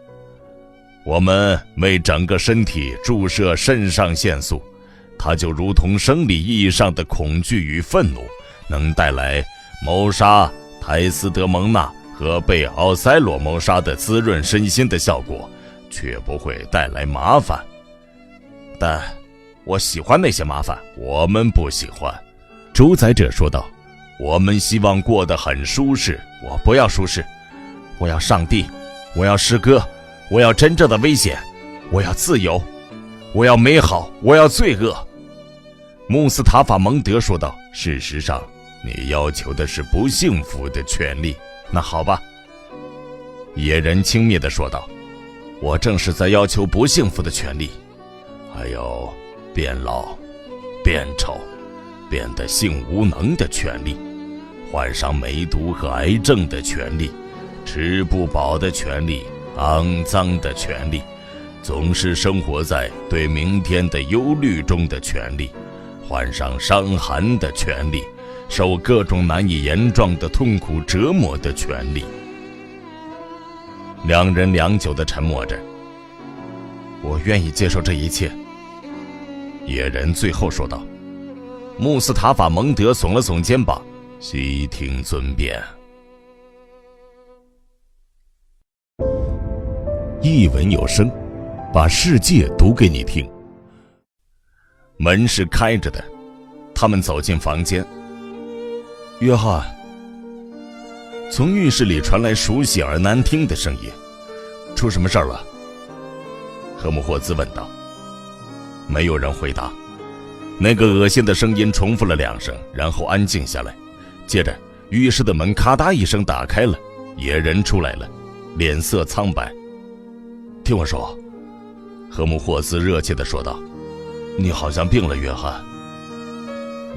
我们为整个身体注射肾上腺素，它就如同生理意义上的恐惧与愤怒，能带来谋杀泰斯德蒙纳和被奥塞罗谋杀的滋润身心的效果，却不会带来麻烦。但我喜欢那些麻烦。我们不喜欢，主宰者说道。我们希望过得很舒适。我不要舒适，我要上帝，我要诗歌，我要真正的危险，我要自由，我要美好，我要罪恶。穆斯塔法蒙德说道。事实上，你要求的是不幸福的权利。那好吧，野人轻蔑地说道。我正是在要求不幸福的权利。还有变老、变丑、变得性无能的权利，患上梅毒和癌症的权利，吃不饱的权利，肮脏的权利，总是生活在对明天的忧虑中的权利，患上伤寒的权利，受各种难以言状的痛苦折磨的权利。两人良久地沉默着。我愿意接受这一切，野人最后说道。穆斯塔法蒙德耸了耸肩膀，悉听尊便。一文有声，把世界读给你听。门是开着的，他们走进房间。约翰，从浴室里传来熟悉而难听的声音。出什么事儿了？赫姆霍兹问道。没有人回答。那个恶心的声音重复了2声，然后安静下来。接着浴室的门咔嗒一声打开了，野人出来了，脸色苍白。听我说，赫姆霍兹热切地说道。你好像病了，约翰。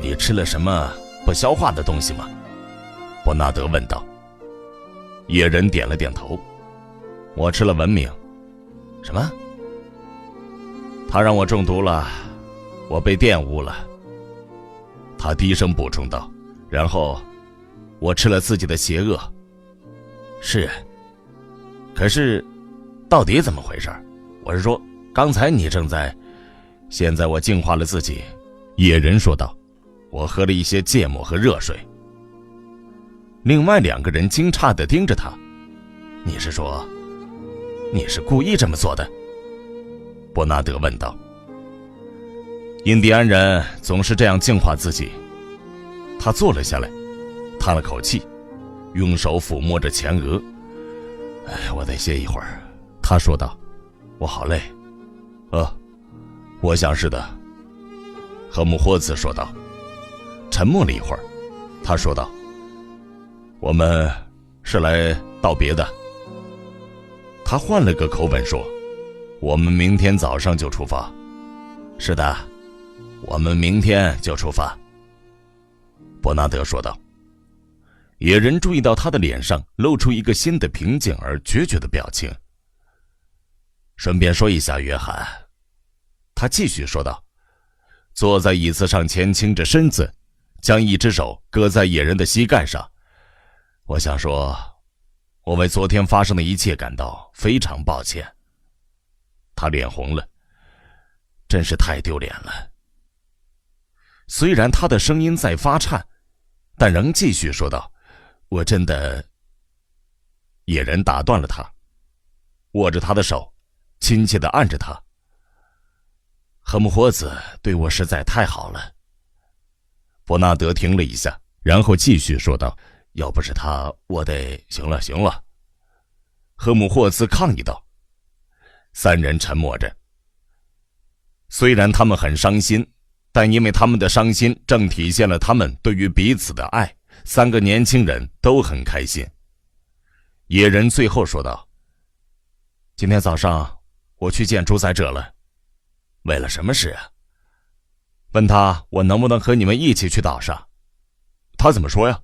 你吃了什么不消化的东西吗？伯纳德问道。野人点了点头。我吃了文明。什么？他让我中毒了，我被玷污了。他低声补充道。然后我吃了自己的邪恶。是。可是到底怎么回事？我是说，刚才你正在，现在我净化了自己。野人说道。我喝了一些芥末和热水。另外2个人惊诧地盯着他。你是说，你是故意这么做的？伯纳德问道。印第安人总是这样净化自己。他坐了下来，叹了口气，用手抚摸着前额。我得歇一会儿，他说道。我好累。我想是的，赫姆霍兹说道。沉默了一会儿，他说道。我们是来道别的。他换了个口吻说。我们明天早上就出发。是的，我们明天就出发。伯纳德说道。野人注意到他的脸上露出一个新的平静而决绝的表情。顺便说一下，约翰，他继续说道，坐在椅子上前倾着身子，将一只手搁在野人的膝盖上。我想说，我为昨天发生的一切感到非常抱歉。他脸红了，真是太丢脸了。虽然他的声音在发颤，但仍继续说道，我真的……野人打断了他，握着他的手，亲切地按着他。赫姆霍兹对我实在太好了。伯纳德停了一下，然后继续说道，要不是他，我得……行了。赫姆霍兹抗议道。3人沉默着。虽然他们很伤心，但因为他们的伤心正体现了他们对于彼此的爱，3个年轻人都很开心。野人最后说道，今天早上我去见主宰者了。为了什么事啊？问他我能不能和你们一起去岛上。他怎么说呀？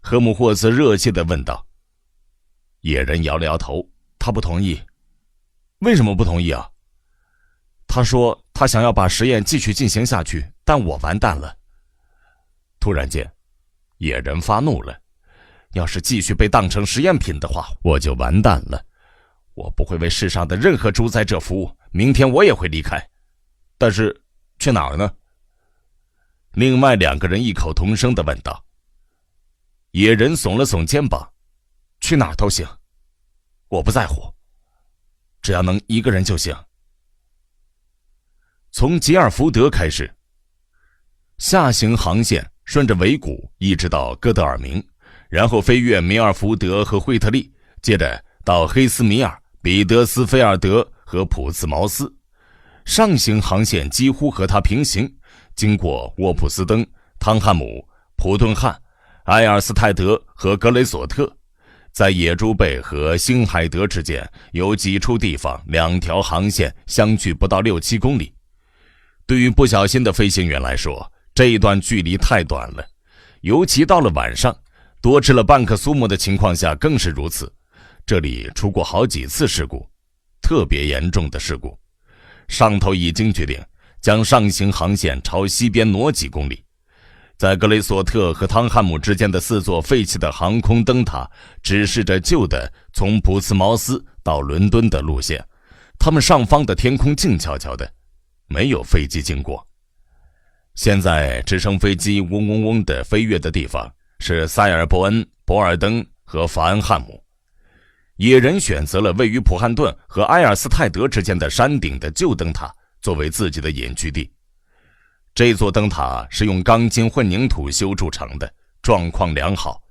赫姆霍兹热切地问道。野人摇了摇头，他不同意。为什么不同意啊？他说他想要把实验继续进行下去，但我完蛋了。突然间，野人发怒了，要是继续被当成实验品的话，我就完蛋了。我不会为世上的任何主宰者服务，明天我也会离开。但是去哪儿呢？另外2个人异口同声地问道。野人耸了耸肩膀，去哪儿都行，我不在乎，只要能一个人就行。从吉尔福德开始，下行航线顺着维古一直到哥德尔明，然后飞越米尔福德和惠特利，接着到黑斯米尔、彼得斯菲尔德和普茨茅斯。上行航线几乎和它平行，经过沃普斯登、汤汉姆、普顿汉、埃尔斯泰德和格雷索特。在野猪贝和星海德之间有几处地方2条航线相距不到6-7公里。对于不小心的飞行员来说，这一段距离太短了，尤其到了晚上，多吃了半颗苏木的情况下更是如此。这里出过好几次事故，特别严重的事故。上头已经决定将上行航线朝西边挪几公里。在格雷索特和汤汉姆之间的4座废弃的航空灯塔指示着旧的从普茨茅斯到伦敦的路线，它们上方的天空静悄悄的，没有飞机经过。现在直升飞机嗡嗡嗡的飞跃的地方是塞尔伯恩、博尔登和法恩汉姆。野人选择了位于普汉顿和埃尔斯泰德之间的山顶的旧灯塔作为自己的隐居地。这座灯塔是用钢筋混凝土修筑成的，状况良好。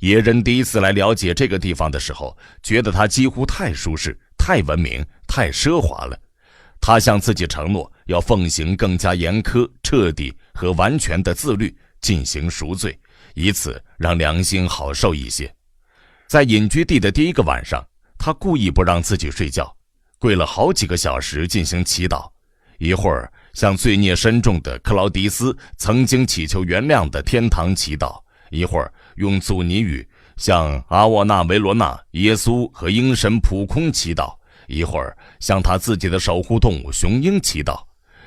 野人第一次来了解这个地方的时候，觉得它几乎太舒适、太文明、太奢华了。他向自己承诺要奉行更加严苛、彻底和完全的自律，进行赎罪，以此让良心好受一些。在隐居地的第1个晚上，他故意不让自己睡觉，跪了好几个小时进行祈祷，一会儿向罪孽深重的克劳迪斯曾经祈求原谅的天堂祈祷，一会儿用祖尼语向阿沃纳维罗纳、耶稣和鹰神普空祈祷，一会儿向他自己的守护动物雄鹰祈祷。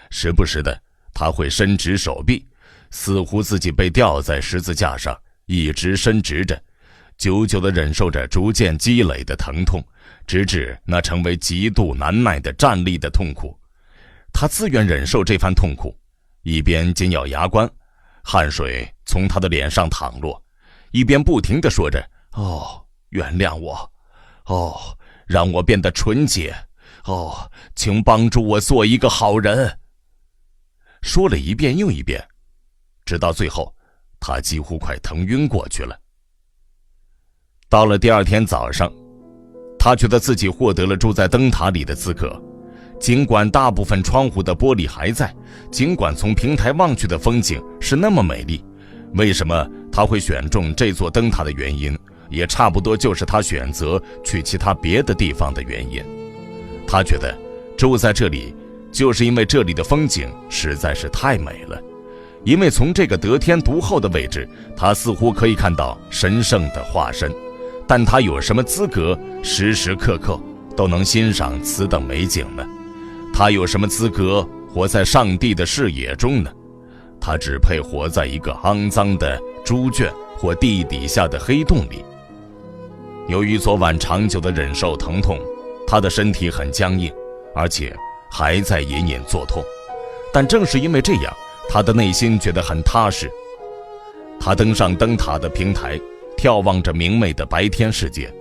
时不时的他会伸直手臂，似乎自己被吊在十字架上，一直伸直着，久久地忍受着逐渐积累的疼痛，直至那成为极度难耐的站立的痛苦。他自愿忍受这番痛苦，一边紧咬牙关，汗水从他的脸上淌落，一边不停地说着：“哦，原谅我，哦，让我变得纯洁，哦，请帮助我做一个好人。”说了一遍又一遍，直到最后，他几乎快疼晕过去了。到了第2天早上，他觉得自己获得了住在灯塔里的资格。尽管大部分窗户的玻璃还在，尽管从平台望去的风景是那么美丽，为什么他会选中这座灯塔的原因，也差不多就是他选择去其他别的地方的原因。他觉得住在这里，就是因为这里的风景实在是太美了，因为从这个得天独厚的位置，他似乎可以看到神圣的化身。但他有什么资格时时刻刻都能欣赏此等美景呢？他有什么资格活在上帝的视野中呢？他只配活在一个肮脏的猪圈或地底下的黑洞里。由于昨晚长久的忍受疼痛，他的身体很僵硬，而且还在隐隐作痛。但正是因为这样，他的内心觉得很踏实。他登上灯塔的平台，眺望着明媚的白天世界。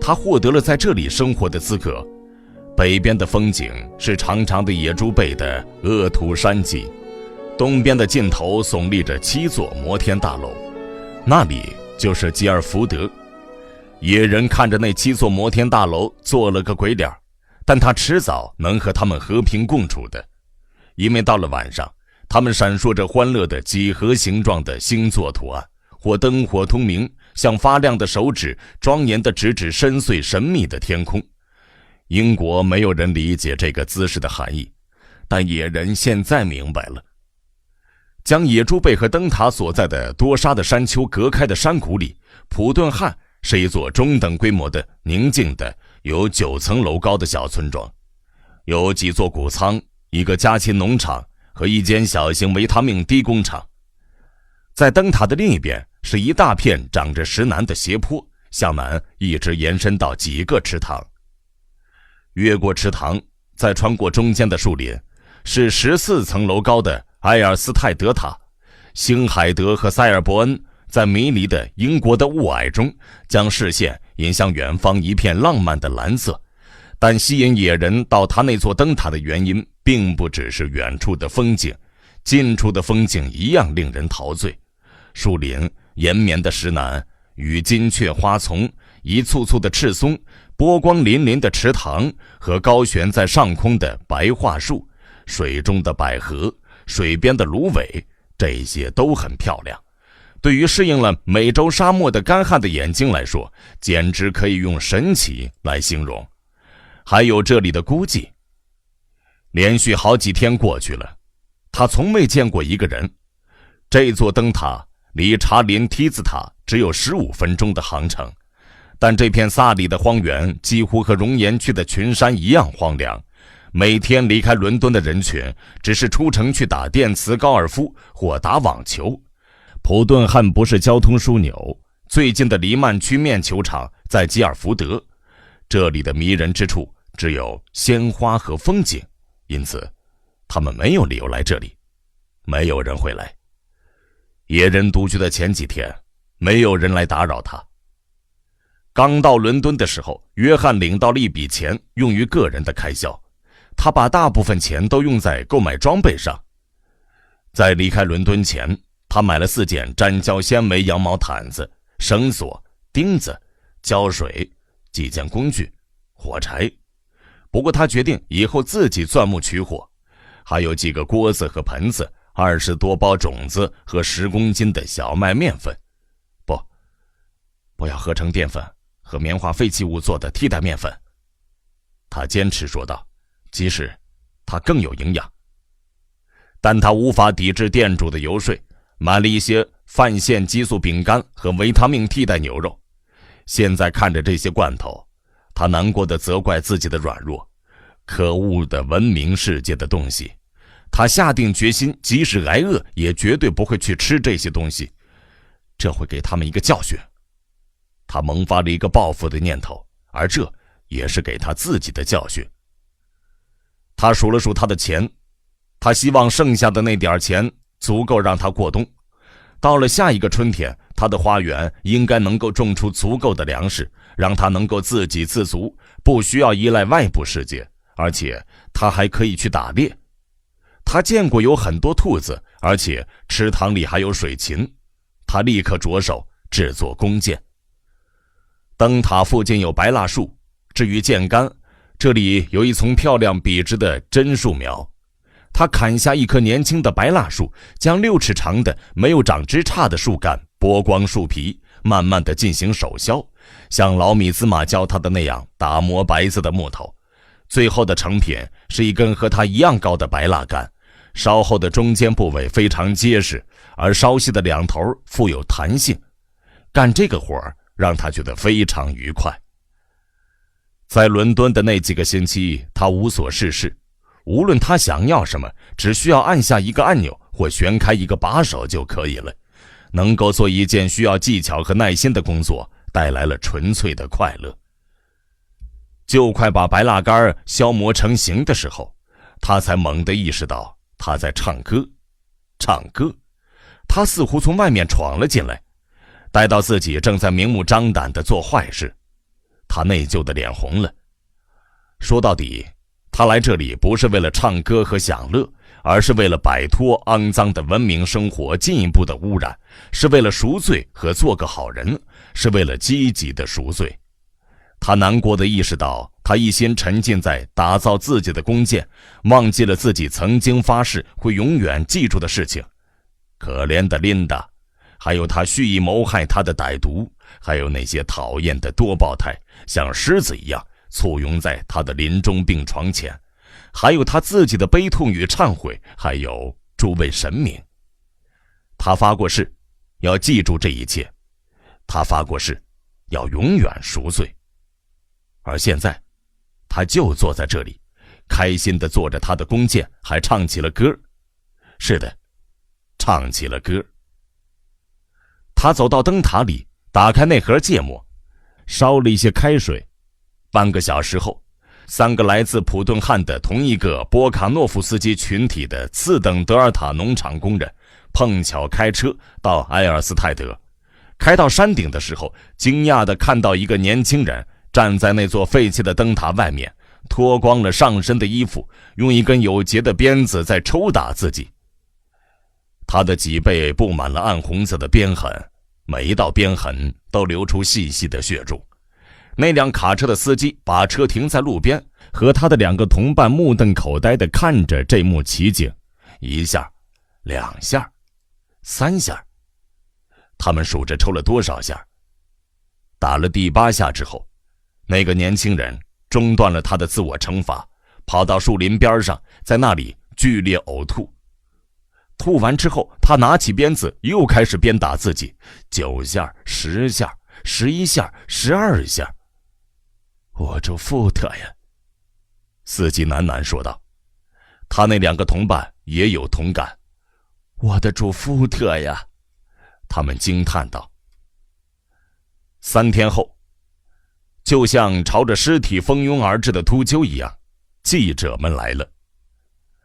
他获得了在这里生活的资格。北边的风景是长长的野猪背的鄂图山脊，东边的尽头耸立着7座摩天大楼，那里就是吉尔福德。野人看着那7座摩天大楼做了个鬼脸，但他迟早能和他们和平共处的，因为到了晚上，他们闪烁着欢乐的几何形状的星座图案，或灯火通明，像发亮的手指庄严地直指深邃神秘的天空。英国没有人理解这个姿势的含义，但野人现在明白了。将野猪背和灯塔所在的多沙的山丘隔开的山谷里，普顿汉是一座中等规模的宁静的有9层楼高的小村庄，有几座谷仓，一个家禽农场和一间小型维他命 D 工厂。在灯塔的另一边是一大片长着石楠的斜坡，向南一直延伸到几个池塘。越过池塘，再穿过中间的树林，是14层楼高的埃尔斯泰德塔。星海德和塞尔伯恩在迷离的英国的雾霭中，将视线引向远方一片浪漫的蓝色。但吸引野人到他那座灯塔的原因，并不只是远处的风景，近处的风景一样令人陶醉。树林、延绵的石楠与金雀花丛、一簇簇的赤松、波光粼粼的池塘和高悬在上空的白桦树、水中的百合、水边的芦苇，这些都很漂亮。对于适应了美洲沙漠的干旱的眼睛来说，简直可以用神奇来形容。还有这里的孤寂。连续好几天过去了，他从未见过一个人。这座灯塔离查林梯子塔只有15分钟的航程，但这片萨里的荒原几乎和熔岩区的群山一样荒凉。每天离开伦敦的人群只是出城去打电磁高尔夫或打网球。普顿汉不是交通枢纽，最近的黎曼区面球场在吉尔福德。这里的迷人之处只有鲜花和风景，因此他们没有理由来这里，没有人会来。野人独居的前几天，没有人来打扰他。刚到伦敦的时候，约翰领到了一笔钱用于个人的开销，他把大部分钱都用在购买装备上。在离开伦敦前，他买了4件粘胶纤维羊毛毯子、绳索、钉子、胶水、几件工具、火柴。不过他决定以后自己钻木取火，还有几个锅子和盆子，20多包种子和10公斤的小麦面粉。不要合成淀粉和棉花废弃物做的替代面粉，他坚持说道，即使它更有营养。但他无法抵制店主的游说，买了一些泛线激素饼干和维他命替代牛肉。现在看着这些罐头，他难过地责怪自己的软弱。可恶的文明世界的东西，他下定决心，即使挨饿也绝对不会去吃这些东西，这会给他们一个教训。他萌发了一个报复的念头，而这也是给他自己的教训。他数了数他的钱，他希望剩下的那点钱足够让他过冬。到了下一个春天，他的花园应该能够种出足够的粮食，让他能够自给自足，不需要依赖外部世界，而且他还可以去打猎。他见过有很多兔子，而且池塘里还有水禽。他立刻着手制作弓箭。灯塔附近有白蜡树，至于箭杆，这里有一丛漂亮笔直的针树苗。他砍下一棵年轻的白蜡树，将6尺长的没有长枝杈的树干剥光树皮，慢慢地进行手削，像老米兹玛教他的那样打磨白色的木头。最后的成品是一根和他一样高的白蜡杆，稍后的中间部位非常结实，而稍细的两头富有弹性。干这个活让他觉得非常愉快。在伦敦的那几个星期，他无所事事，无论他想要什么，只需要按下一个按钮或旋开一个把手就可以了。能够做一件需要技巧和耐心的工作，带来了纯粹的快乐。就快把白蜡杆消磨成型的时候，他才猛地意识到他在唱歌。他似乎从外面闯了进来，待到自己正在明目张胆地做坏事，他内疚的脸红了。说到底，他来这里不是为了唱歌和享乐，而是为了摆脱肮脏的文明生活进一步的污染，是为了赎罪和做个好人，是为了积极的赎罪。他难过地意识到，他一心沉浸在打造自己的弓箭，忘记了自己曾经发誓会永远记住的事情。可怜的琳达，还有他蓄意谋害他的歹毒，还有那些讨厌的多胞胎，像狮子一样簇拥在他的临终病床前，还有他自己的悲痛与忏悔，还有诸位神明。他发过誓，要记住这一切。他发过誓，要永远赎罪。而现在，他就坐在这里，开心地做着他的弓箭，还唱起了歌。是的，唱起了歌。他他走到灯塔里，打开那盒芥末，烧了一些开水。半个小时后，3个来自普顿汉的同一个波卡诺夫斯基群体的次等德尔塔农场工人碰巧开车到埃尔斯泰德。开到山顶的时候，惊讶地看到一个年轻人站在那座废弃的灯塔外面，脱光了上身的衣服，用一根有节的鞭子在抽打自己。他的脊背布满了暗红色的鞭痕，每一道鞭痕都流出细细的血柱。那辆卡车的司机把车停在路边，和他的2个同伴目瞪口呆地看着这幕奇景。1下，2下，3下，他们数着抽了多少下。打了第8下之后，那个年轻人中断了他的自我惩罚，跑到树林边上，在那里剧烈呕吐。吐完之后，他拿起鞭子又开始鞭打自己，9下、10下、11下、12下。我主福特呀，司机喃喃说道。他那2个同伴也有同感。我的主福特呀，他们惊叹道。3天后，就像朝着尸体蜂拥而至的秃鹫一样，记者们来了。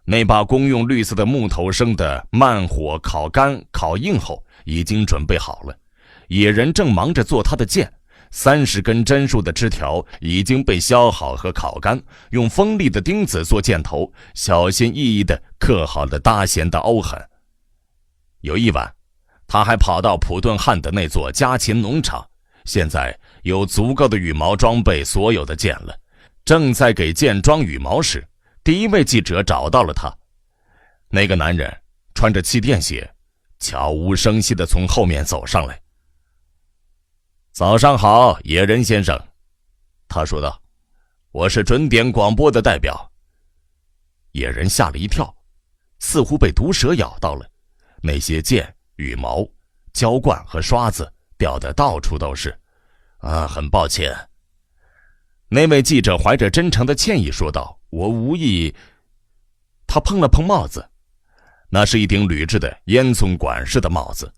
那把公用绿色的木头生的慢火烤干烤硬后已经准备好了，野人正忙着做他的剑。30根针数的枝条已经被削好和烤干，用锋利的钉子做箭头，小心翼翼地刻好了搭弦的凹痕。有一晚，他还跑到普顿汉的那座家禽农场，现在有足够的羽毛装备所有的箭了。正在给箭装羽毛时，第一位记者找到了他。那个男人穿着气垫鞋，悄无声息地从后面走上来。早上好，野人先生，他说道，我是准点广播的代表。野人吓了一跳，似乎被毒蛇咬到了，那些箭、羽毛、胶罐和刷子掉得到处都是。很抱歉。那位记者怀着真诚的歉意说道，我无意。他碰了碰帽子，那是一顶铝制的烟囱管式的帽子，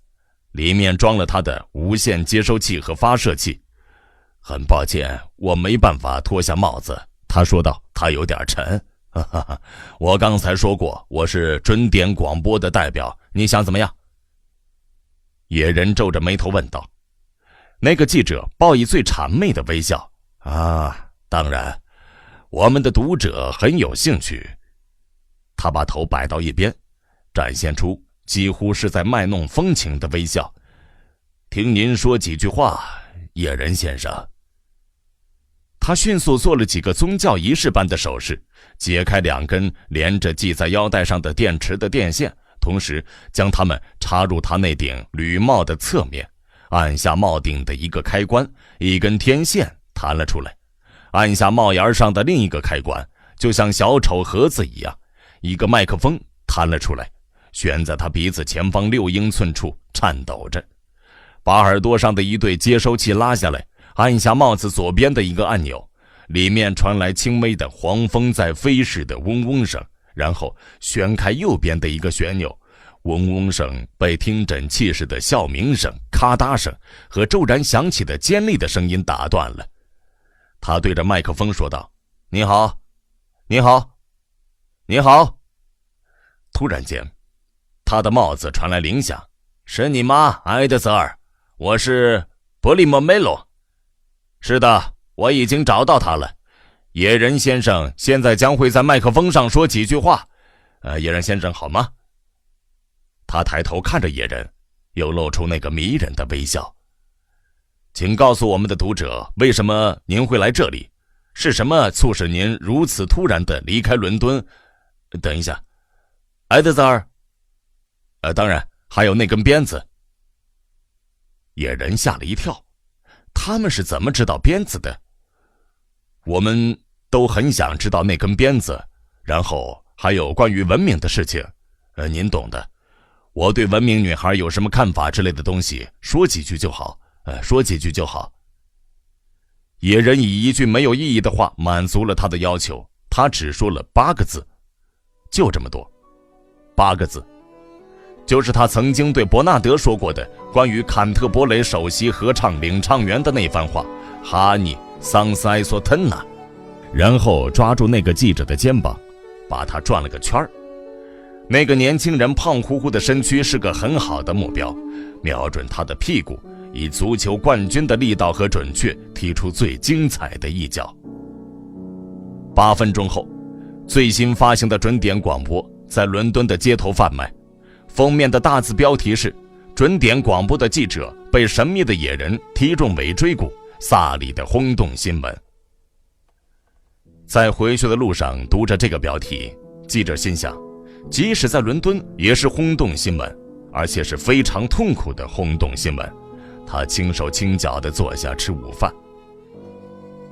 里面装了他的无线接收器和发射器。很抱歉，我没办法脱下帽子，他说道，他有点沉。我刚才说过，我是准点广播的代表，你想怎么样？野人皱着眉头问道。那个记者报以最谄媚的微笑。当然，我们的读者很有兴趣。他把头摆到一边，展现出几乎是在卖弄风情的微笑。听您说几句话，野人先生。他迅速做了几个宗教仪式般的手势，解开2根连着系在腰带上的电池的电线，同时将它们插入他那顶铝帽的侧面，按下帽顶的一个开关，一根天线弹了出来，按下帽檐上的另一个开关，就像小丑盒子一样，一个麦克风弹了出来，悬在他鼻子前方6英寸处颤抖着。把耳朵上的一对接收器拉下来，按下帽子左边的一个按钮，里面传来轻微的黄蜂在飞逝的嗡嗡声，然后旋开右边的一个旋钮，嗡嗡声被听诊器似的哮鸣声、咔嗒声和骤然响起的尖利的声音打断了。他对着麦克风说道：你好，你好，你好。突然间，他的帽子传来铃响。是你吗，埃德泽尔？我是伯利莫梅罗。是的，我已经找到他了。野人先生现在将会在麦克风上说几句话。野人先生好吗？他抬头看着野人，又露出那个迷人的微笑。请告诉我们的读者，为什么您会来这里？是什么促使您如此突然地离开伦敦？等一下，埃德泽尔。当然，还有那根鞭子。野人吓了一跳，他们是怎么知道鞭子的？我们都很想知道那根鞭子，然后还有关于文明的事情。您懂的，我对文明女孩有什么看法之类的东西，说几句就好。说几句就好。野人以一句没有意义的话满足了他的要求，他只说了8个字，就这么多，8个字。就是他曾经对伯纳德说过的关于坎特伯雷首席合唱领唱员的那番话，哈尼桑斯埃索滕纳。然后抓住那个记者的肩膀，把他转了个圈儿。那个年轻人胖乎乎的身躯是个很好的目标，瞄准他的屁股，以足球冠军的力道和准确踢出最精彩的一脚。8分钟后，最新发行的准点广播在伦敦的街头贩卖，封面的大字标题是准点广播的记者被神秘的野人踢中尾椎骨，萨里的轰动新闻。在回去的路上读着这个标题，记者心想，即使在伦敦也是轰动新闻，而且是非常痛苦的轰动新闻。他轻手轻脚地坐下吃午饭。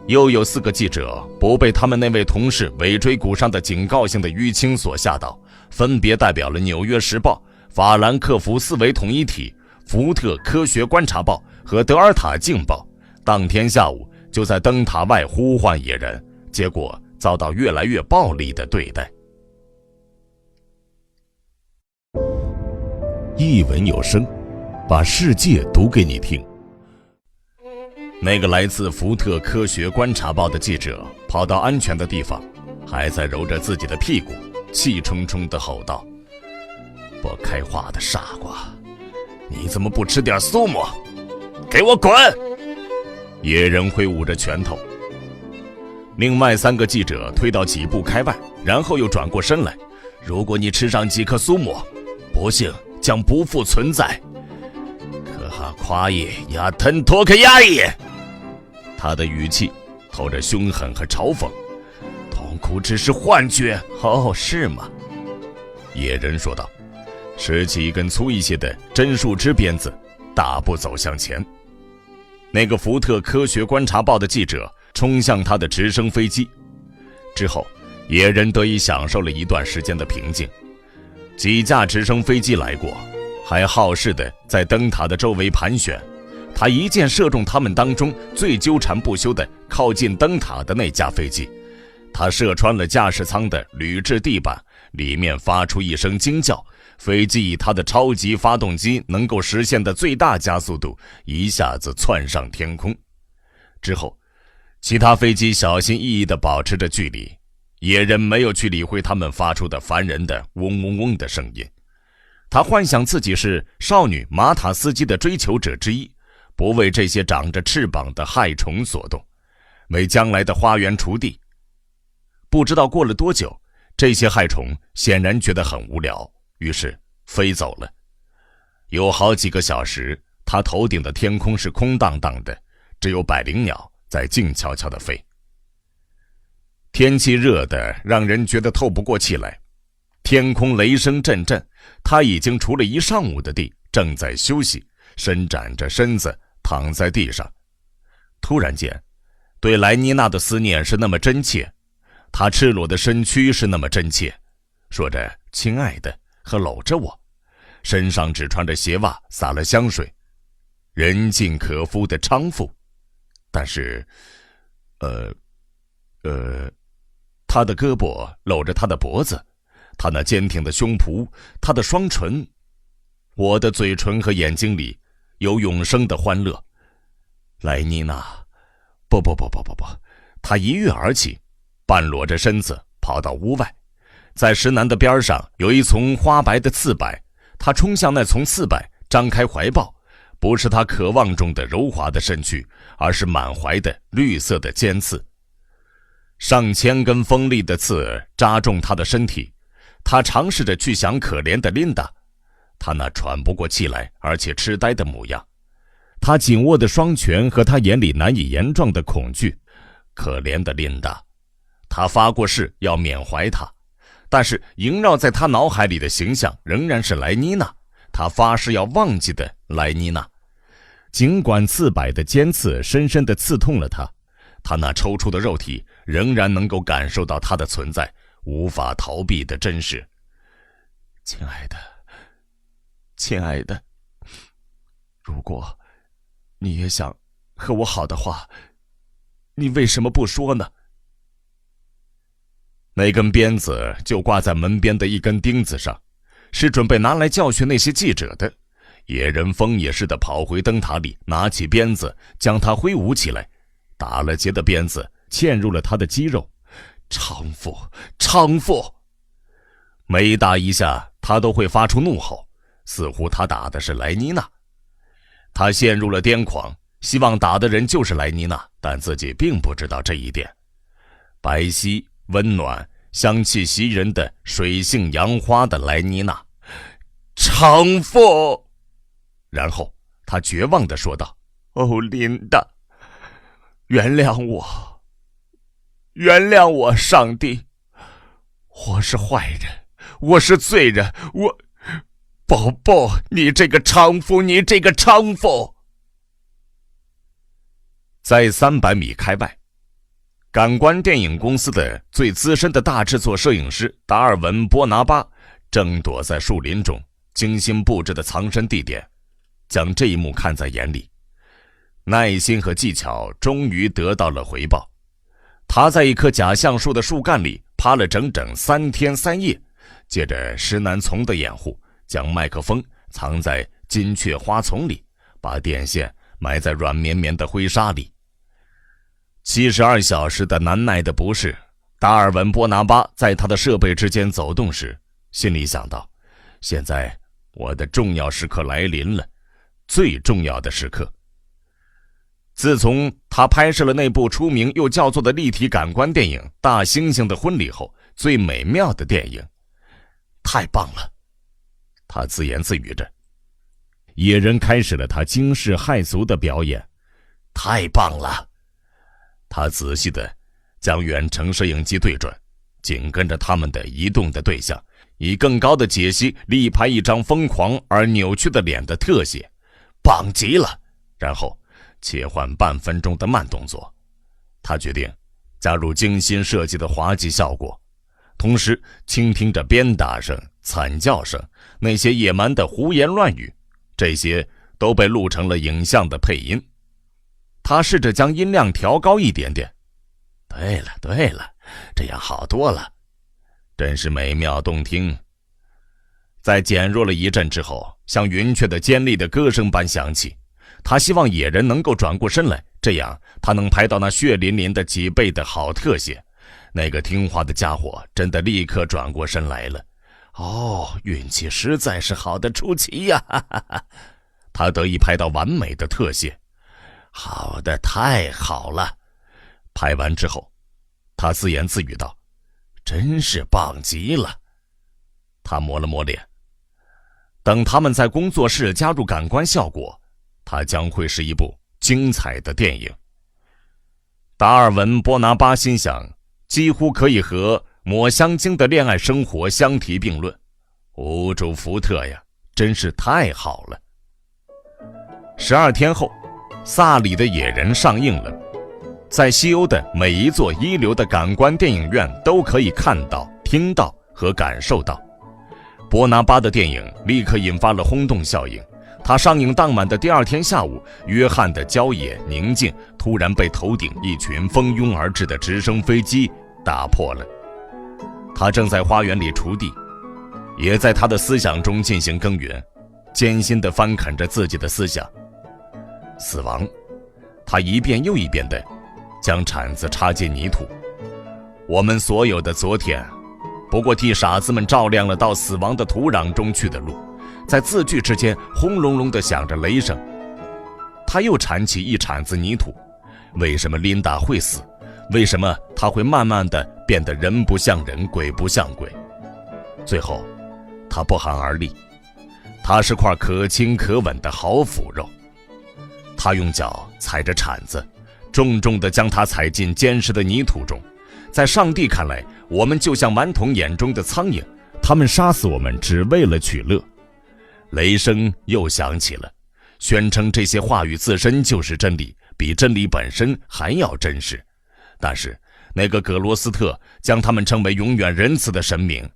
又有4个记者不被他们那位同事尾椎骨上的警告性的淤青所吓到，分别代表了《纽约时报》、法兰克福思维统一体、福特科学观察报和德尔塔镜报，当天下午就在灯塔外呼唤野人，结果遭到越来越暴力的对待。一文有声，把世界读给你听。那个来自福特科学观察报的记者跑到安全的地方，还在揉着自己的屁股，气冲冲地吼道：不开话的傻瓜，你怎么不吃点苏沫？给我滚！野人挥舞着拳头。另外3个记者退到几步开外，然后又转过身来，如果你吃上几颗苏沫，不幸将不复存在。可哈夸伊亚腾托克亚伊，他的语气透着凶狠和嘲讽。痛苦只是幻觉。哦，是吗？野人说道，拾起一根粗一些的针树枝鞭子，大步走向前。那个福特科学观察报的记者冲向他的直升飞机。之后，野人得以享受了一段时间的平静。几架直升飞机来过，还好事地在灯塔的周围盘旋。他一箭射中他们当中最纠缠不休的靠近灯塔的那架飞机，他射穿了驾驶舱的铝制地板，里面发出一声惊叫，飞机以它的超级发动机能够实现的最大加速度一下子窜上天空。之后，其他飞机小心翼翼地保持着距离，野人没有去理会他们发出的烦人的嗡嗡嗡的声音。他幻想自己是少女马塔斯基的追求者之一，不为这些长着翅膀的害虫所动，为将来的花园锄地。不知道过了多久，这些害虫显然觉得很无聊，于是飞走了。有好几个小时，他头顶的天空是空荡荡的，只有百灵鸟在静悄悄地飞。天气热得让人觉得透不过气来，天空雷声阵阵，他已经锄了一上午的地，正在休息，伸展着身子躺在地上。突然间，对莱妮娜的思念是那么真切，她赤裸的身躯是那么真切，说着亲爱的和搂着我，身上只穿着鞋袜，撒了香水，人尽可夫的娼妇。但是他的胳膊搂着他的脖子，他那坚挺的胸脯，他的双唇，我的嘴唇和眼睛里有永生的欢乐。莱妮娜，不，他一跃而起，半裸着身子跑到屋外，在石楠的边上有一丛花白的刺柏，他冲向那丛刺柏，张开怀抱，不是他渴望中的柔滑的身躯，而是满怀的绿色的尖刺。上千根锋利的刺扎中他的身体，他尝试着去想可怜的琳达，他那喘不过气来而且痴呆的模样，他紧握的双拳和他眼里难以言状的恐惧。可怜的琳达，他发过誓要缅怀她，但是萦绕在他脑海里的形象仍然是莱妮娜，他发誓要忘记的莱妮娜。尽管刺柏的尖刺深深地刺痛了他，他那抽搐的肉体仍然能够感受到他的存在，无法逃避的真实。亲爱的，如果你也想和我好的话，你为什么不说呢？那根鞭子就挂在门边的一根钉子上，是准备拿来教训那些记者的。野人疯也似的跑回灯塔里，拿起鞭子将他挥舞起来，打了结的鞭子嵌入了他的肌肉。娼妇，娼妇！每打一下，他都会发出怒吼，似乎他打的是莱妮娜。他陷入了癫狂，希望打的人就是莱妮娜，但自己并不知道这一点。白皙、温暖、香气袭人的水性杨花的莱妮娜，娼妇！然后他绝望地说道：“哦，琳达，原谅我，原谅我，上帝，我是坏人，我是罪人，宝宝，你这个娼妇，你这个娼妇！”在300米开外，感官电影公司的最资深的大制作摄影师达尔文·波拿巴正躲在树林中精心布置的藏身地点，将这一幕看在眼里。耐心和技巧终于得到了回报。他在一棵假橡树的树干里趴了整整3天3夜，借着石楠丛的掩护，将麦克风藏在金雀花丛里，把电线埋在软绵绵的灰沙里。72小时的难耐的不适，达尔文·波拿巴在他的设备之间走动时，心里想到：现在我的重要时刻来临了，最重要的时刻。自从他拍摄了那部出名又叫座的立体感官电影《大猩猩的婚礼》后，最美妙的电影，太棒了，他自言自语着。野人开始了他惊世骇俗的表演，太棒了。他仔细地将远程摄影机对准，紧跟着他们的移动的对象，以更高的解析力拍一张疯狂而扭曲的脸的特写，棒极了。然后切换半分钟的慢动作，他决定加入精心设计的滑稽效果，同时倾听着鞭打声、惨叫声，那些野蛮的胡言乱语，这些都被录成了影像的配音。他试着将音量调高一点点。对了，这样好多了，真是美妙动听。在减弱了一阵之后，像云雀的尖利的歌声般响起。他希望野人能够转过身来，这样他能拍到那血淋淋的几倍的好特写。那个听话的家伙真的立刻转过身来了。哦，运气实在是好的出奇呀！哈哈哈。他得以拍到完美的特写。好的，太好了。拍完之后，他自言自语道：“真是棒极了。”他抹了抹脸。等他们在工作室加入感官效果，它将会是一部精彩的电影。达尔文·波拿巴心想，几乎可以和抹香鲸的恋爱生活相提并论。无主福特呀，真是太好了。12天后，萨里的野人上映了，在西欧的每一座一流的感官电影院都可以看到、听到和感受到。波拿巴的电影立刻引发了轰动效应。他上映当晚的第2天下午，约翰的郊野宁静突然被头顶一群蜂拥而至的直升飞机打破了。他正在花园里锄地，也在他的思想中进行耕耘，艰辛地翻啃着自己的思想。死亡，他一遍又一遍地将铲子插进泥土。我们所有的昨天，不过替傻子们照亮了到死亡的土壤中去的路。在字句之间轰隆隆地响着雷声。他又铲起一铲子泥土。为什么琳达会死？为什么他会慢慢地变得人不像人，鬼不像鬼？最后他不寒而栗。他是块可轻可稳的好腐肉。他用脚踩着铲子，重重地将它踩进坚实的泥土中。在上帝看来，我们就像顽童眼中的苍蝇，他们杀死我们只为了取乐。雷声又响起了，宣称这些话语自身就是真理，比真理本身还要真实。但是那个葛罗斯特将他们称为永远仁慈的神明，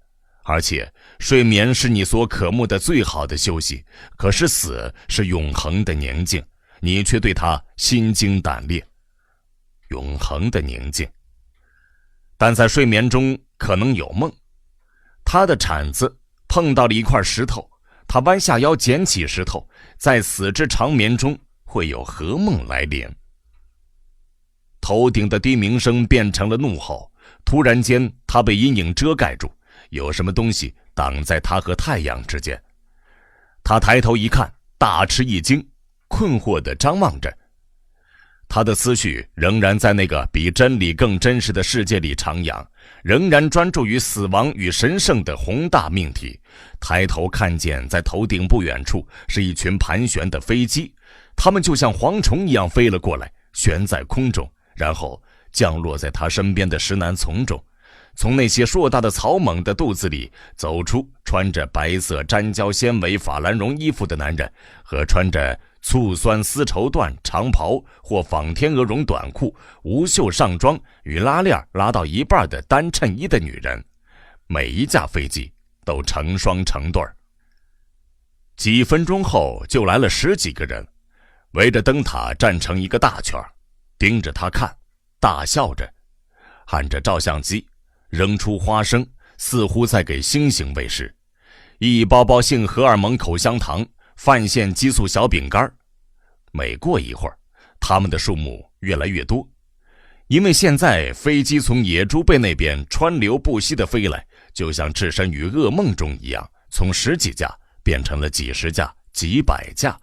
而且睡眠是你所渴慕的最好的休息，可是死是永恒的宁静，你却对它心惊胆裂。永恒的宁静，但在睡眠中可能有梦。他的铲子碰到了一块石头，他弯下腰捡起石头，在死之长眠中会有何梦来临？头顶的低鸣声变成了怒吼，突然间他被阴影遮盖住，有什么东西挡在他和太阳之间。他抬头一看，大吃一惊，困惑地张望着。他的思绪仍然在那个比真理更真实的世界里徜徉，仍然专注于死亡与神圣的宏大命题。抬头看见在头顶不远处是一群盘旋的飞机，它们就像蝗虫一样飞了过来，悬在空中，然后降落在他身边的石楠丛中。从那些硕大的草蜢的肚子里走出穿着白色粘胶纤维法兰绒衣服的男人，和穿着醋酸丝绸缎长袍或仿天鹅绒短裤、无袖上装与拉链拉到一半的单衬衣的女人。每一架飞机都成双成对。几分钟后就来了10几个人，围着灯塔站成一个大圈，盯着他看，大笑着，按着照相机扔出花生，似乎在给猩猩喂食。一包包性荷尔蒙口香糖，泛线激素小饼干。每过一会儿，它们的数目越来越多，因为现在飞机从野猪背那边川流不息地飞来，就像置身于噩梦中一样，从10几架变成了几十架、几百架。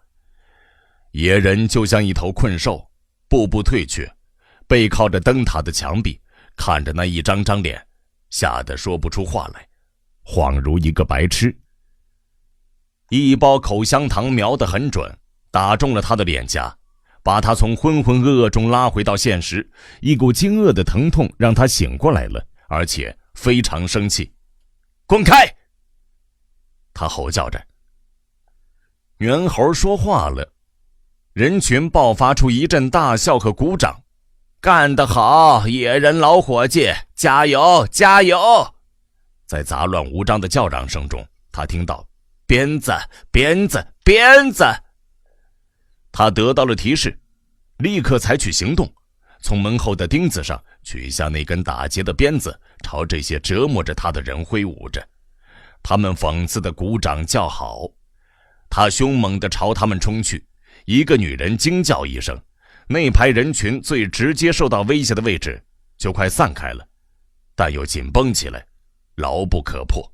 野人就像一头困兽，步步退却，背靠着灯塔的墙壁，看着那一张张脸，吓得说不出话来，恍如一个白痴。一包口香糖瞄得很准，打中了他的脸颊，把他从浑浑噩噩中拉回到现实。一股惊愕的疼痛让他醒过来了，而且非常生气。滚开！他吼叫着。猿猴说话了，人群爆发出一阵大笑和鼓掌。干得好，野人老伙计，加油加油！在杂乱无章的叫嚷声中，他听到鞭子鞭子鞭子。他得到了提示，立刻采取行动，从门后的钉子上取下那根打结的鞭子，朝这些折磨着他的人挥舞着。他们讽刺的鼓掌叫好。他凶猛地朝他们冲去，一个女人惊叫一声，那排人群最直接受到威胁的位置就快散开了，但又紧绷起来，牢不可破。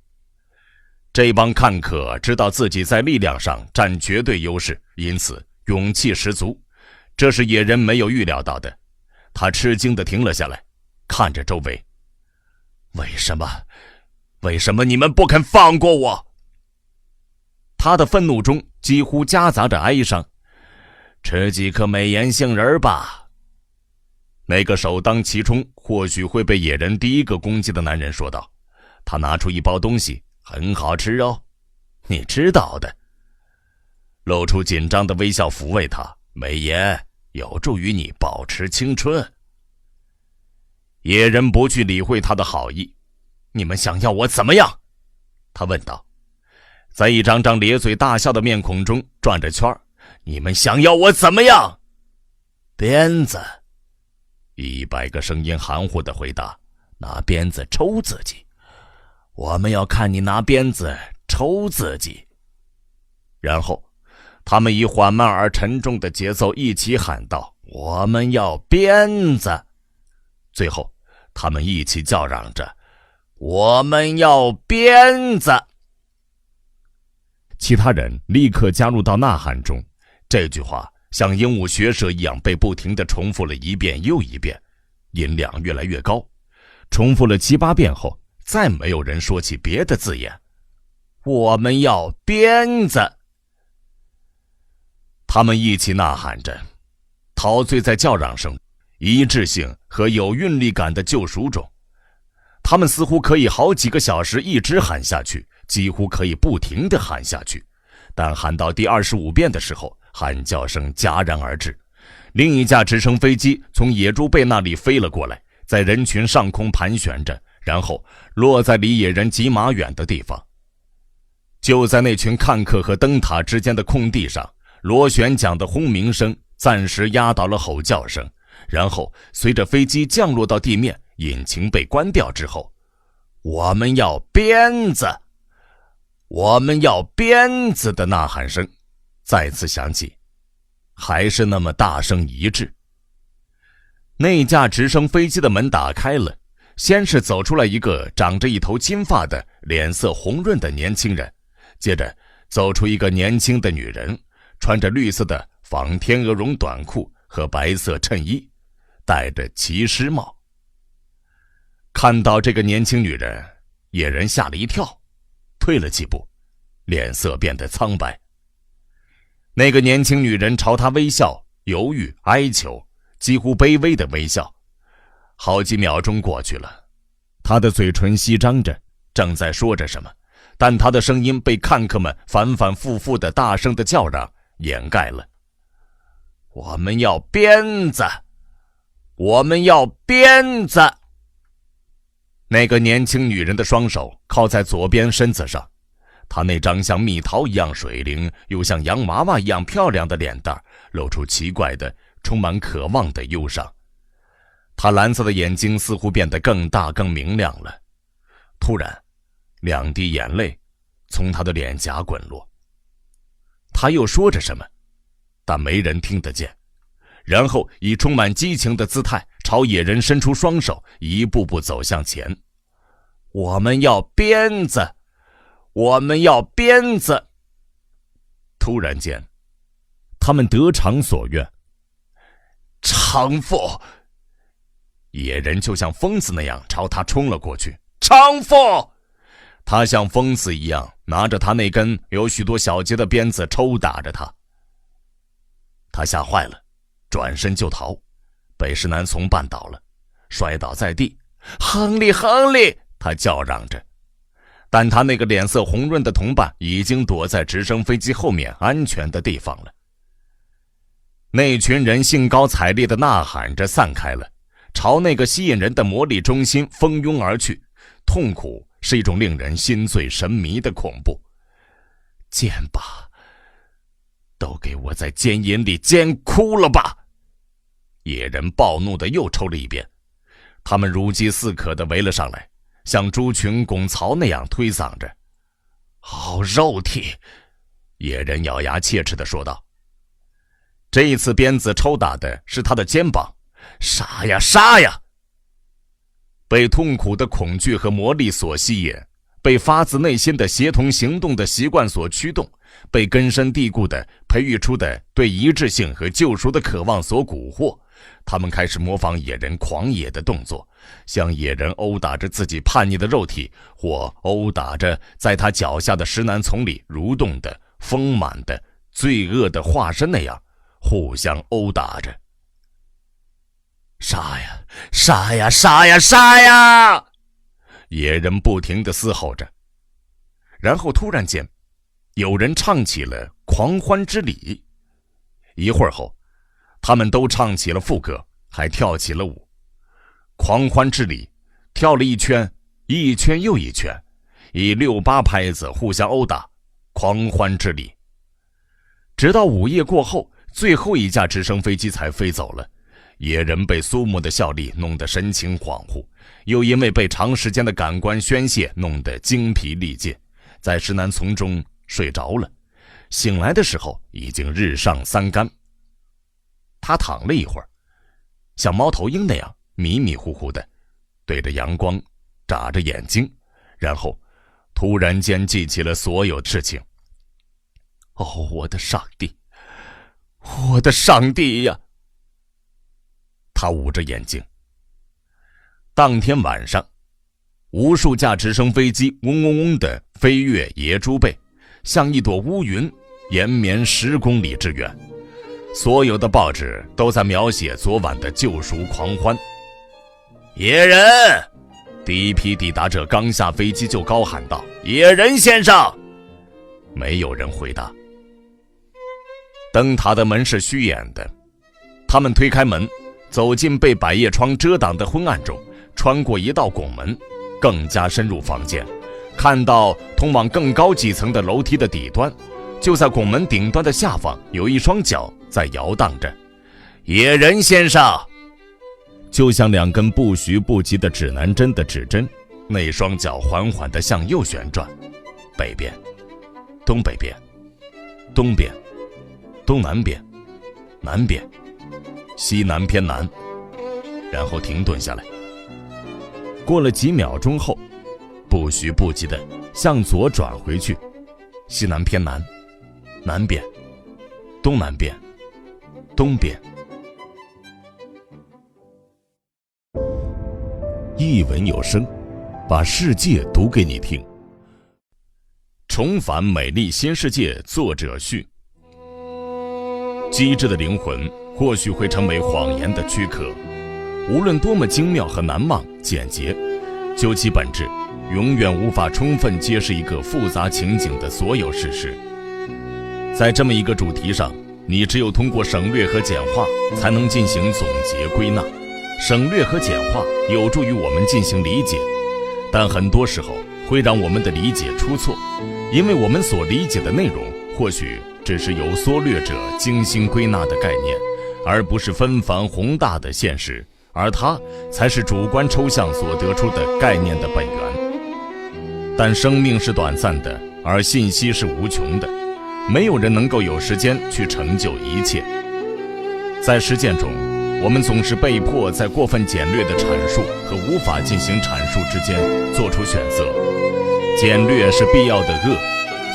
这帮看客知道自己在力量上占绝对优势，因此勇气十足，这是野人没有预料到的。他吃惊地停了下来，看着周围。为什么你们不肯放过我？他的愤怒中几乎夹杂着哀伤。吃几颗美颜杏仁吧。那个首当其冲或许会被野人第一个攻击的男人说道。他拿出一包东西，很好吃哦，你知道的。露出紧张的微笑抚慰他，美颜有助于你保持青春。野人不去理会他的好意。你们想要我怎么样？他问道，在一张张咧嘴大笑的面孔中转着圈。你们想要我怎么样？鞭子。100个声音含糊地回答，拿鞭子抽自己。我们要看你拿鞭子抽自己。然后他们以缓慢而沉重的节奏一起喊道，我们要鞭子。最后他们一起叫嚷着，我们要鞭子。其他人立刻加入到呐喊中，这句话像鹦鹉学舌一样被不停地重复了一遍又一遍，音量越来越高。重复了7、8遍后，再没有人说起别的字眼。我们要鞭子。他们一起呐喊着，陶醉在叫嚷声、一致性和有韵律感的救赎中。他们似乎可以好几个小时一直喊下去，几乎可以不停地喊下去。但喊到第25遍的时候，喊叫声戛然而止。另一架直升飞机从野猪背那里飞了过来，在人群上空盘旋着，然后落在离野人几码远的地方。就在那群看客和灯塔之间的空地上，螺旋桨的轰鸣声暂时压倒了吼叫声，然后随着飞机降落到地面，引擎被关掉之后，我们要鞭子。我们要鞭子的呐喊声再次响起，还是那么大声一致。那架直升飞机的门打开了，先是走出来一个长着一头金发的、脸色红润的年轻人，接着走出一个年轻的女人，穿着绿色的仿天鹅绒短裤和白色衬衣，戴着骑师帽。看到这个年轻女人，野人吓了一跳，退了几步，脸色变得苍白。那个年轻女人朝他微笑，犹豫、哀求，几乎卑微的微笑。好几秒钟过去了，她的嘴唇翕张着，正在说着什么，但她的声音被看客们反反复复的大声的叫嚷掩盖了。我们要鞭子，我们要鞭子。那个年轻女人的双手靠在左边身子上，她那张像蜜桃一样水灵又像洋娃娃一样漂亮的脸蛋露出奇怪的充满渴望的忧伤。她蓝色的眼睛似乎变得更大更明亮了。突然2滴眼泪从她的脸颊滚落。她又说着什么，但没人听得见，然后以充满激情的姿态朝野人伸出双手，一步步走向前。我们要鞭子，我们要鞭子。突然间，他们得偿所愿。娼妇！野人就像疯子那样朝他冲了过去。娼妇！他像疯子一样拿着他那根有许多小节的鞭子抽打着他。他吓坏了，转身就逃，被石南从绊倒了，摔倒在地。亨利，亨利！他叫嚷着，但他那个脸色红润的同伴已经躲在直升飞机后面安全的地方了。那群人兴高采烈地呐喊着散开了，朝那个吸引人的魔力中心蜂拥而去。痛苦是一种令人心醉神迷的恐怖。奸吧，都给我在奸淫里奸哭了吧！野人暴怒地又抽了一遍，他们如饥似渴地围了上来，像猪群拱槽那样推搡着。好肉体！野人咬牙切齿地说道。这一次鞭子抽打的是他的肩膀。杀呀杀呀！被痛苦的恐惧和魔力所吸引，被发自内心的协同行动的习惯所驱动，被根深蒂固的培育出的对一致性和救赎的渴望所蛊惑，他们开始模仿野人狂野的动作，像野人殴打着自己叛逆的肉体，或殴打着在他脚下的石楠丛里蠕动的丰满的罪恶的化身那样互相殴打着。杀呀杀呀杀呀杀呀！野人不停地嘶吼着。然后突然间，有人唱起了狂欢之礼。一会儿后，他们都唱起了副歌，还跳起了舞。狂欢之礼跳了一圈，一圈又一圈，以6、8拍子互相殴打。狂欢之礼，直到午夜过后，最后一架直升飞机才飞走了。野人被苏木的效力弄得神情恍惚，又因为被长时间的感官宣泄弄得精疲力尽，在石楠丛中睡着了。醒来的时候已经日上3竿。他躺了一会儿，像猫头鹰那样迷迷糊糊的对着阳光眨着眼睛，然后突然间记起了所有事情。哦，我的上帝，我的上帝呀！他捂着眼睛。当天晚上，无数架直升飞机嗡嗡嗡地飞越野猪背，像一朵乌云，延绵10公里之远。所有的报纸都在描写昨晚的救赎狂欢。野人！第一批抵达者刚下飞机就高喊道：“野人先生！”没有人回答。灯塔的门是虚掩的，他们推开门，走进被百叶窗遮挡的昏暗中，穿过一道拱门，更加深入房间，看到通往更高几层的楼梯的底端，就在拱门顶端的下方有一双脚在摇荡着。野人先生！就像2根不徐不急的指南针的指针，那双脚缓缓地向右旋转，北边东北边，东边，东南边，南边，西南偏南，然后停顿下来。过了几秒钟后，不徐不急地向左转回去，西南偏南，南边，东南边，东边。一文有声，把世界读给你听。重返美丽新世界，作者序。机智的灵魂或许会成为谎言的躯壳，无论多么精妙和难忘、简洁，究其本质，永远无法充分揭示一个复杂情景的所有事实。在这么一个主题上，你只有通过省略和简化，才能进行总结归纳。省略和简化有助于我们进行理解，但很多时候会让我们的理解出错，因为我们所理解的内容或许只是由缩略者精心归纳的概念，而不是纷繁宏大的现实，而它才是主观抽象所得出的概念的本源。但生命是短暂的，而信息是无穷的，没有人能够有时间去成就一切。在实践中，我们总是被迫在过分简略的阐述和无法进行阐述之间做出选择。简略是必要的恶，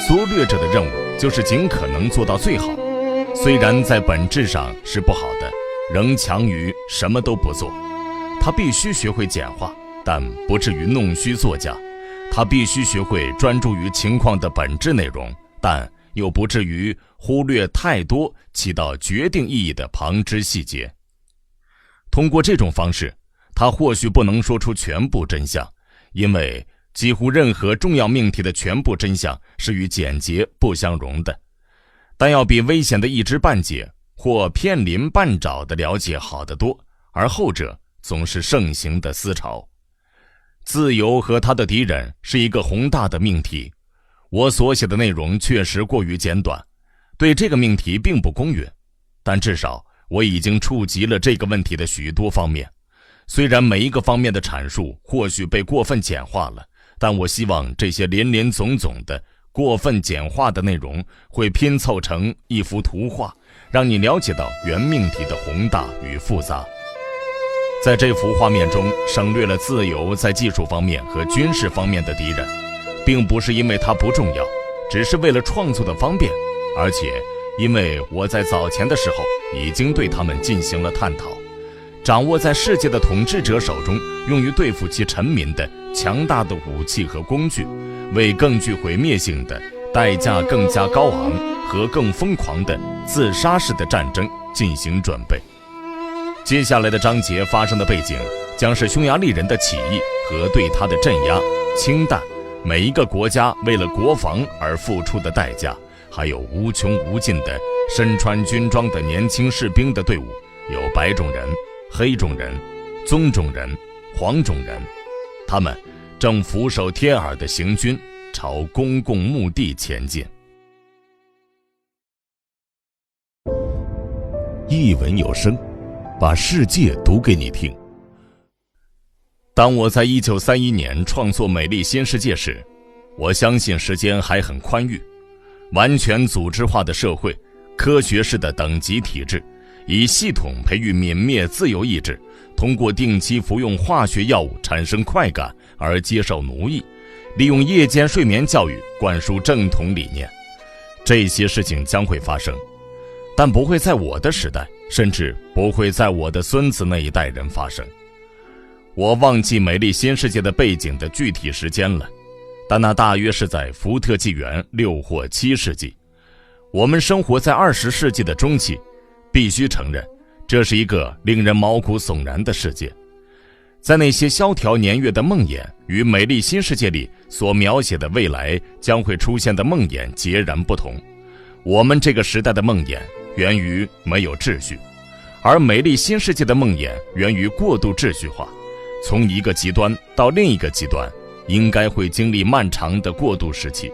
缩略者的任务就是尽可能做到最好，虽然在本质上是不好的，仍强于什么都不做。他必须学会简化，但不至于弄虚作假；他必须学会专注于情况的本质内容，但又不至于忽略太多起到决定意义的旁支细节。通过这种方式，他或许不能说出全部真相，因为几乎任何重要命题的全部真相是与简洁不相容的，但要比危险的一知半解或片鳞半爪的了解好得多，而后者总是盛行的思潮。自由和他的敌人是一个宏大的命题，我所写的内容确实过于简短，对这个命题并不公允，但至少我已经触及了这个问题的许多方面。虽然每一个方面的阐述或许被过分简化了，但我希望这些林林总总的过分简化的内容会拼凑成一幅图画，让你了解到原命题的宏大与复杂。在这幅画面中省略了自由在技术方面和军事方面的敌人，并不是因为它不重要，只是为了创作的方便，而且因为我在早前的时候已经对他们进行了探讨。掌握在世界的统治者手中用于对付其臣民的强大的武器和工具，为更具毁灭性的、代价更加高昂和更疯狂的自杀式的战争进行准备。接下来的章节发生的背景将是匈牙利人的起义和对他的镇压、氢弹，每一个国家为了国防而付出的代价，还有无穷无尽的身穿军装的年轻士兵的队伍，有白种人、黑种人、棕种人、黄种人，他们正俯首帖耳地行军，朝公共墓地前进。一文有声，把世界读给你听。当我在1931年创作《美丽新世界》时，我相信时间还很宽裕。完全组织化的社会，科学式的等级体制，以系统培育泯灭自由意志，通过定期服用化学药物产生快感而接受奴役，利用夜间睡眠教育灌输正统理念。这些事情将会发生，但不会在我的时代，甚至不会在我的孙子那一代人发生。我忘记美丽新世界的背景的具体时间了，但那大约是在福特纪元6或7世纪。我们生活在20世纪的中期，必须承认，这是一个令人毛骨悚然的世界。在那些萧条年月的梦魇与美丽新世界里所描写的未来将会出现的梦魇截然不同。我们这个时代的梦魇源于没有秩序，而美丽新世界的梦魇源于过度秩序化。从一个极端到另一个极端，应该会经历漫长的过渡时期。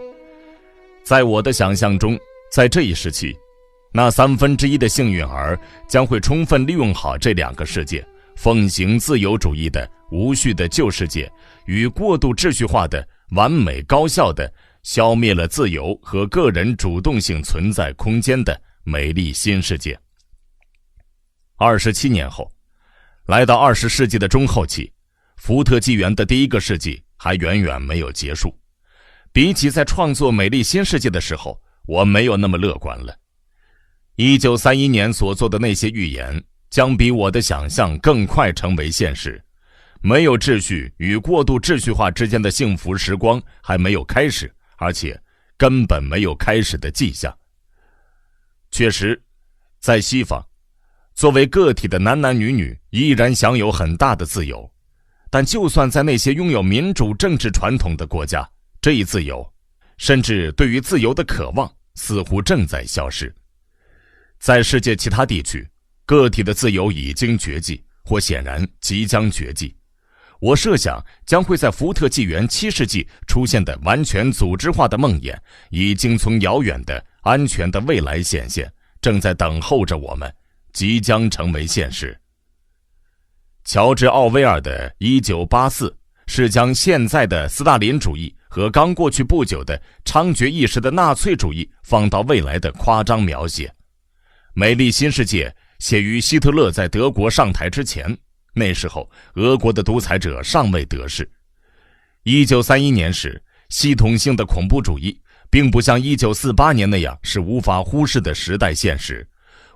在我的想象中，在这一时期，那1/3的幸运儿将会充分利用好这两个世界，奉行自由主义的无序的旧世界与过度秩序化的完美高效的消灭了自由和个人主动性存在空间的美丽新世界。27年后，来到20世纪的中后期，福特纪元的第一个世纪还远远没有结束。比起在创作美丽新世界的时候，我没有那么乐观了。1931年所做的那些预言将比我的想象更快成为现实。没有秩序与过度秩序化之间的幸福时光还没有开始，而且根本没有开始的迹象。确实，在西方，作为个体的男男女女依然享有很大的自由，但就算在那些拥有民主政治传统的国家，这一自由，甚至对于自由的渴望，似乎正在消失。在世界其他地区，个体的自由已经绝迹，或显然即将绝迹。我设想将会在福特纪元7世纪出现的完全组织化的梦魇，已经从遥远的安全的未来显现，正在等候着我们，即将成为现实。乔治·奥威尔的1984是将现在的斯大林主义和刚过去不久的猖獗一时的纳粹主义放到未来的夸张描写。美丽新世界写于希特勒在德国上台之前，那时候俄国的独裁者尚未得势。1931年时，系统性的恐怖主义并不像1948年那样是无法忽视的时代现实。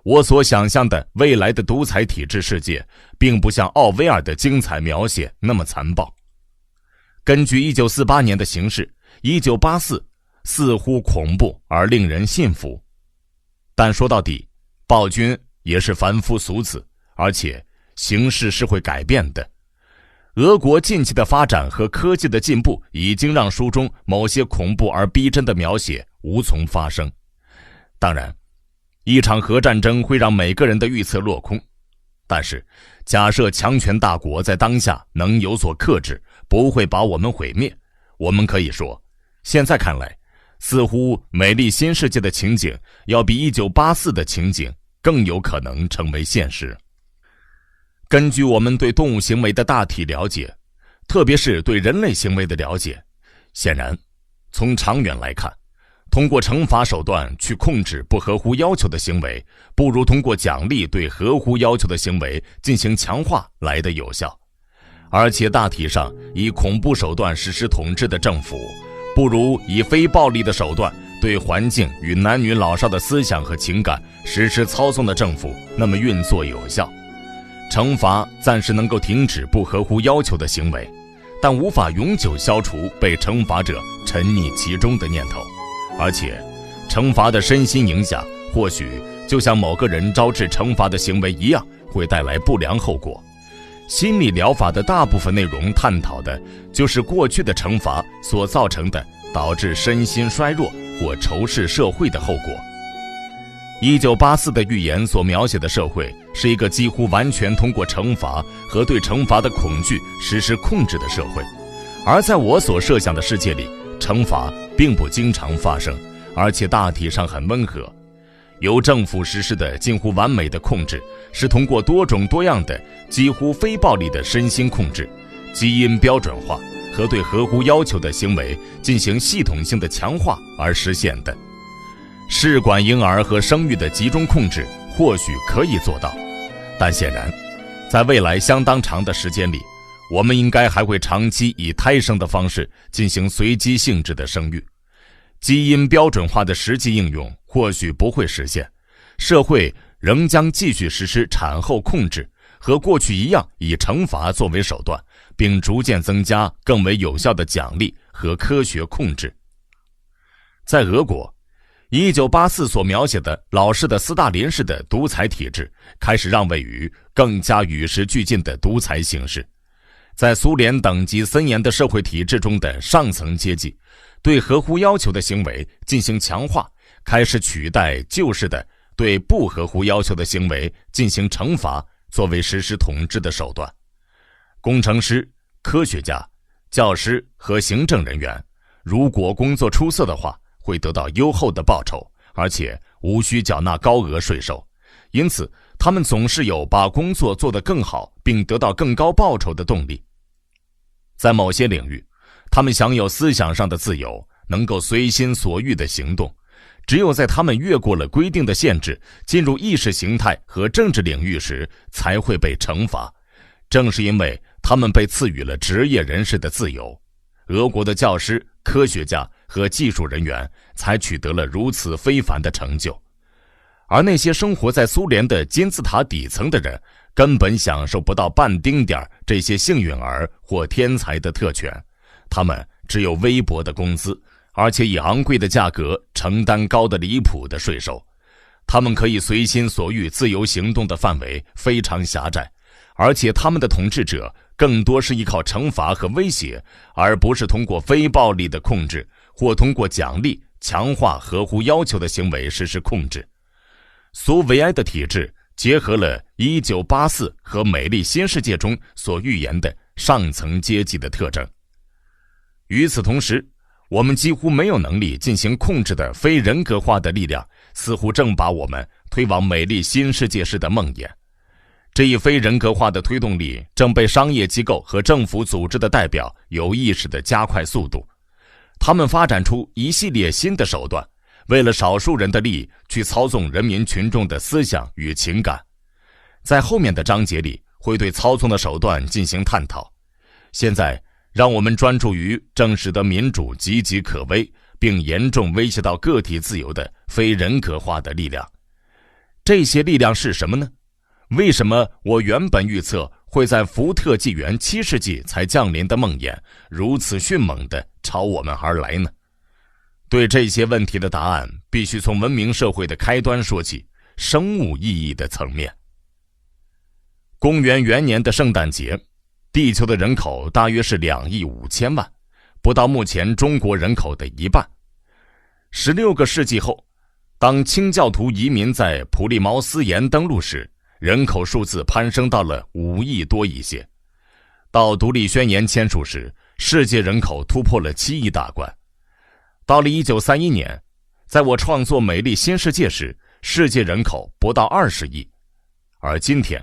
我所想象的未来的独裁体制世界并不像奥威尔的精彩描写那么残暴。根据1948年的形势，1984似乎恐怖而令人信服。但说到底，暴君也是凡夫俗子，而且形势是会改变的。俄国近期的发展和科技的进步已经让书中某些恐怖而逼真的描写无从发生。当然，一场核战争会让每个人的预测落空，但是假设强权大国在当下能有所克制，不会把我们毁灭，我们可以说，现在看来，似乎美丽新世界的情景要比1984的情景更有可能成为现实。根据我们对动物行为的大体了解，特别是对人类行为的了解，显然，从长远来看，通过惩罚手段去控制不合乎要求的行为，不如通过奖励对合乎要求的行为进行强化来得有效。而且大体上，以恐怖手段实施统治的政府，不如以非暴力的手段对环境与男女老少的思想和情感实施操纵的政府那么运作有效。惩罚暂时能够停止不合乎要求的行为，但无法永久消除被惩罚者沉溺其中的念头。而且惩罚的身心影响或许就像某个人招致惩罚的行为一样，会带来不良后果。心理疗法的大部分内容探讨的就是过去的惩罚所造成的导致身心衰弱或仇视社会的后果。1984的预言所描写的社会是一个几乎完全通过惩罚和对惩罚的恐惧实施控制的社会，而在我所设想的世界里，惩罚并不经常发生，而且大体上很温和。由政府实施的近乎完美的控制是通过多种多样的几乎非暴力的身心控制、基因标准化和对合乎要求的行为进行系统性的强化而实现的。试管婴儿和生育的集中控制或许可以做到，但显然，在未来相当长的时间里，我们应该还会长期以胎生的方式进行随机性质的生育。基因标准化的实际应用或许不会实现，社会仍将继续实施产后控制，和过去一样以惩罚作为手段，并逐渐增加更为有效的奖励和科学控制。在俄国，1984所描写的老式的斯大林式的独裁体制开始让位于更加与时俱进的独裁形式。在苏联等级森严的社会体制中的上层阶级，对合乎要求的行为进行强化，开始取代旧式的对不合乎要求的行为进行惩罚作为实施统治的手段。工程师、科学家、教师和行政人员，如果工作出色的话，会得到优厚的报酬，而且无需缴纳高额税收，因此他们总是有把工作做得更好并得到更高报酬的动力。在某些领域，他们享有思想上的自由，能够随心所欲地行动，只有在他们越过了规定的限制，进入意识形态和政治领域时，才会被惩罚。正是因为他们被赐予了职业人士的自由，俄国的教师、科学家和技术人员才取得了如此非凡的成就。而那些生活在苏联的金字塔底层的人，根本享受不到半丁点这些幸运儿或天才的特权，他们只有微薄的工资，而且以昂贵的价格承担高得离谱的税收。他们可以随心所欲自由行动的范围非常狭窄，而且他们的统治者更多是依靠惩罚和威胁，而不是通过非暴力的控制或通过奖励强化合乎要求的行为实施控制。苏维埃的体制结合了1984和美丽新世界中所预言的上层阶级的特征。与此同时，我们几乎没有能力进行控制的非人格化的力量，似乎正把我们推往美丽新世界式的梦魇。这一非人格化的推动力正被商业机构和政府组织的代表有意识地加快速度。他们发展出一系列新的手段，为了少数人的利益去操纵人民群众的思想与情感。在后面的章节里会对操纵的手段进行探讨。现在让我们专注于正使得民主岌岌可危并严重威胁到个体自由的非人格化的力量。这些力量是什么呢？为什么我原本预测会在福特纪元7世纪才降临的梦魇如此迅猛地朝我们而来呢？对这些问题的答案必须从文明社会的开端说起，生物意义的层面。公元元年的圣诞节，地球的人口大约是2亿5千万，不到目前中国人口的一半。16个世纪后，当清教徒移民在普利茅斯岩登陆时，人口数字攀升到了5亿多一些。到独立宣言签署时，世界人口突破了7亿大关。到了1931年，在我创作《美丽新世界》时，世界人口不到20亿，而今天，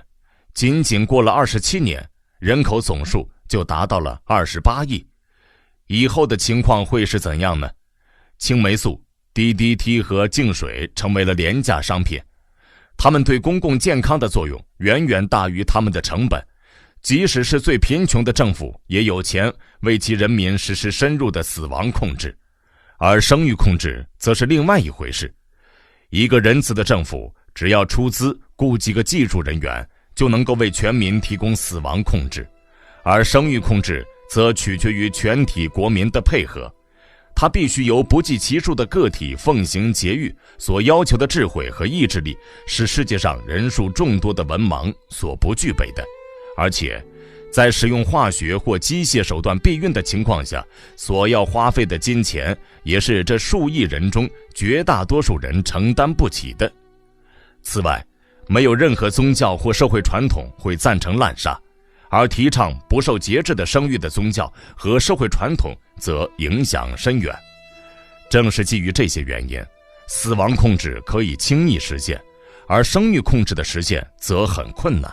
仅仅过了27年，人口总数就达到了28亿。以后的情况会是怎样呢？青霉素、DDT 和净水成为了廉价商品，它们对公共健康的作用远远大于它们的成本。即使是最贫穷的政府，也有钱为其人民实施深入的死亡控制。而生育控制则是另外一回事。一个仁慈的政府只要出资雇几个技术人员，就能够为全民提供死亡控制，而生育控制则取决于全体国民的配合。它必须由不计其数的个体奉行节育所要求的智慧和意志力，是世界上人数众多的文盲所不具备的。而且在使用化学或机械手段避孕的情况下，所要花费的金钱也是这数亿人中绝大多数人承担不起的。此外，没有任何宗教或社会传统会赞成滥杀，而提倡不受节制的生育的宗教和社会传统则影响深远。正是基于这些原因，死亡控制可以轻易实现，而生育控制的实现则很困难。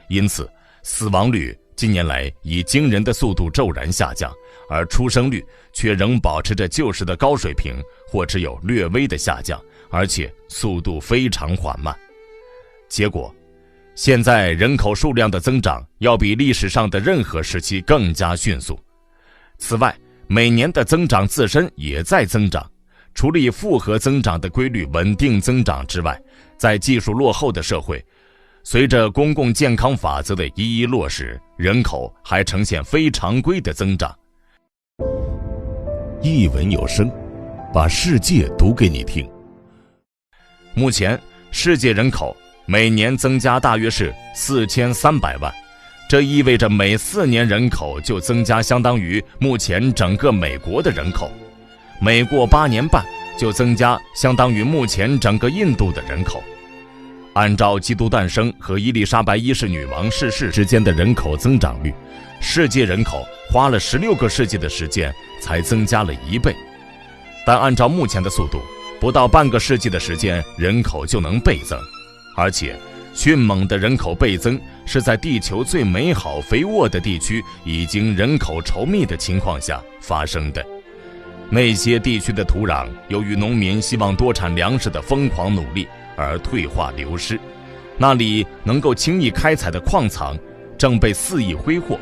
因此，死亡率近年来以惊人的速度骤然下降，而出生率却仍保持着旧时的高水平，或只有略微的下降，而且速度非常缓慢。结果，现在人口数量的增长要比历史上的任何时期更加迅速。此外，每年的增长自身也在增长，除了以复合增长的规律稳定增长之外，在技术落后的社会，随着公共健康法则的一一落实，人口还呈现非常规的增长。一文有声，把世界读给你听。目前，世界人口每年增加大约是4300万，这意味着每4年人口就增加相当于目前整个美国的人口，每过8年半就增加相当于目前整个印度的人口。按照基督诞生和伊丽莎白一世女王逝世之间的人口增长率，世界人口花了16个世纪的时间才增加了1倍。但按照目前的速度，不到半个世纪的时间，人口就能倍增。而且，迅猛的人口倍增是在地球最美好肥沃的地区已经人口稠密的情况下发生的。那些地区的土壤由于农民希望多产粮食的疯狂努力而退化流失，那里能够轻易开采的矿藏正被肆意挥霍，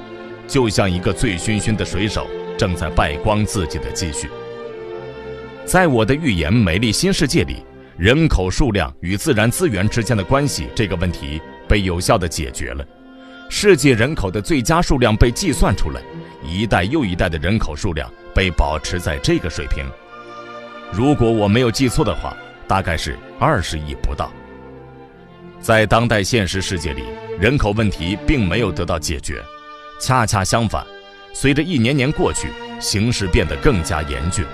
就像一个醉醺醺的水手正在败光自己的积蓄。在我的预言《美丽新世界》里，人口数量与自然资源之间的关系这个问题被有效地解决了。世界人口的最佳数量被计算出来，一代又一代的人口数量被保持在这个水平。如果我没有记错的话，大概是20亿不到。在当代现实世界里，人口问题并没有得到解决，恰恰相反，随着一年年过去，形势变得更加严峻。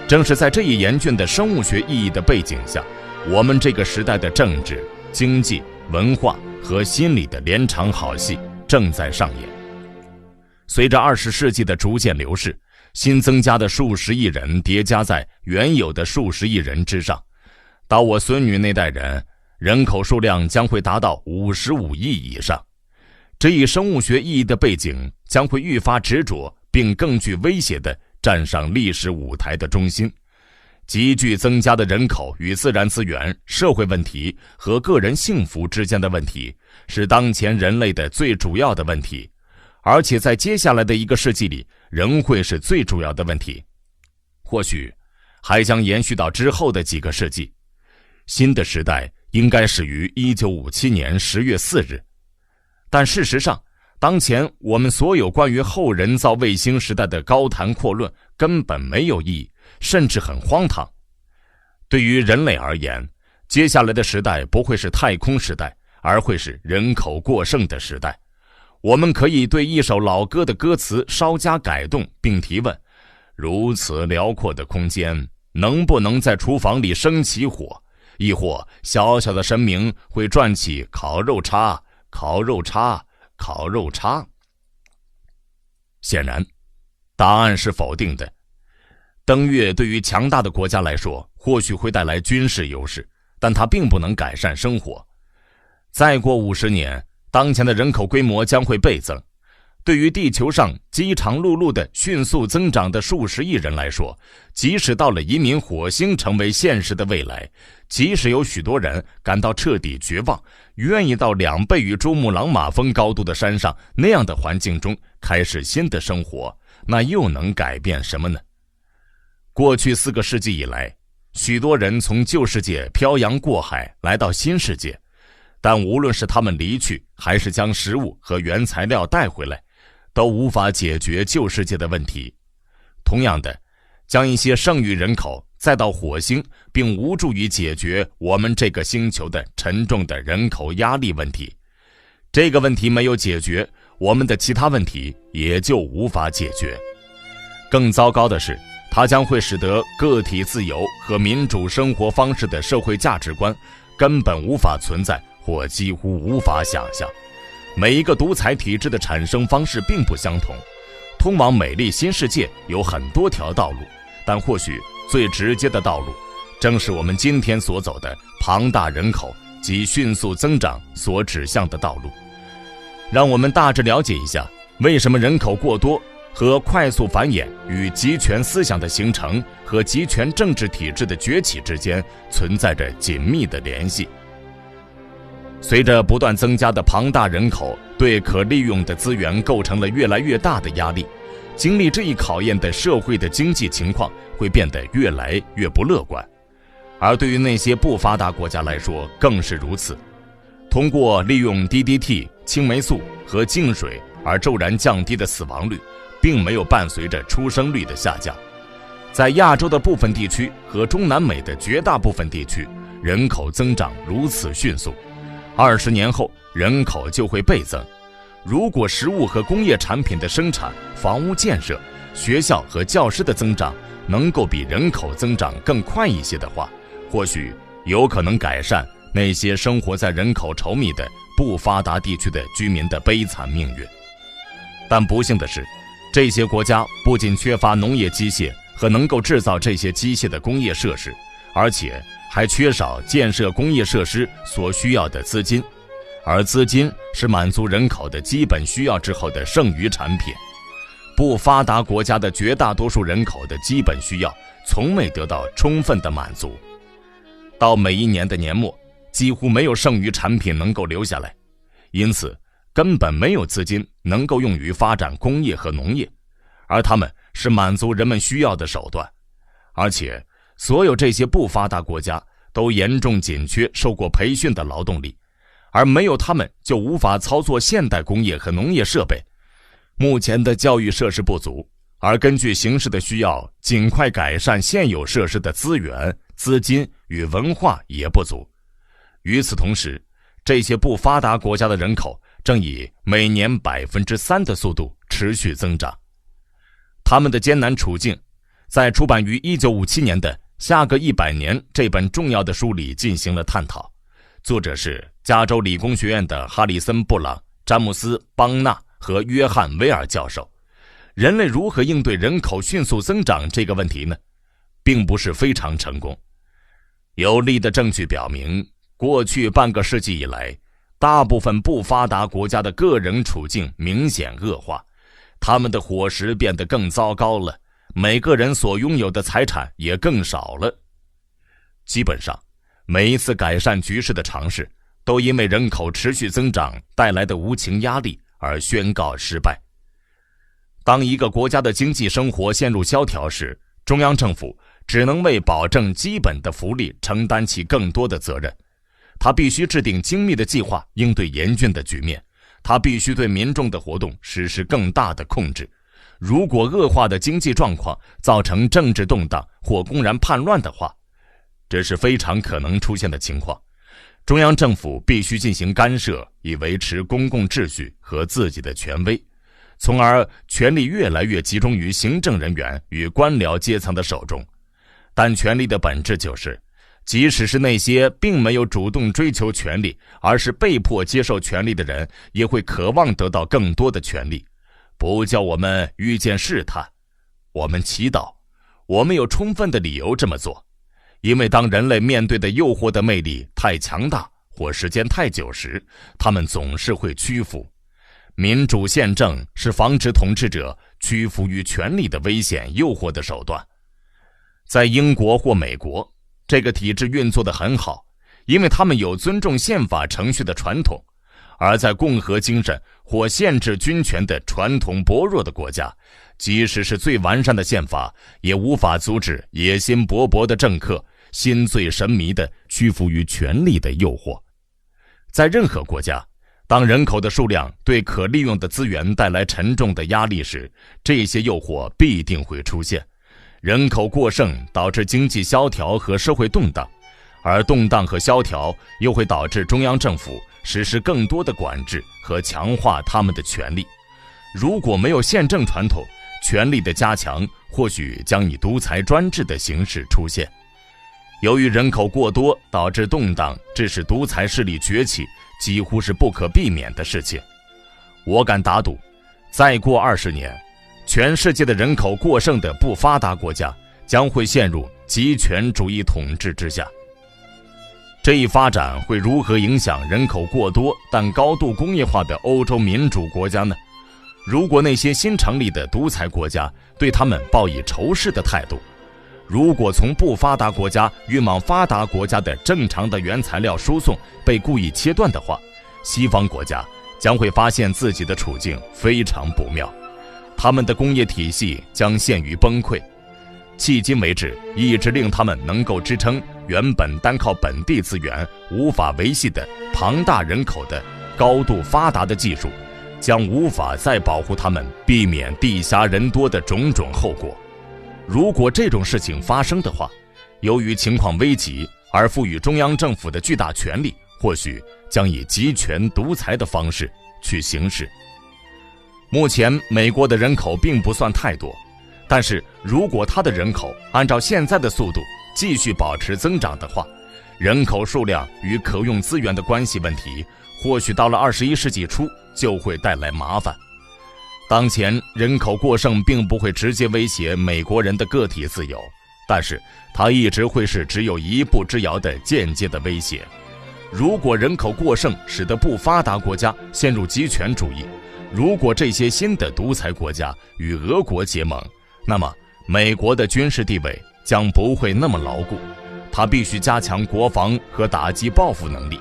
正是在这一严峻的生物学意义的背景下，我们这个时代的政治、经济、文化和心理的连场好戏正在上演。随着20世纪的逐渐流逝，新增加的数十亿人叠加在原有的数十亿人之上，到我孙女那代人，人口数量将会达到55亿以上。这一生物学意义的背景将会愈发执着并更具威胁地站上历史舞台的中心。急剧增加的人口与自然资源、社会问题和个人幸福之间的问题，是当前人类的最主要的问题，而且在接下来的一个世纪里仍会是最主要的问题，或许还将延续到之后的几个世纪。新的时代应该始于1957年10月4日，但事实上，当前我们所有关于后人造卫星时代的高谈阔论根本没有意义，甚至很荒唐。对于人类而言，接下来的时代不会是太空时代，而会是人口过剩的时代。我们可以对一首老歌的歌词稍加改动，并提问：如此辽阔的空间，能不能在厨房里生起火？亦或小小的神明会转起烤肉叉、烤肉叉、烤肉叉？显然，答案是否定的。登月对于强大的国家来说，或许会带来军事优势，但它并不能改善生活。再过50年，当前的人口规模将会倍增。对于地球上饥肠辘辘的迅速增长的数十亿人来说，即使到了移民火星成为现实的未来，即使有许多人感到彻底绝望，愿意到2倍于珠穆朗玛峰高度的山上那样的环境中开始新的生活，那又能改变什么呢？过去4个世纪以来，许多人从旧世界漂洋过海来到新世界，但无论是他们离去，还是将食物和原材料带回来，都无法解决旧世界的问题。同样的，将一些剩余人口再到火星，并无助于解决我们这个星球的沉重的人口压力问题。这个问题没有解决，我们的其他问题也就无法解决。更糟糕的是，它将会使得个体自由和民主生活方式的社会价值观根本无法存在，或几乎无法想象。每一个独裁体制的产生方式并不相同，通往美丽新世界有很多条道路，但或许最直接的道路，正是我们今天所走的庞大人口及迅速增长所指向的道路。让我们大致了解一下，为什么人口过多和快速繁衍与集权思想的形成和集权政治体制的崛起之间存在着紧密的联系。随着不断增加的庞大人口对可利用的资源构成了越来越大的压力，经历这一考验的社会的经济情况会变得越来越不乐观，而对于那些不发达国家来说更是如此。通过利用 DDT、青霉素和净水而骤然降低的死亡率，并没有伴随着出生率的下降。在亚洲的部分地区和中南美的绝大部分地区，人口增长如此迅速，20年后人口就会倍增。如果食物和工业产品的生产、房屋建设、学校和教师的增长能够比人口增长更快一些的话，或许有可能改善那些生活在人口稠密的不发达地区的居民的悲惨命运。但不幸的是，这些国家不仅缺乏农业机械和能够制造这些机械的工业设施，而且还缺少建设工业设施所需要的资金，而资金是满足人口的基本需要之后的剩余产品。不发达国家的绝大多数人口的基本需要从未得到充分的满足。到每一年的年末，几乎没有剩余产品能够留下来，因此根本没有资金能够用于发展工业和农业，而它们是满足人们需要的手段。而且所有这些不发达国家都严重紧缺受过培训的劳动力，而没有他们就无法操作现代工业和农业设备。目前的教育设施不足，而根据形势的需要，尽快改善现有设施的资源、资金与文化也不足。与此同时，这些不发达国家的人口正以每年 3% 的速度持续增长。他们的艰难处境，在出版于1957年的《下个100年》这本重要的书里进行了探讨。作者是加州理工学院的哈里森·布朗、詹姆斯·邦纳和约翰·威尔教授。人类如何应对人口迅速增长这个问题呢？并不是非常成功。有力的证据表明，过去半个世纪以来，大部分不发达国家的个人处境明显恶化，他们的伙食变得更糟糕了，每个人所拥有的财产也更少了。基本上，每一次改善局势的尝试，都因为人口持续增长带来的无情压力而宣告失败。当一个国家的经济生活陷入萧条时，中央政府只能为保证基本的福利承担起更多的责任。他必须制定精密的计划应对严峻的局面，他必须对民众的活动实施更大的控制。如果恶化的经济状况造成政治动荡或公然叛乱的话，这是非常可能出现的情况。中央政府必须进行干涉，以维持公共秩序和自己的权威，从而权力越来越集中于行政人员与官僚阶层的手中。但权力的本质就是，即使是那些并没有主动追求权力，而是被迫接受权力的人，也会渴望得到更多的权力。不叫我们遇见试探，我们祈祷，我们有充分的理由这么做。因为当人类面对的诱惑的魅力太强大或时间太久时，他们总是会屈服。民主宪政是防止统治者屈服于权力的危险诱惑的手段。在英国或美国，这个体制运作得很好，因为他们有尊重宪法程序的传统。而在共和精神或限制军权的传统薄弱的国家，即使是最完善的宪法，也无法阻止野心勃勃的政客心醉神迷地屈服于权力的诱惑。在任何国家，当人口的数量对可利用的资源带来沉重的压力时，这些诱惑必定会出现。人口过剩导致经济萧条和社会动荡，而动荡和萧条又会导致中央政府实施更多的管制和强化他们的权力。如果没有宪政传统，权力的加强或许将以独裁专制的形式出现。由于人口过多导致动荡，致使独裁势力崛起，几乎是不可避免的事情。我敢打赌，再过20年，全世界的人口过剩的不发达国家将会陷入极权主义统治之下。这一发展会如何影响人口过多但高度工业化的欧洲民主国家呢？如果那些新成立的独裁国家对他们抱以仇视的态度，如果从不发达国家运往发达国家的正常的原材料输送被故意切断的话，西方国家将会发现自己的处境非常不妙，他们的工业体系将陷于崩溃。迄今为止，一直令他们能够支撑原本单靠本地资源无法维系的庞大人口的高度发达的技术，将无法再保护他们避免地狭人多的种种后果。如果这种事情发生的话，由于情况危急而赋予中央政府的巨大权力，或许将以集权独裁的方式去行事。目前美国的人口并不算太多，但是如果它的人口按照现在的速度继续保持增长的话，人口数量与可用资源的关系问题，或许到了21世纪初就会带来麻烦。当前人口过剩并不会直接威胁美国人的个体自由，但是它一直会是只有一步之遥的间接的威胁。如果人口过剩使得不发达国家陷入极权主义，如果这些新的独裁国家与俄国结盟，那么美国的军事地位将不会那么牢固，它必须加强国防和打击报复能力。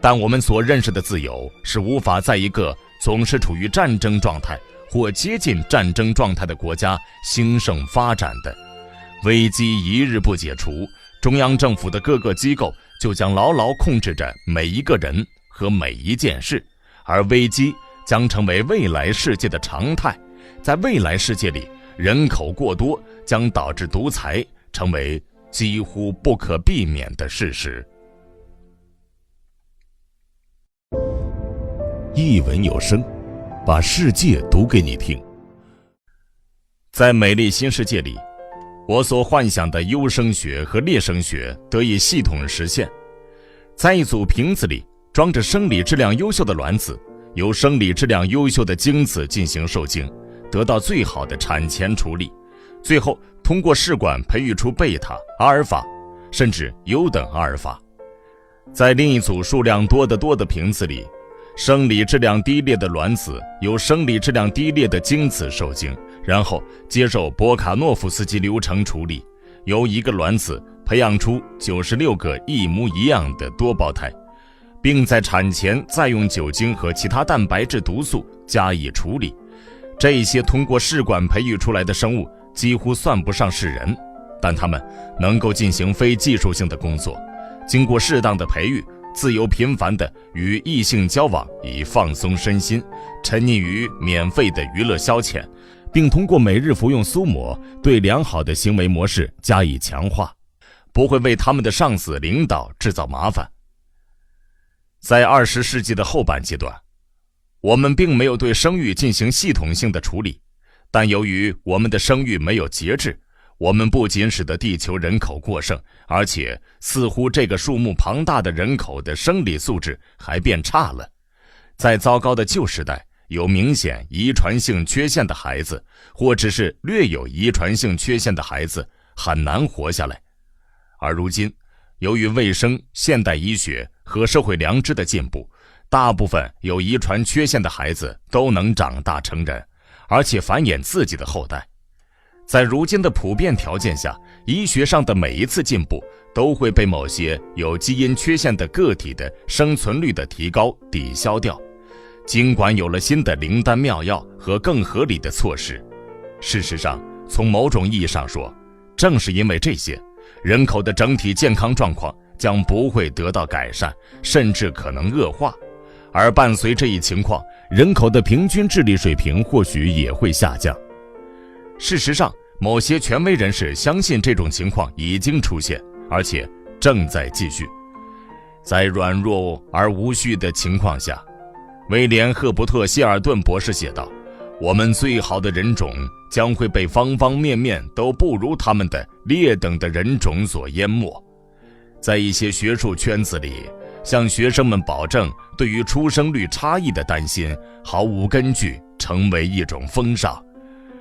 但我们所认识的自由是无法在一个总是处于战争状态或接近战争状态的国家兴盛发展的。危机一日不解除，中央政府的各个机构就将牢牢控制着每一个人和每一件事，而危机将成为未来世界的常态。在未来世界里，人口过多将导致独裁成为几乎不可避免的事实。一文有声，把世界读给你听。在美丽新世界里，我所幻想的优生学和劣生学得以系统实现。在一组瓶子里装着生理质量优秀的卵子，由生理质量优秀的精子进行受精，得到最好的产前处理，最后通过试管培育出贝塔、阿尔法，甚至优等阿尔法。在另一组数量多得多的瓶子里，生理质量低劣的卵子由生理质量低劣的精子受精，然后接受波卡诺夫斯基流程处理，由一个卵子培养出96个一模一样的多胞胎，并在产前再用酒精和其他蛋白质毒素加以处理。这些通过试管培育出来的生物几乎算不上是人，但它们能够进行非技术性的工作，经过适当的培育，自由频繁地与异性交往以放松身心，沉溺于免费的娱乐消遣，并通过每日服用苏膜对良好的行为模式加以强化，不会为他们的上司领导制造麻烦。在20世纪的后半阶段，我们并没有对生育进行系统性的处理，但由于我们的生育没有节制，我们不仅使得地球人口过剩，而且似乎这个数目庞大的人口的生理素质还变差了。在糟糕的旧时代，有明显遗传性缺陷的孩子，或只是略有遗传性缺陷的孩子很难活下来。而如今，由于卫生、现代医学和社会良知的进步，大部分有遗传缺陷的孩子都能长大成人，而且繁衍自己的后代。在如今的普遍条件下，医学上的每一次进步都会被某些有基因缺陷的个体的生存率的提高抵消掉。尽管有了新的灵丹妙药和更合理的措施，事实上，从某种意义上说，正是因为这些，人口的整体健康状况将不会得到改善，甚至可能恶化。而伴随这一情况，人口的平均智力水平或许也会下降。事实上，某些权威人士相信这种情况已经出现，而且正在继续。在软弱而无序的情况下，威廉·赫伯特·谢尔顿博士写道，我们最好的人种将会被方方面面都不如他们的劣等的人种所淹没。在一些学术圈子里，向学生们保证对于出生率差异的担心毫无根据，成为一种风尚，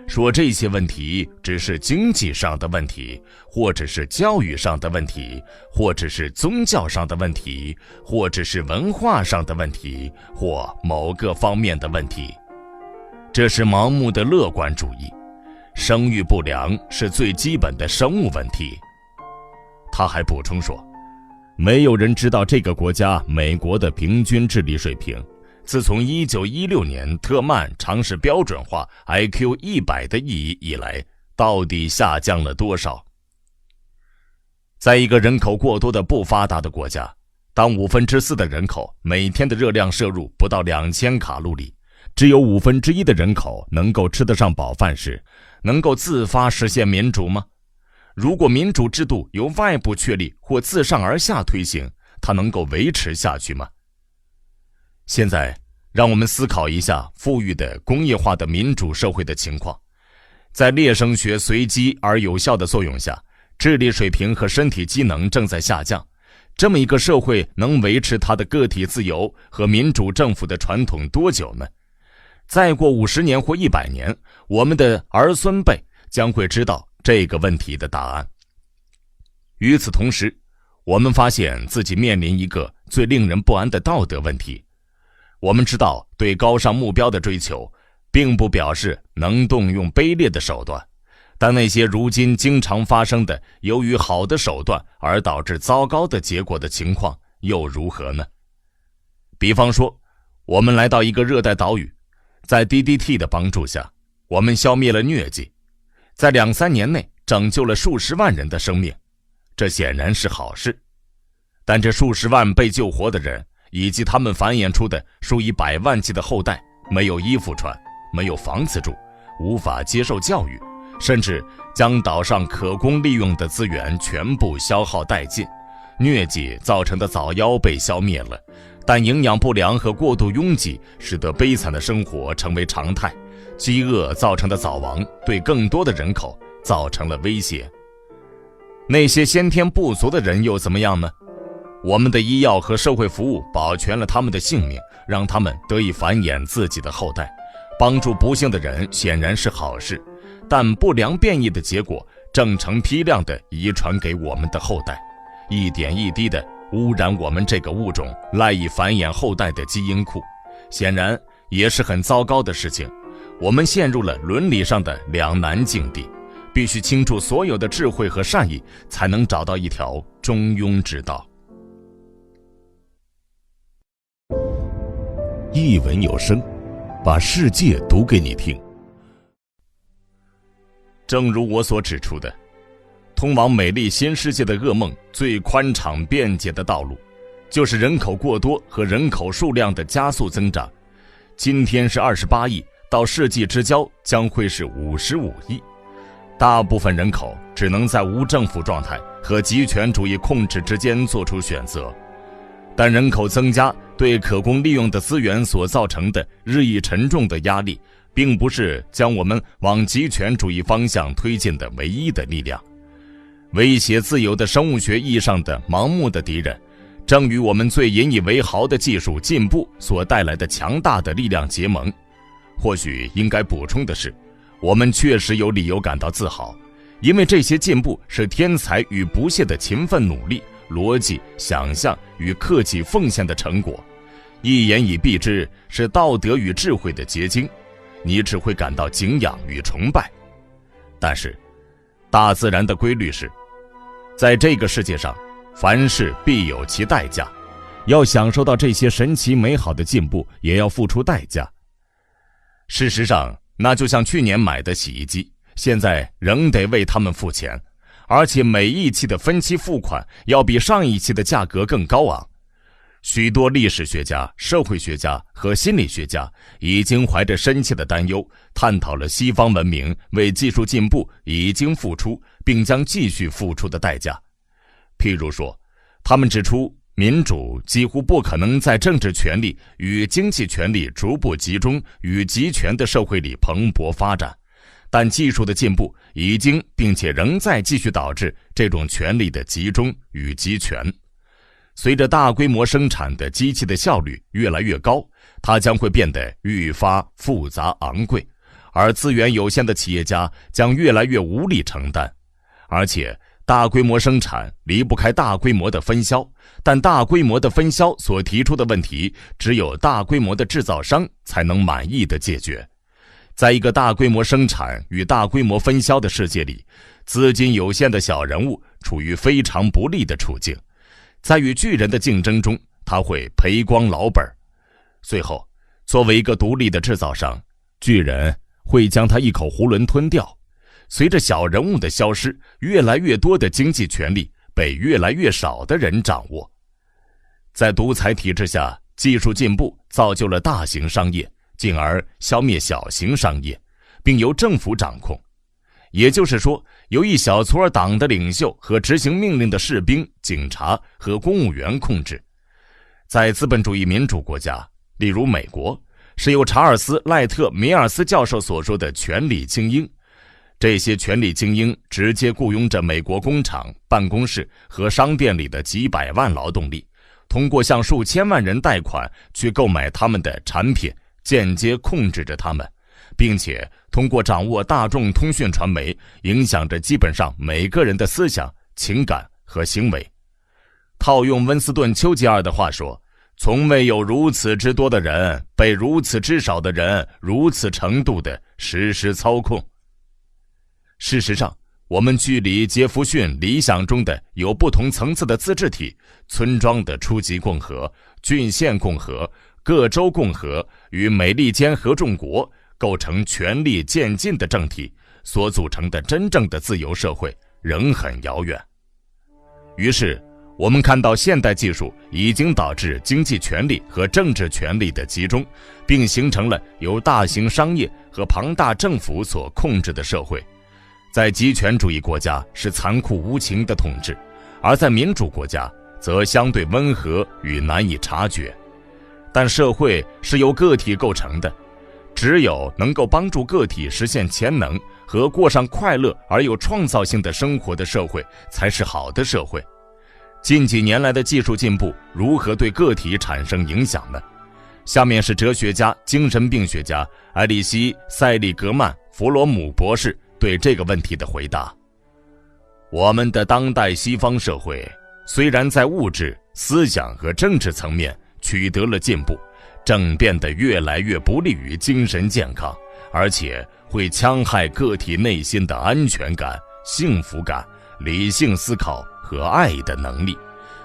说这些问题只是经济上的问题，或者是教育上的问题，或者是宗教上的问题，或者是文化上的问题，或某个方面的问题。这是盲目的乐观主义。生育不良是最基本的生物问题。他还补充说，没有人知道这个国家美国的平均智力水平自从1916年特曼尝试标准化 IQ 100的意义以来，到底下降了多少。在一个人口过多的不发达的国家，当4%的人口每天的热量摄入不到2000卡路里，只有1/5的人口能够吃得上饱饭时，能够自发实现民主吗？如果民主制度由外部确立或自上而下推行，它能够维持下去吗？现在，让我们思考一下富裕的工业化的民主社会的情况。在劣生学随机而有效的作用下，智力水平和身体机能正在下降。这么一个社会能维持它的个体自由和民主政府的传统多久呢？再过50年或100年，我们的儿孙辈将会知道这个问题的答案。与此同时，我们发现自己面临一个最令人不安的道德问题。我们知道，对高尚目标的追求，并不表示能动用卑劣的手段，但那些如今经常发生的由于好的手段而导致糟糕的结果的情况又如何呢？比方说，我们来到一个热带岛屿，在 DDT 的帮助下，我们消灭了疟疾，在2-3年内拯救了数十万人的生命，这显然是好事。但这数十万被救活的人以及他们繁衍出的数以百万计的后代，没有衣服穿，没有房子住，无法接受教育，甚至将岛上可供利用的资源全部消耗殆尽。疟疾造成的早夭被消灭了，但营养不良和过度拥挤使得悲惨的生活成为常态，饥饿造成的早亡对更多的人口造成了威胁。那些先天不足的人又怎么样呢？我们的医药和社会服务保全了他们的性命，让他们得以繁衍自己的后代。帮助不幸的人显然是好事，但不良变异的结果正成批量地遗传给我们的后代，一点一滴地污染我们这个物种赖以繁衍后代的基因库，显然也是很糟糕的事情。我们陷入了伦理上的两难境地，必须倾注所有的智慧和善意，才能找到一条中庸之道。一文有声，把世界读给你听。正如我所指出的，通往美丽新世界的噩梦最宽敞便捷的道路，就是人口过多和人口数量的加速增长。今天是28亿，到世纪之交将会是55亿。大部分人口只能在无政府状态和极权主义控制之间做出选择。但人口增加对可供利用的资源所造成的日益沉重的压力，并不是将我们往极权主义方向推进的唯一的力量。威胁自由的生物学意义上的盲目的敌人，正与我们最引以为豪的技术进步所带来的强大的力量结盟。或许应该补充的是，我们确实有理由感到自豪，因为这些进步是天才与不懈的勤奋努力、逻辑、想象与克己奉献的成果，一言以蔽之，是道德与智慧的结晶，你只会感到敬仰与崇拜。但是，大自然的规律是，在这个世界上，凡事必有其代价，要享受到这些神奇美好的进步，也要付出代价。事实上，那就像去年买的洗衣机，现在仍得为它们付钱，而且每一期的分期付款要比上一期的价格更高昂。许多历史学家、社会学家和心理学家已经怀着深切的担忧，探讨了西方文明为技术进步已经付出并将继续付出的代价。譬如说，他们指出，民主几乎不可能在政治权力与经济权力逐步集中与集权的社会里蓬勃发展，但技术的进步已经并且仍在继续导致这种权力的集中与集权。随着大规模生产的机器的效率越来越高，它将会变得愈发复杂昂贵，而资源有限的企业家将越来越无力承担。而且大规模生产离不开大规模的分销，但大规模的分销所提出的问题，只有大规模的制造商才能满意的解决。在一个大规模生产与大规模分销的世界里，资金有限的小人物处于非常不利的处境。在与巨人的竞争中，他会赔光老本。最后，作为一个独立的制造商，巨人会将他一口囫囵吞掉。随着小人物的消失，越来越多的经济权力被越来越少的人掌握。在独裁体制下，技术进步造就了大型商业，进而消灭小型商业，并由政府掌控。也就是说，由一小撮党的领袖和执行命令的士兵、警察和公务员控制。在资本主义民主国家，例如美国，是由查尔斯·赖特·米尔斯教授所说的权力精英。这些权力精英直接雇佣着美国工厂、办公室和商店里的几百万劳动力，通过向数千万人贷款去购买他们的产品，间接控制着他们，并且通过掌握大众通讯传媒，影响着基本上每个人的思想、情感和行为。套用温斯顿·丘吉尔的话说，从未有如此之多的人被如此之少的人如此程度的实施操控。事实上，我们距离杰弗逊理想中的有不同层次的自治体、村庄的初级共和、郡县共和、各州共和与美利坚合众国构成权力渐进的政体所组成的真正的自由社会仍很遥远。于是我们看到现代技术已经导致经济权力和政治权力的集中，并形成了由大型商业和庞大政府所控制的社会。在极权主义国家是残酷无情的统治，而在民主国家则相对温和与难以察觉。但社会是由个体构成的，只有能够帮助个体实现潜能和过上快乐而有创造性的生活的社会才是好的社会。近几年来的技术进步如何对个体产生影响呢？下面是哲学家、精神病学家艾利希·塞利格曼·弗罗姆博士对这个问题的回答。我们的当代西方社会虽然在物质、思想和政治层面取得了进步，正变得越来越不利于精神健康，而且会戕害个体内心的安全感、幸福感、理性思考和爱的能力。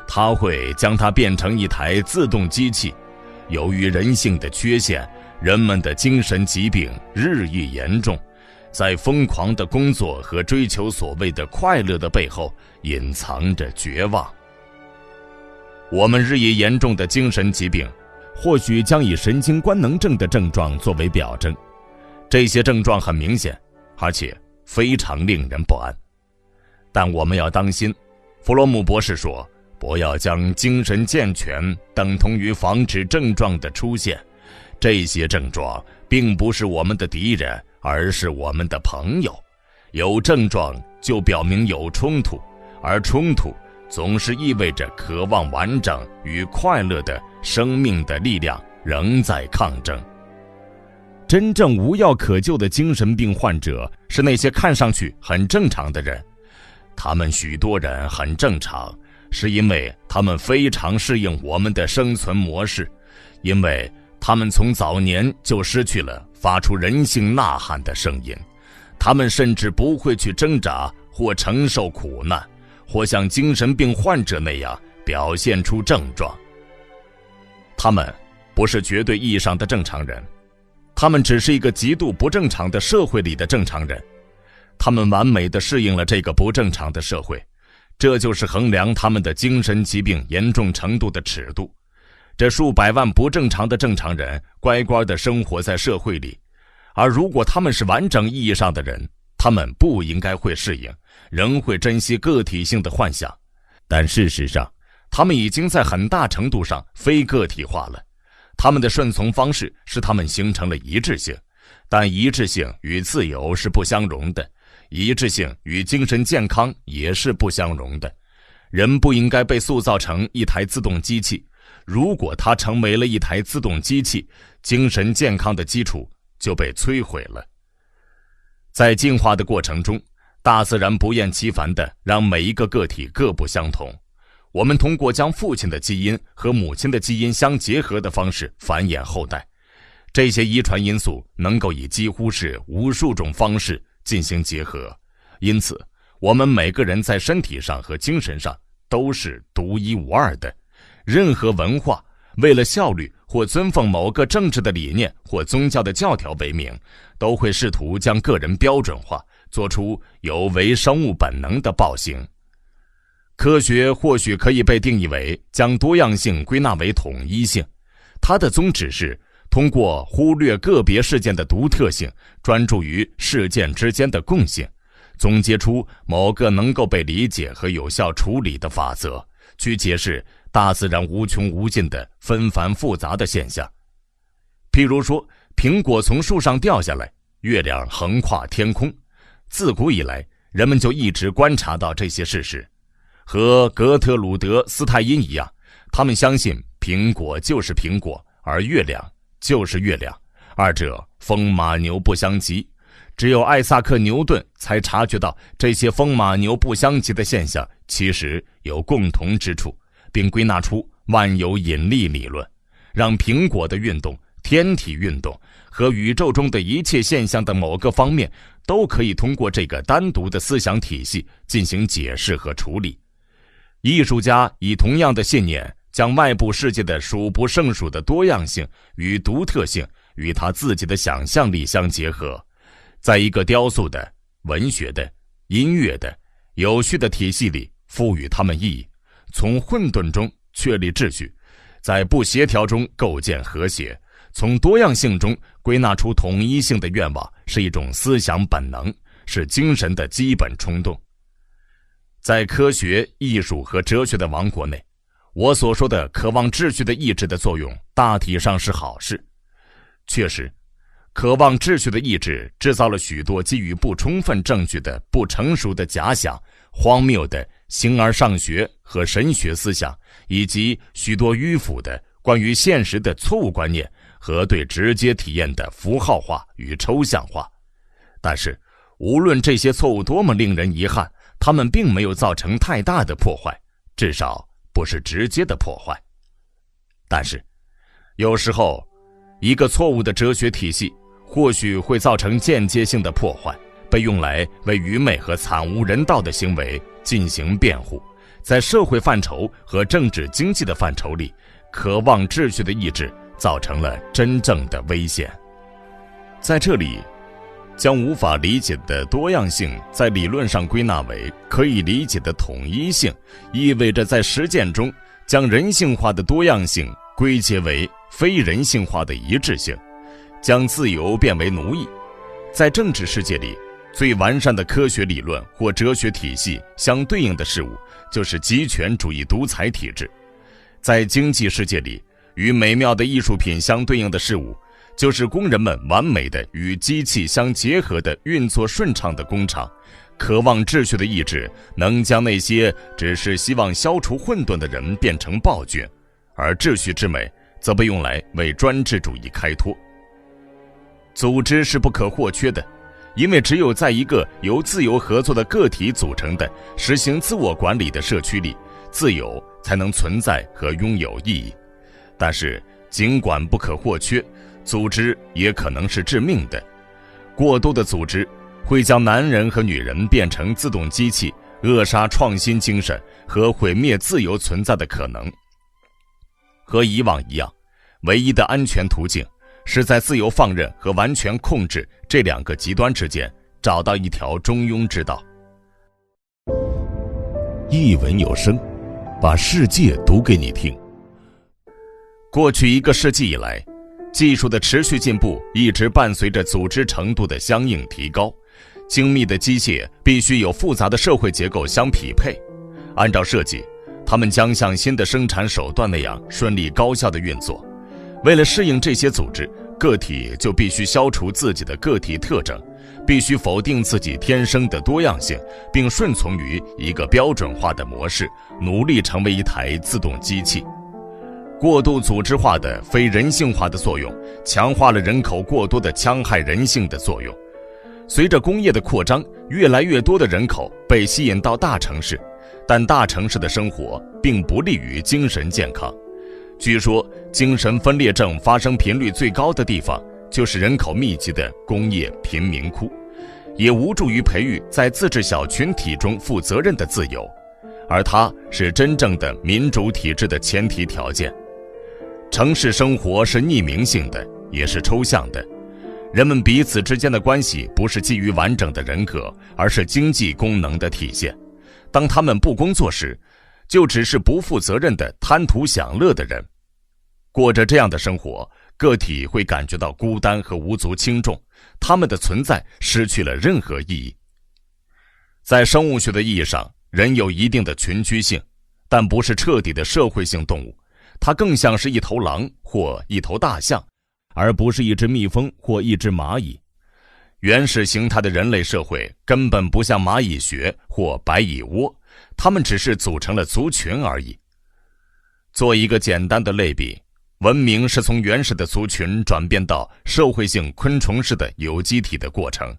它会将它变成一台自动机器。由于人性的缺陷，人们的精神疾病日益严重，在疯狂的工作和追求所谓的快乐的背后隐藏着绝望。我们日益严重的精神疾病或许将以神经官能症的症状作为表征，这些症状很明显，而且非常令人不安。但我们要当心，弗洛姆博士说，不要将精神健全等同于防止症状的出现。这些症状并不是我们的敌人，而是我们的朋友。有症状就表明有冲突，而冲突总是意味着渴望完整与快乐的生命的力量仍在抗争。真正无药可救的精神病患者是那些看上去很正常的人，他们许多人很正常，是因为他们非常适应我们的生存模式，因为他们从早年就失去了发出人性呐喊的声音，他们甚至不会去挣扎或承受苦难，或像精神病患者那样表现出症状。他们不是绝对意义上的正常人，他们只是一个极度不正常的社会里的正常人。他们完美地适应了这个不正常的社会，这就是衡量他们的精神疾病严重程度的尺度。这数百万不正常的正常人乖乖地生活在社会里，而如果他们是完整意义上的人，他们不应该会适应，仍会珍惜个体性的幻想。但事实上，他们已经在很大程度上非个体化了。他们的顺从方式使他们形成了一致性，但一致性与自由是不相容的，一致性与精神健康也是不相容的。人不应该被塑造成一台自动机器，如果它成为了一台自动机器，精神健康的基础就被摧毁了。在进化的过程中，大自然不厌其烦地让每一个个体各不相同。我们通过将父亲的基因和母亲的基因相结合的方式繁衍后代，这些遗传因素能够以几乎是无数种方式进行结合，因此我们每个人在身体上和精神上都是独一无二的。任何文化为了效率或尊奉某个政治的理念或宗教的教条为名，都会试图将个人标准化，做出有违生物本能的暴行。科学或许可以被定义为将多样性归纳为统一性，它的宗旨是通过忽略个别事件的独特性，专注于事件之间的共性，总结出某个能够被理解和有效处理的法则，去解释大自然无穷无尽的纷繁复杂的现象。譬如说，苹果从树上掉下来，月亮横跨天空，自古以来人们就一直观察到这些事实。和格特鲁德·斯泰因一样，他们相信苹果就是苹果，而月亮就是月亮，二者风马牛不相及。只有艾萨克·牛顿才察觉到这些风马牛不相及的现象其实有共同之处，并归纳出万有引力理论，让苹果的运动、天体运动和宇宙中的一切现象的某个方面都可以通过这个单独的思想体系进行解释和处理。艺术家以同样的信念，将外部世界的数不胜数的多样性与独特性与他自己的想象力相结合，在一个雕塑的、文学的、音乐的、有序的体系里赋予它们意义，从混沌中确立秩序，在不协调中构建和谐，从多样性中归纳出统一性的愿望，是一种思想本能，是精神的基本冲动。在科学、艺术和哲学的王国内，我所说的渴望秩序的意志的作用大体上是好事。确实，渴望秩序的意志制造了许多基于不充分证据的不成熟的假想、荒谬的形而上学和神学思想，以及许多迂腐的关于现实的错误观念和对直接体验的符号化与抽象化。但是，无论这些错误多么令人遗憾，他们并没有造成太大的破坏，至少不是直接的破坏。但是，有时候，一个错误的哲学体系或许会造成间接性的破坏，被用来为愚昧和惨无人道的行为进行辩护。在社会范畴和政治经济的范畴里，渴望秩序的意志造成了真正的危险。在这里，将无法理解的多样性在理论上归纳为可以理解的统一性，意味着在实践中将人性化的多样性归结为非人性化的一致性，将自由变为奴役。在政治世界里，最完善的科学理论或哲学体系相对应的事物就是极权主义独裁体制。在经济世界里，与美妙的艺术品相对应的事物就是工人们完美的与机器相结合的运作顺畅的工厂。渴望秩序的意志能将那些只是希望消除混沌的人变成暴君，而秩序之美则被用来为专制主义开脱。组织是不可或缺的，因为只有在一个由自由合作的个体组成的实行自我管理的社区里，自由才能存在和拥有意义。但是尽管不可或缺，组织也可能是致命的。过多的组织会将男人和女人变成自动机器，扼杀创新精神和毁灭自由存在的可能。和以往一样，唯一的安全途径是在自由放任和完全控制这两个极端之间找到一条中庸之道。一文有声，把世界读给你听。过去1个世纪以来，技术的持续进步一直伴随着组织程度的相应提高。精密的机械必须有复杂的社会结构相匹配，按照设计，它们将像新的生产手段那样顺利高效地运作。为了适应这些组织，个体就必须消除自己的个体特征，必须否定自己天生的多样性，并顺从于一个标准化的模式，努力成为一台自动机器。过度组织化的非人性化的作用，强化了人口过多的戕害人性的作用。随着工业的扩张，越来越多的人口被吸引到大城市，但大城市的生活并不利于精神健康。据说，精神分裂症发生频率最高的地方就是人口密集的工业贫民窟，也无助于培育在自治小群体中负责任的自由，而它是真正的民主体制的前提条件。城市生活是匿名性的，也是抽象的。人们彼此之间的关系不是基于完整的人格，而是经济功能的体现。当他们不工作时，就只是不负责任的贪图享乐的人。过着这样的生活，个体会感觉到孤单和无足轻重，他们的存在失去了任何意义。在生物学的意义上，人有一定的群居性，但不是彻底的社会性动物。它更像是一头狼或一头大象，而不是一只蜜蜂或一只蚂蚁。原始形态的人类社会根本不像蚂蚁穴或白蚁窝，它们只是组成了族群而已。做一个简单的类比，文明是从原始的族群转变到社会性昆虫式的有机体的过程。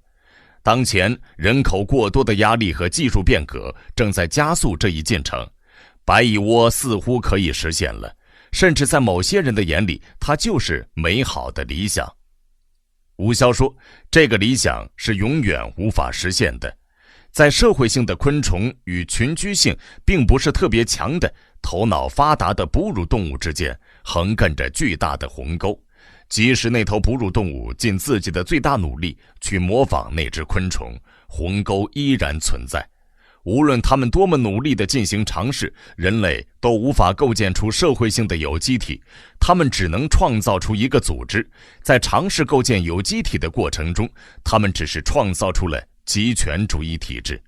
当前人口过多的压力和技术变革正在加速这一进程。白蚁窝似乎可以实现了，甚至在某些人的眼里，它就是美好的理想。吴枭说，这个理想是永远无法实现的。在社会性的昆虫与群居性并不是特别强的头脑发达的哺乳动物之间横亘着巨大的鸿沟，即使那头哺乳动物尽自己的最大努力去模仿那只昆虫，鸿沟依然存在。无论他们多么努力地进行尝试，人类都无法构建出社会性的有机体，他们只能创造出一个组织。在尝试构建有机体的过程中，他们只是创造出了极权主义体制。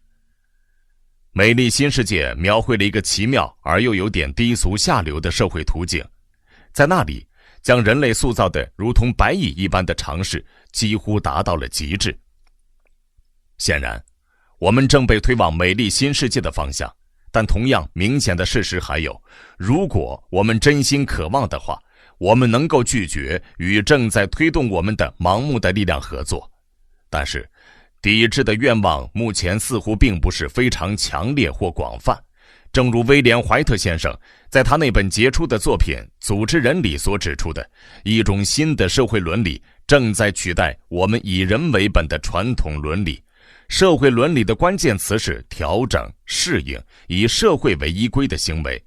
美丽新世界描绘了一个奇妙而又有点低俗下流的社会图景，在那里将人类塑造的如同白蚁一般的尝试几乎达到了极致。显然我们正被推往美丽新世界的方向，但同样明显的事实还有，如果我们真心渴望的话，我们能够拒绝与正在推动我们的盲目的力量合作。但是抵制的愿望目前似乎并不是非常强烈或广泛。正如威廉·怀特先生在他那本杰出的作品《组织伦理》所指出的，一种新的社会伦理正在取代我们以人为本的传统伦理。社会伦理的关键词是调整、适应，以社会为依归的行为，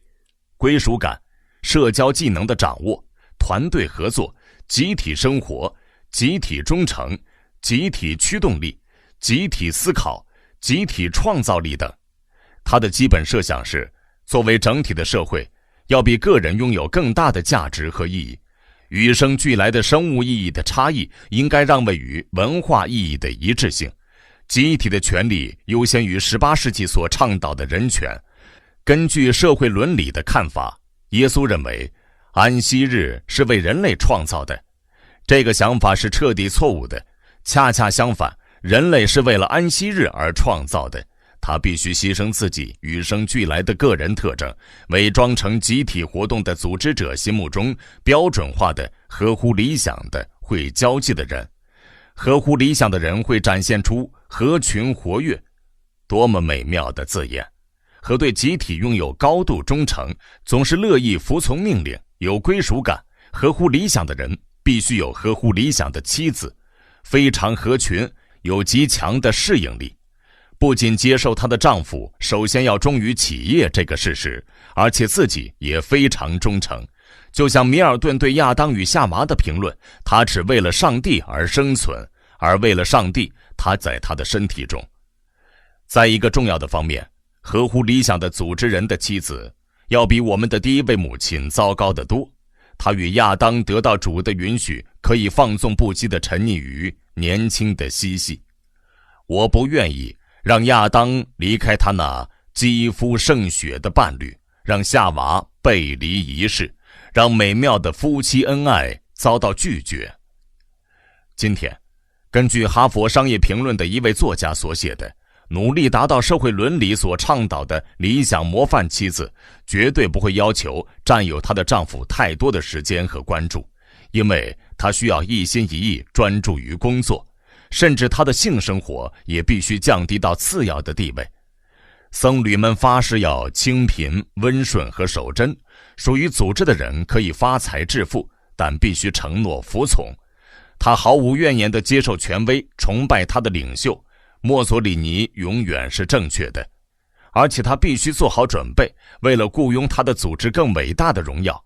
归属感、社交技能的掌握、团队合作、集体生活、集体忠诚、集体驱动力、集体思考、集体创造力等。它的基本设想是，作为整体的社会，要比个人拥有更大的价值和意义。与生俱来的生物意义的差异应该让位于文化意义的一致性。集体的权利优先于18世纪所倡导的人权。根据社会伦理的看法，耶稣认为安息日是为人类创造的。这个想法是彻底错误的。恰恰相反，人类是为了安息日而创造的。他必须牺牲自己与生俱来的个人特征，伪装成集体活动的组织者心目中标准化的、合乎理想的、会交际的人。合乎理想的人会展现出合群活跃，多么美妙的字眼！和对集体拥有高度忠诚，总是乐意服从命令，有归属感。合乎理想的人必须有合乎理想的妻子，非常合群，有极强的适应力。不仅接受她的丈夫首先要忠于企业这个事实，而且自己也非常忠诚。就像米尔顿对亚当与夏娃的评论，他只为了上帝而生存，而为了上帝，他在他的身体中。在一个重要的方面，合乎理想的组织人的妻子要比我们的第一位母亲糟糕得多。他与亚当得到主的允许，可以放纵不羁地沉溺于年轻的嬉戏。我不愿意让亚当离开他那肌肤胜雪的伴侣，让夏娃背离仪式，让美妙的夫妻恩爱遭到拒绝。今天，根据哈佛商业评论的一位作家所写的，努力达到社会伦理所倡导的理想模范妻子，绝对不会要求占有她的丈夫太多的时间和关注，因为她需要一心一意专注于工作，甚至她的性生活也必须降低到次要的地位。僧侣们发誓要清贫、温顺和守贞，属于组织的人可以发财致富，但必须承诺服从。他毫无怨言地接受权威，崇拜他的领袖。墨索里尼永远是正确的，而且他必须做好准备，为了雇佣他的组织更伟大的荣耀，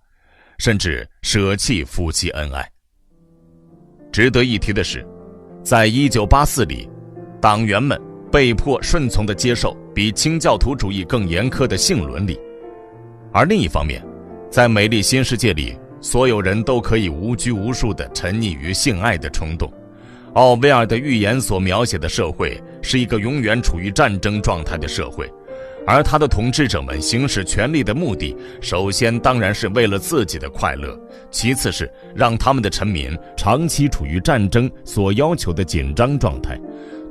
甚至舍弃夫妻恩爱。值得一提的是，在1984里，党员们被迫顺从地接受比清教徒主义更严苛的性伦理。而另一方面，在美丽新世界里，所有人都可以无拘无束地沉溺于性爱的冲动。奥威尔的预言所描写的社会是一个永远处于战争状态的社会，而他的统治者们行使权力的目的，首先当然是为了自己的快乐，其次是让他们的臣民长期处于战争所要求的紧张状态。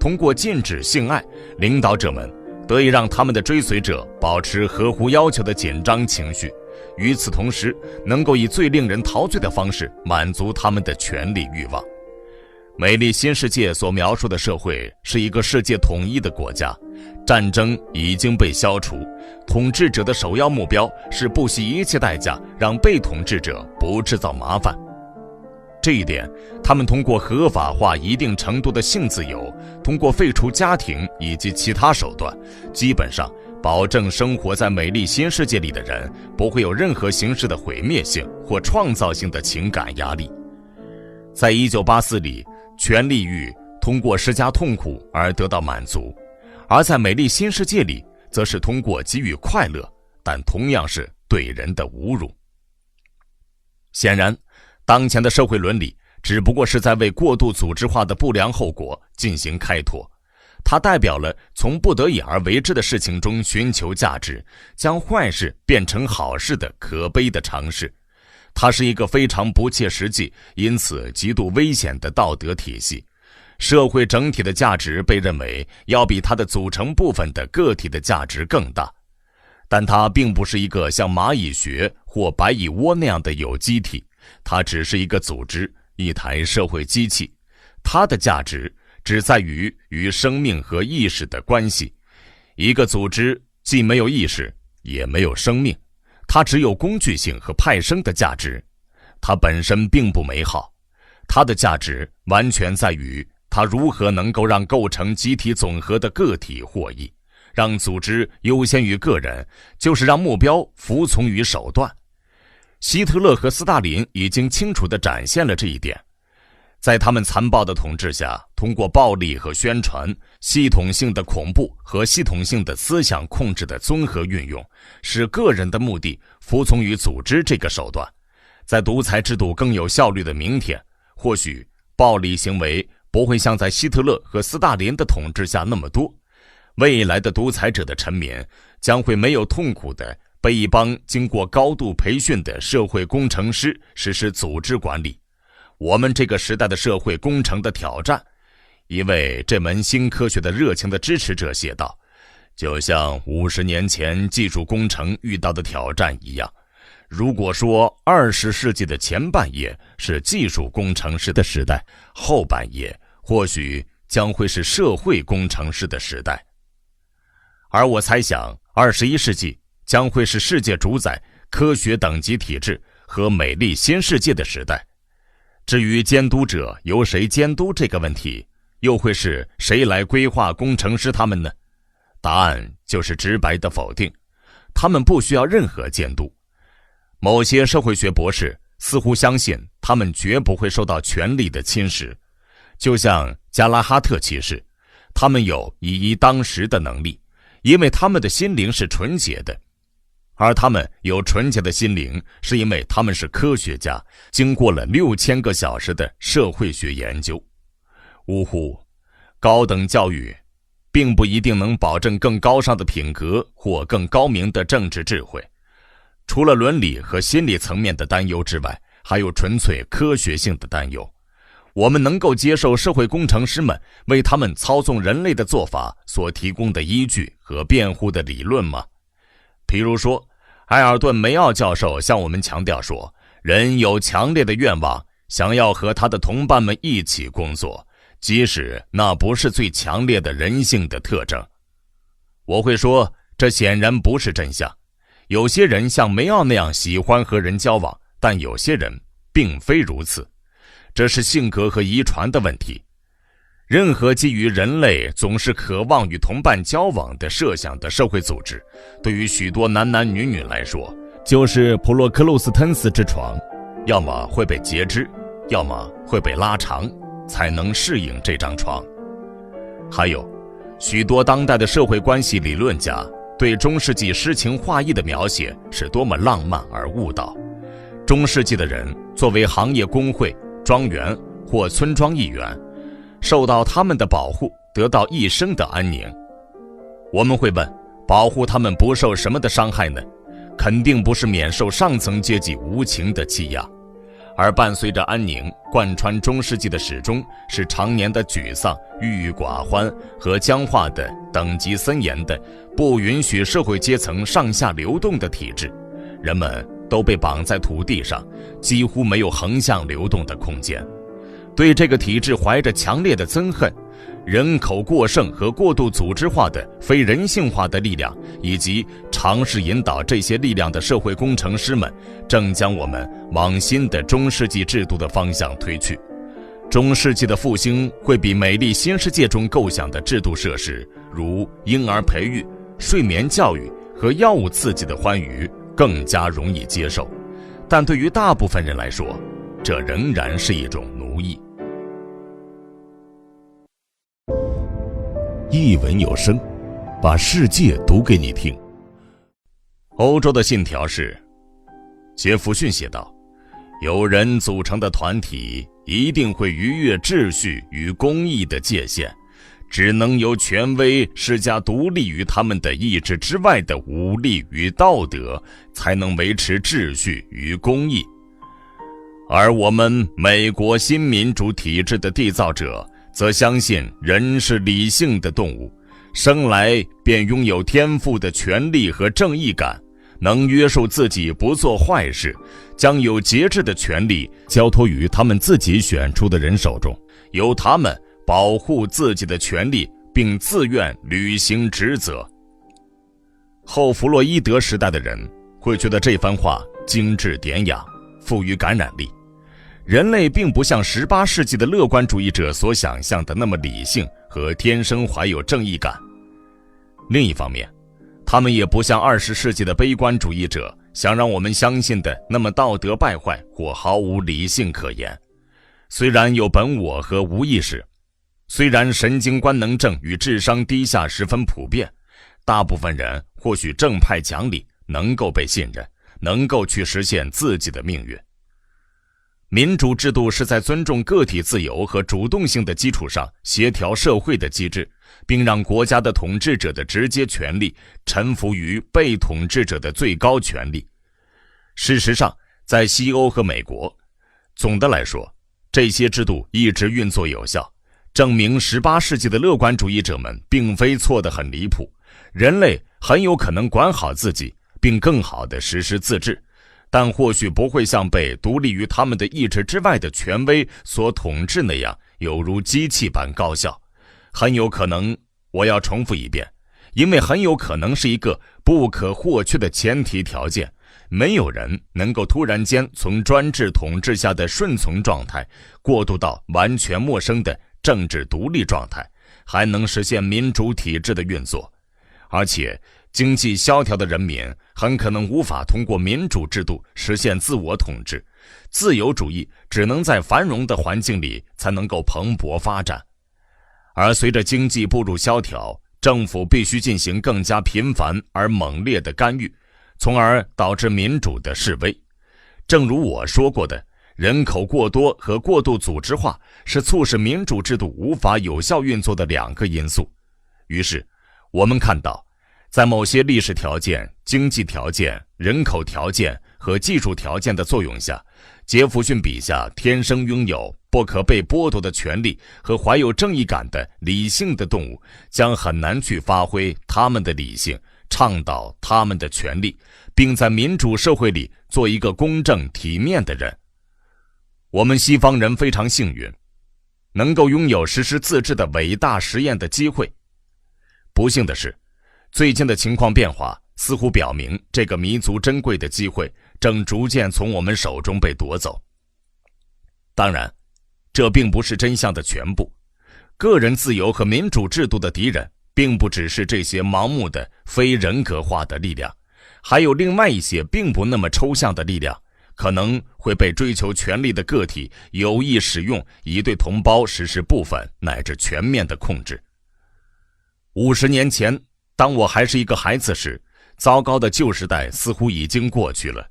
通过禁止性爱，领导者们得以让他们的追随者保持合乎要求的紧张情绪，与此同时能够以最令人陶醉的方式满足他们的权力欲望。美丽新世界所描述的社会是一个世界统一的国家，战争已经被消除，统治者的首要目标是不惜一切代价让被统治者不制造麻烦。这一点，他们通过合法化一定程度的性自由，通过废除家庭以及其他手段，基本上保证生活在美丽新世界里的人不会有任何形式的毁灭性或创造性的情感压力。在1984里，权力欲通过施加痛苦而得到满足，而在美丽新世界里，则是通过给予快乐，但同样是对人的侮辱。显然，当前的社会伦理只不过是在为过度组织化的不良后果进行开拓，它代表了从不得已而为之的事情中寻求价值，将坏事变成好事的可悲的尝试。它是一个非常不切实际，因此极度危险的道德体系。社会整体的价值被认为要比它的组成部分的个体的价值更大，但它并不是一个像蚂蚁学或白蚁窝那样的有机体，它只是一个组织，一台社会机器。它的价值只在于与生命和意识的关系。一个组织既没有意识，也没有生命，它只有工具性和派生的价值。它本身并不美好，它的价值完全在于它如何能够让构成集体总和的个体获益，让组织优先于个人，就是让目标服从于手段。希特勒和斯大林已经清楚地展现了这一点。在他们残暴的统治下，通过暴力和宣传、系统性的恐怖和系统性的思想控制的综合运用，使个人的目的服从于组织这个手段。在独裁制度更有效率的明天，或许暴力行为不会像在希特勒和斯大林的统治下那么多。未来的独裁者的臣民将会没有痛苦地被一帮经过高度培训的社会工程师实施组织管理。我们这个时代的社会工程的挑战，一位这门新科学的热情的支持者写道，就像50年前技术工程遇到的挑战一样。如果说20世纪的前半叶是技术工程师的时代，后半叶或许将会是社会工程师的时代。而我猜想21世纪将会是世界主宰科学等级体制和美丽新世界的时代。至于监督者由谁监督这个问题，又会是谁来规划工程师他们呢？答案就是直白的否定，他们不需要任何监督。某些社会学博士似乎相信他们绝不会受到权力的侵蚀，就像加拉哈特骑士，他们有以一当十的能力，因为他们的心灵是纯洁的。而他们有纯洁的心灵，是因为他们是科学家，经过了6000个小时的社会学研究。呜呼，高等教育并不一定能保证更高尚的品格或更高明的政治智慧。除了伦理和心理层面的担忧之外，还有纯粹科学性的担忧。我们能够接受社会工程师们为他们操纵人类的做法所提供的依据和辩护的理论吗？比如说，埃尔顿·梅奥教授向我们强调说，人有强烈的愿望，想要和他的同伴们一起工作，即使那不是最强烈的人性的特征。我会说，这显然不是真相。有些人像梅奥那样喜欢和人交往，但有些人并非如此。这是性格和遗传的问题。任何基于人类总是渴望与同伴交往的设想的社会组织，对于许多男男女女来说，就是普洛克鲁斯滕斯之床，要么会被截肢，要么会被拉长，才能适应这张床。还有，许多当代的社会关系理论家对中世纪诗情画意的描写是多么浪漫而误导。中世纪的人作为行业工会、庄园或村庄议员，受到他们的保护，得到一生的安宁。我们会问，保护他们不受什么的伤害呢？肯定不是免受上层阶级无情的欺压。而伴随着安宁贯穿中世纪的始终是常年的沮丧、郁郁寡欢和僵化的等级森严的不允许社会阶层上下流动的体制。人们都被绑在土地上，几乎没有横向流动的空间。对这个体制怀着强烈的憎恨。人口过剩和过度组织化的非人性化的力量，以及尝试引导这些力量的社会工程师们，正将我们往新的中世纪制度的方向推去。中世纪的复兴会比美丽新世界中构想的制度设施，如婴儿培育、睡眠教育和药物刺激的欢愉更加容易接受，但对于大部分人来说，这仍然是一种奴役。一文有声，把世界读给你听。欧洲的信条是，杰弗逊写道，有人组成的团体一定会逾越秩序与公义的界限，只能由权威施加独立于他们的意志之外的武力与道德，才能维持秩序与公义。而我们美国新民主体制的缔造者则相信人是理性的动物，生来便拥有天赋的权利和正义感，能约束自己不做坏事，将有节制的权利交托于他们自己选出的人手中，由他们保护自己的权利，并自愿履行职责。后弗洛伊德时代的人会觉得这番话精致典雅，富于感染力。人类并不像18世纪的乐观主义者所想象的那么理性和天生怀有正义感。另一方面，他们也不像20世纪的悲观主义者想让我们相信的那么道德败坏或毫无理性可言。虽然有本我和无意识，虽然神经官能症与智商低下十分普遍，大部分人或许正派讲理，能够被信任，能够去实现自己的命运。民主制度是在尊重个体自由和主动性的基础上协调社会的机制，并让国家的统治者的直接权力臣服于被统治者的最高权力。事实上，在西欧和美国，总的来说，这些制度一直运作有效，证明18世纪的乐观主义者们并非错得很离谱，人类很有可能管好自己，并更好地实施自治。但或许不会像被独立于他们的意志之外的权威所统治那样有如机器般高效。很有可能，我要重复一遍，因为很有可能是一个不可或缺的前提条件，没有人能够突然间从专制统治下的顺从状态过渡到完全陌生的政治独立状态，还能实现民主体制的运作。而且经济萧条的人民很可能无法通过民主制度实现自我统治，自由主义只能在繁荣的环境里才能够蓬勃发展。而随着经济步入萧条，政府必须进行更加频繁而猛烈的干预，从而导致民主的式微。正如我说过的，人口过多和过度组织化是促使民主制度无法有效运作的两个因素。于是我们看到，在某些历史条件、经济条件、人口条件和技术条件的作用下，杰弗逊笔下天生拥有不可被剥夺的权利和怀有正义感的理性的动物，将很难去发挥他们的理性，倡导他们的权利，并在民主社会里做一个公正体面的人。我们西方人非常幸运，能够拥有实施自治的伟大实验的机会。不幸的是，最近的情况变化似乎表明，这个弥足珍贵的机会正逐渐从我们手中被夺走。当然，这并不是真相的全部。个人自由和民主制度的敌人并不只是这些盲目的非人格化的力量，还有另外一些并不那么抽象的力量，可能会被追求权力的个体有意使用，以对同胞实施部分乃至全面的控制。50年前，当我还是一个孩子时，糟糕的旧时代似乎已经过去了，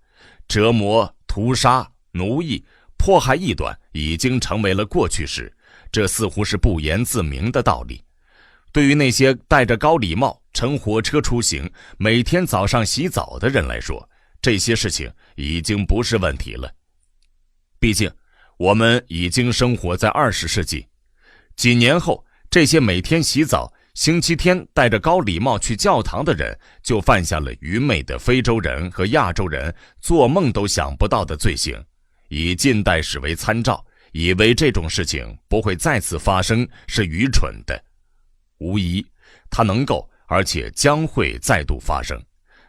折磨、屠杀、奴役、迫害异端已经成为了过去时，这似乎是不言自明的道理。对于那些戴着高礼帽、乘火车出行、每天早上洗澡的人来说，这些事情已经不是问题了。毕竟，我们已经生活在20世纪。几年后，这些每天洗澡、星期天戴着高礼帽去教堂的人，就犯下了愚昧的非洲人和亚洲人做梦都想不到的罪行。以近代史为参照，以为这种事情不会再次发生是愚蠢的。无疑，它能够而且将会再度发生，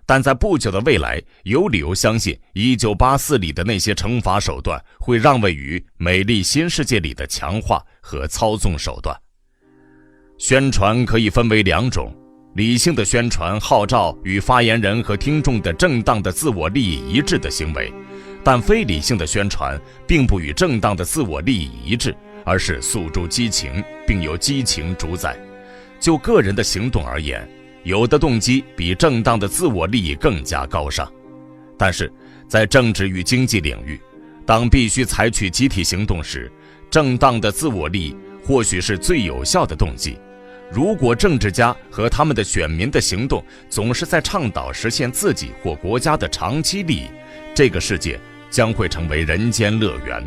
但在不久的未来，有理由相信1984里的那些惩罚手段会让位于美丽新世界里的强化和操纵手段。宣传可以分为两种，理性的宣传号召与发言人和听众的正当的自我利益一致的行为，但非理性的宣传并不与正当的自我利益一致，而是诉诸激情，并由激情主宰。就个人的行动而言，有的动机比正当的自我利益更加高尚，但是在政治与经济领域，当必须采取集体行动时，正当的自我利益或许是最有效的动机。如果政治家和他们的选民的行动总是在倡导实现自己或国家的长期利益，这个世界将会成为人间乐园。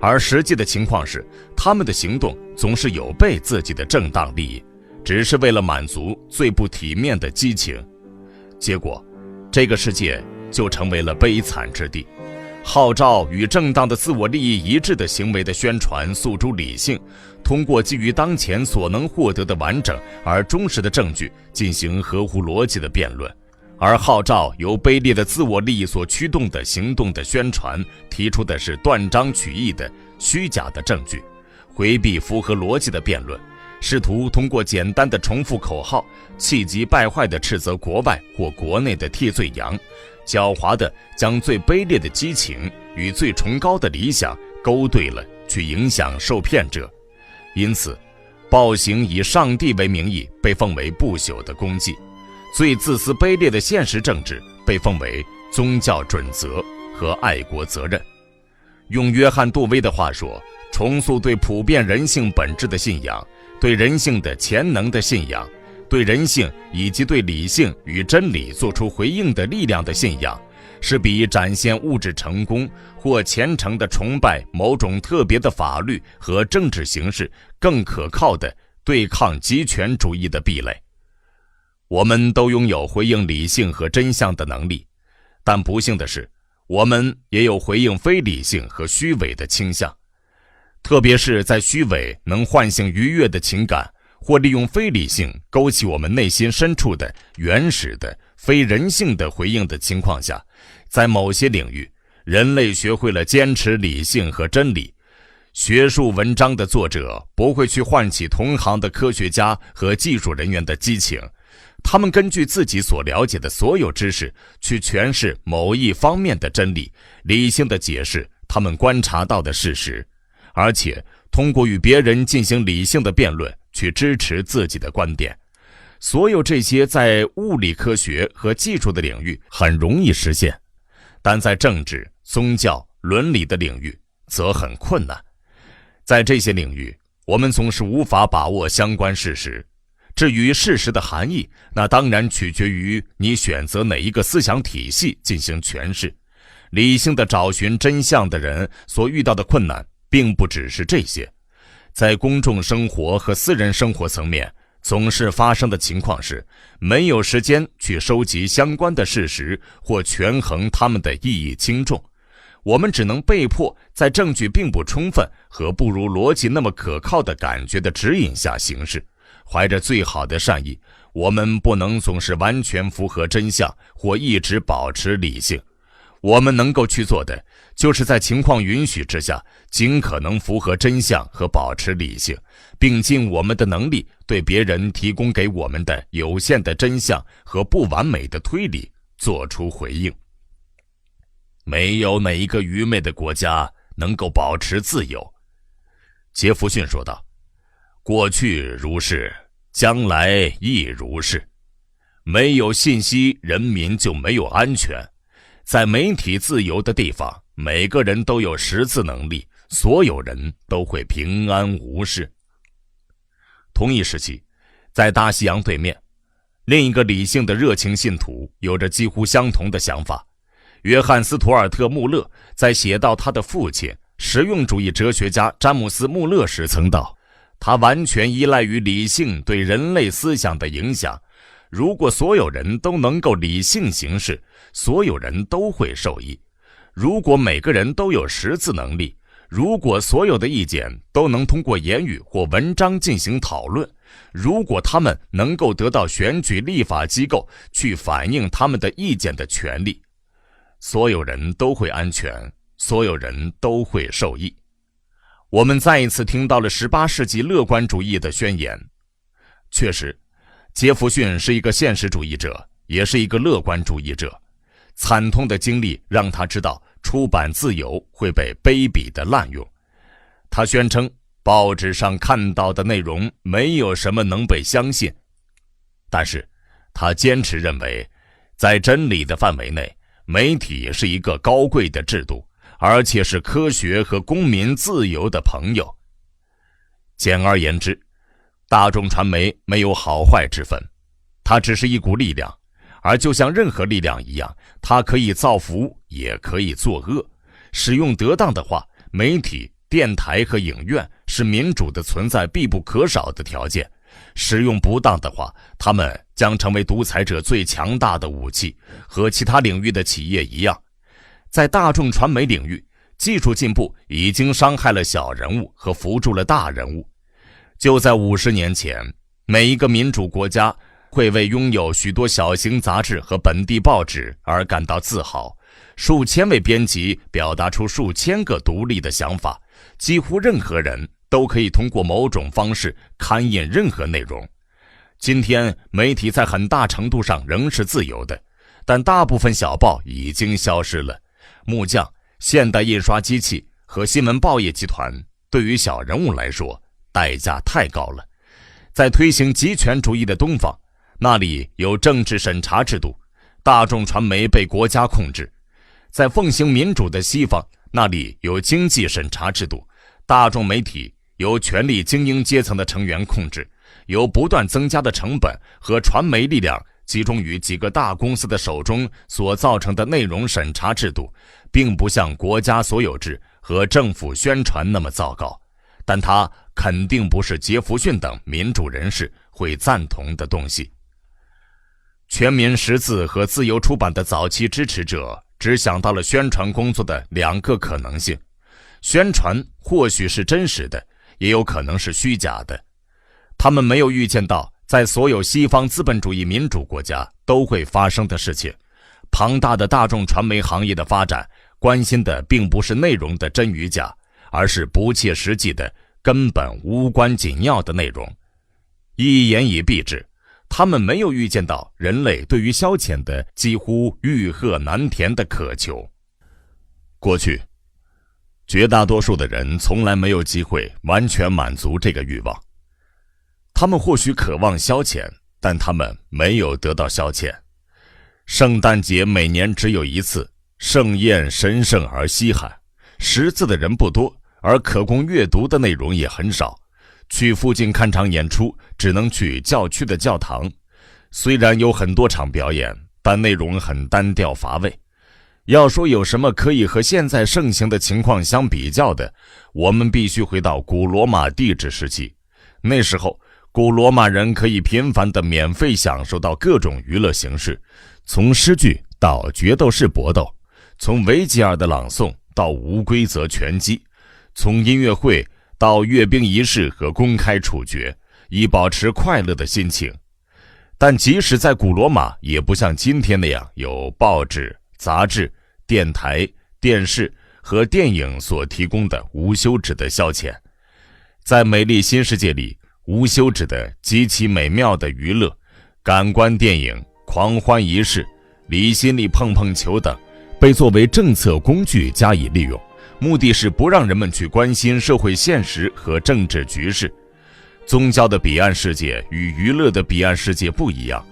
而实际的情况是，他们的行动总是有悖自己的正当利益，只是为了满足最不体面的激情。结果，这个世界就成为了悲惨之地。号召与正当的自我利益一致的行为的宣传诉诸理性，通过基于当前所能获得的完整而忠实的证据进行合乎逻辑的辩论，而号召由卑劣的自我利益所驱动的行动的宣传提出的是断章取义的虚假的证据，回避符合逻辑的辩论，试图通过简单的重复口号，气急败坏地斥责国外或国内的替罪羊，狡猾地将最卑劣的激情与最崇高的理想勾兑了，去影响受骗者。因此，暴行以上帝为名义被奉为不朽的功绩，最自私卑劣的现实政治被奉为宗教准则和爱国责任。用约翰·杜威的话说，重塑对普遍人性本质的信仰，对人性的潜能的信仰，对人性以及对理性与真理做出回应的力量的信仰，是比展现物质成功或虔诚的崇拜某种特别的法律和政治形式更可靠的对抗极权主义的壁垒。我们都拥有回应理性和真相的能力，但不幸的是，我们也有回应非理性和虚伪的倾向，特别是在虚伪能唤醒愉悦的情感，或利用非理性勾起我们内心深处的原始的非人性的回应的情况下，在某些领域，人类学会了坚持理性和真理。学术文章的作者不会去唤起同行的科学家和技术人员的激情，他们根据自己所了解的所有知识去诠释某一方面的真理，理性地解释他们观察到的事实，而且通过与别人进行理性的辩论去支持自己的观点。所有这些在物理科学和技术的领域很容易实现，但在政治、宗教、伦理的领域则很困难。在这些领域，我们总是无法把握相关事实。至于事实的含义，那当然取决于你选择哪一个思想体系进行诠释。理性的找寻真相的人所遇到的困难并不只是这些。在公众生活和私人生活层面，总是发生的情况是，没有时间去收集相关的事实或权衡它们的意义轻重。我们只能被迫在证据并不充分和不如逻辑那么可靠的感觉的指引下行事。怀着最好的善意，我们不能总是完全符合真相或一直保持理性。我们能够去做的，就是在情况允许之下，尽可能符合真相和保持理性，并尽我们的能力对别人提供给我们的有限的真相和不完美的推理做出回应。没有哪一个愚昧的国家能够保持自由，杰弗逊说道。过去如是，将来亦如是。没有信息，人民就没有安全。在媒体自由的地方，每个人都有识字能力，所有人都会平安无事。同一时期，在大西洋对面，另一个理性的热情信徒有着几乎相同的想法。约翰·斯图尔特·穆勒在写到他的父亲实用主义哲学家詹姆斯·穆勒时曾道，他完全依赖于理性对人类思想的影响。如果所有人都能够理性行事，所有人都会受益。如果每个人都有识字能力，如果所有的意见都能通过言语或文章进行讨论，如果他们能够得到选举立法机构去反映他们的意见的权利，所有人都会安全，所有人都会受益。我们再一次听到了18世纪乐观主义的宣言。确实，杰弗逊是一个现实主义者，也是一个乐观主义者。惨痛的经历让他知道出版自由会被卑鄙地滥用。他宣称报纸上看到的内容没有什么能被相信，但是他坚持认为，在真理的范围内，媒体是一个高贵的制度，而且是科学和公民自由的朋友。简而言之，大众传媒没有好坏之分，它只是一股力量，而就像任何力量一样，它可以造福，也可以作恶。使用得当的话，媒体、电台和影院是民主的存在必不可少的条件；使用不当的话，他们将成为独裁者最强大的武器，和其他领域的企业一样。在大众传媒领域，技术进步已经伤害了小人物和扶助了大人物。就在50年前，每一个民主国家会为拥有许多小型杂志和本地报纸而感到自豪，数千位编辑表达出数千个独立的想法，几乎任何人都可以通过某种方式刊印任何内容。今天，媒体在很大程度上仍是自由的，但大部分小报已经消失了。木匠、现代印刷机器和新闻报业集团对于小人物来说，代价太高了。在推行极权主义的东方，那里有政治审查制度，大众传媒被国家控制；在奉行民主的西方，那里有经济审查制度，大众媒体由权力精英阶层的成员控制，由不断增加的成本和传媒力量集中于几个大公司的手中所造成的内容审查制度，并不像国家所有制和政府宣传那么糟糕，但它肯定不是杰弗逊等民主人士会赞同的东西。全民识字和自由出版的早期支持者只想到了宣传工作的2个可能性：宣传或许是真实的，也有可能是虚假的。他们没有预见到在所有西方资本主义民主国家都会发生的事情。庞大的大众传媒行业的发展关心的并不是内容的真与假，而是不切实际的、根本无关紧要的内容。一言以蔽之，他们没有预见到人类对于消遣的几乎欲壑难填的渴求。过去，绝大多数的人从来没有机会完全满足这个欲望。他们或许渴望消遣，但他们没有得到消遣。圣诞节每年只有一次，盛宴神圣而稀罕，识字的人不多，而可供阅读的内容也很少。去附近看场演出，只能去教区的教堂。虽然有很多场表演，但内容很单调乏味。要说有什么可以和现在盛行的情况相比较的，我们必须回到古罗马帝制时期。那时候，古罗马人可以频繁地免费享受到各种娱乐形式，从诗句到决斗式搏斗，从维吉尔的朗诵到无规则拳击，从音乐会到阅兵仪式和公开处决，以保持快乐的心情。但即使在古罗马，也不像今天那样有报纸、杂志、电台、电视和电影所提供的无休止的消遣。在美丽新世界里，无休止的极其美妙的娱乐、感官电影、狂欢仪式、离心力碰碰球等，被作为政策工具加以利用，目的是不让人们去关心社会现实和政治局势。宗教的彼岸世界与娱乐的彼岸世界不一样，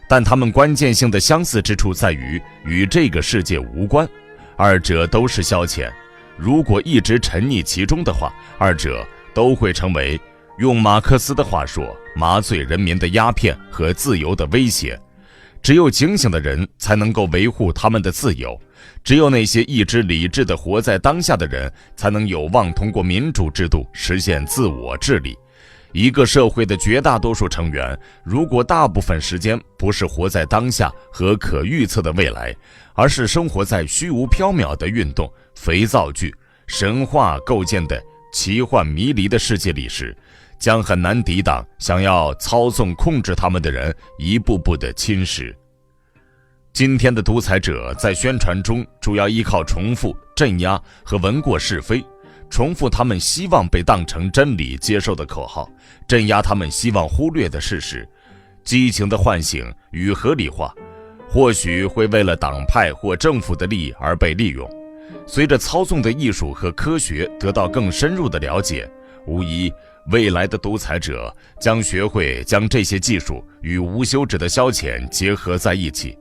但它们关键性的相似之处在于与这个世界无关，二者都是消遣。如果一直沉溺其中的话，二者都会成为，用马克思的话说，麻醉人民的鸦片和自由的威胁。只有警醒的人才能够维护他们的自由，只有那些意志理智地活在当下的人才能有望通过民主制度实现自我治理。一个社会的绝大多数成员，如果大部分时间不是活在当下和可预测的未来，而是生活在虚无缥缈的运动、肥皂剧、神话构建的奇幻迷离的世界里时，将很难抵挡想要操纵控制他们的人一步步的侵蚀。今天的独裁者在宣传中主要依靠重复、镇压和闻过是非，重复他们希望被当成真理接受的口号，镇压他们希望忽略的事实。激情的唤醒与合理化或许会为了党派或政府的利益而被利用。随着操纵的艺术和科学得到更深入的了解，无疑未来的独裁者将学会将这些技术与无休止的消遣结合在一起。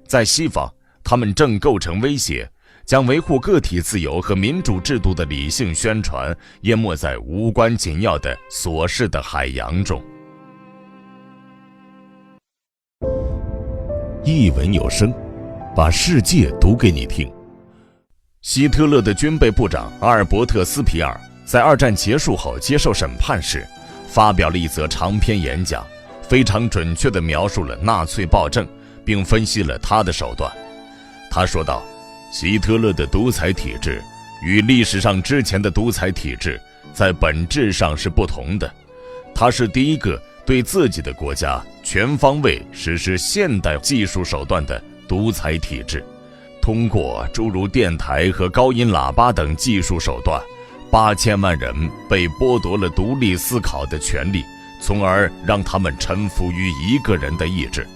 在西方，他们正构成威胁，将维护个体自由和民主制度的理性宣传淹没在无关紧要的琐事的海洋中。一文有声，把世界读给你听。希特勒的军备部长阿尔伯特·斯皮尔在二战结束后接受审判时，发表了一则长篇演讲，非常准确地描述了纳粹暴政，并分析了他的手段。他说道，希特勒的独裁体制与历史上之前的独裁体制在本质上是不同的。他是第一个对自己的国家全方位实施现代技术手段的独裁体制。通过诸如电台和高音喇叭等技术手段，8000万人被剥夺了独立思考的权利，从而让他们臣服于一个人的意志。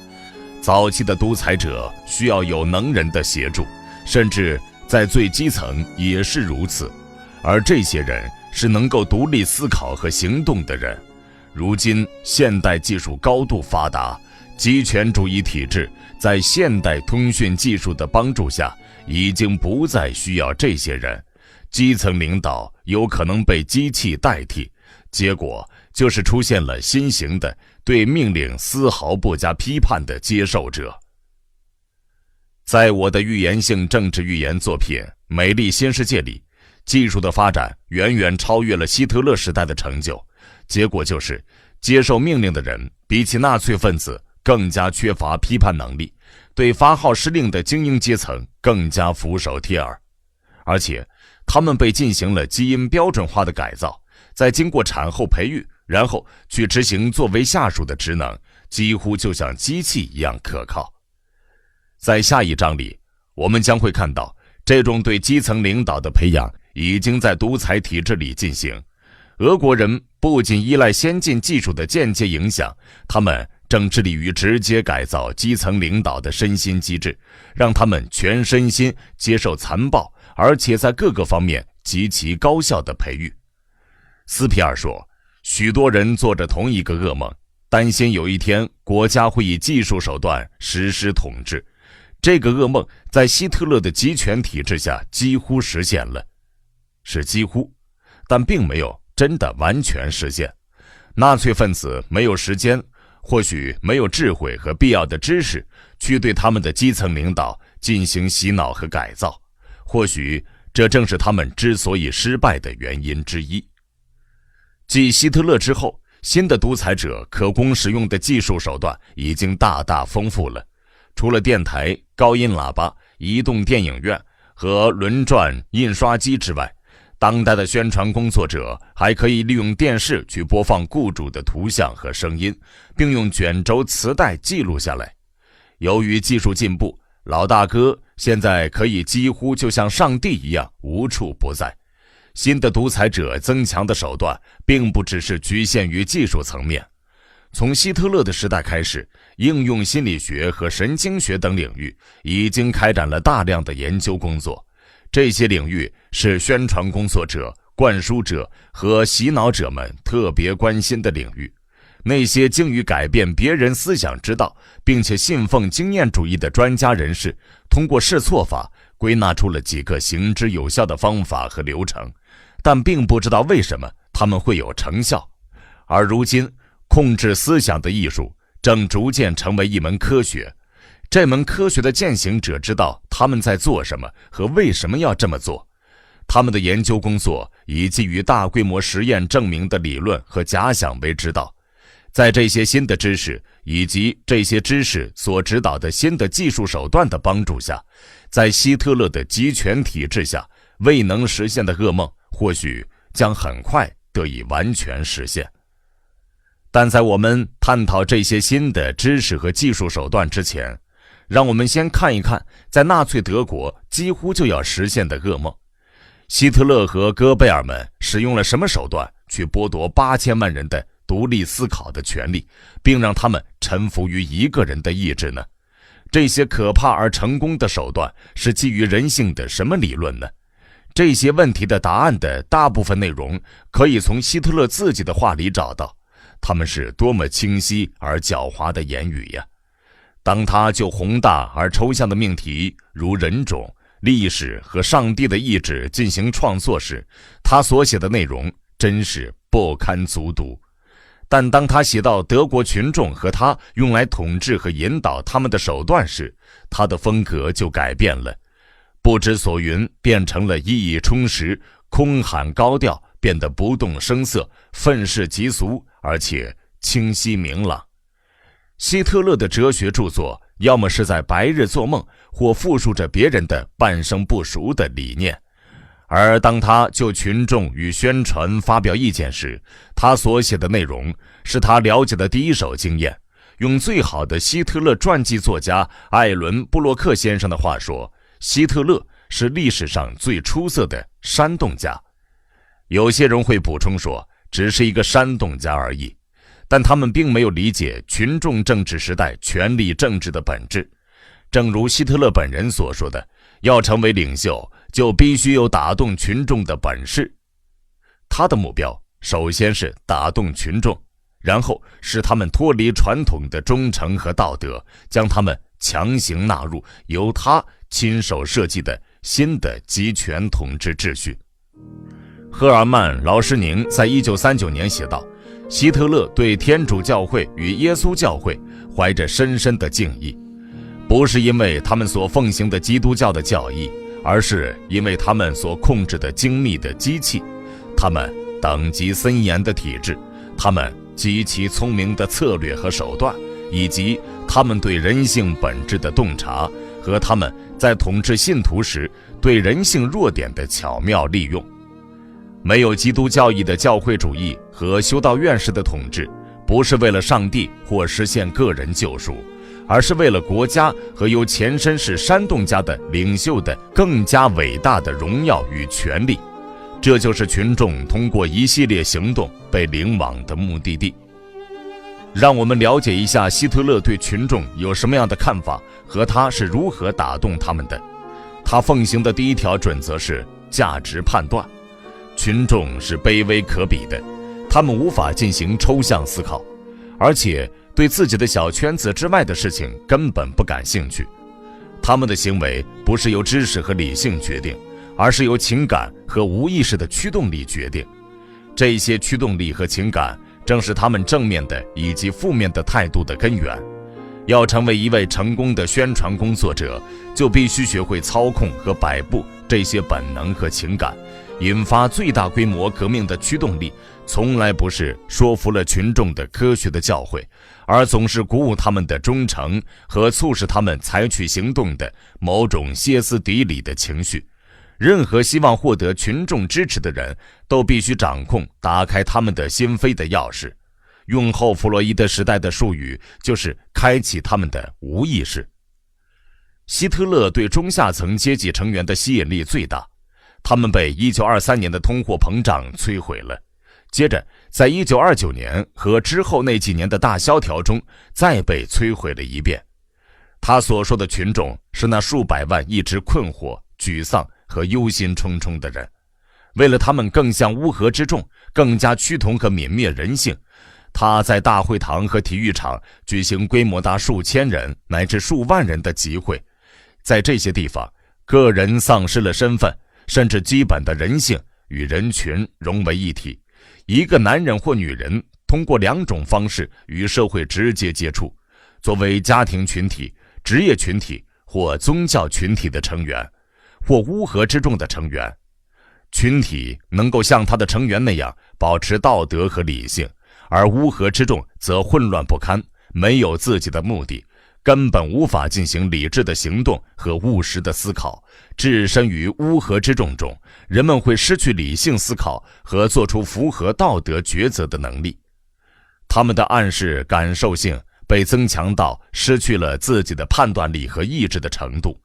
早期的独裁者需要有能人的协助，甚至在最基层也是如此，而这些人是能够独立思考和行动的人。如今现代技术高度发达，极权主义体制在现代通讯技术的帮助下已经不再需要这些人，基层领导有可能被机器代替，结果就是出现了新型的对命令丝毫不加批判的接受者。在我的预言性政治预言作品《美丽新世界》里，技术的发展远远超越了希特勒时代的成就，结果就是接受命令的人比起纳粹分子更加缺乏批判能力，对发号施令的精英阶层更加俯首帖耳，而且他们被进行了基因标准化的改造，在经过产后培育，然后去执行作为下属的职能，几乎就像机器一样可靠。在下一章里，我们将会看到这种对基层领导的培养已经在独裁体制里进行。俄国人不仅依赖先进技术的间接影响，他们正致力于直接改造基层领导的身心机制，让他们全身心接受残暴，而且在各个方面极其高效的培育。斯皮尔说，许多人做着同一个噩梦，担心有一天国家会以技术手段实施统治。这个噩梦在希特勒的集权体制下几乎实现了，是几乎，但并没有真的完全实现。纳粹分子没有时间，或许没有智慧和必要的知识去对他们的基层领导进行洗脑和改造，或许这正是他们之所以失败的原因之一。继希特勒之后，新的独裁者可供使用的技术手段已经大大丰富了。除了电台、高音喇叭、移动电影院和轮转印刷机之外，当代的宣传工作者还可以利用电视去播放雇主的图像和声音，并用卷轴磁带记录下来。由于技术进步，老大哥现在可以几乎就像上帝一样无处不在。新的独裁者增强的手段并不只是局限于技术层面。从希特勒的时代开始，应用心理学和神经学等领域已经开展了大量的研究工作。这些领域是宣传工作者、灌输者和洗脑者们特别关心的领域。那些精于改变别人思想之道，并且信奉经验主义的专家人士，通过试错法归纳出了几个行之有效的方法和流程，但并不知道为什么他们会有成效。而如今，控制思想的艺术正逐渐成为一门科学。这门科学的践行者知道他们在做什么和为什么要这么做。他们的研究工作以基于大规模实验证明的理论和假想为指导。在这些新的知识以及这些知识所指导的新的技术手段的帮助下，在希特勒的集权体制下，未能实现的噩梦，或许将很快得以完全实现。但在我们探讨这些新的知识和技术手段之前，让我们先看一看在纳粹德国几乎就要实现的噩梦。希特勒和戈贝尔们使用了什么手段去剥夺8000万人的独立思考的权利，并让他们臣服于一个人的意志呢？这些可怕而成功的手段是基于人性的什么理论呢？这些问题的答案的大部分内容可以从希特勒自己的话里找到，他们是多么清晰而狡猾的言语呀！当他就宏大而抽象的命题，如人种、历史和上帝的意志进行创作时，他所写的内容真是不堪卒读。但当他写到德国群众和他用来统治和引导他们的手段时，他的风格就改变了，不知所云变成了意义充实，空喊高调变得不动声色，愤世嫉俗，而且清晰明朗。希特勒的哲学著作要么是在白日做梦，或复述着别人的半生不熟的理念，而当他就群众与宣传发表意见时，他所写的内容是他了解的第一手经验。用最好的希特勒传记作家艾伦·布洛克先生的话说，希特勒是历史上最出色的煽动家。有些人会补充说，只是一个煽动家而已，但他们并没有理解群众政治时代权力政治的本质。正如希特勒本人所说的，要成为领袖，就必须有打动群众的本事。他的目标首先是打动群众，然后使他们脱离传统的忠诚和道德，将他们强行纳入由他亲手设计的新的集权统治秩序。赫尔曼·劳施宁在1939年写道，希特勒对天主教会与耶稣教会怀着深深的敬意，不是因为他们所奉行的基督教的教义，而是因为他们所控制的精密的机器，他们等级森严的体制，他们极其聪明的策略和手段，以及他们对人性本质的洞察和他们在统治信徒时对人性弱点的巧妙利用。没有基督教义的教会主义和修道院式的统治，不是为了上帝或实现个人救赎，而是为了国家和由前身是煽动家的领袖的更加伟大的荣耀与权力。这就是群众通过一系列行动被领往的目的地。让我们了解一下希特勒对群众有什么样的看法，和他是如何打动他们的。他奉行的第一条准则是价值判断。群众是卑微可比的，他们无法进行抽象思考，而且对自己的小圈子之外的事情根本不感兴趣。他们的行为不是由知识和理性决定，而是由情感和无意识的驱动力决定。这些驱动力和情感正是他们正面的以及负面的态度的根源。要成为一位成功的宣传工作者，就必须学会操控和摆布这些本能和情感。引发最大规模革命的驱动力，从来不是说服了群众的科学的教诲，而总是鼓舞他们的忠诚和促使他们采取行动的某种歇斯底里的情绪。任何希望获得群众支持的人都必须掌控打开他们的心扉的钥匙，用后弗洛伊德时代的术语，就是开启他们的无意识。希特勒对中下层阶级成员的吸引力最大，他们被1923年的通货膨胀摧毁了，接着在1929年和之后那几年的大萧条中再被摧毁了一遍。他所说的群众是那数百万一直困惑、沮丧和忧心忡忡的人。为了他们更像乌合之众，更加趋同和泯灭人性，他在大会堂和体育场举行规模达数千人乃至数万人的集会。在这些地方，个人丧失了身份，甚至基本的人性与人群融为一体。一个男人或女人通过两种方式与社会直接接触，作为家庭群体、职业群体或宗教群体的成员，或乌合之众的成员。群体能够像他的成员那样保持道德和理性，而乌合之众则混乱不堪，没有自己的目的，根本无法进行理智的行动和务实的思考，置身于乌合之众中，人们会失去理性思考和做出符合道德抉择的能力。他们的暗示感受性被增强到失去了自己的判断力和意志的程度，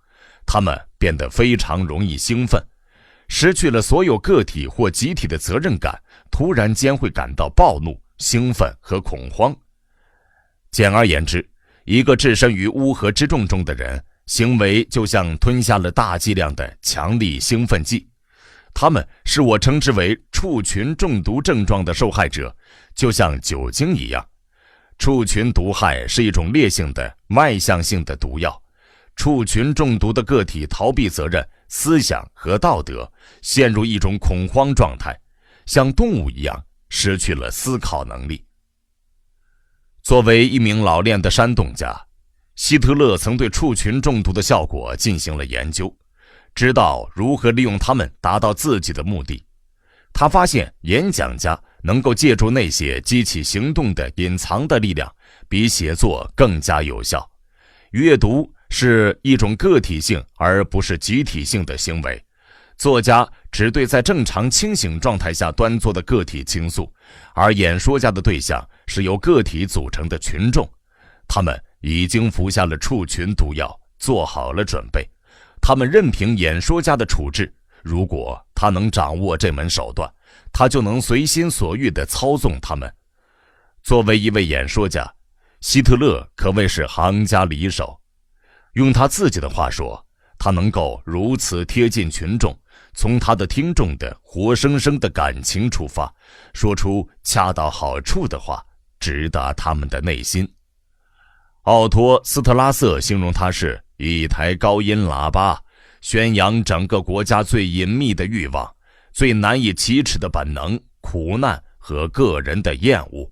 他们变得非常容易兴奋，失去了所有个体或集体的责任感，突然间会感到暴怒、兴奋和恐慌。简而言之，一个置身于乌合之众中的人，行为就像吞下了大剂量的强力兴奋剂。他们是我称之为畜群中毒症状的受害者，就像酒精一样。畜群毒害是一种烈性的外向性的毒药。畜群中毒的个体逃避责任、思想和道德，陷入一种恐慌状态，像动物一样失去了思考能力。作为一名老练的煽动家，希特勒曾对畜群中毒的效果进行了研究，知道如何利用它们达到自己的目的。他发现演讲家能够借助那些激起行动的隐藏的力量，比写作更加有效。阅读是一种个体性而不是集体性的行为。作家只对在正常清醒状态下端坐的个体倾诉，而演说家的对象是由个体组成的群众。他们已经服下了畜群毒药，做好了准备。他们任凭演说家的处置，如果他能掌握这门手段，他就能随心所欲地操纵他们。作为一位演说家，希特勒可谓是行家里手。用他自己的话说，他能够如此贴近群众，从他的听众的活生生的感情出发，说出恰到好处的话，直达他们的内心。奥托·斯特拉瑟形容他是一台高音喇叭，宣扬整个国家最隐秘的欲望、最难以启齿的本能、苦难和个人的厌恶。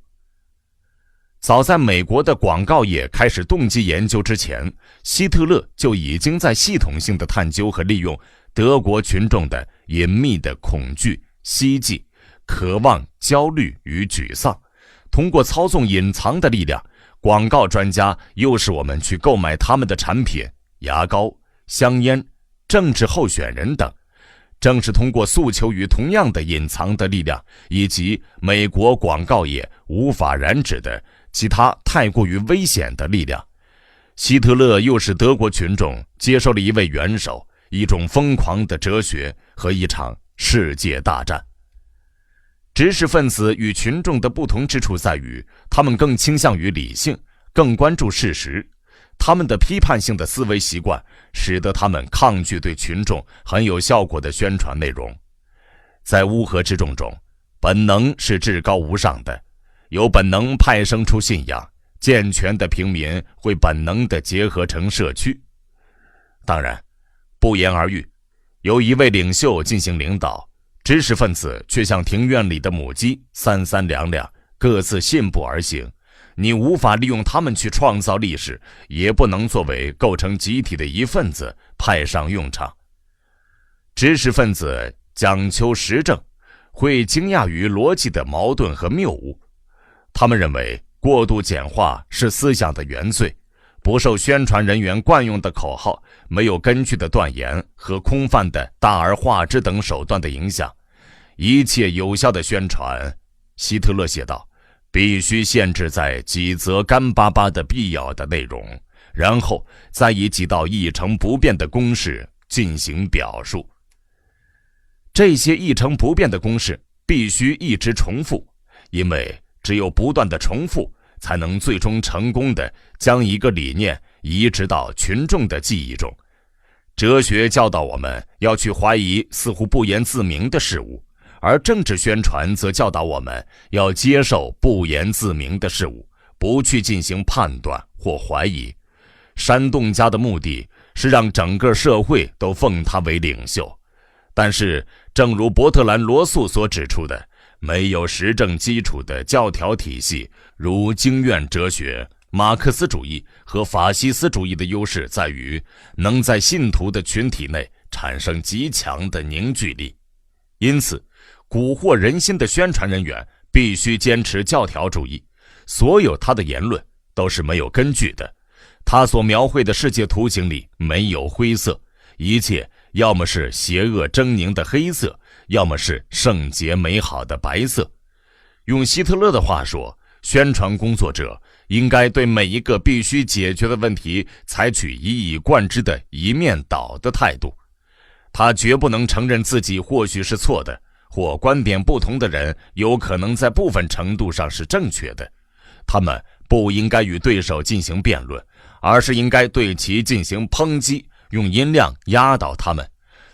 早在美国的广告业开始动机研究之前，希特勒就已经在系统性的探究和利用德国群众的隐秘的恐惧、希冀、渴望、焦虑与沮丧，通过操纵隐藏的力量，广告专家诱使我们去购买他们的产品、牙膏、香烟、政治候选人等。正是通过诉求于同样的隐藏的力量，以及美国广告业无法染指的其他太过于危险的力量，希特勒又使德国群众接受了一位元首、一种疯狂的哲学和一场世界大战。知识分子与群众的不同之处在于，他们更倾向于理性，更关注事实。他们的批判性的思维习惯使得他们抗拒对群众很有效果的宣传内容。在乌合之众中，本能是至高无上的，由本能派生出信仰，健全的平民会本能地结合成社区。当然，不言而喻，由一位领袖进行领导，知识分子却像庭院里的母鸡，三三两两，各自信步而行。你无法利用他们去创造历史，也不能作为构成集体的一份子派上用场。知识分子讲求实证，会惊讶于逻辑的矛盾和谬误。他们认为过度简化是思想的原罪，不受宣传人员惯用的口号、没有根据的断言和空泛的大而化之等手段的影响。一切有效的宣传，希特勒写道，必须限制在几则干巴巴的必要的内容，然后再以几道一成不变的公式进行表述。这些一成不变的公式必须一直重复，因为只有不断的重复，才能最终成功地将一个理念移植到群众的记忆中。哲学教导我们要去怀疑似乎不言自明的事物，而政治宣传则教导我们要接受不言自明的事物，不去进行判断或怀疑。煽动家的目的是让整个社会都奉他为领袖，但是正如伯特兰·罗素所指出的，没有实证基础的教条体系，如经验哲学、马克思主义和法西斯主义的优势在于能在信徒的群体内产生极强的凝聚力。因此，蛊惑人心的宣传人员必须坚持教条主义，所有他的言论都是没有根据的。他所描绘的世界图形里没有灰色，一切要么是邪恶狰狞的黑色，要么是圣洁美好的白色。用希特勒的话说，宣传工作者应该对每一个必须解决的问题采取一以贯之的一面倒的态度。他绝不能承认自己或许是错的，或观点不同的人有可能在部分程度上是正确的。他们不应该与对手进行辩论，而是应该对其进行抨击，用音量压倒他们。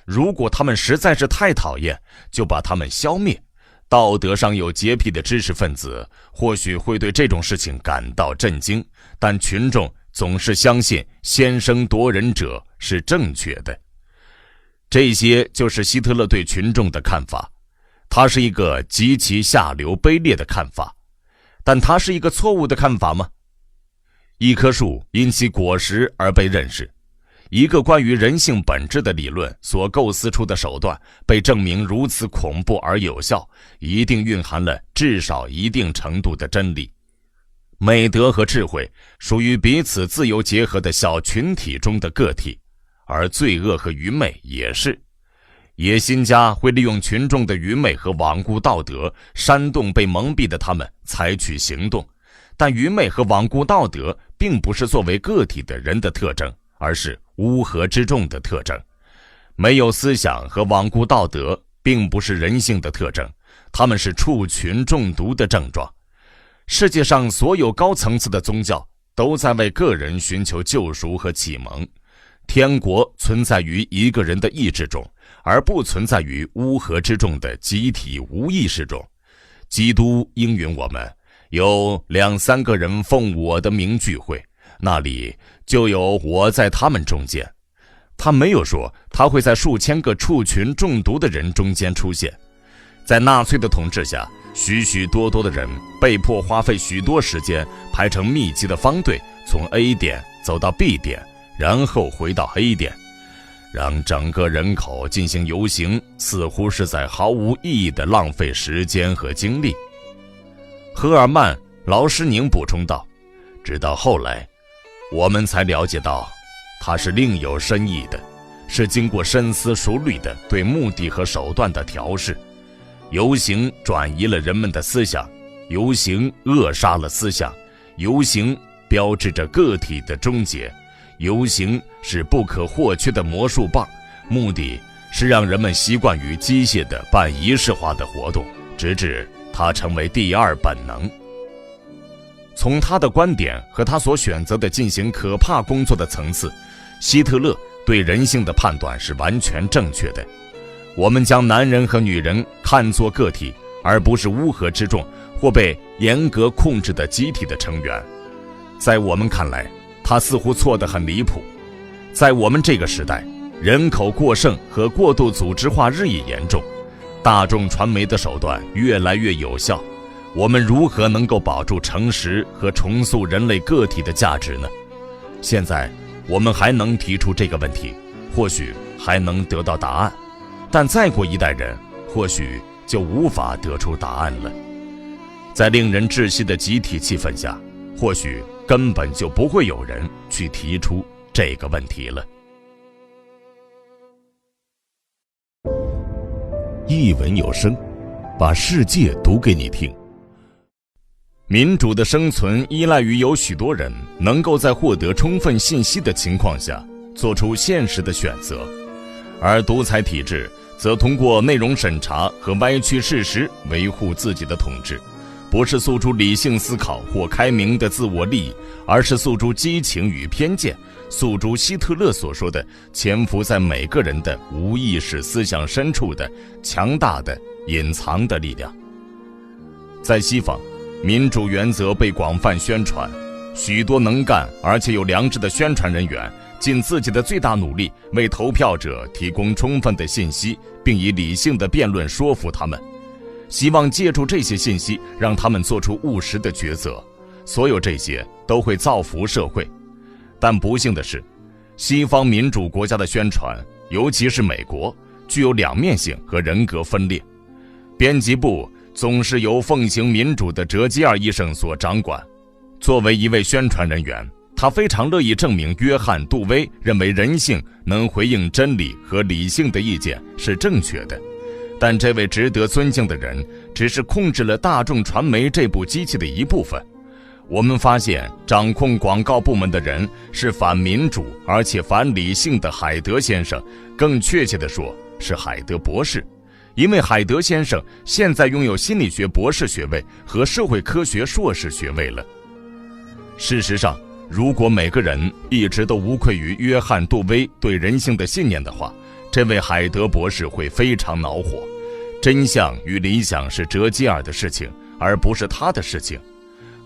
如果他们实在是太讨厌，就把他们消灭。道德上有洁癖的知识分子或许会对这种事情感到震惊，但群众总是相信先声夺人者是正确的。这些就是希特勒对群众的看法，他是一个极其下流卑劣的看法。但他是一个错误的看法吗？一棵树因其果实而被认识，一个关于人性本质的理论所构思出的手段被证明如此恐怖而有效，一定蕴含了至少一定程度的真理。美德和智慧属于彼此自由结合的小群体中的个体，而罪恶和愚昧也是。野心家会利用群众的愚昧和罔顾道德，煽动被蒙蔽的他们采取行动。但愚昧和罔顾道德并不是作为个体的人的特征，而是乌合之众的特征。没有思想和罔顾道德并不是人性的特征，它们是畜群中毒的症状。世界上所有高层次的宗教都在为个人寻求救赎和启蒙。天国存在于一个人的意志中，而不存在于乌合之众的集体无意识中。基督应允我们，有2-3个人奉我的名聚会，那里就有我在他们中间。他没有说他会在数千个畜群中毒的人中间出现。在纳粹的统治下，许许多多的人被迫花费许多时间排成密集的方队，从 A 点走到 B 点，然后回到 A 点。让整个人口进行游行，似乎是在毫无意义地浪费时间和精力。赫尔曼·劳施宁补充道，直到后来我们才了解到它是另有深意的，是经过深思熟虑的对目的和手段的调试。游行转移了人们的思想，游行扼杀了思想，游行标志着个体的终结，游行是不可或缺的魔术棒，目的是让人们习惯于机械的半仪式化的活动，直至它成为第二本能。从他的观点和他所选择的进行可怕工作的层次，希特勒对人性的判断是完全正确的。我们将男人和女人看作个体，而不是乌合之众或被严格控制的集体的成员。在我们看来，他似乎错得很离谱。在我们这个时代，人口过剩和过度组织化日益严重，大众传媒的手段越来越有效，我们如何能够保住诚实和重塑人类个体的价值呢？现在我们还能提出这个问题，或许还能得到答案，但再过一代人，或许就无法得出答案了。在令人窒息的集体气氛下，或许根本就不会有人去提出这个问题了。一文有声，把世界读给你听。民主的生存依赖于有许多人能够在获得充分信息的情况下做出现实的选择，而独裁体制则通过内容审查和歪曲事实维护自己的统治，不是诉诸理性思考或开明的自我利益，而是诉诸激情与偏见，诉诸希特勒所说的潜伏在每个人的无意识思想深处的强大的隐藏的力量。在西方，民主原则被广泛宣传，许多能干而且有良知的宣传人员尽自己的最大努力为投票者提供充分的信息，并以理性的辩论说服他们，希望借助这些信息让他们做出务实的抉择。所有这些都会造福社会。但不幸的是，西方民主国家的宣传，尤其是美国，具有两面性和人格分裂。编辑部总是由奉行民主的哲基尔医生所掌管。作为一位宣传人员，他非常乐意证明约翰·杜威认为人性能回应真理和理性的意见是正确的，但这位值得尊敬的人只是控制了大众传媒这部机器的一部分。我们发现掌控广告部门的人是反民主而且反理性的海德先生，更确切地说是海德博士，因为海德先生现在拥有心理学博士学位和社会科学硕士学位了。事实上，如果每个人一直都无愧于约翰·杜威对人性的信念的话，这位海德博士会非常恼火。真相与理想是折基尔的事情，而不是他的事情。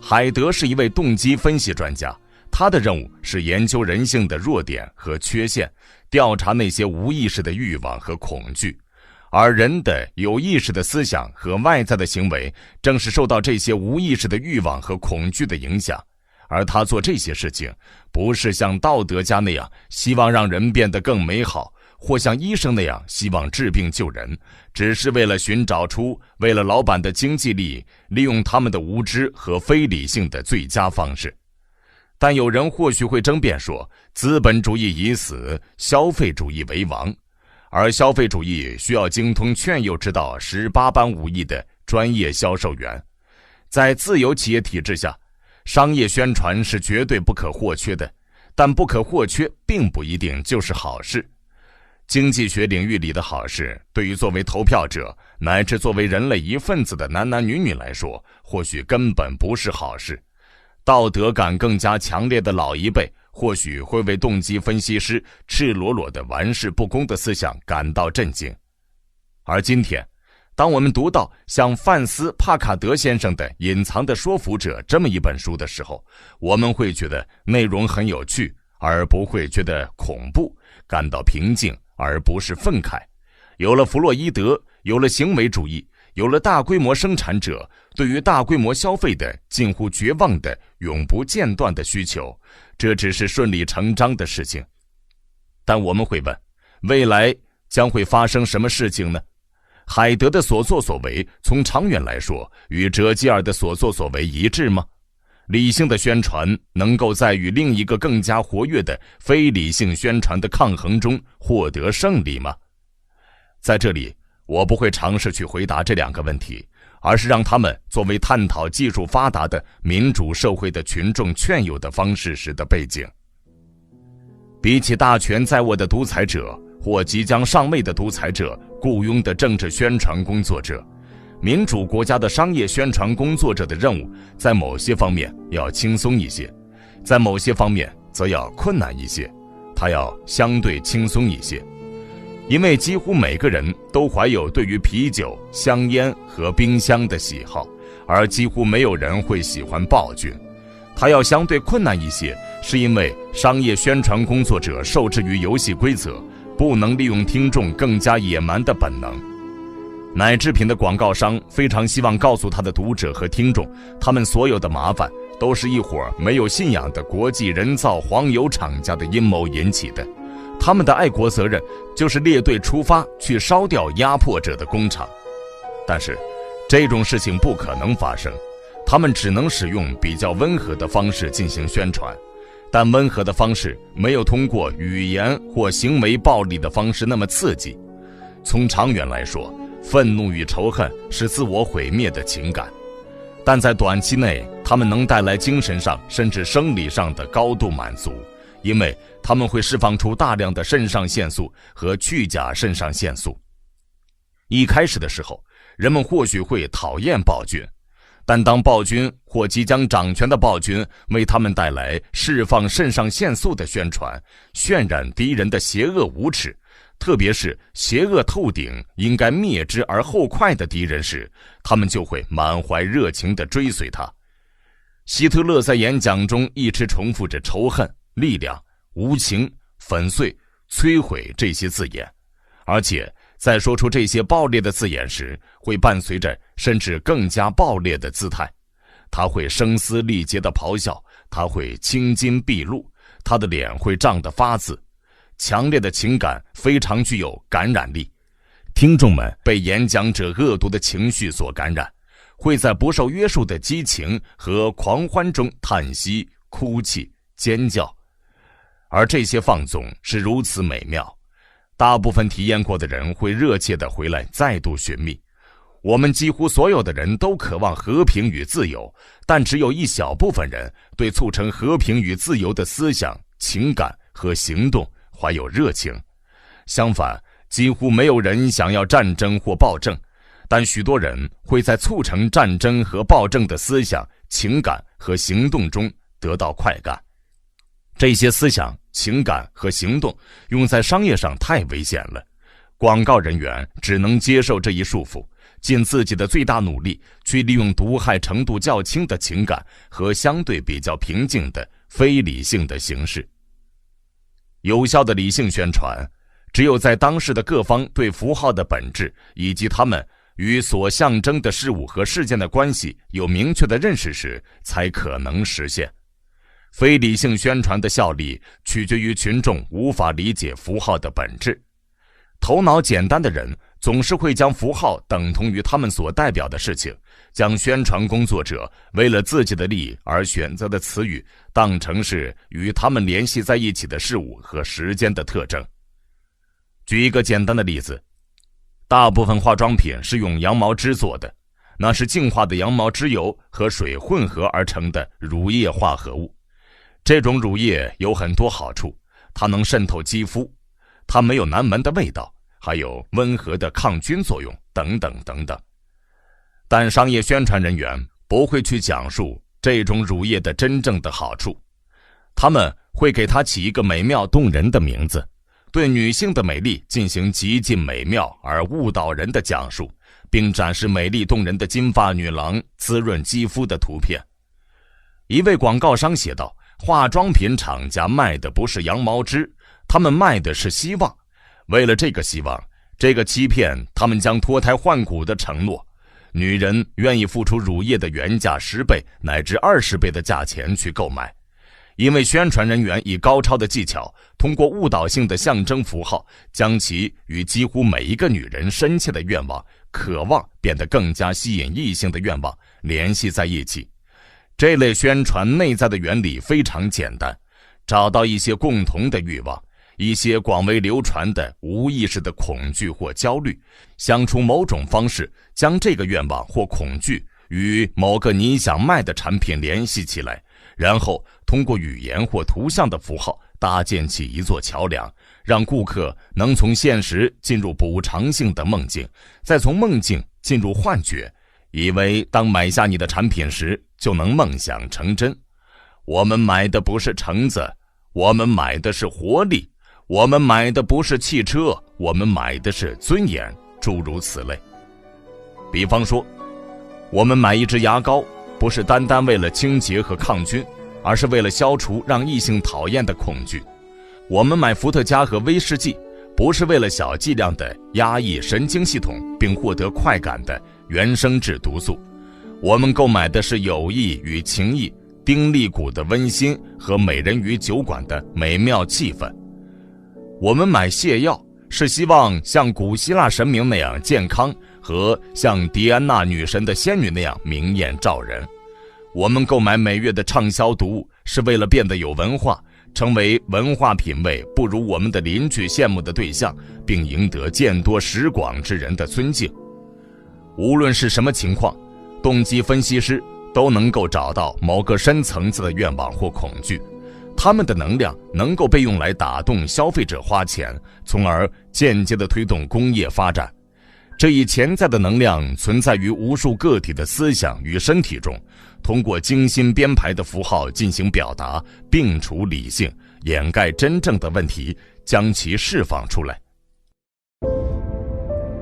海德是一位动机分析专家，他的任务是研究人性的弱点和缺陷，调查那些无意识的欲望和恐惧，而人的有意识的思想和外在的行为正是受到这些无意识的欲望和恐惧的影响。而他做这些事情，不是像道德家那样希望让人变得更美好，或像医生那样希望治病救人，只是为了寻找出为了老板的经济利益，利用他们的无知和非理性的最佳方式。但有人或许会争辩说，资本主义已死，消费主义为王，而消费主义需要精通劝诱之道18般武艺的专业销售员。在自由企业体制下，商业宣传是绝对不可或缺的，但不可或缺并不一定就是好事。经济学领域里的好事，对于作为投票者乃至作为人类一份子的男男女女来说，或许根本不是好事。道德感更加强烈的老一辈，或许会为动机分析师赤裸裸的玩世不恭的思想感到震惊。而今天，当我们读到像范斯·帕卡德先生的《隐藏的说服者》这么一本书的时候，我们会觉得内容很有趣，而不会觉得恐怖，感到平静而不是愤慨。有了弗洛伊德，有了行为主义，有了大规模生产者对于大规模消费的近乎绝望的永不间断的需求，这只是顺理成章的事情。但我们会问，未来将会发生什么事情呢？海德的所作所为从长远来说与折基尔的所作所为一致吗？理性的宣传能够在与另一个更加活跃的非理性宣传的抗衡中获得胜利吗？在这里，我不会尝试去回答这两个问题，而是让他们作为探讨技术发达的民主社会的群众劝诱的方式时的背景。比起大权在握的独裁者或即将上位的独裁者雇佣的政治宣传工作者，民主国家的商业宣传工作者的任务在某些方面要轻松一些，在某些方面则要困难一些。它要相对轻松一些，因为几乎每个人都怀有对于啤酒、香烟和冰箱的喜好，而几乎没有人会喜欢暴君。它要相对困难一些，是因为商业宣传工作者受制于游戏规则，不能利用听众更加野蛮的本能。奶制品的广告商非常希望告诉他的读者和听众，他们所有的麻烦都是一伙没有信仰的国际人造黄油厂家的阴谋引起的，他们的爱国责任就是列队出发去烧掉压迫者的工厂。但是这种事情不可能发生，他们只能使用比较温和的方式进行宣传，但温和的方式没有通过语言或行为暴力的方式那么刺激。从长远来说，愤怒与仇恨是自我毁灭的情感，但在短期内，它们能带来精神上甚至生理上的高度满足，因为它们会释放出大量的肾上腺素和去甲肾上腺素。一开始的时候，人们或许会讨厌暴君，但当暴君或即将掌权的暴君为他们带来释放肾上腺素的宣传，渲染敌人的邪恶无耻，特别是邪恶透顶应该灭之而后快的敌人时，他们就会满怀热情地追随他。希特勒在演讲中一直重复着仇恨、力量、无情、粉碎、摧毁这些字眼，而且在说出这些暴烈的字眼时，会伴随着甚至更加暴烈的姿态。他会声嘶力竭地咆哮，他会青筋毕露，他的脸会涨得发紫。强烈的情感非常具有感染力，听众们被演讲者恶毒的情绪所感染，会在不受约束的激情和狂欢中叹息、哭泣、尖叫。而这些放纵是如此美妙，大部分体验过的人会热切地回来再度寻觅。我们几乎所有的人都渴望和平与自由，但只有一小部分人对促成和平与自由的思想、情感和行动怀有热情。相反，几乎没有人想要战争或暴政，但许多人会在促成战争和暴政的思想、情感和行动中得到快感。这些思想、情感和行动用在商业上太危险了，广告人员只能接受这一束缚，尽自己的最大努力去利用毒害程度较轻的情感和相对比较平静的非理性的形式。有效的理性宣传，只有在当时的各方对符号的本质以及它们与所象征的事物和事件的关系有明确的认识时，才可能实现。非理性宣传的效力取决于群众无法理解符号的本质。头脑简单的人总是会将符号等同于他们所代表的事情，将宣传工作者为了自己的利益而选择的词语当成是与他们联系在一起的事物和时间的特征。举一个简单的例子，大部分化妆品是用羊毛织做的，那是净化的羊毛织油和水混合而成的乳液化合物。这种乳液有很多好处，它能渗透肌肤，它没有难闻的味道，还有温和的抗菌作用等等等等。但商业宣传人员不会去讲述这种乳液的真正的好处，他们会给它起一个美妙动人的名字，对女性的美丽进行极尽美妙而误导人的讲述，并展示美丽动人的金发女郎滋润肌肤的图片。一位广告商写道，化妆品厂家卖的不是羊毛织，他们卖的是希望。为了这个希望，这个欺骗，他们将脱胎换骨的承诺。女人愿意付出乳液的原价10倍乃至20倍的价钱去购买，因为宣传人员以高超的技巧，通过误导性的象征符号，将其与几乎每一个女人深切的愿望、渴望变得更加吸引异性的愿望联系在一起。这类宣传内在的原理非常简单，找到一些共同的欲望，一些广为流传的无意识的恐惧或焦虑，想出某种方式将这个愿望或恐惧与某个你想卖的产品联系起来，然后通过语言或图像的符号搭建起一座桥梁，让顾客能从现实进入补偿性的梦境，再从梦境进入幻觉，以为当买下你的产品时就能梦想成真。我们买的不是橙子，我们买的是活力，我们买的不是汽车，我们买的是尊严，诸如此类。比方说，我们买一支牙膏，不是单单为了清洁和抗菌，而是为了消除让异性讨厌的恐惧。我们买伏特加和威士忌，不是为了小剂量的压抑神经系统并获得快感的原生质毒素。我们购买的是友谊与情谊，丁力谷的温馨和美人鱼酒馆的美妙气氛。我们买泻药，是希望像古希腊神明那样健康，和像狄安娜女神的仙女那样明艳照人。我们购买每月的畅销读物，是为了变得有文化，成为文化品味不如我们的邻居羡慕的对象，并赢得见多识广之人的尊敬。无论是什么情况，动机分析师都能够找到某个深层次的愿望或恐惧，他们的能量能够被用来打动消费者花钱，从而间接地推动工业发展。这一潜在的能量存在于无数个体的思想与身体中，通过精心编排的符号进行表达，摒除理性，掩盖真正的问题，将其释放出来。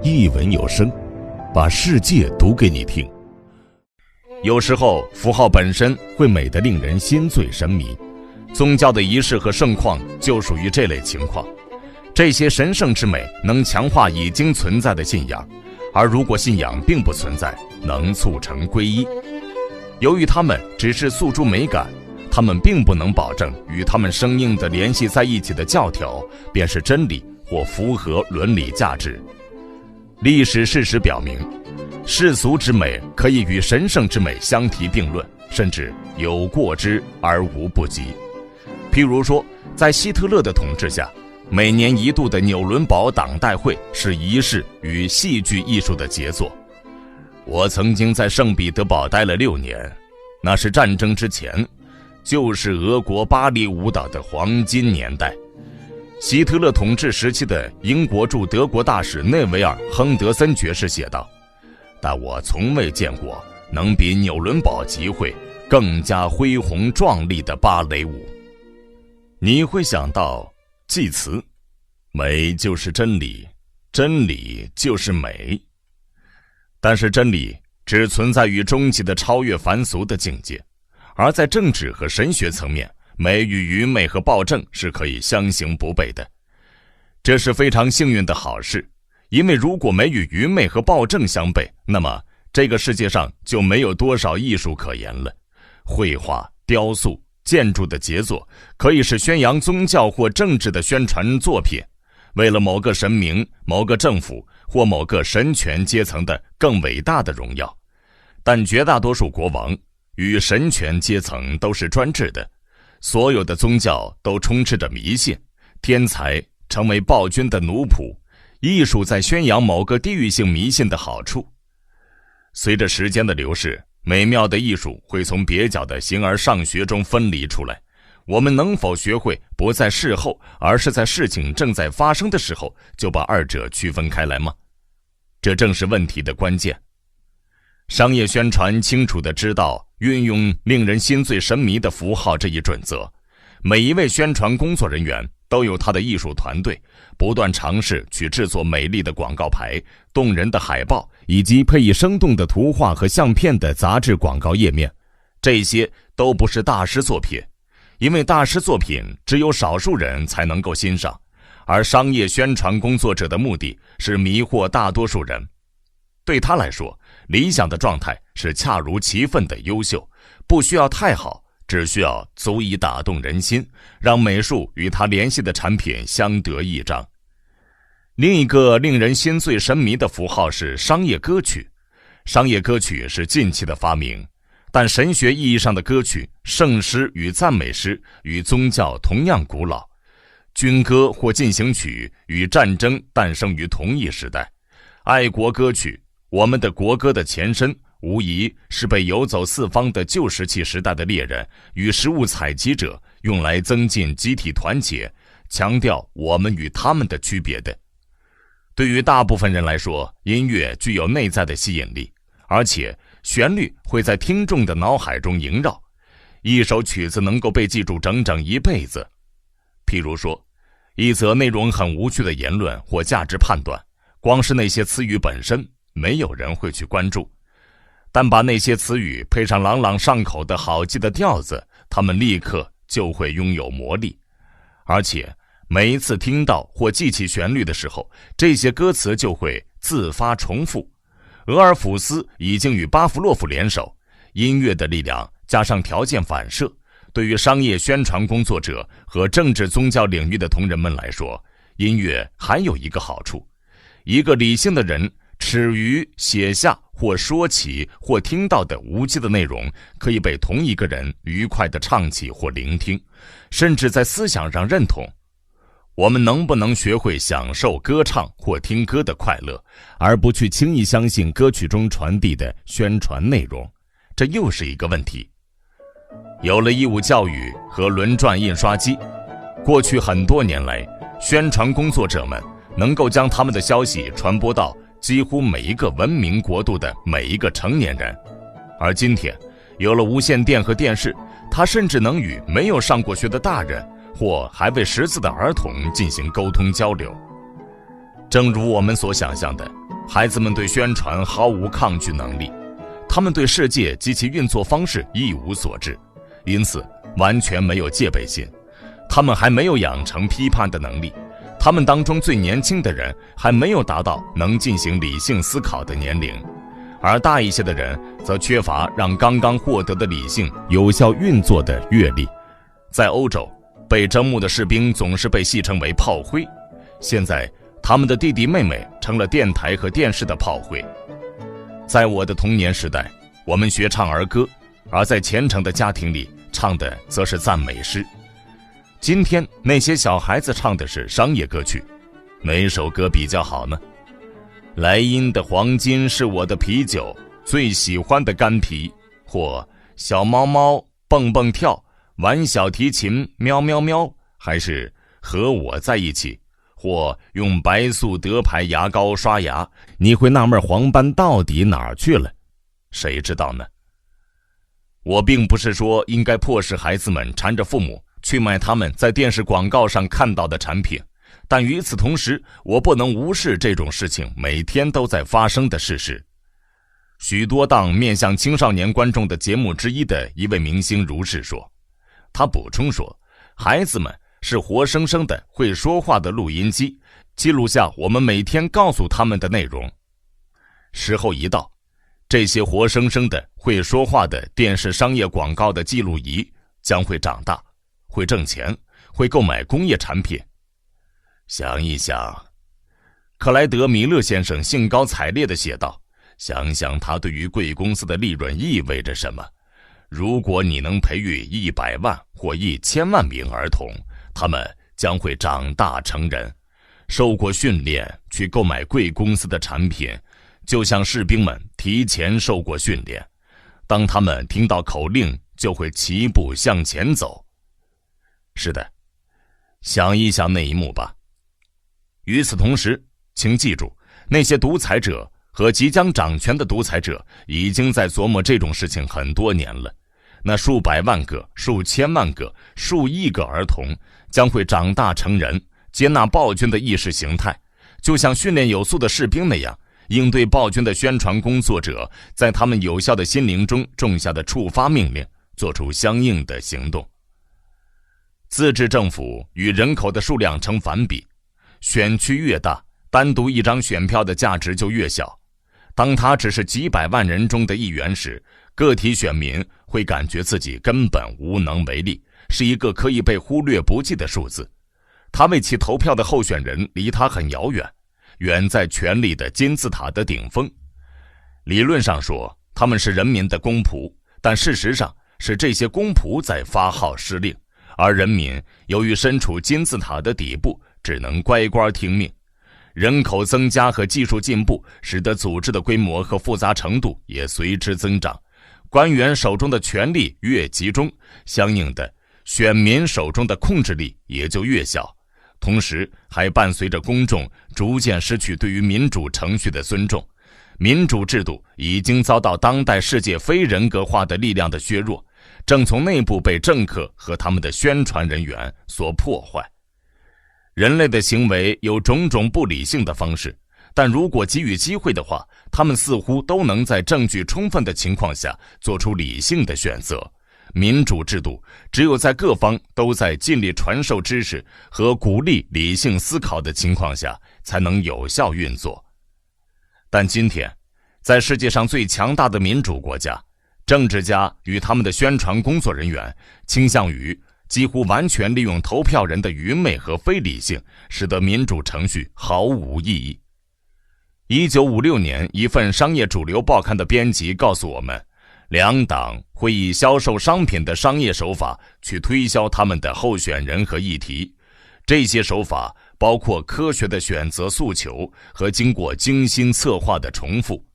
一文有声，把世界读给你听。有时候符号本身会美得令人心醉神迷，宗教的仪式和盛况就属于这类情况。这些神圣之美能强化已经存在的信仰，而如果信仰并不存在，能促成皈依。由于它们只是诉诸美感，它们并不能保证与它们生硬地联系在一起的教条便是真理或符合伦理价值。历史事实表明，世俗之美可以与神圣之美相提并论，甚至有过之而无不及。譬如说，在希特勒的统治下，每年一度的纽伦堡党代会是仪式与戏剧艺术的杰作。我曾经在圣彼得堡待了6年，那是战争之前，就是俄国芭蕾舞蹈的黄金年代。希特勒统治时期的英国驻德国大使内维尔·亨德森爵士写道：但我从未见过能比纽伦堡集会更加恢宏壮丽的芭蕾舞。你会想到祭词，美就是真理，真理就是美。但是真理只存在于终极的超越凡俗的境界，而在政治和神学层面，美与愚昧和暴政是可以相行不悖的。这是非常幸运的好事，因为如果美与愚昧和暴政相悖，那么这个世界上就没有多少艺术可言了。绘画、雕塑、建筑的杰作可以是宣扬宗教或政治的宣传作品，为了某个神明、某个政府或某个神权阶层的更伟大的荣耀。但绝大多数国王与神权阶层都是专制的，所有的宗教都充斥着迷信，天才成为暴君的奴仆，艺术在宣扬某个地域性迷信的好处。随着时间的流逝，美妙的艺术会从蹩脚的形而上学中分离出来。我们能否学会不在事后，而是在事情正在发生的时候就把二者区分开来吗？这正是问题的关键。商业宣传清楚地知道运用令人心醉神迷的符号这一准则，每一位宣传工作人员都有他的艺术团队，不断尝试去制作美丽的广告牌、动人的海报，以及配以生动的图画和相片的杂志广告页面。这些都不是大师作品，因为大师作品只有少数人才能够欣赏，而商业宣传工作者的目的是迷惑大多数人。对他来说，理想的状态是恰如其分的优秀，不需要太好，只需要足以打动人心，让美术与他联系的产品相得益彰。另一个令人心醉神迷的符号是商业歌曲。商业歌曲是近期的发明，但神学意义上的歌曲、圣诗与赞美诗与宗教同样古老。军歌或进行曲与战争诞生于同一时代。爱国歌曲，我们的国歌的前身，无疑是被游走四方的旧石器时代的猎人与食物采集者用来增进集体团结，强调我们与他们的区别的。对于大部分人来说，音乐具有内在的吸引力，而且旋律会在听众的脑海中萦绕，一首曲子能够被记住整整一辈子。譬如说，一则内容很无趣的言论或价值判断，光是那些词语本身，没有人会去关注，但把那些词语配上朗朗上口的好记的调子，他们立刻就会拥有魔力。而且每一次听到或记起旋律的时候，这些歌词就会自发重复。俄尔甫斯已经与巴甫洛夫联手，音乐的力量加上条件反射，对于商业宣传工作者和政治宗教领域的同仁们来说，音乐还有一个好处：一个理性的人耻于写下或说起或听到的无稽的内容，可以被同一个人愉快地唱起或聆听，甚至在思想上认同。我们能不能学会享受歌唱或听歌的快乐，而不去轻易相信歌曲中传递的宣传内容？这又是一个问题。有了义务教育和轮转印刷机，过去很多年来，宣传工作者们能够将他们的消息传播到几乎每一个文明国度的每一个成年人。而今天，有了无线电和电视，他甚至能与没有上过学的大人或还未识字的儿童进行沟通交流。正如我们所想象的，孩子们对宣传毫无抗拒能力，他们对世界及其运作方式一无所知，因此完全没有戒备心。他们还没有养成批判的能力，他们当中最年轻的人还没有达到能进行理性思考的年龄，而大一些的人则缺乏让刚刚获得的理性有效运作的阅历。在欧洲，被征募的士兵总是被戏称为炮灰，现在他们的弟弟妹妹成了电台和电视的炮灰。在我的童年时代，我们学唱儿歌，而在虔诚的家庭里唱的则是赞美诗。今天那些小孩子唱的是商业歌曲，哪首歌比较好呢？莱茵的黄金是我的啤酒，最喜欢的干啤，或小猫猫蹦蹦跳，玩小提琴喵喵喵，还是和我在一起，或用白素德牌牙膏刷牙，你会纳闷黄斑到底哪儿去了？谁知道呢？我并不是说应该迫使孩子们缠着父母去买他们在电视广告上看到的产品，但与此同时，我不能无视这种事情每天都在发生的事实。许多档面向青少年观众的节目之一的一位明星如是说，他补充说，孩子们是活生生的会说话的录音机，记录下我们每天告诉他们的内容。时候一到，这些活生生的会说话的电视商业广告的记录仪将会长大，会挣钱，会购买工业产品。想一想，克莱德·米勒先生兴高采烈地写道，想想他对于贵公司的利润意味着什么。如果你能培育100万或1000万名儿童，他们将会长大成人，受过训练去购买贵公司的产品，就像士兵们提前受过训练，当他们听到口令就会齐步向前走。是的，想一想那一幕吧。与此同时，请记住，那些独裁者和即将掌权的独裁者已经在琢磨这种事情很多年了。那数百万个、数千万个、数亿个儿童将会长大成人，接纳暴君的意识形态，就像训练有素的士兵那样，应对暴君的宣传工作者在他们有效的心灵中种下的触发命令，做出相应的行动。自治政府与人口的数量成反比，选区越大，单独一张选票的价值就越小。当他只是几百万人中的一员时，个体选民会感觉自己根本无能为力，是一个可以被忽略不计的数字。他为其投票的候选人离他很遥远，远在权力的金字塔的顶峰。理论上说，他们是人民的公仆，但事实上是这些公仆在发号施令，而人民由于身处金字塔的底部，只能乖乖听命。人口增加和技术进步使得组织的规模和复杂程度也随之增长，官员手中的权力越集中，相应的选民手中的控制力也就越小，同时还伴随着公众逐渐失去对于民主程序的尊重。民主制度已经遭到当代世界非人格化的力量的削弱，正从内部被政客和他们的宣传人员所破坏。人类的行为有种种不理性的方式，但如果给予机会的话，他们似乎都能在证据充分的情况下做出理性的选择。民主制度只有在各方都在尽力传授知识和鼓励理性思考的情况下，才能有效运作。但今天，在世界上最强大的民主国家，政治家与他们的宣传工作人员倾向于几乎完全利用投票人的愚昧和非理性，使得民主程序毫无意义。1956年，一份商业主流报刊的编辑告诉我们，两党会以销售商品的商业手法去推销他们的候选人和议题。这些手法包括科学的选择诉求和经过精心策划的重复。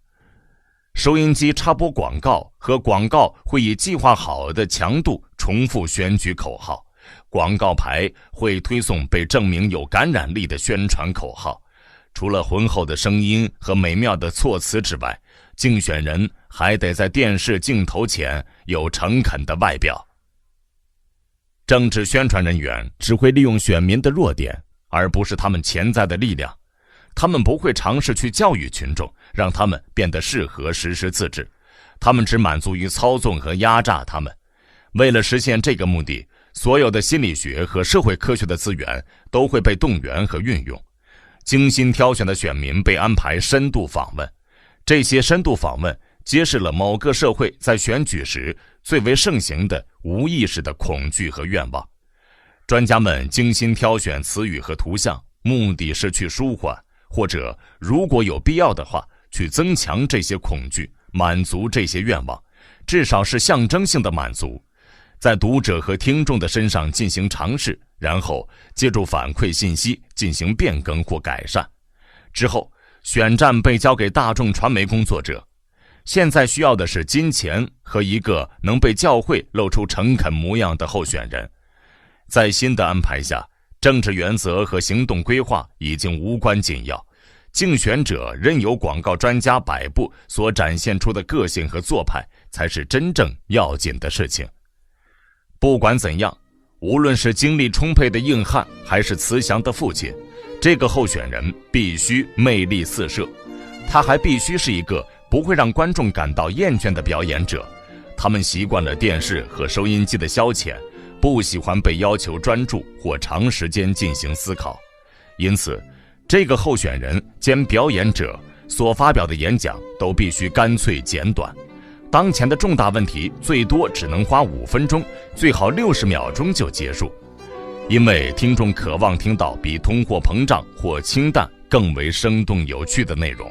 收音机插播广告和广告会以计划好的强度重复选举口号，广告牌会推送被证明有感染力的宣传口号。除了浑厚的声音和美妙的措辞之外，竞选人还得在电视镜头前有诚恳的外表。政治宣传人员只会利用选民的弱点，而不是他们潜在的力量。他们不会尝试去教育群众，让他们变得适合实施自治，他们只满足于操纵和压榨他们。为了实现这个目的，所有的心理学和社会科学的资源都会被动员和运用。精心挑选的选民被安排深度访问，这些深度访问揭示了某个社会在选举时最为盛行的无意识的恐惧和愿望。专家们精心挑选词语和图像，目的是去舒缓，或者如果有必要的话，去增强这些恐惧，满足这些愿望，至少是象征性的满足。在读者和听众的身上进行尝试，然后借助反馈信息进行变更或改善。之后，选战被交给大众传媒工作者。现在需要的是金钱和一个能被教会露出诚恳模样的候选人。在新的安排下，政治原则和行动规划已经无关紧要，竞选者任由广告专家摆布所展现出的个性和做派，才是真正要紧的事情。不管怎样，无论是精力充沛的硬汉，还是慈祥的父亲，这个候选人必须魅力四射。他还必须是一个不会让观众感到厌倦的表演者。他们习惯了电视和收音机的消遣，不喜欢被要求专注或长时间进行思考。因此，这个候选人兼表演者所发表的演讲都必须干脆简短。当前的重大问题最多只能花5分钟，最好60秒钟就结束。因为听众渴望听到比通货膨胀或氢弹更为生动有趣的内容。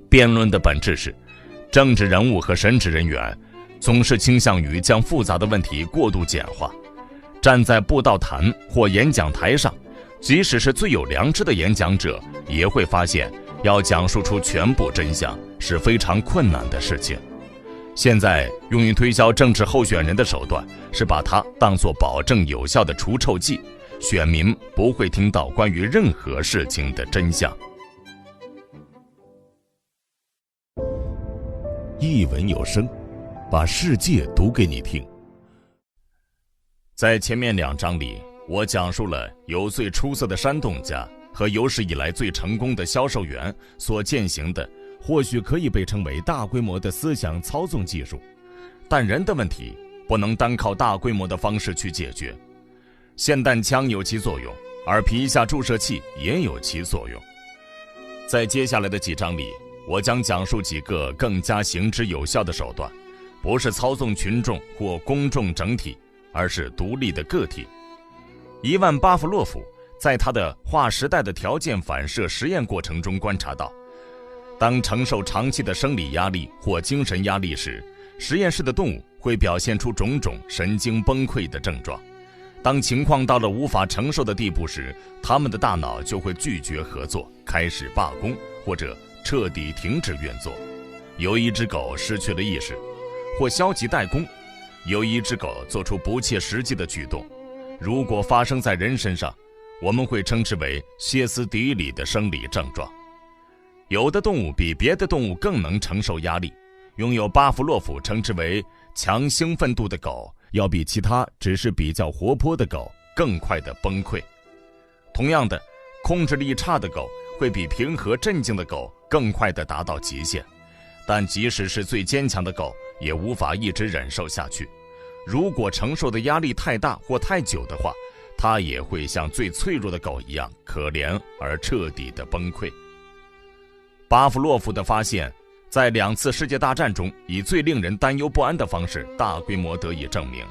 辩论的本质是，政治人物和神职人员总是倾向于将复杂的问题过度简化。站在布道坛或演讲台上，即使是最有良知的演讲者，也会发现要讲述出全部真相是非常困难的事情。现在用于推销政治候选人的手段是把它当作保证有效的除臭剂，选民不会听到关于任何事情的真相。一文有声，把世界读给你听。在前面2章里，我讲述了由最出色的煽动家和有史以来最成功的销售员所践行的，或许可以被称为大规模的思想操纵技术，但人的问题不能单靠大规模的方式去解决。霰弹枪有其作用，而皮下注射器也有其作用。在接下来的几章里，我将讲述几个更加行之有效的手段，不是操纵群众或公众整体，而是独立的个体。伊万·巴甫洛夫在他的划时代的条件反射实验过程中观察到，当承受长期的生理压力或精神压力时，实验室的动物会表现出种种神经崩溃的症状。当情况到了无法承受的地步时，他们的大脑就会拒绝合作，开始罢工，或者彻底停止运作。有一只狗失去了意识，或消极怠工；有一只狗做出不切实际的举动。如果发生在人身上，我们会称之为歇斯底里的生理症状。有的动物比别的动物更能承受压力，拥有巴甫洛夫称之为强兴奋度的狗，要比其他只是比较活泼的狗更快地崩溃。同样的，控制力差的狗会比平和镇静的狗更快地达到极限，但即使是最坚强的狗，也无法一直忍受下去。如果承受的压力太大或太久的话，它也会像最脆弱的狗一样可怜而彻底的崩溃。巴甫洛夫的发现在2次世界大战中以最令人担忧不安的方式大规模得以证明。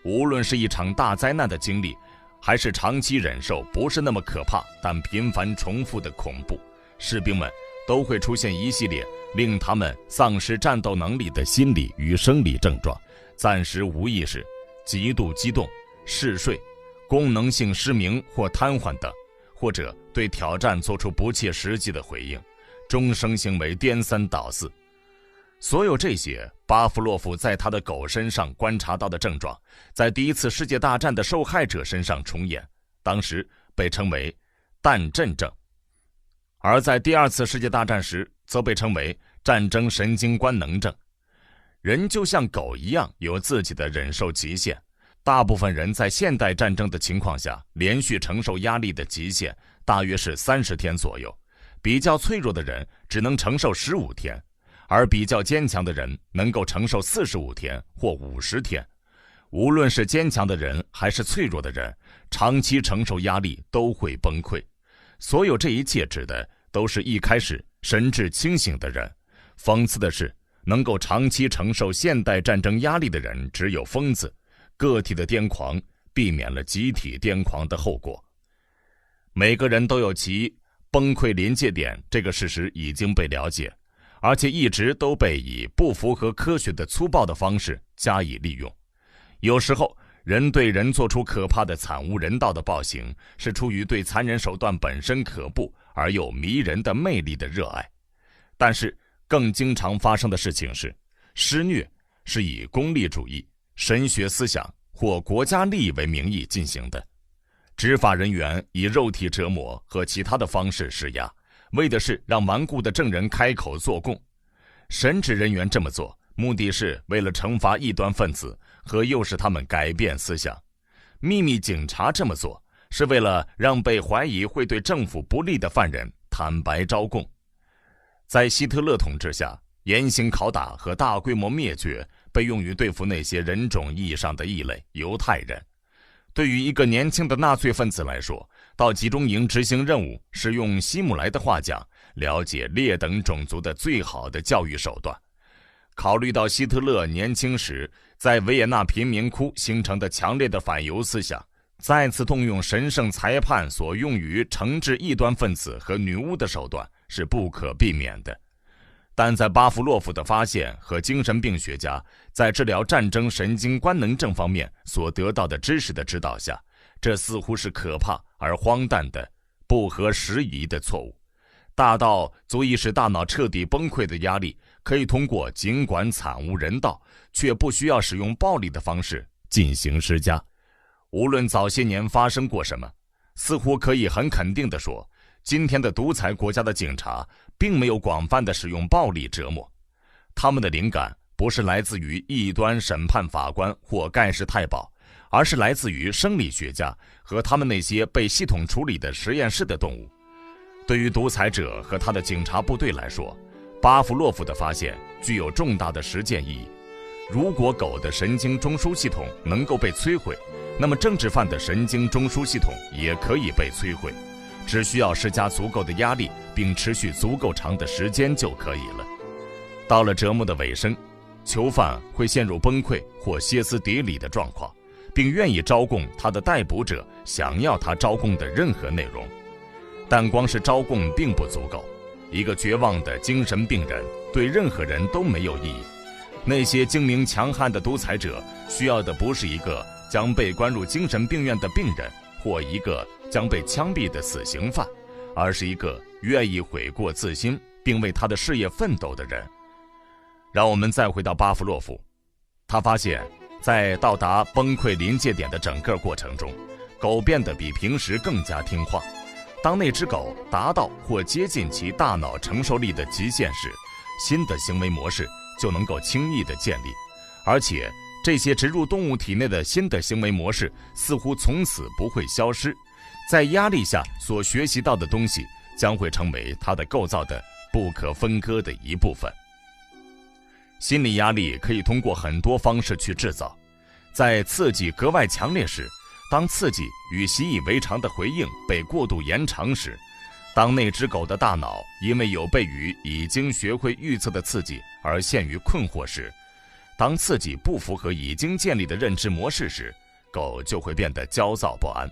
无论是一场大灾难的经历，还是长期忍受不是那么可怕但频繁重复的恐怖，士兵们都会出现一系列令他们丧失战斗能力的心理与生理症状：暂时无意识、极度激动、嗜睡、功能性失明或瘫痪等，或者对挑战做出不切实际的回应，终生行为颠三倒四。所有这些巴甫洛夫在他的狗身上观察到的症状，在第1次世界大战的受害者身上重演，当时被称为弹震症，而在第2次世界大战时则被称为战争神经官能症。人就像狗一样有自己的忍受极限，大部分人在现代战争的情况下连续承受压力的极限大约是30天左右，比较脆弱的人只能承受15天，而比较坚强的人能够承受45天或50天。无论是坚强的人还是脆弱的人，长期承受压力都会崩溃。所有这一切指的都是一开始神志清醒的人。讽刺的是，能够长期承受现代战争压力的人只有疯子。个体的癫狂避免了集体癫狂的后果。每个人都有其崩溃临界点，这个事实已经被了解，而且一直都被以不符合科学的粗暴的方式加以利用。有时候人对人做出可怕的惨无人道的暴行，是出于对残忍手段本身可怖而又迷人的魅力的热爱。但是更经常发生的事情是，施虐是以功利主义、神学思想或国家利益为名义进行的。执法人员以肉体折磨和其他的方式施压，为的是让顽固的证人开口作供。神职人员这么做，目的是为了惩罚异端分子和诱使他们改变思想。秘密警察这么做，是为了让被怀疑会对政府不利的犯人坦白招供。在希特勒统治下，严刑拷打和大规模灭绝被用于对付那些人种意义上的异类犹太人。对于一个年轻的纳粹分子来说，到集中营执行任务是用希姆莱的话讲，了解劣等种族的最好的教育手段。考虑到希特勒年轻时在维也纳贫民窟形成的强烈的反犹思想，再次动用神圣裁判所用于惩治异端分子和女巫的手段是不可避免的。但在巴甫洛夫的发现和精神病学家在治疗战争神经官能症方面所得到的知识的指导下，这似乎是可怕而荒诞的、不合时宜的错误。大到足以使大脑彻底崩溃的压力，可以通过尽管惨无人道却不需要使用暴力的方式进行施加。无论早些年发生过什么，似乎可以很肯定地说，今天的独裁国家的警察并没有广泛地使用暴力折磨。他们的灵感不是来自于异端审判法官或盖世太保，而是来自于生理学家和他们那些被系统处理的实验室的动物。对于独裁者和他的警察部队来说，巴甫洛夫的发现具有重大的实践意义。如果狗的神经中枢系统能够被摧毁，那么政治犯的神经中枢系统也可以被摧毁，只需要施加足够的压力并持续足够长的时间就可以了。到了折磨的尾声，囚犯会陷入崩溃或歇斯底里的状况，并愿意招供他的逮捕者想要他招供的任何内容。但光是招供并不足够，一个绝望的精神病人对任何人都没有意义。那些精明强悍的独裁者需要的不是一个将被关入精神病院的病人，或一个将被枪毙的死刑犯，而是一个愿意悔过自新并为他的事业奋斗的人。让我们再回到巴甫洛夫，他发现在到达崩溃临界点的整个过程中，狗变得比平时更加听话。当那只狗达到或接近其大脑承受力的极限时，新的行为模式就能够轻易地建立，而且这些植入动物体内的新的行为模式似乎从此不会消失。在压力下所学习到的东西将会成为它的构造的不可分割的一部分。心理压力可以通过很多方式去制造。在刺激格外强烈时，当刺激与习以为常的回应被过度延长时，当那只狗的大脑因为有悖于已经学会预测的刺激而陷于困惑时，当刺激不符合已经建立的认知模式时，狗就会变得焦躁不安。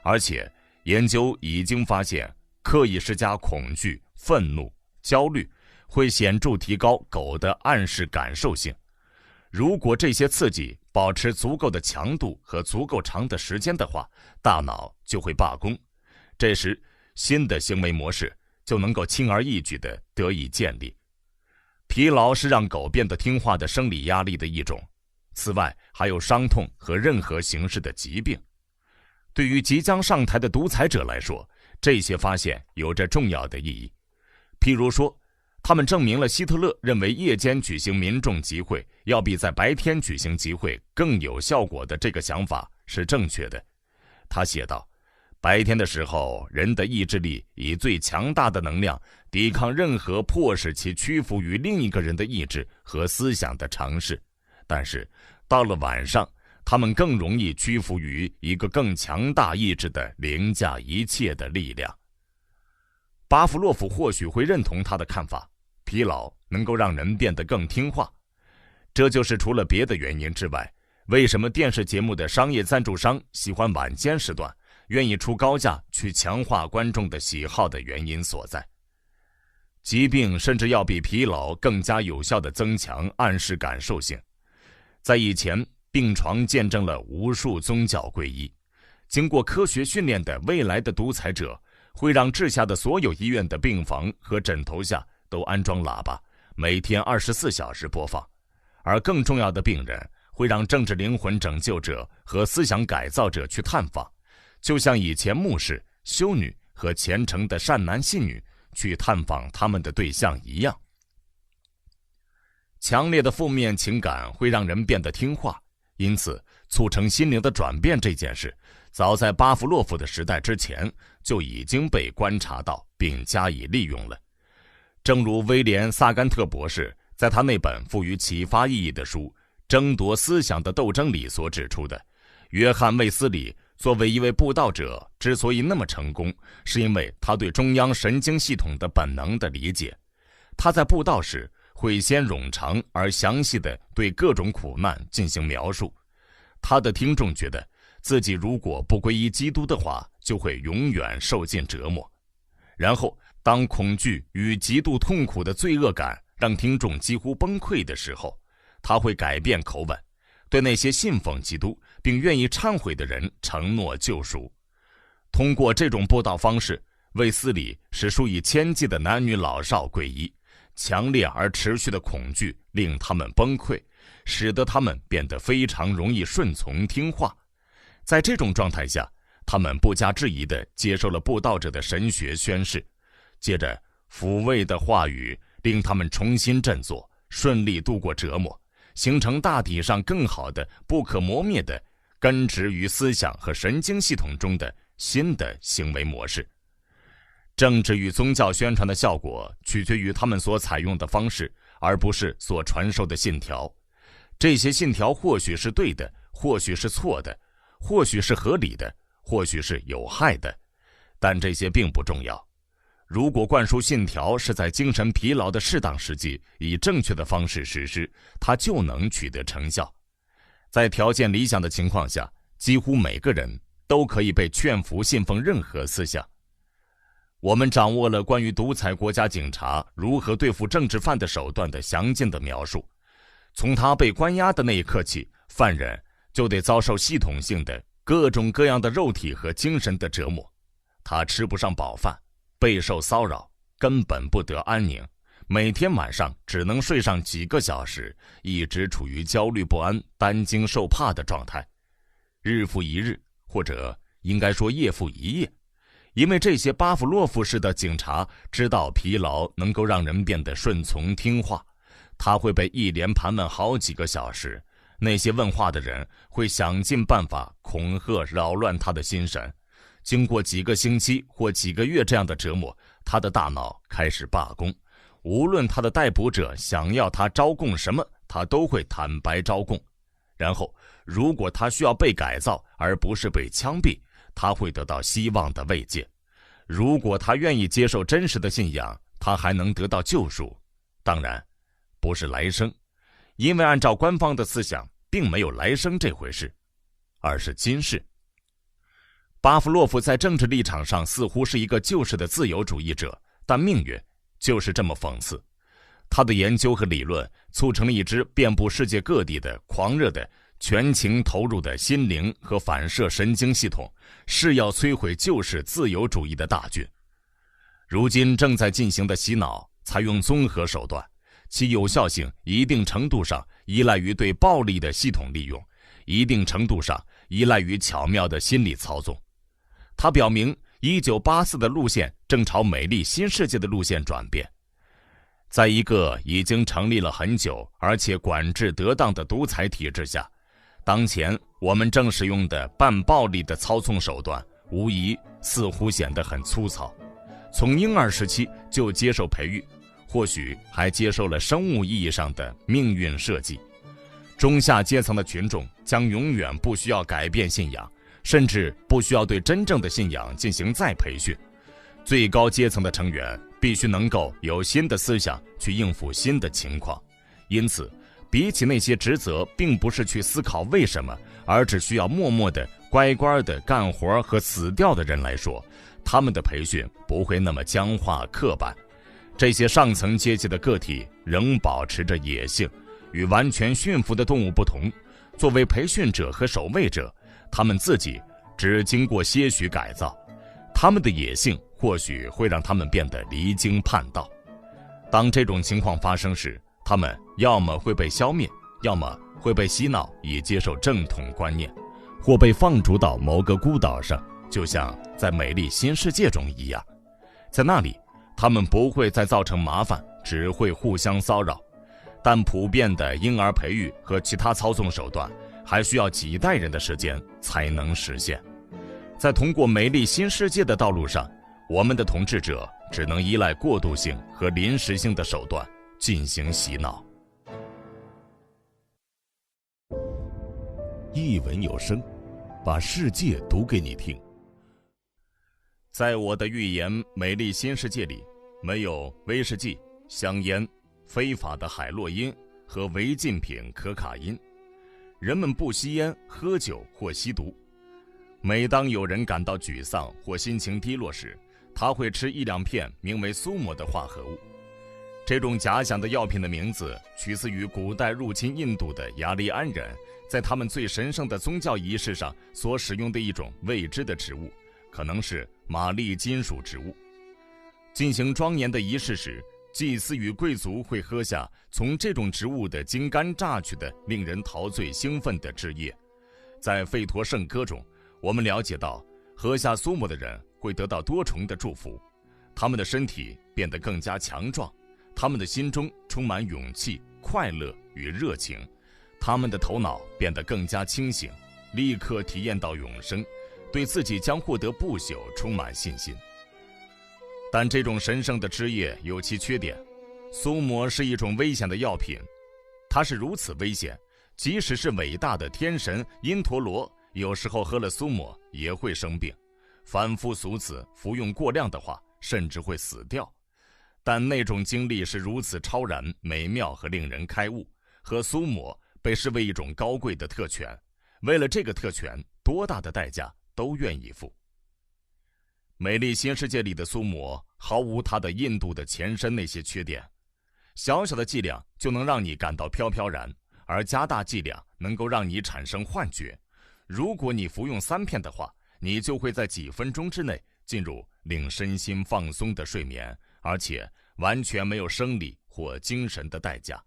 而且研究已经发现，刻意施加恐惧、愤怒、焦虑会显著提高狗的暗示感受性。如果这些刺激保持足够的强度和足够长的时间的话，大脑就会罢工，这时新的行为模式就能够轻而易举地得以建立。疲劳是让狗变得听话的生理压力的一种，此外还有伤痛和任何形式的疾病。对于即将上台的独裁者来说，这些发现有着重要的意义。譬如说，他们证明了希特勒认为夜间举行民众集会要比在白天举行集会更有效果的这个想法是正确的。他写道，白天的时候，人的意志力以最强大的能量抵抗任何迫使其屈服于另一个人的意志和思想的尝试，但是到了晚上，他们更容易屈服于一个更强大意志的凌驾一切的力量。巴甫洛夫或许会认同他的看法，疲劳能够让人变得更听话。这就是除了别的原因之外，为什么电视节目的商业赞助商喜欢晚间时段，愿意出高价去强化观众的喜好的原因所在。疾病甚至要比疲劳更加有效地增强暗示感受性。在以前，病床见证了无数宗教皈依。经过科学训练的未来的独裁者，会让治下的所有医院的病房和枕头下都安装喇叭，每天24小时播放。而更重要的病人，会让政治灵魂拯救者和思想改造者去探访，就像以前牧师、修女和虔诚的善男信女去探访他们的对象一样。强烈的负面情感会让人变得听话，因此促成心灵的转变这件事，早在巴甫洛夫的时代之前就已经被观察到并加以利用了。正如威廉·萨甘特博士在他那本富于启发意义的书《争夺思想的斗争》里所指出的，约翰·卫斯理作为一位布道者之所以那么成功，是因为他对中央神经系统的本能的理解。他在布道时会先冗长而详细地对各种苦难进行描述。他的听众觉得自己如果不皈依基督的话，就会永远受尽折磨。然后当恐惧与极度痛苦的罪恶感让听众几乎崩溃的时候，他会改变口吻，对那些信奉基督并愿意忏悔的人承诺救赎。通过这种布道方式，卫斯理使数以千计的男女老少皈依。强烈而持续的恐惧令他们崩溃，使得他们变得非常容易顺从听话。在这种状态下，他们不加质疑地接受了布道者的神学宣誓，接着抚慰的话语令他们重新振作，顺利度过折磨，形成大体上更好的、不可磨灭的根植于思想和神经系统中的新的行为模式。政治与宗教宣传的效果取决于他们所采用的方式，而不是所传授的信条。这些信条或许是对的，或许是错的，或许是合理的，或许是有害的，但这些并不重要。如果灌输信条是在精神疲劳的适当时机以正确的方式实施，它就能取得成效。在条件理想的情况下，几乎每个人都可以被劝服信奉任何思想。我们掌握了关于独裁国家警察如何对付政治犯的手段的详尽的描述。从他被关押的那一刻起，犯人就得遭受系统性的各种各样的肉体和精神的折磨。他吃不上饱饭，备受骚扰，根本不得安宁，每天晚上只能睡上几个小时，一直处于焦虑不安、担惊受怕的状态，日复一日，或者应该说夜复一夜。因为这些巴甫洛夫式的警察知道疲劳能够让人变得顺从听话，他会被一连盘问好几个小时，那些问话的人会想尽办法恐吓扰乱他的心神。经过几个星期或几个月这样的折磨，他的大脑开始罢工，无论他的逮捕者想要他招供什么，他都会坦白招供。然后如果他需要被改造而不是被枪毙，他会得到希望的慰藉。如果他愿意接受真实的信仰，他还能得到救赎。当然，不是来生，因为按照官方的思想，并没有来生这回事，而是今世。巴甫洛夫在政治立场上似乎是一个旧式的自由主义者，但命运就是这么讽刺。他的研究和理论促成了一支遍布世界各地的狂热的全情投入的心灵和反射神经系统，是要摧毁旧式自由主义的大军。如今正在进行的洗脑采用综合手段，其有效性一定程度上依赖于对暴力的系统利用，一定程度上依赖于巧妙的心理操纵。它表明1984的路线正朝美丽新世界的路线转变。在一个已经成立了很久而且管制得当的独裁体制下，当前我们正使用的半暴力的操纵手段，无疑似乎显得很粗糙。从婴儿时期就接受培育，或许还接受了生物意义上的命运设计。中下阶层的群众将永远不需要改变信仰，甚至不需要对真正的信仰进行再培训。最高阶层的成员必须能够有新的思想去应付新的情况。因此，比起那些职责并不是去思考为什么，而只需要默默的乖乖的干活和死掉的人来说，他们的培训不会那么僵化刻板。这些上层阶级的个体仍保持着野性，与完全驯服的动物不同，作为培训者和守卫者，他们自己只经过些许改造，他们的野性或许会让他们变得离经叛道。当这种情况发生时，他们要么会被消灭，要么会被洗脑以接受正统观念，或被放逐到某个孤岛上，就像在美丽新世界中一样。在那里，他们不会再造成麻烦，只会互相骚扰。但普遍的婴儿培育和其他操纵手段还需要几代人的时间才能实现。在通过美丽新世界的道路上，我们的统治者只能依赖过渡性和临时性的手段进行洗脑。一文有声，把世界读给你听。在我的预言美丽新世界里，没有威士忌、香烟、非法的海洛因和违禁品可卡因。人们不吸烟、喝酒或吸毒。每当有人感到沮丧或心情低落时，他会吃1-2片名为苏摩的化合物。这种假想的药品的名字取自于古代入侵印度的雅利安人在他们最神圣的宗教仪式上所使用的一种未知的植物，可能是玛丽金属植物。进行庄严的仪式时，祭司与贵族会喝下从这种植物的茎干榨取的令人陶醉兴奋的汁液。在吠陀圣歌中，我们了解到喝下苏摩的人会得到多重的祝福，他们的身体变得更加强壮，他们的心中充满勇气、快乐与热情，他们的头脑变得更加清醒，立刻体验到永生，对自己将获得不朽充满信心。但这种神圣的汁液有其缺点，苏摩是一种危险的药品，它是如此危险，即使是伟大的天神因陀罗，有时候喝了苏摩也会生病，凡夫俗子服用过量的话，甚至会死掉。但那种经历是如此超然、美妙和令人开悟，喝苏摩被视为一种高贵的特权，为了这个特权，多大的代价都愿意付。美丽新世界里的苏摩毫无它的印度的前身那些缺点，小小的剂量就能让你感到飘飘然，而加大剂量能够让你产生幻觉。如果你服用3片的话，你就会在几分钟之内进入令身心放松的睡眠，而且完全没有生理或精神的代价。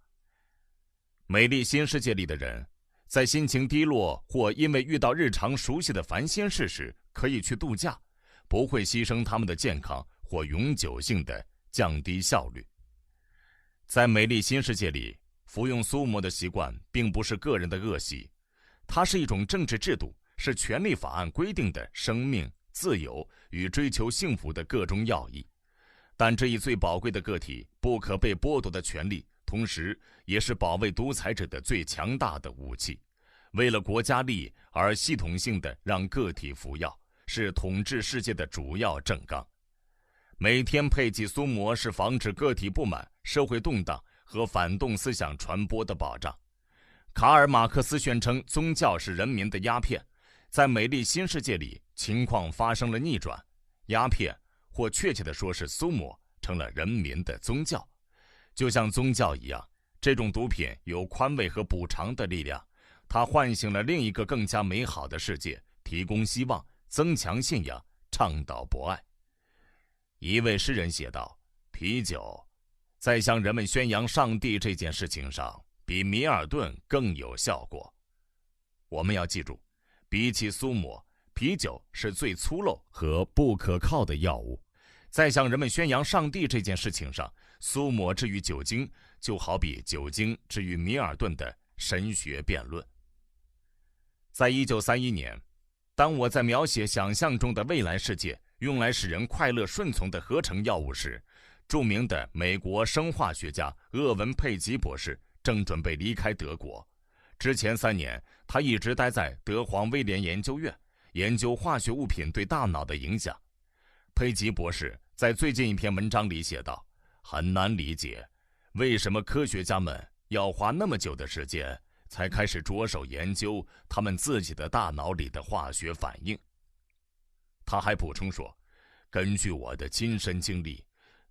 美丽新世界里的人在心情低落或因为遇到日常熟悉的烦心事时，可以去度假，不会牺牲他们的健康或永久性的降低效率。在美丽新世界里，服用苏摩的习惯并不是个人的恶习，它是一种政治制度，是权利法案规定的生命、自由与追求幸福的各种要义。但这一最宝贵的个体不可被剥夺的权利，同时也是保卫独裁者的最强大的武器。为了国家利益而系统性的让个体服药，是统治世界的主要正纲。每天配给苏摩是防止个体不满、社会动荡和反动思想传播的保障。卡尔·马克思宣称宗教是人民的鸦片，在美丽新世界里，情况发生了逆转，鸦片或确切地说是苏摩成了人民的宗教。就像宗教一样，这种毒品有宽慰和补偿的力量，它唤醒了另一个更加美好的世界，提供希望，增强信仰，倡导博爱。一位诗人写道，啤酒在向人们宣扬上帝这件事情上比米尔顿更有效果。我们要记住，比起苏摩，啤酒是最粗陋和不可靠的药物。在向人们宣扬上帝这件事情上，苏摩之于酒精，就好比酒精之于米尔顿的神学辩论。在1931年，当我在描写想象中的未来世界用来使人快乐顺从的合成药物时，著名的美国生化学家厄文·佩吉博士正准备离开德国。之前3年，他一直待在德皇威廉研究院，研究化学物品对大脑的影响。佩吉博士在最近一篇文章里写道，很难理解为什么科学家们要花那么久的时间才开始着手研究他们自己的大脑里的化学反应。他还补充说，根据我的亲身经历，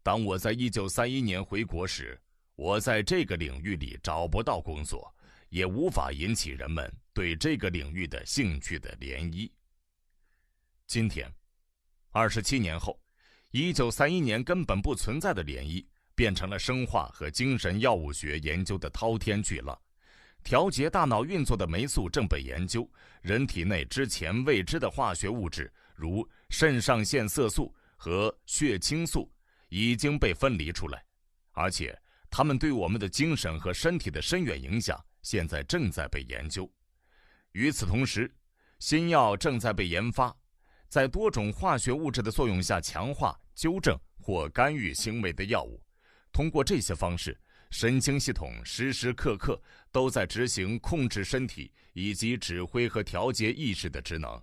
当我在1931年回国时，我在这个领域里找不到工作，也无法引起人们对这个领域的兴趣的涟漪。今天27年后，1931年根本不存在的涟漪变成了生化和精神药物学研究的滔天巨浪。调节大脑运作的霉素正被研究，人体内之前未知的化学物质，如肾上腺色素和血清素，已经被分离出来，而且它们对我们的精神和身体的深远影响，现在正在被研究。与此同时，新药正在被研发，在多种化学物质的作用下强化、纠正或干预行为的药物。通过这些方式，神经系统时时刻刻都在执行控制身体以及指挥和调节意识的职能。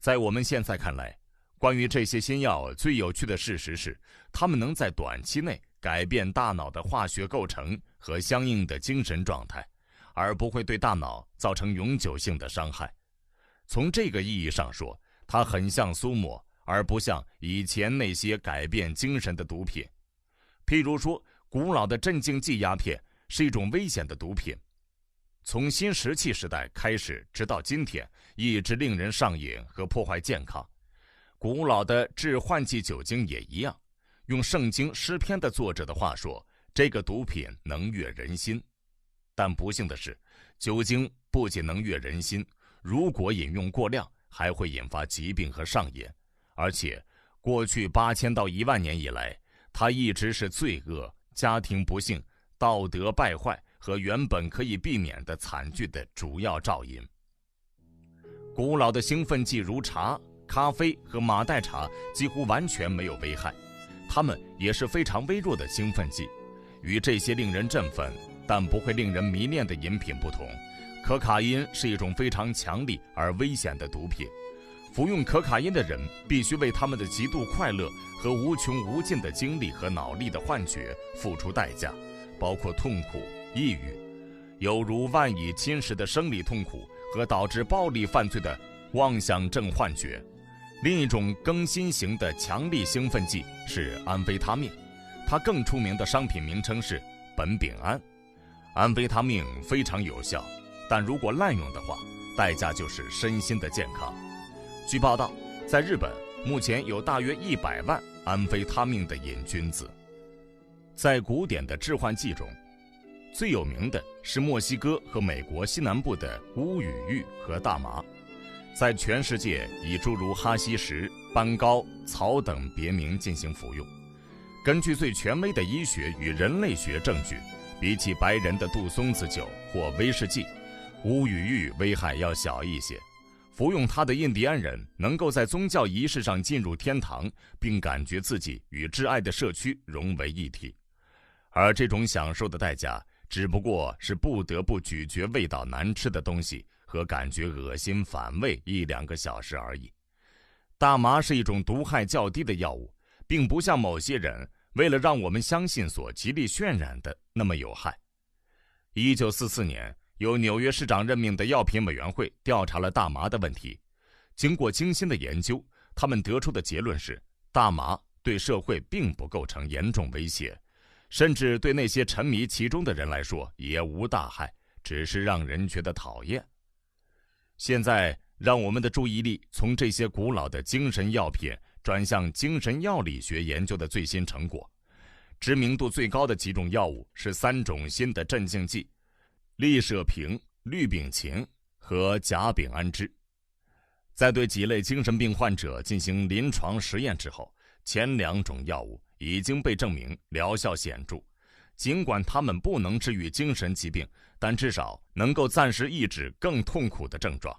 在我们现在看来，关于这些新药最有趣的事实是，它们能在短期内改变大脑的化学构成和相应的精神状态，而不会对大脑造成永久性的伤害。从这个意义上说，它很像苏沫，而不像以前那些改变精神的毒品。譬如说，古老的镇静剂鸦片是一种危险的毒品，从新石器时代开始直到今天，一直令人上瘾和破坏健康。古老的致幻剂酒精也一样，用圣经诗篇的作者的话说，这个毒品能悦人心。但不幸的是，酒精不仅能悦人心，如果饮用过量，还会引发疾病和上瘾。而且过去8000到1万年以来，它一直是罪恶、家庭不幸、道德败坏和原本可以避免的惨剧的主要肇因。古老的兴奋剂如茶、咖啡和马黛茶几乎完全没有危害，它们也是非常微弱的兴奋剂。与这些令人振奋但不会令人迷恋的饮品不同，可卡因是一种非常强力而危险的毒品。服用可卡因的人必须为他们的极度快乐和无穷无尽的精力和脑力的幻觉付出代价，包括痛苦、抑郁，犹如万蚁侵蚀的生理痛苦和导致暴力犯罪的妄想症幻觉。另一种更新型的强力兴奋剂是安非他命，它更出名的商品名称是苯丙胺。安非他命非常有效，但如果滥用的话，代价就是身心的健康。据报道，在日本目前有大约100万安非他命的瘾君子。在古典的致幻剂中，最有名的是墨西哥和美国西南部的乌羽玉和大麻，在全世界以诸如哈希什、班高、草等别名进行服用。根据最权威的医学与人类学证据，比起白人的杜松子酒或威士忌，乌羽玉危害要小一些。服用它的印第安人能够在宗教仪式上进入天堂，并感觉自己与挚爱的社区融为一体。而这种享受的代价只不过是不得不咀嚼味道难吃的东西和感觉恶心反胃1-2个小时而已。大麻是一种毒害较低的药物，并不像某些人为了让我们相信所极力渲染的那么有害。1944年，由纽约市长任命的药品委员会调查了大麻的问题。经过精心的研究，他们得出的结论是，大麻对社会并不构成严重威胁，甚至对那些沉迷其中的人来说也无大害，只是让人觉得讨厌。现在让我们的注意力从这些古老的精神药品转向精神药理学研究的最新成果。知名度最高的几种药物是3种新的镇静剂：利舍平、氯丙嗪和甲丙胺酯。在对几类精神病患者进行临床实验之后，前2种药物已经被证明疗效显著。尽管它们不能治愈精神疾病，但至少能够暂时抑制更痛苦的症状。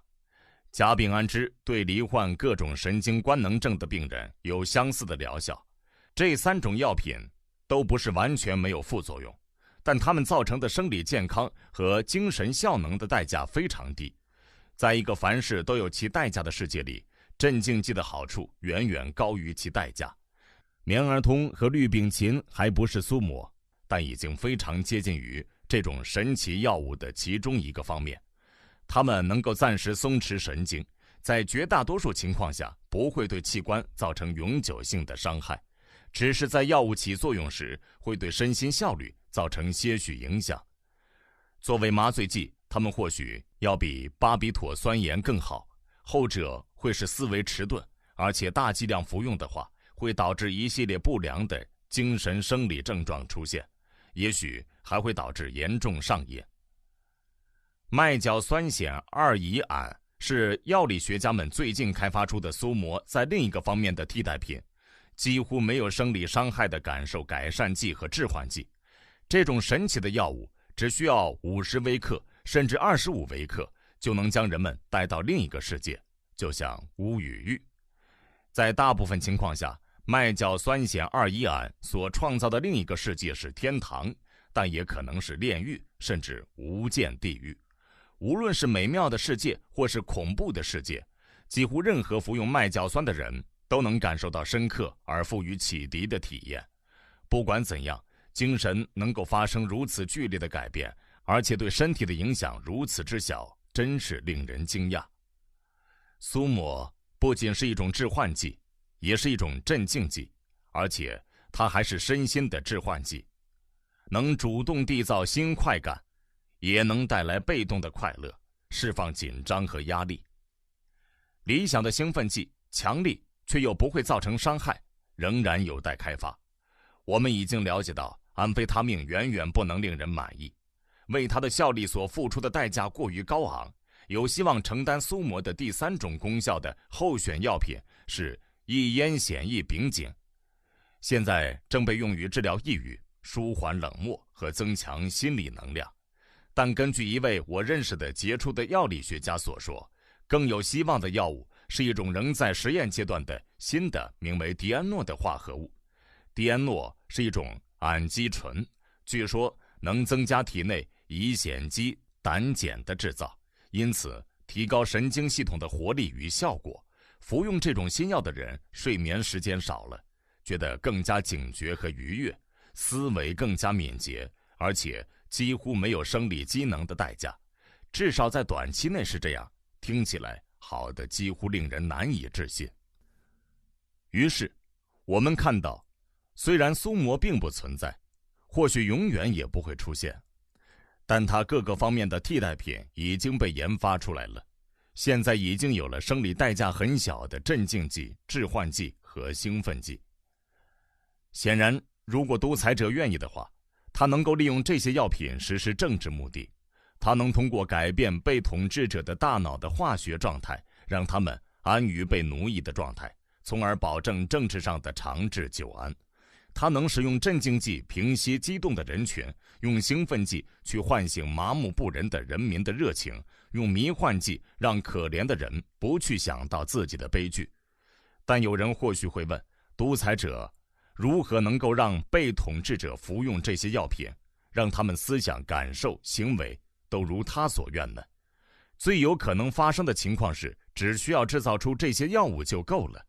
甲丙胺酯对罹患各种神经官能症的病人有相似的疗效。这3种药品都不是完全没有副作用，但它们造成的生理健康和精神效能的代价非常低。在一个凡事都有其代价的世界里，镇静剂的好处远远高于其代价。棉儿通和氯丙嗪还不是苏沫，但已经非常接近于这种神奇药物的其中一个方面。它们能够暂时松弛神经，在绝大多数情况下不会对器官造成永久性的伤害，只是在药物起作用时会对身心效率造成些许影响。作为麻醉剂，它们或许要比巴比妥酸盐更好，后者会使思维迟钝，而且大剂量服用的话，会导致一系列不良的精神生理症状出现，也许还会导致严重上瘾。麦角酸酰二乙胺是药理学家们最近开发出的苏摩在另一个方面的替代品，几乎没有生理伤害的感受改善剂和致幻剂。这种神奇的药物只需要50微克甚至25微克，就能将人们带到另一个世界，就像巫与狱。在大部分情况下，麦角酸酰二乙胺所创造的另一个世界是天堂，但也可能是炼狱，甚至无间地狱。无论是美妙的世界或是恐怖的世界，几乎任何服用麦角酸的人都能感受到深刻而富于启迪的体验。不管怎样，精神能够发生如此剧烈的改变，而且对身体的影响如此之小，真是令人惊讶。苏摩不仅是一种致幻剂，也是一种镇静剂，而且它还是身心的致幻剂，能主动缔造新快感，也能带来被动的快乐，释放紧张和压力。理想的兴奋剂，强力却又不会造成伤害，仍然有待开发。我们已经了解到，安非他命远远不能令人满意，为它的效力所付出的代价过于高昂。有希望承担苏摩的第3种功效的候选药品是异烟酰异丙腈，现在正被用于治疗抑郁、舒缓冷漠和增强心理能量。但根据一位我认识的杰出的药理学家所说，更有希望的药物是一种仍在实验阶段的新的名为迪安诺的化合物。迪安诺是一种氨基醇，据说能增加体内乙酰基胆碱的制造，因此提高神经系统的活力与效果。服用这种新药的人睡眠时间少了，觉得更加警觉和愉悦，思维更加敏捷，而且几乎没有生理机能的代价，至少在短期内是这样，听起来好的几乎令人难以置信。于是我们看到，虽然苏摩并不存在，或许永远也不会出现，但它各个方面的替代品已经被研发出来了。现在已经有了生理代价很小的镇静剂、致幻剂和兴奋剂。显然，如果独裁者愿意的话，他能够利用这些药品实施政治目的。他能通过改变被统治者的大脑的化学状态，让他们安于被奴役的状态，从而保证政治上的长治久安。他能使用镇静剂平息激动的人群，用兴奋剂去唤醒麻木不仁的人民的热情，用迷幻剂让可怜的人不去想到自己的悲剧。但有人或许会问，独裁者如何能够让被统治者服用这些药品，让他们思想、感受、行为都如他所愿呢？最有可能发生的情况是，只需要制造出这些药物就够了。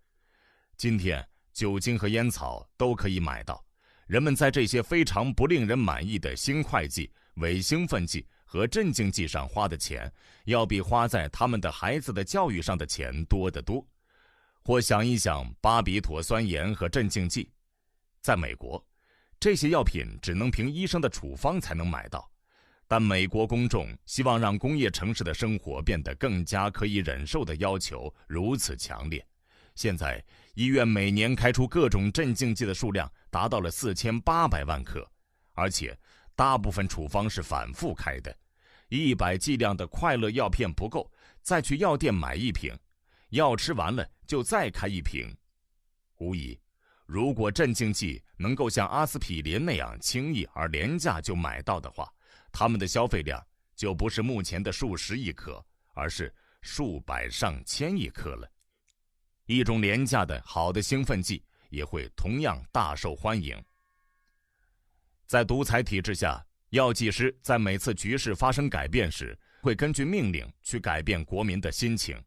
今天酒精和烟草都可以买到，人们在这些非常不令人满意的新快剂、伪兴奋剂和镇静剂上花的钱，要比花在他们的孩子的教育上的钱多得多。或想一想巴比妥酸盐和镇静剂，在美国，这些药品只能凭医生的处方才能买到，但美国公众希望让工业城市的生活变得更加可以忍受的要求如此强烈。现在医院每年开出各种镇静剂的数量达到了4800万克，而且大部分处方是反复开的。100剂量的快乐药片不够，再去药店买一瓶，药吃完了就再开一瓶。无疑，如果镇静剂能够像阿司匹林那样轻易而廉价就买到的话，他们的消费量就不是目前的数十亿克，而是数百上千亿克了。一种廉价的好的兴奋剂也会同样大受欢迎。在独裁体制下，药剂师在每次局势发生改变时，会根据命令去改变国民的心情。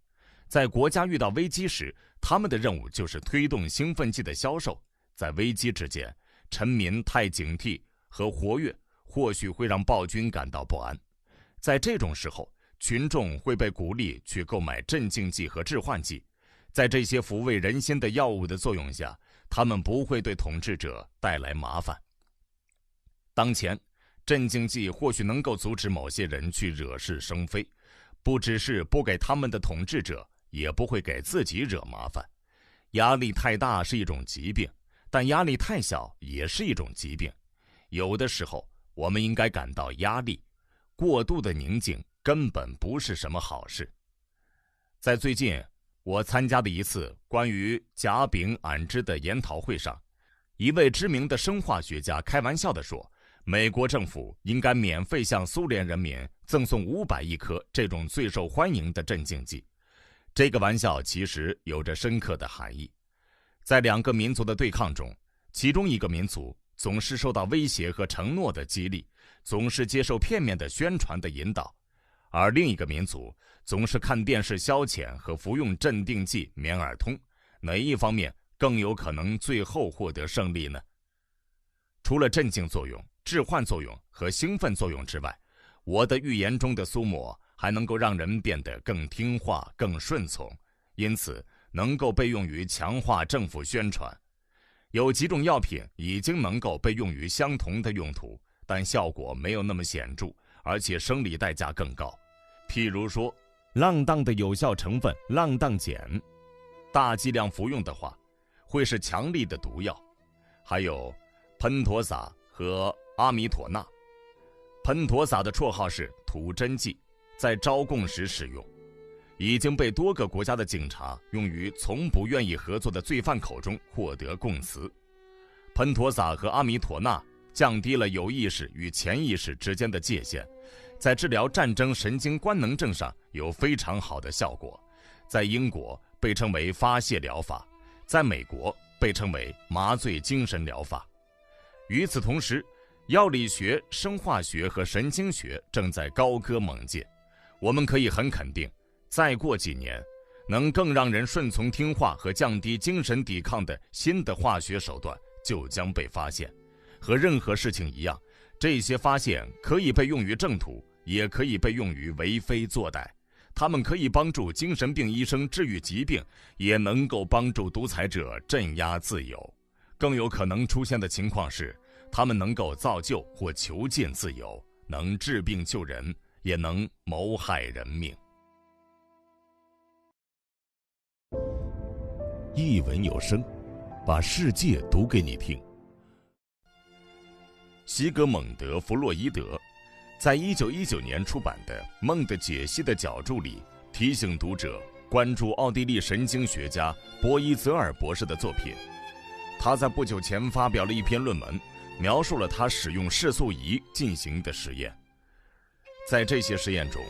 在国家遇到危机时，他们的任务就是推动兴奋剂的销售。在危机之间，臣民太警惕和活跃或许会让暴君感到不安。在这种时候，群众会被鼓励去购买镇静剂和致幻剂。在这些抚慰人心的药物的作用下，他们不会对统治者带来麻烦。当前，镇静剂或许能够阻止某些人去惹是生非，不只是不给他们的统治者，也不会给自己惹麻烦。压力太大是一种疾病，但压力太小也是一种疾病。有的时候我们应该感到压力，过度的宁静根本不是什么好事。在最近我参加的一次关于甲丙胺酯的研讨会上，一位知名的生化学家开玩笑地说，美国政府应该免费向苏联人民赠送500亿颗这种最受欢迎的镇静剂。这个玩笑其实有着深刻的含义。在两个民族的对抗中，其中一个民族总是受到威胁和承诺的激励，总是接受片面的宣传的引导，而另一个民族总是看电视消遣和服用镇定剂免耳通。哪一方面更有可能最后获得胜利呢？除了镇静作用、致幻作用和兴奋作用之外，我的预言中的苏抹还能够让人变得更听话、更顺从，因此能够被用于强化政府宣传。有几种药品已经能够被用于相同的用途，但效果没有那么显著，而且生理代价更高。譬如说，浪荡的有效成分浪荡碱，大剂量服用的话，会是强力的毒药。还有喷陀撒和阿米妥钠。喷陀撒的绰号是土针剂，在招供时使用，已经被多个国家的警察用于从不愿意合作的罪犯口中获得供词。喷陀撒和阿米妥钠降低了有意识与潜意识之间的界限，在治疗战争神经官能症上有非常好的效果。在英国被称为发泄疗法，在美国被称为麻醉精神疗法。与此同时，药理学、生化学和神经学正在高歌猛进。我们可以很肯定，再过几年，能更让人顺从听话和降低精神抵抗的新的化学手段就将被发现。和任何事情一样，这些发现可以被用于正途，也可以被用于为非作歹。它们可以帮助精神病医生治愈疾病，也能够帮助独裁者镇压自由。更有可能出现的情况是，他们能够造就或囚禁自由，能治病救人，也能谋害人命。一文有声，把世界读给你听。西格蒙德·弗洛伊德在1919年出版的《梦的解析》的角注里，提醒读者关注奥地利神经学家博伊泽尔博士的作品。他在不久前发表了一篇论文，描述了他使用视素仪进行的实验。在这些实验中，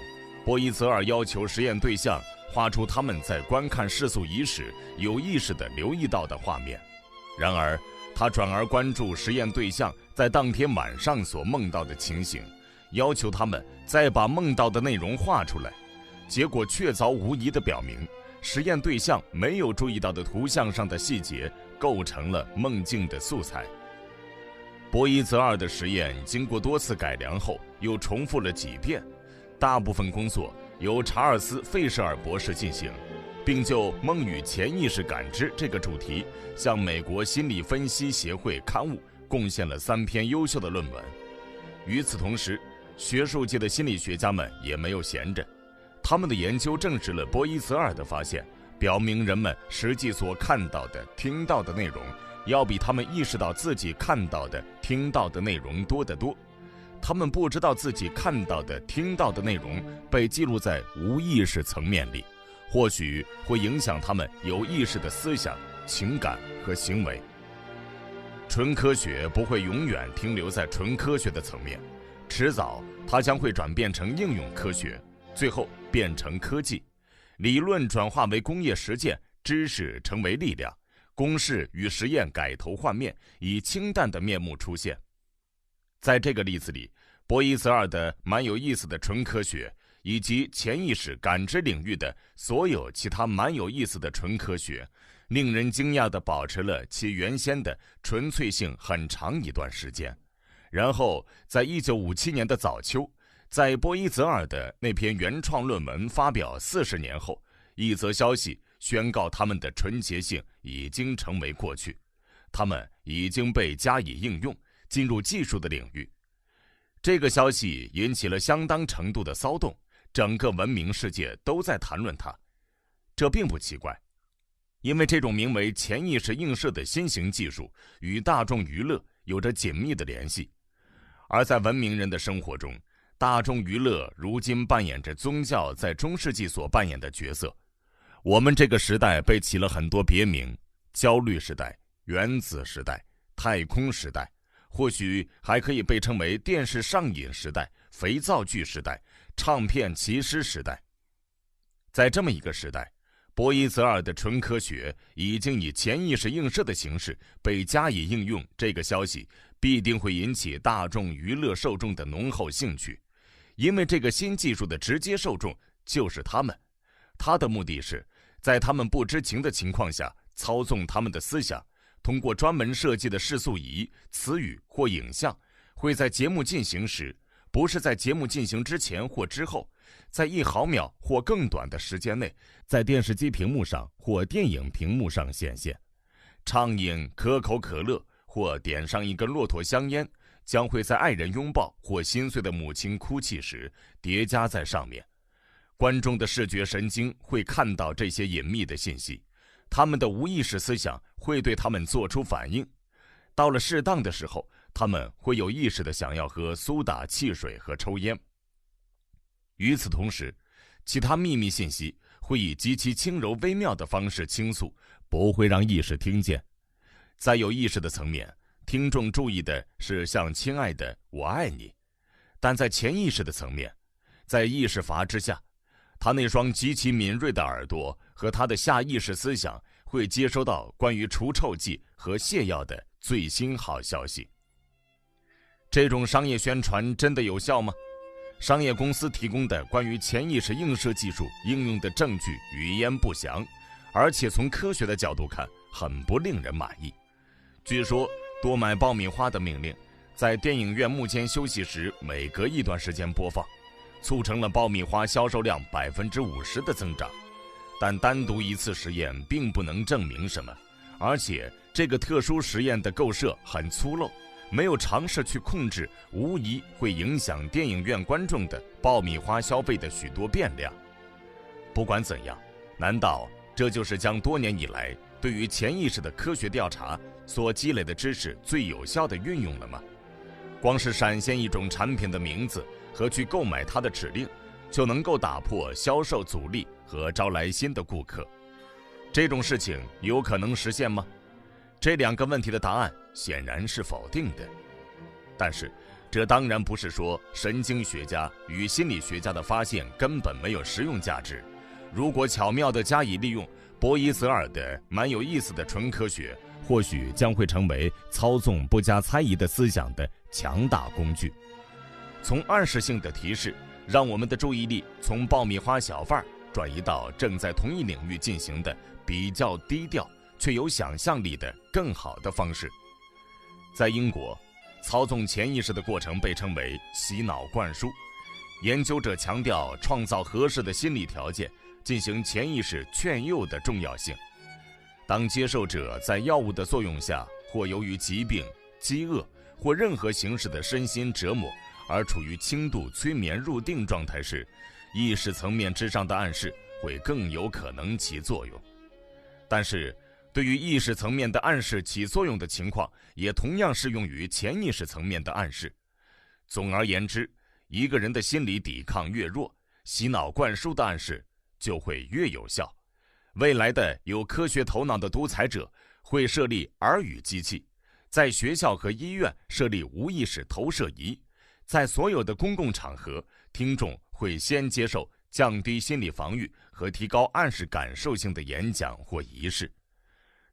博伊泽尔要求实验对象画出他们在观看视素仪时有意识地留意到的画面。然而，他转而关注实验对象在当天晚上所梦到的情形，要求他们再把梦到的内容画出来。结果确凿无疑地表明，实验对象没有注意到的图像上的细节构成了梦境的素材。博伊泽尔的实验经过多次改良后又重复了几遍，大部分工作由查尔斯·费舍尔博士进行，并就梦与潜意识感知这个主题向美国心理分析协会刊物贡献了3篇优秀的论文。与此同时，学术界的心理学家们也没有闲着，他们的研究证实了博伊泽尔的发现，表明人们实际所看到的、听到的内容要比他们意识到自己看到的、听到的内容多得多。他们不知道自己看到的、听到的内容被记录在无意识层面里，或许会影响他们有意识的思想、情感和行为。纯科学不会永远停留在纯科学的层面，迟早它将会转变成应用科学，最后变成科技。理论转化为工业实践，知识成为力量，公式与实验改头换面，以清淡的面目出现。在这个例子里，博伊泽尔的蛮有意思的纯科学，以及潜意识感知领域的所有其他蛮有意思的纯科学，令人惊讶地保持了其原先的纯粹性很长一段时间。然后在1957年的早秋，在博伊泽尔的那篇原创论文发表40年后，一则消息宣告他们的纯洁性已经成为过去，他们已经被加以应用，进入技术的领域。这个消息引起了相当程度的骚动，整个文明世界都在谈论它。这并不奇怪，因为这种名为潜意识映射的新型技术与大众娱乐有着紧密的联系。而在文明人的生活中，大众娱乐如今扮演着宗教在中世纪所扮演的角色。我们这个时代被起了很多别名，焦虑时代、原子时代、太空时代，或许还可以被称为电视上瘾时代、肥皂剧时代、唱片骑师时代。在这么一个时代，博伊泽尔的纯科学已经以潜意识映射的形式被加以应用，这个消息必定会引起大众娱乐受众的浓厚兴趣，因为这个新技术的直接受众就是他们。他的目的是在他们不知情的情况下操纵他们的思想，通过专门设计的视速仪、词语或影像，会在节目进行时，不是在节目进行之前或之后，在1毫秒或更短的时间内，在电视机屏幕上或电影屏幕上显现。畅饮可口可乐或点上一根骆驼香烟，将会在爱人拥抱或心碎的母亲哭泣时叠加在上面。观众的视觉神经会看到这些隐秘的信息，他们的无意识思想会对他们做出反应。到了适当的时候，他们会有意识地想要喝苏打、汽水和抽烟。与此同时，其他秘密信息会以极其轻柔微妙的方式倾诉，不会让意识听见。在有意识的层面，听众注意的是像亲爱的我爱你，但在潜意识的层面，在意识阀之下，他那双极其敏锐的耳朵和他的下意识思想会接收到关于除臭剂和泻药的最新好消息。这种商业宣传真的有效吗？商业公司提供的关于潜意识映射技术应用的证据语焉不详，而且从科学的角度看，很不令人满意。据说多买爆米花的命令在电影院幕间休息时每隔一段时间播放，促成了爆米花销售量50%的增长。但单独一次实验并不能证明什么，而且这个特殊实验的构设很粗陋，没有尝试去控制无疑会影响电影院观众的爆米花消费的许多变量。不管怎样，难道这就是将多年以来对于潜意识的科学调查所积累的知识最有效的运用了吗？光是闪现一种产品的名字和去购买它的指令，就能够打破销售阻力和招来新的顾客。这种事情有可能实现吗？这2个问题的答案显然是否定的。但是这当然不是说神经学家与心理学家的发现根本没有实用价值。如果巧妙地加以利用，博伊泽尔的蛮有意思的纯科学或许将会成为操纵不加猜疑的思想的强大工具。从暗示性的提示，让我们的注意力从爆米花小贩转移到正在同一领域进行的比较低调却有想象力的更好的方式。在英国，操纵潜意识的过程被称为洗脑灌输。研究者强调创造合适的心理条件，进行潜意识劝诱的重要性。当接受者在药物的作用下，或由于疾病、饥饿或任何形式的身心折磨而处于轻度催眠入定状态时，意识层面之上的暗示会更有可能起作用。但是对于意识层面的暗示起作用的情况，也同样适用于潜意识层面的暗示。总而言之，一个人的心理抵抗越弱，洗脑灌输的暗示就会越有效。未来的有科学头脑的独裁者会设立耳语机器，在学校和医院设立无意识投射仪，在所有的公共场合，听众会先接受降低心理防御和提高暗示感受性的演讲或仪式。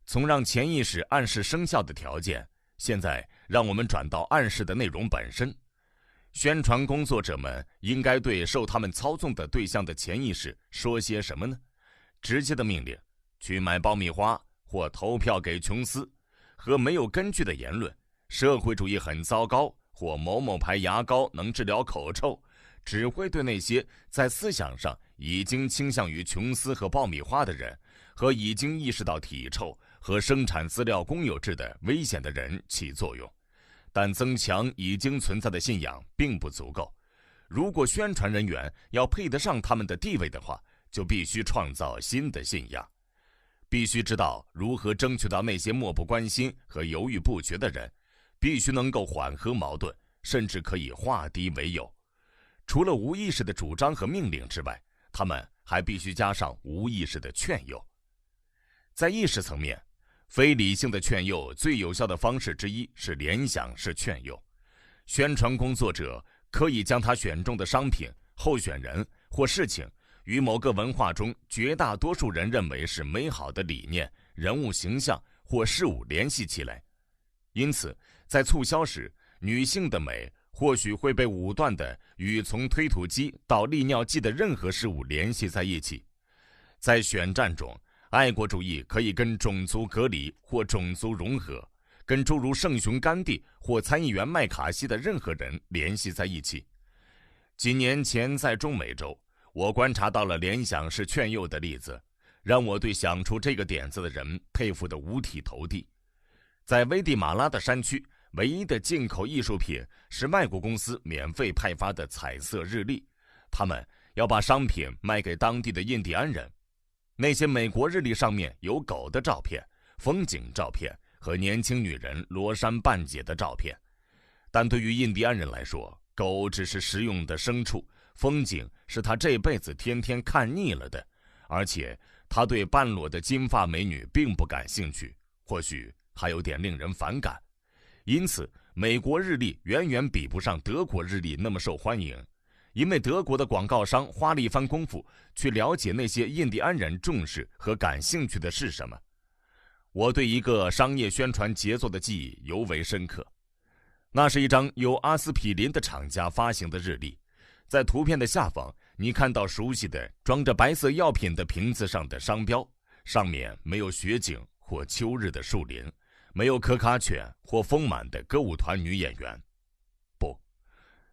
从让潜意识暗示生效的条件，现在让我们转到暗示的内容本身。宣传工作者们应该对受他们操纵的对象的潜意识说些什么呢？直接的命令，去买爆米花或投票给琼斯，和没有根据的言论，社会主义很糟糕，或某某牌牙膏能治疗口臭，只会对那些在思想上已经倾向于琼斯和爆米花的人，和已经意识到体臭和生产资料公有制的危险的人起作用。但增强已经存在的信仰并不足够。如果宣传人员要配得上他们的地位的话，就必须创造新的信仰，必须知道如何争取到那些漠不关心和犹豫不决的人，必须能够缓和矛盾，甚至可以化敌为友。除了无意识的主张和命令之外，他们还必须加上无意识的劝诱。在意识层面，非理性的劝诱最有效的方式之一是联想式劝诱。宣传工作者可以将他选中的商品、候选人或事情与某个文化中绝大多数人认为是美好的理念、人物形象或事物联系起来。因此，在促销时，女性的美或许会被武断地与从推土机到利尿剂的任何事物联系在一起。在选战中，爱国主义可以跟种族隔离或种族融合，跟诸如圣雄甘地或参议员麦卡锡的任何人联系在一起。几年前在中美洲，我观察到了联想式劝诱的例子，让我对想出这个点子的人佩服得五体投地。在危地马拉的山区，唯一的进口艺术品是外国公司免费派发的彩色日历，他们要把商品卖给当地的印第安人。那些美国日历上面有狗的照片、风景照片和年轻女人罗衫半解的照片，但对于印第安人来说，狗只是实用的牲畜，风景是他这辈子天天看腻了的，而且他对半裸的金发美女并不感兴趣，或许还有点令人反感。因此，美国日历远远比不上德国日历那么受欢迎，因为德国的广告商花了一番功夫去了解那些印第安人重视和感兴趣的是什么。我对一个商业宣传杰作的记忆尤为深刻，那是一张由阿司匹林的厂家发行的日历。在图片的下方，你看到熟悉的装着白色药品的瓶子上的商标，上面没有雪景或秋日的树林，没有可卡犬或丰满的歌舞团女演员。不，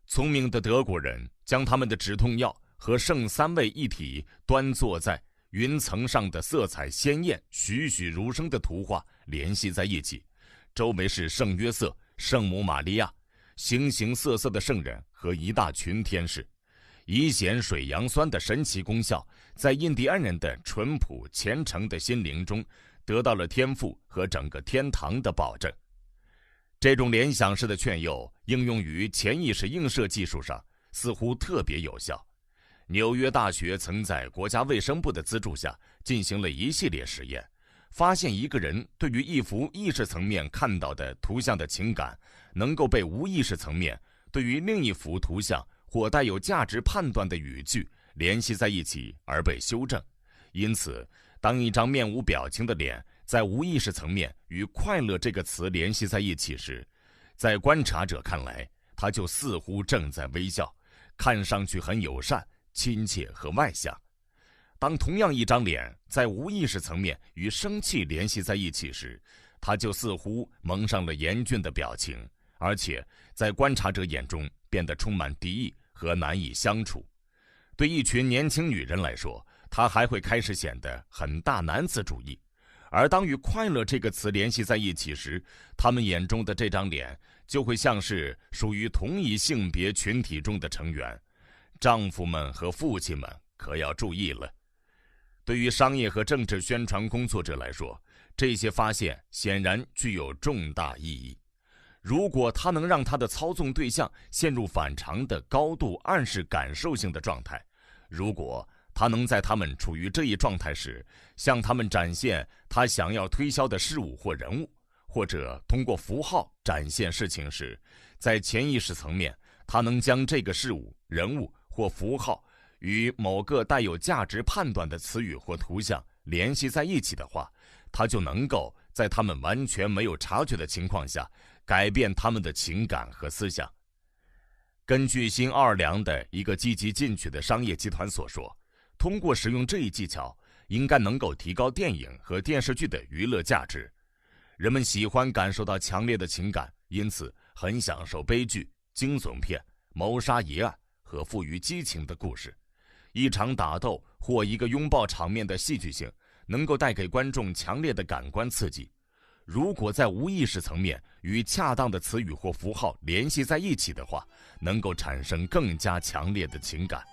聪明的德国人将他们的止痛药和圣三位一体端坐在云层上的色彩鲜艳、栩栩如生的图画联系在一起，周围是圣约瑟、圣母玛利亚、形形色色的圣人和一大群天使。乙酰水杨酸的神奇功效在印第安人的淳朴虔诚的心灵中得到了天赋和整个天堂的保证。这种联想式的劝诱应用于潜意识映射技术上似乎特别有效。纽约大学曾在国家卫生部的资助下进行了一系列实验，发现一个人对于一幅意识层面看到的图像的情感能够被无意识层面对于另一幅图像或带有价值判断的语句联系在一起而被修正。因此，当一张面无表情的脸在无意识层面与快乐这个词联系在一起时，在观察者看来，他就似乎正在微笑，看上去很友善、亲切和外向。当同样一张脸在无意识层面与生气联系在一起时，他就似乎蒙上了严峻的表情，而且在观察者眼中变得充满敌意和难以相处。对一群年轻女人来说，他还会开始显得很大男子主义，而当与快乐这个词联系在一起时，他们眼中的这张脸就会像是属于同一性别群体中的成员。丈夫们和父亲们可要注意了。对于商业和政治宣传工作者来说，这些发现显然具有重大意义。如果他能让他的操纵对象陷入反常的高度暗示感受性的状态，如果他能在他们处于这一状态时向他们展现他想要推销的事物或人物，或者通过符号展现事情时，在潜意识层面他能将这个事物、人物或符号与某个带有价值判断的词语或图像联系在一起的话，他就能够在他们完全没有察觉的情况下改变他们的情感和思想。根据新奥尔良的一个积极进取的商业集团所说，通过使用这一技巧，应该能够提高电影和电视剧的娱乐价值。人们喜欢感受到强烈的情感，因此很享受悲剧、惊悚片、谋杀疑案和富于激情的故事。一场打斗或一个拥抱场面的戏剧性能够带给观众强烈的感官刺激。如果在无意识层面与恰当的词语或符号联系在一起的话，能够产生更加强烈的情感。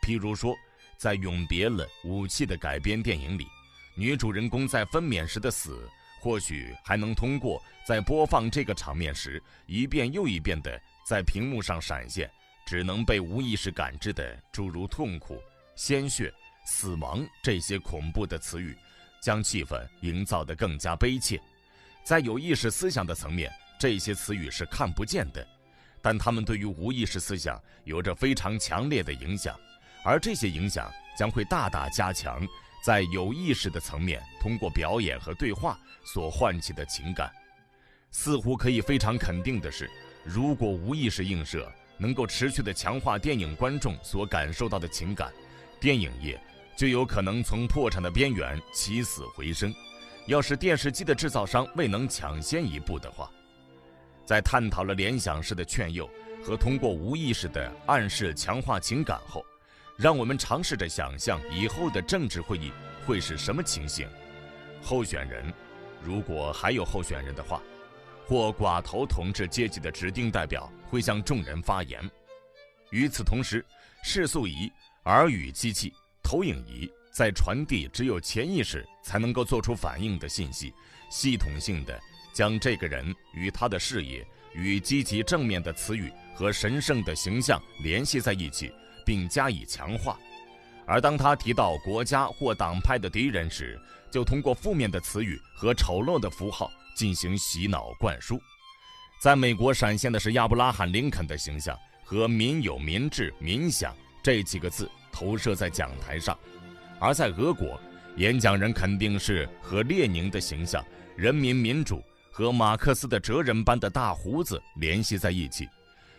譬如说，在《永别了，武器》的改编电影里，女主人公在分娩时的死，或许还能通过在播放这个场面时一遍又一遍地在屏幕上闪现只能被无意识感知的诸如痛苦、鲜血、死亡这些恐怖的词语，将气氛营造得更加悲切。在有意识思想的层面，这些词语是看不见的，但它们对于无意识思想有着非常强烈的影响，而这些影响将会大大加强在有意识的层面通过表演和对话所唤起的情感。似乎可以非常肯定的是，如果无意识映射能够持续地强化电影观众所感受到的情感，电影业就有可能从破产的边缘起死回生。要是电视机的制造商未能抢先一步的话，在探讨了联想式的劝诱和通过无意识的暗示强化情感后，让我们尝试着想象以后的政治会议会是什么情形。候选人，如果还有候选人的话，或寡头统治阶级的指定代表会向众人发言。与此同时，视速仪、耳语机器、投影仪在传递只有潜意识才能够做出反应的信息，系统性的将这个人与他的事业与积极正面的词语和神圣的形象联系在一起，并加以强化。而当他提到国家或党派的敌人时，就通过负面的词语和丑陋的符号进行洗脑灌输。在美国闪现的是亚伯拉罕·林肯的形象和民有、民治、民享这几个字投射在讲台上，而在俄国，演讲人肯定是和列宁的形象、人民民主和马克思的哲人般的大胡子联系在一起。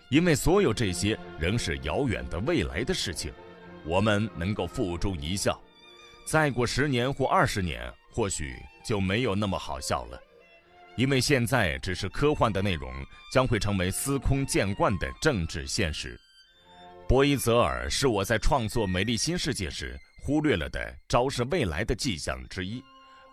因为所有这些仍是遥远的未来的事情，我们能够付诸一笑。再过10年或20年，或许就没有那么好笑了，因为现在只是科幻的内容，将会成为司空见惯的政治现实。博伊泽尔是我在创作《美丽新世界》时忽略了的昭示未来的迹象之一。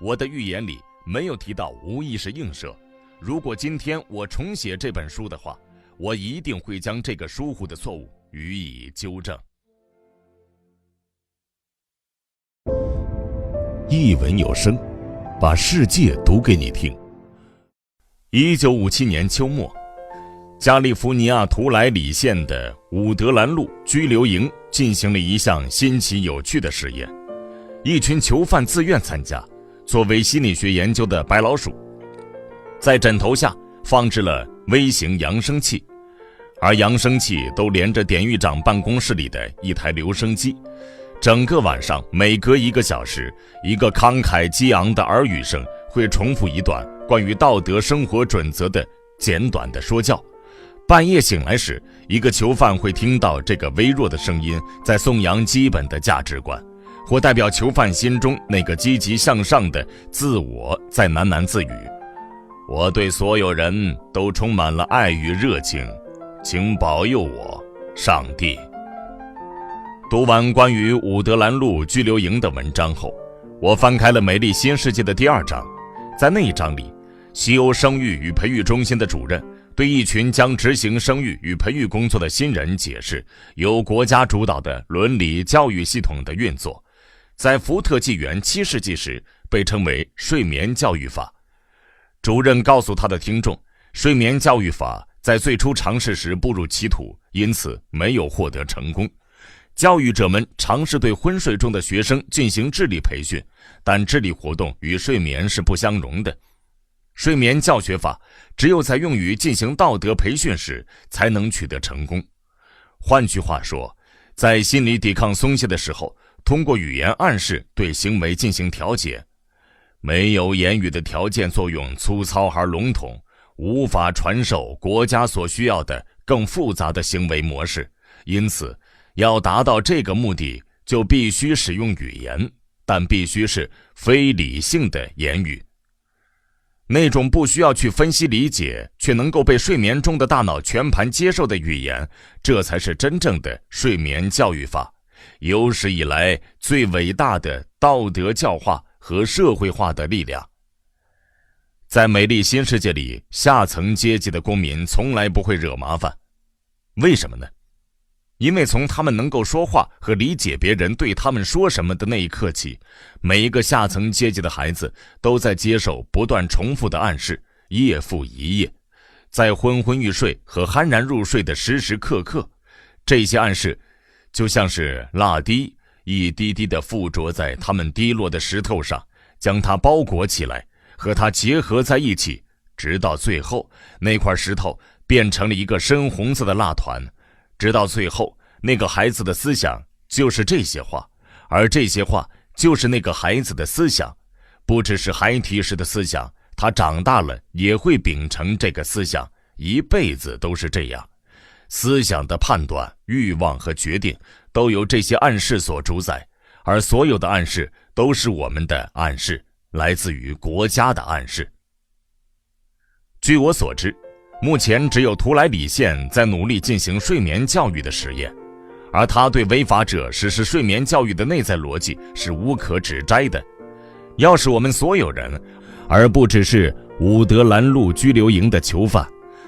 我的预言里没有提到无意识映射。如果今天我重写这本书的话，我一定会将这个疏忽的错误予以纠正。一文有声，把世界读给你听。1957年秋末，加利福尼亚图莱里县的伍德兰路拘留营进行了一项新奇有趣的实验。一群囚犯自愿参加，作为心理学研究的白老鼠，在枕头下放置了微型扬声器，而扬声器都连着典狱长办公室里的一台留声机。整个晚上，每隔1个小时，一个慷慨激昂的耳语声会重复一段关于道德生活准则的简短的说教。半夜醒来时，一个囚犯会听到这个微弱的声音在颂扬基本的价值观，或代表囚犯心中那个积极向上的自我在喃喃自语：我对所有人都充满了爱与热情，请保佑我，上帝。读完关于伍德兰路拘留营的文章后，我翻开了《美丽新世界》的第2章。在那一章里，西欧生育与培育中心的主任对一群将执行生育与培育工作的新人解释由国家主导的伦理教育系统的运作，在福特纪元7世纪时被称为睡眠教育法。主任告诉他的听众，睡眠教育法在最初尝试时步入歧途，因此没有获得成功。教育者们尝试对昏睡中的学生进行智力培训，但智力活动与睡眠是不相容的。睡眠教学法只有在用于进行道德培训时才能取得成功。换句话说，在心理抵抗松懈的时候，通过语言暗示对行为进行调节。没有言语的条件作用粗糙而笼统，无法传授国家所需要的更复杂的行为模式，因此要达到这个目的，就必须使用语言，但必须是非理性的言语。那种不需要去分析理解，却能够被睡眠中的大脑全盘接受的语言，这才是真正的睡眠教育法，有史以来最伟大的道德教化和社会化的力量。在美丽新世界里，下层阶级的公民从来不会惹麻烦。为什么呢？因为从他们能够说话和理解别人对他们说什么的那一刻起，每一个下层阶级的孩子都在接受不断重复的暗示，夜复一夜，在昏昏欲睡和酣然入睡的时时刻刻，这些暗示就像是蜡滴一滴滴地附着在他们滴落的石头上，将它包裹起来，和它结合在一起，直到最后那块石头变成了一个深红色的蜡团，直到最后那个孩子的思想就是这些话，而这些话就是那个孩子的思想，不只是孩提时的思想，他长大了也会秉承这个思想，一辈子都是这样。思想的判断、欲望和决定都由这些暗示所主宰，而所有的暗示都是我们的暗示，来自于国家的暗示。据我所知，目前只有图莱里县在努力进行睡眠教育的实验，而他对违法者实施睡眠教育的内在逻辑是无可指摘的。要是我们所有人，而不只是伍德兰路拘留营的囚犯，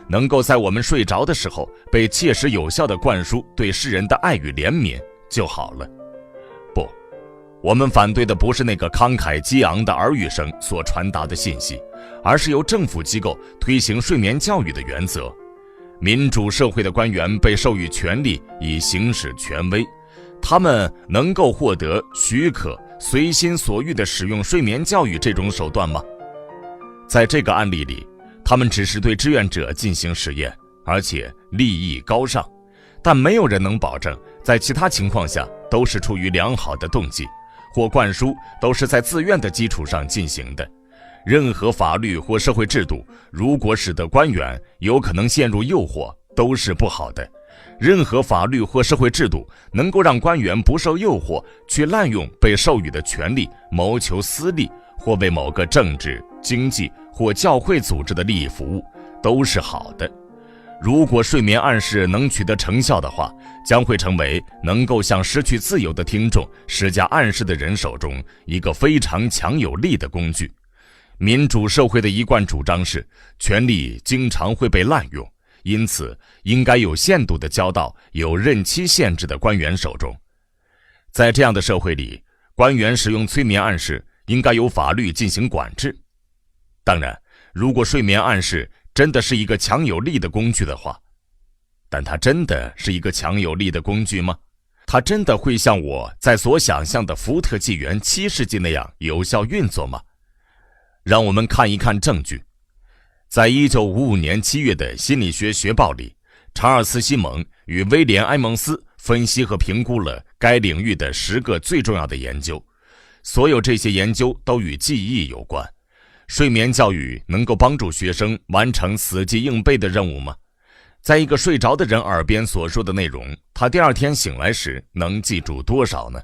能够在我们睡着的时候被切实有效地灌输对世人的爱与怜悯就好了。不，我们反对的不是那个慷慨激昂的耳语声所传达的信息，而是由政府机构推行睡眠教育的原则。民主社会的官员被授予权力以行使权威，他们能够获得许可随心所欲地使用睡眠教育这种手段吗？在这个案例里，他们只是对志愿者进行实验，而且利益高尚，但没有人能保证在其他情况下都是出于良好的动机，或灌输都是在自愿的基础上进行的。任何法律或社会制度如果使得官员有可能陷入诱惑，都是不好的。任何法律或社会制度能够让官员不受诱惑去滥用被授予的权利，谋求私利，或为某个政治、经济或教会组织的利益服务，都是好的。如果睡眠暗示能取得成效的话，将会成为能够向失去自由的听众施加暗示的人手中一个非常强有力的工具。民主社会的一贯主张是，权力经常会被滥用，因此应该有限度地交到有任期限制的官员手中。在这样的社会里，官员使用催眠暗示应该由法律进行管制。当然，如果睡眠暗示真的是一个强有力的工具的话，但它真的是一个强有力的工具吗？它真的会像我在所想象的福特纪元7世纪那样有效运作吗？让我们看一看证据。在1955年7月的心理学学报里，查尔斯·西蒙与威廉·埃蒙斯分析和评估了该领域的10个最重要的研究。所有这些研究都与记忆有关。睡眠教育能够帮助学生完成死记硬背的任务吗？在一个睡着的人耳边所说的内容，他第二天醒来时能记住多少呢？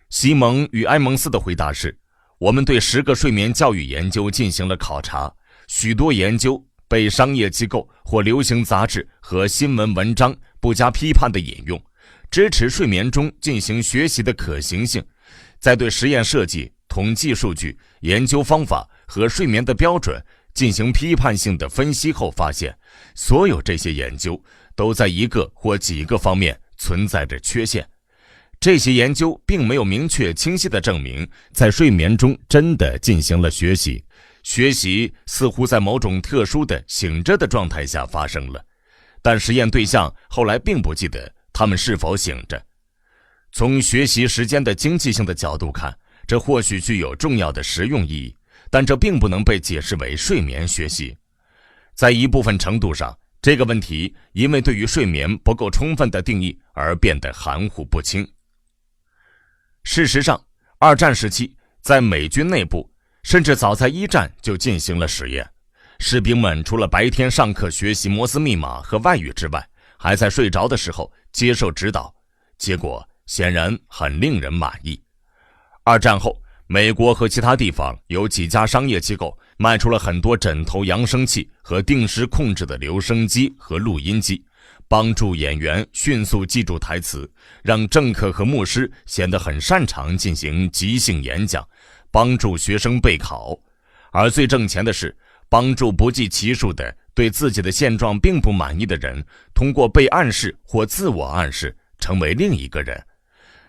西蒙与埃蒙斯的回答是，我们对10个睡眠教育研究进行了考察，许多研究被商业机构或流行杂志和新闻文章不加批判地引用，支持睡眠中进行学习的可行性。在对实验设计、统计数据、研究方法和睡眠的标准进行批判性的分析后发现，所有这些研究都在一个或几个方面存在着缺陷。这些研究并没有明确清晰地证明在睡眠中真的进行了学习，学习似乎在某种特殊的醒着的状态下发生了，但实验对象后来并不记得他们是否醒着。从学习时间的经济性的角度看，这或许具有重要的实用意义，但这并不能被解释为睡眠学习。在一部分程度上，这个问题因为对于睡眠不够充分的定义而变得含糊不清。事实上，二战时期在美军内部，甚至早在一战就进行了实验。士兵们除了白天上课学习摩斯密码和外语之外，还在睡着的时候接受指导，结果显然很令人满意。二战后，美国和其他地方有几家商业机构卖出了很多枕头扬声器和定时控制的留声机和录音机，帮助演员迅速记住台词，让政客和牧师显得很擅长进行即兴演讲，帮助学生备考。而最挣钱的是，帮助不计其数的对自己的现状并不满意的人，通过被暗示或自我暗示成为另一个人。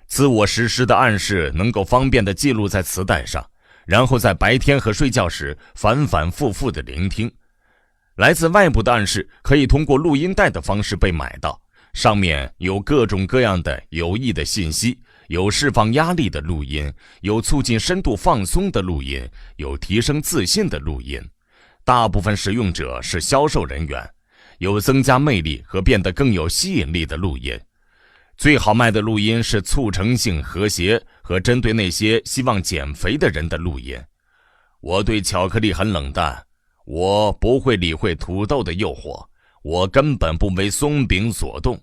自我实施的暗示能够方便地记录在磁带上，然后在白天和睡觉时反反复复地聆听。来自外部的暗示可以通过录音带的方式被买到，上面有各种各样的有益的信息，有释放压力的录音，有促进深度放松的录音，有提升自信的录音。大部分使用者是销售人员，有增加魅力和变得更有吸引力的录音。最好卖的录音是促成性和谐和针对那些希望减肥的人的录音。我对巧克力很冷淡，我不会理会土豆的诱惑，我根本不为松饼所动。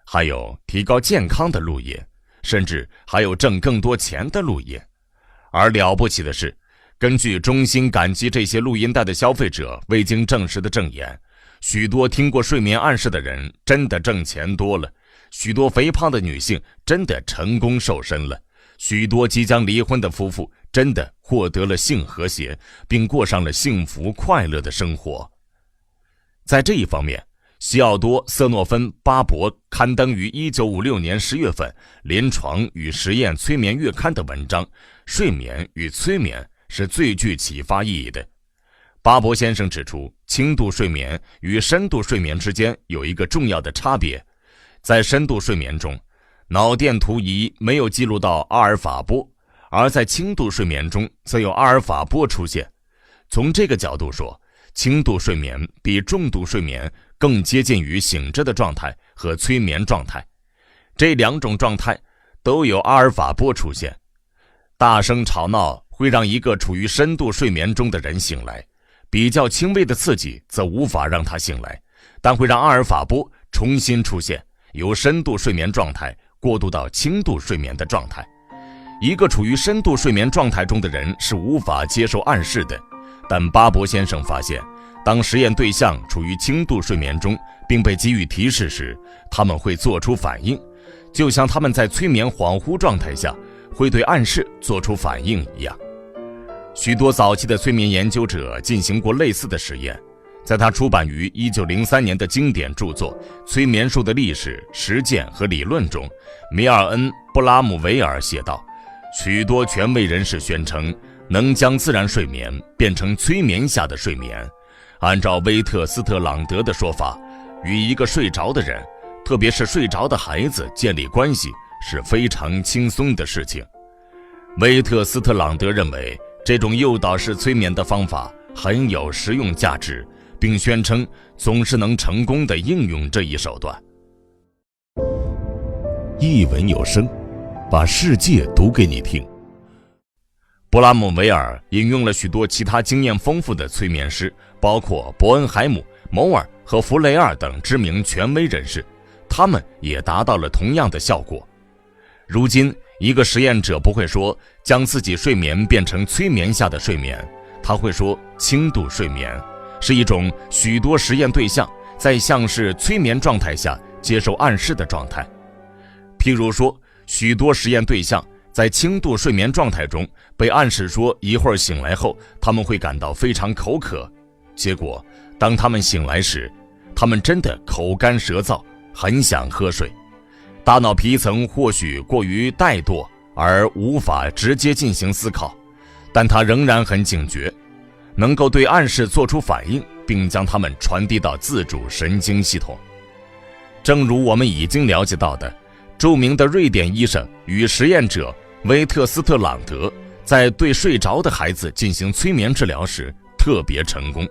还有提高健康的录音，甚至还有挣更多钱的录音。而了不起的是，根据衷心感激这些录音带的消费者未经证实的证言，许多听过睡眠暗示的人真的挣钱多了，许多肥胖的女性真的成功瘦身了，许多即将离婚的夫妇真的获得了性和谐，并过上了幸福快乐的生活。在这一方面，西奥多·瑟诺芬·巴伯刊登于1956年10月份《临床与实验催眠月刊》的文章《睡眠与催眠》是最具启发意义的。巴伯先生指出，轻度睡眠与深度睡眠之间有一个重要的差别。在深度睡眠中，脑电图仪没有记录到阿尔法波，而在轻度睡眠中则有阿尔法波出现。从这个角度说，轻度睡眠比重度睡眠更接近于醒着的状态和催眠状态。这两种状态都有阿尔法波出现。大声吵闹会让一个处于深度睡眠中的人醒来，比较轻微的刺激则无法让他醒来，但会让阿尔法波重新出现，由深度睡眠状态过渡到轻度睡眠的状态。一个处于深度睡眠状态中的人是无法接受暗示的，但巴伯先生发现，当实验对象处于轻度睡眠中并被给予提示时，他们会做出反应，就像他们在催眠恍惚状态下会对暗示做出反应一样。许多早期的催眠研究者进行过类似的实验。在他出版于1903年的经典著作《催眠术的历史、实践和理论》中，米尔恩·布拉姆维尔写道，许多权威人士宣称能将自然睡眠变成催眠下的睡眠。按照威特斯特朗德的说法，与一个睡着的人，特别是睡着的孩子建立关系是非常轻松的事情。威特斯特朗德认为这种诱导式催眠的方法很有实用价值，并宣称总是能成功地应用这一手段。一文有声，把世界读给你听。布拉姆维尔引用了许多其他经验丰富的催眠师，包括伯恩海姆、摩尔和弗雷尔等知名权威人士，他们也达到了同样的效果。如今，一个实验者不会说将自己睡眠变成催眠下的睡眠，他会说轻度睡眠是一种许多实验对象在像是催眠状态下接受暗示的状态。譬如说，许多实验对象在轻度睡眠状态中被暗示说一会儿醒来后他们会感到非常口渴，结果当他们醒来时，他们真的口干舌燥，很想喝水。大脑皮层或许过于怠惰而无法直接进行思考，但它仍然很警觉，能够对暗示做出反应，并将它们传递到自主神经系统。正如我们已经了解到的，著名的瑞典医生与实验者威特斯特朗德在对睡着的孩子进行催眠治疗时特别成功。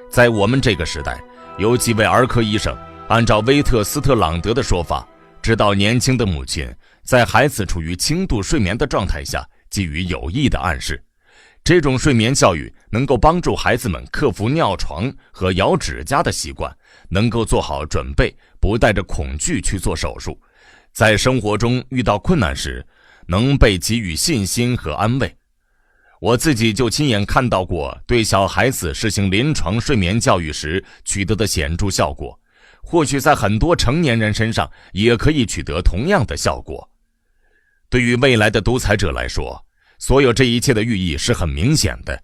在我们这个时代，有几位儿科医生按照威特斯特朗德的说法，指导年轻的母亲在孩子处于轻度睡眠的状态下给予有益的暗示。这种睡眠教育能够帮助孩子们克服尿床和咬指甲的习惯，能够做好准备，不带着恐惧去做手术。在生活中遇到困难时，能被给予信心和安慰。我自己就亲眼看到过对小孩子实行临床睡眠教育时取得的显著效果，或许在很多成年人身上也可以取得同样的效果。对于未来的独裁者来说，所有这一切的寓意是很明显的。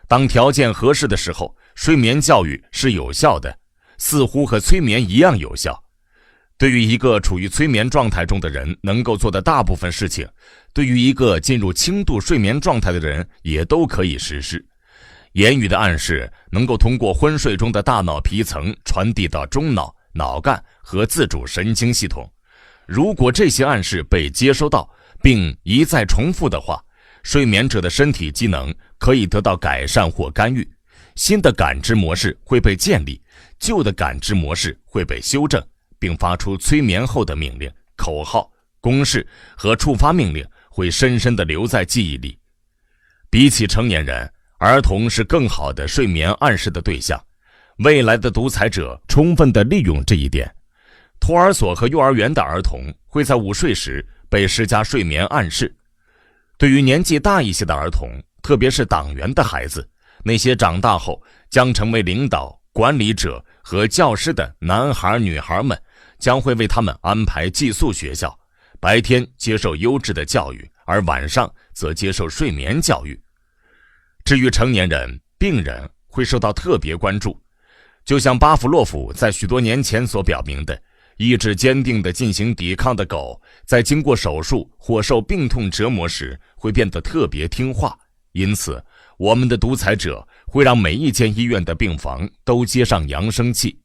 当条件合适的时候，睡眠教育是有效的，似乎和催眠一样有效。对于一个处于催眠状态中的人能够做的大部分事情，对于一个进入轻度睡眠状态的人也都可以实施。言语的暗示能够通过昏睡中的大脑皮层传递到中脑、脑干和自主神经系统。如果这些暗示被接收到并一再重复的话，睡眠者的身体机能可以得到改善或干预，新的感知模式会被建立，旧的感知模式会被修正，并发出催眠后的命令、口号、公式和触发命令会深深地留在记忆里。比起成年人，儿童是更好的睡眠暗示的对象。未来的独裁者充分地利用这一点。托儿所和幼儿园的儿童会在午睡时被施加睡眠暗示。对于年纪大一些的儿童，特别是党员的孩子，那些长大后将成为领导、管理者和教师的男孩女孩们，将会为他们安排寄宿学校，白天接受优质的教育，而晚上则接受睡眠教育。至于成年人、病人会受到特别关注，就像巴甫洛夫在许多年前所表明的，意志坚定地进行抵抗的狗，在经过手术或受病痛折磨时会变得特别听话。因此，我们的独裁者会让每一间医院的病房都接上扬声器。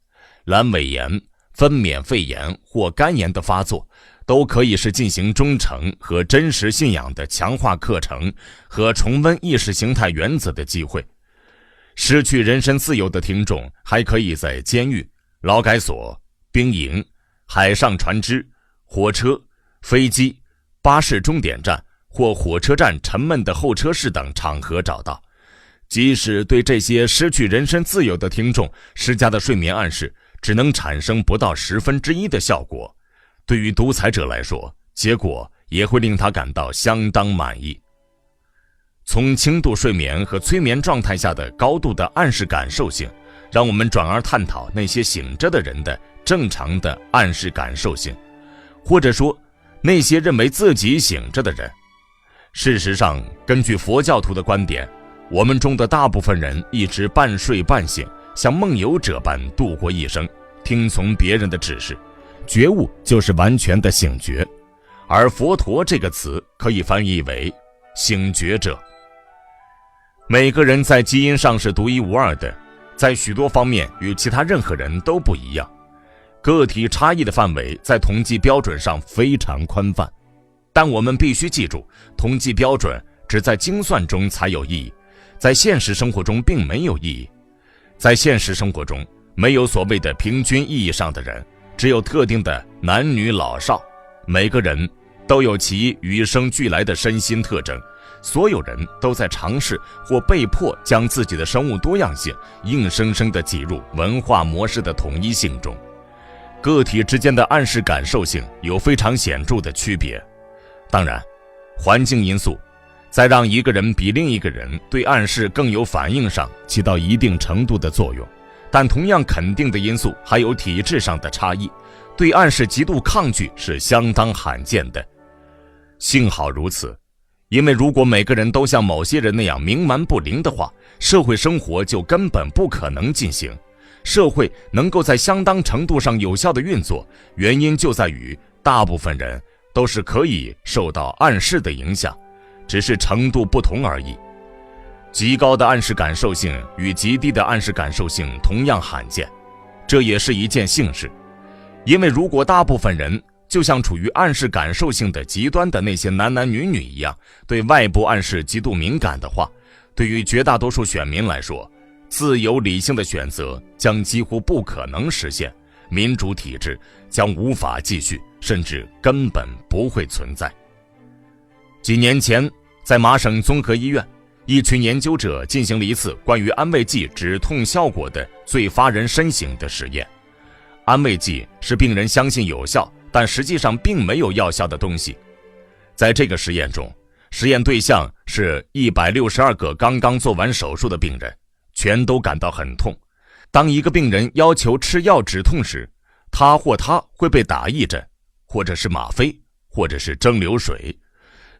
阑尾炎、分娩肺炎或肝炎的发作都可以是进行忠诚和真实信仰的强化课程和重温意识形态原则的机会。失去人身自由的听众还可以在监狱、劳改所、兵营、海上船只、火车、飞机、巴士终点站或火车站沉闷的候车室等场合找到。即使对这些失去人身自由的听众施加的睡眠暗示只能产生不到1/10的效果，对于独裁者来说，结果也会令他感到相当满意。从轻度睡眠和催眠状态下的高度的暗示感受性，让我们转而探讨那些醒着的人的正常的暗示感受性，或者说那些认为自己醒着的人。事实上，根据佛教徒的观点，我们中的大部分人一直半睡半醒，像梦游者般度过一生，听从别人的指示。觉悟就是完全的醒觉，而佛陀这个词可以翻译为醒觉者。每个人在基因上是独一无二的，在许多方面与其他任何人都不一样。个体差异的范围在统计标准上非常宽泛，但我们必须记住，统计标准只在精算中才有意义，在现实生活中并没有意义。在现实生活中，没有所谓的平均意义上的人，只有特定的男女老少。每个人都有其与生俱来的身心特征，所有人都在尝试或被迫将自己的生物多样性硬生生地挤入文化模式的统一性中。个体之间的暗示感受性有非常显著的区别。当然，环境因素在让一个人比另一个人对暗示更有反应上起到一定程度的作用，但同样肯定的因素还有体质上的差异，对暗示极度抗拒是相当罕见的。幸好如此，因为如果每个人都像某些人那样冥顽不灵的话，社会生活就根本不可能进行。社会能够在相当程度上有效的运作，原因就在于大部分人都是可以受到暗示的影响，只是程度不同而已。极高的暗示感受性与极低的暗示感受性同样罕见，这也是一件幸事。因为如果大部分人就像处于暗示感受性的极端的那些男男女女一样，对外部暗示极度敏感的话，对于绝大多数选民来说，自由理性的选择将几乎不可能实现，民主体制将无法继续，甚至根本不会存在。几年前，在麻省综合医院，一群研究者进行了一次关于安慰剂止痛效果的最发人深省的实验。安慰剂是病人相信有效，但实际上并没有药效的东西。在这个实验中，实验对象是162个刚刚做完手术的病人，全都感到很痛。当一个病人要求吃药止痛时，他或她会被打一针，或者是吗啡，或者是蒸馏水。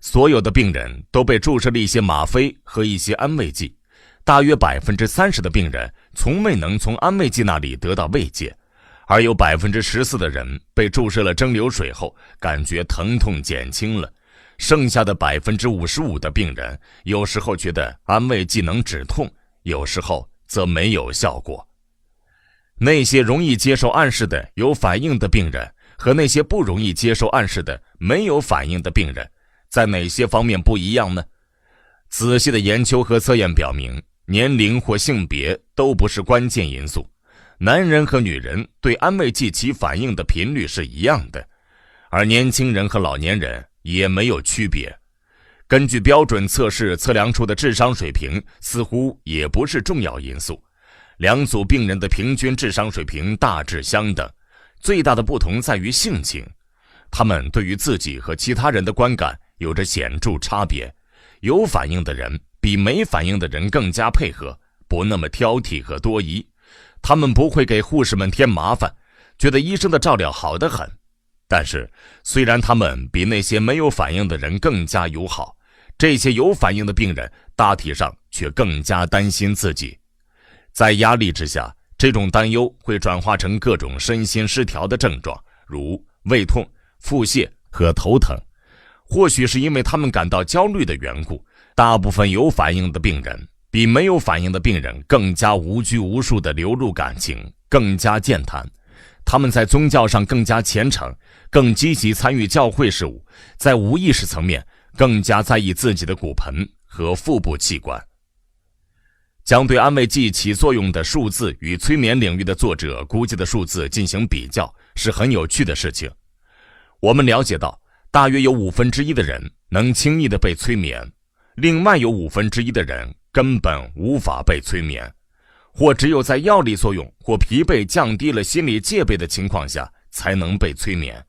所有的病人都被注射了一些吗啡和一些安慰剂，大约30%的病人从未能从安慰剂那里得到慰藉，而有14%的人被注射了蒸馏水后感觉疼痛减轻了，剩下的55%的病人有时候觉得安慰剂能止痛，有时候则没有效果。那些容易接受暗示的有反应的病人和那些不容易接受暗示的没有反应的病人，在哪些方面不一样呢？仔细的研究和测验表明，年龄或性别都不是关键因素，男人和女人对安慰剂起反应的频率是一样的，而年轻人和老年人也没有区别。根据标准测试测量出的智商水平似乎也不是重要因素，两组病人的平均智商水平大致相等，最大的不同在于性情，他们对于自己和其他人的观感有着显著差别。有反应的人比没反应的人更加配合，不那么挑剔和多疑，他们不会给护士们添麻烦，觉得医生的照料好得很。但是虽然他们比那些没有反应的人更加友好，这些有反应的病人大体上却更加担心自己。在压力之下，这种担忧会转化成各种身心失调的症状，如胃痛、腹泻和头疼。或许是因为他们感到焦虑的缘故，大部分有反应的病人比没有反应的病人更加无拘无束地流露感情，更加健谈。他们在宗教上更加虔诚，更积极参与教会事务，在无意识层面更加在意自己的骨盆和腹部器官。将对安慰剂起作用的数字与催眠领域的作者估计的数字进行比较，是很有趣的事情。我们了解到，大约有1/5的人能轻易地被催眠，另外有1/5的人根本无法被催眠，或只有在药力作用或疲惫降低了心理戒备的情况下才能被催眠。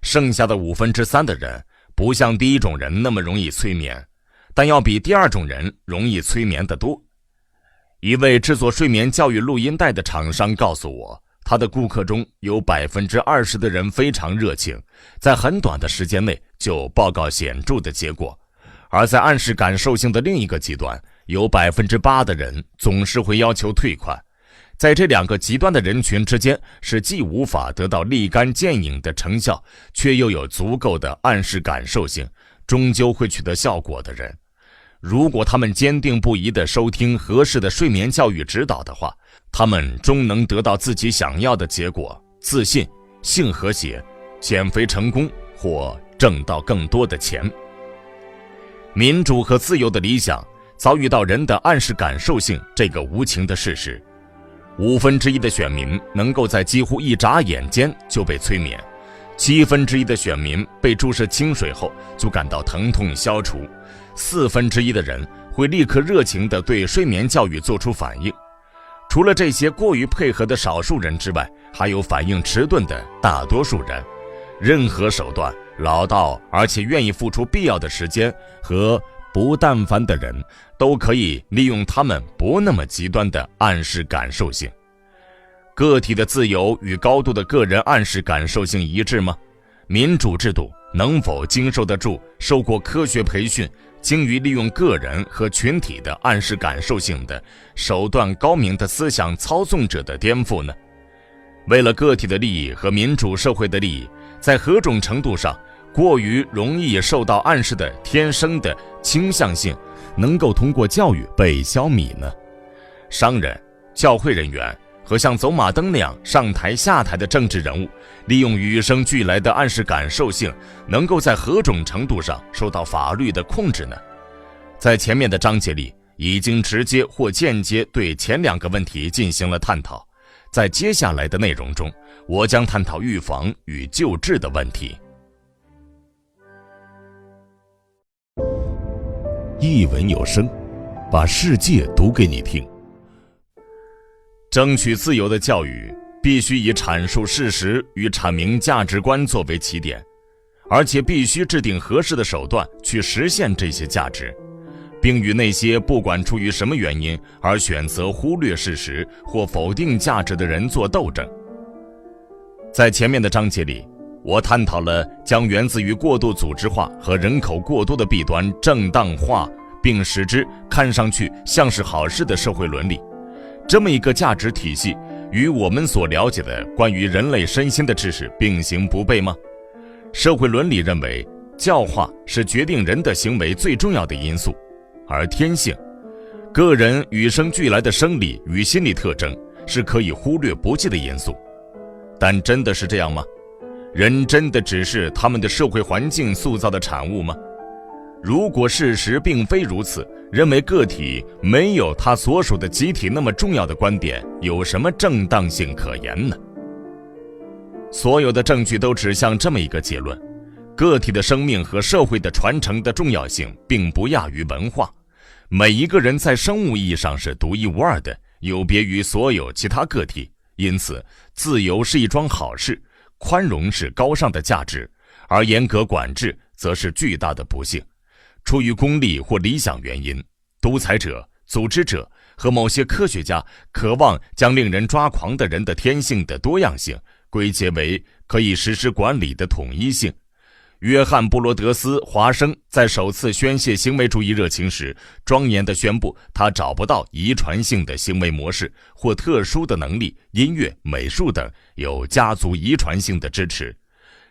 剩下的3/5的人不像第一种人那么容易催眠，但要比第二种人容易催眠得多。一位制作睡眠教育录音带的厂商告诉我，他的顾客中有20%的人非常热情，在很短的时间内就报告显著的结果，而在暗示感受性的另一个极端，有8%的人总是会要求退款。在这两个极端的人群之间，是既无法得到立竿见影的成效，却又有足够的暗示感受性，终究会取得效果的人。如果他们坚定不移地收听合适的睡眠教育指导的话，他们终能得到自己想要的结果，自信、性和谐、减肥成功或挣到更多的钱。民主和自由的理想遭遇到人的暗示感受性这个无情的事实。1/5的选民能够在几乎一眨眼间就被催眠，1/7的选民被注射清水后就感到疼痛消除，1/4的人会立刻热情地对睡眠教育做出反应。除了这些过于配合的少数人之外，还有反应迟钝的大多数人。任何手段，老道而且愿意付出必要的时间和不但凡的人，都可以利用他们不那么极端的暗示感受性。个体的自由与高度的个人暗示感受性一致吗？民主制度能否经受得住受过科学培训、精于利用个人和群体的暗示感受性的手段高明的思想操纵者的颠覆呢？为了个体的利益和民主社会的利益，在何种程度上，过于容易受到暗示的天生的倾向性能够通过教育被消弭呢？商人、教会人员和像走马灯那样上台下台的政治人物，利用与生俱来的暗示感受性，能够在何种程度上受到法律的控制呢？在前面的章节里，已经直接或间接对前两个问题进行了探讨。在接下来的内容中，我将探讨预防与救治的问题。一文有声，把世界读给你听。争取自由的教育必须以阐述事实与阐明价值观作为起点，而且必须制定合适的手段去实现这些价值，并与那些不管出于什么原因而选择忽略事实或否定价值的人做斗争。在前面的章节里，我探讨了将源自于过度组织化和人口过多的弊端正当化，并使之看上去像是好事的社会伦理。这么一个价值体系与我们所了解的关于人类身心的知识并行不悖吗？社会伦理认为教化是决定人的行为最重要的因素，而天性、个人与生俱来的生理与心理特征是可以忽略不计的因素。但真的是这样吗？人真的只是他们的社会环境塑造的产物吗？如果事实并非如此，认为个体没有他所属的集体那么重要的观点，有什么正当性可言呢？所有的证据都指向这么一个结论：个体的生命和社会的传承的重要性并不亚于文化。每一个人在生物意义上是独一无二的，有别于所有其他个体。因此，自由是一桩好事，宽容是高尚的价值，而严格管制则是巨大的不幸。出于功利或理想原因，独裁者、组织者和某些科学家渴望将令人抓狂的人的天性的多样性归结为可以实施管理的统一性。约翰·布罗德斯·华生在首次宣泄行为主义热情时，庄严地宣布他找不到遗传性的行为模式或特殊的能力，音乐、美术等有家族遗传性的支持。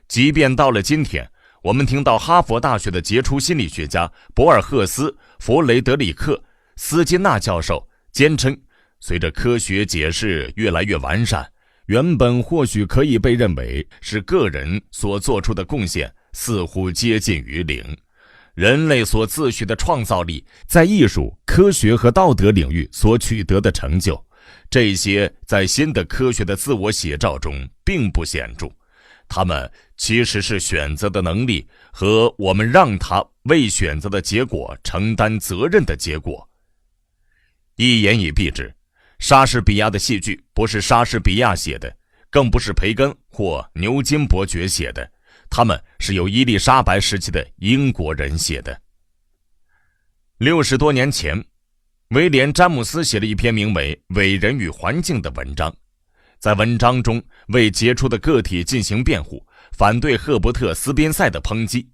即便到了今天，我们听到哈佛大学的杰出心理学家博尔赫斯·弗雷德里克·斯金纳教授坚称，随着科学解释越来越完善，原本或许可以被认为是个人所做出的贡献似乎接近于零。人类所自诩的创造力，在艺术、科学和道德领域所取得的成就，这些在新的科学的自我写照中并不显著。他们其实是选择的能力和我们让他为选择的结果承担责任的结果。一言以蔽之，莎士比亚的戏剧不是莎士比亚写的，更不是培根或牛津伯爵写的，他们是由伊丽莎白时期的英国人写的。60多年前，威廉·詹姆斯写了一篇名为《伟人与环境》的文章，在文章中为杰出的个体进行辩护，反对赫伯特·斯宾塞的抨击。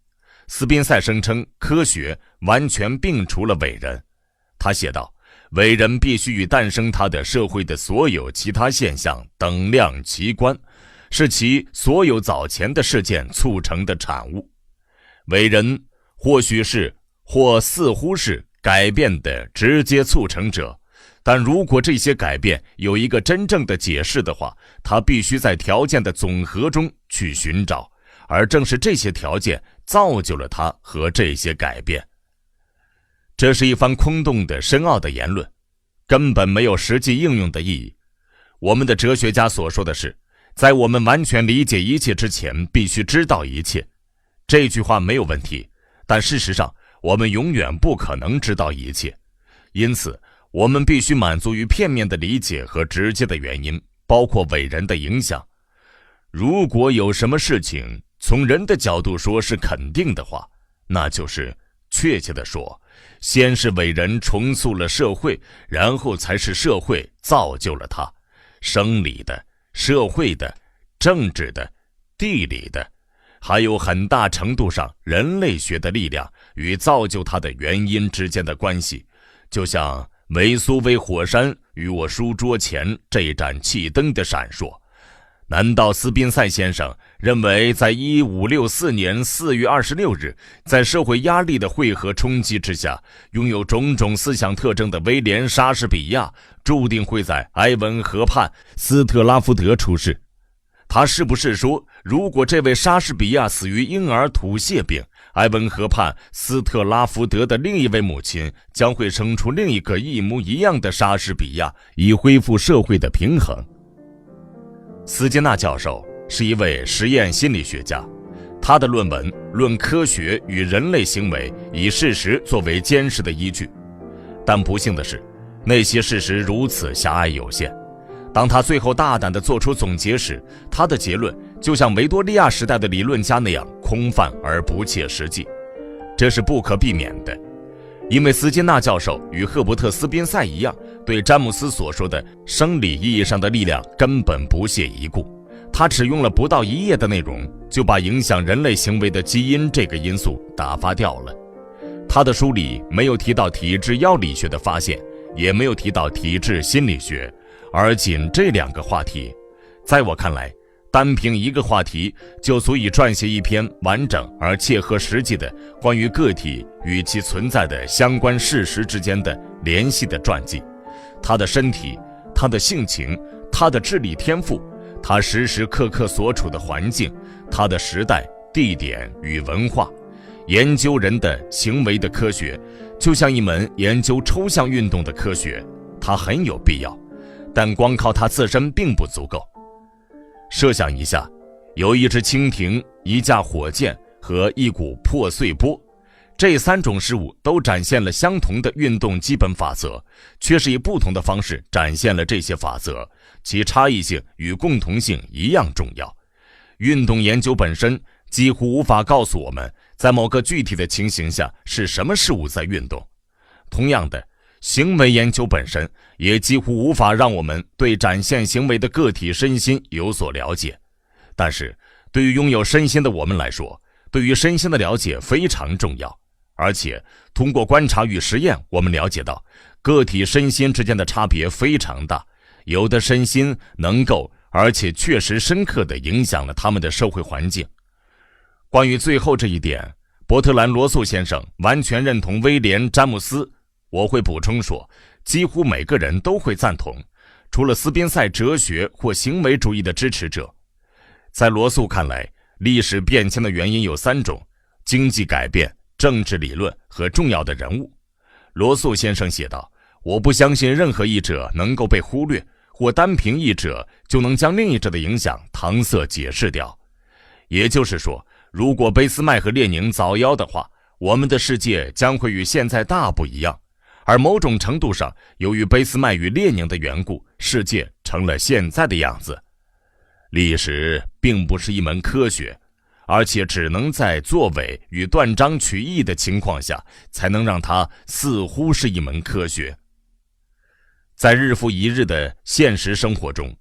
斯宾塞声称科学完全摒除了伟人。他写道，伟人必须与诞生他的社会的所有其他现象等量齐观，是其所有早前的事件促成的产物。伟人或许是或似乎是改变的直接促成者，但如果这些改变有一个真正的解释的话，它必须在条件的总和中去寻找，而正是这些条件造就了它和这些改变。这是一番空洞的深奥的言论，根本没有实际应用的意义。我们的哲学家所说的是，在我们完全理解一切之前，必须知道一切。这句话没有问题，但事实上，我们永远不可能知道一切。因此，我们必须满足于片面的理解和直接的原因，包括伟人的影响。如果有什么事情从人的角度说是肯定的话，那就是确切地说，先是伟人重塑了社会，然后才是社会造就了它。生理的、社会的、政治的、地理的，还有很大程度上人类学的力量与造就它的原因之间的关系，就像维苏威火山与我书桌前这盏气灯的闪烁。难道斯宾塞先生认为在1564年4月26日，在社会压力的汇合冲击之下，拥有种种思想特征的威廉·莎士比亚注定会在埃文河畔斯特拉福德出世？他是不是说，如果这位莎士比亚死于婴儿吐泻病，埃文河畔斯特拉福德的另一位母亲将会生出另一个一模一样的莎士比亚，以恢复社会的平衡？斯金纳教授是一位实验心理学家，他的论文《论科学与人类行为》以事实作为监视的依据，但不幸的是，那些事实如此狭隘有限。当他最后大胆地做出总结时，他的结论就像维多利亚时代的理论家那样空泛而不切实际。这是不可避免的，因为斯金纳教授与赫伯特·斯宾塞一样，对詹姆斯所说的生理意义上的力量根本不屑一顾。他只用了不到1页的内容，就把影响人类行为的基因这个因素打发掉了。他的书里没有提到体质药理学的发现，也没有提到体质心理学，而仅这2个话题，在我看来，单凭一个话题就足以撰写一篇完整而切合实际的关于个体与其存在的相关事实之间的联系的传记。他的身体，他的性情，他的智力天赋，他时时刻刻所处的环境，他的时代、地点与文化，研究人的行为的科学，就像一门研究抽象运动的科学，它很有必要，但光靠它自身并不足够。设想一下，有一只蜻蜓、一架火箭和一股破碎波，这3种事物都展现了相同的运动基本法则，却是以不同的方式展现了这些法则，其差异性与共同性一样重要。运动研究本身几乎无法告诉我们，在某个具体的情形下是什么事物在运动。同样的，行为研究本身也几乎无法让我们对展现行为的个体身心有所了解。但是，对于拥有身心的我们来说，对于身心的了解非常重要。而且，通过观察与实验，我们了解到，个体身心之间的差别非常大，有的身心能够而且确实深刻地影响了他们的社会环境。关于最后这一点，伯特兰·罗素先生完全认同威廉·詹姆斯。我会补充说，几乎每个人都会赞同，除了斯宾塞哲学或行为主义的支持者。在罗素看来，历史变迁的原因有3种：经济改变、政治理论和重要的人物。罗素先生写道，我不相信任何一者能够被忽略，或单凭一者就能将另一者的影响搪塞解释掉。也就是说，如果俾斯麦和列宁早夭的话，我们的世界将会与现在大不一样。而某种程度上，由于俾斯麦与列宁的缘故，世界成了现在的样子。历史并不是一门科学，而且只能在作伪与断章取义的情况下，才能让它似乎是一门科学。在日复一日的现实生活中，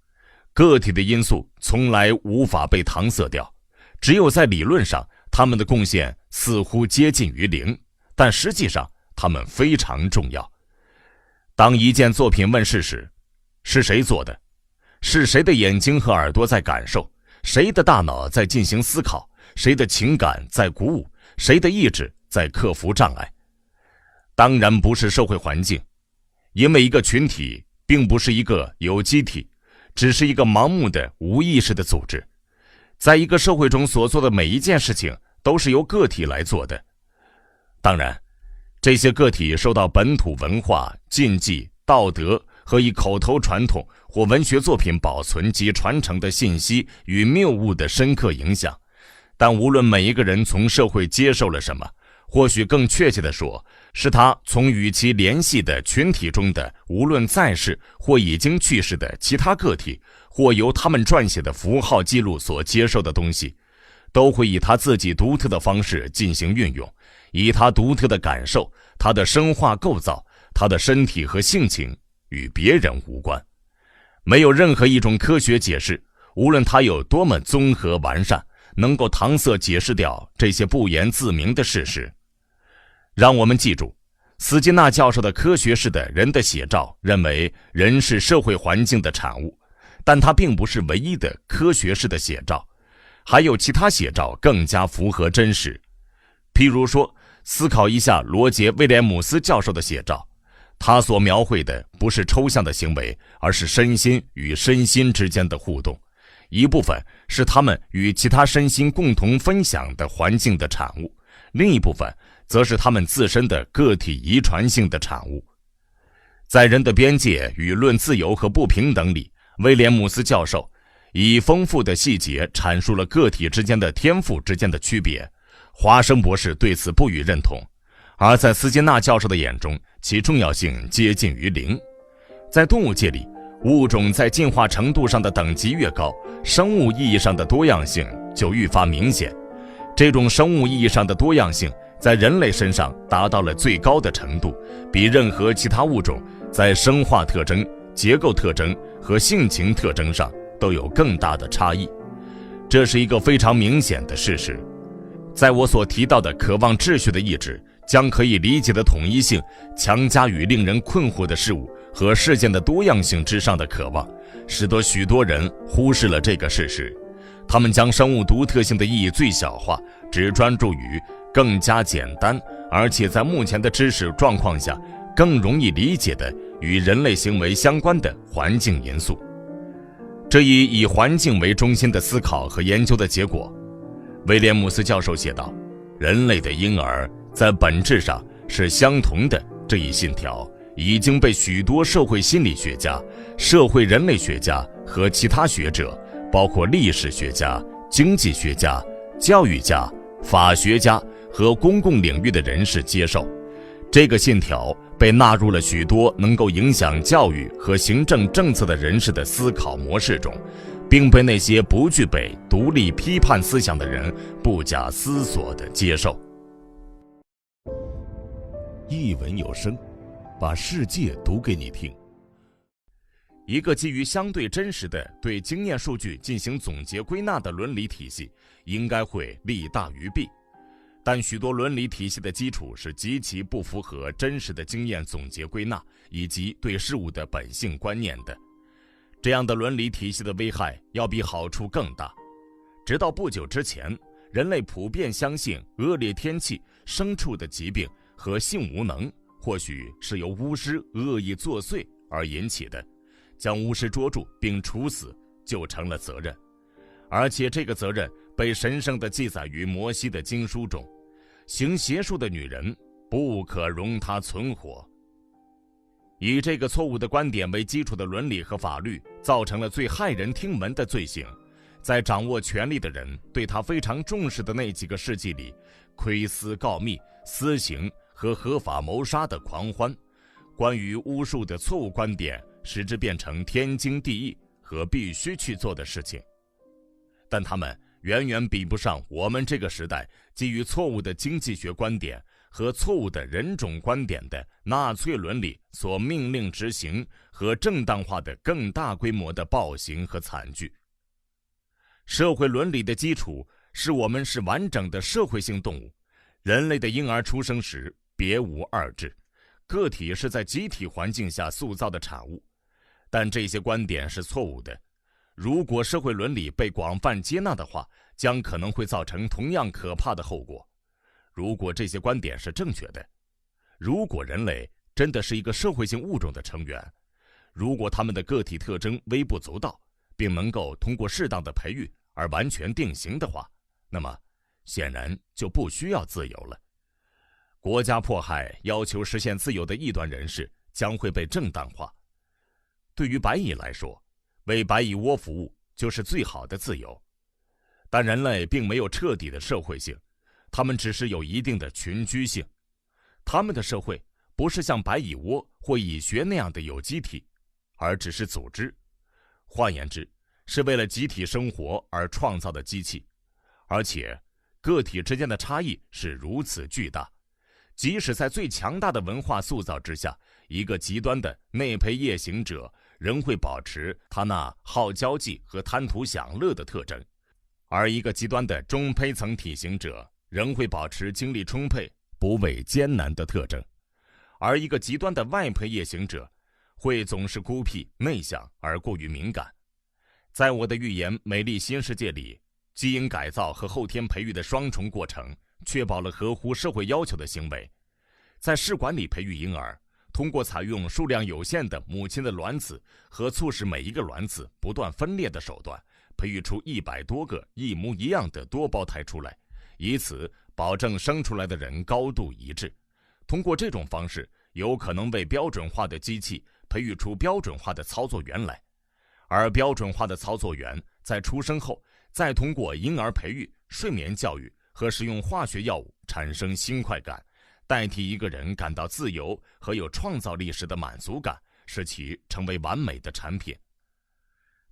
个体的因素从来无法被搪塞掉，只有在理论上，他们的贡献似乎接近于0，但实际上他们非常重要。当一件作品问世时，是谁做的？是谁的眼睛和耳朵在感受？谁的大脑在进行思考？谁的情感在鼓舞？谁的意志在克服障碍？当然不是社会环境，因为一个群体并不是一个有机体，只是一个盲目的无意识的组织。在一个社会中所做的每一件事情都是由个体来做的。当然，这些个体受到本土文化、禁忌、道德和以口头传统或文学作品保存及传承的信息与谬误的深刻影响。但无论每一个人从社会接受了什么，或许更确切地说，是他从与其联系的群体中的无论在世或已经去世的其他个体，或由他们撰写的符号记录所接受的东西，都会以他自己独特的方式进行运用，以他独特的感受、他的生化构造、他的身体和性情与别人无关。没有任何一种科学解释，无论它有多么综合完善，能够搪塞解释掉这些不言自明的事实。让我们记住，斯金纳教授的科学式的人的写照认为人是社会环境的产物，但它并不是唯一的科学式的写照，还有其他写照更加符合真实。譬如说，思考一下罗杰·威廉姆斯教授的写照，他所描绘的不是抽象的行为，而是身心与身心之间的互动，一部分是他们与其他身心共同分享的环境的产物，另一部分则是他们自身的个体遗传性的产物。在人的边界与论自由和不平等里，威廉姆斯教授以丰富的细节阐述了个体之间的天赋之间的区别。华生博士对此不予认同，而在斯金纳教授的眼中，其重要性接近于0。在动物界里，物种在进化程度上的等级越高，生物意义上的多样性就愈发明显。这种生物意义上的多样性在人类身上达到了最高的程度，比任何其他物种在生化特征、结构特征和性情特征上都有更大的差异。这是一个非常明显的事实。在我所提到的渴望秩序的意志将可以理解的统一性强加于令人困惑的事物和事件的多样性之上的渴望，使得许多人忽视了这个事实。他们将生物独特性的意义最小化，只专注于更加简单，而且在目前的知识状况下更容易理解的与人类行为相关的环境因素。这一以环境为中心的思考和研究的结果，威廉姆斯教授写道，人类的婴儿在本质上是相同的，这一信条已经被许多社会心理学家、社会人类学家和其他学者，包括历史学家、经济学家、教育家、法学家和公共领域的人士接受。这个信条被纳入了许多能够影响教育和行政政策的人士的思考模式中，并被那些不具备独立批判思想的人不假思索地接受。一文有声，把世界读给你听。一个基于相对真实的对经验数据进行总结归纳的伦理体系，应该会利大于弊。但许多伦理体系的基础是极其不符合真实的经验总结归纳以及对事物的本性观念的。这样的伦理体系的危害要比好处更大。直到不久之前，人类普遍相信恶劣天气、牲畜的疾病和性无能或许是由巫师恶意作祟而引起的，将巫师捉住并处死就成了责任，而且这个责任被神圣地记载于摩西的经书中。行邪术的女人不可容她存活。以这个错误的观点为基础的伦理和法律造成了最骇人听闻的罪行。在掌握权力的人对他非常重视的那几个世纪里，窥私告密、私刑和合法谋杀的狂欢，关于巫术的错误观点使之变成天经地义和必须去做的事情。但他们远远比不上我们这个时代基于错误的经济学观点和错误的人种观点的纳粹伦理所命令执行和正当化的更大规模的暴行和惨剧。社会伦理的基础是我们是完整的社会性动物，人类的婴儿出生时别无二致，个体是在集体环境下塑造的产物。但这些观点是错误的。如果社会伦理被广泛接纳的话，将可能会造成同样可怕的后果。如果这些观点是正确的，如果人类真的是一个社会性物种的成员，如果他们的个体特征微不足道，并能够通过适当的培育而完全定型的话，那么显然就不需要自由了。国家迫害要求实现自由的异端人士将会被正当化。对于白蚁来说，为白蚁窝服务就是最好的自由。但人类并没有彻底的社会性，他们只是有一定的群居性。他们的社会不是像白蚁窝或蚁穴那样的有机体，而只是组织。换言之，是为了集体生活而创造的机器。而且个体之间的差异是如此巨大，即使在最强大的文化塑造之下，一个极端的内培夜行者仍会保持他那好交际和贪图享乐的特征，而一个极端的中胚层体型者仍会保持精力充沛、不畏艰难的特征，而一个极端的外胚夜行者会总是孤僻、内向而过于敏感。在我的预言《美丽新世界》里，基因改造和后天培育的双重过程确保了合乎社会要求的行为。在试管里培育婴儿，通过采用数量有限的母亲的卵子和促使每一个卵子不断分裂的手段，培育出100多个一模一样的多胞胎出来，以此保证生出来的人高度一致。通过这种方式，有可能为标准化的机器培育出标准化的操作员来，而标准化的操作员在出生后，再通过婴儿培育、睡眠教育和使用化学药物产生新快感，代替一个人感到自由和有创造力时的满足感，使其成为完美的产品。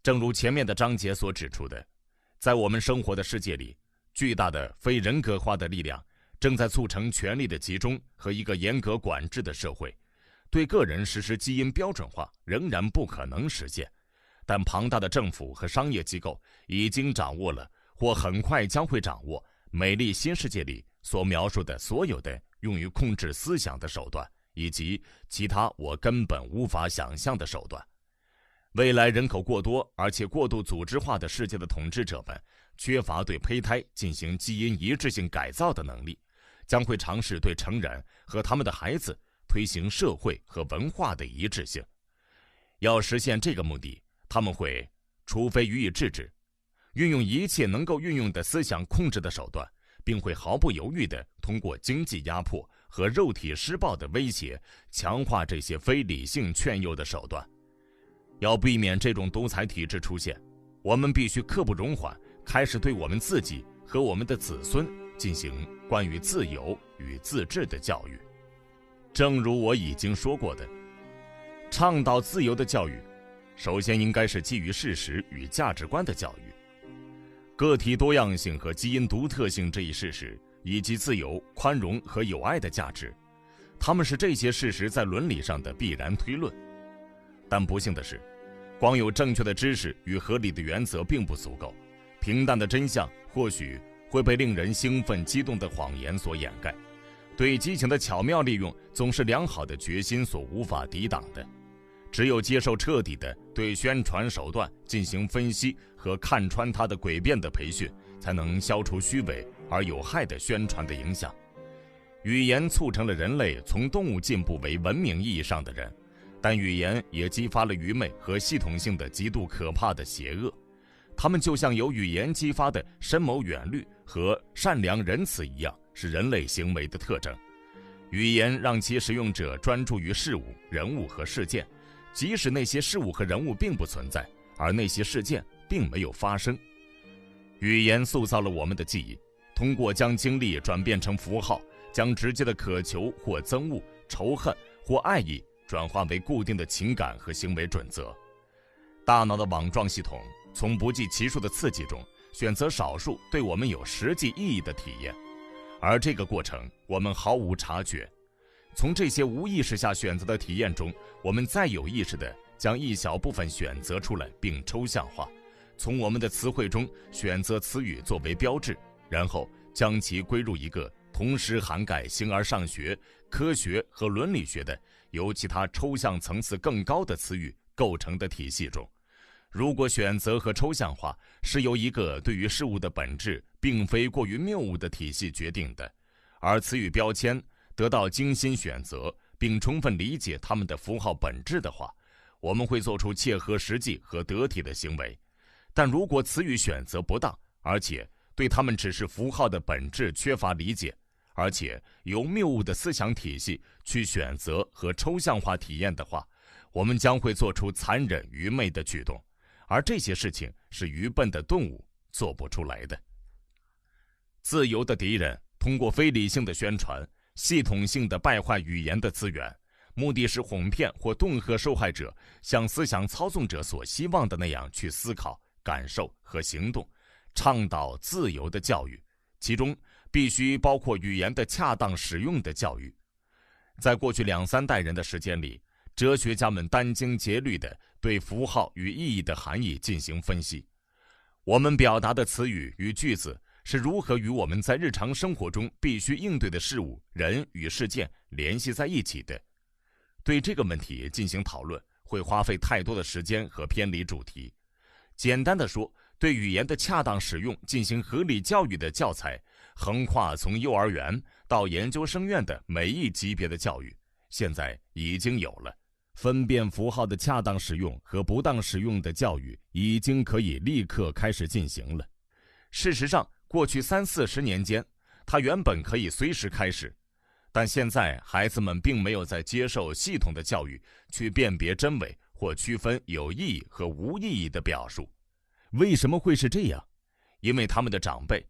正如前面的章节所指出的，在我们生活的世界里，巨大的非人格化的力量正在促成权力的集中和一个严格管制的社会。对个人实施基因标准化仍然不可能实现，但庞大的政府和商业机构已经掌握了，或很快将会掌握美丽新世界里所描述的所有的用于控制思想的手段，以及其他我根本无法想象的手段。未来人口过多而且过度组织化的世界的统治者们缺乏对胚胎进行基因一致性改造的能力，将会尝试对成人和他们的孩子推行社会和文化的一致性。要实现这个目的，他们会除非予以制止，运用一切能够运用的思想控制的手段，并会毫不犹豫地通过经济压迫和肉体施暴的威胁强化这些非理性劝诱的手段。要避免这种独裁体制出现，我们必须刻不容缓开始对我们自己和我们的子孙进行关于自由与自治的教育。正如我已经说过的，倡导自由的教育首先应该是基于事实与价值观的教育。个体多样性和基因独特性这一事实，以及自由、宽容和友爱的价值，它们是这些事实在伦理上的必然推论。但不幸的是，光有正确的知识与合理的原则并不足够，平淡的真相或许会被令人兴奋激动的谎言所掩盖，对激情的巧妙利用总是良好的决心所无法抵挡的。只有接受彻底的对宣传手段进行分析和看穿它的诡辩的培训，才能消除虚伪而有害的宣传的影响。语言促成了人类从动物进步为文明意义上的人，但语言也激发了愚昧和系统性的极度可怕的邪恶。它们就像由语言激发的深谋远虑和善良仁慈一样，是人类行为的特征。语言让其使用者专注于事物、人物和事件，即使那些事物和人物并不存在，而那些事件并没有发生。语言塑造了我们的记忆，通过将经历转变成符号，将直接的渴求或憎恶、仇恨或爱意转化为固定的情感和行为准则。大脑的网状系统从不计其数的刺激中选择少数对我们有实际意义的体验，而这个过程我们毫无察觉。从这些无意识下选择的体验中，我们再有意识地将一小部分选择出来并抽象化，从我们的词汇中选择词语作为标志，然后将其归入一个同时涵盖形而上学、科学和伦理学的由其他抽象层次更高的词语构成的体系中。如果选择和抽象化是由一个对于事物的本质并非过于谬误的体系决定的，而词语标签得到精心选择并充分理解它们的符号本质的话，我们会做出切合实际和得体的行为。但如果词语选择不当，而且对它们只是符号的本质缺乏理解，而且由谬误的思想体系去选择和抽象化体验的话，我们将会做出残忍愚昧的举动，而这些事情是愚笨的动物做不出来的。自由的敌人通过非理性的宣传，系统性的败坏语言的资源，目的是哄骗或恫吓受害者像思想操纵者所希望的那样去思考、感受和行动，倡导自由的教育，其中必须包括语言的恰当使用的教育。在过去2-3代人的时间里，哲学家们殚精竭虑地对符号与意义的含义进行分析。我们表达的词语与句子是如何与我们在日常生活中必须应对的事物、人与事件联系在一起的。对这个问题进行讨论会花费太多的时间和偏离主题。简单的说，对语言的恰当使用进行合理教育的教材，横跨从幼儿园到研究生院的每一级别的教育，现在已经有了。分辨符号的恰当使用和不当使用的教育已经可以立刻开始进行了。事实上，过去30-40年间，它原本可以随时开始，但现在孩子们并没有在接受系统的教育去辨别真伪或区分有意义和无意义的表述。为什么会是这样？因为他们的长辈，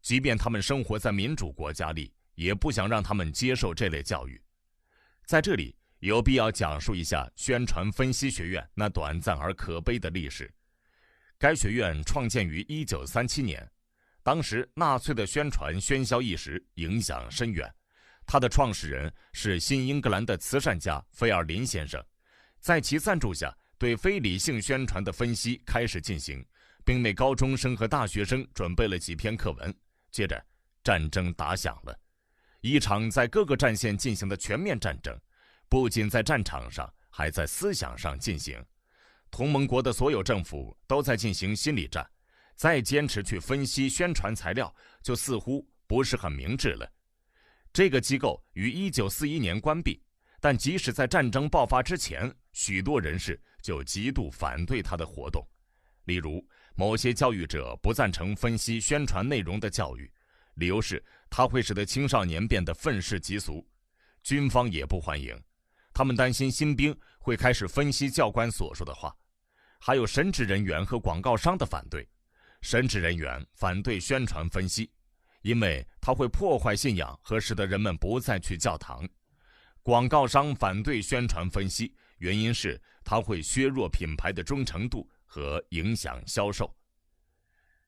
即便他们生活在民主国家里，也不想让他们接受这类教育。在这里有必要讲述一下宣传分析学院那短暂而可悲的历史。该学院创建于1937年，当时纳粹的宣传喧嚣一时，影响深远。他的创始人是新英格兰的慈善家菲尔林先生，在其赞助下，对非理性宣传的分析开始进行，并为高中生和大学生准备了几篇课文。接着，战争打响了。一场在各个战线进行的全面战争，不仅在战场上，还在思想上进行。同盟国的所有政府都在进行心理战，再坚持去分析宣传材料，就似乎不是很明智了。这个机构于1941年关闭，但即使在战争爆发之前，许多人士就极度反对他的活动。例如，某些教育者不赞成分析宣传内容的教育，理由是它会使得青少年变得愤世嫉俗。军方也不欢迎，他们担心新兵会开始分析教官所说的话。还有神职人员和广告商的反对。神职人员反对宣传分析，因为它会破坏信仰和使得人们不再去教堂。广告商反对宣传分析，原因是它会削弱品牌的忠诚度和影响销售。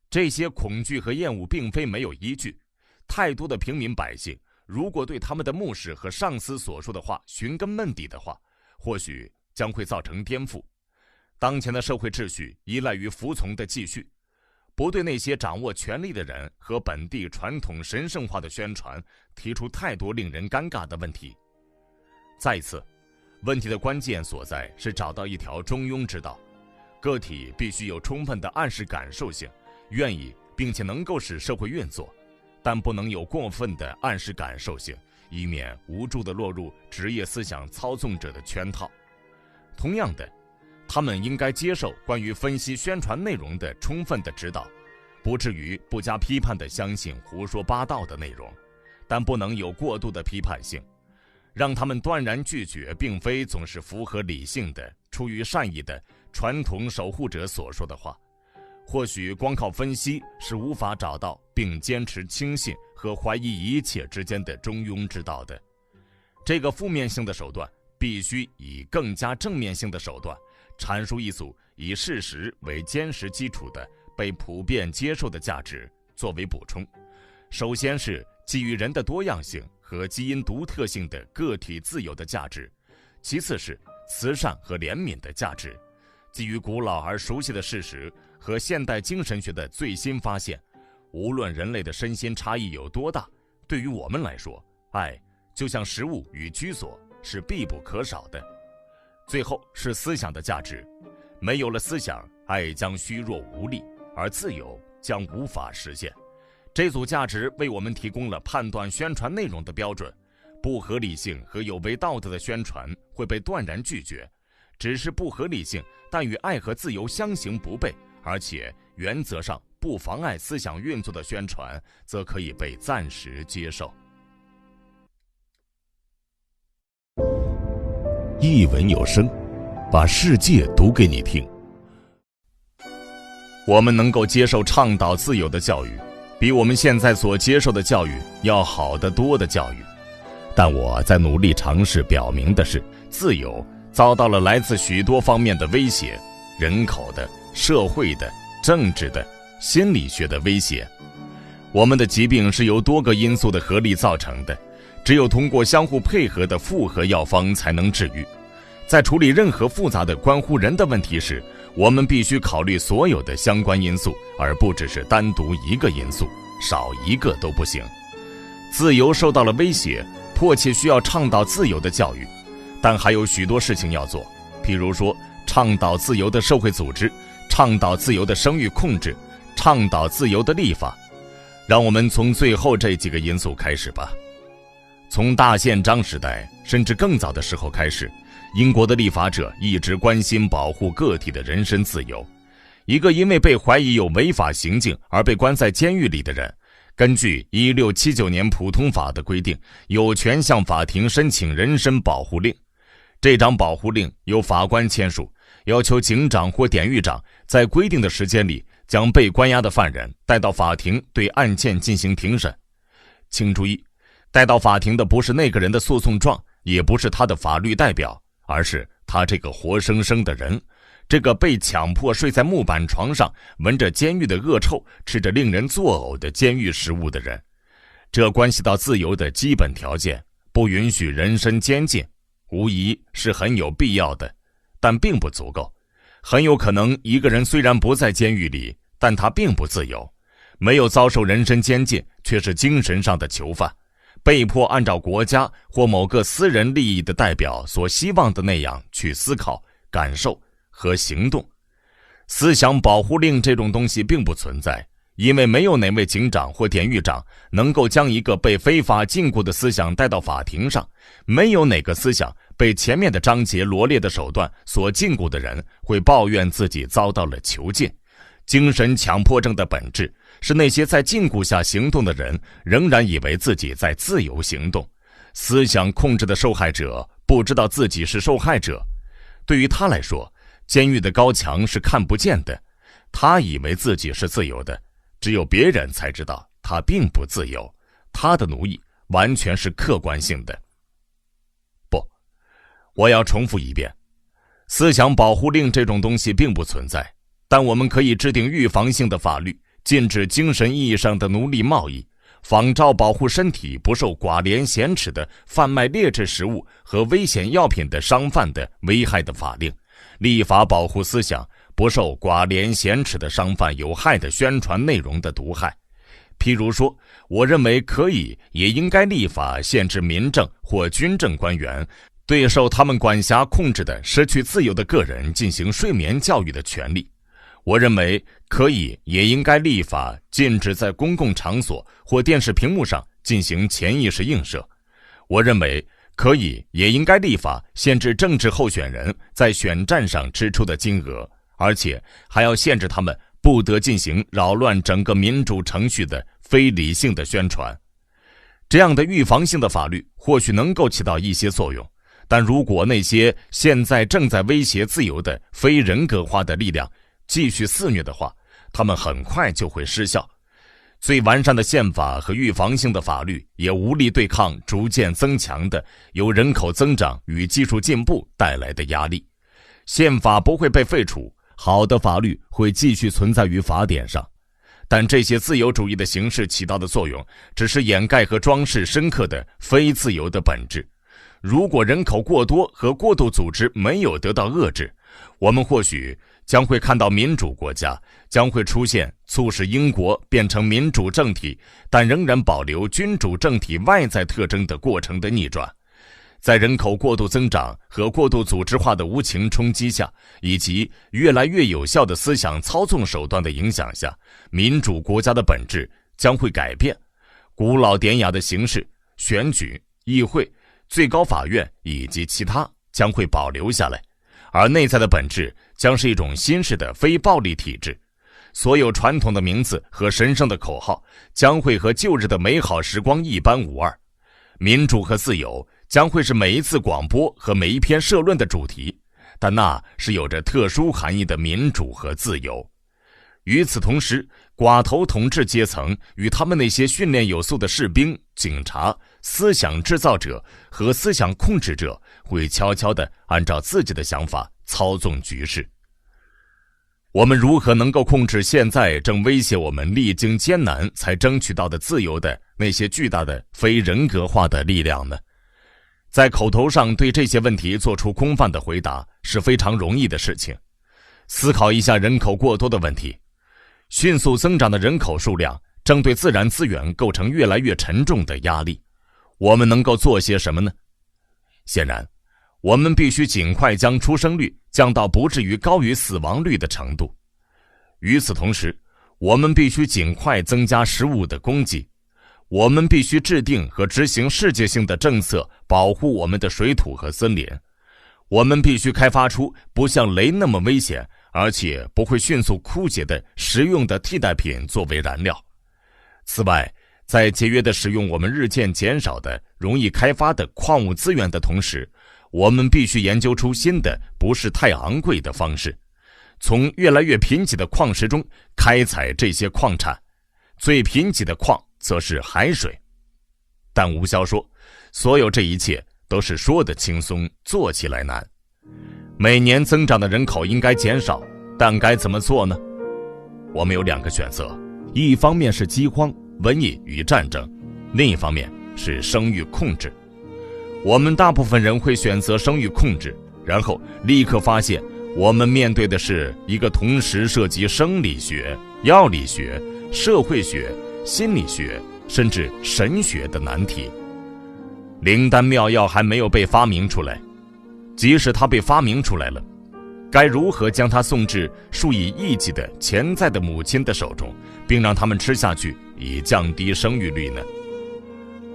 这些恐惧和厌恶并非没有依据。太多的平民百姓如果对他们的牧师和上司所说的话寻根问底的话，或许将会造成颠覆。当前的社会秩序依赖于服从的继续，不对那些掌握权力的人和本地传统神圣化的宣传提出太多令人尴尬的问题。再一次，问题的关键所在是找到一条中庸之道。个体必须有充分的暗示感受性，愿意并且能够使社会运作，但不能有过分的暗示感受性，以免无助地落入职业思想操纵者的圈套。同样的，他们应该接受关于分析宣传内容的充分的指导，不至于不加批判地相信胡说八道的内容，但不能有过度的批判性，让他们断然拒绝并非总是符合理性的、出于善意的传统守护者所说的话。或许光靠分析是无法找到并坚持轻信和怀疑一切之间的中庸之道的。这个负面性的手段必须以更加正面性的手段阐述一组以事实为坚实基础的被普遍接受的价值作为补充。首先是基于人的多样性和基因独特性的个体自由的价值，其次是慈善和怜悯的价值，基于古老而熟悉的事实和现代精神学的最新发现，无论人类的身心差异有多大，对于我们来说，爱就像食物与居所是必不可少的。最后是思想的价值，没有了思想，爱将虚弱无力，而自由将无法实现。这组价值为我们提供了判断宣传内容的标准，不合理性和有违道德的宣传会被断然拒绝，只是不合理性但与爱和自由相形不悖，而且原则上不妨碍思想运作的宣传则可以被暂时接受。一文有声，把世界读给你听。我们能够接受倡导自由的教育，比我们现在所接受的教育要好得多的教育。但我在努力尝试表明的是，自由遭到了来自许多方面的威胁，人口的、社会的、政治的、心理学的威胁。我们的疾病是由多个因素的合力造成的，只有通过相互配合的复合药方才能治愈。在处理任何复杂的关乎人的问题时，我们必须考虑所有的相关因素，而不只是单独一个因素，少一个都不行。自由受到了威胁，迫切需要倡导自由的教育，但还有许多事情要做，譬如说倡导自由的社会组织，倡导自由的生育控制，倡导自由的立法。让我们从最后这几个因素开始吧。从大宪章时代甚至更早的时候开始，英国的立法者一直关心保护个体的人身自由。一个因为被怀疑有违法行径而被关在监狱里的人，根据1679年普通法的规定，有权向法庭申请人身保护令。这张保护令由法官签署，要求警长或典狱长在规定的时间里将被关押的犯人带到法庭对案件进行庭审。请注意，带到法庭的不是那个人的诉讼状，也不是他的法律代表，而是他这个活生生的人，这个被强迫睡在木板床上，闻着监狱的恶臭，吃着令人作呕的监狱食物的人。这关系到自由的基本条件，不允许人身监禁，无疑是很有必要的，但并不足够。很有可能一个人虽然不在监狱里，但他并不自由，没有遭受人身监禁，却是精神上的囚犯。被迫按照国家或某个私人利益的代表所希望的那样去思考、感受和行动。思想保护令这种东西并不存在，因为没有哪位警长或典狱长能够将一个被非法禁锢的思想带到法庭上，没有哪个思想被前面的章节罗列的手段所禁锢的人会抱怨自己遭到了囚禁。精神强迫症的本质是那些在禁锢下行动的人仍然以为自己在自由行动。思想控制的受害者不知道自己是受害者，对于他来说，监狱的高墙是看不见的，他以为自己是自由的，只有别人才知道他并不自由，他的奴役完全是客观性的。不，我要重复一遍，思想保护令这种东西并不存在，但我们可以制定预防性的法律，禁止精神意义上的奴隶贸易，仿照保护身体不受寡廉鲜耻的贩卖劣质食物和危险药品的商贩的危害的法令，立法保护思想不受寡廉鲜耻的商贩有害的宣传内容的毒害。譬如说，我认为可以也应该立法限制民政或军政官员对受他们管辖控制的失去自由的个人进行睡眠教育的权利。我认为可以也应该立法禁止在公共场所或电视屏幕上进行潜意识映射。我认为可以也应该立法限制政治候选人在选战上支出的金额，而且还要限制他们不得进行扰乱整个民主程序的非理性的宣传。这样的预防性的法律或许能够起到一些作用，但如果那些现在正在威胁自由的非人格化的力量继续肆虐的话，他们很快就会失效。最完善的宪法和预防性的法律也无力对抗逐渐增强的由人口增长与技术进步带来的压力。宪法不会被废除，好的法律会继续存在于法典上，但这些自由主义的形式起到的作用只是掩盖和装饰深刻的非自由的本质。如果人口过多和过度组织没有得到遏制，我们或许将会看到民主国家将会出现促使英国变成民主政体，但仍然保留君主政体外在特征的过程的逆转。在人口过度增长和过度组织化的无情冲击下，以及越来越有效的思想操纵手段的影响下，民主国家的本质将会改变。古老典雅的形式，选举、议会、最高法院以及其他将会保留下来，而内在的本质将是一种新式的非暴力体制。所有传统的名字和神圣的口号将会和旧日的美好时光一般无二。民主和自由将会是每一次广播和每一篇社论的主题，但那是有着特殊含义的民主和自由。与此同时，寡头统治阶层与他们那些训练有素的士兵、警察、思想制造者和思想控制者会悄悄地按照自己的想法操纵局势。我们如何能够控制现在正威胁我们历经艰难才争取到的自由的那些巨大的非人格化的力量呢？在口头上对这些问题做出空泛的回答是非常容易的事情。思考一下人口过多的问题。迅速增长的人口数量正对自然资源构成越来越沉重的压力。我们能够做些什么呢？显然，我们必须尽快将出生率降到不至于高于死亡率的程度。与此同时，我们必须尽快增加食物的供给。我们必须制定和执行世界性的政策，保护我们的水土和森林。我们必须开发出不像雷那么危险，而且不会迅速枯竭的实用的替代品作为燃料。此外，在节约地使用我们日渐减少的容易开发的矿物资源的同时，我们必须研究出新的不是太昂贵的方式，从越来越贫瘠的矿石中开采这些矿产。最贫瘠的矿则是海水。但吴潇说，所有这一切都是说得轻松，做起来难。每年增长的人口应该减少，但该怎么做呢？我们有两个选择，一方面是饥荒、瘟疫与战争，另一方面是生育控制。我们大部分人会选择生育控制，然后立刻发现我们面对的是一个同时涉及生理学、药理学、社会学、心理学甚至神学的难题。灵丹妙药还没有被发明出来，即使它被发明出来了，该如何将它送至数以亿计的潜在的母亲的手中，并让他们吃下去，以降低生育率呢？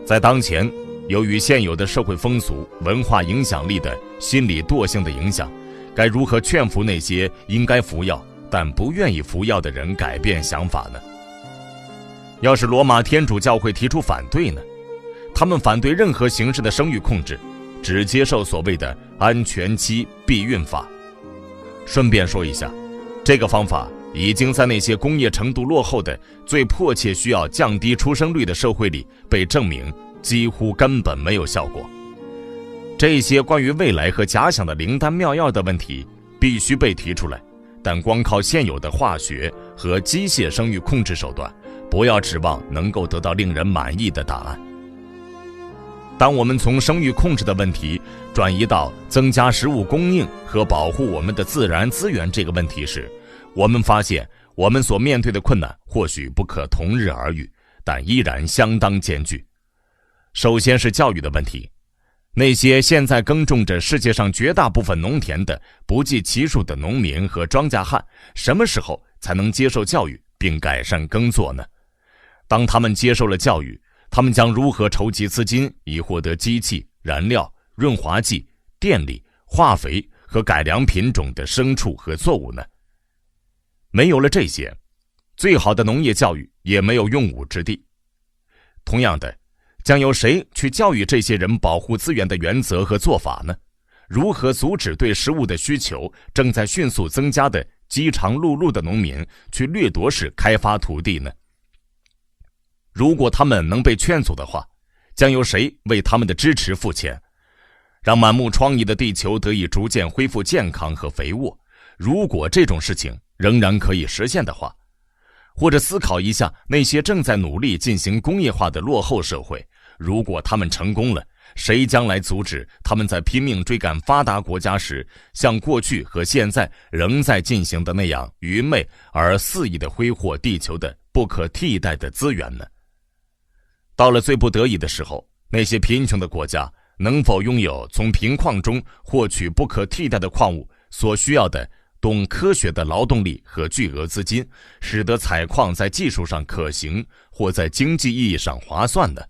在当前，由于现有的社会风俗、文化影响力的心理惰性的影响，该如何劝服那些应该服药但不愿意服药的人改变想法呢？要是罗马天主教会提出反对呢？他们反对任何形式的生育控制，只接受所谓的安全期避孕法。顺便说一下，这个方法已经在那些工业程度落后的、最迫切需要降低出生率的社会里被证明几乎根本没有效果。这些关于未来和假想的灵丹妙药的问题必须被提出来，但光靠现有的化学和机械生育控制手段，不要指望能够得到令人满意的答案。当我们从生育控制的问题转移到增加食物供应和保护我们的自然资源这个问题时，我们发现我们所面对的困难或许不可同日而语，但依然相当艰巨。首先是教育的问题，那些现在耕种着世界上绝大部分农田的不计其数的农民和庄稼汉，什么时候才能接受教育并改善耕作呢？当他们接受了教育，他们将如何筹集资金以获得机器、燃料、润滑剂、电力、化肥和改良品种的牲畜和作物呢？没有了这些，最好的农业教育也没有用武之地。同样的，将由谁去教育这些人保护资源的原则和做法呢？如何阻止对食物的需求正在迅速增加的饥肠辘辘的农民去掠夺式开发土地呢？如果他们能被劝阻的话，将由谁为他们的支持付钱，让满目疮痍的地球得以逐渐恢复健康和肥沃？如果这种事情仍然可以实现的话，或者思考一下那些正在努力进行工业化的落后社会，如果他们成功了，谁将来阻止他们在拼命追赶发达国家时，像过去和现在仍在进行的那样愚昧而肆意地挥霍地球的不可替代的资源呢？到了最不得已的时候，那些贫穷的国家能否拥有从贫矿中获取不可替代的矿物所需要的懂科学的劳动力和巨额资金，使得采矿在技术上可行或在经济意义上划算呢？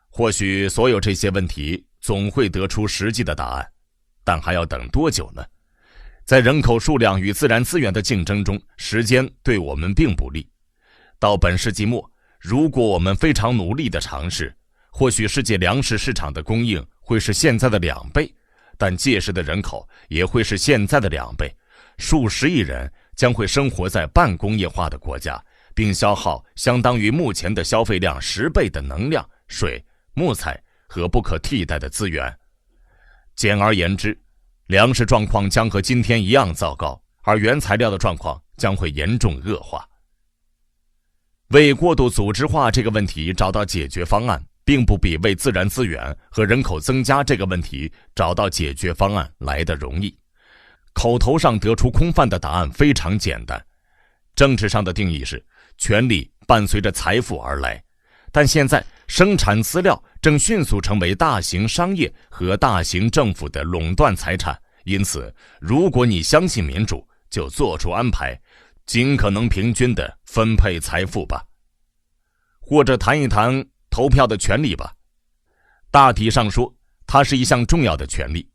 或许所有这些问题总会得出实际的答案，但还要等多久呢？在人口数量与自然资源的竞争中，时间对我们并不利。到本世纪末，如果我们非常努力地尝试，或许世界粮食市场的供应会是现在的2倍，但届时的人口也会是现在的2倍。数十亿人将会生活在半工业化的国家，并消耗相当于目前的消费量10倍的能量、水、木材和不可替代的资源。简而言之，粮食状况将和今天一样糟糕，而原材料的状况将会严重恶化。为过度组织化这个问题找到解决方案，并不比为自然资源和人口增加这个问题找到解决方案来得容易。口头上得出空泛的答案非常简单，政治上的定义是权力伴随着财富而来，但现在生产资料正迅速成为大型商业和大型政府的垄断财产，因此如果你相信民主，就做出安排，尽可能平均地分配财富吧。或者谈一谈投票的权利吧。大体上说，它是一项重要的权利，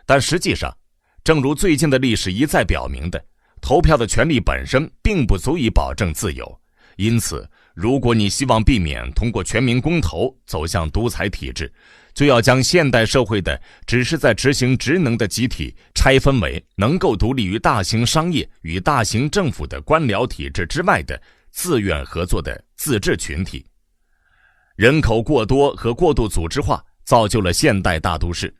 但实际上正如最近的历史一再表明的，投票的权利本身并不足以保证自由。因此，如果你希望避免通过全民公投走向独裁体制，就要将现代社会的只是在执行职能的集体拆分为能够独立于大型商业与大型政府的官僚体制之外的自愿合作的自治群体。人口过多和过度组织化造就了现代大都市，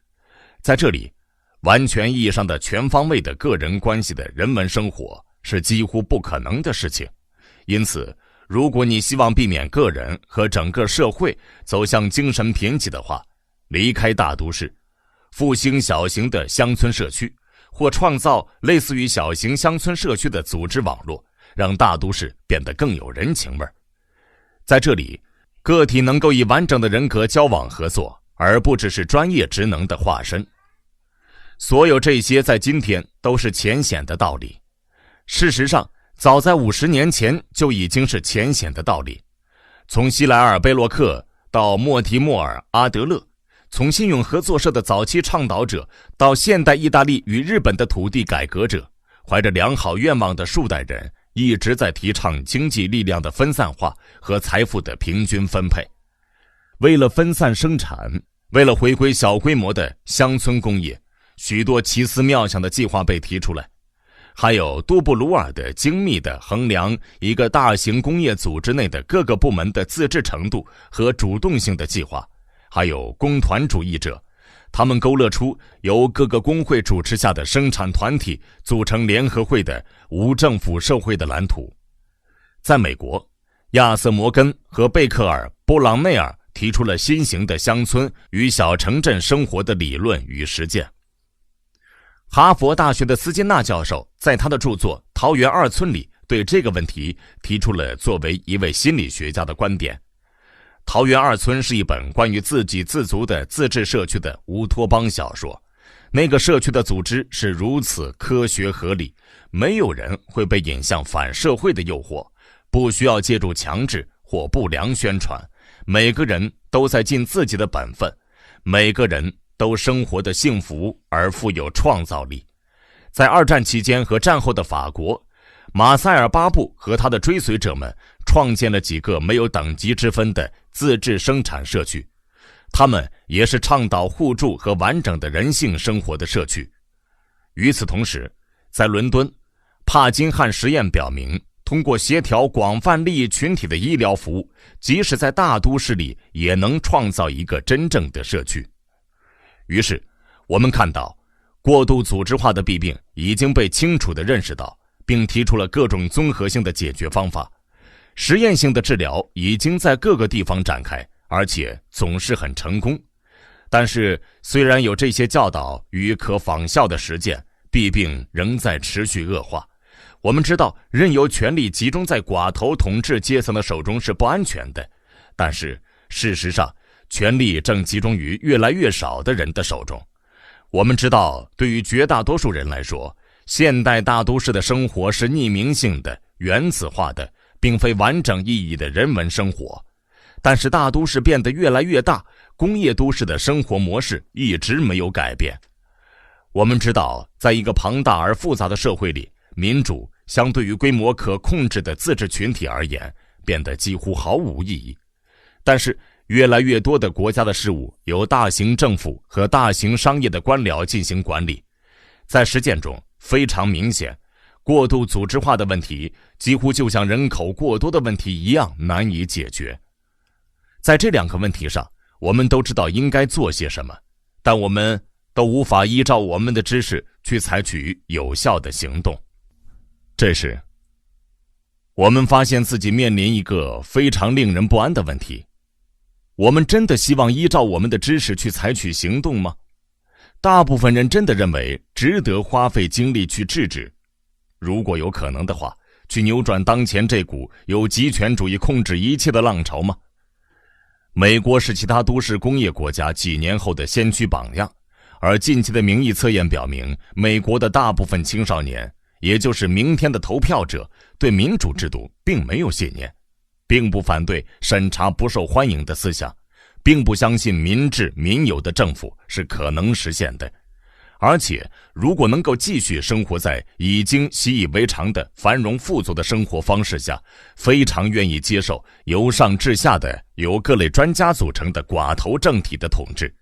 在这里完全意义上的全方位的个人关系的人文生活是几乎不可能的事情。因此，如果你希望避免个人和整个社会走向精神贫瘠的话，离开大都市，复兴小型的乡村社区，或创造类似于小型乡村社区的组织网络，让大都市变得更有人情味。在这里，个体能够以完整的人格交往合作，而不只是专业职能的化身。所有这些在今天都是浅显的道理，事实上早在50年前就已经是浅显的道理。从希莱尔·贝洛克到莫提莫尔·阿德勒，从信用合作社的早期倡导者到现代意大利与日本的土地改革者，怀着良好愿望的数代人一直在提倡经济力量的分散化和财富的平均分配。为了分散生产，为了回归小规模的乡村工业，许多奇思妙想的计划被提出来。还有杜布鲁尔的精密的衡量一个大型工业组织内的各个部门的自治程度和主动性的计划，还有工团主义者，他们勾勒出由各个工会主持下的生产团体组成联合会的无政府社会的蓝图。在美国，亚瑟·摩根和贝克尔·波朗内尔提出了新型的乡村与小城镇生活的理论与实践。哈佛大学的斯金纳教授在他的著作《桃园二村》里对这个问题提出了作为一位心理学家的观点。桃园二村是一本关于自给自足的自治社区的乌托邦小说，那个社区的组织是如此科学合理，没有人会被引向反社会的诱惑，不需要借助强制或不良宣传，每个人都在尽自己的本分，每个人都生活的幸福而富有创造力。在二战期间和战后的法国，马塞尔·巴布和他的追随者们创建了几个没有等级之分的自治生产社区，他们也是倡导互助和完整的人性生活的社区。与此同时，在伦敦，帕金汉实验表明，通过协调广泛利益群体的医疗服务，即使在大都市里也能创造一个真正的社区。于是我们看到，过度组织化的弊病已经被清楚地认识到，并提出了各种综合性的解决方法。实验性的治疗已经在各个地方展开，而且总是很成功。但是虽然有这些教导与可仿效的实践，弊病仍在持续恶化。我们知道任由权力集中在寡头统治阶层的手中是不安全的，但是事实上权力正集中于越来越少的人的手中。我们知道，对于绝大多数人来说，现代大都市的生活是匿名性的、原子化的，并非完整意义的人文生活。但是大都市变得越来越大，工业都市的生活模式一直没有改变。我们知道，在一个庞大而复杂的社会里，民主相对于规模可控制的自治群体而言，变得几乎毫无意义。但是越来越多的国家的事务由大型政府和大型商业的官僚进行管理，在实践中非常明显，过度组织化的问题几乎就像人口过多的问题一样难以解决。在这两个问题上，我们都知道应该做些什么，但我们都无法依照我们的知识去采取有效的行动。这时，我们发现自己面临一个非常令人不安的问题：我们真的希望依照我们的知识去采取行动吗？大部分人真的认为值得花费精力去制止，如果有可能的话，去扭转当前这股由极权主义控制一切的浪潮吗？美国是其他都市工业国家几年后的先驱榜样，而近期的民意测验表明，美国的大部分青少年，也就是明天的投票者，对民主制度并没有信念，并不反对审查不受欢迎的思想，并不相信民治民有的政府是可能实现的。而且如果能够继续生活在已经习以为常的繁荣富足的生活方式下，非常愿意接受由上至下的由各类专家组成的寡头政体的统治。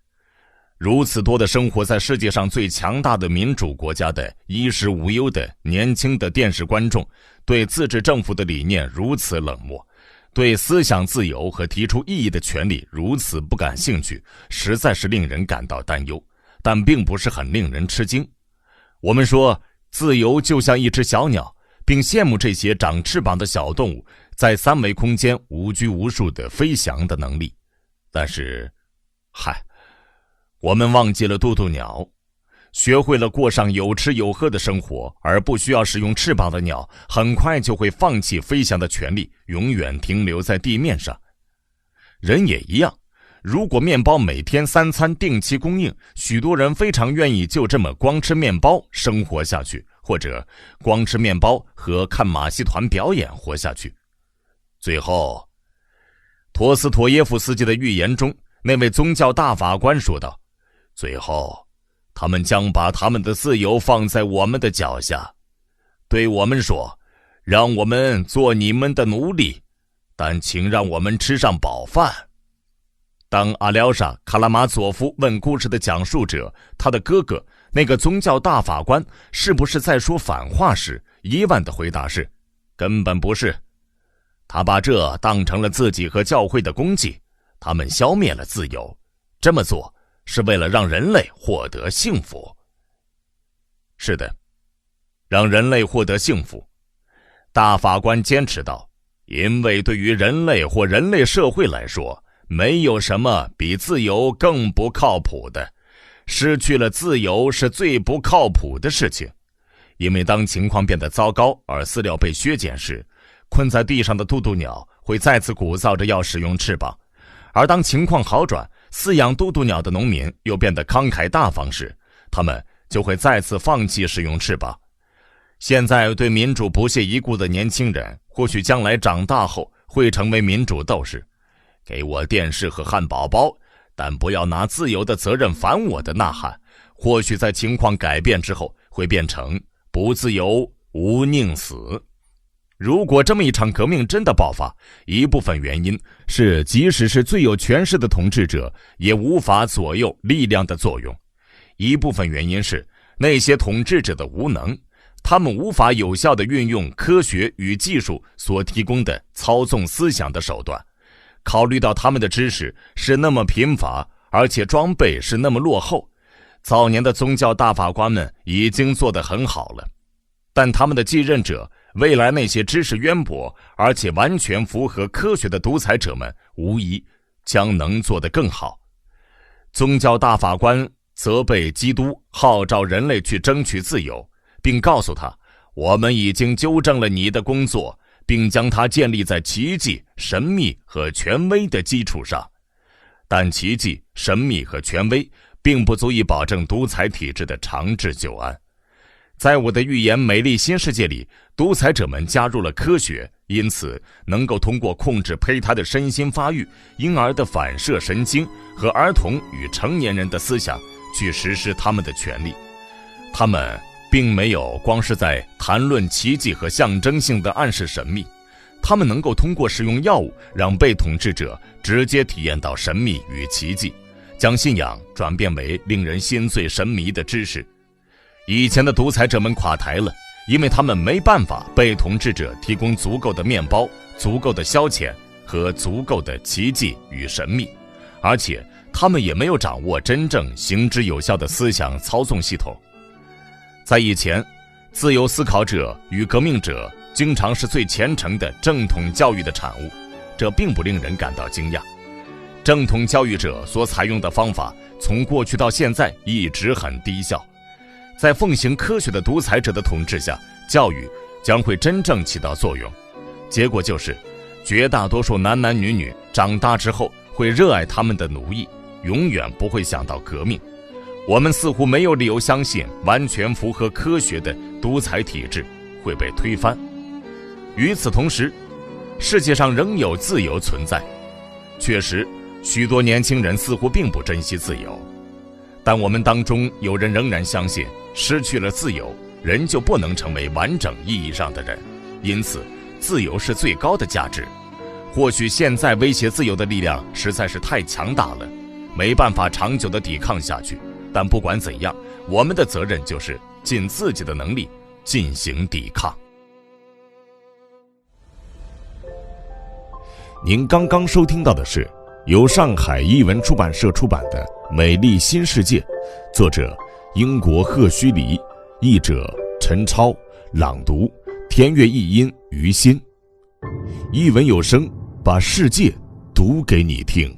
如此多的生活在世界上最强大的民主国家的衣食无忧的年轻的电视观众，对自治政府的理念如此冷漠，对思想自由和提出异议的权利如此不感兴趣，实在是令人感到担忧，但并不是很令人吃惊。我们说自由就像一只小鸟，并羡慕这些长翅膀的小动物在三维空间无拘无束地飞翔的能力。但是我们忘记了渡渡鸟，学会了过上有吃有喝的生活而不需要使用翅膀的鸟，很快就会放弃飞翔的权利，永远停留在地面上。人也一样，如果面包每天3餐定期供应，许多人非常愿意就这么光吃面包生活下去，或者光吃面包和看马戏团表演活下去。最后，陀思妥耶夫斯基的预言中，那位宗教大法官说道，最后他们将把他们的自由放在我们的脚下，对我们说，让我们做你们的奴隶，但请让我们吃上饱饭。当阿廖沙·卡拉马佐夫问故事的讲述者，他的哥哥那个宗教大法官是不是在说反话时，伊万的回答是，根本不是。他把这当成了自己和教会的功绩，他们消灭了自由，这么做是为了让人类获得幸福。是的，让人类获得幸福。大法官坚持道，因为对于人类或人类社会来说，没有什么比自由更不靠谱的，失去了自由是最不靠谱的事情。因为当情况变得糟糕而饲料被削减时，困在地上的渡渡鸟会再次鼓噪着要使用翅膀，而当情况好转，饲养渡渡鸟的农民又变得慷慨大方时，他们就会再次放弃使用翅膀。现在对民主不屑一顾的年轻人，或许将来长大后会成为民主斗士。给我电视和汉堡包，但不要拿自由的责任烦我的呐喊，或许在情况改变之后会变成不自由无宁死。如果这么一场革命真的爆发，一部分原因是即使是最有权势的统治者也无法左右力量的作用，一部分原因是那些统治者的无能，他们无法有效地运用科学与技术所提供的操纵思想的手段。考虑到他们的知识是那么贫乏，而且装备是那么落后，早年的宗教大法官们已经做得很好了，但他们的继任者，未来那些知识渊博而且完全符合科学的独裁者们，无疑将能做得更好。宗教大法官责备基督，号召人类去争取自由，并告诉他，我们已经纠正了你的工作，并将它建立在奇迹、神秘和权威的基础上。但奇迹、神秘和权威并不足以保证独裁体制的长治久安。在我的预言《美丽新世界》里，独裁者们加入了科学，因此能够通过控制胚胎的身心发育、婴儿的反射神经和儿童与成年人的思想去实施他们的权利。他们并没有光是在谈论奇迹和象征性的暗示神秘，他们能够通过使用药物让被统治者直接体验到神秘与奇迹，将信仰转变为令人心醉神迷的知识。以前的独裁者们垮台了，因为他们没办法被统治者提供足够的面包、足够的消遣和足够的奇迹与神秘，而且他们也没有掌握真正行之有效的思想操纵系统。在以前，自由思考者与革命者经常是最虔诚的正统教育的产物，这并不令人感到惊讶。正统教育者所采用的方法从过去到现在一直很低效。在奉行科学的独裁者的统治下，教育将会真正起到作用，结果就是绝大多数男男女女长大之后会热爱他们的奴役，永远不会想到革命。我们似乎没有理由相信完全符合科学的独裁体制会被推翻。与此同时，世界上仍有自由存在。确实，许多年轻人似乎并不珍惜自由，但我们当中有人仍然相信，失去了自由，人就不能成为完整意义上的人，因此自由是最高的价值。或许现在威胁自由的力量实在是太强大了，没办法长久地抵抗下去，但不管怎样，我们的责任就是尽自己的能力进行抵抗。您刚刚收听到的是由上海译文出版社出版的《美丽新世界》，作者英国赫胥黎，译者陈超，朗读天乐译音于心。译文有声，把世界读给你听。